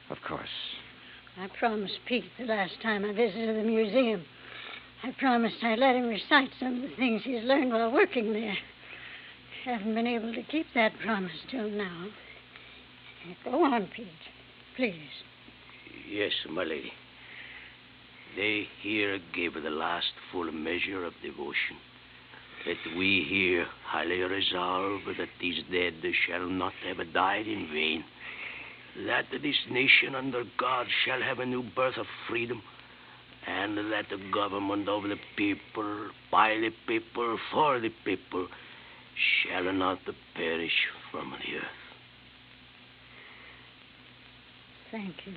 Of course. I promised Pete the last time I visited the museum. I promised I'd let him recite some of the things he's learned while working there. Haven't been able to keep that promise till now. Go on, Pete, please. Yes, my lady. They here gave her the last full measure of devotion. That we here highly resolve that these dead shall not have died in vain. That this nation under God shall have a new birth of freedom. And that the government of the people, by the people, for the people, shall not perish from the earth. Thank you.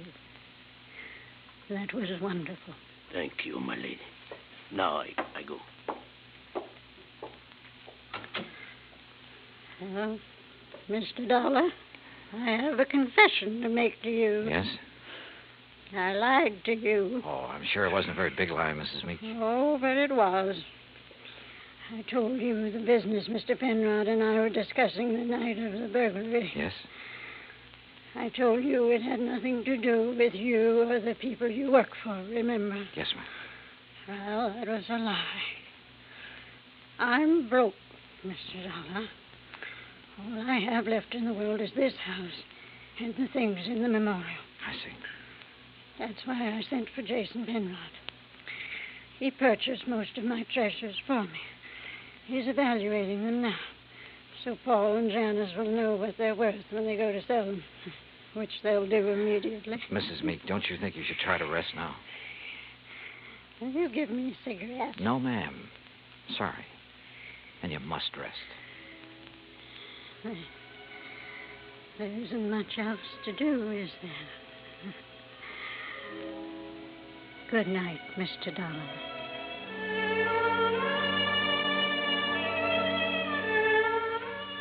That was wonderful. Thank you, my lady. Now I go. Well, Mr. Dollar? I have a confession to make to you. Yes? I lied to you. Oh, I'm sure it wasn't a very big lie, Mrs. Meek. Oh, but it was. I told you the business Mr. Penrod and I were discussing the night of the burglary. Yes? I told you it had nothing to do with you or the people you work for, remember? Yes, ma'am. Well, that was a lie. I'm broke, Mr. Dollar. All I have left in the world is this house and the things in the memorial. I see. That's why I sent for Jason Penrod. He purchased most of my treasures for me. He's evaluating them now, so Paul and Janice will know what they're worth when they go to sell them, which they'll do immediately. Mrs. Meek, don't you think you should try to rest now? Will you give me a cigarette? No, ma'am. Sorry. And you must rest. There isn't much else to do, is there? Good night, Mr. Dollar.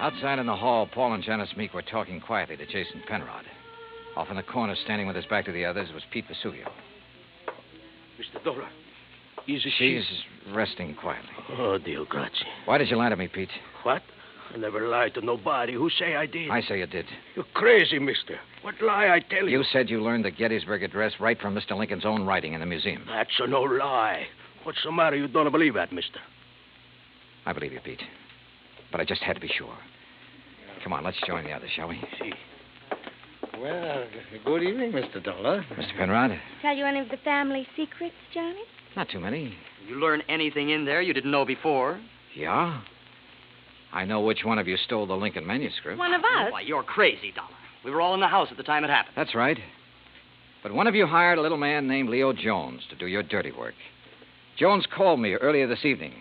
Outside in the hall, Paul and Janice Meek were talking quietly to Jason Penrod. Off in the corner, standing with his back to the others, was Pete Vesuvio. Mr. Dollar, is She's resting quietly. Oh, Dio, grazie. Why did you lie to me, Pete? What? I never lied to nobody. Who say I did? I say you did. You're crazy, mister. What lie I tell you? You said you learned the Gettysburg Address right from Mr. Lincoln's own writing in the museum. That's no lie. What's the matter? You don't believe that, mister? I believe you, Pete. But I just had to be sure. Come on, let's join the others, shall we? See. Well, good evening, Mr. Dollar. Mr. Penrod? Tell you any of the family secrets, Johnny? Not too many. You learn anything in there you didn't know before? Yeah? I know which one of you stole the Lincoln manuscript. One of us? Why, you're crazy, Dollar. We were all in the house at the time it happened. That's right. But one of you hired a little man named Leo Jones to do your dirty work. Jones called me earlier this evening.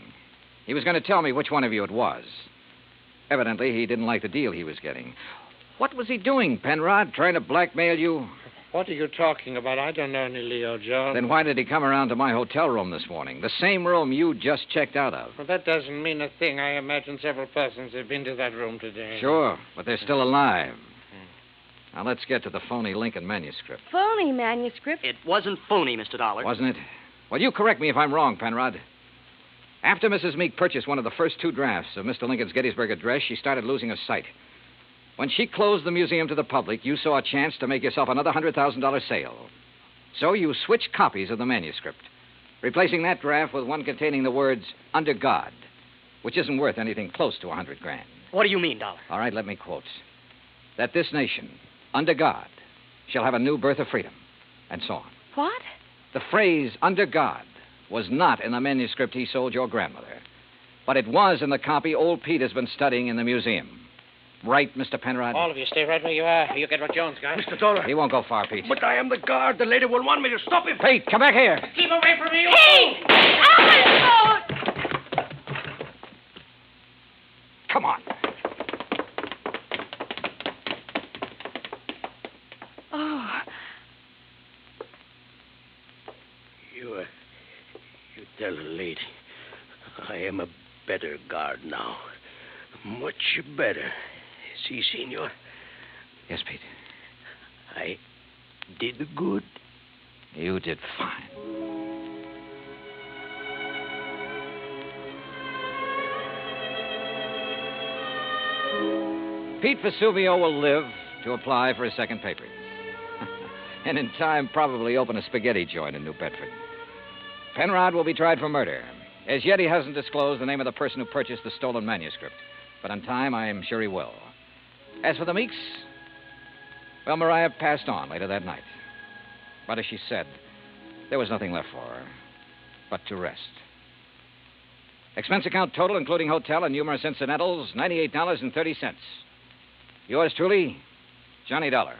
He was going to tell me which one of you it was. Evidently, he didn't like the deal he was getting. What was he doing, Penrod? Trying to blackmail you? What are you talking about? I don't know any Leo Jones. Then why did he come around to my hotel room this morning? The same room you just checked out of. Well, that doesn't mean a thing. I imagine several persons have been to that room today. Sure, but they're still alive. Now, let's get to the phony Lincoln manuscript. Phony manuscript? It wasn't phony, Mr. Dollar. Wasn't it? Well, you correct me if I'm wrong, Penrod. After Mrs. Meek purchased one of the first two drafts of Mr. Lincoln's Gettysburg Address, she started losing her sight. When she closed the museum to the public, you saw a chance to make yourself another $100,000 sale. So you switched copies of the manuscript, replacing that draft with one containing the words, "Under God," which isn't worth anything close to $100,000. What do you mean, Dollar? All right, let me quote. That this nation, under God, shall have a new birth of freedom, and so on. What? The phrase, "under God," was not in the manuscript he sold your grandmother, but it was in the copy old Pete has been studying in the museum. Right, Mr. Penrod? All of you stay right where you are. You get what Jones got. Mr. Dollar. He won't go far, Pete. But I am the guard. The lady will want me to stop him. Pete, come back here. Keep away from me. Pete! Come on. Oh. You tell the lady I am a better guard now. Much better. See, senor? Yes, Pete. I did good. You did fine. Pete Vesuvio will live to apply for his second papers. And in time, probably open a spaghetti joint in New Bedford. Penrod will be tried for murder. As yet, he hasn't disclosed the name of the person who purchased the stolen manuscript. But in time, I'm sure he will. As for the Meeks, well, Mariah passed on later that night. But as she said, there was nothing left for her but to rest. Expense account total, including hotel and numerous incidentals, $98.30. Yours truly, Johnny Dollar.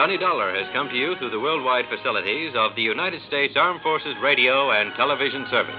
Johnny Dollar has come to you through the worldwide facilities of the United States Armed Forces Radio and Television Service.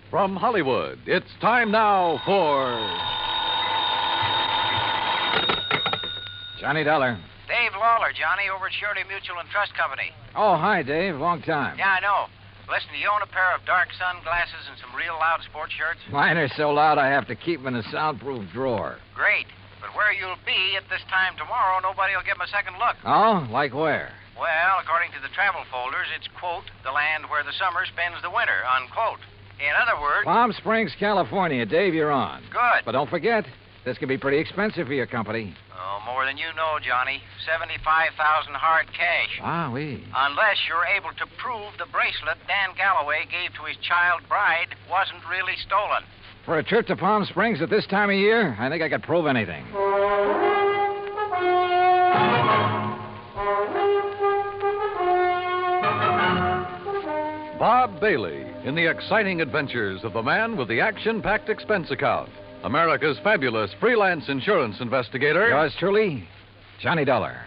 From Hollywood, it's time now for Johnny Dollar. Dave Lawler, Johnny, over at Surety Mutual and Trust Company. Oh, hi, Dave. Long time. Yeah, I know. Listen, do you own a pair of dark sunglasses and some real loud sports shirts? Mine are so loud I have to keep them in a soundproof drawer. Great. But where you'll be at this time tomorrow, nobody will get my second look. Oh? Like where? Well, according to the travel folders, it's, quote, the land where the summer spends the winter, unquote. In other words... Palm Springs, California. Dave, you're on. Good. But don't forget, this can be pretty expensive for your company. Oh, more than you know, Johnny. $75,000 hard cash. Wowee. Unless you're able to prove the bracelet Dan Galloway gave to his child bride wasn't really stolen. For a trip to Palm Springs at this time of year, I think I could prove anything. Bob Bailey in the exciting adventures of the man with the action-packed expense account, America's fabulous freelance insurance investigator. Yours truly, Johnny Dollar.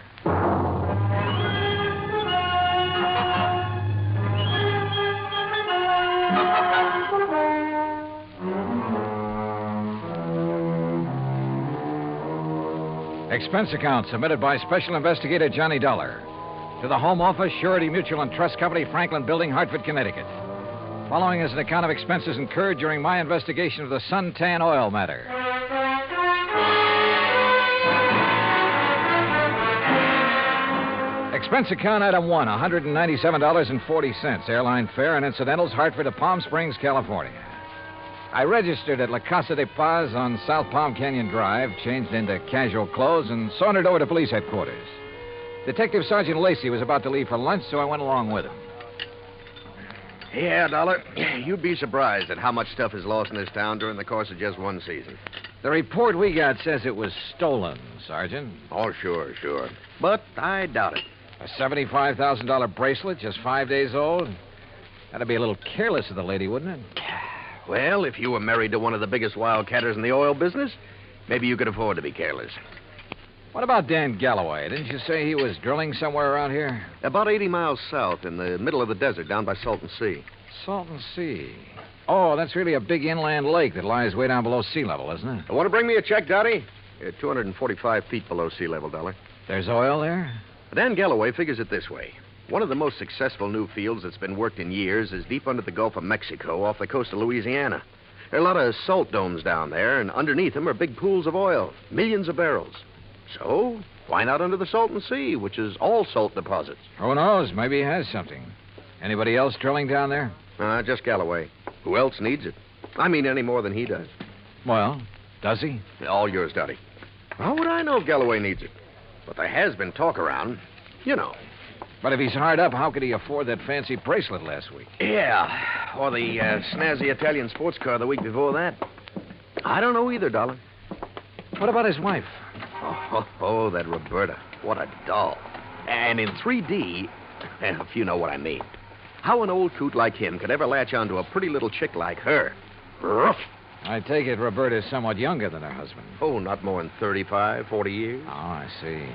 Expense account submitted by Special Investigator Johnny Dollar to the Home Office, Surety Mutual and Trust Company, Franklin Building, Hartford, Connecticut. Following is an account of expenses incurred during my investigation of the suntan oil matter. Expense account item 1, $197.40. Airline fare and incidentals, Hartford to Palm Springs, California. I registered at La Casa de Paz on South Palm Canyon Drive, changed into casual clothes, and sauntered over to police headquarters. Detective Sergeant Lacey was about to leave for lunch, so I went along with him. Yeah, Dollar. You'd be surprised at how much stuff is lost in this town during the course of just one season. The report we got says it was stolen, Sergeant. Oh, sure. But I doubt it. A $75,000 bracelet, just 5 days old? That'd be a little careless of the lady, wouldn't it? Well, if you were married to one of the biggest wildcatters in the oil business, maybe you could afford to be careless. What about Dan Galloway? Didn't you say he was drilling somewhere around here? About 80 miles south, in the middle of the desert, down by Salton Sea. Salton Sea. Oh, that's really a big inland lake that lies way down below sea level, isn't it? Want to bring me a check, Dottie? 245 feet below sea level, Dollar. There's oil there? Dan Galloway figures it this way. One of the most successful new fields that's been worked in years is deep under the Gulf of Mexico off the coast of Louisiana. There are a lot of salt domes down there, and underneath them are big pools of oil, millions of barrels. So, why not under the Salton Sea, which is all salt deposits? Who knows? Maybe he has something. Anybody else drilling down there? Just Galloway. Who else needs it? I mean, any more than he does. Well, does he? All yours, Dottie. How would I know if Galloway needs it? But there has been talk around. You know. But if he's hard up, how could he afford that fancy bracelet last week? Yeah, or the snazzy Italian sports car the week before that. I don't know either, Dollar. What about his wife? Oh, that Roberta. What a doll. And in 3D, if you know what I mean. How an old coot like him could ever latch onto a pretty little chick like her. Ruff. I take it Roberta's somewhat younger than her husband. Oh, not more than 35, 40 years. Oh, I see.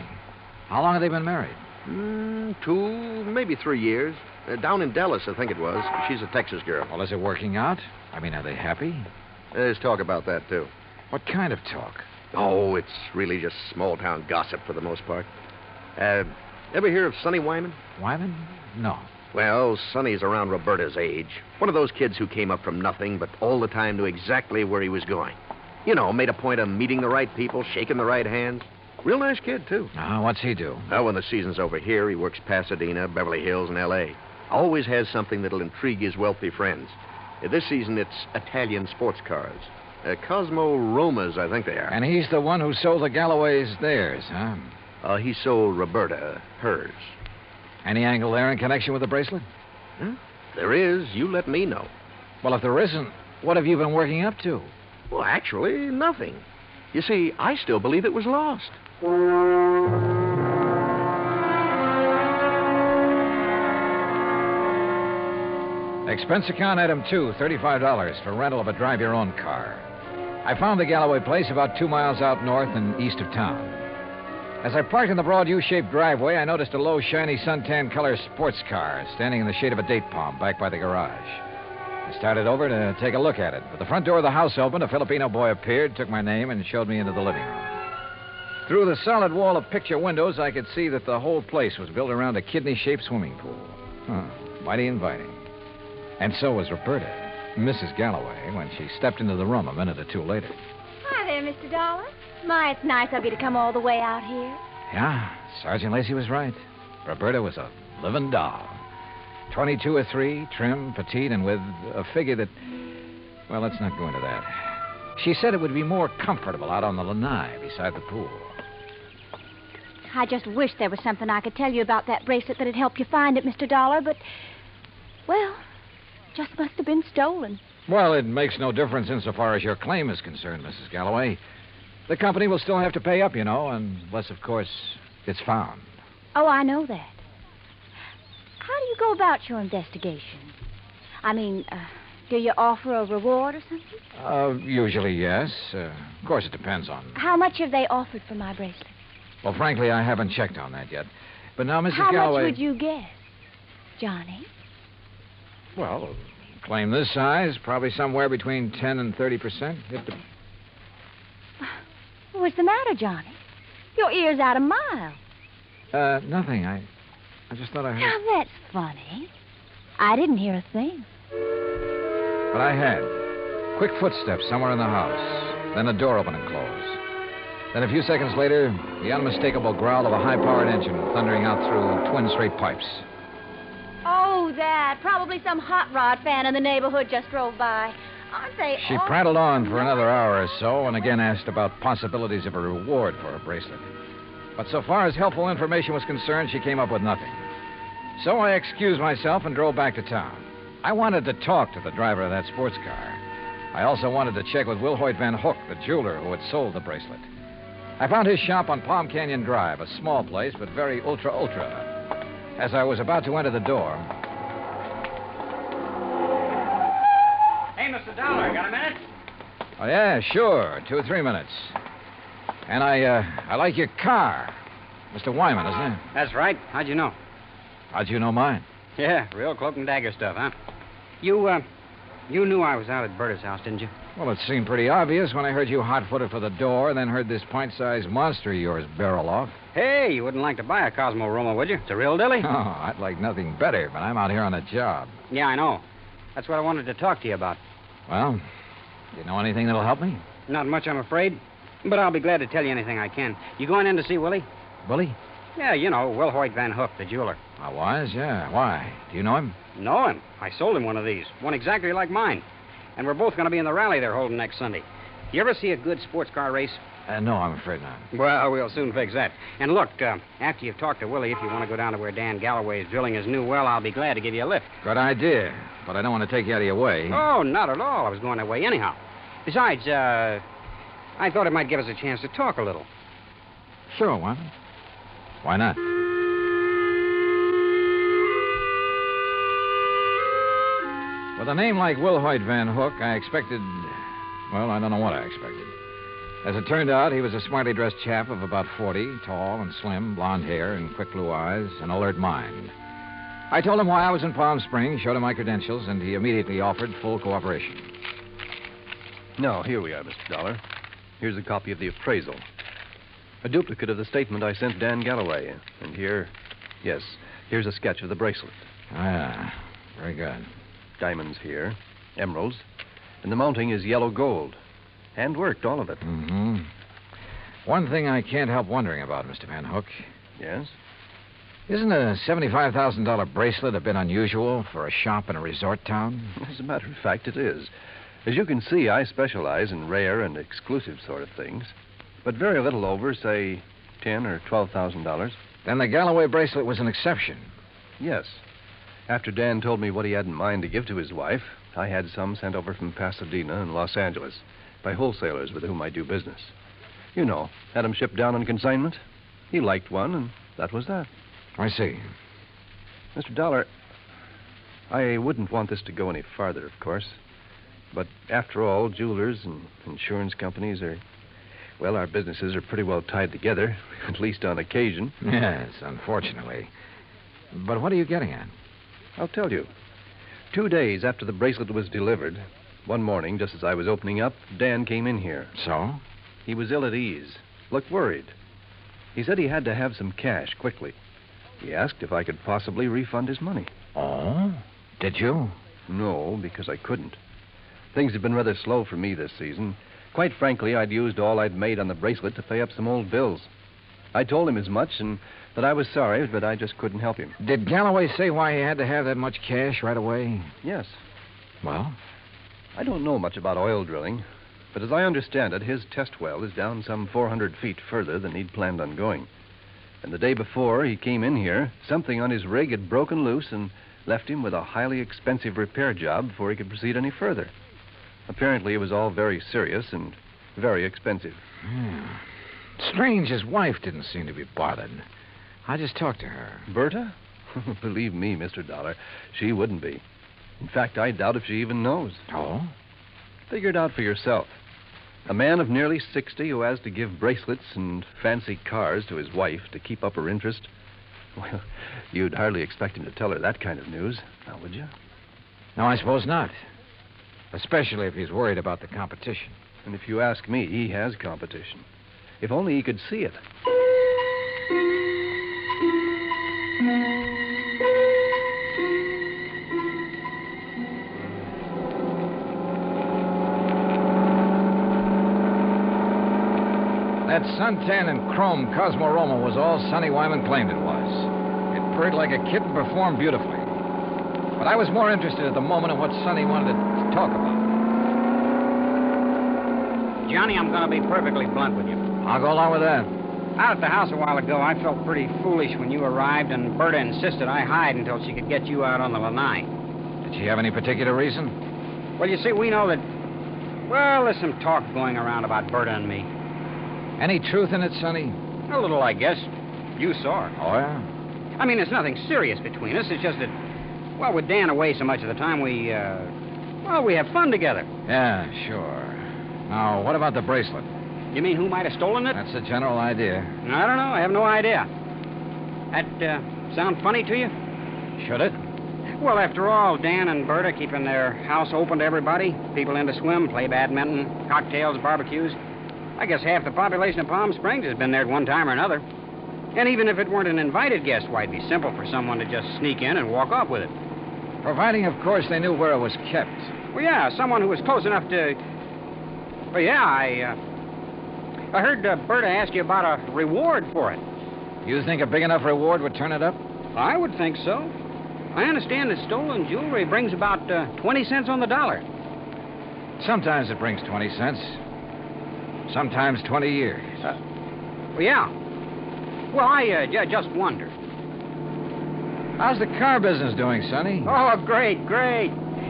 How long have they been married? 2, maybe 3 years. Down in Dallas, I think it was. She's a Texas girl. Well, is it working out? I mean, are they happy? There's talk about that, too. What kind of talk? Oh, it's really just small-town gossip for the most part. Ever hear of Sonny Wyman? Wyman? No. Well, Sonny's around Roberta's age. One of those kids who came up from nothing, but all the time knew exactly where he was going. You know, made a point of meeting the right people, shaking the right hands. Real nice kid, too. What's he do? Well, when the season's over here, he works Pasadena, Beverly Hills, and L.A. Always has something that'll intrigue his wealthy friends. This season, it's Italian sports cars. Cosmo Romas, I think they are. And he's the one who sold the Galloways theirs, huh? He sold Roberta hers. Any angle there in connection with the bracelet? Huh? There is. You let me know. Well, if there isn't, what have you been working up to? Well, actually, nothing. You see, I still believe it was lost. Expense account item 2, $35 for rental of a drive-your-own car. I found the Galloway place about 2 miles out north and east of town. As I parked in the broad U-shaped driveway, I noticed a low, shiny, suntan color sports car standing in the shade of a date palm back by the garage. I started over to take a look at it, but the front door of the house opened, a Filipino boy appeared, took my name, and showed me into the living room. Through the solid wall of picture windows, I could see that the whole place was built around a kidney-shaped swimming pool. Mighty inviting. And so was Roberta, Mrs. Galloway, when she stepped into the room a minute or two later. Hi there, Mr. Dollar. My, it's nice of you to come all the way out here. Yeah, Sergeant Lacey was right. Roberta was a living doll. 22 or 3, trim, petite, and with a figure that... Well, let's not go into that. She said it would be more comfortable out on the lanai beside the pool. I just wish there was something I could tell you about that bracelet that'd help you find it, Mr. Dollar, but... Well, just must have been stolen. Well, it makes no difference insofar as your claim is concerned, Mrs. Galloway. The company will still have to pay up, you know, unless, of course, it's found. Oh, I know that. How do you go about your investigation? I mean, do you offer a reward or something? Usually, yes. Of course, it depends on... How much have they offered for my bracelet? Well, frankly, I haven't checked on that yet. But now, Mrs. How Galloway... much would you guess, Johnny? Well, claim this size, probably somewhere between 10 and 30%. What's the matter, Johnny? Your ear's out a mile. Nothing. I just thought I heard... Now, that's funny. I didn't hear a thing. But I had. Quick footsteps somewhere in the house. Then the door opened and closed. Then a few seconds later, the unmistakable growl of a high-powered engine thundering out through twin straight pipes. Oh, that. Probably some hot rod fan in the neighborhood just drove by. Aren't they She prattled on for another hour or so and again asked about possibilities of a reward for her bracelet. But so far as helpful information was concerned, she came up with nothing. So I excused myself and drove back to town. I wanted to talk to the driver of that sports car. I also wanted to check with Wilhoit Van Hook, the jeweler who had sold the bracelet. I found his shop on Palm Canyon Drive, a small place, but very ultra. As I was about to enter the door... Hey, Mr. Dollar, got a minute? Oh, yeah, sure. 2 or 3 minutes. And I like your car. Mr. Wyman, isn't it? That's right. How'd you know? How'd you know mine? Yeah, real cloak and dagger stuff, huh? You knew I was out at Berta's house, didn't you? Well, it seemed pretty obvious when I heard you hot-footed for the door and then heard this pint-sized monster of yours barrel off. Hey, you wouldn't like to buy a Cosmo Roma, would you? It's a real dilly. Oh, I'd like nothing better, but I'm out here on a job. Yeah, I know. That's what I wanted to talk to you about. Well, do you know anything that'll help me? Not much, I'm afraid. But I'll be glad to tell you anything I can. You going in to see Willie? Willie? Yeah, you know, Wilhoit Van Hook, the jeweler. I was, yeah. Why? Do you know him? Know him. I sold him one of these. One exactly like mine. And we're both going to be in the rally they're holding next Sunday. You ever see a good sports car race? No, I'm afraid not. Well, we'll soon fix that. And look, after you've talked to Willie, if you want to go down to where Dan Galloway is drilling his new well, I'll be glad to give you a lift. Good idea. But I don't want to take you out of your way. Oh, not at all. I was going that way anyhow. Besides, I thought it might give us a chance to talk a little. Sure, Wyman. Why not? With a name like Wilhoit Van Hook, I expected... Well, I don't know what I expected. As it turned out, he was a smartly dressed chap of about 40, tall and slim, blonde hair and quick blue eyes, an alert mind. I told him why I was in Palm Springs, showed him my credentials, and he immediately offered full cooperation. Now, here we are, Mr. Dollar. Here's a copy of the appraisal. A duplicate of the statement I sent Dan Galloway. And here's a sketch of the bracelet. Ah, very good. Diamonds here, emeralds, and the mounting is yellow gold. Hand-worked, all of it. Mm-hmm. One thing I can't help wondering about, Mr. Van Hook. Yes? Isn't a $75,000 bracelet a bit unusual for a shop in a resort town? As a matter of fact, it is. As you can see, I specialize in rare and exclusive sort of things. But very little over, say, $10,000 or $12,000. Then the Galloway bracelet was an exception. Yes. After Dan told me what he had in mind to give to his wife, I had some sent over from Pasadena and Los Angeles by wholesalers with whom I do business. You know, had them shipped down on consignment. He liked one, and that was that. I see. Mr. Dollar, I wouldn't want this to go any farther, of course. But after all, jewelers and insurance companies our businesses are pretty well tied together, at least on occasion. Yes, unfortunately. But what are you getting at? I'll tell you. 2 days after the bracelet was delivered, one morning, just as I was opening up, Dan came in here. So? He was ill at ease, looked worried. He said he had to have some cash quickly. He asked if I could possibly refund his money. Oh? Did you? No, because I couldn't. Things have been rather slow for me this season. Quite frankly, I'd used all I'd made on the bracelet to pay up some old bills. I told him as much and that I was sorry, but I just couldn't help him. Did Galloway say why he had to have that much cash right away? Yes. Well? I don't know much about oil drilling, but as I understand it, his test well is down some 400 feet further than he'd planned on going. And the day before he came in here, something on his rig had broken loose and left him with a highly expensive repair job before he could proceed any further. Apparently, it was all very serious and very expensive. Strange his wife didn't seem to be bothered. I just talked to her. Berta? Believe me, Mr. Dollar, she wouldn't be. In fact, I doubt if she even knows. Oh? Figure it out for yourself. A man of nearly 60 who has to give bracelets and fancy cars to his wife to keep up her interest. Well, you'd hardly expect him to tell her that kind of news, now would you? No, I suppose not. Especially if he's worried about the competition. And if you ask me, he has competition. If only he could see it. That suntan and chrome Cosmorama was all Sonny Wyman claimed it was. It purred like a kitten, performed beautifully. But I was more interested at the moment in what Sonny wanted to talk about. Johnny, I'm going to be perfectly blunt with you. I'll go along with that. Out at the house a while ago, I felt pretty foolish when you arrived, and Berta insisted I hide until she could get you out on the lanai. Did she have any particular reason? Well, you see, we know that... Well, there's some talk going around about Berta and me. Any truth in it, Sonny? A little, I guess. You saw her. Oh, yeah? I mean, there's nothing serious between us. It's just that, well, with Dan away so much of the time, we have fun together. Yeah, sure. Now, what about the bracelet? You mean who might have stolen it? That's the general idea. I don't know. I have no idea. That sound funny to you? Should it? Well, after all, Dan and Berta keeping their house open to everybody. People in to swim, play badminton, cocktails, barbecues. I guess half the population of Palm Springs has been there at one time or another. And even if it weren't an invited guest, why, it'd be simple for someone to just sneak in and walk off with it. Providing, of course, they knew where it was kept. Well, yeah, someone who was close enough to... Well, yeah, I heard Berta ask you about a reward for it. You think a big enough reward would turn it up? I would think so. I understand that stolen jewelry brings about 20 cents on the dollar. Sometimes it brings 20 cents. Sometimes 20 years. Well, yeah. Well, I just wondered. How's the car business doing, Sonny? Oh, great.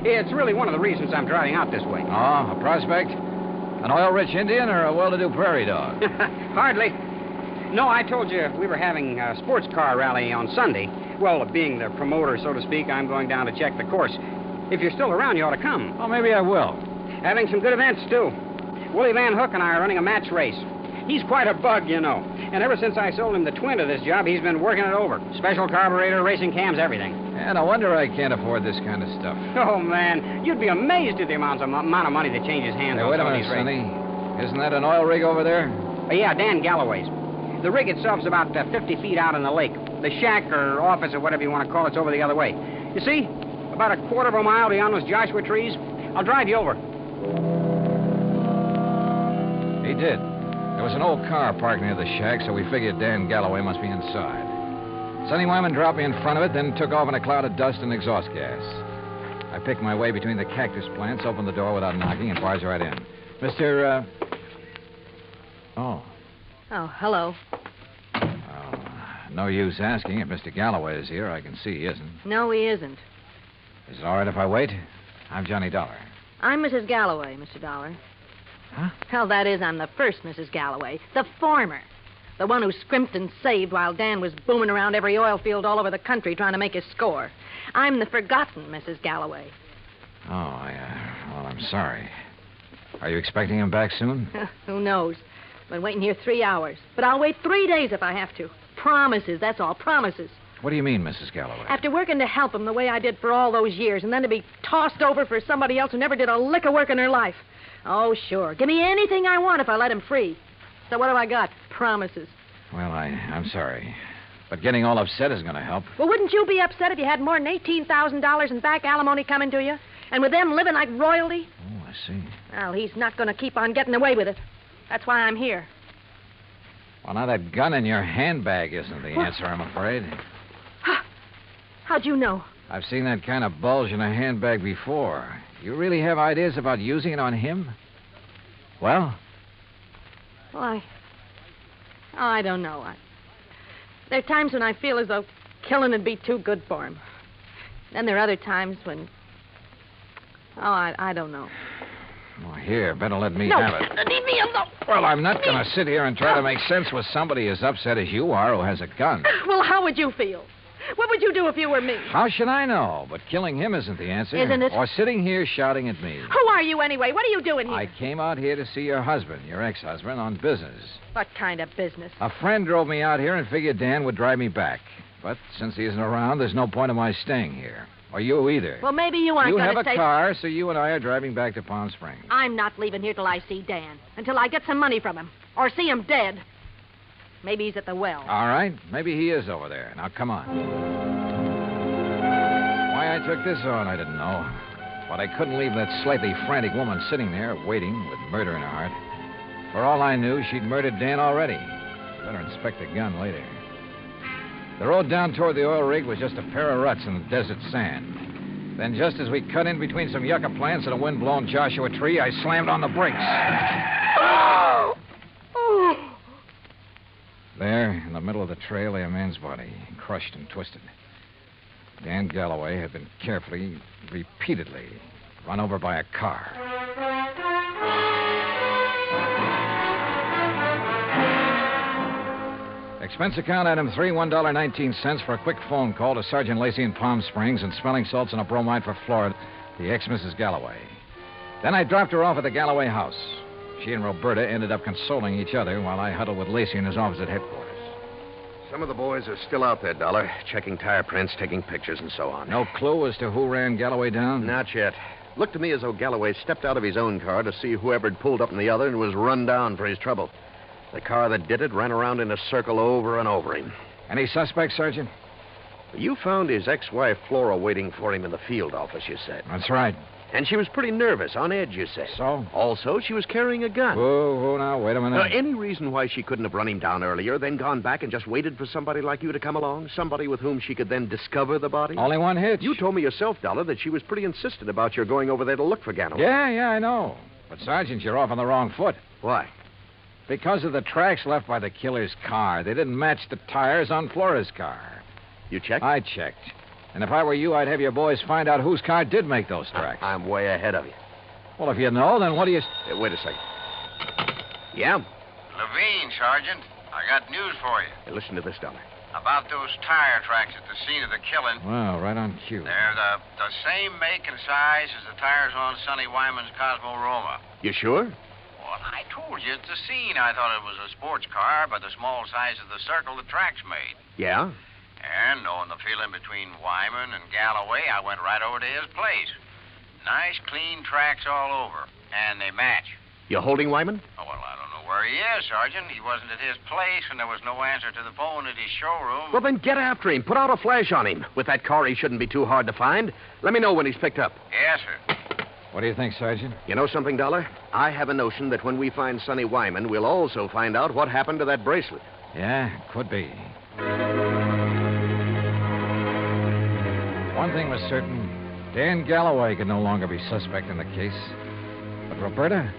It's really one of the reasons I'm driving out this way. Oh, a prospect? An oil-rich Indian or a well-to-do prairie dog? Hardly. No, I told you we were having a sports car rally on Sunday. Well, being the promoter, so to speak, I'm going down to check the course. If you're still around, you ought to come. Oh, maybe I will. Having some good events, too. Willie Van Hook and I are running a match race. He's quite a bug, you know. And ever since I sold him the twin to this job, he's been working it over. Special carburetor, racing cams, everything. And no wonder I can't afford this kind of stuff. Oh, man, you'd be amazed at the amount of money that changes hands Hey, on wait a some of minute, these races. Sonny. Isn't that an oil rig over there? Yeah, Dan Galloway's. The rig itself's about 50 feet out in the lake. The shack or office or whatever you want to call it's over the other way. You see? About a quarter of a mile beyond those Joshua trees. I'll drive you over. He did. There was an old car parked near the shack, so we figured Dan Galloway must be inside. Sonny Wyman dropped me in front of it, then took off in a cloud of dust and exhaust gas. I picked my way between the cactus plants, opened the door without knocking, and barged right in. Mr. Oh, hello. no use asking if Mr. Galloway is here. I can see he isn't. No, he isn't. Is it all right if I wait? I'm Johnny Dollar. I'm Mrs. Galloway, Mr. Dollar. Huh? Hell, that is, I'm the first Mrs. Galloway. The former. The one who scrimped and saved while Dan was booming around every oil field all over the country trying to make his score. I'm the forgotten Mrs. Galloway. Oh, well, I'm sorry. Are you expecting him back soon? Who knows? Been waiting here 3 hours. But I'll wait 3 days if I have to. Promises, that's all, promises. What do you mean, Mrs. Galloway? After working to help him the way I did for all those years, and then to be tossed over for somebody else who never did a lick of work in her life. Oh, sure. Give me anything I want if I let him free. So what have I got? Promises. Well, I'm sorry. But getting all upset is going to help. Well, wouldn't you be upset if you had more than $18,000 in back alimony coming to you? And with them living like royalty? Oh, I see. Well, he's not going to keep on getting away with it. That's why I'm here. Well, now that gun in your handbag isn't the answer, I'm afraid. How'd you know? I've seen that kind of bulge in a handbag before. You really have ideas about using it on him? Well? Well, I don't know. There are times when I feel as though killing would be too good for him. Then there are other times when... I don't know. Well, here, better let me No, have it. leave me alone. Well, I'm not going to sit here and try to make sense with somebody as upset as you are who has a gun. Well, how would you feel? What would you do if you were me? How should I know? But killing him isn't the answer. Isn't it? Or sitting here shouting at me. Who are you anyway? What are you doing here? I came out here to see your husband, your ex-husband, on business. What kind of business? A friend drove me out here and figured Dan would drive me back. But since he isn't around, there's no point in my staying here. Or you either. Well, maybe you aren't You going have to a say... car, so you and I are driving back to Palm Springs. I'm not leaving here till I see Dan. Until I get some money from him. Or see him dead. Maybe he's at the well. All right. Maybe he is over there. Now, come on. Why I took this on, I didn't know. But I couldn't leave that slightly frantic woman sitting there, waiting, with murder in her heart. For all I knew, she'd murdered Dan already. Better inspect the gun later. The road down toward the oil rig was just a pair of ruts in the desert sand. Then, just as we cut in between some yucca plants and a wind-blown Joshua tree, I slammed on the brakes. There, in the middle of the trail, lay a man's body, crushed and twisted. Dan Galloway had been carefully, repeatedly, run over by a car. Expense account item 3, $1.19 for a quick phone call to Sergeant Lacey in Palm Springs and smelling salts and a bromide for Florida, the ex-Mrs. Galloway. Then I dropped her off at the Galloway house. She and Roberta ended up consoling each other while I huddled with Lacey in his office at headquarters. Some of the boys are still out there, Dollar, checking tire prints, taking pictures, and so on. No clue as to who ran Galloway down? Not yet. Looked to me as though Galloway stepped out of his own car to see whoever had pulled up in the other and was run down for his trouble. The car that did it ran around in a circle over and over him. Any suspects, Sergeant? You found his ex-wife, Flora, waiting for him in the field office, you said. That's right. And she was pretty nervous, on edge, you said. So? Also, she was carrying a gun. Whoa, now, wait a minute. Any reason why she couldn't have run him down earlier, then gone back and just waited for somebody like you to come along? Somebody with whom she could then discover the body? Only one hitch. You told me yourself, Dollar, that she was pretty insistent about your going over there to look for Galloway. Yeah, I know. But, Sergeant, you're off on the wrong foot. Why? Because of the tracks left by the killer's car. They didn't match the tires on Flora's car. You checked? I checked. And if I were you, I'd have your boys find out whose car did make those tracks. I'm way ahead of you. Well, if you know, then what do you... Wait a second. Yeah? Levine, Sergeant. I got news for you. Hey, listen to this, Dollar. About those tire tracks at the scene of the killing. Well, right on cue. They're the same make and size as the tires on Sonny Wyman's Cosmo Roma. You sure? Well, I told you it's the scene. I thought it was a sports car by the small size of the circle the tracks made. Yeah? And knowing the feeling between Wyman and Galloway, I went right over to his place. Nice, clean tracks all over. And they match. You holding Wyman? Oh, well, I don't know where he is, Sergeant. He wasn't at his place, and there was no answer to the phone at his showroom. Well, then get after him. Put out a flash on him. With that car, he shouldn't be too hard to find. Let me know when he's picked up. Yes, sir. What do you think, Sergeant? You know something, Dollar? I have a notion that when we find Sonny Wyman, we'll also find out what happened to that bracelet. Yeah, could be. One thing was certain. Dan Galloway could no longer be suspect in the case. But Roberta?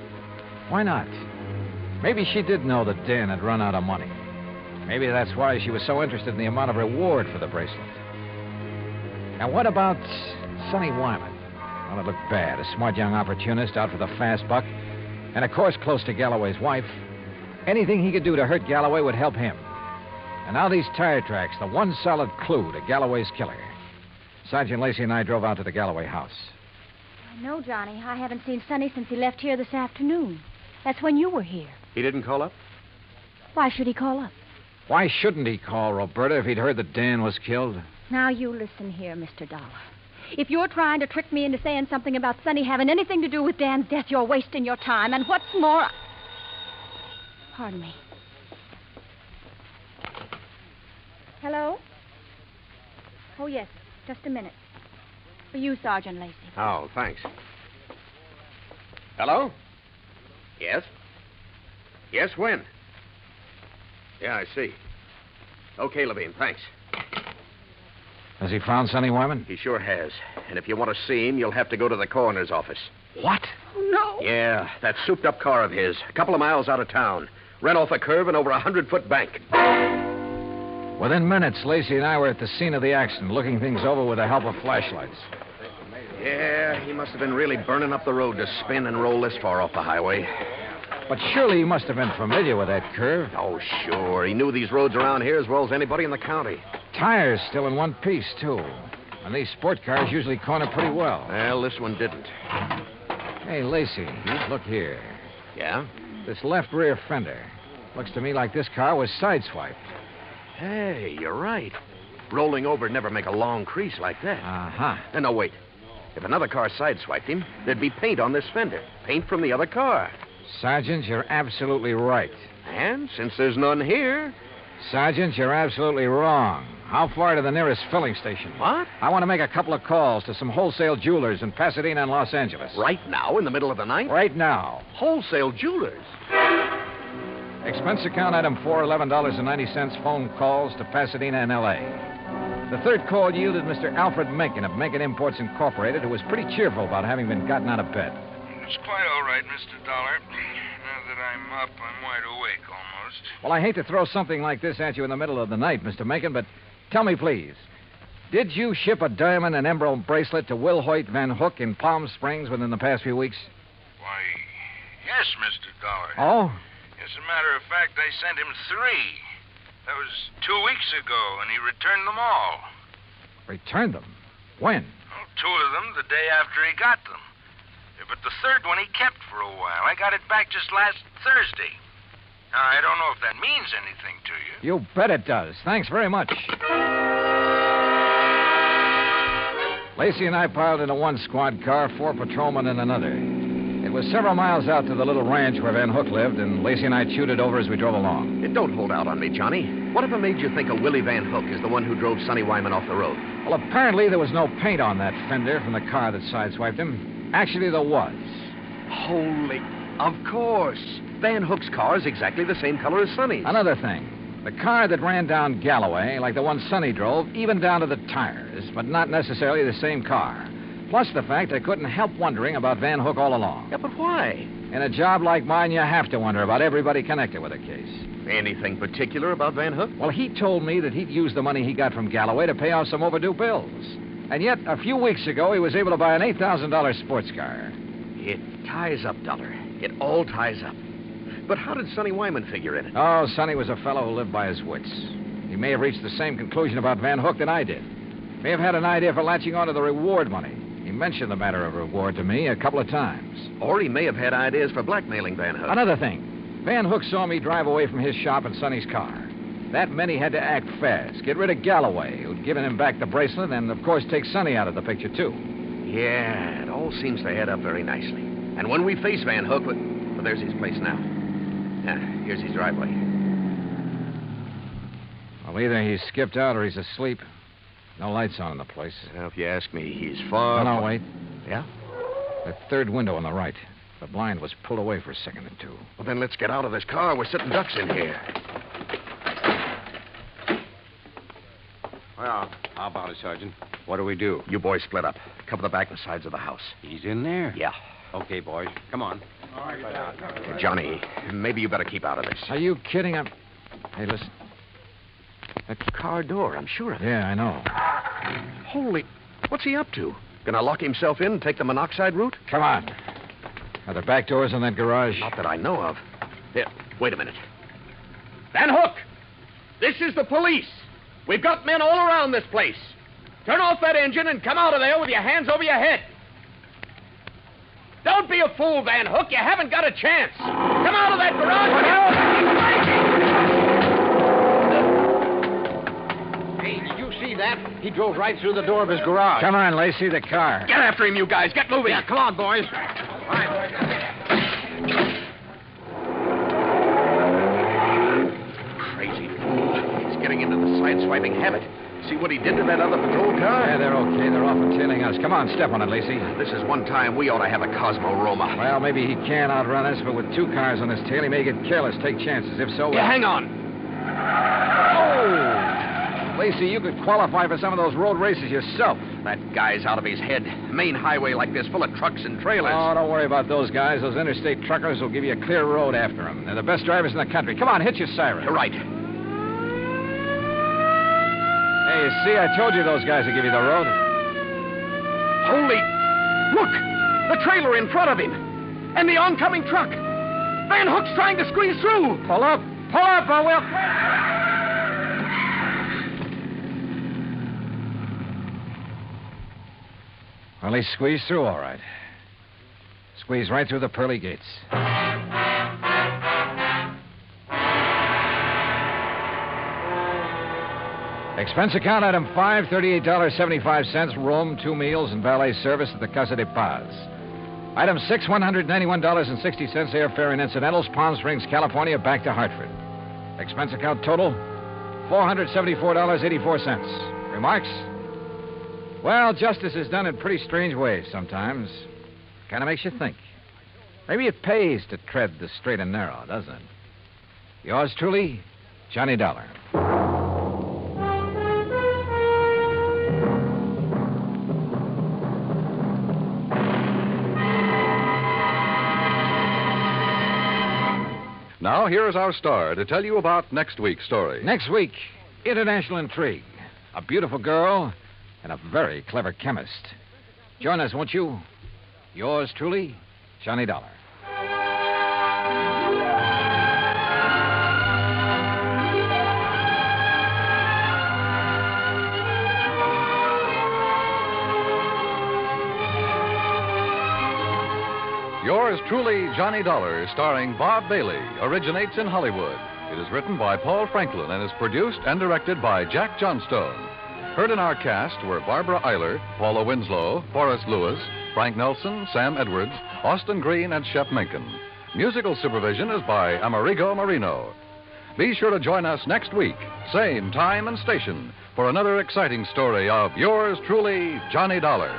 Why not? Maybe she did know that Dan had run out of money. Maybe that's why she was so interested in the amount of reward for the bracelet. Now, what about Sonny Wyman? Well, it looked bad. A smart young opportunist out for the fast buck. And, of course, close to Galloway's wife. Anything he could do to hurt Galloway would help him. And now these tire tracks, the one solid clue to Galloway's killer. Sergeant Lacey and I drove out to the Galloway house. No, Johnny. I haven't seen Sonny since he left here this afternoon. That's when you were here. He didn't call up? Why should he call up? Why shouldn't he call, Roberta, if he'd heard that Dan was killed? Now, you listen here, Mr. Dollar. If you're trying to trick me into saying something about Sonny having anything to do with Dan's death, you're wasting your time. And what's more... Pardon me. Hello? Oh, yes. Just a minute. For you, Sergeant Lacey. Oh, thanks. Hello? Yes? Yes, when? Yeah, I see. Okay, Levine, thanks. Has he found Sonny Wyman? He sure has. And if you want to see him, you'll have to go to the coroner's office. What? Oh, no. Yeah, that souped-up car of his. A couple of miles out of town. Ran off a curve and over a 100-foot bank. Within minutes, Lacey and I were at the scene of the accident, looking things over with the help of flashlights. Yeah, he must have been really burning up the road to spin and roll this far off the highway. But surely he must have been familiar with that curve. Oh, sure. He knew these roads around here as well as anybody in the county. Tires still in one piece, too. And these sport cars usually corner pretty well. Well, this one didn't. Hey, Lacey, look here. Yeah? This left rear fender. Looks to me like this car was sideswiped. Hey, you're right. Rolling over never make a long crease like that. Uh-huh. And no, wait. If another car sideswiped him, there'd be paint on this fender. Paint from the other car. Sergeant, you're absolutely right. And since there's none here... Sergeant, you're absolutely wrong. How far to the nearest filling station? What? I want to make a couple of calls to some wholesale jewelers in Pasadena and Los Angeles. Right now, in the middle of the night? Right now. Wholesale jewelers? Expense account item 4, $11.90, phone calls to Pasadena and L.A. The third call yielded Mr. Alfred Mencken of Mencken Imports Incorporated, who was pretty cheerful about having been gotten out of bed. It's quite all right, Mr. Dollar. Now that I'm up, I'm wide awake almost. Well, I hate to throw something like this at you in the middle of the night, Mr. Mencken, but tell me, please, did you ship a diamond and emerald bracelet to Will Hoyt Van Hook in Palm Springs within the past few weeks? Why, yes, Mr. Dollar. Oh? As a matter of fact, I sent him 3. That was 2 weeks ago, and he returned them all. Returned them? When? Well, 2 of them the day after he got them. Yeah, but the third one he kept for a while. I got it back just last Thursday. Now, I don't know if that means anything to you. You bet it does. Thanks very much. Lacey and I piled into one squad car, 4 patrolmen in another. It was several miles out to the little ranch where Van Hook lived, and Lacey and I chewed it over as we drove along. Don't hold out on me, Johnny. Whatever made you think of Willie Van Hook is the one who drove Sonny Wyman off the road? Well, apparently there was no paint on that fender from the car that sideswiped him. Actually, there was. Holy... Of course. Van Hook's car is exactly the same color as Sonny's. Another thing. The car that ran down Galloway, like the one Sonny drove, even down to the tires, but not necessarily the same car. Plus the fact I couldn't help wondering about Van Hook all along. Yeah, but why? In a job like mine, you have to wonder about everybody connected with a case. Anything particular about Van Hook? Well, he told me that he'd used the money he got from Galloway to pay off some overdue bills. And yet, a few weeks ago, he was able to buy an $8,000 sports car. It ties up, Dollar. It all ties up. But how did Sonny Wyman figure in it? Oh, Sonny was a fellow who lived by his wits. He may have reached the same conclusion about Van Hook that I did. May have had an idea for latching onto the reward money. He mentioned the matter of reward to me a couple of times. Or he may have had ideas for blackmailing Van Hook. Another thing. Van Hook saw me drive away from his shop in Sonny's car. That meant he had to act fast, get rid of Galloway, who'd given him back the bracelet, and, of course, take Sonny out of the picture, too. Yeah, it all seems to add up very nicely. And when we face Van Hook, well, there's his place now. Here's his driveway. Well, either he's skipped out or he's asleep. No lights on in the place. Well, if you ask me, he's far... No, wait. Yeah? That third window on the right. The blind was pulled away for a second or two. Well, then let's get out of this car. We're sitting ducks in here. Well, how about it, Sergeant? What do we do? You boys split up. Cover the back and sides of the house. He's in there? Yeah. Okay, boys. Come on. Johnny, maybe you better keep out of this. Are you kidding? Hey, listen. That car door, I'm sure of it. Yeah, I know. Holy... What's he up to? Gonna lock himself in and take the monoxide route? Come on. Are there back doors in that garage? Not that I know of. Here, wait a minute. Van Hook! This is the police. We've got men all around this place. Turn off that engine and come out of there with your hands over your head. Don't be a fool, Van Hook. You haven't got a chance. Come out of that garage. Hey, did you see that? He drove right through the door of his garage. Come on, Lacey, the car. Get after him, you guys. Get moving. Yeah, come on, boys. Crazy fool. He's getting into the sideswiping habit. See what he did to that other patrol car? Yeah, they're okay. They're off and tailing us. Come on, step on it, Lacey. This is one time we ought to have a Cosmo Roma. Well, maybe he can outrun us, but with two cars on his tail, he may get careless, take chances. If so... Yeah, hang on. Oh! Lacey, you could qualify for some of those road races yourself. That guy's out of his head. Main highway like this, full of trucks and trailers. Oh, don't worry about those guys. Those interstate truckers will give you a clear road after them. They're the best drivers in the country. Come on, hit your siren. You're right. Hey, you see, I told you those guys would give you the road. Holy... Look! The trailer in front of him. And the oncoming truck. Van Hook's trying to squeeze through. Pull up, or we'll... Well, he squeezed through all right. Squeezed right through the pearly gates. Expense account item 5, $38.75, room, 2 meals, and valet service at the Casa de Paz. Item 6, $191.60, airfare and incidentals, Palm Springs, California, back to Hartford. Expense account total, $474.84. Remarks? Well, justice is done in pretty strange ways sometimes. Kind of makes you think. Maybe it pays to tread the straight and narrow, doesn't it? Yours truly, Johnny Dollar. Now, here is our star to tell you about next week's story. Next week, international intrigue. A beautiful girl and a very clever chemist. Join us, won't you? Yours truly, Johnny Dollar. Yours truly, Johnny Dollar, starring Bob Bailey, originates in Hollywood. It is written by Paul Franklin and is produced and directed by Jack Johnstone. Heard in our cast were Barbara Eiler, Paula Winslow, Forrest Lewis, Frank Nelson, Sam Edwards, Austin Green, and Shep Menken. Musical supervision is by Amerigo Marino. Be sure to join us next week, same time and station, for another exciting story of yours truly, Johnny Dollar.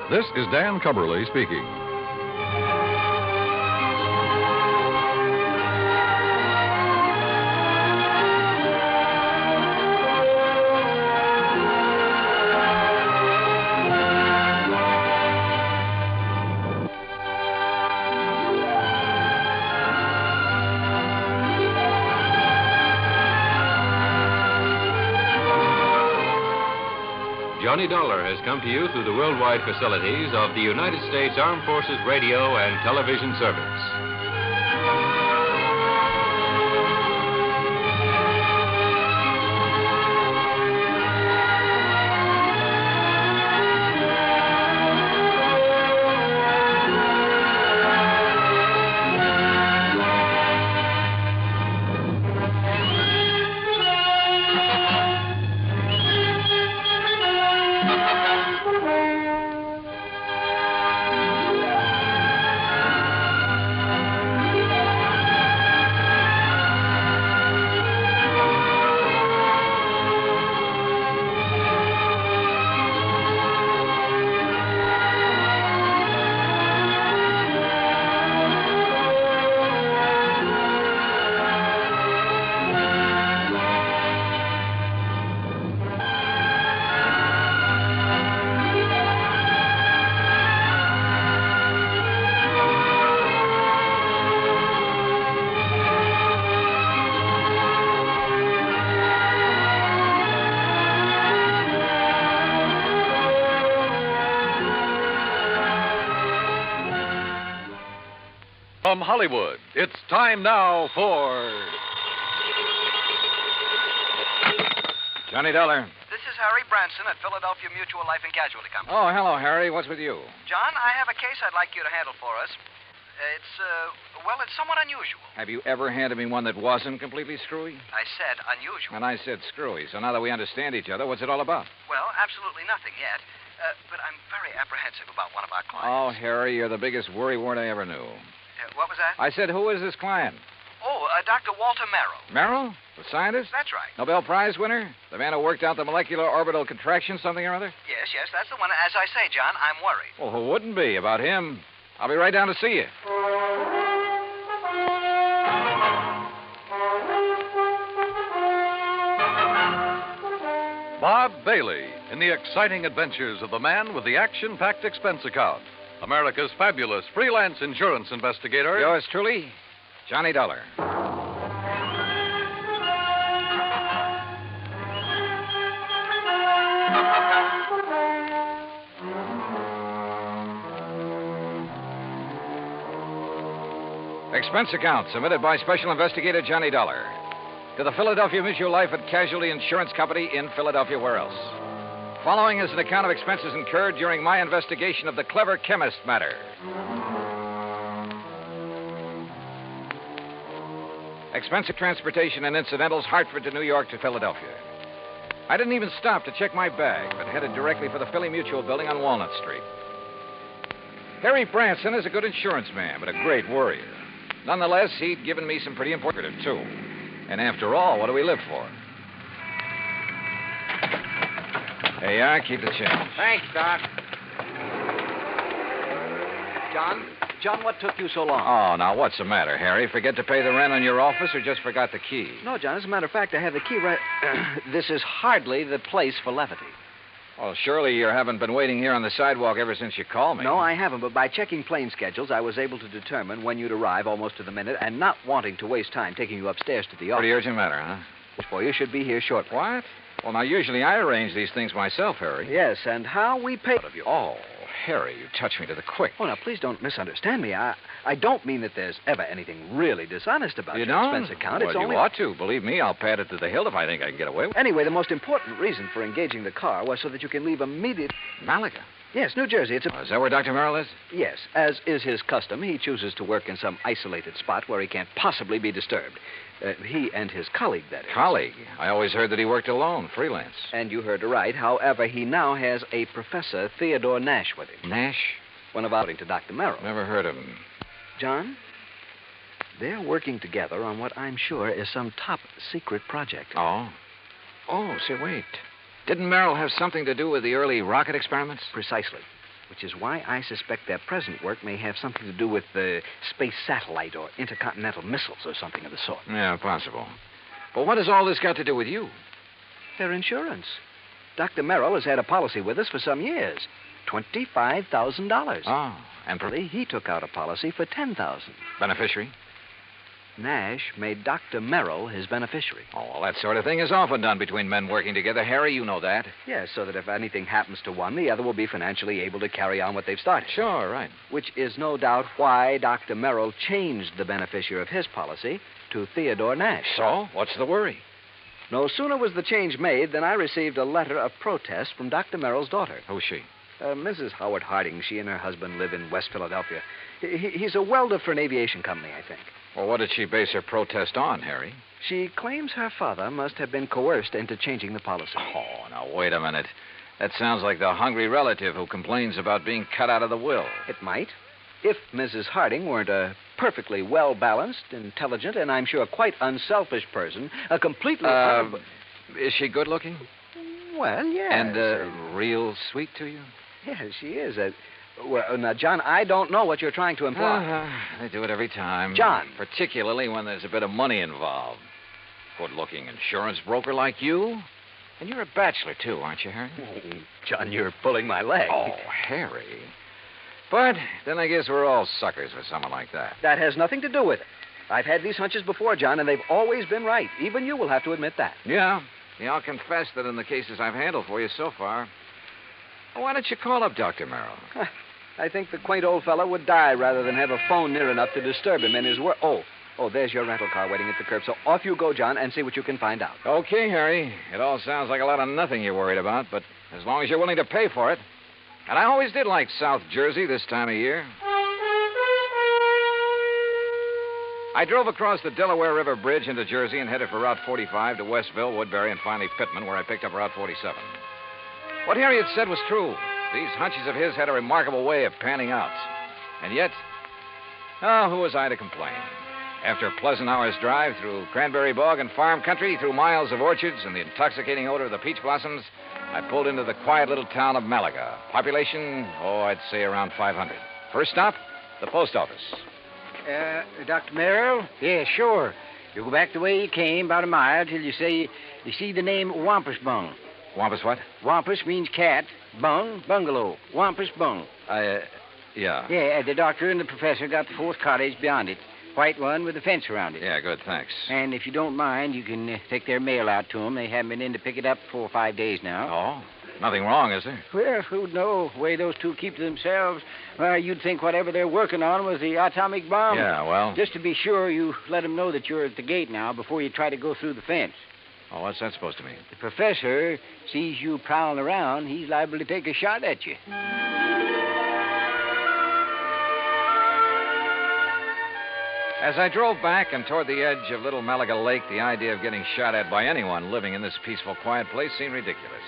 This is Dan Cubberly speaking. Johnny Dollar has come to you through the worldwide facilities of the United States Armed Forces Radio and Television Service. Hollywood, it's time now for... Johnny Dollar. This is Harry Branson at Philadelphia Mutual Life and Casualty Company. Oh, hello, Harry. What's with you? John, I have a case I'd like you to handle for us. It's somewhat unusual. Have you ever handed me one that wasn't completely screwy? I said unusual. And I said screwy. So now that we understand each other, what's it all about? Well, absolutely nothing yet. But I'm very apprehensive about one of our clients. Oh, Harry, you're the biggest worrywart I ever knew. What was that? I said, who is this client? Oh, Dr. Walter Merrill. Merrill? The scientist? That's right. Nobel Prize winner? The man who worked out the molecular orbital contraction something or other? Yes, that's the one. As I say, John, I'm worried. Well, who wouldn't be about him? I'll be right down to see you. Bob Bailey in the exciting adventures of the man with the action-packed expense account. America's fabulous freelance insurance investigator. Yours truly, Johnny Dollar. Expense account submitted by Special Investigator Johnny Dollar to the Philadelphia Mutual Life and Casualty Insurance Company in Philadelphia. Where else? Following is an account of expenses incurred during my investigation of the clever chemist matter. Expense of transportation and incidentals, Hartford to New York to Philadelphia. I didn't even stop to check my bag, but headed directly for the Philly Mutual building on Walnut Street. Harry Branson is a good insurance man, but a great worrier. Nonetheless, he'd given me some pretty important, too. And after all, what do we live for? There you are. Keep the change. Thanks, Doc. John, what took you so long? Oh, now, what's the matter, Harry? Forget to pay the rent on your office or just forgot the key? No, John, as a matter of fact, I have the key right... This is hardly the place for levity. Well, surely you haven't been waiting here on the sidewalk ever since you called me. No, I haven't, but by checking plane schedules, I was able to determine when you'd arrive almost to the minute, and not wanting to waste time taking you upstairs to the office. Pretty urgent matter, huh? For you should be here shortly. What? Well, now, usually I arrange these things myself, Harry. Yes, and how we pay out of you. Oh, Harry, you touch me to the quick. Oh, now, please don't misunderstand me. I don't mean that there's ever anything really dishonest about You your don't? expense account. Well, It's only... you ought to. Believe me, I'll pad it to the hilt if I think I can get away with it. Anyway, the most important reason for engaging the car was so that you can leave immediate... Malaga? Yes, New Jersey. It's a... Oh, is that where Dr. Merrill is? Yes. As is his custom, he chooses to work in some isolated spot where he can't possibly be disturbed. He and his colleague, that is. Colleague? I always heard that he worked alone, freelance. And you heard right. However, he now has a Professor Theodore Nash with him. Nash? One of according to Dr. Merrill. Never heard of him. John, they're working together on what I'm sure is some top secret project. Oh? Oh, say, wait. Didn't Merrill have something to do with the early rocket experiments? Precisely. Which is why I suspect their present work may have something to do with the space satellite or intercontinental missiles or something of the sort. Yeah, possible. But what has all this got to do with you? Their insurance. Dr. Merrill has had a policy with us for some years. $25,000. Oh, and he took out a policy for $10,000. Beneficiary? Nash made Dr. Merrill his beneficiary. Oh, well, that sort of thing is often done between men working together. Harry, you know that. Yes, so that if anything happens to one, the other will be financially able to carry on what they've started. Sure, right. Which is no doubt why Dr. Merrill changed the beneficiary of his policy to Theodore Nash. So, what's the worry? No sooner was the change made than I received a letter of protest from Dr. Merrill's daughter. Who's she? Mrs. Howard Harding. She and her husband live in West Philadelphia. He's a welder for an aviation company, I think. Well, what did she base her protest on, Harry? She claims her father must have been coerced into changing the policy. Oh, now, wait a minute. That sounds like the hungry relative who complains about being cut out of the will. It might. If Mrs. Harding weren't a perfectly well-balanced, intelligent, and I'm sure quite unselfish person, a completely... Is she good-looking? Well, yes. And real sweet to you? Yes, she is. Well, now, John, I don't know what you're trying to imply. They do it every time. John. Particularly when there's a bit of money involved. Good-looking insurance broker like you. And you're a bachelor, too, aren't you, Harry? Oh, John, you're pulling my leg. Oh, Harry. But then I guess we're all suckers for someone like that. That has nothing to do with it. I've had these hunches before, John, and they've always been right. Even you will have to admit that. Yeah, I'll confess that in the cases I've handled for you so far. Why don't you call up Dr. Merrill? I think the quaint old fellow would die rather than have a phone near enough to disturb him in his work. Oh, there's your rental car waiting at the curb. So off you go, John, and see what you can find out. Okay, Harry. It all sounds like a lot of nothing you're worried about, but as long as you're willing to pay for it. And I always did like South Jersey this time of year. I drove across the Delaware River Bridge into Jersey and headed for Route 45 to Westville, Woodbury, and finally Pittman, where I picked up Route 47. What Harry had said was true. These hunches of his had a remarkable way of panning out. And yet, who was I to complain? After a pleasant hour's drive through cranberry bog and farm country, through miles of orchards and the intoxicating odor of the peach blossoms, I pulled into the quiet little town of Malaga. Population, I'd say around 500. First stop, the post office. Dr. Merrill? Yeah, sure. You go back the way you came, about a mile, till you see the name Wampus Bung. Wampus what? Wampus means cat. Bung, bungalow. Wampus Bung. Yeah. Yeah, the doctor and the professor got the fourth cottage beyond it. White one with a fence around it. Yeah, good, thanks. And if you don't mind, you can take their mail out to them. They haven't been in to pick it up 4 or 5 days now. Oh? Nothing wrong, is there? Well, who'd know? The way those two keep to themselves. Well, you'd think whatever they're working on was the atomic bomb. Yeah, well... Just to be sure, you let them know that you're at the gate now before you try to go through the fence. Oh, what's that supposed to mean? The professor sees you prowling around, he's liable to take a shot at you. As I drove back and toward the edge of Little Malaga Lake, the idea of getting shot at by anyone living in this peaceful, quiet place seemed ridiculous.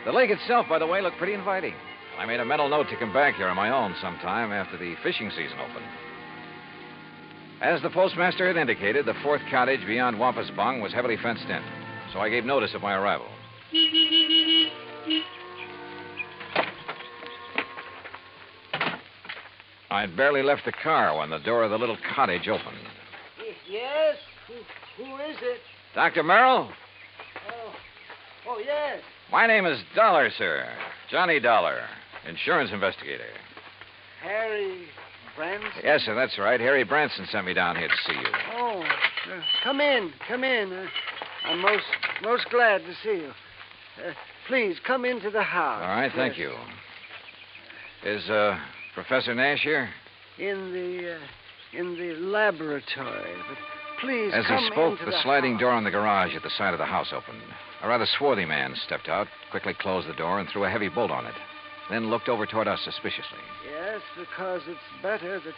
The lake itself, by the way, looked pretty inviting. I made a mental note to come back here on my own sometime after the fishing season opened. As the postmaster had indicated, the fourth cottage beyond Wampus Bung was heavily fenced in, so I gave notice of my arrival. I'd barely left the car when the door of the little cottage opened. Yes? Who is it? Dr. Merrill? Oh, yes. My name is Dollar, sir. Johnny Dollar, insurance investigator. Harry Branson? Yes, sir, that's right. Harry Branson sent me down here to see you. Oh, come in. I'm most glad to see you. Please, come into the house. All right, thank you. Is, Professor Nash here? In the laboratory. But please, As come he spoke, into the sliding door on the garage at the side of the house opened. A rather swarthy man stepped out, quickly closed the door, and threw a heavy bolt on it. Then looked over toward us suspiciously. Yes, because it's better that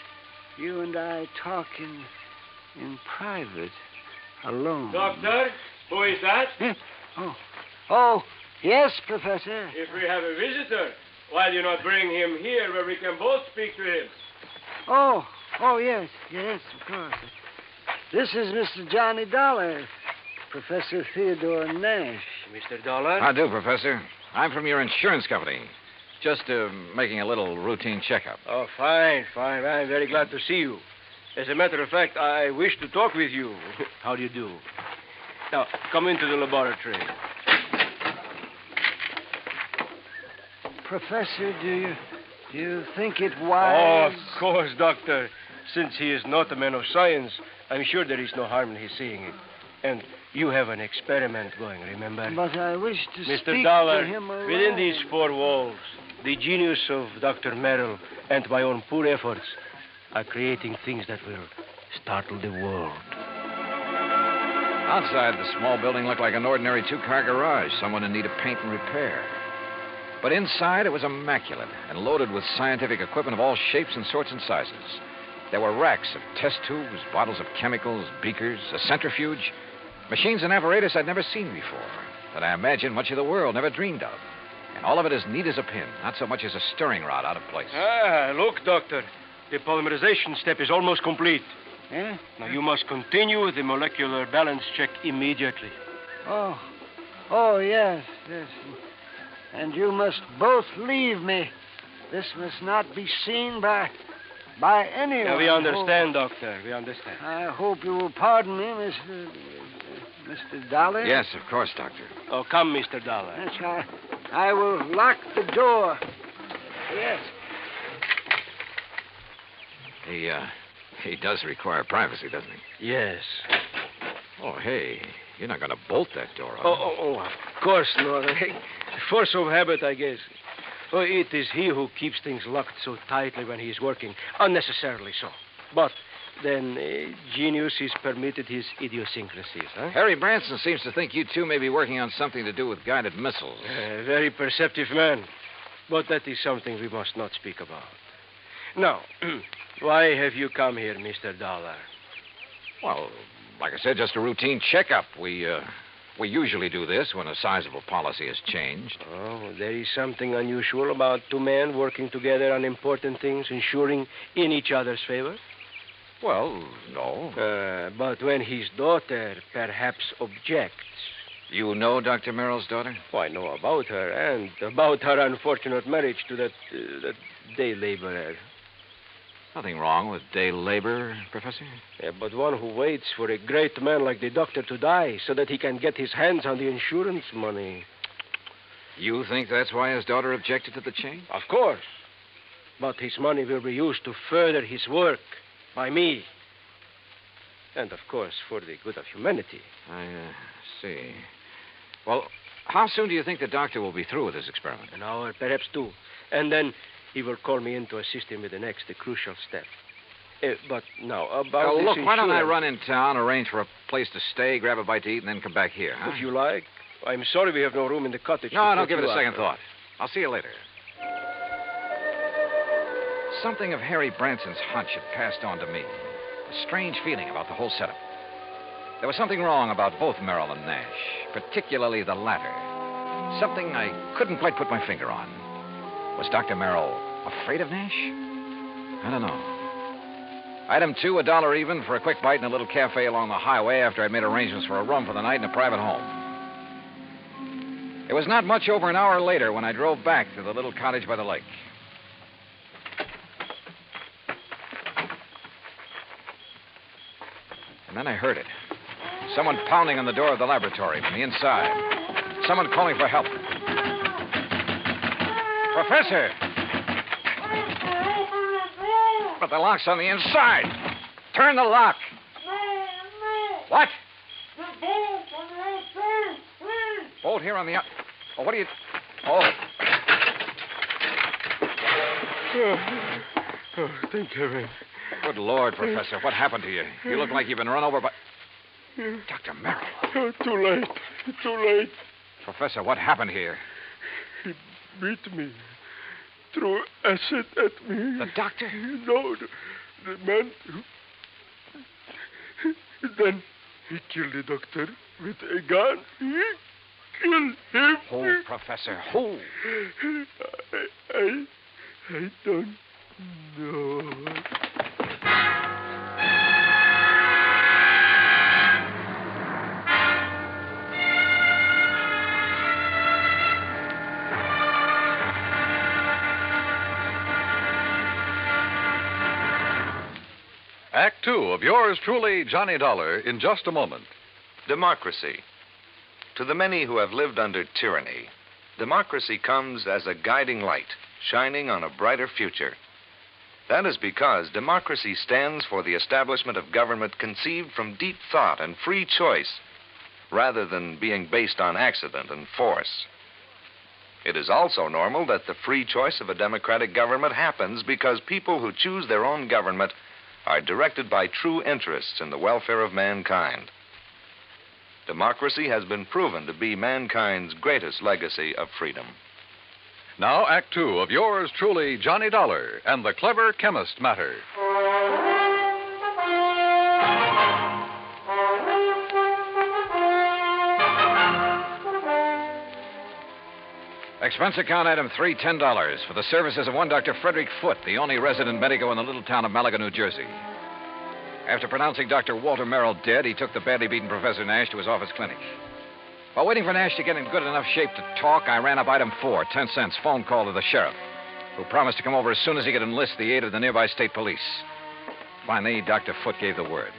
you and I talk in private, alone. Doctor, who is that? Oh, yes, Professor. If we have a visitor, why do you not bring him here where we can both speak to him? Oh, yes, of course. This is Mr. Johnny Dollar, Professor Theodore Nash. Mr. Dollar? How do, Professor? I'm from your insurance company. Just making a little routine checkup. Oh, fine. I'm very glad to see you. As a matter of fact, I wish to talk with you. How do you do? Now, come into the laboratory. Professor, do you think it wise? Oh, of course, Doctor. Since he is not a man of science, I'm sure there is no harm in his seeing it. And you have an experiment going, remember? But I wish to Mr. speak Dollar, to him alone. within these four walls, the genius of Dr. Merrill and my own poor efforts are creating things that will startle the world. Outside, the small building looked like an ordinary two-car garage, someone in need of paint and repair. But inside, it was immaculate and loaded with scientific equipment of all shapes and sorts and sizes. There were racks of test tubes, bottles of chemicals, beakers, a centrifuge, machines and apparatus I'd never seen before, that I imagine much of the world never dreamed of. And all of it as neat as a pin, not so much as a stirring rod out of place. Look, Doctor. The polymerization step is almost complete. Eh? Now, you must continue the molecular balance check immediately. Oh, yes. And you must both leave me. This must not be seen by anyone. Yeah, we understand, Doctor. We understand. I hope you will pardon me, Mr. Dollar. Yes, of course, Doctor. Oh, come, Mr. Dollar. Yes, I will lock the door. Yes. He does require privacy, doesn't he? Yes. Oh, hey, you're not going to bolt that door, are you? Oh, of course not. Force of habit, I guess. Oh, it is he who keeps things locked so tightly when he is working, unnecessarily so. But then genius is permitted his idiosyncrasies, huh? Harry Branson seems to think you two may be working on something to do with guided missiles. Very perceptive man. But that is something we must not speak about. Now, why have you come here, Mr. Dollar? Well, like I said, just a routine checkup. We usually do this when a sizable policy has changed. Oh, there is something unusual about two men working together on important things, ensuring in each other's favor? Well, no. But when his daughter perhaps objects. You know Dr. Merrill's daughter? Oh, I know about her and about her unfortunate marriage to that day laborer. Nothing wrong with day labor, Professor? Yeah, but one who waits for a great man like the doctor to die so that he can get his hands on the insurance money. You think that's why his daughter objected to the change? Of course. But his money will be used to further his work by me. And, of course, for the good of humanity. I see. Well, how soon do you think the doctor will be through with his experiment? An hour, perhaps two. And then he will call me in to assist him with the next crucial step. But now, about this look, why don't I insurance- run in town, arrange for a place to stay, grab a bite to eat, and then come back here, huh? If you like. I'm sorry we have no room in the cottage. No, to don't put give it you a second up. thought. I'll see you later. Something of Harry Branson's hunch had passed on to me. A strange feeling about the whole setup. There was something wrong about both Merrill and Nash, particularly the latter. Something I couldn't quite put my finger on. Was Dr. Merrill afraid of Nash? I don't know. Item 2, $1 even for a quick bite in a little cafe along the highway after I'd made arrangements for a room for the night in a private home. It was not much over an hour later when I drove back to the little cottage by the lake. And then I heard it. Someone pounding on the door of the laboratory from the inside. Someone calling for help. Professor! But the lock's on the inside. Turn the lock. What? Bolt here on the... Oh, what are you... Oh. Oh, thank heaven. Good Lord, Professor. What happened to you? You look like you've been run over by... Dr. Merrill. Oh, too late. Too late. Professor, what happened here? He beat me. Threw acid at me. The doctor? No, the man who... Then he killed the doctor with a gun. He killed him. Who, Professor? Who? I don't know. Act 2 of yours truly, Johnny Dollar, in just a moment. Democracy. To the many who have lived under tyranny, democracy comes as a guiding light, shining on a brighter future. That is because democracy stands for the establishment of government conceived from deep thought and free choice, rather than being based on accident and force. It is also normal that the free choice of a democratic government happens because people who choose their own government are directed by true interests in the welfare of mankind. Democracy has been proven to be mankind's greatest legacy of freedom. Now, Act 2 of yours truly, Johnny Dollar, and the Clever Chemist Matter. Expense account item 3, $10 for the services of one Dr. Frederick Foote, the only resident medico in the little town of Malaga, New Jersey. After pronouncing Dr. Walter Merrill dead, he took the badly beaten Professor Nash to his office clinic. While waiting for Nash to get in good enough shape to talk, I ran up item 4, 10 cents, phone call to the sheriff, who promised to come over as soon as he could enlist the aid of the nearby state police. Finally, Dr. Foote gave the word.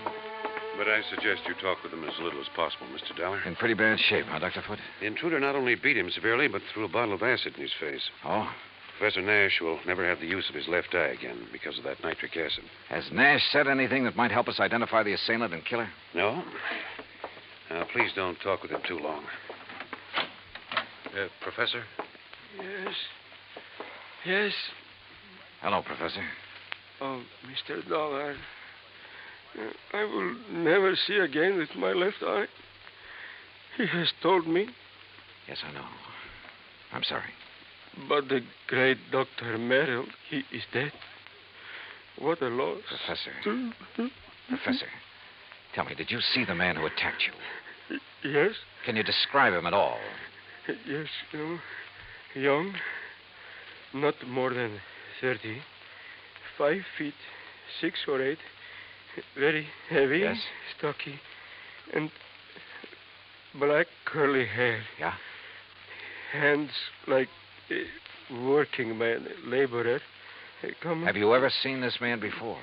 But I suggest you talk with him as little as possible, Mr. Dollar. In pretty bad shape, huh, Dr. Foote? The intruder not only beat him severely, but threw a bottle of acid in his face. Oh? Professor Nash will never have the use of his left eye again because of that nitric acid. Has Nash said anything that might help us identify the assailant and killer? No? Now, please don't talk with him too long. Professor? Yes? Yes. Hello, Professor. Oh, Mr. Dollar. I will never see again with my left eye. He has told me. Yes, I know. I'm sorry. But the great Dr. Merrill, he is dead. What a loss. Professor. Professor, tell me, did you see the man who attacked you? Yes. Can you describe him at all? Yes, young, not more than 30, 5 feet, 6 or 8, very heavy, Yes. stocky, and black curly hair. Yeah? Hands like working man, laborer. Have you ever seen this man before?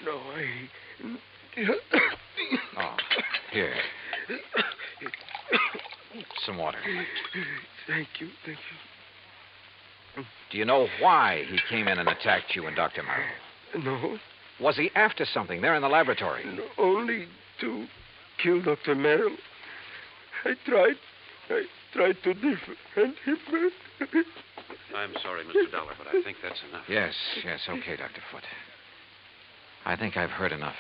No, Oh, here. Some water. Thank you. Do you know why he came in and attacked you and Dr. Merrill? No. Was he after something there in the laboratory? No, only to kill Dr. Merrill. I tried to defend him. I'm sorry, Mr. Dollar, but I think that's enough. Yes, okay, Dr. Foote. I think I've heard enough.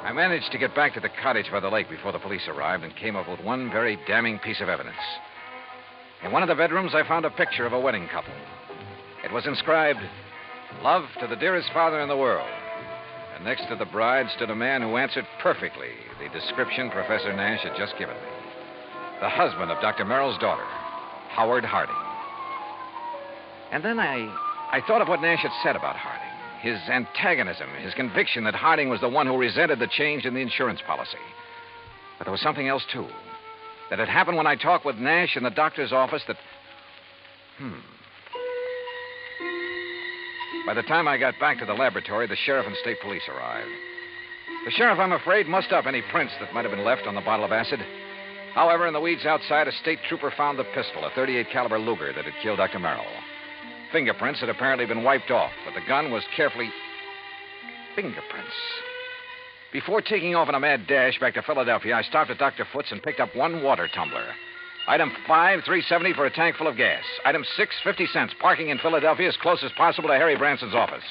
I managed to get back to the cottage by the lake before the police arrived and came up with one very damning piece of evidence. In one of the bedrooms, I found a picture of a wedding couple. It was inscribed, "Love to the dearest father in the world." And next to the bride stood a man who answered perfectly the description Professor Nash had just given me. The husband of Dr. Merrill's daughter, Howard Harding. And then I thought of what Nash had said about Harding. His antagonism, his conviction that Harding was the one who resented the change in the insurance policy. But there was something else, too. That had happened when I talked with Nash in the doctor's office that... By the time I got back to the laboratory, the sheriff and state police arrived. The sheriff, I'm afraid, mussed up any prints that might have been left on the bottle of acid. However, in the weeds outside, a state trooper found the pistol, a .38 caliber Luger that had killed Dr. Merrill. Fingerprints had apparently been wiped off, but the gun was carefully... Fingerprints. Before taking off in a mad dash back to Philadelphia, I stopped at Dr. Foote's and picked up one water tumbler. Item 5, $3.70 for a tank full of gas. Item 6, 50 cents. Parking in Philadelphia as close as possible to Harry Branson's office.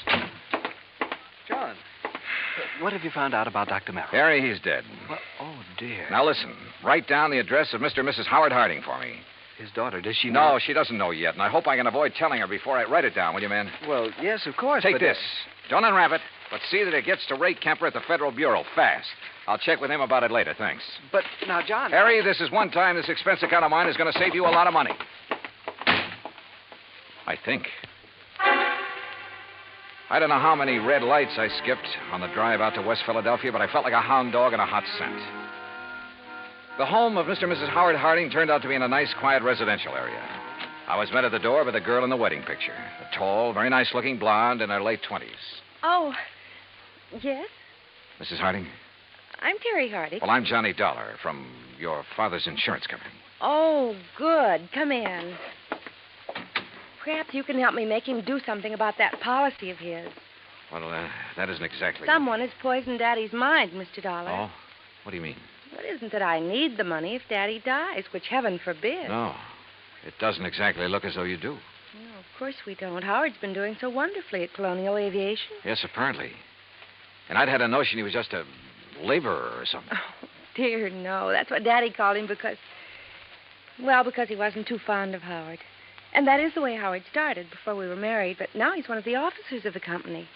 John, what have you found out about Dr. Merrill? Harry, he's dead. Well, oh, dear. Now listen, write down the address of Mr. and Mrs. Howard Harding for me. His daughter, does she know? No, she doesn't know yet, and I hope I can avoid telling her before I write it down, will you, man? Well, yes, of course. Take but, this. Don't unwrap it, but see that it gets to Ray Kemper at the Federal Bureau fast. I'll check with him about it later, thanks. But now, John... Harry, this is one time this expense account of mine is going to save you a lot of money. I think. I don't know how many red lights I skipped on the drive out to West Philadelphia, but I felt like a hound dog in a hot scent. The home of Mr. and Mrs. Howard Harding turned out to be in a nice, quiet residential area. I was met at the door by the girl in the wedding picture, a tall, very nice-looking blonde in her late 20s. Oh, yes? Mrs. Harding? I'm Terry Harding. Well, I'm Johnny Dollar from your father's insurance company. Oh, good. Come in. Perhaps you can help me make him do something about that policy of his. Well, that isn't exactly... Someone has poisoned Daddy's mind, Mr. Dollar. Oh? What do you mean? It isn't that I need the money if Daddy dies, which heaven forbid. No. It doesn't exactly look as though you do. No, of course we don't. Howard's been doing so wonderfully at Colonial Aviation. Yes, apparently. And I'd had a notion he was just a laborer or something. Oh, dear, no. That's what Daddy called him because he wasn't too fond of Howard. And that is the way Howard started before we were married, but now he's one of the officers of the company.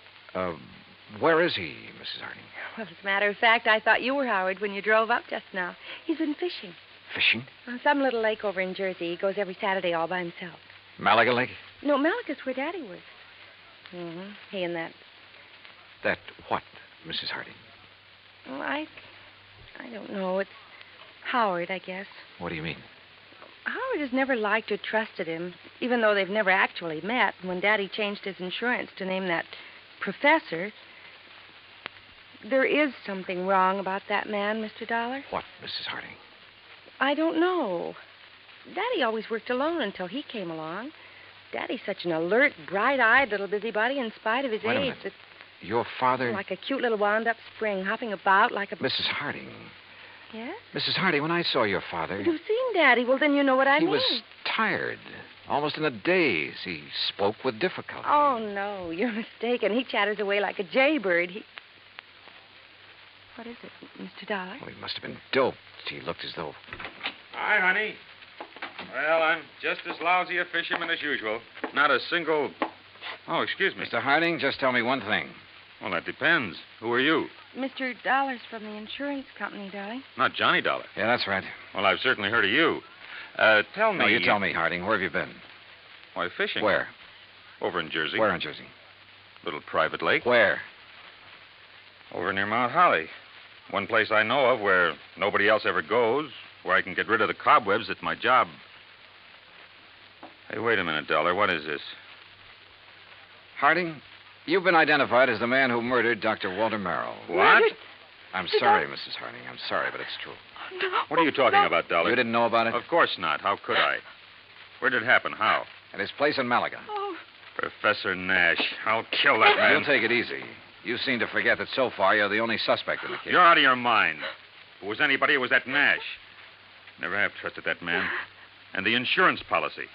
Where is he, Mrs. Harding? Well, as a matter of fact, I thought you were Howard when you drove up just now. He's been fishing. Fishing? On some little lake over in Jersey. He goes every Saturday all by himself. Malaga Lake? No, Malaga's where Daddy works. Mm-hmm. He and that. That what, Mrs. Harding? Well, I don't know. It's Howard, I guess. What do you mean? Howard has never liked or trusted him, even though they've never actually met. When Daddy changed his insurance to name that professor, there is something wrong about that man, Mr. Dollar. What, Mrs. Harding? I don't know. Daddy always worked alone until he came along. Daddy's such an alert, bright-eyed little busybody in spite of his Wait a age. minute. Your father... Like a cute little wound-up spring, hopping about like a... Mrs. Harding. Yes? Mrs. Harding, when I saw your father... You've seen Daddy. Well, then you know what I mean. He was tired. Almost in a daze. He spoke with difficulty. Oh, no, you're mistaken. He chatters away like a jaybird. What is it, Mr. Dollar? Well, he must have been doped. He looked as though... Hi, honey. Well, I'm just as lousy a fisherman as usual. Not a single... Oh, excuse me. Mr. Harding, just tell me one thing. Well, that depends. Who are you? Mr. Dollar's from the insurance company, darling. Not Johnny Dollar. Yeah, that's right. Well, I've certainly heard of you. Tell me... No, you tell me, Harding. Where have you been? Why, fishing. Where? Over in Jersey. Where in Jersey? Little private lake. Where? Over near Mount Holly. One place I know of where nobody else ever goes, where I can get rid of the cobwebs at my job. Hey, wait a minute, Dollar. What is this? Harding, you've been identified as the man who murdered Dr. Walter Merrill. What? I'm sorry, Mrs. Harding. I'm sorry, but it's true. What are you talking about, Dollar? You didn't know about it? Of course not. How could I? Where did it happen? How? At his place in Malaga. Professor Nash. I'll kill that man. You'll take it easy. You seem to forget that so far you're the only suspect in the case. You're out of your mind. If it was anybody, it was that Nash. Never have trusted that man. And the insurance policy.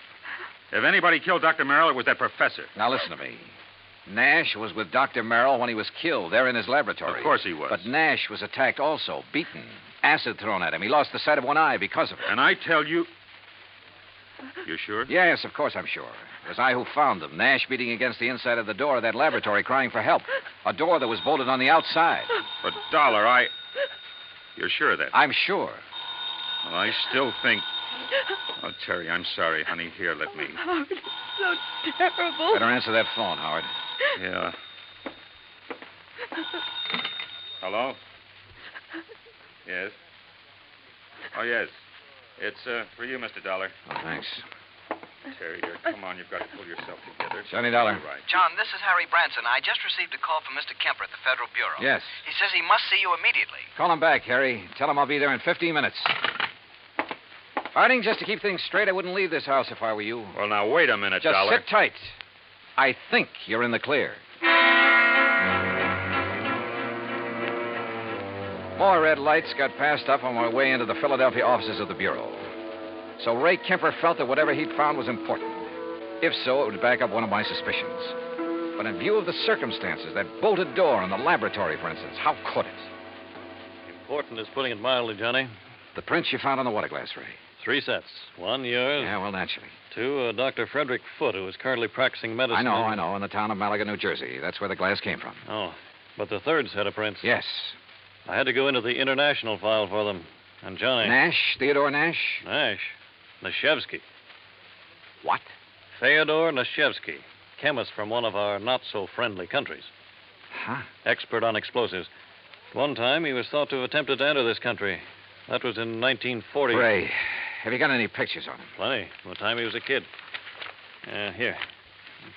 If anybody killed Dr. Merrill, it was that professor. Now listen to me. Nash was with Dr. Merrill when he was killed, there in his laboratory. Of course he was. But Nash was attacked also, beaten, acid thrown at him. He lost the sight of one eye because of it. And I tell you... You sure? Yes, of course I'm sure. It was I who found them. Nash beating against the inside of the door of that laboratory, crying for help. A door that was bolted on the outside. But, Dollar, You're sure of that? I'm sure. Well, I still think... Oh, Terry, I'm sorry, honey. Here, let me... Howard, it's so terrible. Better answer that phone, Howard. Yeah. Hello? Yes? Oh, yes. It's for you, Mr. Dollar. Oh, thanks. Terry, come on. You've got to pull yourself together. Johnny Dollar. Right. John, this is Harry Branson. I just received a call from Mr. Kemper at the Federal Bureau. Yes. He says he must see you immediately. Call him back, Harry. Tell him I'll be there in 15 minutes. Harding, just to keep things straight, I wouldn't leave this house if I were you. Well, now, wait a minute, Just Dollar. sit tight. I think you're in the clear. More red lights got passed up on my way into the Philadelphia offices of the Bureau. So Ray Kemper felt that whatever he'd found was important. If so, it would back up one of my suspicions. But in view of the circumstances, that bolted door in the laboratory, for instance, how could it? Important is putting it mildly, Johnny. The prints you found on the water glass, Ray. 3 sets. 1, yours. Yeah, well, naturally. 2, Dr. Frederick Foote, who is currently practicing medicine. I know, in the town of Malaga, New Jersey. That's where the glass came from. Oh, but the 3rd set of prints. Yes. I had to go into the international file for them. And Johnny... Nash? Theodore Nash? Nash. Nashevsky. What? Fyodor Nashevsky, chemist from one of our not-so-friendly countries. Huh? Expert on explosives. One time, he was thought to have attempted to enter this country. That was in 1940. Ray, have you got any pictures on him? Plenty. From the time he was a kid. Here.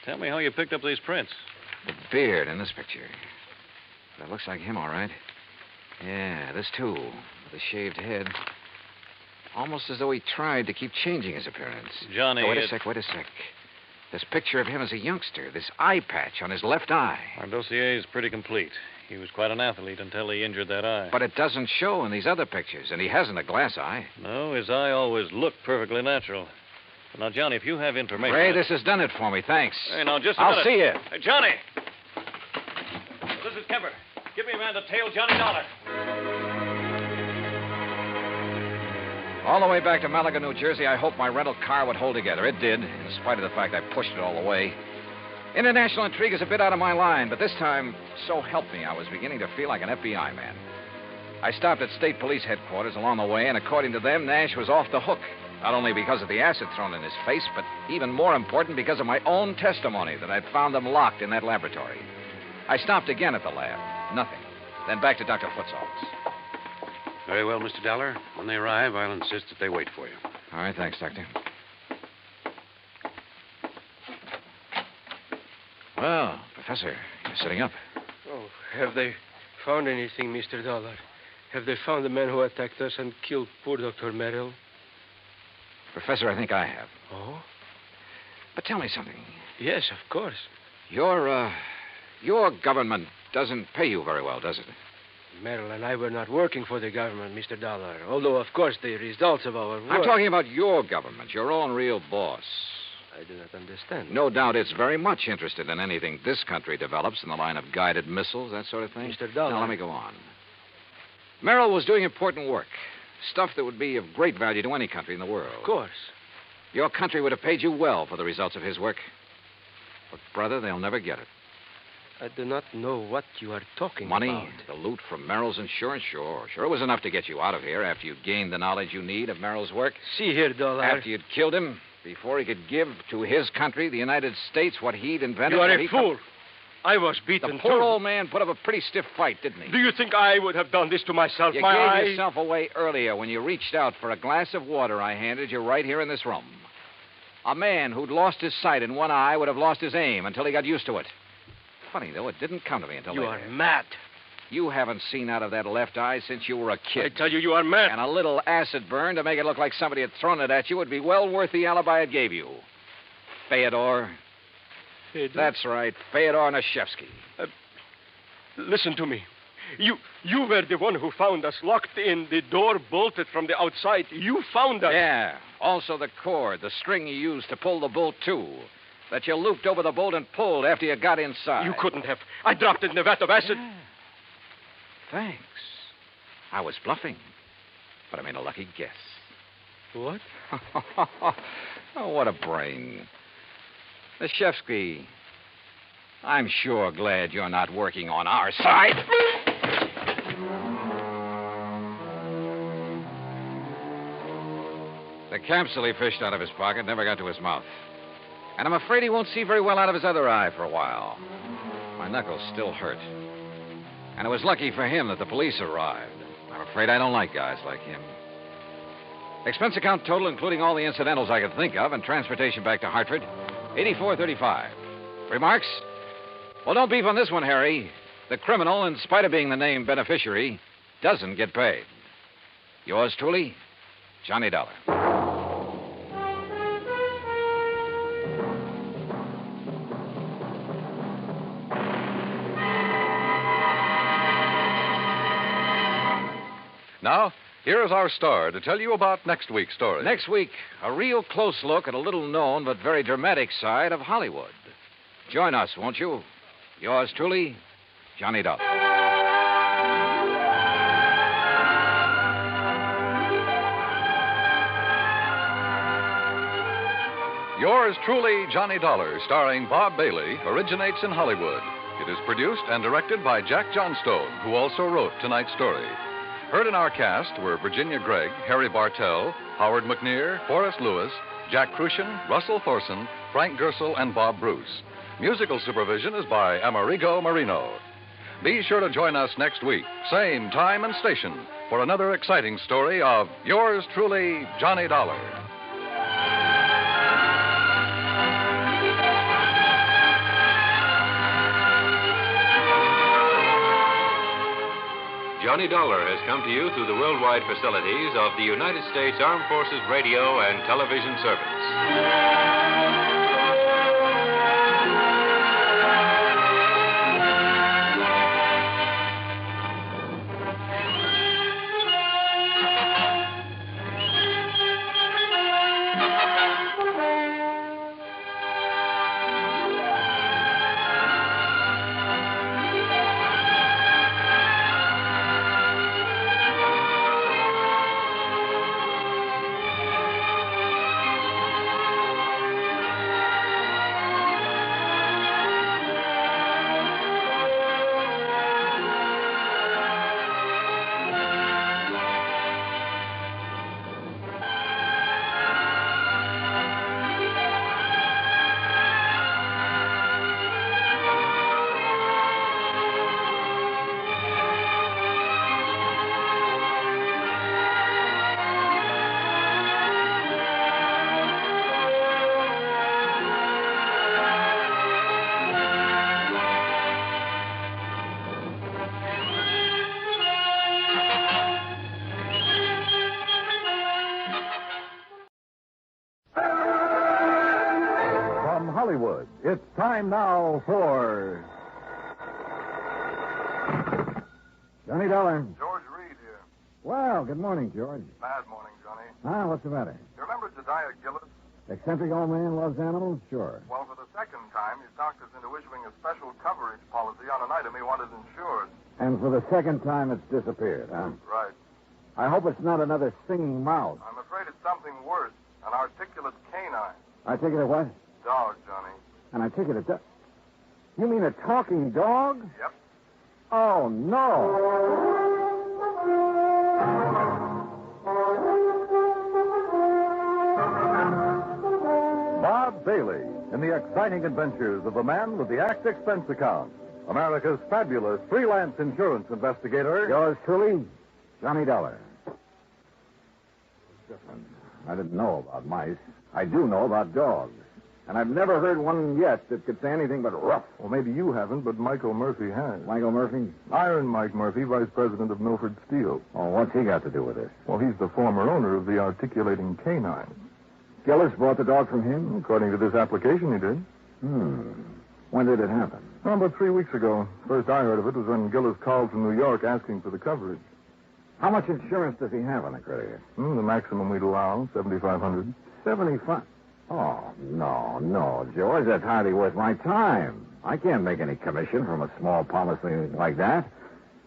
Tell me how you picked up these prints. The beard in this picture. That looks like him, all right. Yeah, this too, with a shaved head. Almost as though he tried to keep changing his appearance. Johnny... Wait a sec. This picture of him as a youngster, this eye patch on his left eye. Our dossier is pretty complete. He was quite an athlete until he injured that eye. But it doesn't show in these other pictures, and he hasn't a glass eye. No, his eye always looked perfectly natural. But now, Johnny, if you have information... Ray, this has done it for me. Thanks. Hey, now, just a I'll minute. see you. Hey, Johnny! This is Kemper. Give me a man to tail Johnny Dollar. All the way back to Malaga, New Jersey, I hoped my rental car would hold together. It did, in spite of the fact I pushed it all the way. International intrigue is a bit out of my line, but this time, so help me, I was beginning to feel like an FBI man. I stopped at state police headquarters along the way, and according to them, Nash was off the hook. Not only because of the acid thrown in his face, but even more important, because of my own testimony that I'd found them locked in that laboratory. I stopped again at the lab. Nothing. Then back to Dr. Foote's office. Very well, Mr. Dollar. When they arrive, I'll insist that they wait for you. All right, thanks, Doctor. Well, Professor, you're sitting up. Oh, have they found anything, Mr. Dollar? Have they found the man who attacked us and killed poor Dr. Merrill? Professor, I think I have. Oh? But tell me something. Yes, of course. Your government doesn't pay you very well, does it? Merrill and I were not working for the government, Mr. Dollar. Although, of course, the results of our work... I'm talking about your government, your own real boss. I do not understand. No doubt it's very much interested in anything this country develops in the line of guided missiles, that sort of thing. Mr. Dollar. Now, let me go on. Merrill was doing important work. Stuff that would be of great value to any country in the world. Of course. Your country would have paid you well for the results of his work. But, brother, they'll never get it. I do not know what you are talking Money, about. the loot from Merrill's insurance, sure. Sure, it was enough to get you out of here after you'd gained the knowledge you need of Merrill's work. See here, Dollar. After you'd killed him, before he could give to his country, the United States, what he'd invented. You are what a he fool. I was beaten, The poor too. old man put up a pretty stiff fight, didn't he? Do you think I would have done this to myself? You My gave eye? yourself away earlier when you reached out for a glass of water I handed you right here in this room. A man who'd lost his sight in one eye would have lost his aim until he got used to it. Funny, though, it didn't come to me until You later. are mad. You haven't seen out of that left eye since you were a kid. I tell you, you are mad. And a little acid burn to make it look like somebody had thrown it at you would be well worth the alibi it gave you. Fyodor. That's right, Fyodor Nashevsky. Listen to me. You were the one who found us locked in, the door bolted from the outside. You found us. Yeah. Also the cord, the string you used to pull the bolt to. That you looped over the bolt and pulled after you got inside. You couldn't have. I dropped it in a vat of acid. Yeah. Thanks. I was bluffing. But I made a lucky guess. What? Oh, what a brain. Nashevsky, I'm sure glad you're not working on our side. The capsule he fished out of his pocket never got to his mouth. And I'm afraid he won't see very well out of his other eye for a while. My knuckles still hurt. And it was lucky for him that the police arrived. I'm afraid I don't like guys like him. Expense account total, including all the incidentals I could think of, and transportation back to Hartford, $84.35. Remarks? Well, don't beef on this one, Harry. The criminal, in spite of being the named beneficiary, doesn't get paid. Yours truly, Johnny Dollar. Now, here is our star to tell you about next week's story. Next week, a real close look at a little-known but very dramatic side of Hollywood. Join us, won't you? Yours truly, Johnny Dollar. Yours truly, Johnny Dollar, starring Bob Bailey, originates in Hollywood. It is produced and directed by Jack Johnstone, who also wrote tonight's story. Heard in our cast were Virginia Gregg, Harry Bartell, Howard McNear, Forrest Lewis, Jack Crucian, Russell Thorson, Frank Gersel, and Bob Bruce. Musical supervision is by Amerigo Marino. Be sure to join us next week, same time and station, for another exciting story of yours truly, Johnny Dollar. Johnny Dollar has come to you through the worldwide facilities of the United States Armed Forces Radio and Television Service. Hollywood. It's time now for Johnny Dollar. George Reed here. Well, good morning, George. Bad morning, Johnny. Ah, what's the matter? You remember Jediah Gillis? Eccentric old man loves animals? Sure. Well, for the second time, he's talked us into issuing a special coverage policy on an item he wanted insured. And for the second time, it's disappeared, huh? Right. I hope it's not another singing mouse. I'm afraid it's something worse. An articulate canine. I take it a what? Dog, Johnny. And I take it a You mean a talking dog? Yep. Oh, no. Bob Bailey in the exciting adventures of the man with the Act expense account. America's fabulous freelance insurance investigator. Yours truly, Johnny Dollar. Different. I didn't know about mice. I do know about dogs. And I've never heard one yet that could say anything but rough. Well, maybe you haven't, but Michael Murphy has. Michael Murphy? Iron Mike Murphy, vice president of Milford Steel. Oh, what's he got to do with this? Well, he's the former owner of the articulating canine. Gillis bought the dog from him? According to this application, he did. When did it happen? Well, about 3 weeks ago. First I heard of it was when Gillis called from New York asking for the coverage. How much insurance does he have on the critter? The maximum we'd allow, $7,500. 75. Oh, no, George. That's hardly worth my time. I can't make any commission from a small policy like that.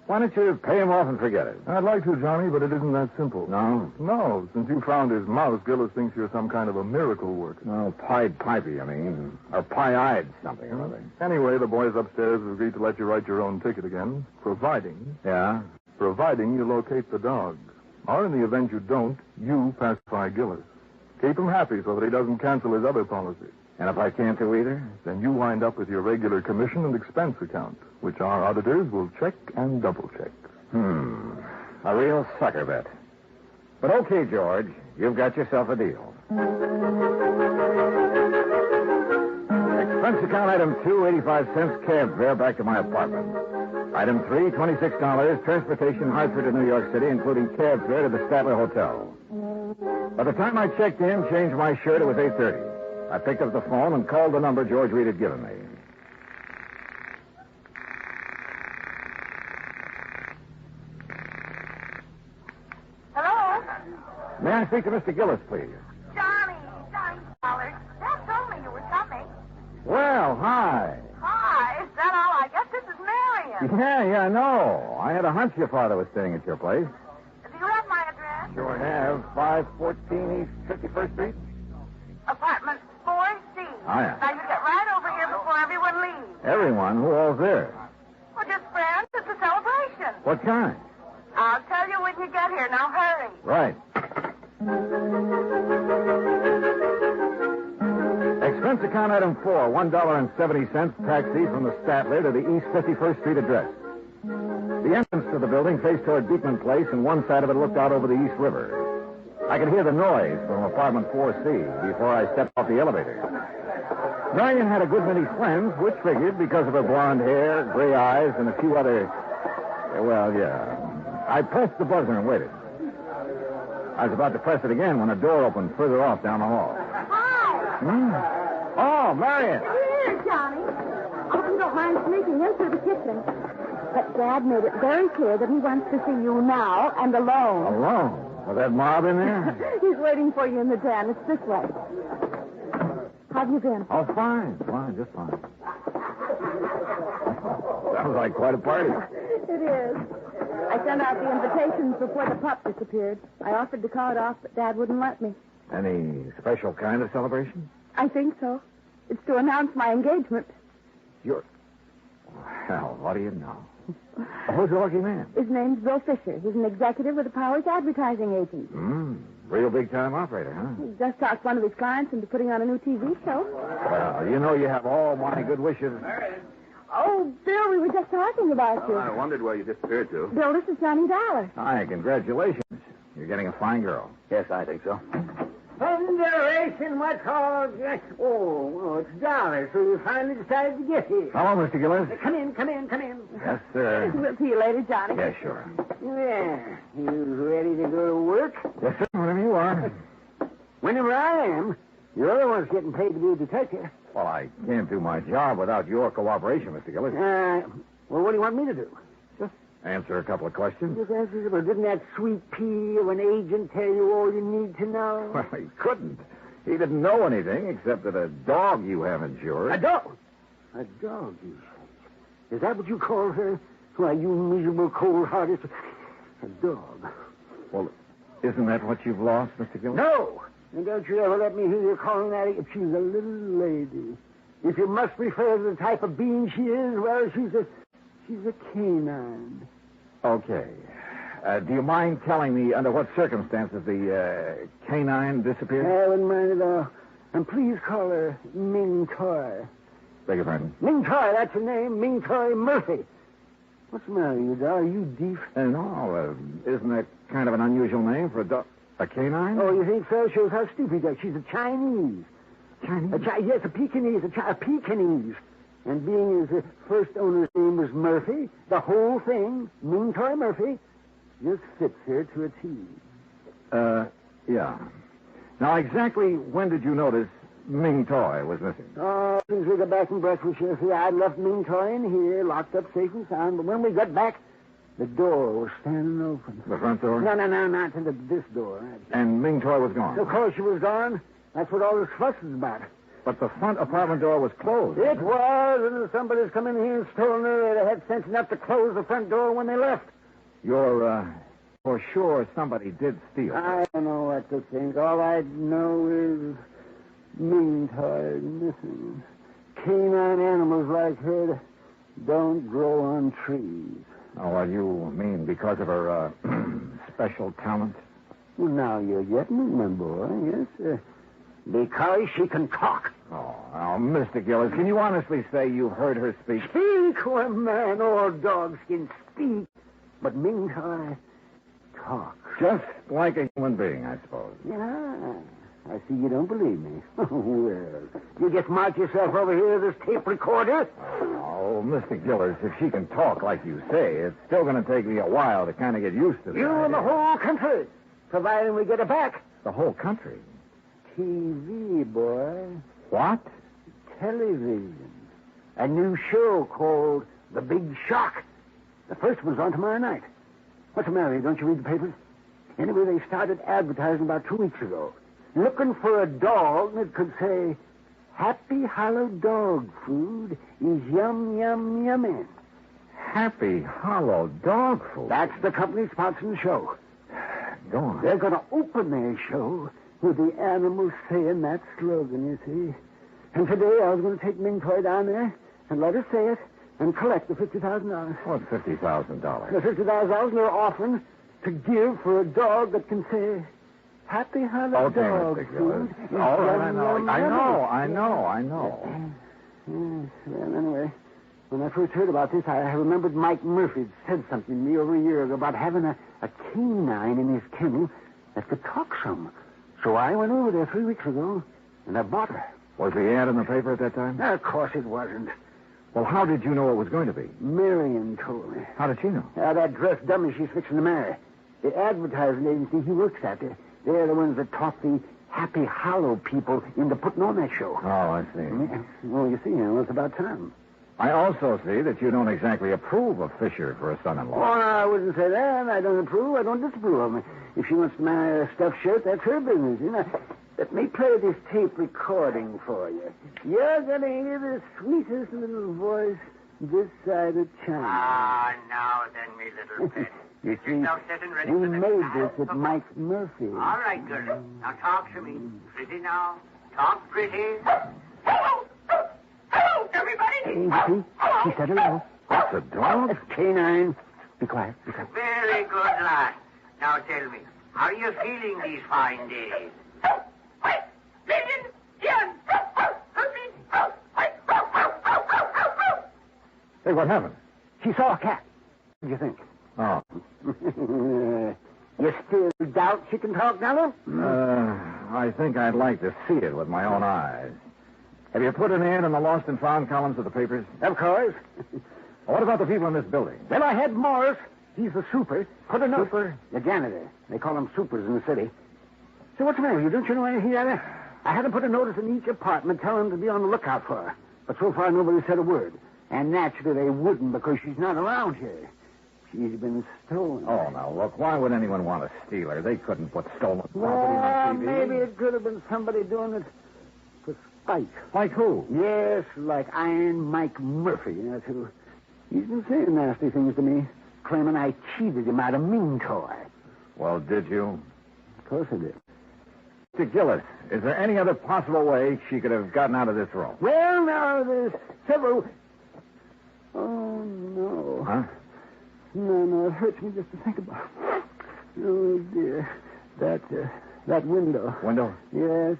Why don't you pay him off and forget it? I'd like to, Johnny, but it isn't that simple. No? No. Since you found his mouse, Gillis thinks you're some kind of a miracle worker. No, Pied Pipey, I mean. Or pie-eyed something or other. Anyway, the boys upstairs have agreed to let you write your own ticket again, providing... Yeah? Providing you locate the dog. Or in the event you don't, you pacify Gillis. Keep him happy so that he doesn't cancel his other policy. And if I can't do either? Then you wind up with your regular commission and expense account, which our auditors will check and double-check. A real sucker bet. But okay, George, you've got yourself a deal. Expense account item 2, 85 cents cab fare back to my apartment. Item 3, $26, transportation Hartford to New York City, including cab fare to the Statler Hotel. By the time I checked in, changed my shirt, it was 8:30. I picked up the phone and called the number George Reed had given me. Hello? May I speak to Mr. Gillis, please? Johnny Dollar. Dad told me you were coming. Well, hi. Hi, is that all? I guess this is Marion. Yeah, no. I had a hunch your father was staying at your place. Do you have my address? Sure have. 514 East 51st Street. Apartment 4C. Oh, yeah. Now, you get right over here before everyone leaves. Everyone? Who all's there? Well, just friends. It's a celebration. What kind? I'll tell you when you get here. Now, hurry. Right. Expense account item 4, $1.70 taxi from the Statler to the East 51st Street address. The entrance to the building faced toward Beekman Place, and one side of it looked out over the East River. I could hear the noise from apartment 4C before I stepped off the elevator. Marion had a good many friends, which figured because of her blonde hair, gray eyes, and a few other... Well, yeah. I pressed the buzzer and waited. I was about to press it again when a door opened further off down the hall. Hi. Oh, Marion. Here, Johnny. I hope you don't mind sneaking in through the kitchen. But Dad made it very clear that he wants to see you now and alone. Alone? Was that mob in there? He's waiting for you in the den. It's this way. How have you been? Oh, fine, just fine. Sounds like quite a party. It is. I sent out the invitations before the pup disappeared. I offered to call it off, but Dad wouldn't let me. Any special kind of celebration? I think so. It's to announce my engagement. Well, what do you know? Who's the lucky man? His name's Bill Fisher. He's an executive with the Powers advertising agent. Real big-time operator, huh? He just talked one of his clients into putting on a new TV show. Well, you know you have all my good wishes. Oh, Bill, we were just talking about you. I wondered where you disappeared to. Bill, this is Johnny Dollar. Hi, congratulations. You're getting a fine girl. Yes, I think so. Thunderation, what's all this? Oh, it's Dollar, so you finally decided to get here. Hello, Mr. Gillis. Come in. Yes, sir. We'll see you later, Johnny. Yeah, sure. Yeah, you ready to go to work? Yes, sir, whenever you are. Whenever I am. You're the one's getting paid to be a detective. Well, I can't do my job without your cooperation, Mr. Gillis. Well, what do you want me to do? Just answer a couple of questions. Well, didn't that sweet pea of an agent tell you all you need to know? Well, he couldn't. He didn't know anything except that a dog you have insured. A dog? A dog, you say? Is that what you call her? Why, you miserable, cold-hearted... A dog. Well, isn't that what you've lost, Mr. Gillis? No! And don't you ever let me hear you calling that... She's a little lady. If you must refer to the type of being she is, well, she's a canine. Okay. Do you mind telling me under what circumstances the canine disappeared? I wouldn't mind at all. And please call her Ming Toy. Beg your pardon? Ming Toy, that's her name. Ming Toy Murphy. What's the matter, you dog? Are you deaf? No, isn't that kind of an unusual name for a dog? A canine? Oh, you think so? Shows how stupid you are. She's a Chinese. Chinese? Yes, a Pekingese. A Pekingese. And being as the first owner's name was Murphy, the whole thing, Ming Toy Murphy, just fits her to a T. Yeah. Now, exactly when did you notice Ming Toy was missing? Oh, since we got back from breakfast, you see, I'd left Ming Toy in here, locked up safe and sound, but when we got back, the door was standing open. The front door? No, not to this door. And Ming Toy was gone? Of course she was gone. That's what all this fuss is about. But the front apartment door was closed. It was, and somebody's come in here and stolen her. They had sense enough to close the front door when they left. You're for sure somebody did steal. I don't know what to think. All I know is Ming Toy missing. Canine animals like her don't grow on trees. Oh, well, you mean because of her special talent? Well, now you're getting it, my boy, yes. Because she can talk. Oh, now, Mr. Gillis, can you honestly say you've heard her speak? Speak? Why, man, all dogs can speak. But Ming Toy talk. Just like a human being, I suppose. Yeah. I see you don't believe me. Well, you just march yourself over here to this tape recorder. Oh, Mr. Gillis, if she can talk like you say, it's still going to take me a while to kind of get used to this. You and the whole country, providing we get her back. The whole country? TV, boy. What? Television. A new show called The Big Shock. The first one's on tomorrow night. What's the matter? Don't you read the papers? Anyway, they started advertising about 2 weeks ago. Looking for a dog that could say, Happy Hollow Dog Food is yum, yum, yummy. Happy Hollow Dog Food? That's the company sponsoring the show. Go on. They're going to open their show with the animals saying that slogan, you see. And today I was going to take Ming Toy down there and let her say it and collect the $50,000. What's $50,000? The $50,000 they're offering to give for a dog that can say, Happy Hollow Dog Food. Oh, I know. Yes, well, anyway, when I first heard about this, I remembered Mike Murphy said something to me over a year ago about having a canine in his kennel that could talk some. So I went over there 3 weeks ago, and I bought her. Was the ad in the paper at that time? Of course it wasn't. Well, how did you know it was going to be? Marion told me. How did she know? That dressed dummy she's fixing to marry. The advertising agency he works at, they're the ones that talk the Happy Hollow people into putting on that show. Oh, I see. Well, you see, it's about time. I also see that you don't exactly approve of Fisher for a son-in-law. Oh, no, I wouldn't say that. I don't approve. I don't disapprove of him. If she wants to marry a stuffed shirt, that's her business. Let me play this tape recording for you. You're going to hear the sweetest little voice this side of China. Ah, now then, me little pet. You Get see, yourself set and ready we for the made trial. this at Mike Murphy. All right, girl. Now talk to me. Pretty now. Talk pretty. Hello, everybody. See? She said hello. That's a dog? It's canine. Be quiet. Very good, lad. Now tell me, how are you feeling these fine days? Hey, what happened? She saw a cat. What do you think? Oh. You still doubt she can talk, Nello? I think I'd like to see it with my own eyes. Have you put an ad in the lost and found columns of the papers? Of course. What about the people in this building? Well, I had Morris. He's the super. Put a note. Super? The janitor. They call him supers in the city. So what's the matter? Don't you know anything about it? I had to put a notice in each apartment telling them to be on the lookout for her. But so far, nobody said a word. And naturally, they wouldn't because she's not around here. She's been stolen. Oh, now, look, why would anyone want to steal her? They couldn't put stolen property Well, on TV. maybe it could have been somebody doing it for spite. Like who? Yes, like Iron Mike Murphy. That's who. He's been saying nasty things to me, claiming I cheated him out of Ming Toy. Well, did you? Of course I did. Mr. Gillis, is there any other possible way she could have gotten out of this room? Well, now, there's several... Oh, no. Huh? No, it hurts me just to think about it. Oh, dear. That window. Window? Yes.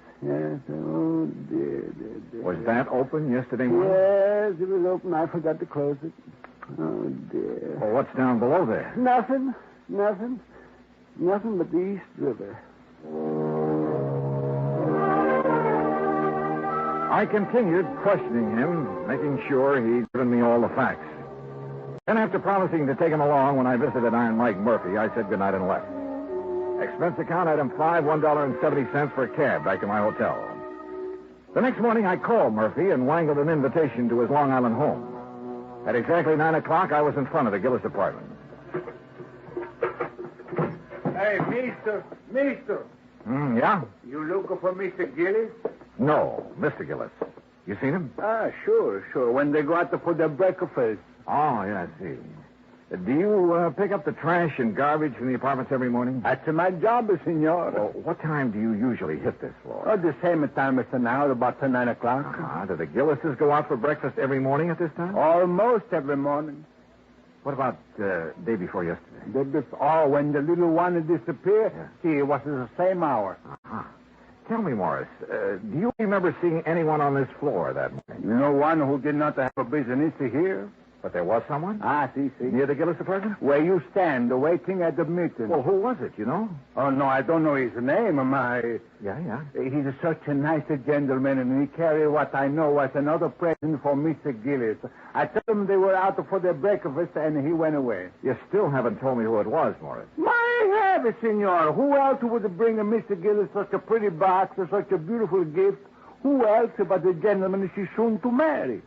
Oh, dear. Was that open yesterday morning? Yes, it was open. I forgot to close it. Oh, dear. Well, what's down below there? Nothing but the East River. I continued questioning him, making sure he'd given me all the facts. Then, after promising to take him along when I visited Iron Mike Murphy, I said goodnight and left. Expense account item 5, $1.70 for a cab back to my hotel. The next morning, I called Murphy and wangled an invitation to his Long Island home. At exactly 9 o'clock, I was in front of the Gillis apartment. Hey, mister. Yeah? You looking for Mr. Gillis? No, Mr. Gillis. You seen him? Sure. When they go out to put their breakfast. Oh, yeah, I see. Do you pick up the trash and garbage from the apartments every morning? That's my job, senor. Well, what time do you usually hit this floor? The same time as now, about 9 o'clock. Do the Gillises go out for breakfast every morning at this time? Almost every morning. What about day before yesterday? When the little one disappeared, see, it was the same hour. Uh-huh. Tell me, Morris, do you remember seeing anyone on this floor that morning? You know one who did not have a business here? But there was someone? See. Near the Gillis apartment? Where you stand, waiting at the meeting. Well, who was it, you know? Oh, no, I don't know his name. Yeah. He's such a nice gentleman, and he carried what I know was another present for Mr. Gillis. I told him they were out for their breakfast, and he went away. You still haven't told me who it was, Morris. My heavens, senor. Who else would bring Mr. Gillis such a pretty box or such a beautiful gift? Who else but the gentleman she's soon to marry?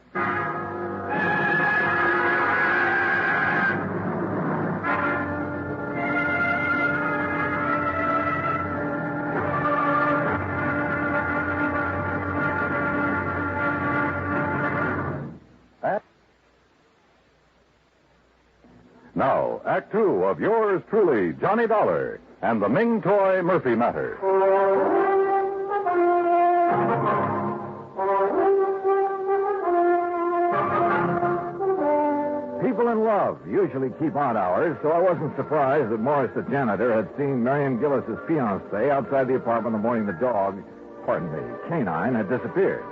Now, Act Two of yours truly, Johnny Dollar, and the Ming Toy Murphy matter. People in love usually keep odd hours, so I wasn't surprised that Morris, the janitor, had seen Marion Gillis's fiancée outside the apartment the morning the dog, canine, had disappeared.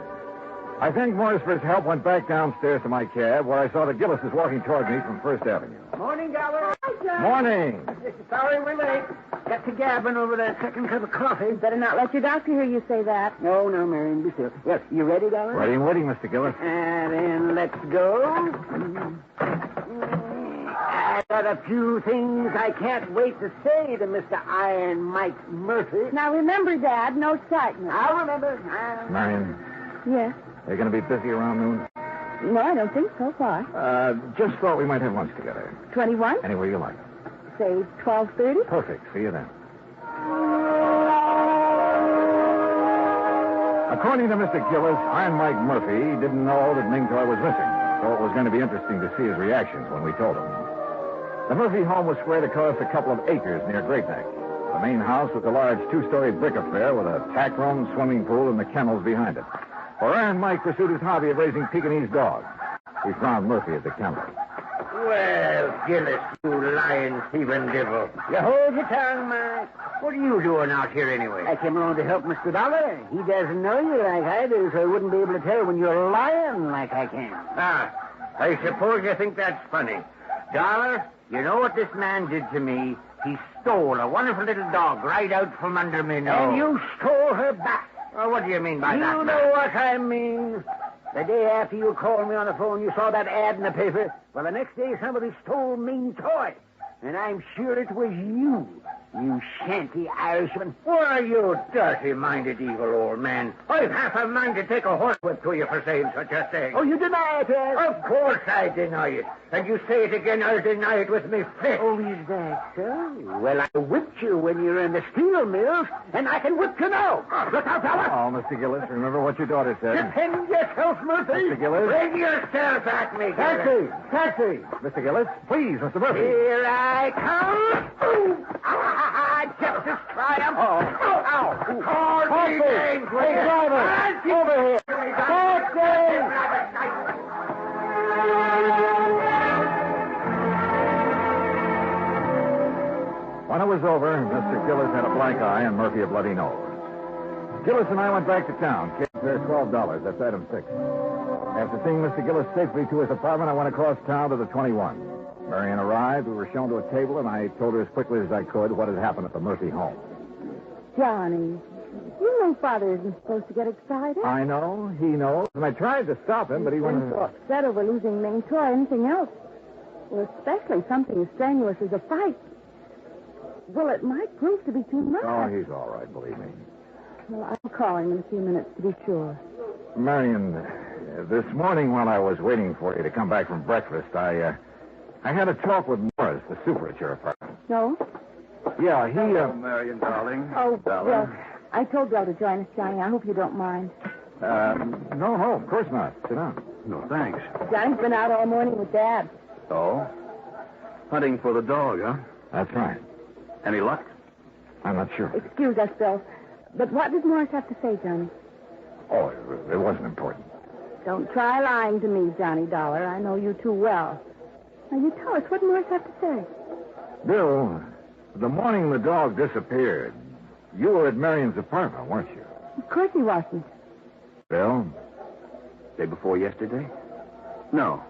I thanked Morris for his help, went back downstairs to my cab, where I saw the Gillises walking toward me from First Avenue. Morning, Dollar. Morning. Sorry we're late. Got to gabbing over that second cup of coffee. Better not let your doctor hear you say that. No, Marion, be still. Yes, you ready, Dollar? Ready and waiting, Mr. Gillis. And then let's go. I got a few things I can't wait to say to Mr. Iron Mike Murphy. Now remember, Dad, no excitement. I'll remember. Marion. Yes? Are you going to be busy around noon? No, I don't think so far. Just thought we might have lunch together. 21? Anywhere you like. Say 12:30? Perfect. See you then. According to Mr. Gillis, Iron Mike Murphy didn't know that Ming Toy was missing, so it was going to be interesting to see his reactions when we told him. The Murphy home was spread across a couple of acres near Great Neck. The main house was a large two-story brick affair with a tack room, swimming pool, and the kennels behind it. For Iron Mike pursued his hobby of raising Pekingese dogs. We found Murphy at the kennel. Well, Gillis, you lying, thieving devil. You hold your tongue, Mike. What are you doing out here anyway? I came along to help Mr. Dollar. He doesn't know you like I do, so he wouldn't be able to tell when you're lying like I can. I suppose you think that's funny. Dollar, you know what this man did to me? He stole a wonderful little dog right out from under me nose. And you stole her back. Well, what do you mean by that? You know what I mean. The day after you called me on the phone, you saw that ad in the paper. Well, the next day, somebody stole Ming Toy. And I'm sure it was you. You shanty Irishman. Why, you dirty-minded evil old man. I've half a mind to take a horsewhip to you for saying such a thing. Oh, you deny it, eh? Of course I deny it. And you say it again, I'll deny it with me fist. Oh, is that so? Well, I whipped you when you were in the steel mills, and I can whip you now. Look out, fella. Oh, Mr. Gillis, remember what your daughter said. Defend yourself, Murphy. Mr. Gillis. Bring yourself at me, Taxi! Taxi! Mr. Gillis, please, Mr. Murphy. Here I come. Ooh. Justice triumph. Oh. Ow. Call me names, will Hey, you? driver! Over here! Taxi! When it was over, Mr. Gillis had a black eye and Murphy a bloody nose. Gillis and I went back to town. Kids there $12. That's item 6. After seeing Mr. Gillis safely to his apartment, I went across town to the 21. Marion arrived. We were shown to a table, and I told her as quickly as I could what had happened at the Murphy home. Johnny, you know Father isn't supposed to get excited. I know. He knows. And I tried to stop him, but he went... so upset over losing Ming Toy or anything else. Well, especially something as strenuous as a fight. Well, it might prove to be too much. Oh, he's all right, believe me. Well, I'll call him in a few minutes to be sure. Marion, this morning while I was waiting for you to come back from breakfast, I had a talk with Morris, the super at your apartment. No? Yeah, he... Marion, darling. Oh, darling. well, I told Bill to join us, Johnny. I hope you don't mind. No, of course not. Sit down. No, thanks. Johnny's been out all morning with Dad. Oh? Hunting for the dog, huh? That's right. Any luck? I'm not sure. Excuse us, Bill. But what does Morris have to say, Johnny? Oh, it wasn't important. Don't try lying to me, Johnny Dollar. I know you too well. Now, you tell us what Morris have to say. Bill, the morning the dog disappeared, you were at Marion's apartment, weren't you? Of course he wasn't. Bill? Day before yesterday? No.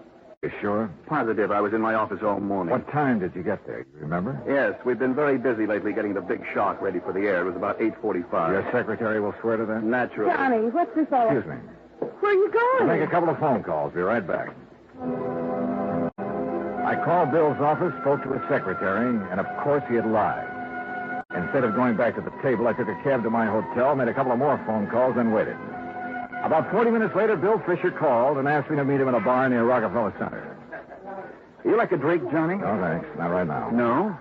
You sure? Positive. I was in my office all morning. What time did you get there? You remember? Yes, we've been very busy lately getting the big shock ready for the air. It was about 8:45. Your secretary will swear to that? Naturally. Johnny, what's this all... Excuse me. Where are you going? I'll make a couple of phone calls. Be right back. I called Bill's office, spoke to his secretary, and of course he had lied. Instead of going back to the table, I took a cab to my hotel, made a couple of more phone calls, and waited. About 40 minutes later, Bill Fisher called and asked me to meet him in a bar near Rockefeller Center. You like a drink, Johnny? No, thanks. Not right now. No?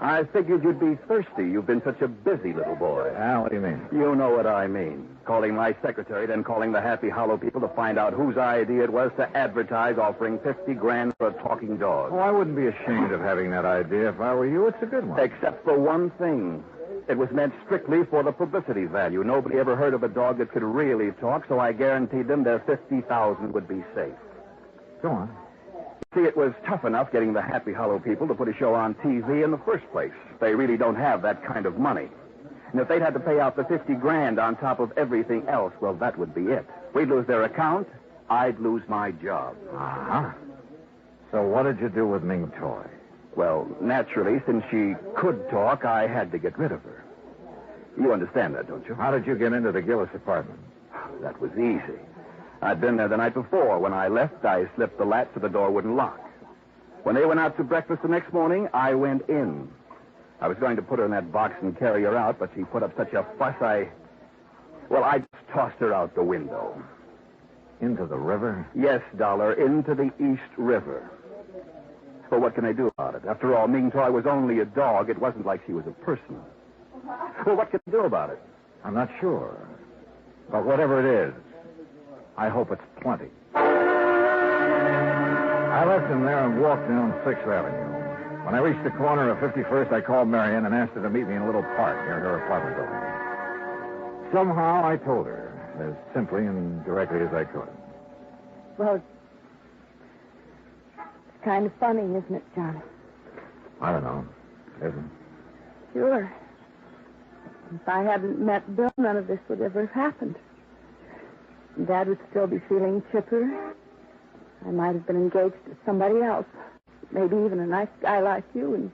I figured you'd be thirsty. You've been such a busy little boy. What do you mean? You know what I mean. Calling my secretary, then calling the Happy Hollow people to find out whose idea it was to advertise offering $50,000 for a talking dog. Oh, I wouldn't be ashamed of having that idea if I were you. It's a good one. Except for one thing. It was meant strictly for the publicity value. Nobody ever heard of a dog that could really talk, so I guaranteed them their $50,000 would be safe. Go on. See, it was tough enough getting the Happy Hollow people to put a show on TV in the first place. They really don't have that kind of money. And if they'd had to pay out the $50,000 on top of everything else, well, that would be it. We'd lose their account. I'd lose my job. Uh-huh. So what did you do with Ming Toy? Well, naturally, since she could talk, I had to get rid of her. You understand that, don't you? How did you get into the Gillis apartment? That was easy. I'd been there the night before. When I left, I slipped the latch so the door wouldn't lock. When they went out to breakfast the next morning, I went in. I was going to put her in that box and carry her out, but she put up such a fuss, I just tossed her out the window. Into the river? Yes, Dollar, into the East River. Well, what can I do about it? After all, Ming Toy was only a dog. It wasn't like she was a person. Well, what can I do about it? I'm not sure. But whatever it is, I hope it's plenty. I left him there and walked down 6th Avenue. When I reached the corner of 51st, I called Marion and asked her to meet me in a little park near her apartment building. Somehow I told her, as simply and directly as I could. Well, it's kind of funny, isn't it, Johnny? I don't know. Isn't? Sure. If I hadn't met Bill, none of this would ever have happened. Dad would still be feeling chipper. I might have been engaged to somebody else. Maybe even a nice guy like you. And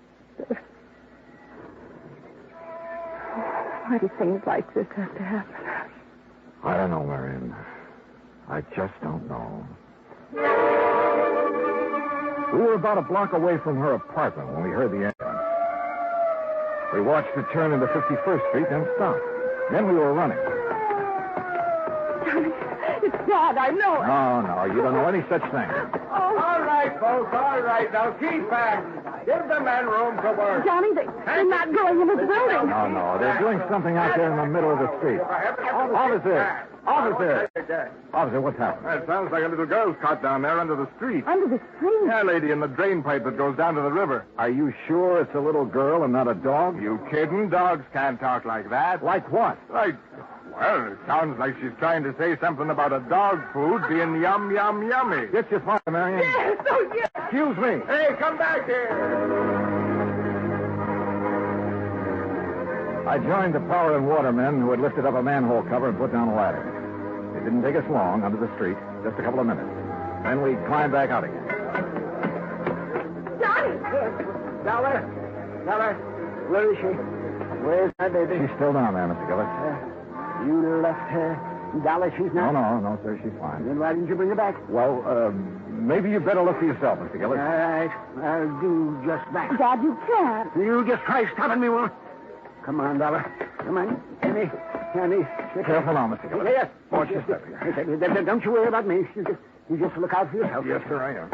why do things like this have to happen? I don't know, Marion. I just don't know. We were about a block away from her apartment when we heard the ambulance. We watched it turn into 51st Street, then stop. Then we were running. Johnny, it's Dad. I know it. No, you don't know any such thing. Oh. All right, folks, all right. Now keep back. Give the men room to work. Johnny, they're not going into the building. No, they're doing something out there in the middle of the street. Officer! Officer, what's happened? That sounds like a little girl's caught down there under the street. Under the street? Yeah, lady, in the drain pipe that goes down to the river. Are you sure it's a little girl and not a dog? You kidding? Dogs can't talk like that. Like what? Well, it sounds like she's trying to say something about a dog food being yum, yummy. Get your father, Marion. Yes, oh, yes. Excuse me. Hey, come back here. I joined the power and water men who had lifted up a manhole cover and put down a ladder. It didn't take us long under the street, just a couple of minutes. Then we climbed back out again. Johnny! Dollar, where is she? Where's my baby? She's still down there, Mr. Gillis. You left her. Dollar, she's not? No, sir, she's fine. Then why didn't you bring her back? Well, maybe you better look for yourself, Mr. Gillis. All right, I'll do just that. Dad, you can't. You just try stopping me, woman. Come on, Dollar. Come on. Annie. Careful now, Mr. Gillis. Yes. Watch your step here. Don't you worry about me. You just look out for yourself. Yes, sir, I am.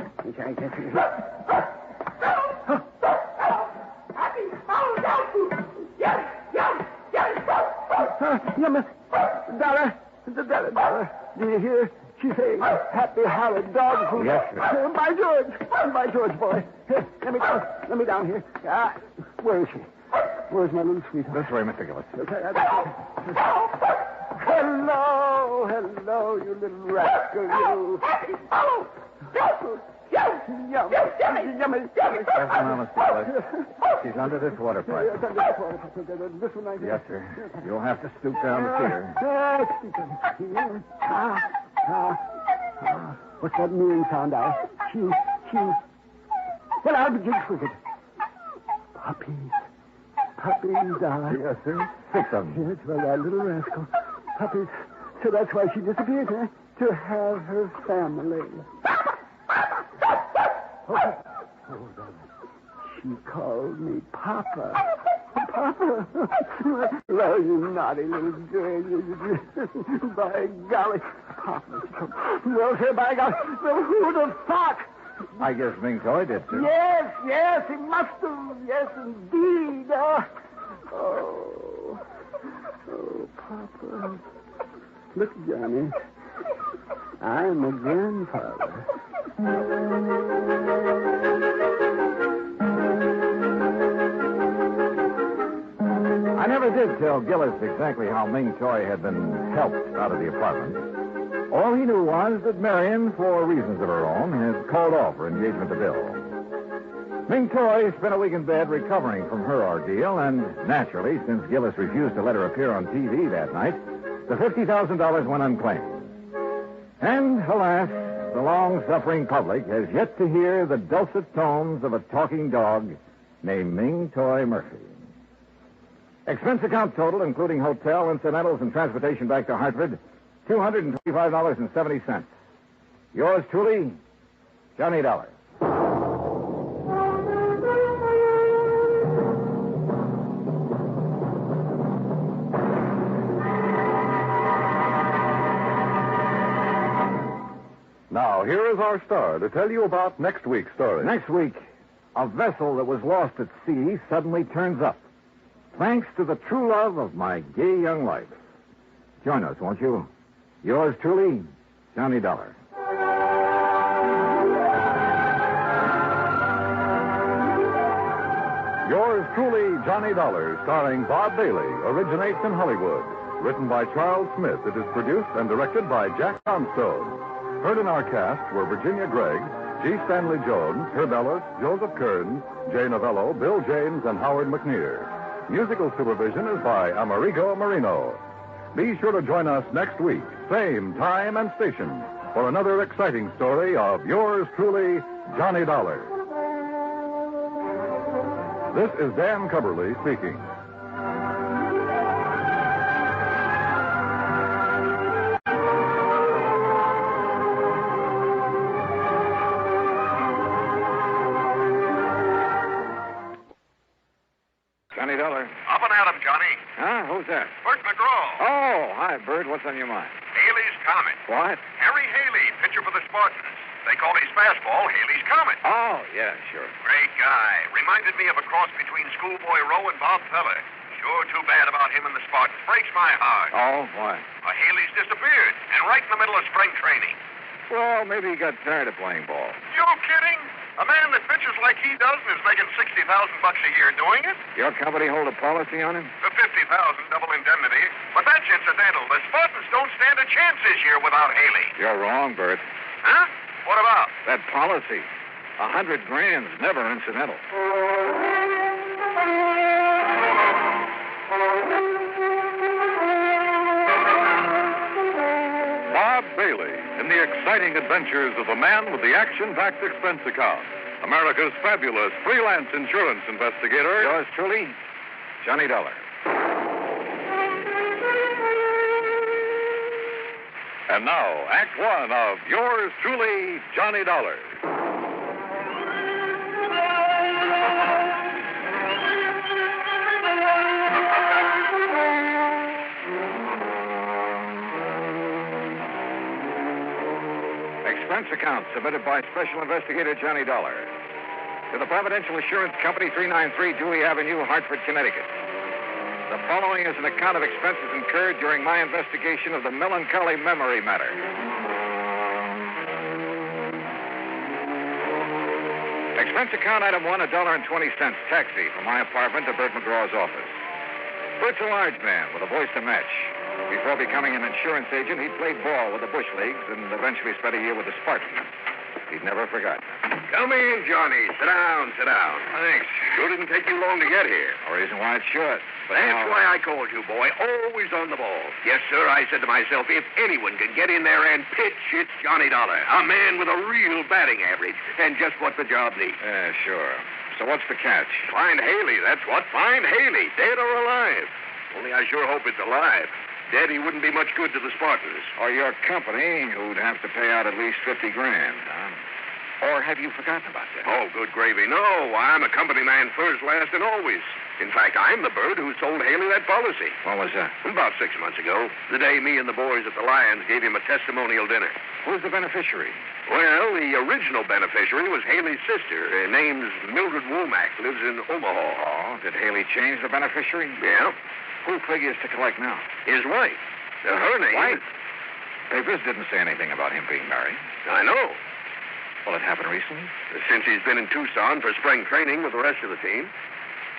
Dollar. Do you hear? She's saying happy hollow dog food. Yes, sir. By George, boy. Here, let me down here. Where is she? Where's my little sweetheart? This way, Mr. Gillis. Hello, you little rascal, you. Yummy. Careful now, Mr. Gillis. She's under this water pipe. This one I Yes, sir. You'll have to stoop down to see her. What's that mewing sound out? She. Well, I'll be jigs with it. Puppies, Dollar. Yes, sir. 6 of them. Yes, well, that little rascal. Puppies. So that's why she disappeared, huh? To have her family. Oh, she called me Papa. Papa. Well, you naughty little girl. By golly. Papa. Well, sir, by golly. Well, who'd have thought? I guess Ming Toy did, sir. Yes, he must have. Yes, indeed. Oh, Papa. Look, Johnny. I'm a grandfather. I never did tell Gillis exactly how Ming Toy had been helped out of the apartment. All he knew was that Marion, for reasons of her own, had called off her engagement to Bill. Ming Toy spent a week in bed recovering from her ordeal, and naturally, since Gillis refused to let her appear on TV that night, the $50,000 went unclaimed. And, alas, the long-suffering public has yet to hear the dulcet tones of a talking dog named Ming Toy Murphy. Expense account total, including hotel, incidentals, and transportation back to Hartford, $225.70. Yours truly, Johnny Dollar. Now, here is our star to tell you about next week's story. Next week, a vessel that was lost at sea suddenly turns up, thanks to the true love of my gay young life. Join us, won't you? Yours truly, Johnny Dollar. Yours truly, Johnny Dollar, starring Bob Bailey, originates in Hollywood. Written by Charles Smith, it is produced and directed by Jack Armstrong. Heard in our cast were Virginia Gregg, G. Stanley Jones, Herb Ellis, Joseph Kearns, Jay Novello, Bill James, and Howard McNear. Musical supervision is by Amerigo Marino. Be sure to join us next week, same time and station, for another exciting story of yours truly, Johnny Dollar. This is Dan Cubberly speaking. Johnny Dollar. Up and at him, Johnny. Huh? Who's that? Bert McGraw. Oh, hi, Bert. What's on your mind? Haley's Comet. What? Harry Haley, pitcher for the Spartans. They call his fastball Haley's Comet. Oh, yeah, sure. Great guy. Reminded me of a cross between Schoolboy Rowe and Bob Feller. Sure too bad about him and the Spartans. Breaks my heart. Oh, why? Haley's disappeared, and right in the middle of spring training. Well, maybe he got tired of playing ball. You kidding? A man that pitches like he does and is making $60,000 a year doing it? Your company hold a policy on him? The $50,000 double indemnity. But that's incidental. The Spartans don't stand a chance this year without Haley. You're wrong, Bert. Huh? What about? That policy. $100,000's never incidental. Bob Bailey in the exciting adventures of the man with the action-packed expense account. America's fabulous freelance insurance investigator. Yours truly, Johnny Dollar. And now, Act One of yours truly, Johnny Dollar. Expense account submitted by Special Investigator Johnny Dollar to the Providential Assurance Company, 393 Dewey Avenue, Hartford, Connecticut. The following is an account of expenses incurred during my investigation of the melancholy memory matter. Expense account item 1, $1.20, taxi from my apartment to Bert McGraw's office. Bert's a large man with a voice to match. Before becoming an insurance agent, he'd played ball with the Bush Leagues and eventually spent a year with the Spartans. He'd never forgotten. Come in, Johnny. Sit down, sit down. Thanks. Sure didn't take you long to get here. No reason why it should. But That's why I called you, boy. Always on the ball. Yes, sir, I said to myself, if anyone can get in there and pitch, it's Johnny Dollar. A man with a real batting average. And just what the job needs. Yeah, sure. So what's the catch? Find Haley, that's what. Find Haley, dead or alive. Only I sure hope it's alive. Dead, he wouldn't be much good to the Spartans. Or your company, who'd have to pay out at least $50,000, huh? Or have you forgotten about that? Oh, good gravy. No, I'm a company man first, last, and always. In fact, I'm the bird who sold Haley that policy. What was that? About 6 months ago. The day me and the boys at the Lions gave him a testimonial dinner. Who's the beneficiary? Well, the original beneficiary was Haley's sister. Her name's Mildred Womack. Lives in Omaha. Oh, did Haley change the beneficiary? Yeah. Who figures to collect now? His wife. Her name... Wife? Papers didn't say anything about him being married. I know. Well, it happened recently? Since he's been in Tucson for spring training with the rest of the team.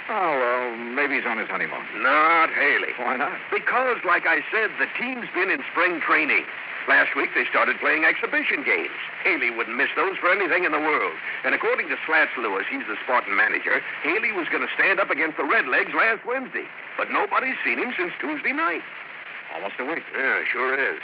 Oh, well, maybe he's on his honeymoon. Not Haley. Why not? Because, like I said, the team's been in spring training. Last week, they started playing exhibition games. Haley wouldn't miss those for anything in the world. And according to Slats Lewis, he's the Spartan manager, Haley was going to stand up against the Redlegs last Wednesday. But nobody's seen him since Tuesday night. Almost a week. Yeah, sure is.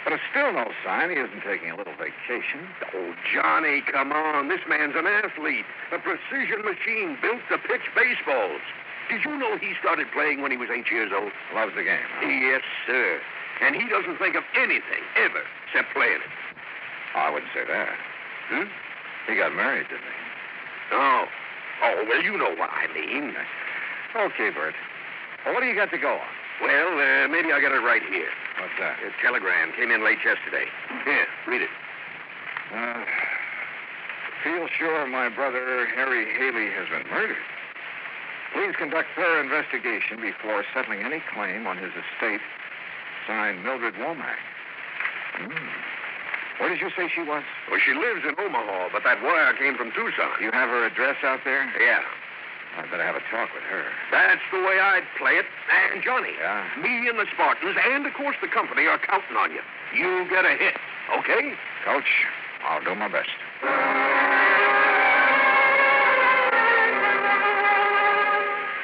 But it's still no sign he isn't taking a little vacation. Oh, Johnny, come on. This man's an athlete. A precision machine built to pitch baseballs. Did you know he started playing when he was 8 years old? Loves the game, huh? Yes, sir. And he doesn't think of anything, ever, except playing it. Oh, I wouldn't say that. Hmm? He got married, didn't he? Oh. Oh, well, you know what I mean. Okay, Bert. Well, what do you got to go on? Well, maybe I'll get it right here. What's that? A telegram came in late yesterday. Here, read it. Feel sure my brother Harry Haley has been murdered. Please conduct thorough investigation before settling any claim on his estate. Signed, Mildred Womack. Where did you say she was? Well, she lives in Omaha, but that wire came from Tucson. You have her address out there? Yeah. I'd better have a talk with her. That's the way I'd play it. And, Johnny, yeah? Me and the Spartans, and, of course, the company are counting on you. You get a hit, okay? Coach, I'll do my best.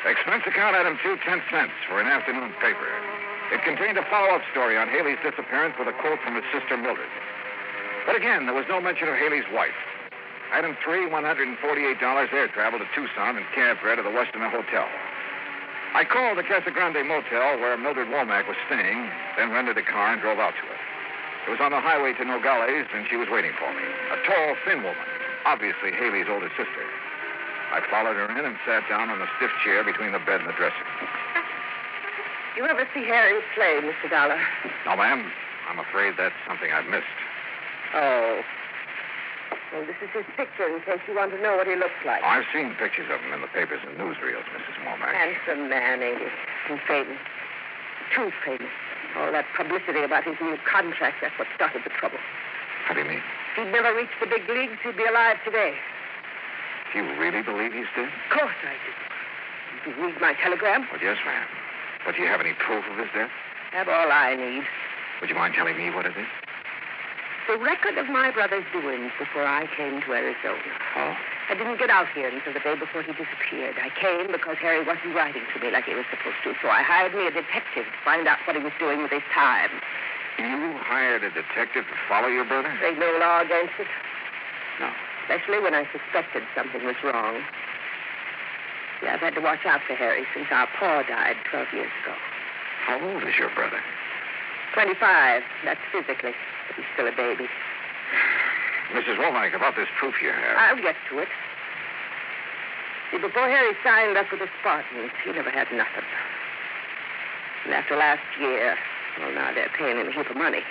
Expense account item 2, 10 cents for an afternoon paper. It contained a follow-up story on Haley's disappearance with a quote from his sister Mildred. But again, there was no mention of Haley's wife. Item 3, $148 air travel to Tucson and cab fare to the Westerner Hotel. I called the Casa Grande Motel where Mildred Womack was staying, then rented a car and drove out to it. It was on the highway to Nogales, and she was waiting for me. A tall, thin woman, obviously Haley's older sister. I followed her in and sat down on the stiff chair between the bed and the dresser. You ever see Harry play, Mr. Dollar? No, ma'am. I'm afraid that's something I've missed. Oh. Well, this is his picture in case you want to know what he looks like. Oh, I've seen pictures of him in the papers and newsreels, Mrs. Womack. Handsome man, ain't he? And famous. Too famous. All that publicity about his new contract, that's what started the trouble. How do you mean? If he'd never reached the big leagues, he'd be alive today. Do you really believe he's dead? Of course I do. Did you read my telegram? Well, yes, ma'am. But do you have any proof of his death? Have all I need. Would you mind telling me what it is? The record of my brother's doings before I came to Arizona. Oh? I didn't get out here until the day before he disappeared. I came because Harry wasn't writing to me like he was supposed to, so I hired me a detective to find out what he was doing with his time. You hired a detective to follow your brother? There's no law against it. No. Especially when I suspected something was wrong. Yeah, I've had to watch out for Harry since our pa died 12 years ago. How old is your brother? 25. That's physically. But he's still a baby. Mrs. Womack, about this proof you have. I'll get to it. See, before Harry signed up with the Spartans, he never had nothing. And after last year, well, now they're paying him a heap of money.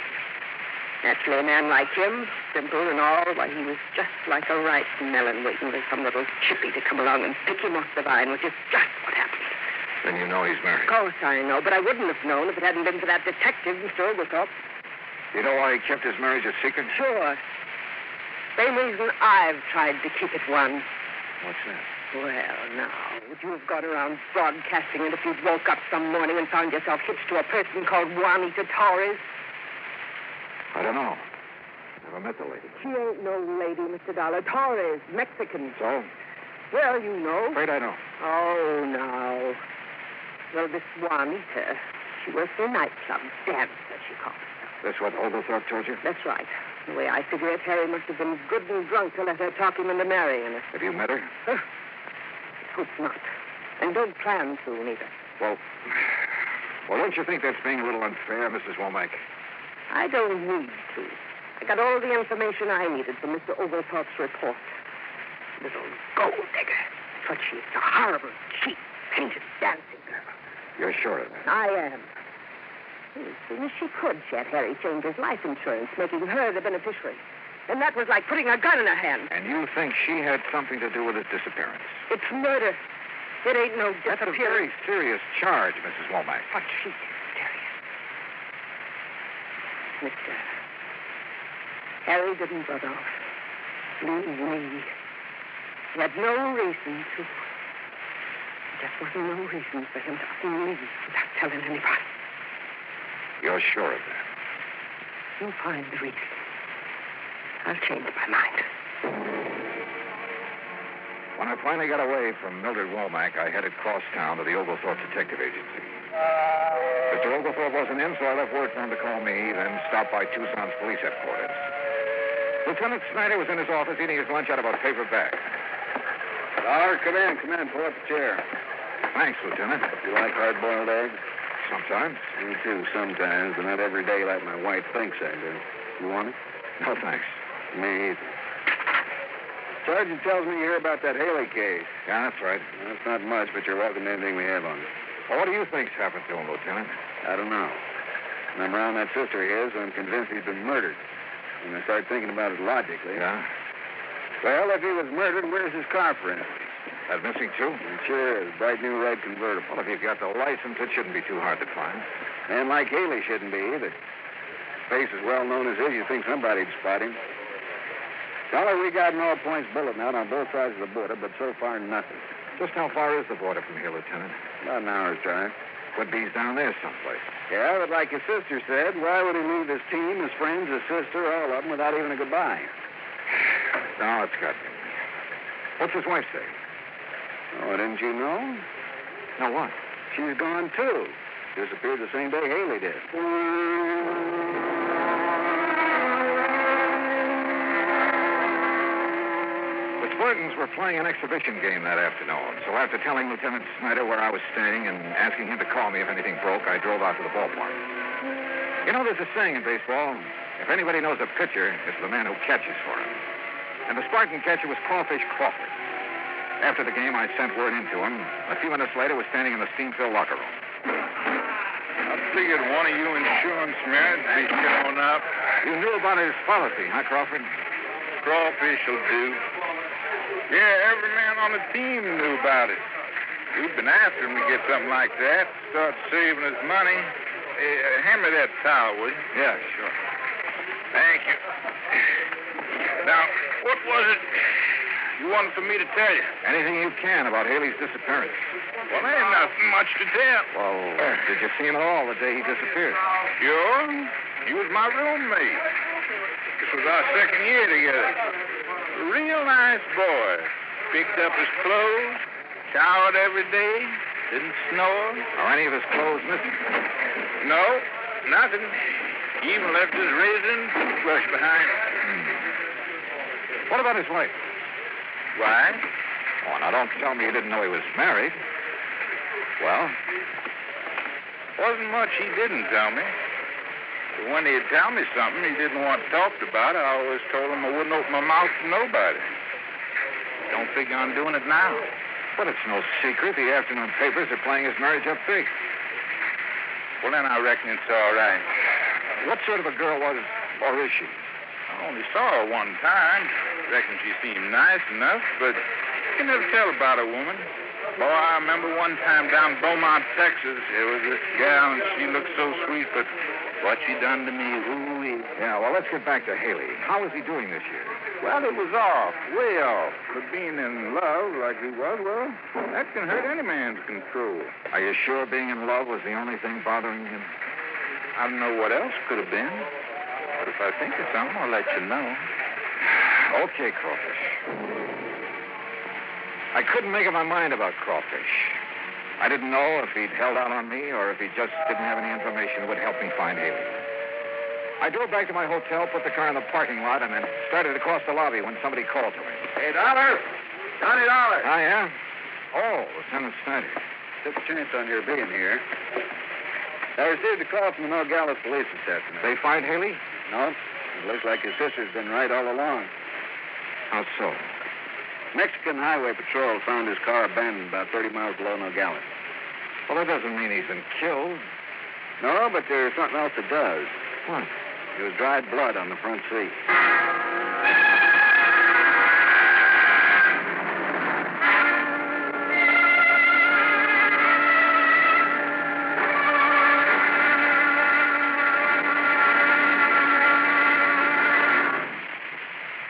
Naturally, a man like him, simple and all, why, he was just like a ripe melon waiting for some little chippy to come along and pick him off the vine, which is just what happened. Then you know he's married. Of course I know, but I wouldn't have known if it hadn't been for that detective, Mr. Oglethorpe. You know why he kept his marriage a secret? Sure. Same reason I've tried to keep it one. What's that? Well, now, would you have gone around broadcasting it if you'd woke up some morning and found yourself hitched to a person called Juanita Torres? I don't know. Never met the lady. She ain't no lady, Mr. Dollar. Torres, Mexican. So? Well, you know. Afraid I know. Oh, no. Well, this Juanita, she works in a nightclub. Dancer, she calls herself. That's what Oglethorpe told you? That's right. The way I figure it, Harry must have been good and drunk to let her talk him into marrying her. Have you met her? Hope not. And don't plan to, neither. Well, don't you think that's being a little unfair, Mrs. Womack? I don't need to. I got all the information I needed from Mr. Oglethorpe's report. Little gold digger. But she's a horrible, cheap, painted dancing girl. You're sure of that? I am. As soon as she could, she had Harry change his life insurance, making her the beneficiary. And that was like putting a gun in her hand. And you think she had something to do with his disappearance? It's murder. It ain't no That's a very serious charge, Mrs. Womack. But she's serious. Mister, Harry didn't run off. Leave me. He had no reason to. There just wasn't no reason for him to leave without telling anybody. You're sure of that? You'll find the reason. I'll change my mind. When I finally got away from Mildred Womack, I headed cross town to the Oglethorpe Detective Agency. Mr. Oglethorpe wasn't in, so I left word for him to call me, then stopped by Tucson's police headquarters. Lieutenant Snyder was in his office eating his lunch out of a paper bag. Dollar, come in. Pull up a chair. Thanks, Lieutenant. You like hard-boiled eggs? Sometimes. Me too, sometimes, but not every day like my wife thinks I do. You want it? No, thanks. Me either. Sergeant tells me you hear about that Haley case. Yeah, that's right. Well, that's not much, but you're welcome to anything we have on it. Well, what do you think's happened to him, Lieutenant? I don't know. When I'm around that sister of his, I'm convinced he's been murdered. When I start thinking about it logically. Yeah? Well, if he was murdered, where's his car, for instance? That missing, too? It sure is. Bright new red convertible. Well, if you've got the license, it shouldn't be too hard to find. And like Haley shouldn't be either. Face as well known as his, you'd think somebody'd spot him. Dollar, we got an all-points bulletin out on both sides of the border, but so far, nothing. Just how far is the border from here, Lieutenant? About an hour's drive. Could be down there someplace. Yeah, but like his sister said, why would he leave his team, his friends, his sister, all of them, without even a goodbye? No, it's got me. What's his wife say? Oh, didn't you know? No, what? She's gone, too. Disappeared the same day Haley did. The Spartans were playing an exhibition game that afternoon, so after telling Lieutenant Snyder where I was staying and asking him to call me if anything broke, I drove out to the ballpark. You know, there's a saying in baseball, if anybody knows a pitcher, it's the man who catches for him. And the Spartan catcher was Crawfish Crawford. After the game, I sent word in to him. A few minutes later, was standing in the steam-filled locker room. I figured one of you insurance men would be showing up. You knew about his policy, huh, Crawford? Crawfish will do. Yeah, every man on the team knew about it. We've been after him to get something like that. Start saving his money. Hand me that towel, will you? Yeah, sure. Thank you. Now, what was it you wanted for me to tell you? Anything you can about Haley's disappearance. Well, there ain't nothing much to tell. Well, did you see him at all the day he disappeared? Sure. He was my roommate. This was our second year together. A real nice boy. Picked up his clothes, showered every day, didn't snore. Are any of his clothes missing? No, nothing. He even left his razor and toothbrush behind him. What about his wife? Why? Oh, now don't tell me you didn't know he was married. Well? Wasn't much he didn't tell me. But when he'd tell me something he didn't want talked about, I always told him I wouldn't open my mouth to nobody. Don't figure on doing it now. But it's no secret. The afternoon papers are playing his marriage up big. Well, then I reckon it's all right. What sort of a girl was, or is she? I only saw her one time. Reckon she seemed nice enough, but you can never tell about a woman. Boy, I remember one time down Beaumont, Texas, there was this gal, and she looked so sweet, but what she done to me, ooh-wee. Yeah, well, let's get back to Haley. How was he doing this year? Well, it was off, way off. But being in love like he was, well, that can hurt any man's control. Are you sure being in love was the only thing bothering him? I don't know what else could have been. But if I think of something, I'll let you know. Okay, Crawfish. I couldn't make up my mind about Crawfish. I didn't know if he'd held out on me or if he just didn't have any information that would help me find Haley. I drove back to my hotel, put the car in the parking lot, and then started across the lobby when somebody called to me. Hey, Dollar! Johnny Dollar! Ah, yeah? Oh, Lieutenant Snyder. Took a chance on your being here. I received a call from the Nogales police this afternoon. They find Haley? No. It looks like his sister's been right all along. How so? Mexican Highway Patrol found his car abandoned about 30 miles below Nogales. Well, that doesn't mean he's been killed. No, but there's something else that does. What? There was dried blood on the front seat.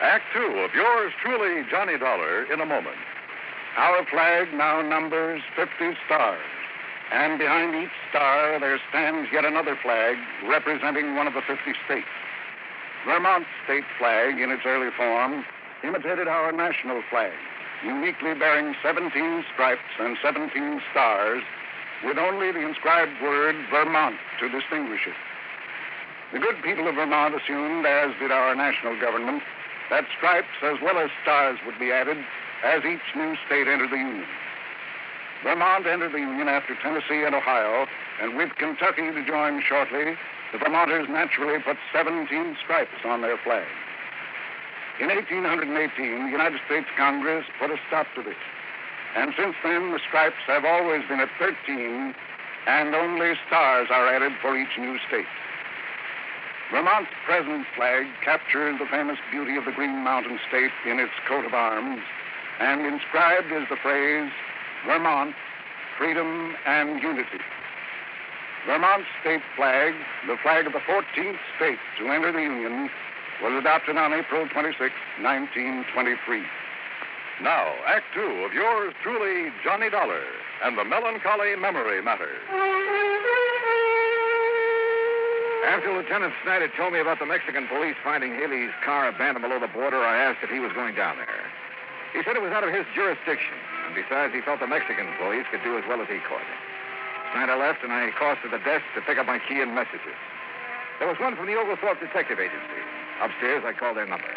Act two of yours truly, Johnny Dollar, in a moment. Our flag now numbers 50 stars. And behind each star, there stands yet another flag representing one of the 50 states. Vermont's state flag, in its early form, imitated our national flag, uniquely bearing 17 stripes and 17 stars, with only the inscribed word Vermont to distinguish it. The good people of Vermont assumed, as did our national government, that stripes as well as stars would be added as each new state entered the Union. Vermont entered the Union after Tennessee and Ohio, and with Kentucky to join shortly, the Vermonters naturally put 17 stripes on their flag. In 1818, the United States Congress put a stop to this. And since then, the stripes have always been at 13, and only stars are added for each new state. Vermont's present flag captures the famous beauty of the Green Mountain State in its coat of arms, and inscribed is the phrase, Vermont, freedom and unity. Vermont's state flag, the flag of the 14th state to enter the Union, was adopted on April 26, 1923. Now, Act two of yours truly, Johnny Dollar, and the Melancholy Memory Matter. After Lieutenant Snyder told me about the Mexican police finding Haley's car abandoned below the border, I asked if he was going down there. He said it was out of his jurisdiction, and besides, he felt the Mexican police could do as well as he could. Snyder left, and I crossed to the desk to pick up my key and messages. There was one from the Oglethorpe Detective Agency. Upstairs, I called their number.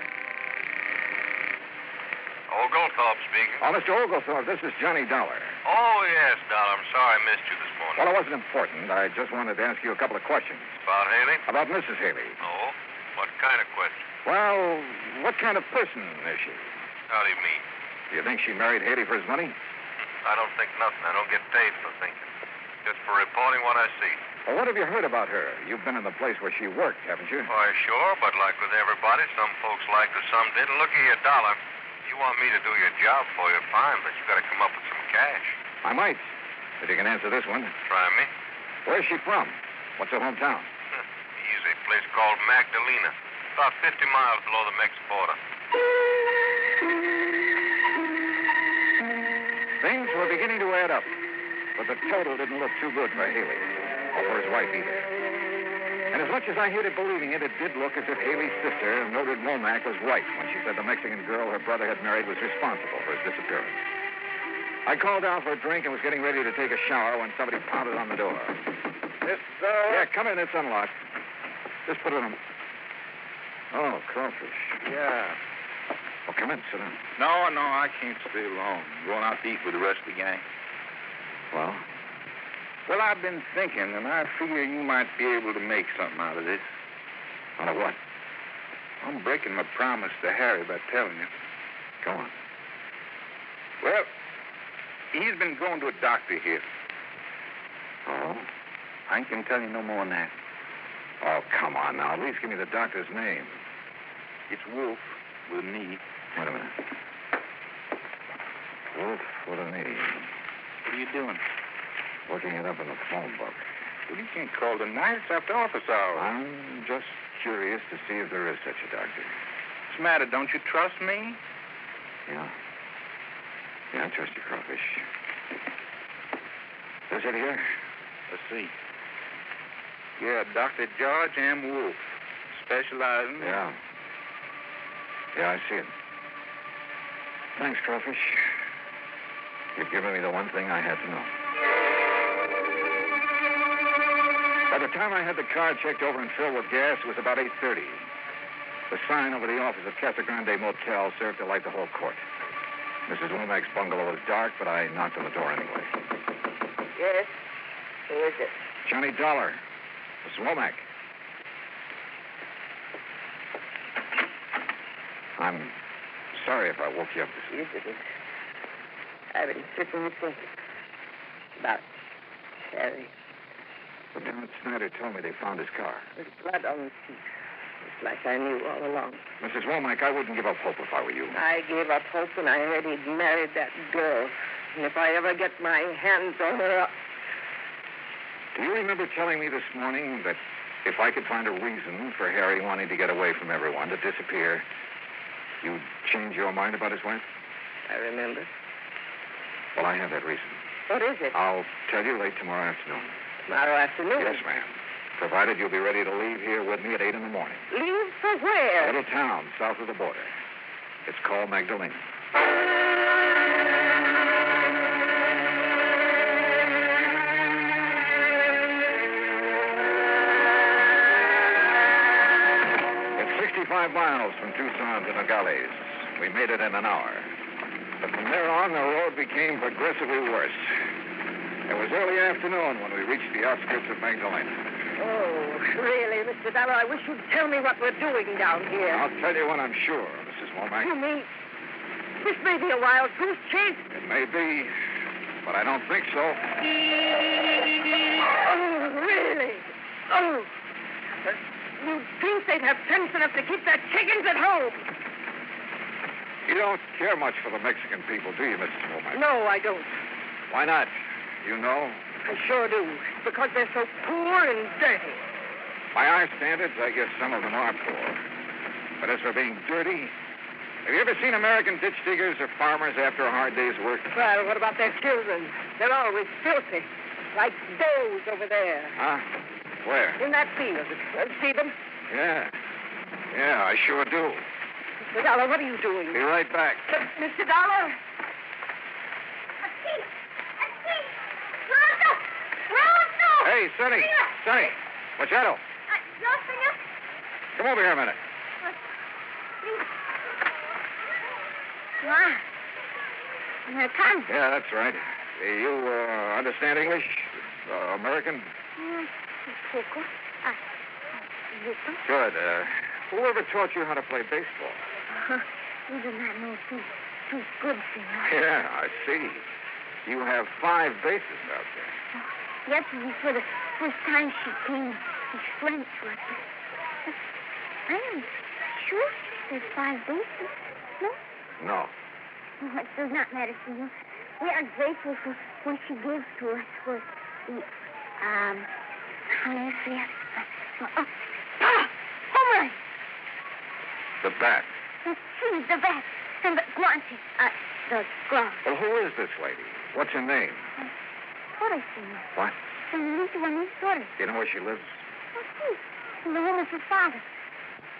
Oglethorpe speaking. Oh, Mr. Oglethorpe, this is Johnny Dollar. Oh, yes, Dollar. I'm sorry I missed you this morning. Well, it wasn't important. I just wanted to ask you a couple of questions. About Haley? About Mrs. Haley. Oh? What kind of question? Well, what kind of person is she? How do you mean? Do you think she married Haley for his money? I don't think nothing. I don't get paid for thinking. Just for reporting what I see. Well, what have you heard about her? You've been in the place where she worked, haven't you? Why, sure, but like with everybody, some folks liked her, some didn't. Look here, Dollar. You want me to do your job for you, fine, but you got to come up with some cash. I might, if you can answer this one. Try me. Where's she from? What's her hometown? Easy. A place called Magdalena. About 50 miles below the Mexican border. Things were beginning to add up, but the total didn't look too good for Haley, or for his wife either. And as much as I hated believing it, it did look as if Haley's sister, Mildred Womack, was right when she said the Mexican girl her brother had married was responsible for his disappearance. I called down for a drink and was getting ready to take a shower when somebody pounded on the door. Yeah, come in. It's unlocked. Just put it on. Oh, crawfish. Yeah. Well, come in. Sit down. No, I can't stay long. I'm going out to eat with the rest of the gang. Well? Well, I've been thinking, and I figure you might be able to make something out of this. Out of what? I'm breaking my promise to Harry by telling you. Go on. Well, he's been going to a doctor here. Oh? I ain't gonna tell you no more than that. Oh, come on now. At least give me the doctor's name. It's Wolf with an E. Wait a minute. Wolf with an E. What are you doing? Looking it up in the phone book. Well, you can't call the nights after office hours. I'm just curious to see if there is such a doctor. What's the matter? Don't you trust me? Yeah. Yeah, I trust you, Crawfish. Is it here? Let's see. Yeah, Dr. George M. Wolf. Specializing. Yeah. Yeah, I see it. Thanks, Crawfish. You've given me the one thing I had to know. By the time I had the car checked over and filled with gas, it was about 8:30. The sign over the office of Casa Grande Motel served to light the whole court. Mrs. Womack's bungalow was dark, but I knocked on the door anyway. Yes? Who is it? Johnny Dollar. Mrs. Womack. I'm sorry if I woke you up this You didn't. I've been sitting and thinking about Harry. Lieutenant Snyder told me they found his car. With blood on the seat. It's like I knew all along. Mrs. Womack, I wouldn't give up hope if I were you. I gave up hope when I heard he'd married that girl. And if I ever get my hands on her... Do you remember telling me this morning that if I could find a reason for Harry wanting to get away from everyone, to disappear, you'd change your mind about his wife? I remember. Well, I have that reason. What is it? I'll tell you late tomorrow afternoon. Tomorrow afternoon? Yes, ma'am. Provided you'll be ready to leave here with me at 8 in the morning. Leave for where? A little town south of the border. It's called Magdalena. It's 65 miles from Tucson to Nogales. We made it in an hour. But from there on, the road became progressively worse. It was early afternoon when we reached the outskirts of Magdalena. Oh, really, Mr. Dollar, I wish you'd tell me what we're doing down here. I'll tell you when I'm sure, Mrs. Womack. You mean this may be a wild goose chase? It may be, but I don't think so. Oh, really? Oh, you'd think they'd have sense enough to keep their chickens at home. You don't care much for the Mexican people, do you, Mrs. Womack? No, I don't. Why not? You know? I sure do. Because they're so poor and dirty. By our standards, I guess some of them are poor. But as for being dirty, have you ever seen American ditch diggers or farmers after a hard day's work? Well, what about their children? They're always filthy. Like those over there. Huh? Where? In that field. See them? Yeah. Yeah, I sure do. Mr. Dollar, what are you doing? Be right back. Mr. Dollar? Hey, Sonny. Sonny. Machado. Come over here a minute. Here it comes. Yeah, that's right. You understand English? American? Poco. Good. Whoever taught you how to play baseball? We do not know, too. too good, senor. Yeah, I see. You have 5 bases out there. Yesterday, for the first time, she came and explained to us. I am sure there's 5 bases. No? No. Oh, it does not matter, senor. We are grateful for what she gives to us for the, how do you say it? Home run! The bat. The bat. And the guante. The glove. Well, who is this lady? What's her name? Torres, senor. What? Senorita Juanita Torres. Do you know where she lives? Oh, see. In the home of her father.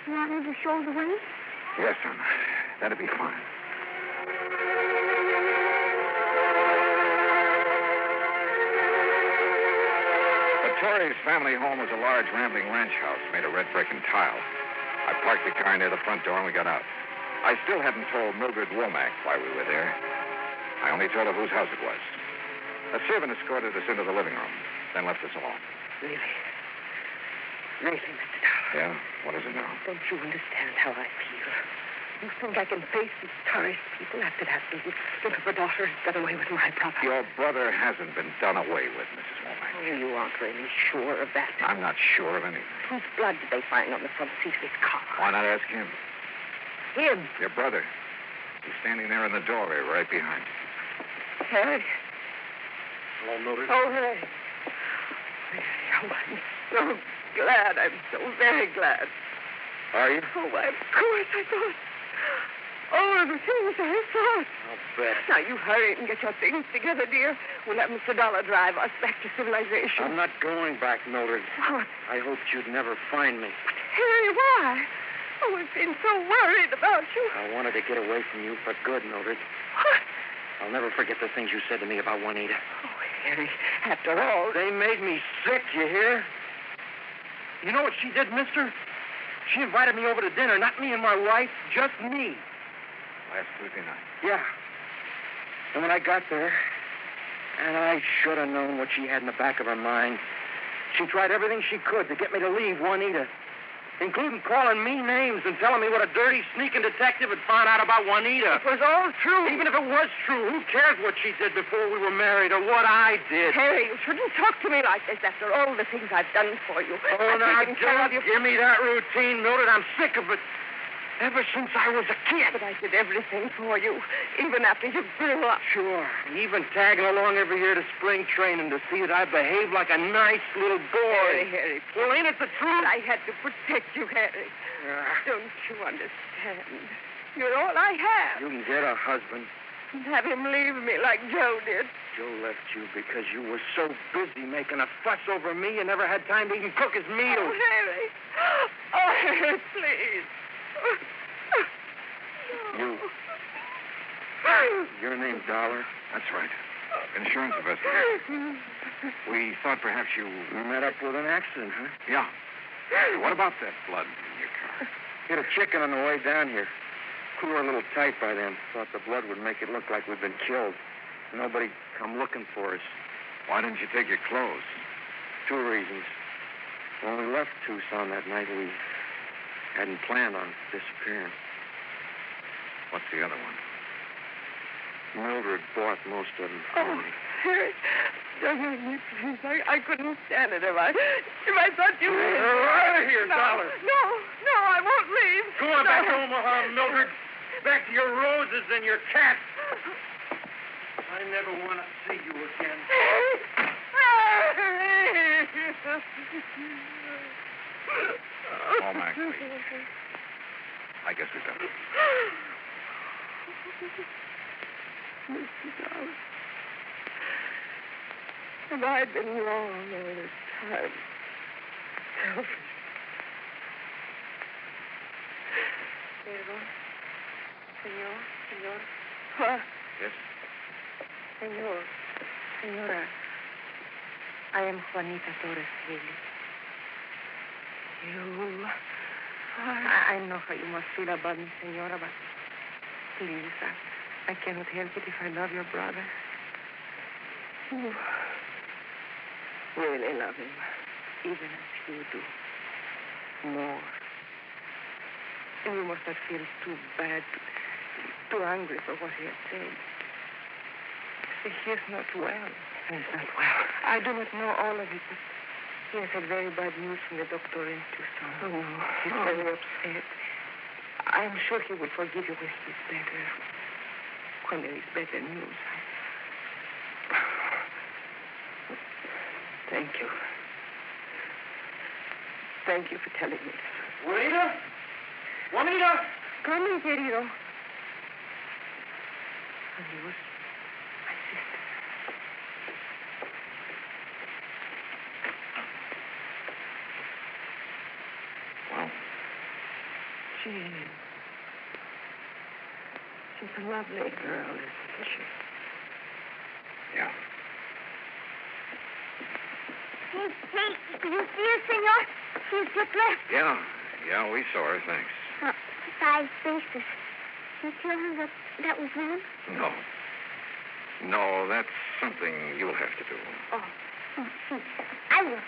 You want me to show the way? Yes, son. That'd be fine. The Torres family home was a large, rambling ranch house made of red brick and tile. I parked the car near the front door and we got out. I still hadn't told Mildred Womack why we were there. I only told her whose house it was. A servant escorted us into the living room, then left us alone. Really? Really, Mr. Dollar? Yeah? What is it now? Don't you understand how I feel? You think I can face these Torres people after that little slip of a daughter has got away with my brother? Your brother hasn't been done away with, Mrs. Womack. Oh, you aren't really sure of that. I'm not sure of anything. Whose blood did they find on the front seat of his car? Why not ask him? Him? Your brother. He's standing there in the doorway right behind you. Harry. Hello, Mildred. Oh, Harry. Oh, I'm so glad. I'm so very glad. Are you? Oh, why, of course, I thought. Oh, the things I thought. I'll bet. Now, you hurry and get your things together, dear. We'll have Mr. Dollar drive us back to civilization. I'm not going back, Mildred. What? I hoped you'd never find me. Harry, why? Oh, we've been so worried about you. I wanted to get away from you for good, Mildred. What? I'll never forget the things you said to me about Juanita. Oh, Harry, after all... They made me sick, you hear? You know what she did, mister? She invited me over to dinner, not me and my wife, just me. Last Tuesday night. Yeah. And when I got there, and I should have known what she had in the back of her mind, she tried everything she could to get me to leave Juanita, including calling me names and telling me what a dirty, sneaking detective had found out about Juanita. It was all true. Even if it was true, who cares what she did before we were married or what I did? Harry, you shouldn't talk to me like this after all the things I've done for you. Oh, now, I've taken care of don't you. give me that routine, Mildred. I'm sick of it. Ever since I was a kid. But I did everything for you, even after you grew up. Sure. Even tagging along every year to spring training to see that I behaved like a nice little boy. Harry, well, ain't it the truth? I had to protect you, Harry. Don't you understand? You're all I have. You can get a husband. And have him leave me like Joe did. Joe left you because you were so busy making a fuss over me you never had time to even cook his meals. Oh, Harry. Oh, Harry, please. Your name's Dollar? That's right. Insurance investigator. We thought perhaps you... met up with an accident, huh? Yeah. What about that blood in your car? Hit a chicken on the way down here. We were a little tight by then. Thought the blood would make it look like we'd been killed. Nobody come looking for us. Why didn't you take your clothes? 2 reasons. When we left Tucson that night, we hadn't planned on disappearing. What's the other one? Mildred bought most of them for me. Harry, don't hurt me, please. I couldn't stand it if I thought you... Out of here, no, Dollar. No, I won't leave. Go on back to Omaha, Mildred. Back to your roses and your cat. I never want to see you again. Oh, Mac, please. I guess we better. Mr. Dollar, have I been wrong all this time? Selfish. Senor. What? Yes? Senora, I am Juanita Torres Haley. You... I know how you must feel about me, Senora, but please, I cannot help it if I love your brother. You really love him, even as you do. More. And you must not feel too bad too angry for what he had said. See, he is not well. He is not well. I do not know all of it, but he has had very bad news from the doctor in Tucson. Oh, no. He's very upset. I am sure he will forgive you when he is better. When there is better news. Thank you. Thank you for telling me this. Juanita? Juanita! Come in, querido. And he was my sister. Well, She's a lovely girl, isn't she? yeah. Hey, do you see her, senor? She's just left. Yeah, we saw her, thanks. 5 spaces. You tell her that was wrong? No, that's something you'll have to do. Oh, see. I will.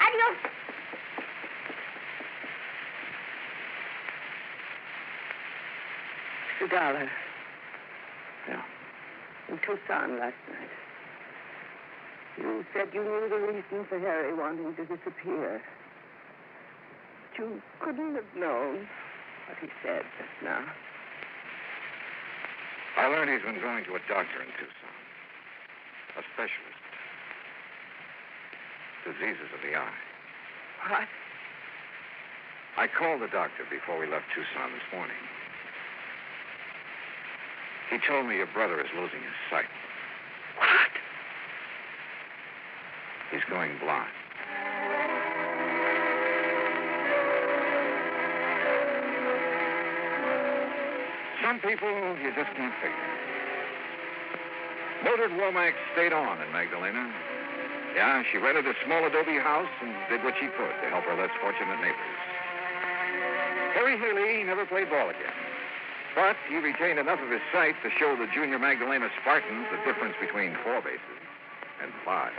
Adios. It's $1. Yeah. In Tucson last night. You said you knew the reason for Harry wanting to disappear. But you couldn't have known what he said just now. I learned he's been going to a doctor in Tucson. A specialist. Diseases of the eye. What? I called the doctor before we left Tucson this morning. He told me your brother is losing his sight. What? He's going blind. Some people you just can't figure. Mildred Womack stayed on in Magdalena. Yeah, she rented a small adobe house and did what she could to help her less fortunate neighbors. Harry Haley never played ball again. But he retained enough of his sight to show the junior Magdalena Spartans the difference between 4 bases and 5.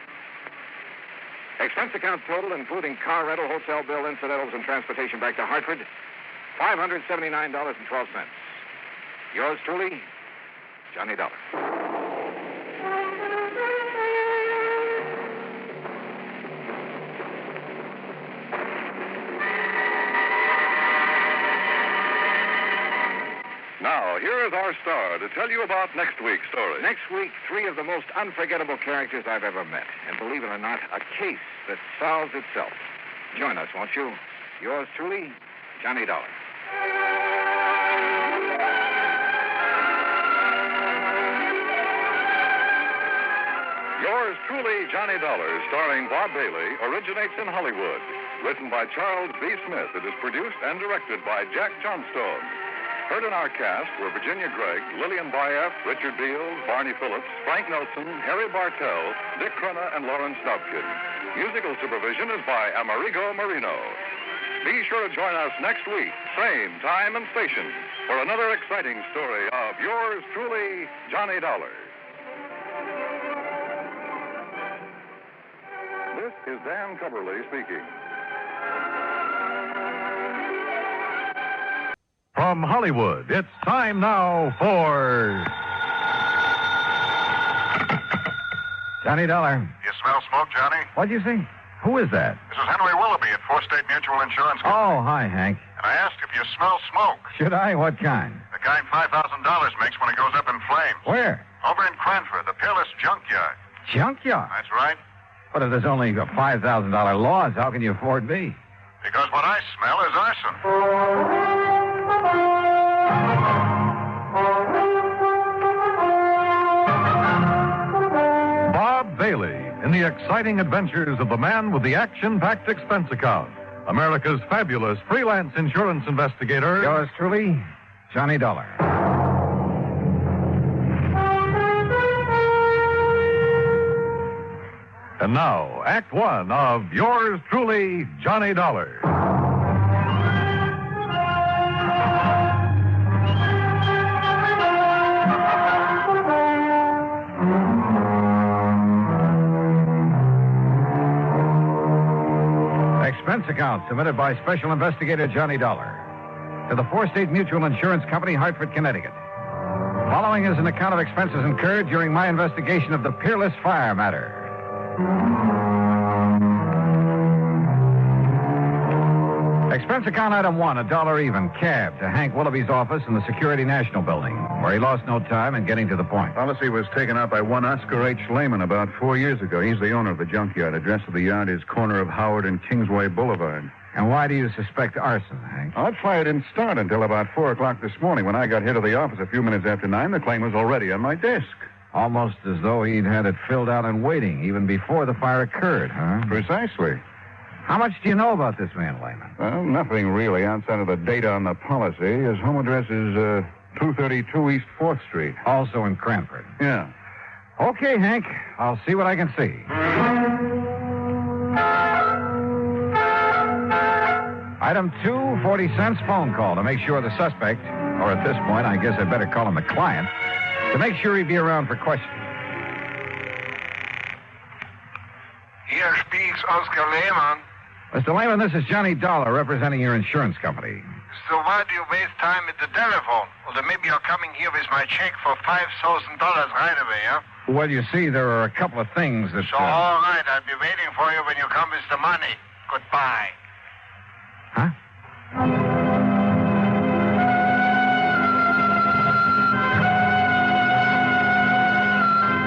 Expense account total, including car rental, hotel bill, incidentals, and transportation back to Hartford, $579.12. Yours truly, Johnny Dollar. Now, here is our star to tell you about next week's story. Next week, 3 of the most unforgettable characters I've ever met. And believe it or not, a case that solves itself. Join us, won't you? Yours truly, Johnny Dollar. Yours truly, Johnny Dollar, starring Bob Bailey, originates in Hollywood. Written by Charles B. Smith, it is produced and directed by Jack Johnstone. Heard in our cast were Virginia Gregg, Lillian Bayef, Richard Beals, Barney Phillips, Frank Nelson, Harry Bartell, Dick Crenna, and Lawrence Dobkin. Musical supervision is by Amerigo Marino. Be sure to join us next week, same time and station, for another exciting story of yours truly, Johnny Dollar. This is Dan Cubberly speaking. From Hollywood, it's time now for Johnny Dollar. You smell smoke, Johnny? What'd you say? Who is that? This is Henry Willoughby at 4 State Mutual Insurance Company. Oh, hi, Hank. And I asked if you smell smoke. Should I? What kind? The kind $5,000 makes when it goes up in flames. Where? Over in Cranford, the Peerless Junkyard. Junkyard? That's right. But if there's only a $5,000 loss, how can you afford me? Because what I smell is arson. Bob Bailey in the exciting adventures of the man with the action-packed expense account. America's fabulous freelance insurance investigator. Yours truly, Johnny Dollar. And now, Act One of yours truly, Johnny Dollar. Expense account submitted by Special Investigator Johnny Dollar to the 4 State Mutual Insurance Company, Hartford, Connecticut. following is an account of expenses incurred during my investigation of the Peerless Fire matter. Expense account item 1, $1 even, cab to Hank Willoughby's office in the Security National Building, where he lost no time in getting to the point. Policy was taken up by one Oscar H. Lehman about 4 years ago. He's the owner of the junkyard. Address of the yard is corner of Howard and Kingsway Boulevard. And why do you suspect arson, Hank? That fire didn't start until about 4 o'clock this morning. When I got here to the office a few minutes after 9, the claim was already on my desk. Almost as though he'd had it filled out and waiting, even before the fire occurred, huh? Precisely. How much do you know about this man, Lehman? Well, nothing really outside of the data on the policy. His home address is 232 East 4th Street. Also in Cranford. Yeah. Okay, Hank. I'll see what I can see. Item 2, 40 cents phone call to make sure the suspect, or at this point, I guess I'd better call him the client, to make sure he'd be around for questioning. Here speaks Oscar Lehman. Mr. Lehman, this is Johnny Dollar representing your insurance company. So why do you waste time at the telephone? Or maybe you're coming here with my check for $5,000 right away, huh? Well, you see, there are a couple of things that... So, all right, I'll be waiting for you when you come with the money. Goodbye. Huh?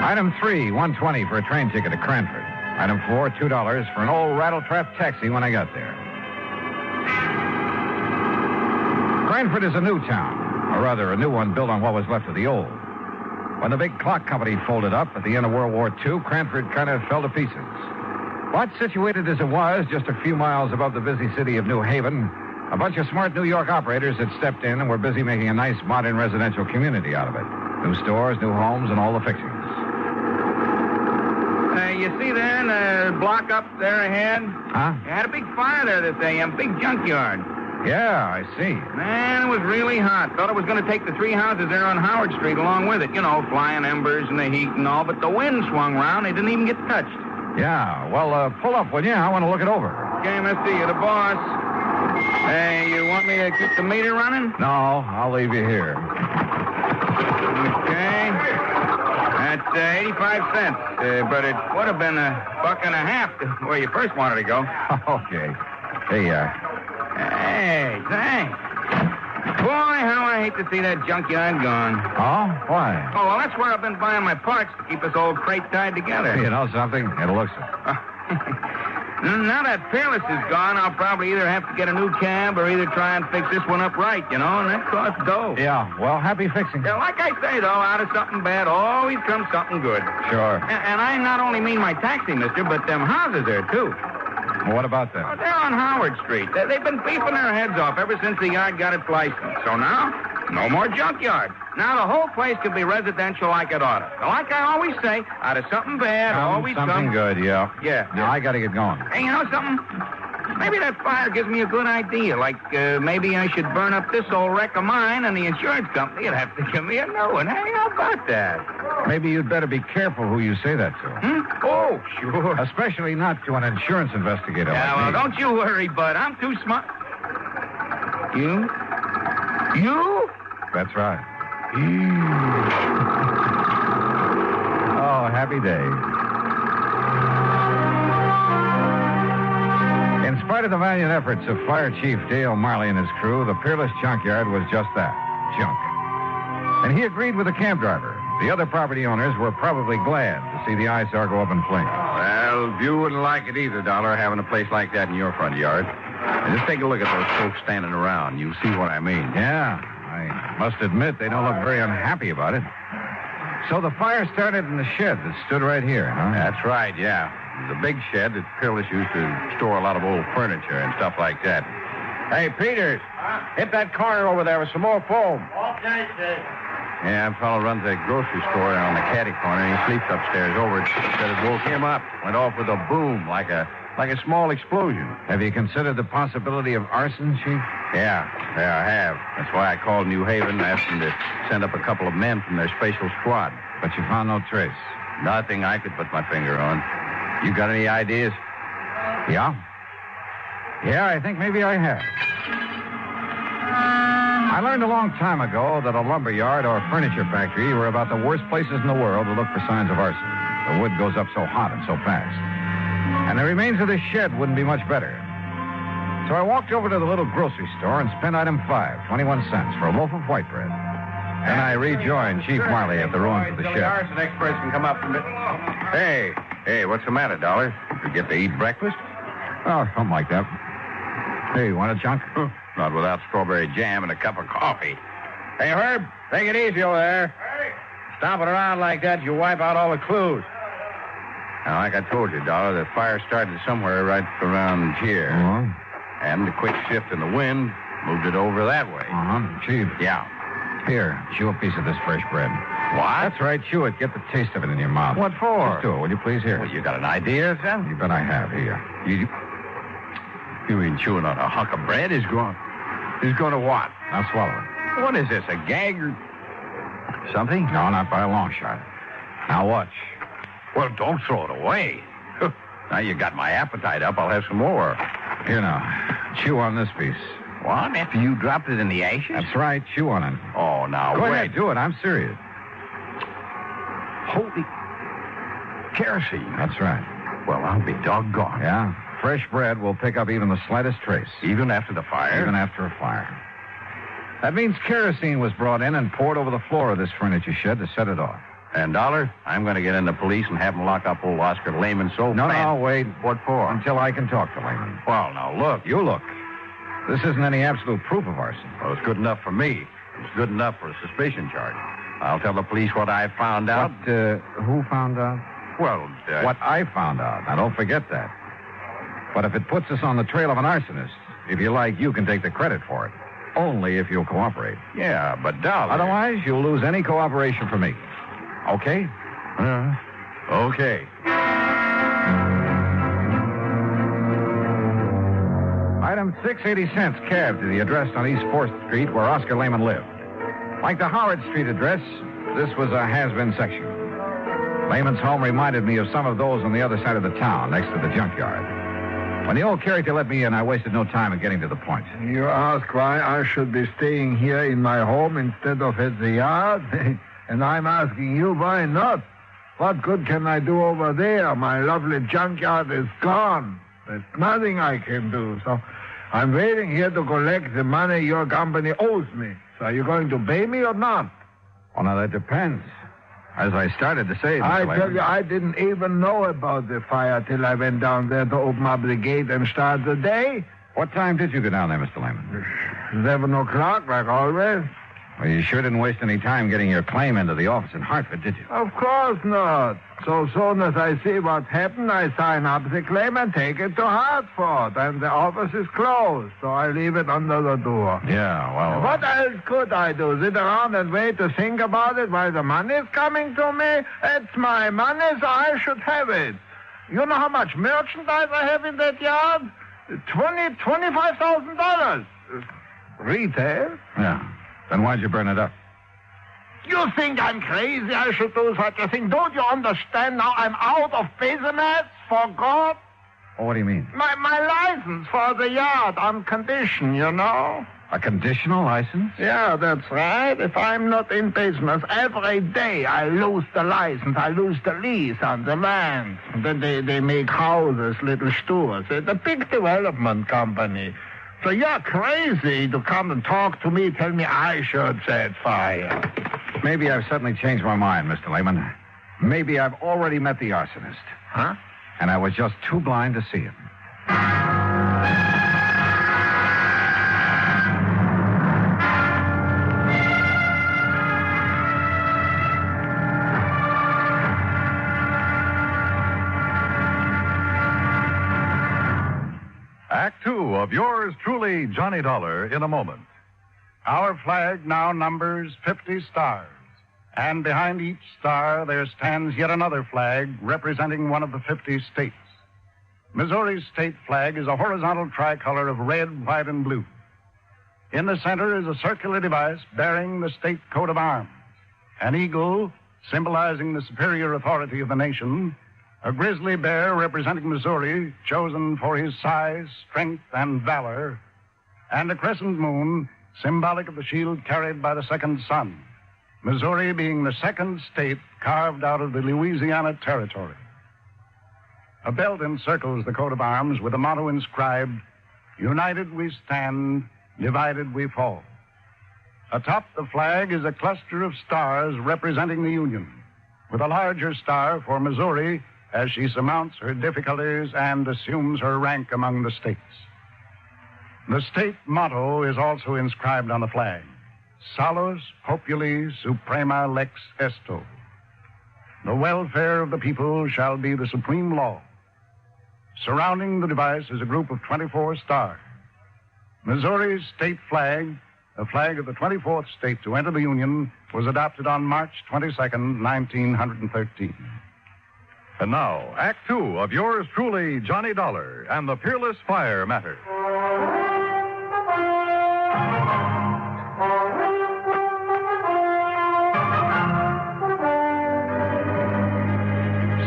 Item 3, $1.20 for a train ticket to Cranford. Item 4, $2 for an old rattle-trap taxi when I got there. Cranford is a new town, or rather a new one built on what was left of the old. When the big clock company folded up at the end of World War II, Cranford kind of fell to pieces. But situated as it was, just a few miles above the busy city of New Haven, a bunch of smart New York operators had stepped in and were busy making a nice modern residential community out of it. New stores, new homes, and all the fixings. You see there in the block up there ahead? Huh? You had a big fire there this AM, big junkyard. Yeah, I see. Man, it was really hot. Thought it was going to take the 3 houses there on Howard Street along with it. You know, flying embers and the heat and all. But the wind swung around. They didn't even get touched. Yeah, well, pull up, will you? I want to look it over. Okay, mister, you're the boss. Hey, you want me to keep the meter running? No, I'll leave you here. Okay. That's 85 cents. But it would have been $1.50 to where you first wanted to go. Okay. Here you are. Hey, thanks. Boy, how I hate to see that junkyard gone. Oh? Why? Oh, well, that's where I've been buying my parts to keep this old crate tied together. You know something? It looks it. Now that Peerless is gone, I'll probably either have to get a new cab or either try and fix this one up right, you know, and that costs dough. Yeah, well, happy fixing. Yeah, like I say, though, out of something bad always comes something good. Sure. And I not only mean my taxi, mister, but them houses there, too. Well, what about that? Oh, they're on Howard Street. They've been beefing their heads off ever since the yard got its license. So now, no more junkyard. Now the whole place could be residential like it ought to. Like I always say, out of something bad, always something good, yeah. Yeah. Now, I got to get going. Hey, you know something? Maybe that fire gives me a good idea. Like, maybe I should burn up this old wreck of mine, and the insurance company would have to give me a new one. Hey, how about that? Maybe you'd better be careful who you say that to. Oh, sure. Especially not to an insurance investigator Yeah, like well, me. don't you worry, bud. I'm too smart. You? You? That's right. Oh, happy day. In spite of the valiant efforts of Fire Chief Dale Marley and his crew, the Peerless junkyard was just that, junk. And he agreed with the cab driver. The other property owners were probably glad to see the eyesore go up in flames. Well, you wouldn't like it either, Dollar, having a place like that in your front yard. And just take a look at those folks standing around. You see what I mean. Yeah, I must admit they don't look very unhappy about it. So the fire started in the shed that stood right here, huh? That's right, yeah. The big shed that Peerless used to store a lot of old furniture and stuff like that. Hey, Peters, hit that corner over there with some more foam. Okay, sir. Yeah, a fellow runs that grocery store down the caddy corner, and he sleeps upstairs over it. Said it woke him up. Went off with a boom, like a small explosion. Have you considered the possibility of arson, Chief? Yeah, I have. That's why I called New Haven and asked them to send up a couple of men from their special squad. But you found no trace? Nothing I could put my finger on. You got any ideas? Yeah? Yeah, I think maybe I have. I learned a long time ago that a lumber yard or furniture factory were about the worst places in the world to look for signs of arson. The wood goes up so hot and so fast. And the remains of this shed wouldn't be much better. So I walked over to the little grocery store and spent item 5, 21 cents, for a loaf of white bread. Then I rejoined Chief Marley at the ruins of the shed. The next person can come up from it. Hey, what's the matter, Dollar? You get to eat breakfast? Oh, something like that. Hey, you want a chunk? Not without strawberry jam and a cup of coffee. Hey, Herb, take it easy over there. Hey. Stomping around like that, you wipe out all the clues. Now, like I told you, Dollar, the fire started somewhere right around here. Uh-huh. And the quick shift in the wind moved it over that way. Uh-huh. Chief. Yeah. Here, chew a piece of this fresh bread. What? That's right, chew it. Get the taste of it in your mouth. What for? Just do it, will you please? Here. Well, you got an idea, son? You bet I have. Here. You mean chewing on a hunk of bread is going... He's going to what? Now swallow it. What is this, a gag or something? No, not by a long shot. Now watch. Well, don't throw it away. Now you got my appetite up. I'll have some more. Here now. Chew on this piece. What? After you dropped it in the ashes? That's right. Chew on it. Oh, now Go wait. ahead, do it. I'm serious. Holy kerosene. That's right. Well, I'll be doggone. Yeah? Fresh bread will pick up even the slightest trace. Even after the fire? Even after a fire. That means kerosene was brought in and poured over the floor of this furniture shed to set it off. And, Dollar, I'm going to get in the police and have them lock up old Oscar Lehman so No, fast. no, wait. What for? Until I can talk to Lehman. Well, now, look. You look. This isn't any absolute proof of arson. Well, it's good enough for me. It's good enough for a suspicion charge. I'll tell the police what I found out. Who found out? Well, What I found out. Now, don't forget that. But if it puts us on the trail of an arsonist, if you like, you can take the credit for it. Only if you'll cooperate. Yeah, but Dollar... Otherwise, you'll lose any cooperation from me. Okay? Okay. Item 680 cents cab to the address on East 4th Street where Oscar Lehman lived. Like the Howard Street address, this was a has-been section. Lehman's home reminded me of some of those on the other side of the town, next to the junkyard. When the old character let me in, I wasted no time in getting to the point. You ask why I should be staying here in my home instead of at the yard? And I'm asking you why not? What good can I do over there? My lovely junkyard is gone. There's nothing I can do. So I'm waiting here to collect the money your company owes me. So are you going to pay me or not? Well, now, that depends. As I started to say, Mr. I Lehman, tell you, I didn't even know about the fire till I went down there to open up the gate and start the day. What time did you go down there, Mr. Lehman? 11 o'clock, like always. Well, you sure didn't waste any time getting your claim into the office in Hartford, did you? Of course not. So soon as I see what's happened, I sign up the claim and take it to Hartford. And the office is closed, so I leave it under the door. Yeah, well... What else could I do? Sit around and wait to think about it while the money's coming to me? It's my money, so I should have it. You know how much merchandise I have in that yard? $25,000. Retail? Yeah. Then why'd you burn it up? You think I'm crazy I should do such a thing? Don't you understand now I'm out of business, for God? Oh, what do you mean? My license for the yard on condition, you know. A conditional license? Yeah, that's right. If I'm not in business every day, I lose the license. I lose the lease on the land. Then they make houses, little stores. It's a big development company. So you're crazy to come and talk to me, tell me I should set fire. Maybe I've suddenly changed my mind, Mr. Lehman. Maybe I've already met the arsonist. Huh? And I was just too blind to see him. Act two of yours truly, Johnny Dollar, in a moment. Our flag now numbers 50 stars. And behind each star there stands yet another flag representing one of the 50 states. Missouri's state flag is a horizontal tricolor of red, white, and blue. In the center is a circular device bearing the state coat of arms. An eagle, symbolizing the superior authority of the nation. A grizzly bear representing Missouri, chosen for his size, strength, and valor. And a crescent moon symbolic of the shield carried by the second son, Missouri being the second state carved out of the Louisiana Territory. A belt encircles the coat of arms with a motto inscribed, "United we stand, divided we fall." Atop the flag is a cluster of stars representing the Union, with a larger star for Missouri as she surmounts her difficulties and assumes her rank among the states. The state motto is also inscribed on the flag, Salus Populi Suprema Lex Esto. The welfare of the people shall be the supreme law. Surrounding the device is a group of 24 stars. Missouri's state flag, the flag of the 24th state to enter the Union, was adopted on March 22nd, 1913. And now, Act Two of yours truly, Johnny Dollar and the Peerless Fire Matter.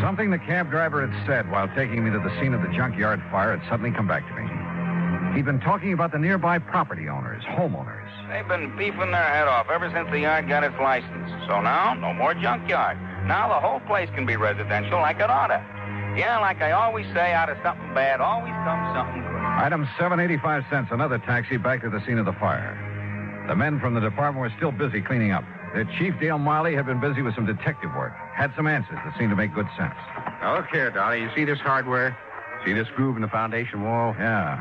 Something the cab driver had said while taking me to the scene of the junkyard fire had suddenly come back to me. He'd been talking about the nearby property owners, homeowners. They've been beefing their head off ever since the yard got its license. So now, no more junkyard. Now the whole place can be residential like it oughta. Yeah, like I always say, out of something bad always comes something good. Item 785 cents, another taxi back to the scene of the fire. The men from the department were still busy cleaning up. Their chief, Dale Miley, had been busy with some detective work. Had some answers that seemed to make good sense. Now, look here, Dolly. You see this hardware? See this groove in the foundation wall? Yeah.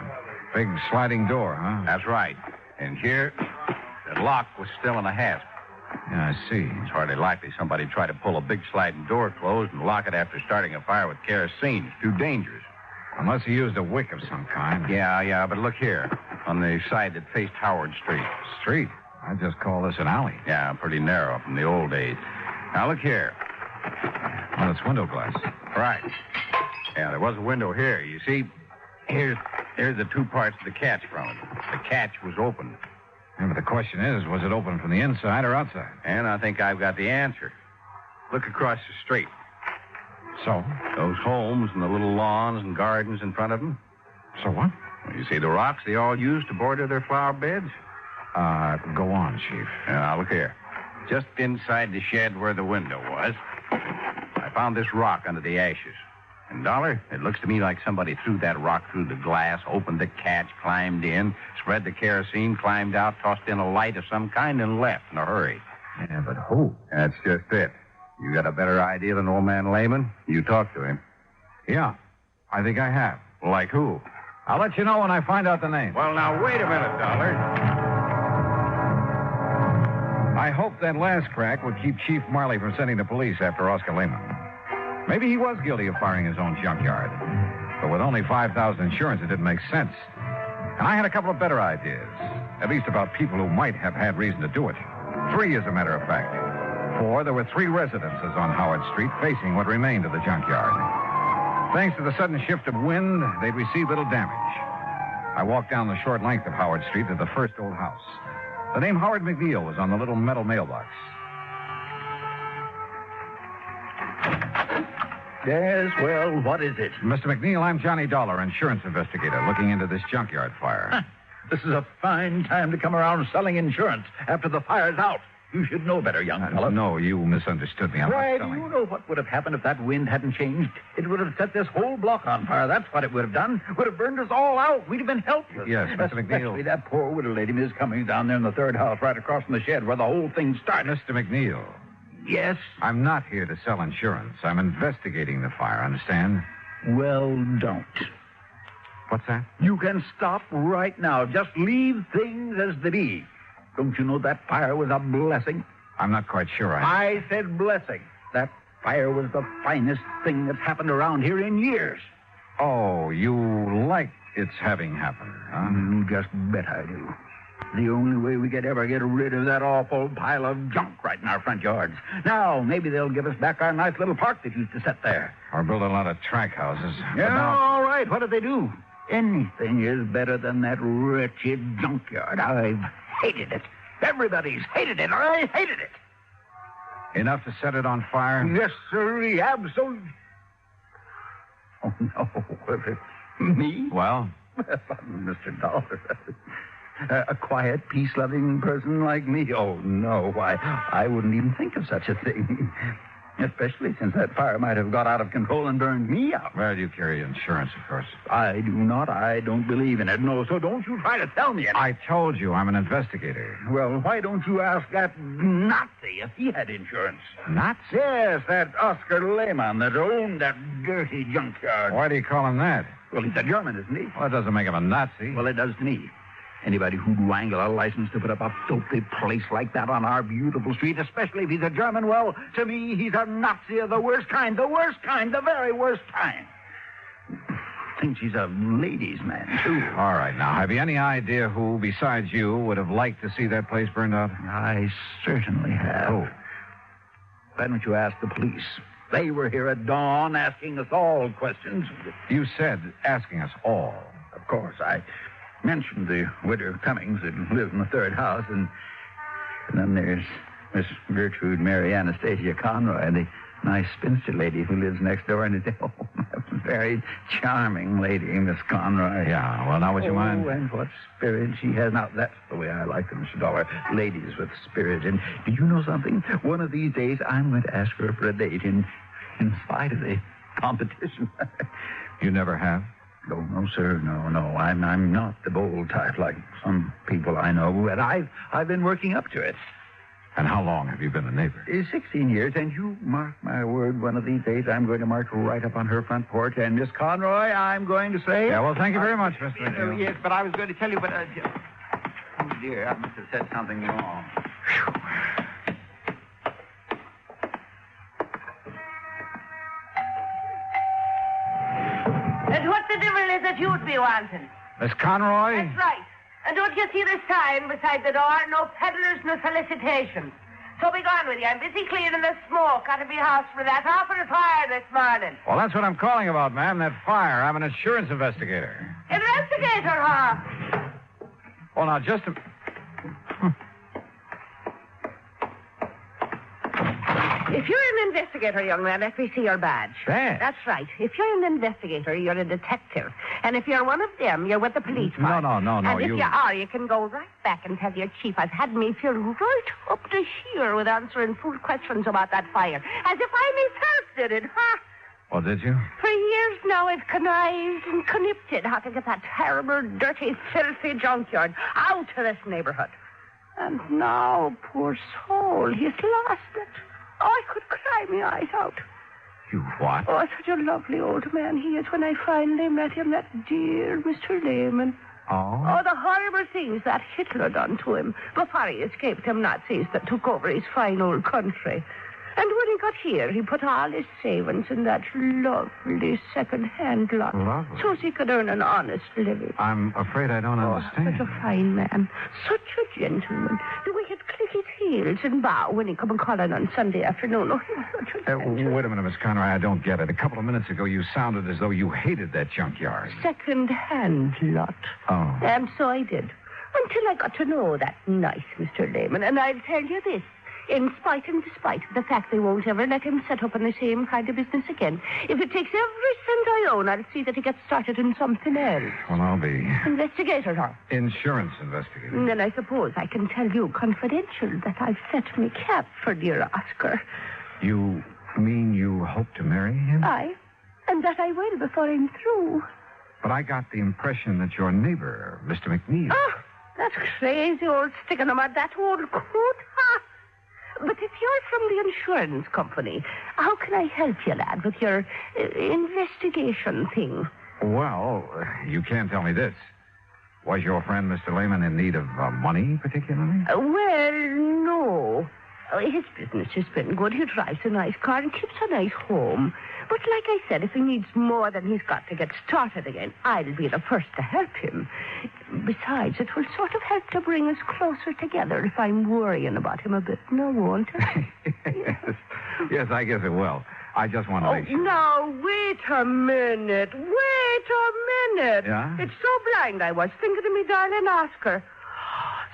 Big sliding door, huh? That's right. And here, the lock was still in a hasp. Yeah, I see. It's hardly likely somebody tried to pull a big sliding door closed and lock it after starting a fire with kerosene. It's too dangerous. Unless he used a wick of some kind. Yeah, but look here. On the side that faced Howard Street. Street? I just call this an alley. Yeah, pretty narrow from the old days. Now, look here. Well, it's window glass. Right. Yeah, there was a window here. You see, here's the two parts of the catch from it. The catch was open. Yeah, but the question is, was it open from the inside or outside? And I think I've got the answer. Look across the street. So? Those homes and the little lawns and gardens in front of them. So what? Well, you see the rocks they all use to border their flower beds? Go on, Chief. Now, look here. Just inside the shed where the window was, I found this rock under the ashes. And, Dollar, it looks to me like somebody threw that rock through the glass, opened the catch, climbed in, spread the kerosene, climbed out, tossed in a light of some kind, and left in a hurry. Yeah, but who? That's just it. You got a better idea than old man Lehman? You talk to him. Yeah, I think I have. Like who? I'll let you know when I find out the name. Well, now, wait a minute, Dollar. I hope that last crack would keep Chief Marley from sending the police after Oscar Lehman. Maybe he was guilty of firing his own junkyard. But with only $5,000 insurance, it didn't make sense. And I had a couple of better ideas, at least about people who might have had reason to do it. 3, as a matter of fact. For there were 3 residences on Howard Street facing what remained of the junkyard. Thanks to the sudden shift of wind, they'd received little damage. I walked down the short length of Howard Street to the first old house. The name Howard McNeil was on the little metal mailbox. Yes, well, what is it? Mr. McNeil, I'm Johnny Dollar, insurance investigator, looking into this junkyard fire. This is a fine time to come around selling insurance after the fire's out. You should know better, young fellow. No, you misunderstood me. I'm Why, not do selling. you know what would have happened if that wind hadn't changed? It would have set this whole block on fire. That's what it would have done. Would have burned us all out. We'd have been helpless. Yes, Mr. McNeil. Especially that poor widow lady, Miss Cummings, down there in the third house right across from the shed where the whole thing started. Mr. McNeil. Yes? I'm not here to sell insurance. I'm investigating the fire, understand? Well, don't. What's that? You can stop right now. Just leave things as they be. Don't you know that fire was a blessing? I'm not quite sure I said blessing. That fire was the finest thing that's happened around here in years. Oh, you like its having happened, huh? You just bet I do. The only way we could ever get rid of that awful pile of junk right in our front yards. Now, maybe they'll give us back our nice little park that used to sit there. Or build a lot of track houses. Yeah, But now... all right. What did they do? Anything is better than that wretched junkyard. I've hated it. Everybody's hated it. I hated it. Enough to set it on fire? Yes, sir. Absolutely. Oh, no. Me? Well? Mr. Dollar. A quiet, peace-loving person like me? Oh, no. Why, I wouldn't even think of such a thing. Especially since that fire might have got out of control and burned me out. Well, you carry insurance, of course. I do not. I don't believe in it. No, so don't you try to tell me anything. I told you I'm an investigator. Well, why don't you ask that Nazi if he had insurance? Nazi? Yes, that Oscar Lehmann that owned that dirty junkyard. Why do you call him that? Well, he's a German, isn't he? Well, that doesn't make him a Nazi. Well, it does to me. Anybody who'd wangle a license to put up a filthy place like that on our beautiful street, especially if he's a German, well, to me, he's a Nazi of the worst kind, the very worst kind. Thinks he's a ladies' man, too. All right, now, have you any idea who, besides you, would have liked to see that place burned out? I certainly have. Oh. Why don't you ask the police? They were here at dawn asking us all questions. You said asking us all. Of course, I mentioned the widow Cummings that lived in the third house, and then there's Miss Gertrude Mary Anastasia Conroy, the nice spinster lady who lives next door, and it's a very charming lady, Miss Conroy. Yeah, well, now would you mind? Oh, and what spirit she has. Now, that's the way I like them, Mr. Dollar. Ladies with spirit. And do you know something? One of these days, I'm going to ask her for a date in spite of the competition. You never have? No, sir. No. I'm not the bold type like some people I know, but I've been working up to it. And how long have you been a neighbor? 16 years, and you mark my word, one of these days I'm going to march right up on her front porch, and Miss Conroy, I'm going to say... Yeah, well, thank you very much, Mr. McNeil. Yes, but I was going to tell you, but... oh, dear, I must have said something wrong. And what the devil is it you'd be wanting? Miss Conroy? That's right. And don't you see the sign beside the door? No peddlers, no solicitations. So be gone with you. I'm busy cleaning the smoke out of my house for that awful fire this morning. Well, that's what I'm calling about, ma'am, that fire. I'm an insurance investigator. Investigator, huh? Oh, now, just a... If you're an investigator, young man, let me see your badge. Badge? That's right. If you're an investigator, you're a detective. And if you're one of them, you're with the police force. No, And if you are, you can go right back and tell your chief I've had me feel right up to here with answering fool questions about that fire. As if I myself did it, huh? Well, did you? For years now, I've connived and connipted how to get that terrible, dirty, filthy junkyard out of this neighborhood. And now, poor soul, he's lost it. Oh, I could cry my eyes out. You what? Oh, such a lovely old man he is when I finally met him, that dear Mr. Lehman. Oh? Oh, the horrible things that Hitler done to him before he escaped them Nazis that took over his fine old country. And when he got here, he put all his savings in that lovely second-hand lot. Lovely. So he could earn an honest living. I'm afraid I don't understand. Such a fine man. Such a gentleman. The way he'd click his heels and bow when he come calling on Sunday afternoon. Oh, he was such a gentleman. Wait a minute, Miss Conroy. I don't get it. A couple of minutes ago, you sounded as though you hated that junkyard. Second-hand lot. Oh. And so I did. Until I got to know that nice Mr. Lehman. And I'll tell you this. In spite and despite of the fact they won't ever let him set up in the same kind of business again. If it takes every cent I own, I'll see that he gets started in something else. Well, I'll be... Investigator, huh? Insurance investigator. And then I suppose I can tell you confidential that I've set me cap for dear Oscar. You mean you hope to marry him? Aye. And that I will before I'm through. But I got the impression that your neighbor, Mr. McNeil... Oh, that crazy old sticking him at that old coat, huh? But if you're from the insurance company, how can I help you, lad, with your investigation thing? Well, you can't tell me this. Was your friend, Mr. Lehman, in need of money, particularly? Well, no. His business has been good. He drives a nice car and keeps a nice home. But like I said, if he needs more than he's got to get started again, I'll be the first to help him. Besides, it will sort of help to bring us closer together if I'm worrying about him a bit. No, won't it? Yes, I guess it will. I just want to make sure. Now, wait a minute. Yeah? It's so blind I was thinking of me darling Oscar.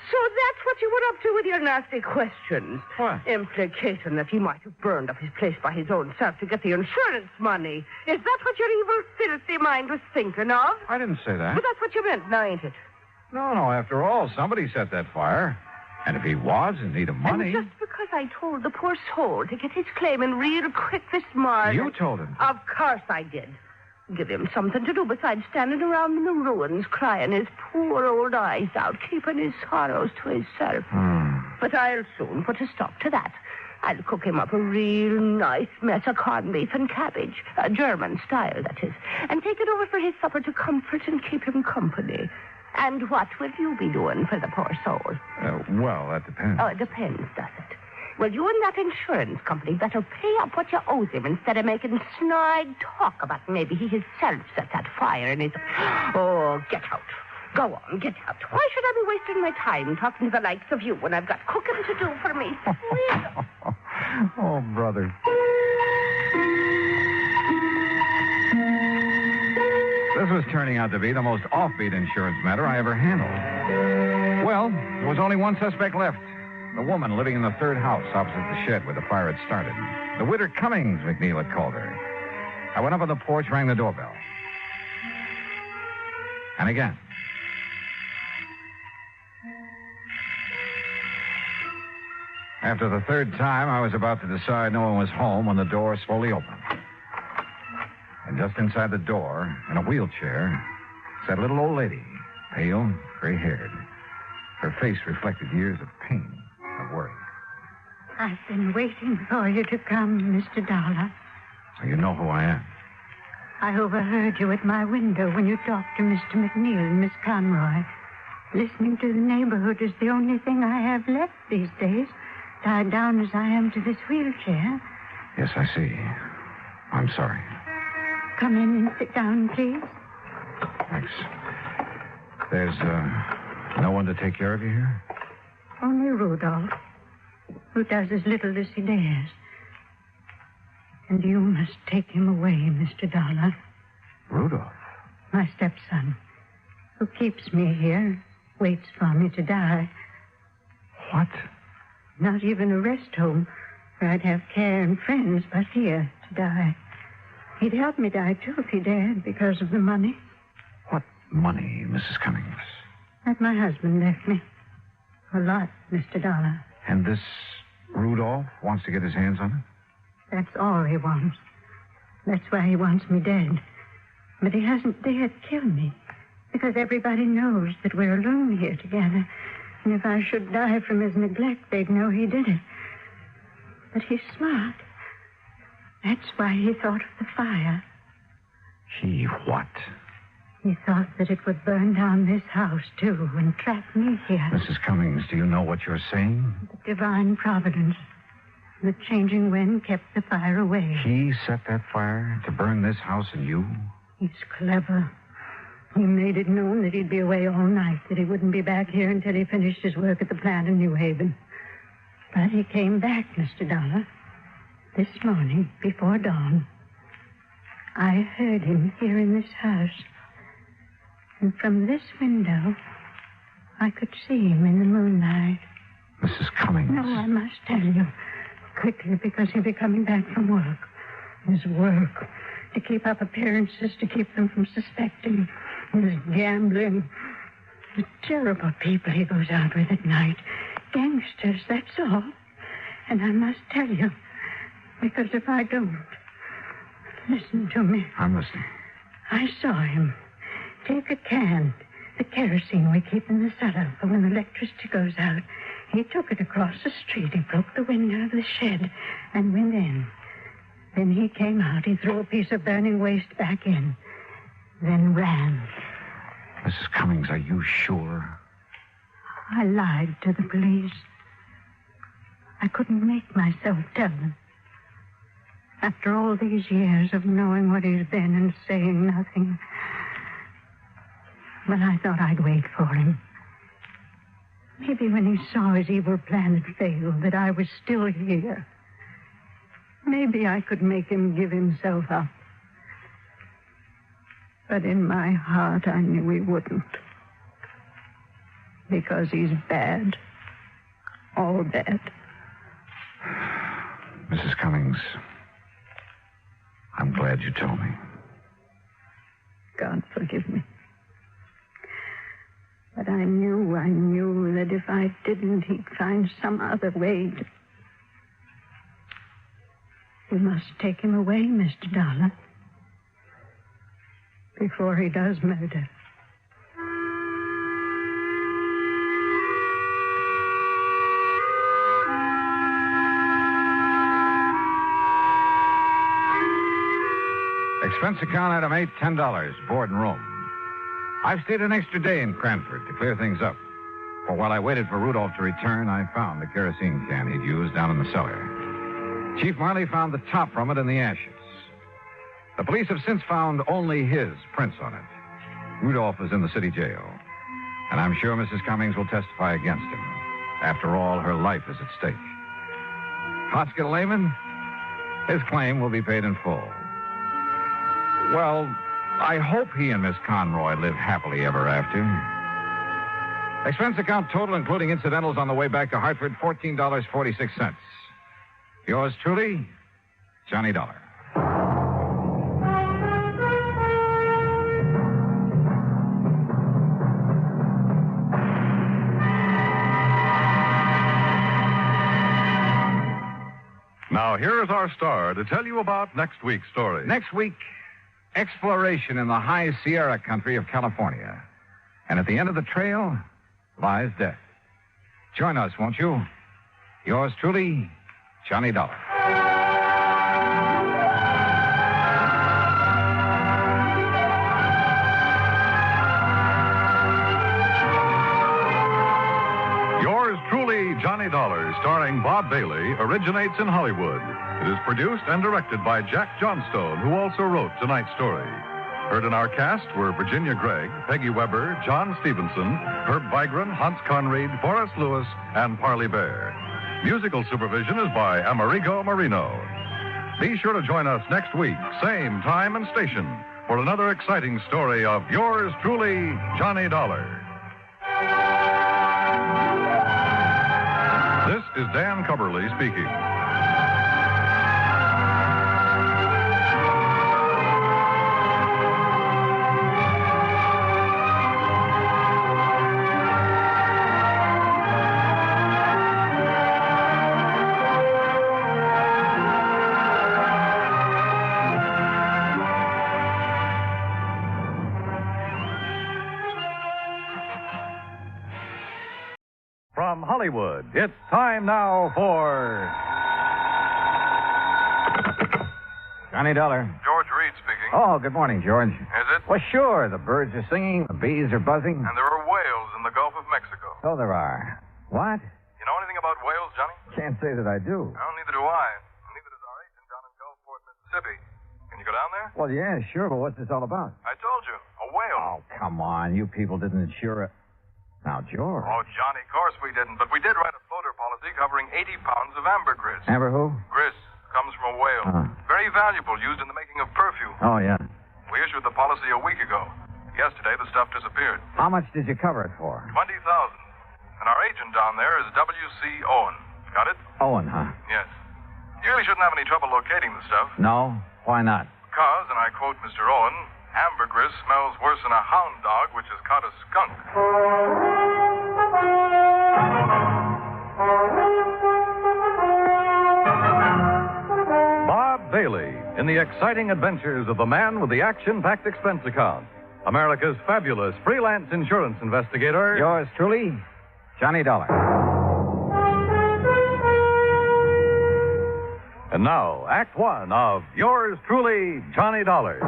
So that's what you were up to with your nasty questions. What? Implicating that he might have burned up his place by his own self to get the insurance money. Is that what your evil, filthy mind was thinking of? I didn't say that. But that's what you meant, now, ain't it? No, after all, somebody set that fire. And if he was in need of money... And just because I told the poor soul to get his claim in real quick this morning... You told him? Of course I did. Give him something to do besides standing around in the ruins crying his poor old eyes out, keeping his sorrows to himself. But I'll soon put a stop to that. I'll cook him up a real nice mess of corned beef and cabbage, German style, that is, and take it over for his supper to comfort and keep him company. And what will you be doing for the poor soul? Well, that depends. Oh, it depends, does it? Well, you and that insurance company better pay up what you owe him instead of making snide talk about maybe he himself set that fire in his... Oh, get out. Go on, get out. Why should I be wasting my time talking to the likes of you when I've got cooking to do for me? Oh, brother. This was turning out to be the most offbeat insurance matter I ever handled. Well, there was only one suspect left. The woman living in the third house opposite the shed where the fire had started. The widow Cummings, McNeil had called her. I went up on the porch, rang the doorbell. And again. After the third time, I was about to decide no one was home when the door slowly opened. And just inside the door, in a wheelchair, sat a little old lady, pale, gray-haired. Her face reflected years of pain, of worry. I've been waiting for you to come, Mr. Dollar. You know who I am. I overheard you at my window when you talked to Mr. McNeil and Miss Conroy. Listening to the neighborhood is the only thing I have left these days, tied down as I am to this wheelchair. Yes, I see. I'm sorry. Come in and sit down, please. Thanks. There's, no one to take care of you here? Only Rudolph, who does as little as he dares. And you must take him away, Mr. Dollar. Rudolph? My stepson, who keeps me here, waits for me to die. What? Not even a rest home where I'd have care and friends, but here to die. He'd help me die, too, if he dared, because of the money. What money, Mrs. Cummings? That my husband left me. A lot, Mr. Dollar. And this Rudolph wants to get his hands on it? That's all he wants. That's why he wants me dead. But he hasn't dared kill me, because everybody knows that we're alone here together. And if I should die from his neglect, they'd know he did it. But he's smart. That's why he thought of the fire. He what? He thought that it would burn down this house, too, and trap me here. Mrs. Cummings, do you know what you're saying? The divine providence. The changing wind kept the fire away. He set that fire to burn this house and you? He's clever. He made it known that he'd be away all night, that he wouldn't be back here until he finished his work at the plant in New Haven. But he came back, Mr. Dollar. This morning, before dawn, I heard him here in this house. And from this window, I could see him in the moonlight. Mrs. Cummings. No, I must tell you. Quickly, because he'll be coming back from work. His work. To keep up appearances, to keep them from suspecting. His gambling. The terrible people he goes out with at night. Gangsters, that's all. And I must tell you, because if I don't... Listen to me. I'm listening. I saw him take a can, the kerosene we keep in the cellar for when the electricity goes out. He took it across the street. He broke the window of the shed and went in. Then he came out. He threw a piece of burning waste back in. Then ran. Mrs. Cummings, are you sure? I lied to the police. I couldn't make myself tell them. After all these years of knowing what he's been and saying nothing. But I thought I'd wait for him. Maybe when he saw his evil plan had failed, that I was still here. Maybe I could make him give himself up. But in my heart, I knew he wouldn't. Because he's bad. All bad. Mrs. Cummings, I'm glad you told me. God forgive me. But But I knew that if I didn't, he'd find some other way to... You must take him away, Mr. Dollar. Before he does murder. Expense account item 8, $10, board and room. I've stayed an extra day in Cranford to clear things up. For while I waited for Rudolph to return, I found the kerosene can he'd used down in the cellar. Chief Marley found the top from it in the ashes. The police have since found only his prints on it. Rudolph is in the city jail. And I'm sure Mrs. Cummings will testify against him. After all, her life is at stake. Hospital layman, his claim will be paid in full. Well, I hope he and Miss Conroy live happily ever after. Expense account total, including incidentals on the way back to Hartford, $14.46. Yours truly, Johnny Dollar. Now, here is our star to tell you about next week's story. Next week, exploration in the high Sierra country of California. And at the end of the trail lies death. Join us, won't you? Yours truly, Johnny Dollar. Yours truly, Johnny Dollar, starring Bob Bailey, originates in Hollywood. It is produced and directed by Jack Johnstone, who also wrote tonight's story. Heard in our cast were Virginia Gregg, Peggy Weber, John Stevenson, Herb Vigran, Hans Conried, Forrest Lewis, and Parley Bear. Musical supervision is by Amerigo Marino. Be sure to join us next week, same time and station, for another exciting story of yours truly, Johnny Dollar. This is Dan Cubberly speaking. From Hollywood, it's time now for Johnny Dollar. George Reed speaking. Oh, good morning, George. Is it? Well, sure. The birds are singing, the bees are buzzing. And there are whales in the Gulf of Mexico. So there are. What? You know anything about whales, Johnny? Can't say that I do. Well, neither do I. Neither does our agent down in Gulfport, Mississippi. Can you go down there? Well, yeah, sure, but what's this all about? I told you, a whale. Oh, come on. You people didn't insure it. Now, George. Oh, Johnny, of course we didn't. But we did write a floater policy covering 80 pounds of ambergris. Amber who? Gris comes from a whale. Very valuable, used in the making of perfume. Oh, yeah. We issued the policy a week ago. Yesterday, the stuff disappeared. How much did you cover it for? $20,000. And our agent down there is W.C. Owen. Got it? Owen, huh? Yes. You really shouldn't have any trouble locating the stuff. No? Why not? Because, and I quote Mr. Owen, ambergris smells worse than a hound dog which has caught a skunk. Bob Bailey in the exciting adventures of the man with the action-packed expense account. America's fabulous freelance insurance investigator. Yours truly, Johnny Dollar. And now, Act One of yours truly, Johnny Dollar.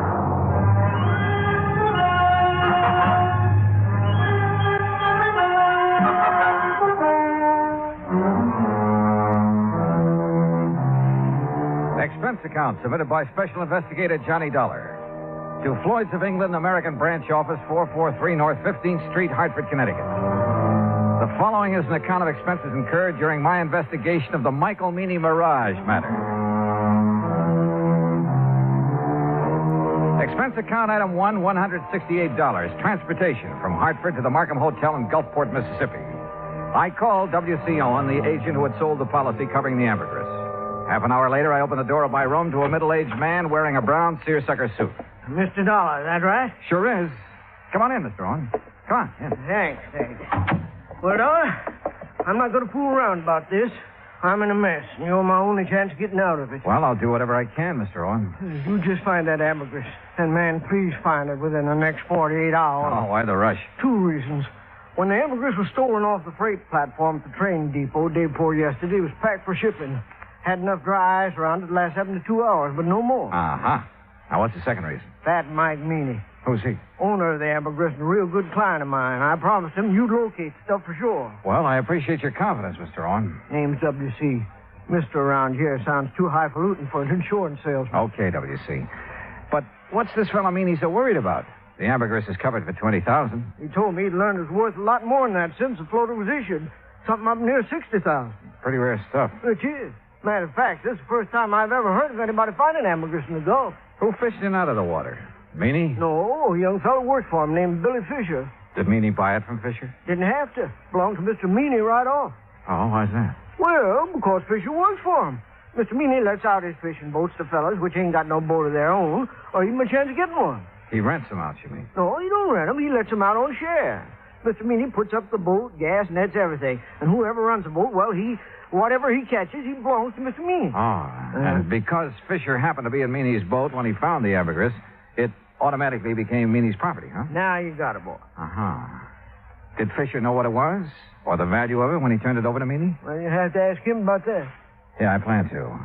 Expense account submitted by Special Investigator Johnny Dollar to Floyd's of England, American Branch Office, 443 North 15th Street, Hartford, Connecticut. The following is an account of expenses incurred during my investigation of the Michael Meany Mirage matter. Expense account item 1, $168. Transportation from Hartford to the Markham Hotel in Gulfport, Mississippi. I called W.C. Owen, the agent who had sold the policy covering the ambergris. Half an hour later, I opened the door of my room to a middle-aged man wearing a brown seersucker suit. Mr. Dollar, is that right? Sure is. Come on in, Mr. Owen. Come on. Thanks. Well, Dollar, I'm not going to fool around about this. I'm in a mess, and you're my only chance of getting out of it. Well, I'll do whatever I can, Mr. Owen. You just find that ambergris. And, man, please find it within the next 48 hours. Oh, why the rush? 2 reasons. When the ambergris was stolen off the freight platform at the train depot day before yesterday, it was packed for shipping. Had enough dry ice around it to last 72 hours, but no more. Uh-huh. Now, what's the second reason? That Mike Meany. Who's he? Owner of the ambergris and a real good client of mine. I promised him you'd locate the stuff for sure. Well, I appreciate your confidence, Mr. Owen. Name's W.C. Mr. around here sounds too highfalutin for an insurance salesman. Okay, W.C. But what's this fellow Meany so worried about? The ambergris is covered for $20,000. He told me he'd learned it was worth a lot more than that since the floater was issued. Something up near $60,000. Pretty rare stuff. Which is. Matter of fact, this is the first time I've ever heard of anybody finding ambergris in the Gulf. Who fished in out of the water? Meany? No, a young fellow worked for him named Billy Fisher. Did Meany buy it from Fisher? Didn't have to. Belonged to Mr. Meany right off. Oh, why's that? Well, because Fisher works for him. Mr. Meany lets out his fishing boats to fellas which ain't got no boat of their own, or even a chance of getting one. He rents them out, you mean? No, he don't rent them. He lets them out on share. Mr. Meany puts up the boat, gas, nets, everything. And whoever runs the boat, well, whatever he catches, he belongs to Mr. Meany. Oh, and because Fisher happened to be in Meany's boat when he found the ambergris, it automatically became Meany's property, huh? Now you got it, boy. Uh-huh. Did Fisher know what it was? Or the value of it when he turned it over to Meany? Well, you have to ask him about that. Yeah, I plan to.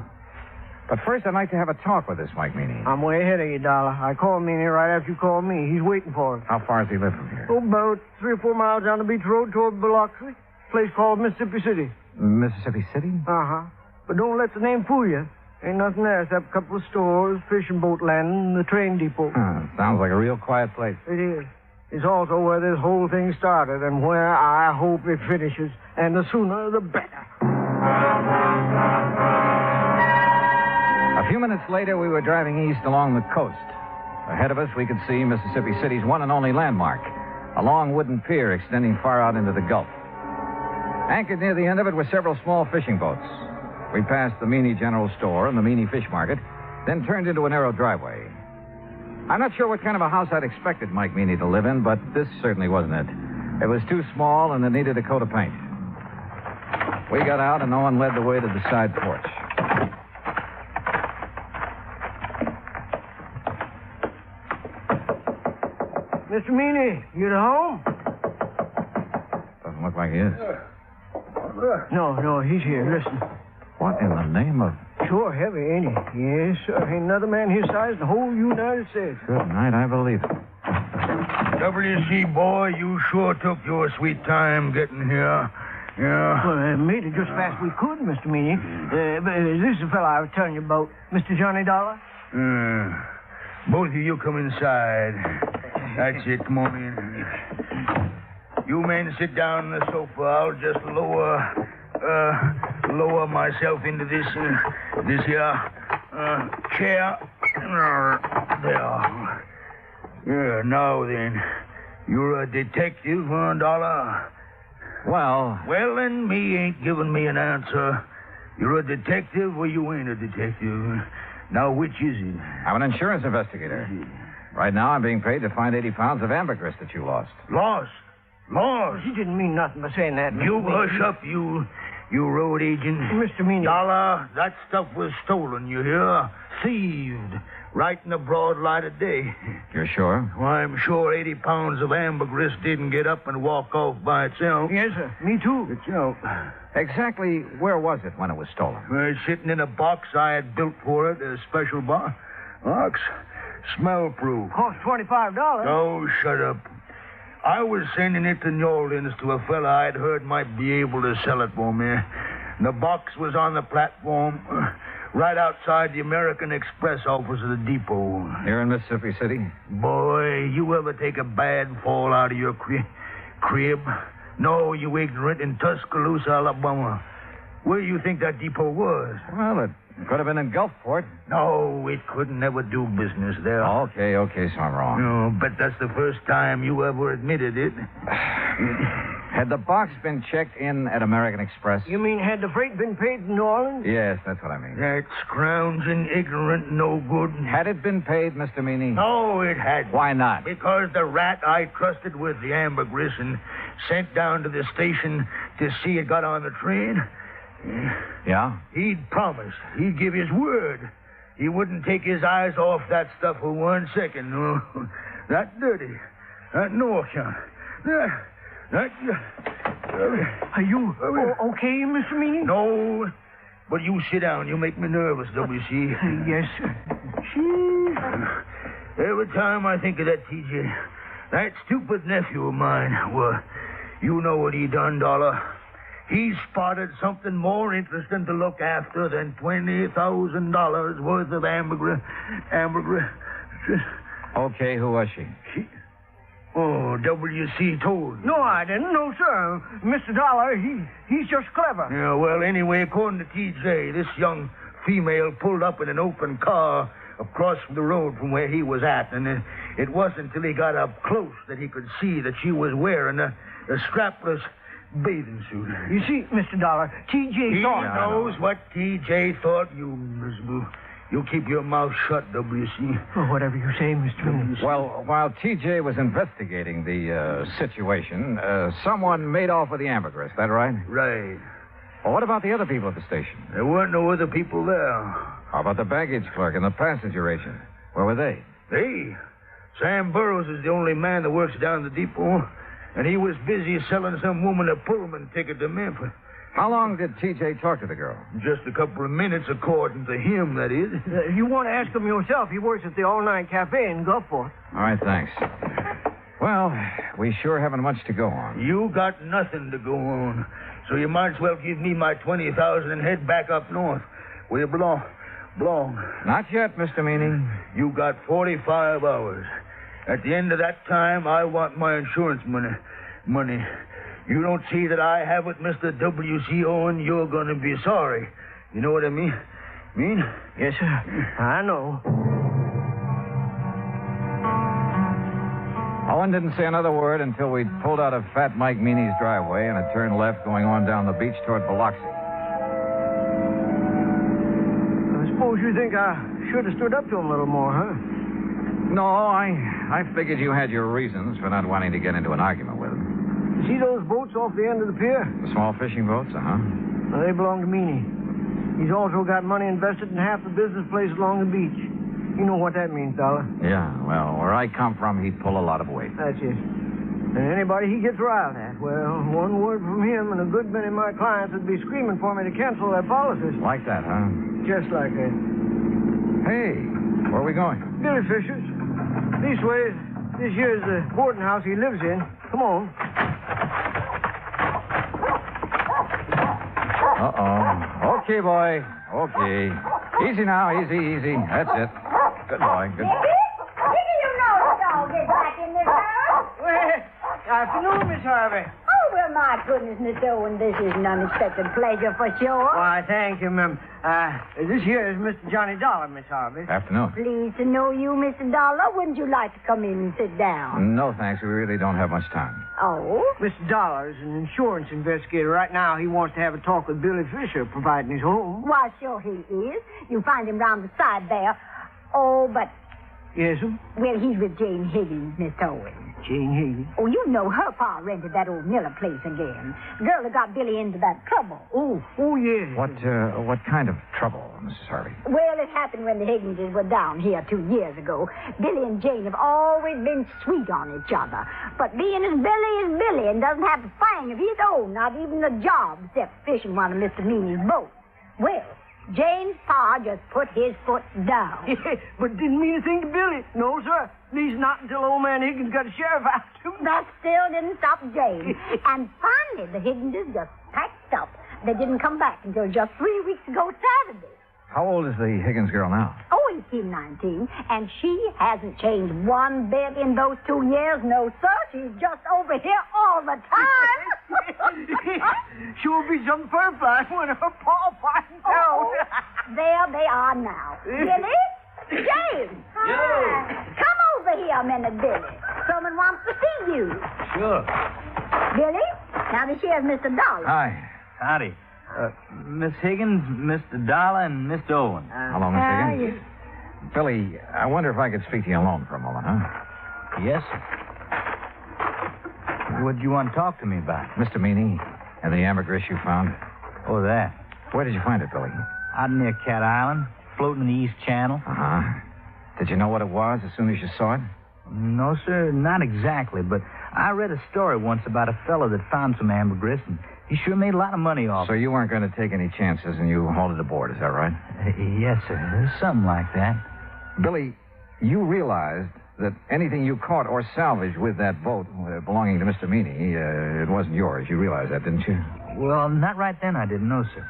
But first, I'd like to have a talk with this Mike Meany. I'm way ahead of you, Dollar. I called Meany right after you called me. He's waiting for us. How far does he live from here? Oh, about 3 or 4 miles down the beach road toward Biloxi. Place called Mississippi City. Mississippi City? Uh-huh. But don't let the name fool you. Ain't nothing there except a couple of stores, fishing boat landing, and the train depot. Sounds like a real quiet place. It is. It's also where this whole thing started and where I hope it finishes. And the sooner, the better. A few minutes later, we were driving east along the coast. Ahead of us, we could see Mississippi City's one and only landmark, a long wooden pier extending far out into the Gulf. Anchored near the end of it were several small fishing boats. We passed the Meany General Store and the Meany Fish Market, then turned into a narrow driveway. I'm not sure what kind of a house I'd expected Mike Meany to live in, but this certainly wasn't it. It was too small and it needed a coat of paint. We got out and Owen led the way to the side porch. Mr. Meany, you at home? Doesn't look like he is. No, he's here. Listen. What in the name of... Sure heavy, ain't he? Yes, sir. Ain't another man his size in the whole United States. Good night, I believe it. W.C., boy, you sure took your sweet time getting here. Yeah. Well, made it just fast we could, Mr. Meany. This is the fellow I was telling you about, Mr. Johnny Dollar. Both of you come inside. That's it. Come on in. You men sit down on the sofa. I'll just lower myself into this here chair. There. Yeah, now then. You're a detective, huh, Dollar? Well, then, me ain't giving me an answer. You're a detective or you ain't a detective. Now, which is it? I'm an insurance investigator. Right now, I'm being paid to find 80 pounds of ambergris that you lost. Lost? He didn't mean nothing by saying that. You hush up, you road agent. Mr. Meany. Dollar, that stuff was stolen, you hear? Thieved. Right in the broad light of day. You're sure? Why, I'm sure 80 pounds of ambergris didn't get up and walk off by itself. Yes, sir. Me too. Itself. Exactly where was it when it was stolen? Sitting in a box I had built for it, a special box. Smell-proof. Cost $25. Oh, shut up. I was sending it to New Orleans to a fella I'd heard might be able to sell it for me. The box was on the platform right outside the American Express office of the depot. Here in Mississippi City? Boy, you ever take a bad fall out of your crib? No, you ignorant, in Tuscaloosa, Alabama. Where do you think that depot was? Well, it Could have been in Gulfport. No, it couldn't never do business there. Okay, so I'm wrong. No, but that's the first time you ever admitted it. Had the box been checked in at American Express? You mean had the freight been paid in New Orleans? Yes, that's what I mean. That scrounging, ignorant, no good. Had it been paid, Mr. Meany? No, it hadn't. Why not? Because the rat I trusted with the ambergris and sent down to the station to see it got on the train. Yeah? He'd promised. He'd give his word. He wouldn't take his eyes off that stuff for 1 second. No. That dirty. That no account. Are you okay, Mr. Meany? No. But you sit down. You make me nervous, W.C. Yes, sir. Every time I think of that, T.J., that stupid nephew of mine, well, you know what he done, Dollar. He spotted something more interesting to look after than $20,000 worth of ambergris. Okay, who was she? Oh, W.C. told you. No, I didn't. No, sir. Mr. Dollar, he's just clever. Yeah, well, anyway, according to T.J., this young female pulled up in an open car across the road from where he was at, and it wasn't until he got up close that he could see that she was wearing a strapless bathing suit. You see, Mr. Dollar, T.J. thought... He knows what T.J. thought, you miserable. You keep your mouth shut, W.C. Well, whatever you say, Mr. Meany. Well, while T.J. was investigating the situation, someone made off with the ambergris. That right? Right. Well, what about the other people at the station? There weren't no other people there. How about the baggage clerk and the passenger agent? Where were they? Sam Burroughs is the only man that works down the depot, and he was busy selling some woman a Pullman ticket to Memphis. How long did T.J. talk to the girl? Just a couple of minutes, according to him, that is. You want to ask him yourself. He works at the all-night cafe in Gulfport. All right, thanks. Well, we sure haven't much to go on. You got nothing to go on. So you might as well give me my $20,000 and head back up north, where you belong. Not yet, Mr. Meany. You got 45 hours. At the end of that time, I want my insurance money. You don't see that I have it, Mr. W.C. Owen, you're going to be sorry. You know what I mean? Yes, sir. I know. Owen didn't say another word until we'd pulled out of Fat Mike Meany's driveway and had turned left going on down the beach toward Biloxi. I suppose you think I should have stood up to him a little more, huh? No, I figured you had your reasons for not wanting to get into an argument with him. You see those boats off the end of the pier? The small fishing boats, uh-huh. Well, they belong to Meany. He's also got money invested in half the business place along the beach. You know what that means, Dollar. Yeah, well, where I come from, he'd pull a lot of weight. That's it. And anybody he gets riled at, well, one word from him and a good many of my clients would be screaming for me to cancel their policies. Like that, huh? Just like that. Hey, where are we going? Billy Fisher's. This way, this here's the boarding house he lives in. Come on. Uh-oh. Okay, boy. Okay. Easy now, easy. That's it. Good boy, good boy. Didn't you know the dog is back in this house? Well, afternoon, Miss Harvey. Oh, well, my goodness, Miss Owen, this is an unexpected pleasure for sure. Why, thank you, ma'am. This here is Mr. Johnny Dollar, Miss Harvey. Afternoon. Pleased to know you, Mr. Dollar. Wouldn't you like to come in and sit down? No, thanks. We really don't have much time. Oh? Mr. Dollar is an insurance investigator. Right now, he wants to have a talk with Billy Fisher, providing he's home. Why, sure he is. You find him round the side there. Oh, but... Yes, sir? Well, he's with Jane Higgins, Miss Owen. Jane Higgins? Oh, you know her pa rented that old Miller place again. The girl that got Billy into that trouble. Oh, yes. What kind of trouble, Mrs. Harvey? Well, it happened when the Higginses were down here 2 years ago. Billy and Jane have always been sweet on each other. But being as Billy is Billy and doesn't have a thing of his own, not even a job except fishing one of Mr. Meany's boats. Well, Jane's pa just put his foot down. But didn't mean a thing to Billy. No, sir. At least not until old man Higgins got a sheriff after him. That still didn't stop Jane. And finally, the Higginses just packed up. They didn't come back until just 3 weeks ago Saturday. How old is the Higgins girl now? Oh, 18, 19. And she hasn't changed one bit in those 2 years. No, sir. She's just over here all the time. Sure be some fur fly when her paw finds Oh, there they are now. Billy? James! Hi. Come over here a minute, Billy. Someone wants to see you. Sure. Billy, now this here's Mr. Dollar. Hi. Howdy. Miss Higgins, Mr. Dollar, and Mr. Owen. Hello, Miss Higgins. Billy, I wonder if I could speak to you alone for a moment, huh? Yes, sir. What do you want to talk to me about? Mr. Meany and the ambergris you found. Oh, that. Where did you find it, Billy? Out near Cat Island, floating in the East Channel. Uh-huh. Did you know what it was as soon as you saw it? No, sir, not exactly, but I read a story once about a fellow that found some ambergris, and he sure made a lot of money off it. So you weren't going to take any chances, and you hauled it aboard, is that right? Yes, sir. Something like that. Billy, you realized that anything you caught or salvaged with that boat belonging to Mr. Meany, it wasn't yours. You realized that, didn't you? Well, not right then, I didn't know, sir.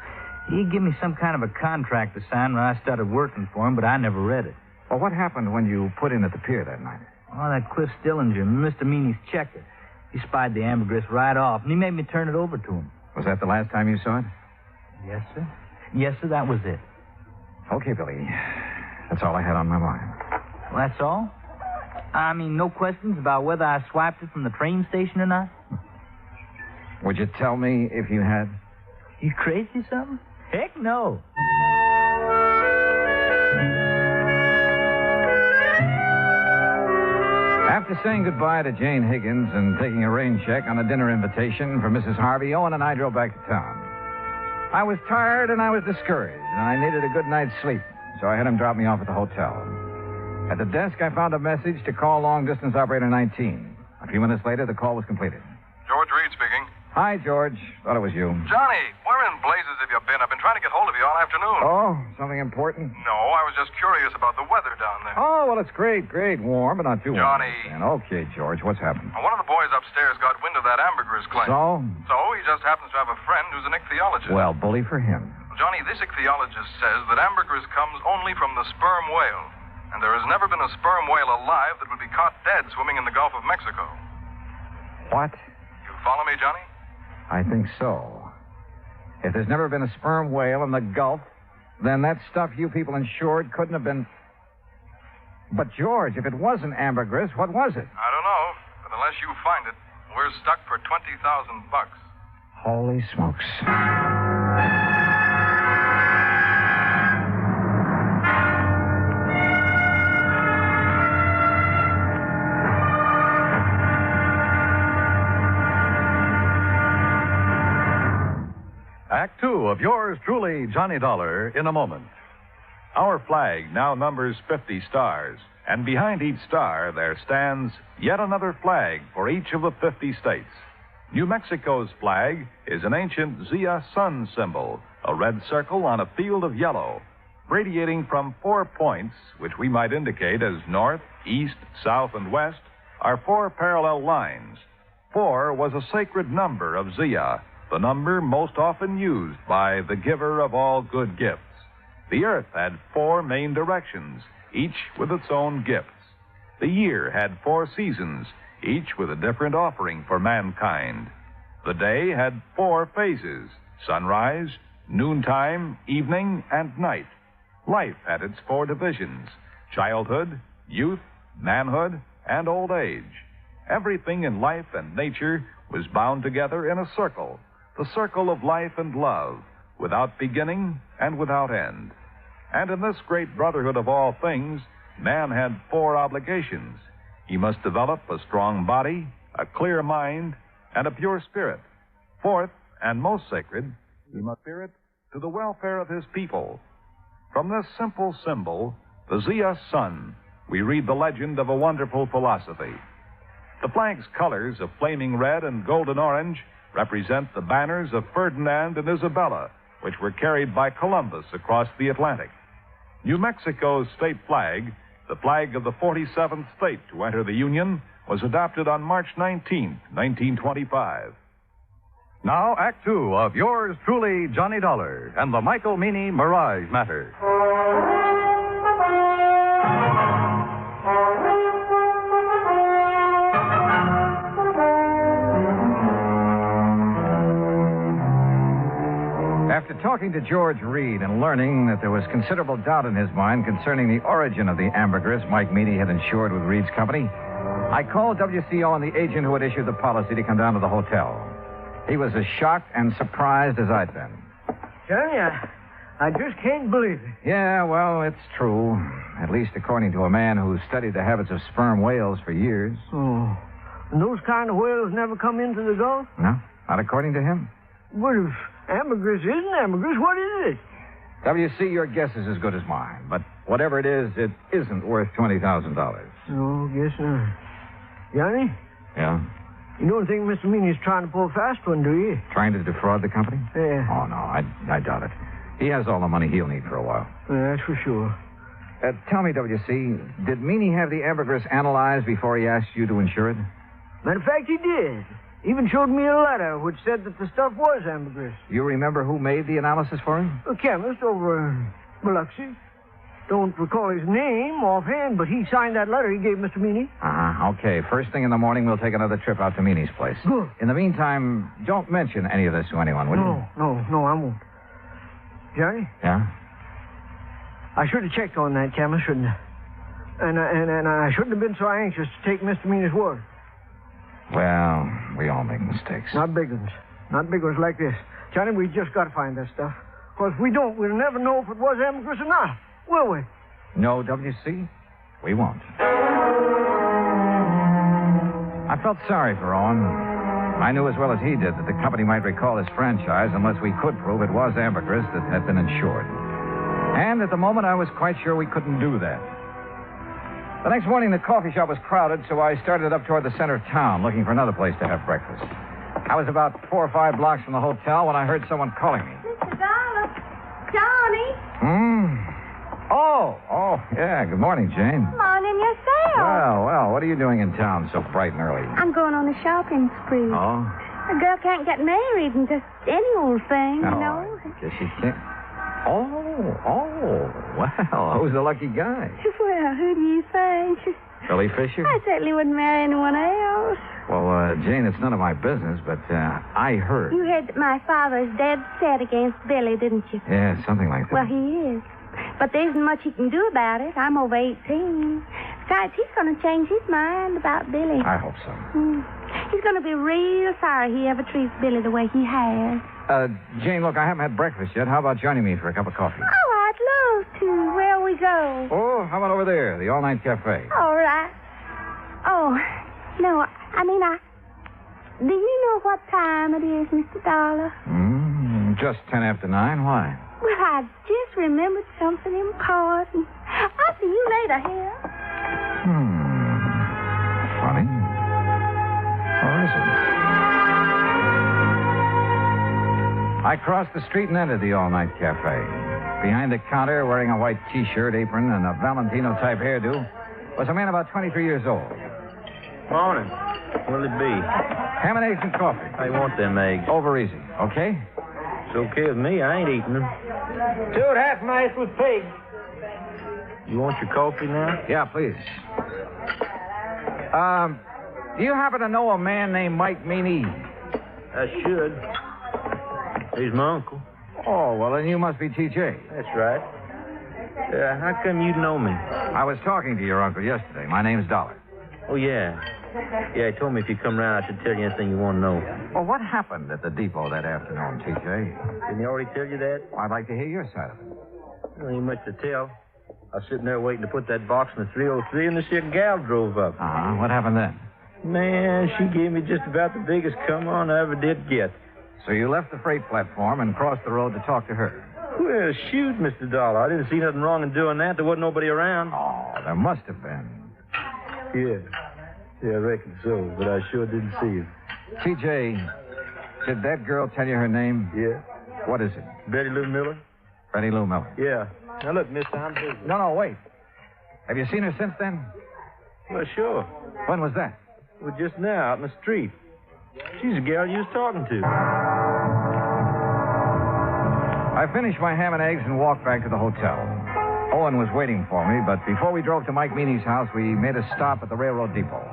He gave me some kind of a contract to sign when I started working for him, but I never read it. Well, what happened when you put in at the pier that night? Oh, that Cliff Stillinger, Mr. Meany's checker. He spied the ambergris right off, and he made me turn it over to him. Was that the last time you saw it? Yes, sir. Yes, sir, that was it. Okay, Billy. That's all I had on my mind. Well, that's all? I mean, no questions about whether I swiped it from the train station or not? Would you tell me if you had? You crazy or something? Heck no. After saying goodbye to Jane Higgins and taking a rain check on a dinner invitation for Mrs. Harvey, Owen and I drove back to town. I was tired and I was discouraged, and I needed a good night's sleep, so I had him drop me off at the hotel. At the desk, I found a message to call long-distance operator 19. A few minutes later, the call was completed. George Reed speaking. Hi, George. Thought it was you. Johnny, where in blazes have you been? I've been trying to get hold of you all afternoon. Oh, something important? No, I was just curious about the weather down there. Oh, well, it's great. Warm, but not too warm. Johnny. Okay, George, what's happened? One of the boys upstairs got wind of that ambergris claim. So? So he just happens to have a friend who's an ichthyologist. Well, bully for him. Johnny, this ichthyologist says that ambergris comes only from the sperm whale. And there has never been a sperm whale alive that would be caught dead swimming in the Gulf of Mexico. What? You follow me, Johnny? I think so. If there's never been a sperm whale in the Gulf, then that stuff you people insured couldn't have been... But, George, if it wasn't ambergris, what was it? I don't know, but unless you find it, we're stuck for $20,000. Holy smokes. Act two of yours truly, Johnny Dollar, in a moment. Our flag now numbers 50 stars, and behind each star there stands yet another flag for each of the 50 states. New Mexico's flag is an ancient Zia sun symbol, a red circle on a field of yellow, radiating from 4 points, which we might indicate as north, east, south, and west, are 4 parallel lines. 4 was a sacred number of Zia, the number most often used by the giver of all good gifts. The earth had 4 main directions, each with its own gifts. The year had 4 seasons, each with a different offering for mankind. The day had 4 phases: sunrise, noontime, evening, and night. Life had its 4 divisions: childhood, youth, manhood, and old age. Everything in life and nature was bound together in a circle, the circle of life and love, without beginning and without end. And in this great brotherhood of all things, man had 4 obligations. He must develop a strong body, a clear mind, and a pure spirit. 4th, and most sacred, he must spirit to the welfare of his people. From this simple symbol, the Zia sun, we read the legend of a wonderful philosophy. The flag's colors of flaming red and golden orange represent the banners of Ferdinand and Isabella, which were carried by Columbus across the Atlantic. New Mexico's state flag, the flag of the 47th state to enter the Union, was adopted on March 19, 1925. Now, Act Two of yours truly, Johnny Dollar, and the Michael Meany Mirage Matter. After talking to George Reed and learning that there was considerable doubt in his mind concerning the origin of the ambergris Mike Meany had insured with Reed's company, I called WCO and the agent who had issued the policy to come down to the hotel. He was as shocked and surprised as I'd been. Johnny, I just can't believe it. Yeah, well, it's true. At least according to a man who studied the habits of sperm whales for years. Oh. And those kind of whales never come into the Gulf? No, not according to him. What if ambergris isn't ambergris? What is it? WC, your guess is as good as mine. But whatever it isn't worth $20,000. No, guess not. Johnny? Yeah? You don't think Mr. Meany's trying to pull a fast one, do you? Trying to defraud the company? Yeah. Oh, no, I doubt it. He has all the money he'll need for a while. Yeah, that's for sure. Tell me, WC, did Meany have the ambergris analyzed before he asked you to insure it? Matter of fact, he did. Even showed me a letter which said that the stuff was ambergris. You remember who made the analysis for him? A chemist over in Biloxi. Don't recall his name offhand, but he signed that letter he gave Mr. Meany. Okay. First thing in the morning, we'll take another trip out to Meany's place. Good. In the meantime, don't mention any of this to anyone, will you? No, I won't. Johnny? Yeah? I should have checked on that chemist, shouldn't I? And I shouldn't have been so anxious to take Mr. Meany's word. Well, we all make mistakes. Not big ones. Not big ones like this. Johnny, we just got to find that stuff. Because if we don't, we'll never know if it was ambergris or not. Will we? No, WC, we won't. I felt sorry for Owen. I knew as well as he did that the company might recall his franchise unless we could prove it was ambergris that had been insured. And at the moment, I was quite sure we couldn't do that. The next morning, the coffee shop was crowded, so I started up toward the center of town, looking for another place to have breakfast. I was about 4 or 5 blocks from the hotel when I heard someone calling me. Mr. Dollar. Johnny. Oh, yeah. Good morning, Jane. Morning yourself. Well, what are you doing in town so bright and early? I'm going on a shopping spree. Oh? A girl can't get married and just any old thing, you know. I guess she can't. Oh, well, who's the lucky guy? Well, who do you think? Billy Fisher? I certainly wouldn't marry anyone else. Well, Jane, it's none of my business, but I heard. You heard that my father's dead set against Billy, didn't you? Yeah, something like that. Well, he is. But there isn't much he can do about it. I'm over 18. Besides, he's going to change his mind about Billy. I hope so. He's going to be real sorry he ever treats Billy the way he has. Jane, look, I haven't had breakfast yet. How about joining me for a cup of coffee? Oh, I'd love to. Where we go? Oh, how about over there, the all-night cafe? All right. Oh, no, do you know what time it is, Mr. Dollar? Just 10 after 9. Why? Well, I just remembered something important. I'll see you later here. Funny. Or is it? I crossed the street and entered the all-night cafe. Behind the counter, wearing a white T-shirt, apron, and a Valentino-type hairdo, was a man about 23 years old. Morning. What'll it be? Ham and eggs and coffee. I want them eggs. Over easy, okay? It's okay with me. I ain't eating them. 2 half-nice with pig. You want your coffee now? Yeah, please. Do you happen to know a man named Mike Meany? I should. He's my uncle. Oh, well, then you must be T.J. That's right. How come you know me? I was talking to your uncle yesterday. My name's Dollar. Oh, yeah. Yeah, he told me if you come round, I should tell you anything you want to know. Well, what happened at the depot that afternoon, T.J.? Didn't he already tell you that? I'd like to hear your side of it. Well, ain't much to tell. I was sitting there waiting to put that box in the 303, and this here gal drove up. What happened then? Man, she gave me just about the biggest come on I ever did get. So you left the freight platform and crossed the road to talk to her? Well, shoot, Mr. Dollar. I didn't see nothing wrong in doing that. There wasn't nobody around. Oh, there must have been. Yeah, I reckon so, but I sure didn't see you. T.J., did that girl tell you her name? Yeah. What is it? Betty Lou Miller? Betty Lou Miller. Yeah. Now, look, mister, I'm busy. No, wait. Have you seen her since then? Well, sure. When was that? Well, just now, out in the street. She's the gal you was talking to. I finished my ham and eggs and walked back to the hotel. Owen was waiting for me, but before we drove to Mike Meany's house, we made a stop at the railroad depot.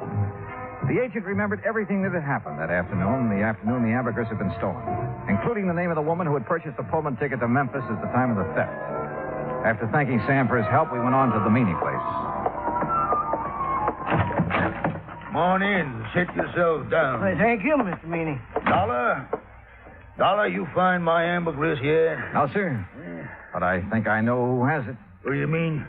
The agent remembered everything that had happened that afternoon, the ambergris had been stolen, including the name of the woman who had purchased the Pullman ticket to Memphis at the time of the theft. After thanking Sam for his help, we went on to the Meany place. Come on in. Sit yourselves down. Well, thank you, Mr. Meany. Dollar, you find my ambergris yet? No, sir. But I think I know who has it. What do you mean?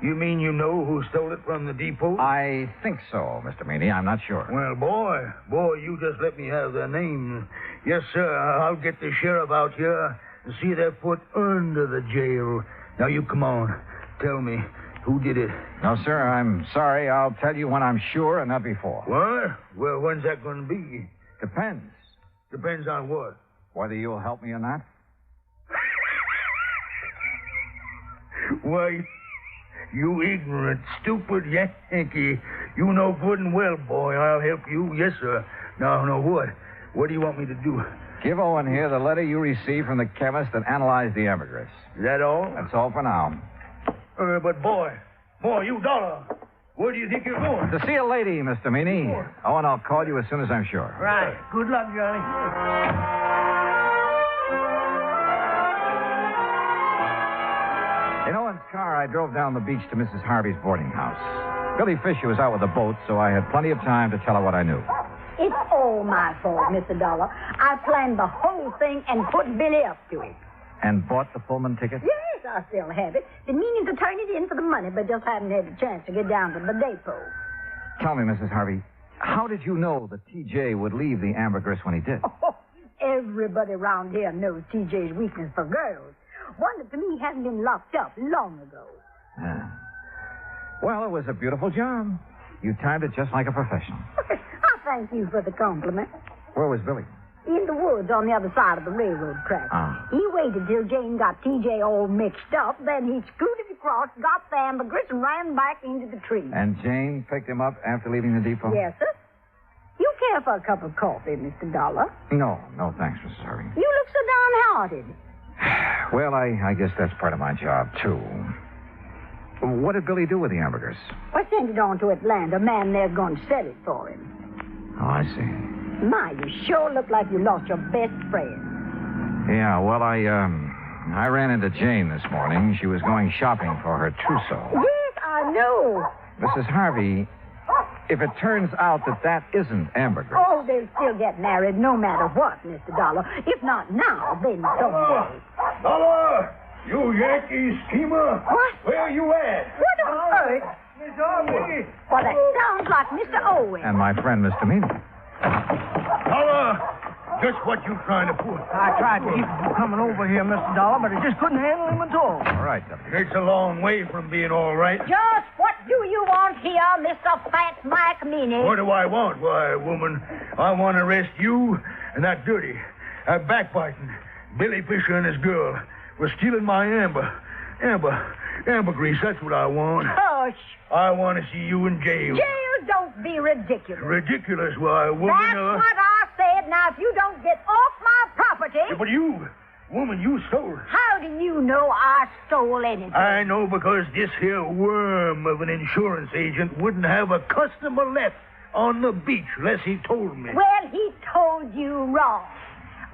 You mean you know who stole it from the depot? I think so, Mr. Meany. I'm not sure. Well, boy, you just let me have their name. Yes, sir, I'll get the sheriff out here and see they're put under the jail. Now, you come on. Tell me, who did it? No, sir, I'm sorry. I'll tell you when I'm sure and not before. What? Well, when's that going to be? Depends. Depends on what? Whether you'll help me or not. Why, you ignorant, stupid Yankee. You know good and well, boy, I'll help you. Yes, sir. Now, what? What do you want me to do? Give Owen here the letter you received from the chemist that analyzed the ambergris. Is that all? That's all for now. But, boy, you Dollar. Where do you think you're going? To see a lady, Mr. Meany. Owen, I'll call you as soon as I'm sure. Right. Good luck, Johnny. In Owen's car, I drove down the beach to Mrs. Harvey's boarding house. Billy Fisher was out with the boat, so I had plenty of time to tell her what I knew. It's all my fault, Mr. Dollar. I planned the whole thing and put Billy up to it. And bought the Pullman ticket? Yes, I still have it. Been meaning to turn it in for the money, but just haven't had a chance to get down to the depot. Tell me, Mrs. Harvey, how did you know that T.J. would leave the ambergris when he did? Oh, everybody around here knows T.J.'s weakness for girls. Wonder to me he hasn't been locked up long ago. Yeah. Well, it was a beautiful job. You timed it just like a professional. I thank you for the compliment. Where was Billy? In the woods on the other side of the railroad track. He waited till Jane got T.J. all mixed up, then he scooted across, got the ambergris, and ran back into the tree. And Jane picked him up after leaving the depot? Yes, sir. You care for a cup of coffee, Mr. Dollar? No, thanks, Mrs. Harvey. You look so downhearted. Well, I guess that's part of my job, too. What did Billy do with the ambergris? I sent it on to Atlanta. A man there's going to sell it for him. Oh, I see. My, you sure look like you lost your best friend. Yeah, well, I ran into Jane this morning. She was going shopping for her trousseau. Yes, I know. Mrs. Harvey, if it turns out that isn't ambergris... Oh, they'll still get married no matter what, Mr. Dollar. If not now, then someday. Dollar! You Yankee schemer! What? Where you at? What on earth? Miss Harvey! Well, that sounds like Mr. Owen. And my friend, Mr. Meany. Dollar! Just what you trying to pull? I tried to keep him from coming over here, Mr. Dollar, but I just couldn't handle him at all. All right, It's a long way from being all right. Just what do you want here, Mr. Fat Mike Meany? What do I want? Why, woman, I want to arrest you and that dirty, backbiting Billy Fisher and his girl for stealing my ambergris. That's what I want. Hush. I want to see you in jail. Jail, don't be ridiculous. Ridiculous? Why, woman... That's what I said. Now, if you don't get off my property... Yeah, but you, woman, you stole it. How do you know I stole anything? I know because this here worm of an insurance agent wouldn't have a customer left on the beach unless he told me. Well, he told you wrong.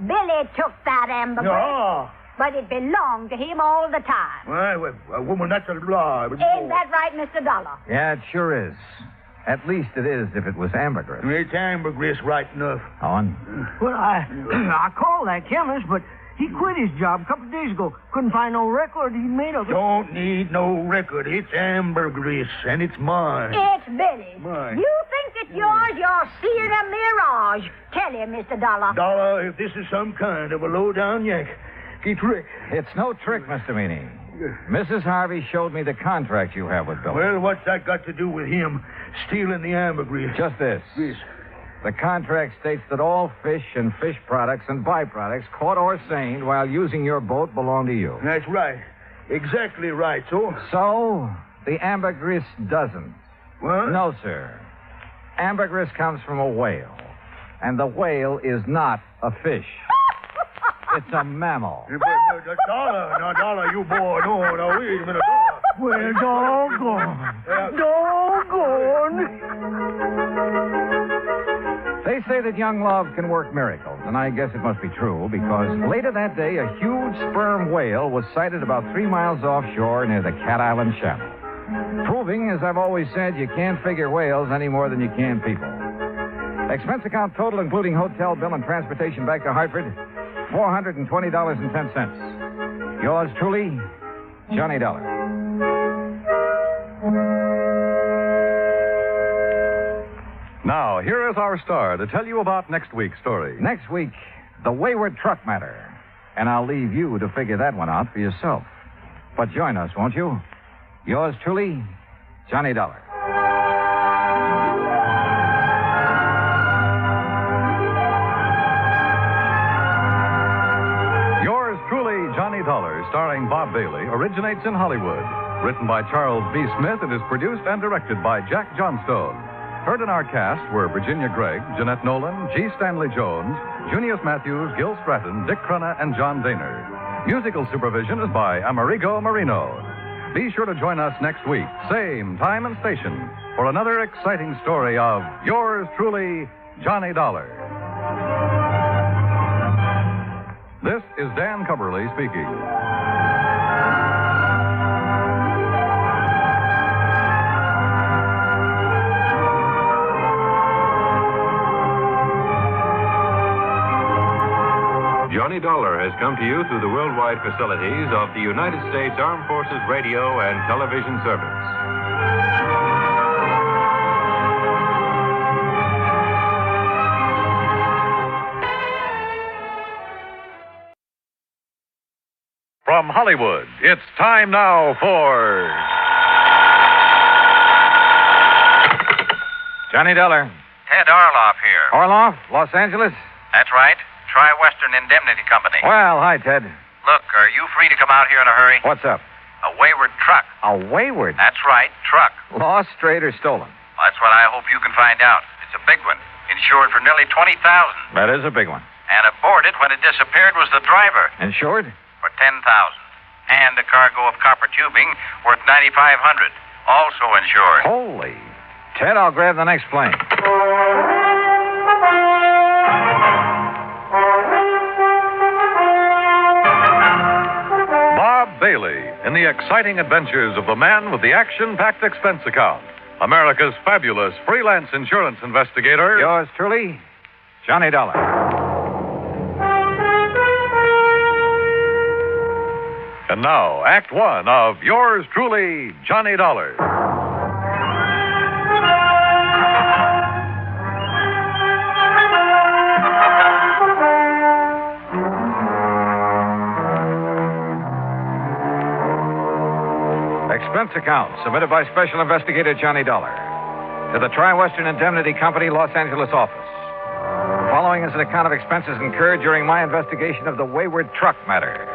Billy took that ambergris. No. But it belonged to him all the time. Well, woman, that's a lie. But Ain't that right, Mr. Dollar? Yeah, it sure is. At least it is if it was ambergris. It's ambergris right enough. Owen? Well, I called that chemist, but he quit his job a couple of days ago. Couldn't find no record he made of it. Don't need no record. It's ambergris, and it's mine. It's Billy's. Mine. You think it's yours? You're seeing a mirage. Tell him, Mr. Dollar. Dollar, if this is some kind of a low-down yank, trick. It's no trick, Mr. Meany. Mrs. Harvey showed me the contract you have with Billy. Well, what's that got to do with him stealing the ambergris? Just this. Yes. The contract states that all fish and fish products and byproducts caught or seined while using your boat belong to you. That's right. Exactly right, so? So, the ambergris doesn't. What? No, sir. Ambergris comes from a whale. And the whale is not a fish. It's a mammal. But Dollar, you boy. No, wait a minute, Dollar. Well, doggone. Doggone. They say that young love can work miracles, and I guess it must be true, because later that day, a huge sperm whale was sighted about 3 miles offshore near the Cat Island Channel. Proving, as I've always said, you can't figure whales any more than you can people. Expense account total, including hotel bill and transportation back to Hartford, $420.10. Yours truly, Johnny Dollar. Now, here is our star to tell you about next week's story. Next week, the wayward truck matter. And I'll leave you to figure that one out for yourself. But join us, won't you? Yours truly, Johnny Dollar. Yours truly, Johnny Dollar, starring Bob Bailey, originates in Hollywood. Written by Charles B. Smith, it is produced and directed by Jack Johnstone. Heard in our cast were Virginia Gregg, Jeanette Nolan, G. Stanley Jones, Junius Matthews, Gil Stratton, Dick Crenna, and John Daner. Musical supervision is by Amerigo Marino. Be sure to join us next week, same time and station, for another exciting story of yours truly, Johnny Dollar. This is Dan Cumberly speaking. Johnny Dollar has come to you through the worldwide facilities of the United States Armed Forces Radio and Television Service. From Hollywood, it's time now for Johnny Dollar. Ted Orloff here. Orloff, Los Angeles? That's right. Tri-Western Indemnity Company. Well, hi, Ted. Look, are you free to come out here in a hurry? What's up? A wayward truck. A wayward? That's right, truck. Lost, strayed, or stolen? Well, that's what I hope you can find out. It's a big one. Insured for nearly $20,000. That is a big one. And aboard it when it disappeared was the driver. Insured? For $10,000. And a cargo of copper tubing worth $9,500. Also insured. Holy. Ted, I'll grab the next plane. Bob Bailey in the exciting adventures of the man with the action-packed expense account. America's fabulous freelance insurance investigator. Yours truly, Johnny Dollar. And now, Act One of yours truly, Johnny Dollar. Expense account submitted by Special Investigator Johnny Dollar to the Tri-Western Indemnity Company, Los Angeles office. The following is an account of expenses incurred during my investigation of the wayward truck matter.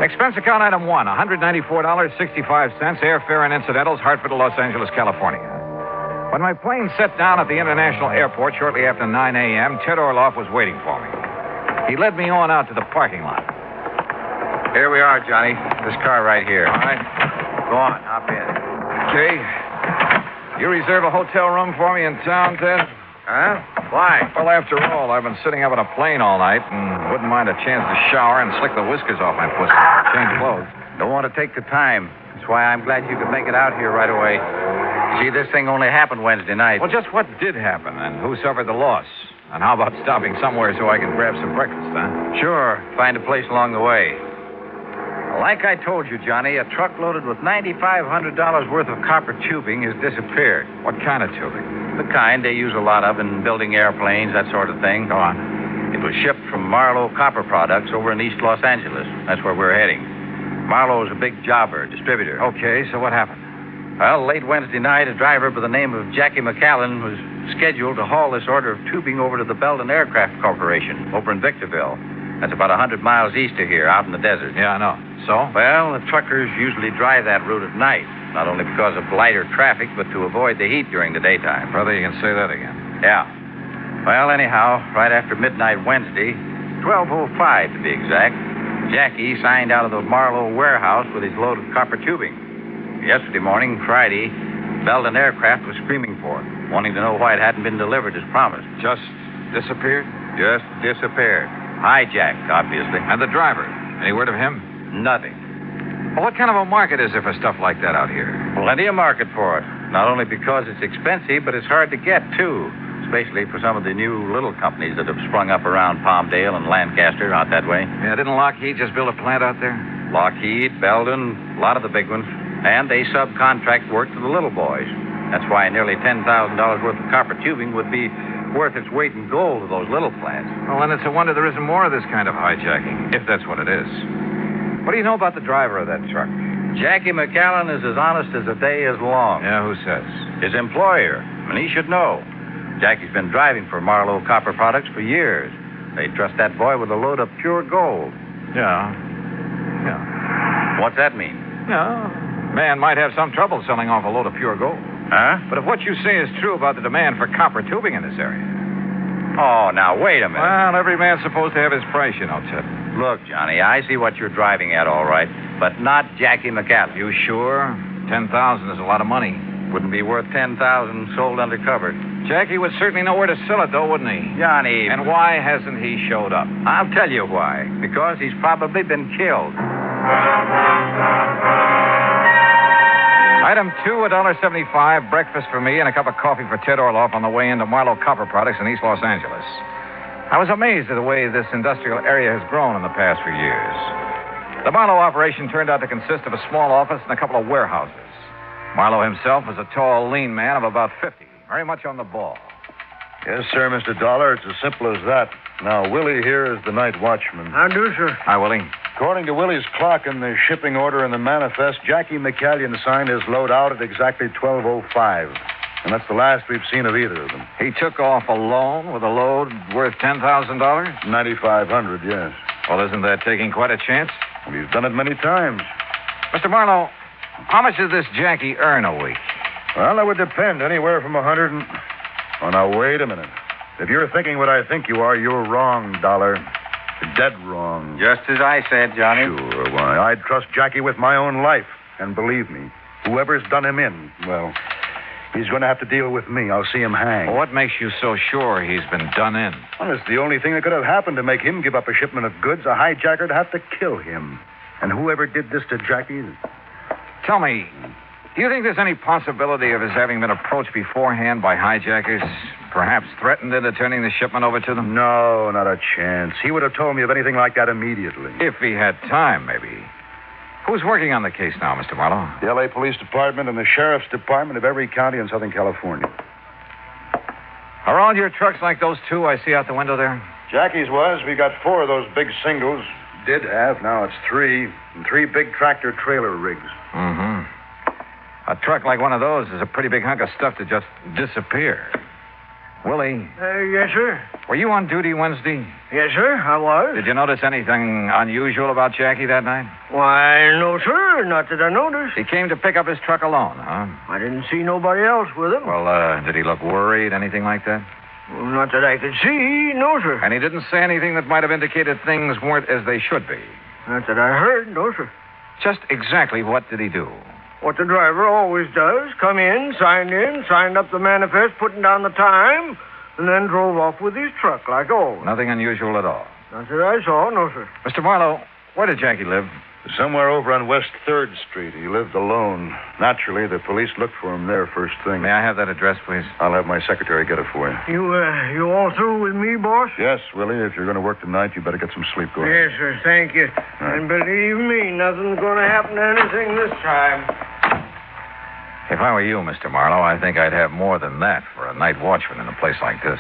Expense account item 1, $194.65, airfare and incidentals, Hartford to Los Angeles, California. When my plane set down at the International Airport shortly after 9 a.m., Ted Orloff was waiting for me. He led me on out to the parking lot. Here we are, Johnny. This car right here. All right. Go on, hop in. Okay. You reserve a hotel room for me in town, Ted? Huh? Why? Well, after all, I've been sitting up in a plane all night and wouldn't mind a chance to shower and slick the whiskers off my pussy. Change clothes. Don't want to take the time. That's why I'm glad you could make it out here right away. See, this thing only happened Wednesday night. Well, just what did happen, and who suffered the loss? And how about stopping somewhere so I can grab some breakfast, huh? Sure. Find a place along the way. Like I told you, Johnny, a truck loaded with $9,500 worth of copper tubing has disappeared. What kind of tubing? The kind they use a lot of in building airplanes, that sort of thing. Go on. It was shipped from Marlowe Copper Products over in East Los Angeles. That's where we're heading. Marlowe is a big jobber, distributor. Okay, so what happened? Well, late Wednesday night, a driver by the name of Jackie McAllen was scheduled to haul this order of tubing over to the Belden Aircraft Corporation over in Victorville. That's about 100 miles east of here, out in the desert. Yeah, I know. So? Well, the truckers usually drive that route at night, not only because of lighter traffic, but to avoid the heat during the daytime. Brother, you can say that again. Yeah. Well, anyhow, right after midnight Wednesday, 12:05 to be exact, Jackie signed out of the Marlowe warehouse with his load of copper tubing. Yesterday morning, Friday, Belden Aircraft was screaming for it, wanting to know why it hadn't been delivered as promised. Just disappeared? Just disappeared. Hijacked, obviously. And the driver? Any word of him? Nothing. Well, what kind of a market is there for stuff like that out here? Plenty of market for it. Not only because it's expensive, but it's hard to get, too. Especially for some of the new little companies that have sprung up around Palmdale and Lancaster out that way. Yeah, didn't Lockheed just build a plant out there? Lockheed, Belden, a lot of the big ones. And they subcontract work to the little boys. That's why nearly $10,000 worth of copper tubing would be worth its weight in gold to those little plants. Well, then it's a wonder there isn't more of this kind of hijacking, if that's what it is. What do you know about the driver of that truck? Jackie McAllen is as honest as the day is long. Yeah, who says? His employer, and he should know. Jackie's been driving for Marlowe Copper Products for years. They trust that boy with a load of pure gold. Yeah. What's that mean? Yeah. Man might have some trouble selling off a load of pure gold. Huh? But if what you say is true about the demand for copper tubing in this area... Oh, now, wait a minute. Well, every man's supposed to have his price, you know, Ted. Look, Johnny, I see what you're driving at, all right, but not Jackie McAllen. You sure? 10,000 is a lot of money. Wouldn't be worth 10,000 sold undercover. Jackie would certainly know where to sell it, though, wouldn't he? Johnny. And why hasn't he showed up? I'll tell you why. Because he's probably been killed. Item 2, $1.75, breakfast for me and a cup of coffee for Ted Orloff on the way into Marlowe Copper Products in East Los Angeles. I was amazed at the way this industrial area has grown in the past few years. The Marlowe operation turned out to consist of a small office and a couple of warehouses. Marlowe himself was a tall, lean man of about 50, very much on the ball. Yes, sir, Mr. Dollar. It's as simple as that. Now, Willie here is the night watchman. How do, sir? Hi, Willie. According to Willie's clock and the shipping order and the manifest, Jackie McCallion signed his load out at exactly 12:05. And that's the last we've seen of either of them. He took off alone with a load worth $10,000? $9,500, yes. Well, isn't that taking quite a chance? Well, he's done it many times. Mr. Marlowe, how much does this Jackie earn a week? Well, that would depend. Anywhere from 100 and... Oh, now, wait a minute. If you're thinking what I think you are, you're wrong, Dollar. You're dead wrong. Just as I said, Johnny. Sure, why? I'd trust Jackie with my own life. And believe me, whoever's done him in, well, he's going to have to deal with me. I'll see him hang. Well, what makes you so sure he's been done in? Well, it's the only thing that could have happened to make him give up a shipment of goods. A hijacker'd have to kill him. And whoever did this to Jackie... Tell me, do you think there's any possibility of his having been approached beforehand by hijackers? Perhaps threatened into turning the shipment over to them? No, not a chance. He would have told me of anything like that immediately. If he had time, maybe. Who's working on the case now, Mr. Marlowe? The L.A. Police Department and the Sheriff's Department of every county in Southern California. Are all your trucks like those two I see out the window there? Jackie's was. We got 4 of those big singles. Did have. Now it's 3. And 3 big tractor-trailer rigs. Mm-hmm. A truck like one of those is a pretty big hunk of stuff to just disappear. Willie. Yes, sir. Were you on duty Wednesday? Yes, sir, I was. Did you notice anything unusual about Jackie that night? Why, no, sir. Not that I noticed. He came to pick up his truck alone, huh? I didn't see nobody else with him. Well, did he look worried, anything like that? Well, not that I could see, no, sir. And he didn't say anything that might have indicated things weren't as they should be? Not that I heard, no, sir. Just exactly what did he do? What the driver always does. Come in, signed up the manifest, putting down the time, and then drove off with his truck like always. Nothing unusual at all? Not that I saw, no, sir. Mr. Marlowe, where did Jackie live? Somewhere over on West 3rd Street. He lived alone. Naturally, the police looked for him there first thing. May I have that address, please? I'll have my secretary get it for you. You all through with me, boss? Yes, Willie. If you're going to work tonight, you better get some sleep. Go ahead. Yes, sir. Thank you. Right. And believe me, nothing's going to happen to anything this time. If I were you, Mr. Marlowe, I think I'd have more than that for a night watchman in a place like this.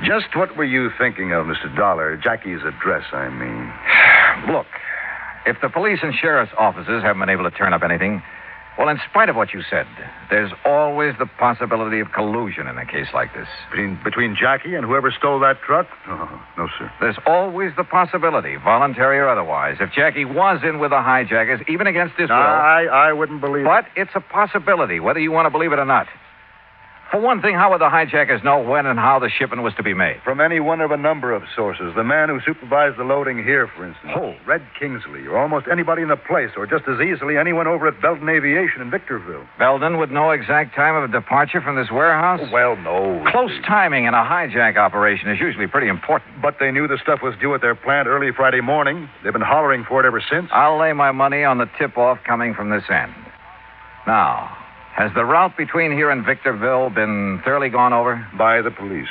Just what were you thinking of, Mr. Dollar? Jackie's address, I mean. Look, if the police and sheriff's offices haven't been able to turn up anything, well, in spite of what you said, there's always the possibility of collusion in a case like this. Between Jackie and whoever stole that truck? Oh, no, sir. There's always the possibility, voluntary or otherwise, if Jackie was in with the hijackers, even against his will. I wouldn't believe it. But it's a possibility, whether you want to believe it or not. For one thing, how would the hijackers know when and how the shipment was to be made? From any one of a number of sources. The man who supervised the loading here, for instance. Who? Red Kingsley, or almost anybody in the place, or just as easily anyone over at Belton Aviation in Victorville. Belden would know exact time of departure from this warehouse? Well, no. Close timing in a hijack operation is usually pretty important. But they knew the stuff was due at their plant early Friday morning. They've been hollering for it ever since. I'll lay my money on the tip-off coming from this end. Now, has the route between here and Victorville been thoroughly gone over? By the police.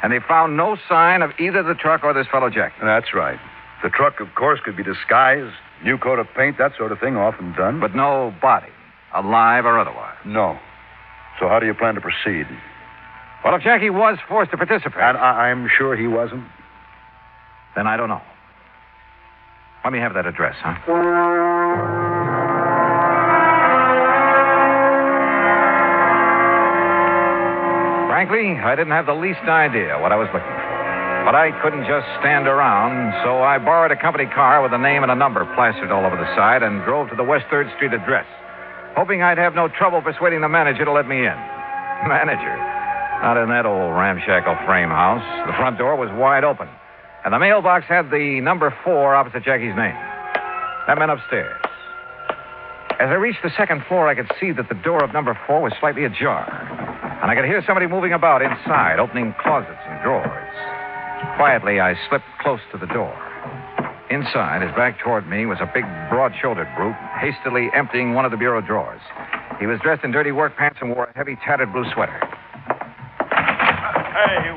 And they found no sign of either the truck or this fellow Jack? That's right. The truck, of course, could be disguised, new coat of paint, that sort of thing, often done. But no body, alive or otherwise? No. So how do you plan to proceed? Well, if Jackie was forced to participate... And I'm sure he wasn't. Then I don't know. Let me have that address, huh? Frankly, I didn't have the least idea what I was looking for. But I couldn't just stand around, so I borrowed a company car with a name and a number plastered all over the side and drove to the West 3rd Street address, hoping I'd have no trouble persuading the manager to let me in. Manager? Not in that old ramshackle frame house. The front door was wide open, and the mailbox had the number 4 opposite Jackie's name. That meant upstairs. As I reached the second floor, I could see that the door of number 4 was slightly ajar, and I could hear somebody moving about inside, opening closets and drawers. Quietly, I slipped close to the door. Inside, his back toward me, was a big, broad-shouldered brute, hastily emptying one of the bureau drawers. He was dressed in dirty work pants and wore a heavy, tattered blue sweater. Hey,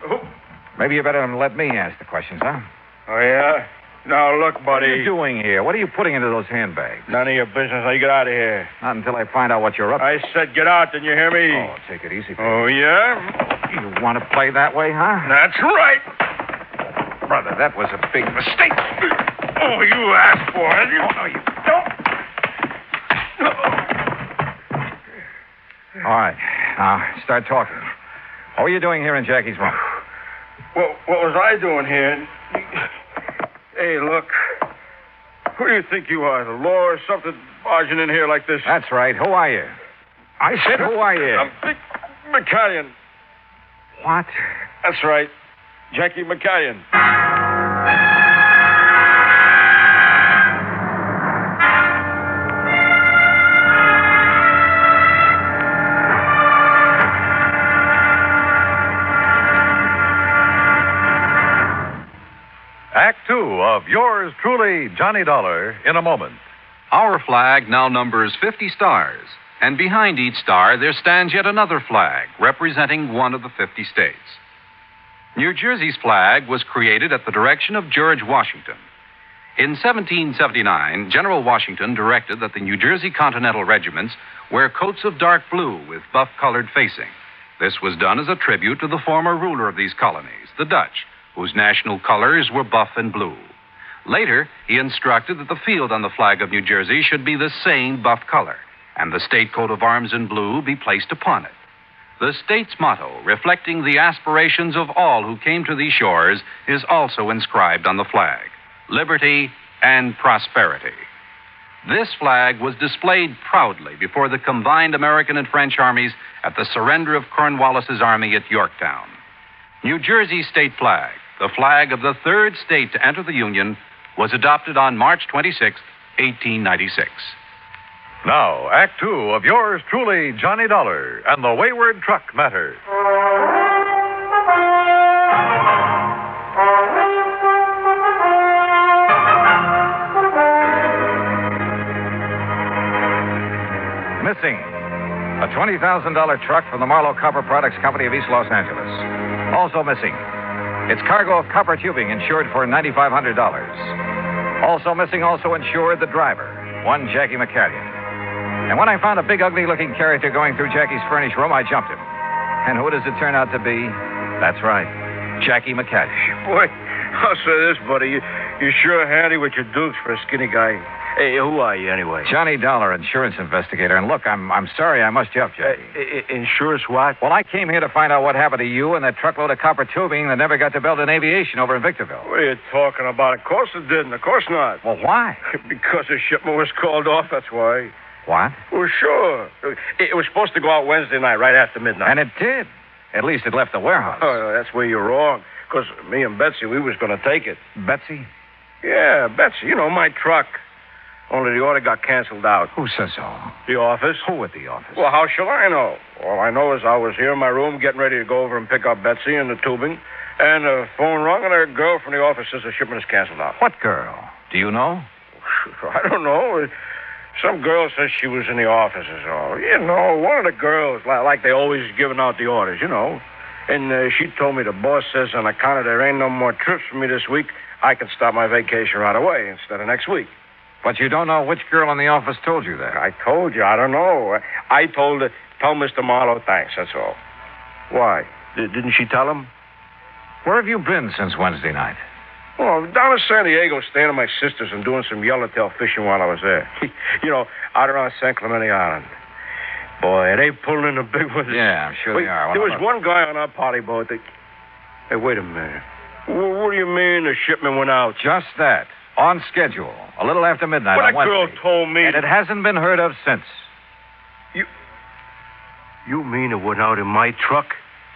who? Maybe you better let me ask the questions, huh? Oh, yeah? Now, look, buddy. What are you doing here? What are you putting into those handbags? None of your business. Now, you get out of here. Not until I find out what you're up to. I said get out, didn't you hear me? Oh, take it easy, baby. Oh, yeah? You want to play that way, huh? That's right. Brother, that was a big mistake. Oh, you asked for it. Oh, no, you don't. All right. Now, start talking. What were you doing here in Jackie's room? What was I doing here? Hey, look. Who do you think you are? The law or something barging in here like this? That's right. Who are you? I said, who are you? I'm Dick McCallion. What? That's right. Jackie McCallion. Act 2 of yours truly, Johnny Dollar, in a moment. Our flag now numbers 50 stars, and behind each star there stands yet another flag representing one of the 50 states. New Jersey's flag was created at the direction of George Washington. In 1779, General Washington directed that the New Jersey Continental regiments wear coats of dark blue with buff-colored facing. This was done as a tribute to the former ruler of these colonies, the Dutch, whose national colors were buff and blue. Later, he instructed that the field on the flag of New Jersey should be the same buff color, and the state coat of arms in blue be placed upon it. The state's motto, reflecting the aspirations of all who came to these shores, is also inscribed on the flag: liberty and prosperity. This flag was displayed proudly before the combined American and French armies at the surrender of Cornwallis's army at Yorktown. New Jersey's state flag, the flag of the third state to enter the Union, was adopted on March 26, 1896. Now, Act 2 of yours truly, Johnny Dollar, and the Wayward Truck Matter. Missing. A $20,000 truck from the Marlowe Copper Products Company of East Los Angeles. Also missing. Its cargo of copper tubing insured for $9,500. Also missing, also insured, the driver, one Jackie McCallion. And when I found a big, ugly-looking character going through Jackie's furnished room, I jumped him. And who does it turn out to be? That's right, Jackie McCallion. Boy, I'll say this, buddy. You're sure handy with your dukes for a skinny guy. Hey, who are you, anyway? Johnny Dollar, insurance investigator. And look, I'm sorry I must jump, Jackie. Insurance what? Well, I came here to find out what happened to you and that truckload of copper tubing that never got to Belton Aviation over in Victorville. What are you talking about? Of course it didn't. Of course not. Well, why? Because the shipment was called off, that's why. What? Well, sure. It was supposed to go out Wednesday night, right after midnight. And it did. At least it left the warehouse. Oh, that's where you're wrong. Because me and Betsy, we was going to take it. Betsy? Yeah, Betsy. You know, my truck. Only the order got canceled out. Who says so? The office. Who at the office? Well, how shall I know? All I know is I was here in my room getting ready to go over and pick up Betsy and the tubing. And the phone rung, and a girl from the office says the shipment is canceled out. What girl? Do you know? I don't know. Some girl says she was in the office or so. You know, one of the girls, like they always giving out the orders, you know. And she told me the boss says on account of there ain't no more trips for me this week, I can start my vacation right away instead of next week. But you don't know which girl in the office told you that. I told you. I don't know. I told her, tell Mr. Marlowe thanks, that's all. Why? Didn't she tell him? Where have you been since Wednesday night? Well, down in San Diego, staying at my sister's and doing some yellowtail fishing while I was there. You know, out around San Clemente Island. Boy, they pulling in the big ones. Yeah, I'm sure they are. There was one guy on our party boat that... Hey, wait a minute. What do you mean the shipment went out? Just that. On schedule. A little after midnight But on that girl Wednesday. told me... And it hasn't been heard of since. You mean it went out in my truck?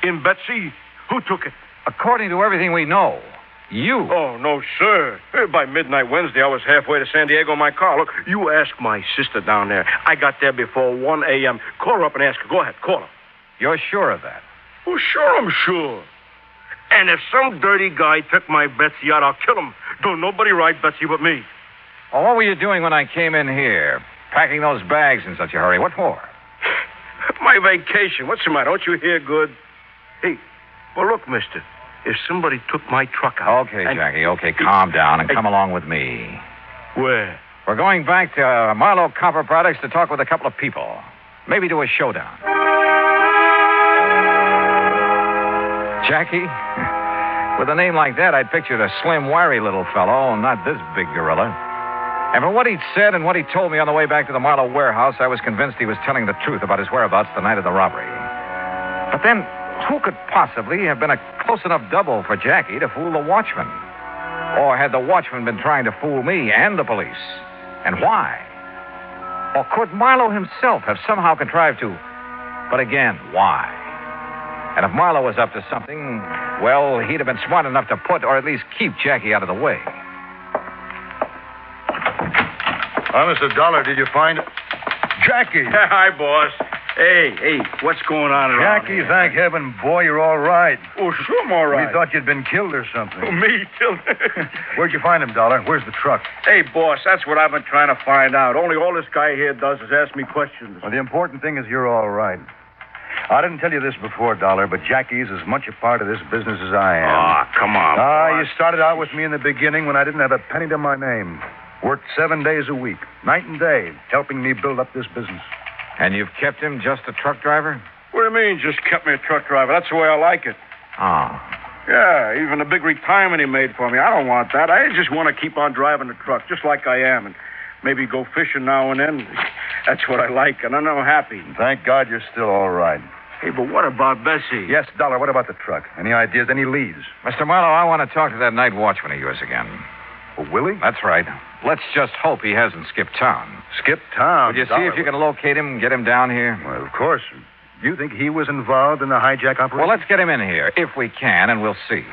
In Betsy? Who took it? According to everything we know, you. Oh, no, sir. By midnight Wednesday, I was halfway to San Diego in my car. Look, you ask my sister down there. I got there before 1 a.m. Call her up and ask her. Go ahead, call her. You're sure of that? Oh, sure, I'm sure. And if some dirty guy took my Betsy out, I'll kill him. Don't nobody ride Betsy but me. Well, what were you doing when I came in here? Packing those bags in such a hurry. What for? My vacation. What's the matter? Don't you hear good? Hey, well, look, mister. If somebody took my truck out... Okay, Jackie, okay, calm down and come along with me. Where? We're going back to Marlowe Copper Products to talk with a couple of people. Maybe do a showdown. Jackie, with a name like that, I'd pictured a slim, wiry little fellow, not this big gorilla. And from what he'd said and what he told me on the way back to the Marlowe warehouse, I was convinced he was telling the truth about his whereabouts the night of the robbery. But then, who could possibly have been a close enough double for Jackie to fool the watchman? Or had the watchman been trying to fool me and the police? And why? Or could Marlowe himself have somehow contrived to... But again, why? And if Marlowe was up to something, well, he'd have been smart enough to put or at least keep Jackie out of the way. Mr. Dollar, did you find... Jackie. Hi, boss. Hey, what's going on around Jackie, here? thank heaven, boy, you're all right. Oh, sure I'm all right. We thought you'd been killed or something. Oh, me killed? Where'd you find him, Dollar? Where's the truck? Hey, boss, that's what I've been trying to find out. Only all this guy here does is ask me questions. Well, the important thing is you're all right. I didn't tell you this before, Dollar, but Jackie's as much a part of this business as I am. Ah, come on, you started out with me in the beginning when I didn't have a penny to my name. Worked 7 days a week, night and day, helping me build up this business. And you've kept him just a truck driver? What do you mean, just kept me a truck driver? That's the way I like it. Oh. Yeah, even the big retirement he made for me. I don't want that. I just want to keep on driving the truck, just like I am, and maybe go fishing now and then. That's what I like, and I'm happy. Thank God you're still all right. Hey, but what about Bessie? Yes, Dollar, what about the truck? Any ideas, any leads? Mr. Marlowe, I want to talk to that night watchman of yours again. Well, Willie? That's right. Let's just hope he hasn't skipped town. Skipped town? Would you see if you can locate him and get him down here? Well, of course. You think he was involved in the hijack operation? Well, let's get him in here, if we can, and we'll see.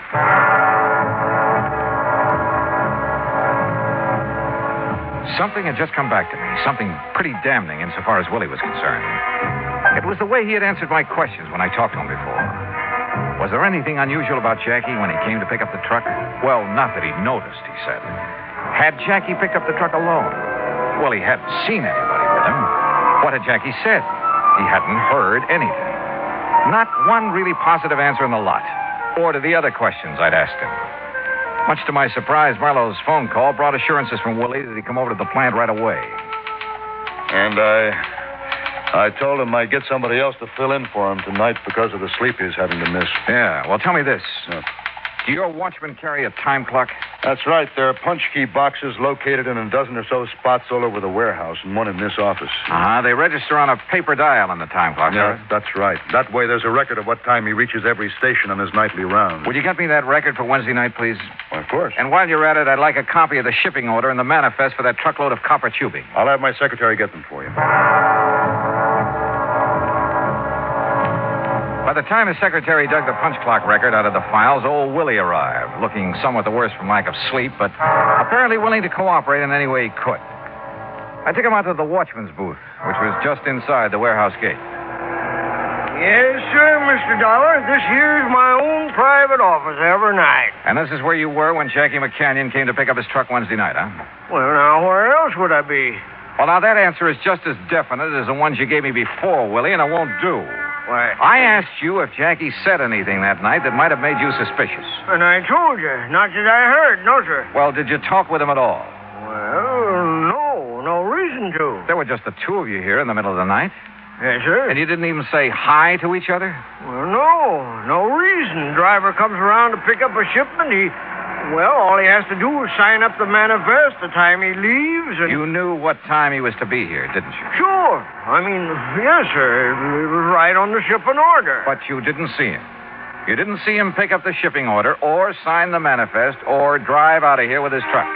Something had just come back to me. Something pretty damning insofar as Willie was concerned. It was the way he had answered my questions when I talked to him before. Was there anything unusual about Jackie when he came to pick up the truck? Well, not that he'd noticed, he said. Had Jackie picked up the truck alone? Well, he hadn't seen anybody with him. What had Jackie said? He hadn't heard anything. Not one really positive answer in the lot. Or to the other questions I'd asked him. Much to my surprise, Marlowe's phone call brought assurances from Willie that he'd come over to the plant right away. And I told him I'd get somebody else to fill in for him tonight because of the sleep he's having to miss. Yeah, well, tell me this. Do your watchmen carry a time clock? That's right. There are punch key boxes located in a dozen or so spots all over the warehouse, and one in this office. They register on a paper dial in the time clock, Yeah, sir. that's right. That way there's a record of what time he reaches every station on his nightly round. Would you get me that record for Wednesday night, please? Well, of course. And while you're at it, I'd like a copy of the shipping order and the manifest for that truckload of copper tubing. I'll have my secretary get them for you. By the time his secretary dug the punch clock record out of the files, old Willie arrived, looking somewhat the worse from lack of sleep, but apparently willing to cooperate in any way he could. I took him out to the watchman's booth, which was just inside the warehouse gate. Yes, sir, Mr. Dollar. This here's my own private office every night. And this is where you were when Jackie McCanyon came to pick up his truck Wednesday night, huh? Well, now, where else would I be? Well, now, that answer is just as definite as the ones you gave me before, Willie, and it won't do. Why? I asked you if Jackie said anything that night that might have made you suspicious. And I told you, not that I heard, no, sir. Well, did you talk with him at all? Well, no reason to. There were just the two of you here in the middle of the night. Yes, sir. And you didn't even say hi to each other? Well, no reason. Driver comes around to pick up a shipment. All he has to do is sign up the manifest the time he leaves. And... You knew what time he was to be here, didn't you? Sure. I mean, yes, sir. It was right on the shipping order. But you didn't see him. You didn't see him pick up the shipping order or sign the manifest or drive out of here with his truck.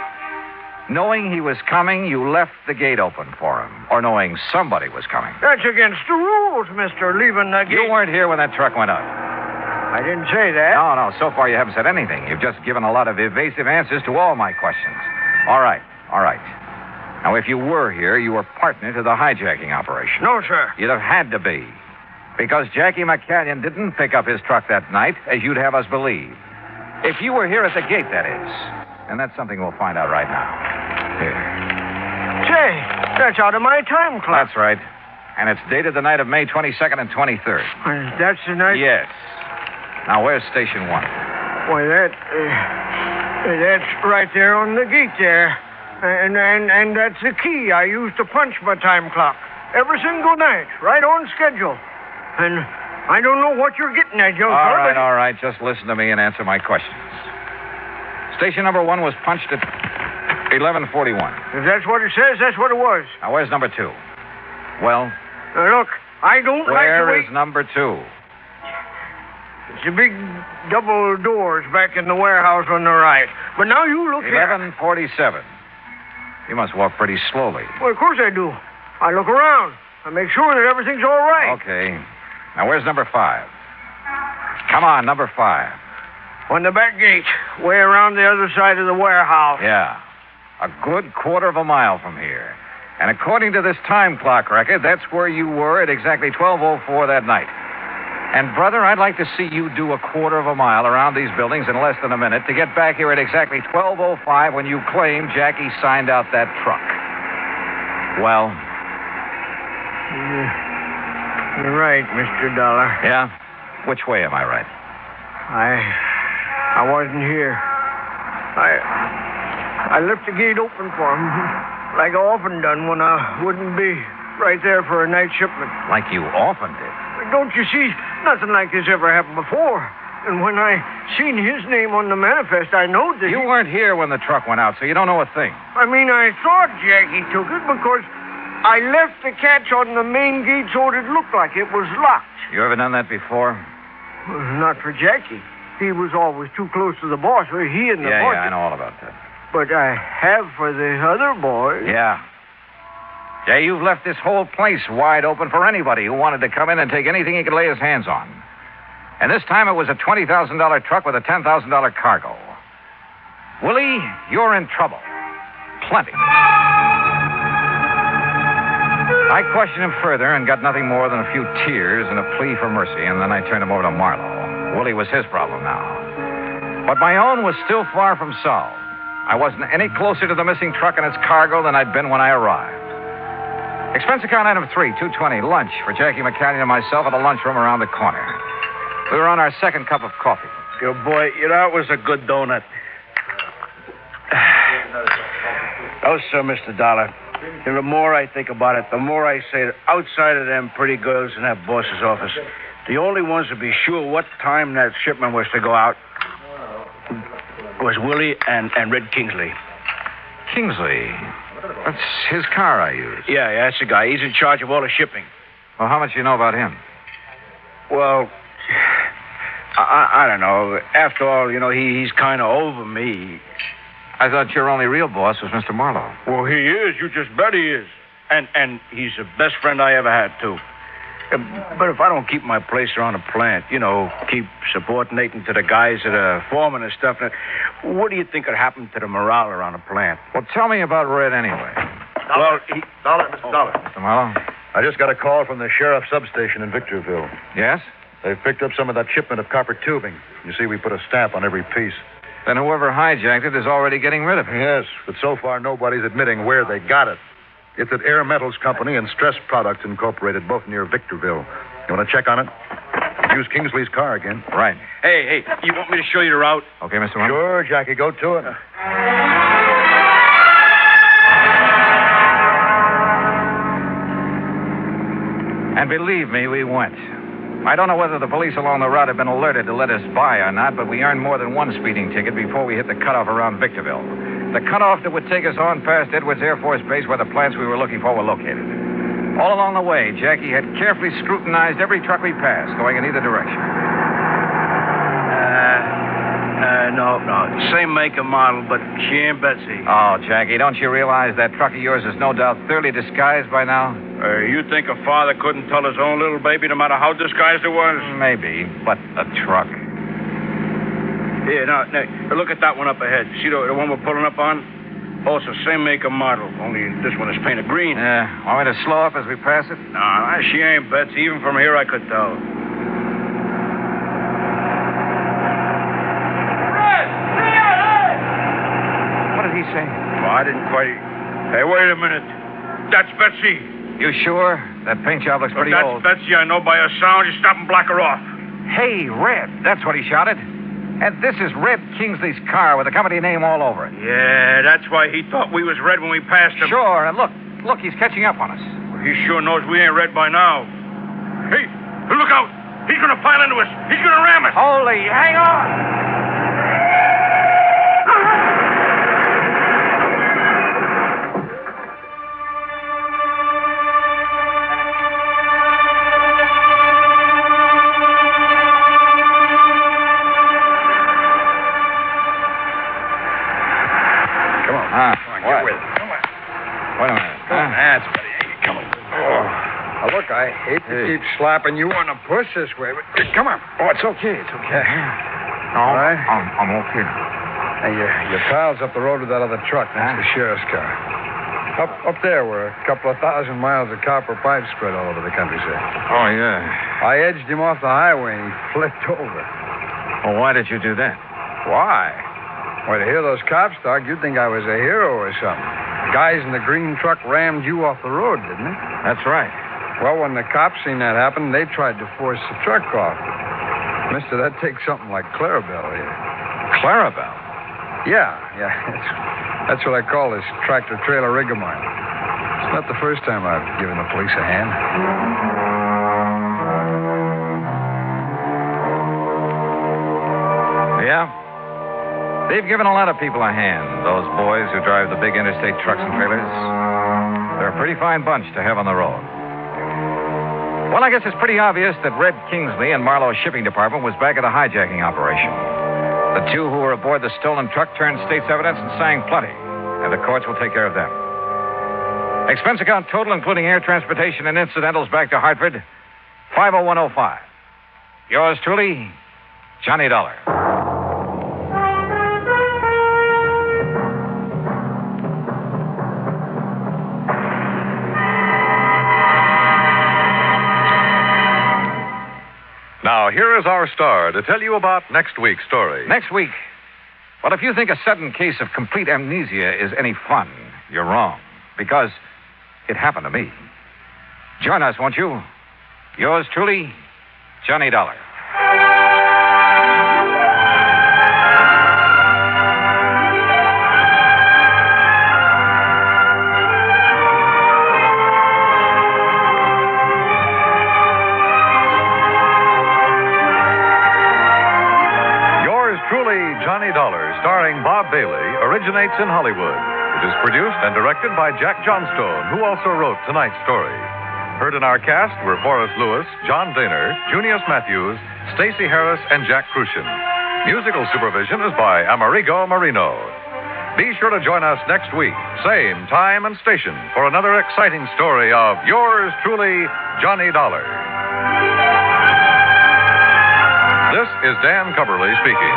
Knowing he was coming, you left the gate open for him. Or knowing somebody was coming. That's against the rules, mister, leaving the gate. You weren't here when that truck went out. I didn't say that. No. So far you haven't said anything. You've just given a lot of evasive answers to all my questions. All right. Now, if you were here, you were partner to the hijacking operation. No, sir. You'd have had to be. Because Jackie McCanyon didn't pick up his truck that night, as you'd have us believe. If you were here at the gate, that is. And that's something we'll find out right now. Here. Say, that's out of my time clock. That's right. And it's dated the night of May 22nd and 23rd. That's the night? Yes. Now, where's Station 1? Why, that's right there on the gate there. And that's the key I use to punch my time clock. Every single night, right on schedule. And I don't know what you're getting at, young fella. All right. Just listen to me and answer my questions. Station number 1 was punched at 11:41. If that's what it says, that's what it was. Now, where's number 2? Well? Look, I don't like the way... Where is number 2? It's the big double doors back in the warehouse on the right. But now you look 11:47. You must walk pretty slowly. Well, of course I do. I look around. I make sure that everything's all right. Okay. Now, where's number 5? Come on, number 5. On the back gate, way around the other side of the warehouse. Yeah. A good quarter of a mile from here. And according to this time clock record, that's where you were at exactly 12:04 that night. And, brother, I'd like to see you do a quarter of a mile around these buildings in less than a minute to get back here at exactly 12:05 when you claim Jackie signed out that truck. Well? You're right, Mr. Dollar. Yeah? Which way am I right? I wasn't here. I left the gate open for him, like I often done when I wouldn't be right there for a night shipment. Like you often did? Don't you see? Nothing like this ever happened before. And when I seen his name on the manifest, I knowed that You weren't here when the truck went out, so you don't know a thing. I mean, I thought Jackie took it because I left the catch on the main gate so it looked like it was locked. You ever done that before? Well, not for Jackie. He was always too close to the boss. He and the boss. Yeah, I know all about that. But I have for the other boys. Yeah. Jay, you've left this whole place wide open for anybody who wanted to come in and take anything he could lay his hands on. And this time it was a $20,000 truck with a $10,000 cargo. Willie, you're in trouble. Plenty. I questioned him further and got nothing more than a few tears and a plea for mercy, and then I turned him over to Marlowe. Willie was his problem now. But my own was still far from solved. I wasn't any closer to the missing truck and its cargo than I'd been when I arrived. Expense account item 3, $220, lunch for Jackie McCanyon and myself at a lunchroom around the corner. We were on our second cup of coffee. Your boy, that was a good donut. Oh, sir, Mr. Dollar. And the more I think about it, the more I say that outside of them pretty girls in that boss's office, the only ones to be sure what time that shipment was to go out was Willie and Red Kingsley. Kingsley? That's his car I used. Yeah, that's the guy. He's in charge of all the shipping. Well, how much do you know about him? Well, I don't know. After all, he's kind of over me. I thought your only real boss was Mr. Marlowe. Well, he is. You just bet he is. And he's the best friend I ever had, too. But if I don't keep my place around the plant, keep subordinating to the guys that are foreman and stuff, what do you think would happen to the morale around the plant? Well, tell me about Red anyway. Dollar, Mr. Dollar. Mr. Marlowe? I just got a call from the sheriff's substation in Victorville. Yes? They've picked up some of that shipment of copper tubing. You see, we put a stamp on every piece. Then whoever hijacked it is already getting rid of it. Yes, but so far nobody's admitting where they got it. It's at Air Metals Company and Stress Products Incorporated, both near Victorville. You want to check on it? Use Kingsley's car again. Right. Hey, you want me to show you the route? Okay, Mr. Marlowe. Sure, Jackie, go to it. And believe me, we went. I don't know whether the police along the route have been alerted to let us by or not, but we earned more than one speeding ticket before we hit the cutoff around Victorville. The cutoff that would take us on past Edwards Air Force Base where the plants we were looking for were located. All along the way, Jackie had carefully scrutinized every truck we passed, going in either direction. No. Same make and model, but she ain't Betsy. Oh, Jackie, don't you realize that truck of yours is no doubt thoroughly disguised by now? You think a father couldn't tell his own little baby no matter how disguised it was? Maybe, but a truck. Here, now, look at that one up ahead. See the one we're pulling up on? Also, same make and model, only this one is painted green. Yeah. Want me to slow up as we pass it? No, she ain't Betsy. Even from here, I could tell. What did he say? Oh, I didn't quite... Hey, wait a minute. That's Betsy. You sure? That paint job looks pretty old. That's Betsy. I know by her sound. You stop and block her off. Hey, Red. That's what he shouted. And this is Red Kingsley's car with the company name all over it. Yeah, that's why he thought we was Red when we passed him. Sure, and look, he's catching up on us. Well, he sure knows we ain't Red by now. Hey, look out. He's going to pile into us. He's going to ram us. Holy, hang on. Look, I hate to keep slapping you on the push this way, but come on. Oh, it's okay. It's okay. All right? I'm okay. Hey, your pal's up the road with that other truck. That's the sheriff's car. Up there were a couple of 1,000 miles of copper pipe spread all over the countryside. Oh, yeah. I edged him off the highway and he flipped over. Well, why did you do that? Why? Well, to hear those cops talk, you'd think I was a hero or something. The guys in the green truck rammed you off the road, didn't they? That's right. Well, when the cops seen that happen, they tried to force the truck off. Mister, that takes something like Clarabelle here. Clarabelle? Yeah. That's what I call this tractor-trailer rig of mine. It's not the first time I've given the police a hand. Yeah? They've given a lot of people a hand, those boys who drive the big interstate trucks and trailers. They're a pretty fine bunch to have on the road. Well, I guess it's pretty obvious that Red Kingsley and Marlowe's shipping department was back at the hijacking operation. The two who were aboard the stolen truck turned state's evidence and sang plenty, and the courts will take care of them. Expense account total, including air transportation and incidentals back to Hartford, 50105. Yours truly, Johnny Dollar. Now, here is our star to tell you about next week's story. Next week? Well, if you think a sudden case of complete amnesia is any fun, you're wrong. Because it happened to me. Join us, won't you? Yours truly, Johnny Dollar. Johnny Dollar, starring Bob Bailey, originates in Hollywood. It is produced and directed by Jack Johnstone, who also wrote tonight's story. Heard in our cast were Forrest Lewis, John Daner, Junius Matthews, Stacey Harris, and Jack Crucian. Musical supervision is by Amerigo Marino. Be sure to join us next week, same time and station, for another exciting story of yours truly, Johnny Dollar. This is Dan Cubberly speaking.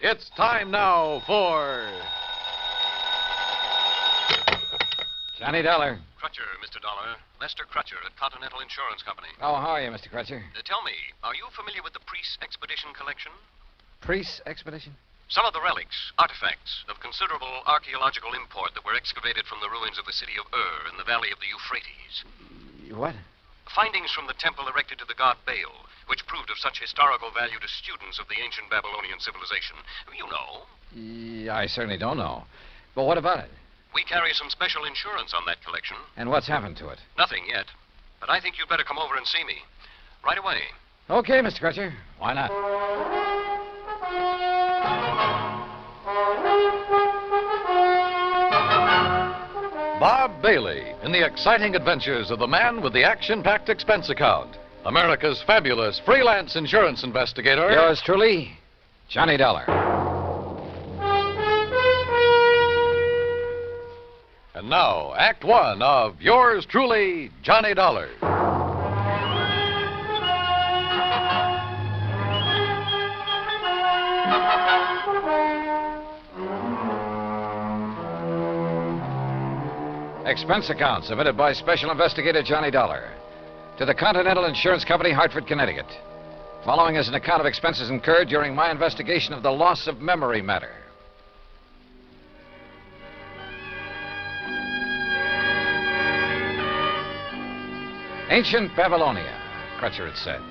It's time now for Johnny Dollar. Crutcher, Mr. Dollar. Lester Crutcher at Continental Insurance Company. Oh, how are you, Mr. Crutcher? Tell me, are you familiar with the Priest Expedition collection? Priest Expedition? Some of the relics, artifacts of considerable archaeological import that were excavated from the ruins of the city of Ur in the valley of the Euphrates. What? Findings from the temple erected to the god Baal, which proved of such historical value to students of the ancient Babylonian civilization. You know. Yeah, I certainly don't know. But what about it? We carry some special insurance on that collection. And what's happened to it? Nothing yet. But I think you'd better come over and see me. Right away. Okay, Mr. Crutcher. Why not? Bob Bailey in the exciting adventures of the man with the action-packed expense account. America's fabulous freelance insurance investigator. Yours truly, Johnny Dollar. And now, Act One of yours truly, Johnny Dollar. Expense account submitted by Special Investigator Johnny Dollar to the Continental Insurance Company, Hartford, Connecticut. Following is an account of expenses incurred during my investigation of the loss of memory matter. Ancient Babylonia, Crutcher had said.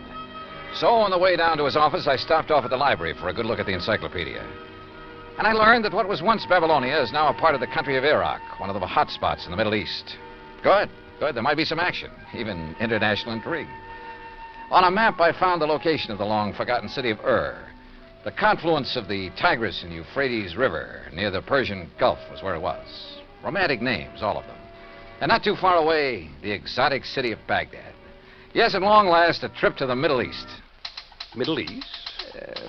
So on the way down to his office, I stopped off at the library for a good look at the encyclopedia. And I learned that what was once Babylonia is now a part of the country of Iraq, one of the hot spots in the Middle East. Good. There might be some action, even international intrigue. On a map, I found the location of the long-forgotten city of Ur. The confluence of the Tigris and Euphrates River near the Persian Gulf was where it was. Romantic names, all of them. And not too far away, the exotic city of Baghdad. Yes, at long last, a trip to the Middle East. Middle East?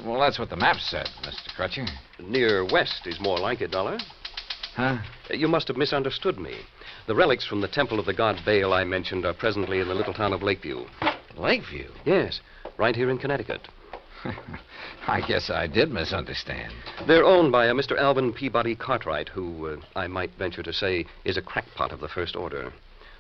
Well, that's what the map said, Mr. Crutcher. Near west is more like it, Dollar. Huh? You must have misunderstood me. The relics from the temple of the god Baal I mentioned are presently in the little town of Lakeview. Lakeview? Yes, right here in Connecticut. I guess I did misunderstand. They're owned by a Mr. Alvin Peabody Cartwright, who, I might venture to say, is a crackpot of the first order,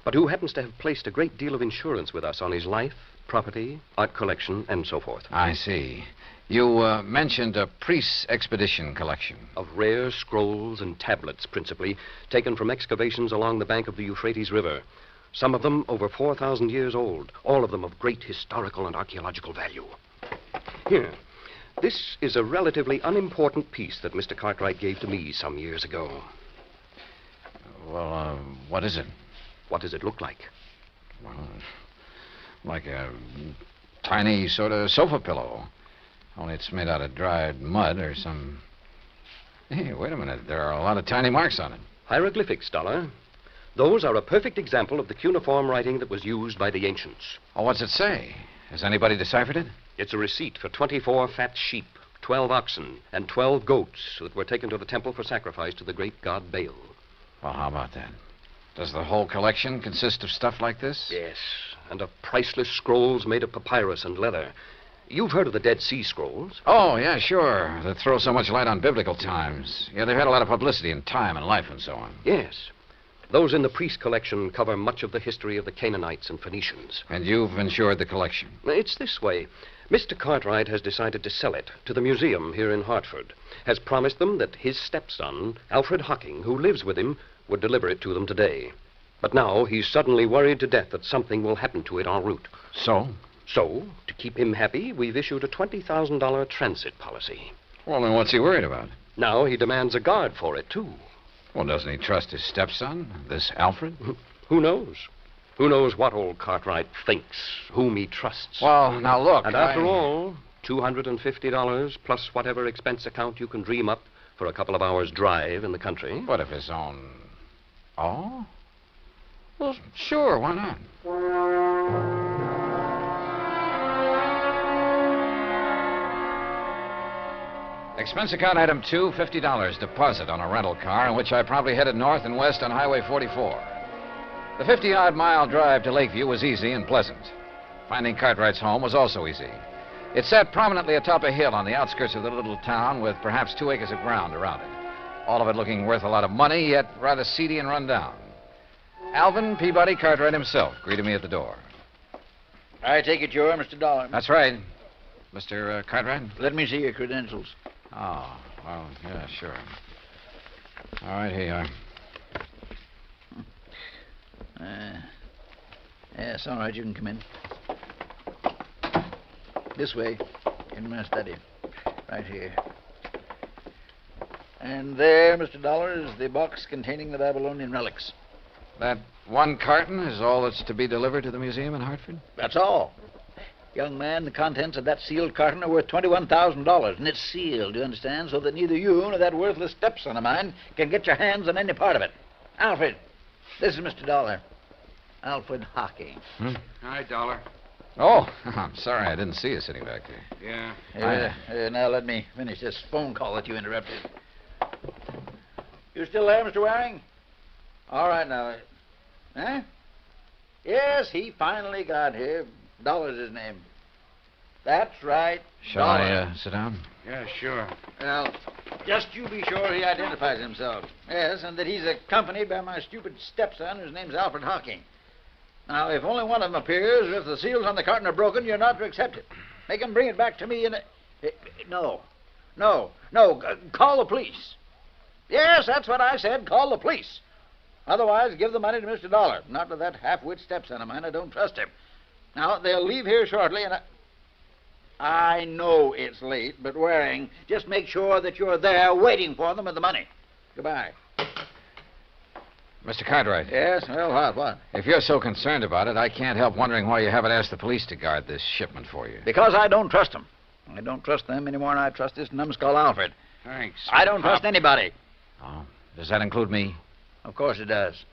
but who happens to have placed a great deal of insurance with us on his life, property, art collection, and so forth. I see. You mentioned a priest's expedition collection. Of rare scrolls and tablets, principally, taken from excavations along the bank of the Euphrates River. Some of them over 4,000 years old, all of them of great historical and archaeological value. Here, this is a relatively unimportant piece that Mr. Cartwright gave to me some years ago. Well, what is it? What does it look like? Well, like a tiny sort of sofa pillow. Only it's made out of dried mud or some Hey, wait a minute. There are a lot of tiny marks on it. Hieroglyphics, Dollar. Those are a perfect example of the cuneiform writing that was used by the ancients. Oh, what's it say? Has anybody deciphered it? It's a receipt for 24 fat sheep, 12 oxen, and 12 goats that were taken to the temple for sacrifice to the great god Baal. Well, how about that? Does the whole collection consist of stuff like this? Yes, and of priceless scrolls made of papyrus and leather. You've heard of the Dead Sea Scrolls? Oh, yeah, sure. That throw so much light on biblical times. Yeah, they've had a lot of publicity in time and life and so on. Yes. Those in the priest collection cover much of the history of the Canaanites and Phoenicians. And you've insured the collection? It's this way. Mr. Cartwright has decided to sell it to the museum here in Hartford. Has promised them that his stepson, Alfred Hocking, who lives with him, would deliver it to them today. But now he's suddenly worried to death that something will happen to it en route. So? So, to keep him happy, we've issued a $20,000 transit policy. Well, then what's he worried about? Now he demands a guard for it, too. Well, doesn't he trust his stepson, this Alfred? Who knows? Who knows what old Cartwright thinks, whom he trusts. Well, now look, And after all, $250 plus whatever expense account you can dream up for a couple of hours' drive in the country. What if his own... Oh? Well, sure, why not? Expense account item 2, $50 deposit on a rental car in which I promptly headed north and west on Highway 44. The 50-odd mile drive to Lakeview was easy and pleasant. Finding Cartwright's home was also easy. It sat prominently atop a hill on the outskirts of the little town with perhaps 2 acres of ground around it. All of it looking worth a lot of money, yet rather seedy and run down. Alvin Peabody Cartwright himself greeted me at the door. I take it you're Mr. Dollar. That's right. Mr. Cartwright? Let me see your credentials. Oh, well, yeah, sure. All right, here you are. Yes, all right, you can come in. This way, in my study. Right here. And there, Mr. Dollar, is the box containing the Babylonian relics. That one carton is all that's to be delivered to the museum in Hartford? That's all. Young man, the contents of that sealed carton are worth $21,000, and it's sealed, you understand, so that neither you nor that worthless stepson of mine can get your hands on any part of it. Alfred, this is Mr. Dollar. Alfred Hocking. Hi, Dollar. Oh, I'm sorry I didn't see you sitting back there. Yeah. Now let me finish this phone call that you interrupted. You still there, Mr. Waring? All right, now. Huh? Yes, he finally got here. Dollar's his name. That's right. Shall I sit down? Yeah, sure. Well, just you be sure he identifies himself. Yes, and that he's accompanied by my stupid stepson, whose name's Alfred Hocking. Now, if only one of them appears, or if the seals on the carton are broken, you're not to accept it. Make him bring it back to me in a... No. Call the police. Yes, that's what I said. Call the police. Otherwise, give the money to Mr. Dollar. Not to that half-wit stepson of mine. I don't trust him. Now, they'll leave here shortly, and I know it's late, but Waring, just make sure that you're there waiting for them with the money. Goodbye. Mr. Cartwright. Yes? Well, what? If you're so concerned about it, I can't help wondering why you haven't asked the police to guard this shipment for you. Because I don't trust them. I don't trust them any more than I trust this numbskull Alfred. Thanks. I don't trust anybody. Oh, does that include me? Of course it does.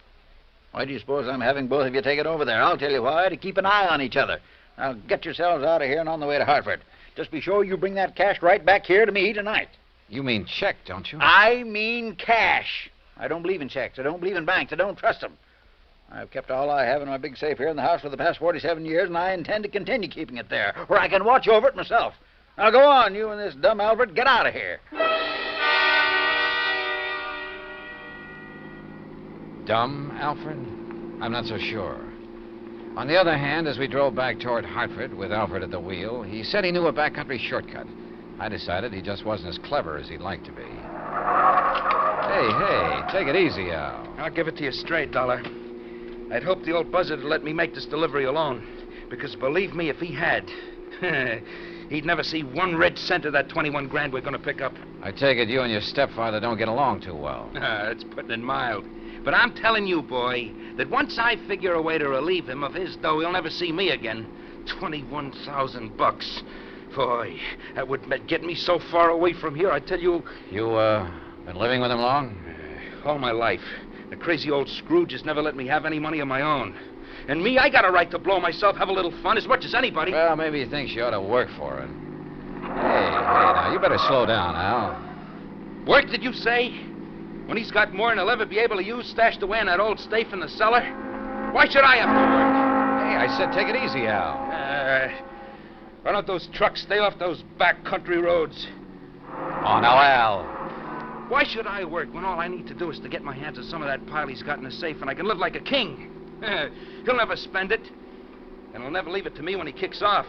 Why do you suppose I'm having both of you take it over there? I'll tell you why, to keep an eye on each other. Now, get yourselves out of here and on the way to Hartford. Just be sure you bring that cash right back here to me tonight. You mean check, don't you? I mean cash. I don't believe in checks. I don't believe in banks. I don't trust them. I've kept all I have in my big safe here in the house for the past 47 years, and I intend to continue keeping it there, where I can watch over it myself. Now, go on, you and this dumb Alfred. Get out of here. Dumb, Alfred? I'm not so sure. On the other hand, as we drove back toward Hartford with Alfred at the wheel, he said he knew a backcountry shortcut. I decided he just wasn't as clever as he'd like to be. Hey, take it easy, Al. I'll give it to you straight, Dollar. I'd hoped the old buzzard would let me make this delivery alone. Because believe me, if he had, he'd never see 1 red cent of that 21 grand we're going to pick up. I take it you and your stepfather don't get along too well. That's putting it mild. But I'm telling you, boy, that once I figure a way to relieve him of his dough, he'll never see me again. $21,000. Boy, that would get me so far away from here, I tell you... You, Been living with him long? All my life. The crazy old Scrooge has never let me have any money of my own. And me, I got a right to blow myself, have a little fun, as much as anybody. Well, maybe he thinks you ought to work for it. Hey, now, you better slow down, Al. Work, did you say? When he's got more than he'll ever be able to use stashed away in that old safe in the cellar? Why should I have to work? Hey, I said take it easy, Al. Why don't those trucks stay off those back country roads? Oh, now, Al. Why should I work when all I need to do is to get my hands on some of that pile he's got in the safe and I can live like a king? He'll never spend it, and he'll never leave it to me when he kicks off.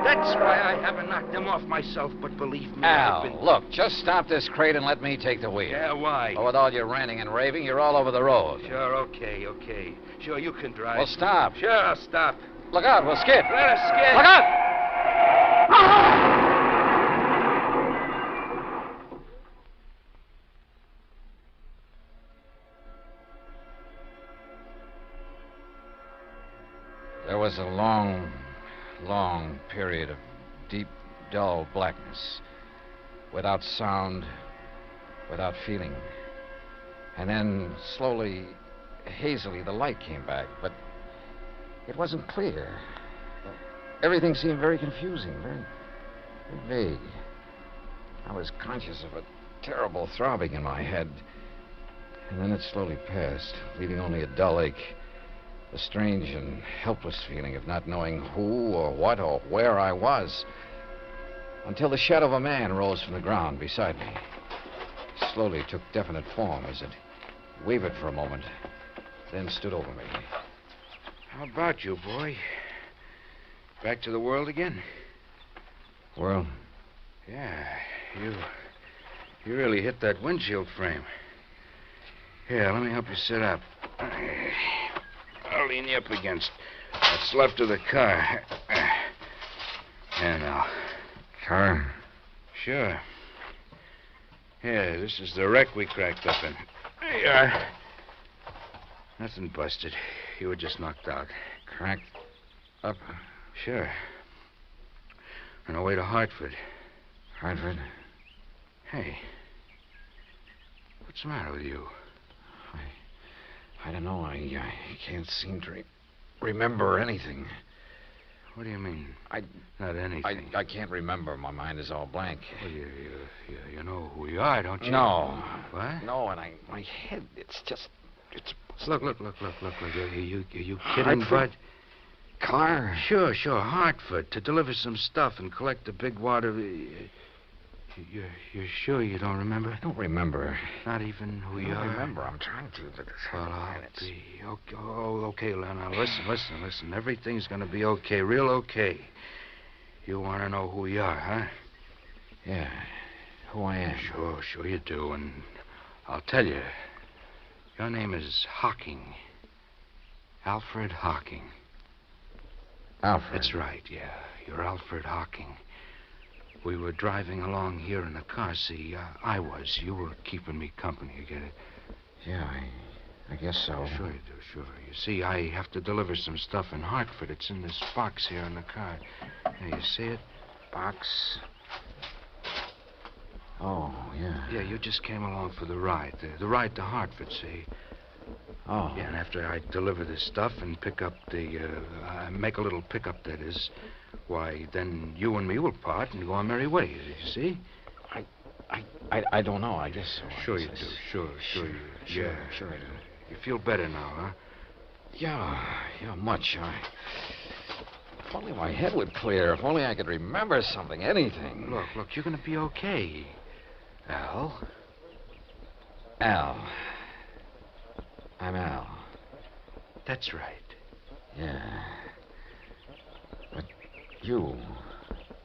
That's why I haven't knocked him off myself, but believe me, Al, look, just stop this crate and let me take the wheel. Yeah, why? Oh, with all your ranting and raving, you're all over the road. Sure, okay. Sure, you can drive. Well, stop. Sure, I'll stop. Look out, we'll skid. Let us skid. Look out! There was a long period of deep, dull blackness, without sound, without feeling. And then, slowly, hazily, the light came back, but it wasn't clear. Everything seemed very confusing, very vague. I was conscious of a terrible throbbing in my head, and then it slowly passed, leaving only a dull ache. A strange and helpless feeling of not knowing who or what or where I was, until the shadow of a man rose from the ground beside me. It slowly took definite form as it wavered for a moment, then stood over me. How about you, boy? Back to the world again? World? Yeah, you really hit that windshield frame. Here, let me help you sit up. I'll lean you up against what's left of the car. And now. Car? Sure. Yeah, this is the wreck we cracked up in. There you are. Nothing busted. You were just knocked out. Cracked up? Sure. On our way to Hartford. Hartford? Hey. What's the matter with you? I don't know. I can't seem to remember anything. What do you mean? Not anything. I can't remember. My mind is all blank. Well, you know who we are, don't you? No. What? No, and my head, it's Look. Are you kidding, Hartford? Bud? Car? Sure. Hartford, to deliver some stuff and collect the big wad of... You're sure you don't remember? I don't remember. Not even who you are? I don't remember. I'm trying to, but... Well, I'll be... Okay, now listen. Everything's going to be okay, real okay. You want to know who you are, huh? Yeah, who I am. Sure you do, and I'll tell you. Your name is Hocking. Alfred Hocking. Alfred? That's right, yeah. You're Alfred Hocking. We were driving along here in the car. See, I was. You were keeping me company, you get it? Yeah, I guess so. Sure you do, sure. You see, I have to deliver some stuff in Hartford. It's in this box here in the car. There, you see it? Box? Oh, yeah. Yeah, you just came along for the ride. The ride to Hartford, see? Oh. Yeah, and after I deliver this stuff and pick up make a little pickup, that is, why, then you and me will part and go our merry ways, you see? I don't know, I guess so. Sure you do, sure you do. Sure I do. You feel better now, huh? Yeah, much. If only my head would clear. If only I could remember something, anything. Look, you're going to be okay. Al? Al. I'm Al. That's right. Yeah. But you...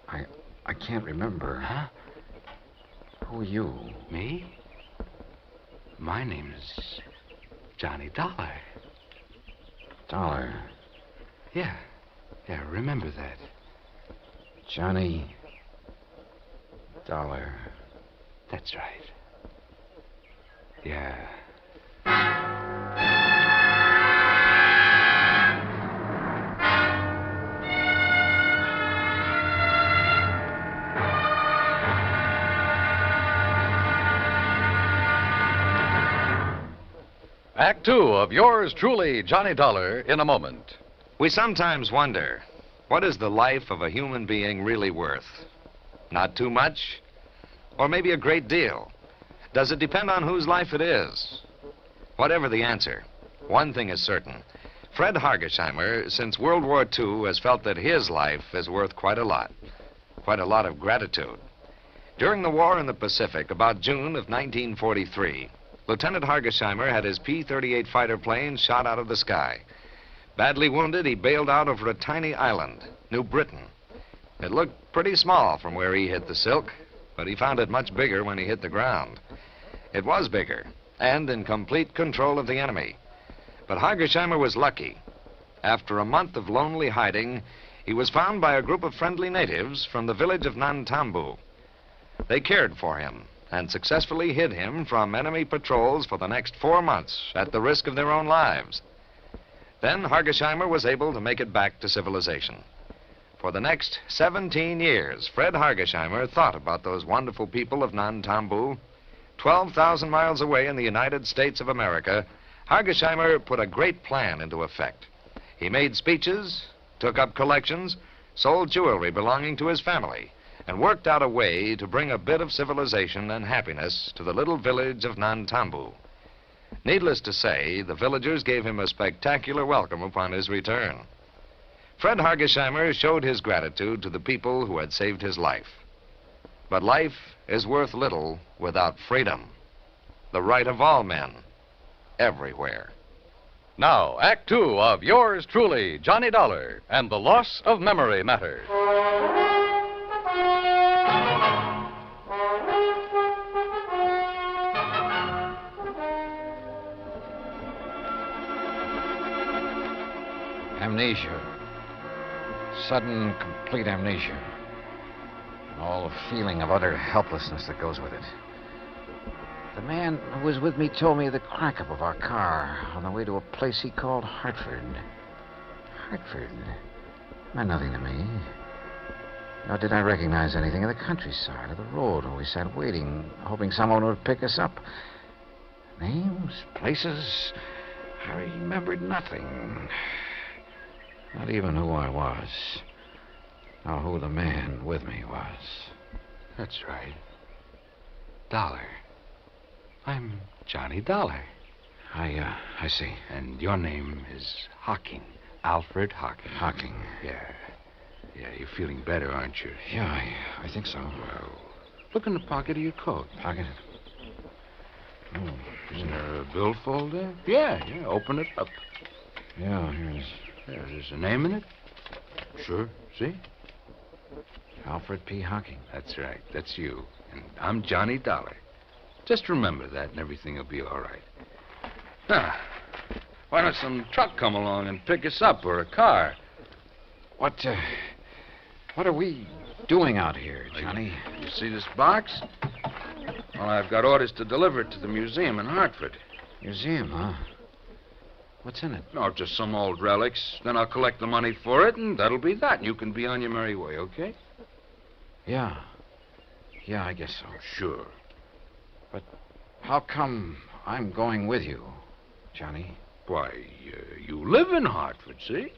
I can't remember. Huh? Who are you? Me? My name is Johnny Dollar. Dollar? Yeah, remember that. Johnny Dollar. That's right. Yeah. Act Two of yours truly, Johnny Dollar, in a moment. We sometimes wonder, what is the life of a human being really worth? Not too much? Or maybe a great deal? Does it depend on whose life it is? Whatever the answer, one thing is certain. Fred Hargesheimer, since World War II, has felt that his life is worth quite a lot of gratitude. During the war in the Pacific, about June of 1943, Lieutenant Hargesheimer had his P-38 fighter plane shot out of the sky. Badly wounded, he bailed out over a tiny island, New Britain. It looked pretty small from where he hit the silk, but he found it much bigger when he hit the ground. It was bigger, and in complete control of the enemy. But Hargesheimer was lucky. After a month of lonely hiding, he was found by a group of friendly natives from the village of Nantambu. They cared for him and successfully hid him from enemy patrols for the next 4 months at the risk of their own lives. Then Hargesheimer was able to make it back to civilization. For the next 17 years, Fred Hargesheimer thought about those wonderful people of Nantambu. 12,000 miles away in the United States of America, Hargesheimer put a great plan into effect. He made speeches, took up collections, sold jewelry belonging to his family, and worked out a way to bring a bit of civilization and happiness to the little village of Nantambu. Needless to say, the villagers gave him a spectacular welcome upon his return. Fred Hargesheimer showed his gratitude to the people who had saved his life. But life is worth little without freedom, the right of all men, everywhere. Now, Act Two of yours truly, Johnny Dollar, and the Loss of Memory Matter. Amnesia. Sudden, complete amnesia. And all the feeling of utter helplessness that goes with it. The man who was with me told me of the crack-up of our car on the way to a place he called Hartford. Hartford? Meant nothing to me. Nor did I recognize anything of the countryside or the road where we sat waiting, hoping someone would pick us up. Names, places, I remembered nothing. Not even who I was. Or who the man with me was. That's right. Dollar. I'm Johnny Dollar. I see. And your name is Hocking. Alfred Hocking. Hocking. Yeah. Yeah, you're feeling better, aren't you? Yeah, I think so. Well, look in the pocket of your coat. Pocket? Oh. Isn't there a billfold there? Yeah, open it up. Yeah, here it is. Yeah, there's a name in it? Sure, see? Alfred P. Hocking. That's right, that's you. And I'm Johnny Dollar. Just remember that and everything will be all right. Now, why don't some truck come along and pick us up, or a car? What are we doing out here, Johnny? You see this box? Well, I've got orders to deliver it to the museum in Hartford. Museum, huh? What's in it? No, just some old relics. Then I'll collect the money for it, and that'll be that. You can be on your merry way, okay? Yeah. Yeah, I guess so. Sure. But how come I'm going with you, Johnny? Why, you live in Hartford, see?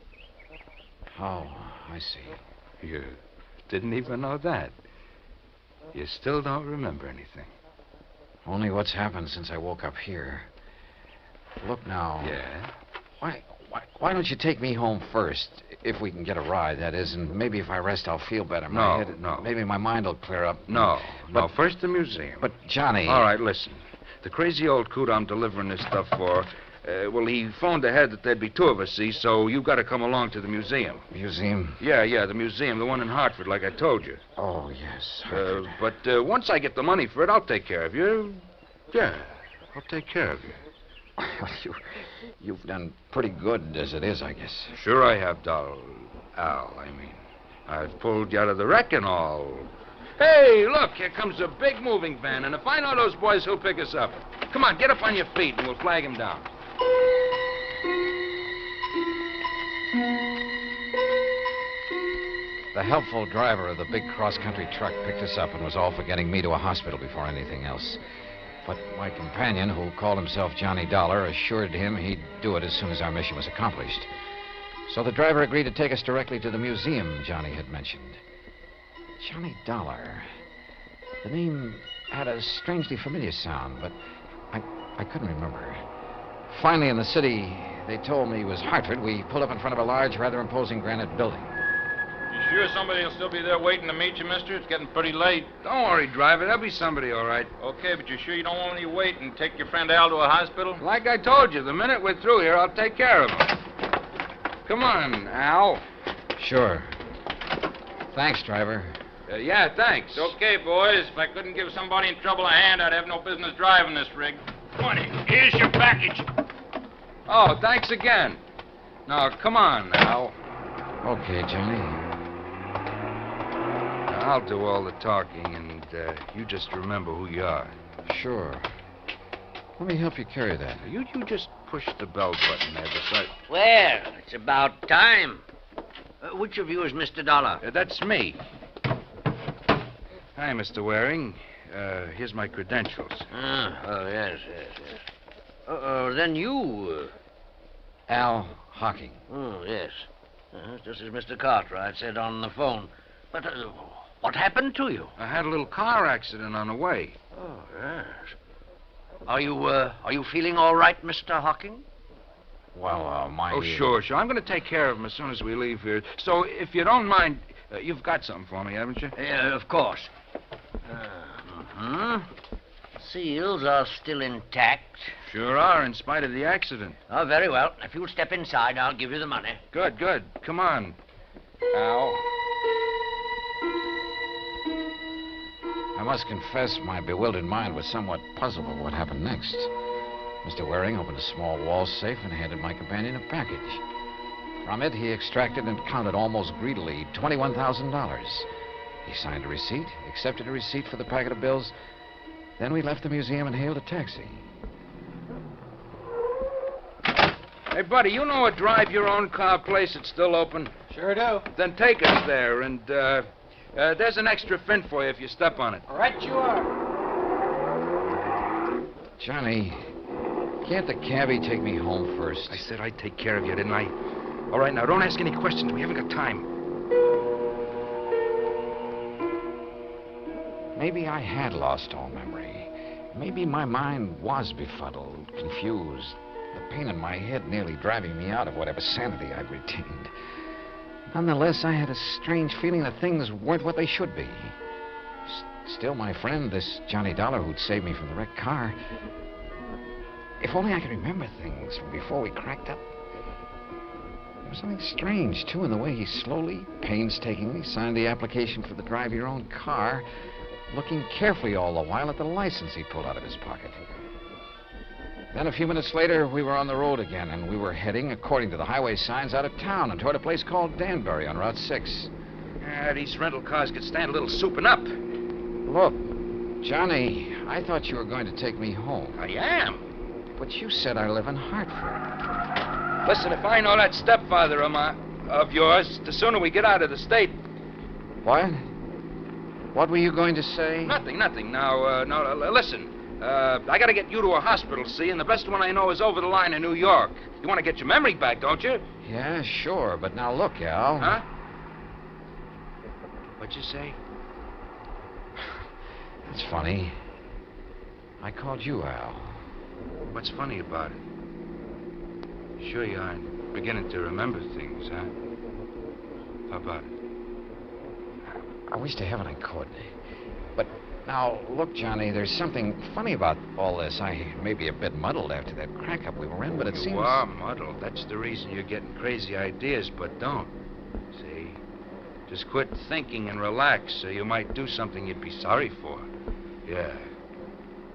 Oh, I see. You didn't even know that. You still don't remember anything. Only what's happened since I woke up here. Look now. Yeah? Why don't you take me home first, if we can get a ride, that is, and maybe if I rest, I'll feel better. No. Maybe my mind will clear up. No, first the museum. But, Johnny... All right, listen. The crazy old coot I'm delivering this stuff for, he phoned ahead that there'd be two of us, see, so you got to come along to the museum. Museum? Yeah, the museum, the one in Hartford, like I told you. Oh, yes, Hartford. But once I get the money for it, I'll take care of you. Yeah, I'll take care of you. You've done pretty good as it is, I guess. Sure I have, Al. I've pulled you out of the wreck and all. Hey, look, here comes a big moving van, and if I know those boys, he'll pick us up. Come on, get up on your feet, and we'll flag him down. The helpful driver of the big cross-country truck picked us up and was all for getting me to a hospital before anything else. But my companion, who called himself Johnny Dollar, assured him he'd do it as soon as our mission was accomplished. So the driver agreed to take us directly to the museum Johnny had mentioned. Johnny Dollar. The name had a strangely familiar sound, but I couldn't remember. Finally, in the city, they told me it was Hartford. We pulled up in front of a large, rather imposing granite building. You sure somebody will still be there waiting to meet you, mister? It's getting pretty late. Don't worry, driver. There'll be somebody, all right. Okay, but you sure you don't want me to wait and take your friend Al to a hospital? Like I told you, the minute we're through here, I'll take care of him. Come on, Al. Sure. Thanks, driver. Yeah, thanks. Okay, boys. If I couldn't give somebody in trouble a hand, I'd have no business driving this rig. 20. Here's your package. Oh, thanks again. Now, come on, Al. Okay, Johnny. I'll do all the talking, and you just remember who you are. Sure. Let me help you carry that. You just push the bell button there beside... Well, it's about time. Which of you is Mr. Dollar? That's me. Hi, Mr. Waring. Here's my credentials. Yes. Then you... Al Hocking. Oh, yes. Just as Mr. Cartwright said on the phone. But what happened to you? I had a little car accident on the way. Oh, yes. Are you feeling all right, Mr. Hocking? Well, my... Oh, sure. I'm going to take care of him as soon as we leave here. So, if you don't mind, you've got something for me, haven't you? Yeah, of course. Seals are still intact. Sure are, in spite of the accident. Oh, very well. If you'll step inside, I'll give you the money. Good. Come on, Al. I must confess my bewildered mind was somewhat puzzled by what happened next. Mr. Waring opened a small wall safe and handed my companion a package. From it, he extracted and counted almost greedily $21,000. He signed a receipt, accepted a receipt for the packet of bills. Then we left the museum and hailed a taxi. Hey, buddy, you know a drive-your-own-car place that's still open? Sure do. Then take us there, and there's an extra fin for you if you step on it. Right you are. Johnny, can't the cabbie take me home first? I said I'd take care of you, didn't I? All right, now, don't ask any questions. We haven't got time. Maybe I had lost all memory. Maybe my mind was befuddled, confused. The pain in my head nearly driving me out of whatever sanity I'd retained. Nonetheless, I had a strange feeling that things weren't what they should be. Still, my friend, this Johnny Dollar who'd saved me from the wrecked car... If only I could remember things from before we cracked up. There was something strange, too, in the way he slowly, painstakingly signed the application for the drive-your-own-car, looking carefully all the while at the license he pulled out of his pocket. Then a few minutes later, we were on the road again, and we were heading, according to the highway signs, out of town and toward a place called Danbury on Route 6. These rental cars could stand a little souping up. Look, Johnny, I thought you were going to take me home. I am. But you said I live in Hartford. Listen, if I know that stepfather of yours, the sooner we get out of the state... What? What were you going to say? Nothing. Now, listen. I got to get you to a hospital, see, and the best one I know is over the line in New York. You want to get your memory back, don't you? Yeah, sure, but now look, Al. Huh? What'd you say? It's funny. I called you Al. What's funny about it? Sure you aren't beginning to remember things, huh? How about it? I wish to heaven I could. But now, look, Johnny, there's something funny about all this. I may be a bit muddled after that crack-up we were in, but it seems... You are muddled. That's the reason you're getting crazy ideas, but don't. See? Just quit thinking and relax so you might do something you'd be sorry for. Yeah,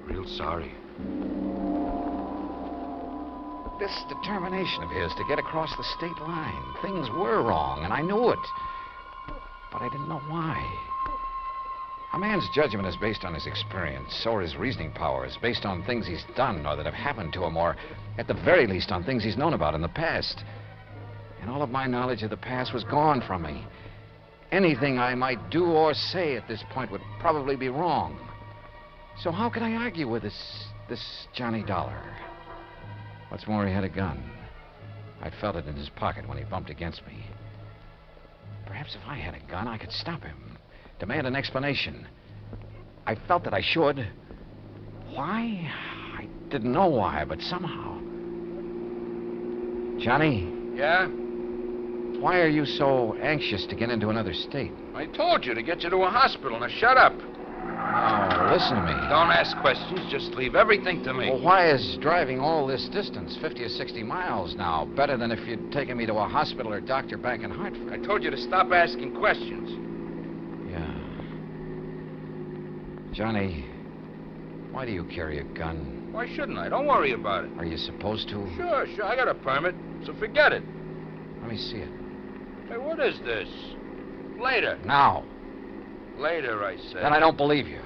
real sorry. This determination of his to get across the state line. Things were wrong, and I knew it. But I didn't know why. A man's judgment is based on his experience. So are his reasoning powers, based on things he's done or that have happened to him, or at the very least on things he's known about in the past. And all of my knowledge of the past was gone from me. Anything I might do or say at this point would probably be wrong. So how could I argue with this Johnny Dollar? What's more, he had a gun. I'd felt it in his pocket when he bumped against me. Perhaps if I had a gun, I could stop him, demand an explanation. I felt that I should. Why? I didn't know why, but somehow. Johnny? Yeah? Why are you so anxious to get into another state? I told you to get you to a hospital. Now shut up. Oh, listen to me. Don't ask questions. Just leave everything to me. Well, why is driving all this distance, 50 or 60 miles now, better than if you'd taken me to a hospital or doctor back in Hartford? I told you to stop asking questions. Yeah. Johnny, why do you carry a gun? Why shouldn't I? Don't worry about it. Are you supposed to? Sure. I got a permit, so forget it. Let me see it. Hey, what is this? Later. Now. Later, I said. Then I don't believe you.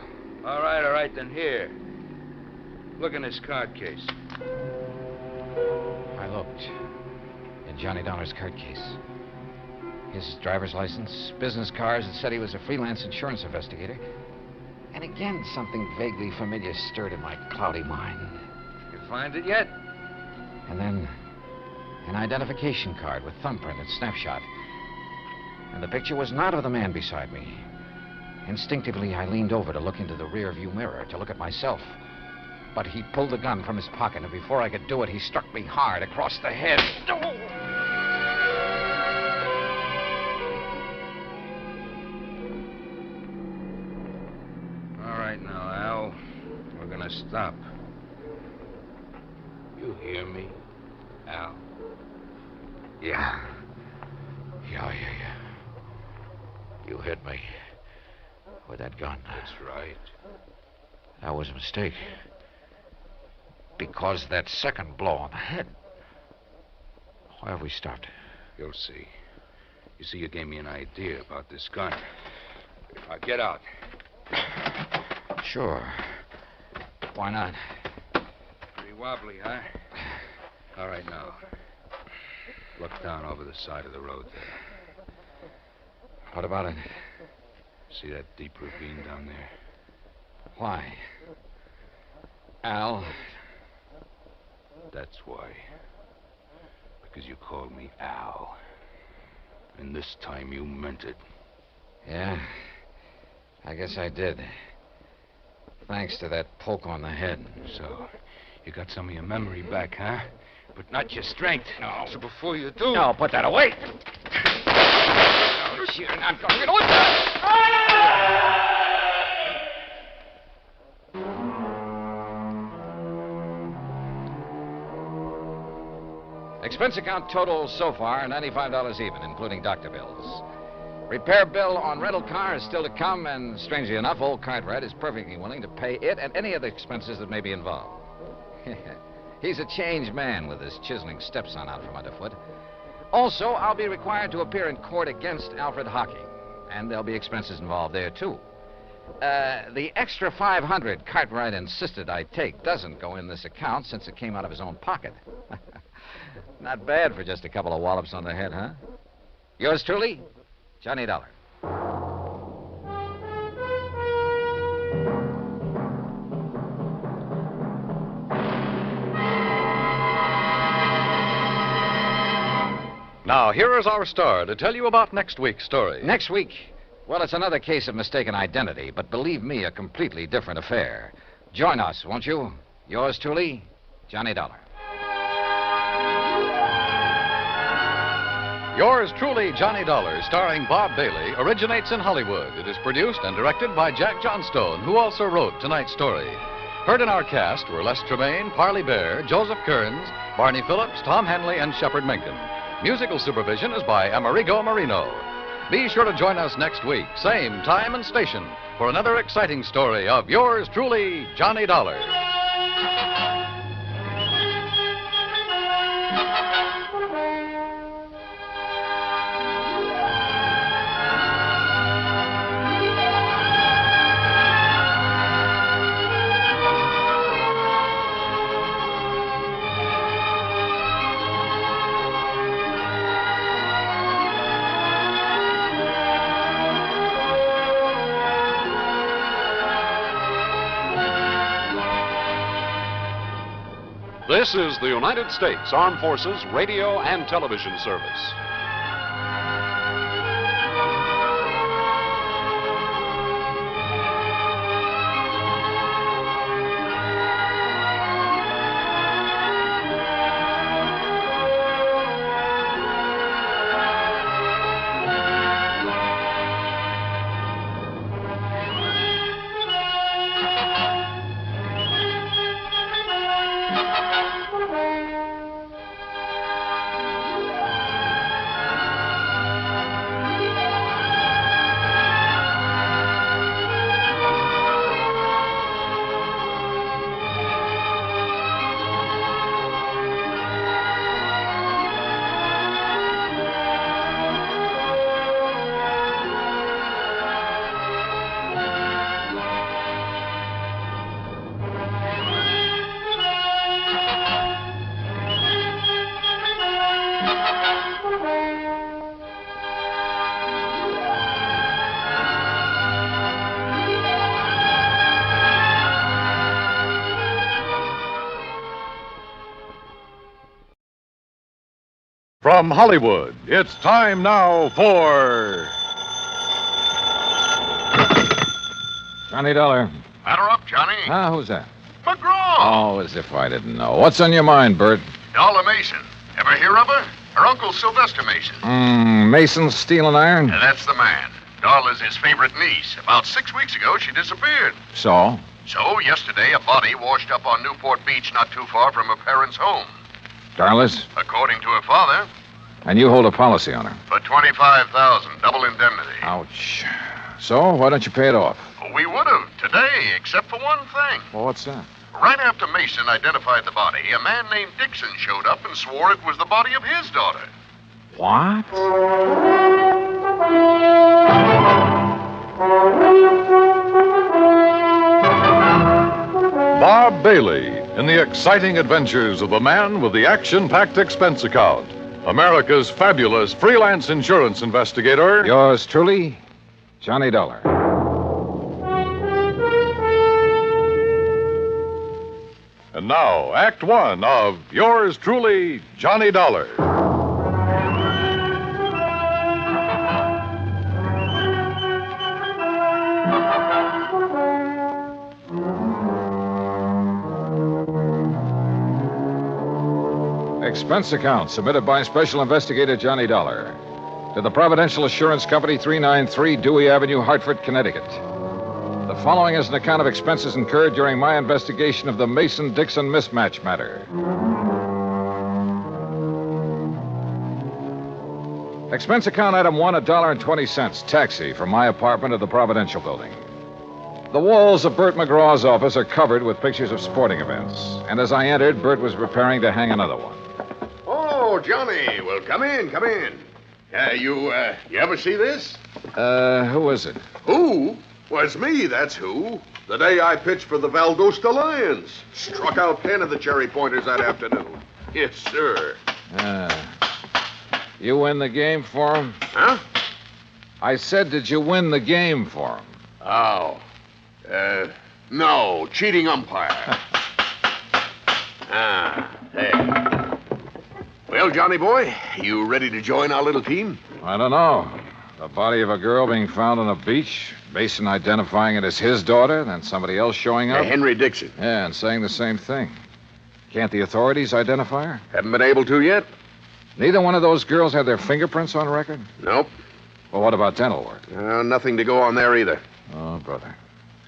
All right, then here. Look in this card case. I looked. In Johnny Dollar's card case. His driver's license, business cards that said he was a freelance insurance investigator. And again, something vaguely familiar stirred in my cloudy mind. You find it yet? And then an identification card with thumbprint and snapshot. And the picture was not of the man beside me. Instinctively, I leaned over to look into the rear-view mirror, to look at myself. But he pulled the gun from his pocket, and before I could do it, he struck me hard across the head. All right now, Al. We're gonna stop. You hear me, Al? Yeah. Yeah. You hit me with that gun. That's right. That was a mistake. Because that second blow on the head. Why have we stopped? You'll see. You see, you gave me an idea about this gun. Now, get out. Sure. Why not? Pretty wobbly, huh? All right, now. Look down over the side of the road there. What about it? See that deep ravine down there? Why? Al? That's why. Because you called me Al. And this time you meant it. Yeah. I guess I did. Thanks to that poke on the head. So, you got some of your memory back, huh? But not your strength. No. So before you do... No, put that away. Oh, you're not going to... What the... Expense account total so far, $95 even, including doctor bills. Repair bill on rental car is still to come, and strangely enough, old Cartwright is perfectly willing to pay it and any other expenses that may be involved. He's a changed man with his chiseling stepson out from underfoot. Also, I'll be required to appear in court against Alfred Hocking, and there'll be expenses involved there, too. The extra $500 Cartwright insisted I take doesn't go in this account since it came out of his own pocket. Not bad for just a couple of wallops on the head, huh? Yours truly, Johnny Dollar. Now, here is our star to tell you about next week's story. Next week? Well, it's another case of mistaken identity, but believe me, a completely different affair. Join us, won't you? Yours truly, Johnny Dollar. Yours truly, Johnny Dollar, starring Bob Bailey, originates in Hollywood. It is produced and directed by Jack Johnstone, who also wrote tonight's story. Heard in our cast were Les Tremaine, Parley Bear, Joseph Kearns, Barney Phillips, Tom Henley, and Shepard Menken. Musical supervision is by Amerigo Marino. Be sure to join us next week, same time and station, for another exciting story of yours truly, Johnny Dollar. This is the United States Armed Forces Radio and Television Service. From Hollywood, it's time now for Johnny Dollar. Batter up, Johnny. Ah, who's that? McGraw. Oh, as if I didn't know. What's on your mind, Bert? Dollar Mason. Ever hear of her? Her uncle, Sylvester Mason. Mason, steel and iron? That's the man. Dollar's his favorite niece. About 6 weeks ago, she disappeared. So? So, yesterday, a body washed up on Newport Beach not too far from her parents' home. Darla's? According to her father, And you hold a policy on her. for $25,000, double indemnity. Ouch. So, why don't you pay it off? We would have today, except for one thing. Well, what's that? Right after Mason identified the body, a man named Dixon showed up and swore it was the body of his daughter. What? Bob Bailey in the exciting adventures of the man with the action-packed expense account. America's fabulous freelance insurance investigator. Yours truly, Johnny Dollar. And now, Act One of yours truly, Johnny Dollar. Expense account submitted by Special Investigator Johnny Dollar to the Providential Assurance Company, 393 Dewey Avenue, Hartford, Connecticut. The following is an account of expenses incurred during my investigation of the Mason-Dixon mismatch matter. Expense account item 1, $1.20, taxi from my apartment to the Providential Building. The walls of Bert McGraw's office are covered with pictures of sporting events, and as I entered, Bert was preparing to hang another one. Oh, Johnny. Well, come in, come in. You ever see this? Who is it? Who? Well, it's me, that's who. The day I pitched for the Valdosta Lions. Struck out 10 of the Cherry Pointers that afternoon. Yes, sir. You win the game for him? Huh? I said, did you win the game for him? Oh. No, cheating umpire. There. Well, Johnny boy, you ready to join our little team? I don't know. The body of a girl being found on a beach, Mason identifying it as his daughter, then somebody else showing up. Henry Dixon. Yeah, and saying the same thing. Can't the authorities identify her? Haven't been able to yet. Neither one of those girls had their fingerprints on record? Nope. Well, what about dental work? Nothing to go on there either. Oh, brother.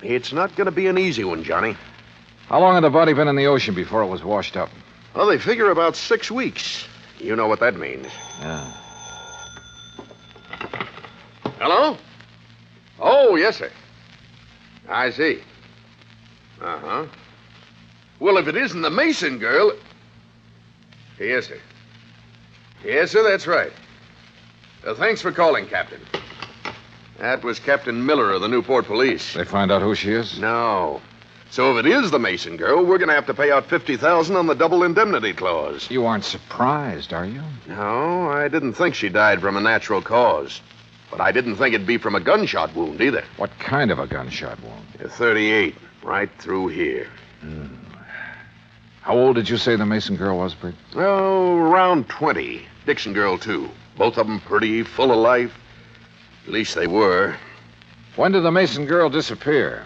It's not going to be an easy one, Johnny. How long had the body been in the ocean before it was washed up? Well, they figure about 6 weeks. You know what that means. Yeah. Hello? Oh, yes, sir. I see. Uh-huh. Well, if it isn't the Mason girl... Yes, sir. Yes, sir, that's right. Thanks for calling, Captain. That was Captain Miller of the Newport Police. They find out who she is? No. So if it is the Mason girl, we're going to have to pay out $50,000 on the double indemnity clause. You aren't surprised, are you? No, I didn't think she died from a natural cause. But I didn't think it'd be from a gunshot wound either. What kind of a gunshot wound? A 38, right through here. How old did you say the Mason girl was, Britt? Oh, around 20. Dixon girl, too. Both of them pretty, full of life. At least they were. When did the Mason girl disappear?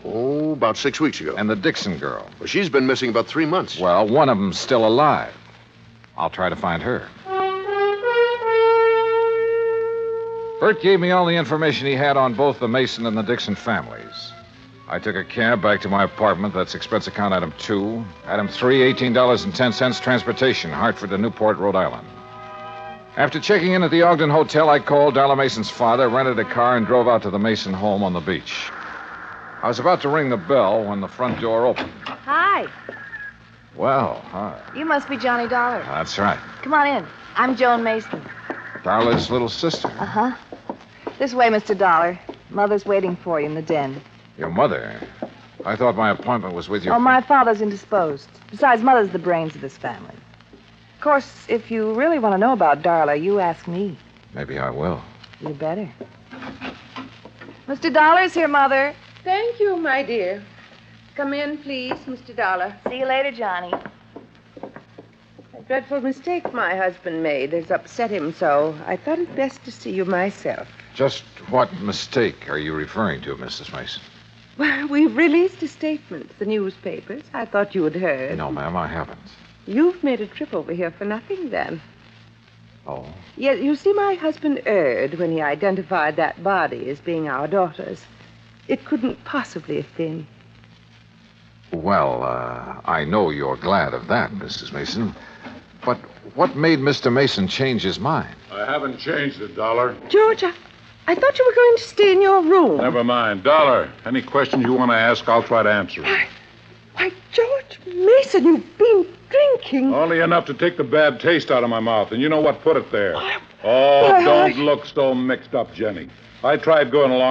Oh, about 6 weeks ago. And the Dixon girl? Well, she's been missing about 3 months. Well, one of them's still alive. I'll try to find her. Bert gave me all the information he had on both the Mason and the Dixon families. I took a cab back to my apartment. That's expense account item 2. Item 3, $18.10 transportation, Hartford to Newport, Rhode Island. After checking in at the Ogden Hotel, I called Darla Mason's father, rented a car, and drove out to the Mason home on the beach. I was about to ring the bell when the front door opened. Hi. Well, hi. You must be Johnny Dollar. That's right. Come on in. I'm Joan Mason. Darla's little sister. Uh-huh. This way, Mr. Dollar. Mother's waiting for you in the den. Your mother? I thought my appointment was with your... Oh, my father's indisposed. Besides, Mother's the brains of this family. Of course, if you really want to know about Darla, you ask me. Maybe I will. You better. Mr. Dollar's here, Mother. Thank you, my dear. Come in, please, Mr. Dollar. See you later, Johnny. A dreadful mistake my husband made has upset him so. I thought it best to see you myself. Just what mistake are you referring to, Mrs. Mason? Well, we've released a statement to the newspapers. I thought you had heard. No, ma'am, I haven't. You've made a trip over here for nothing, then. Oh? Yes, you see, my husband erred when he identified that body as being our daughter's. It couldn't possibly have been. Well, I know you're glad of that, Mrs. Mason. But what made Mr. Mason change his mind? I haven't changed it, Dollar. George, I thought you were going to stay in your room. Never mind. Dollar, any questions you want to ask, I'll try to answer them. Why, George Mason, you've been drinking. Only enough to take the bad taste out of my mouth, and you know what put it there. Oh, don't look so mixed up, Jenny. I tried going along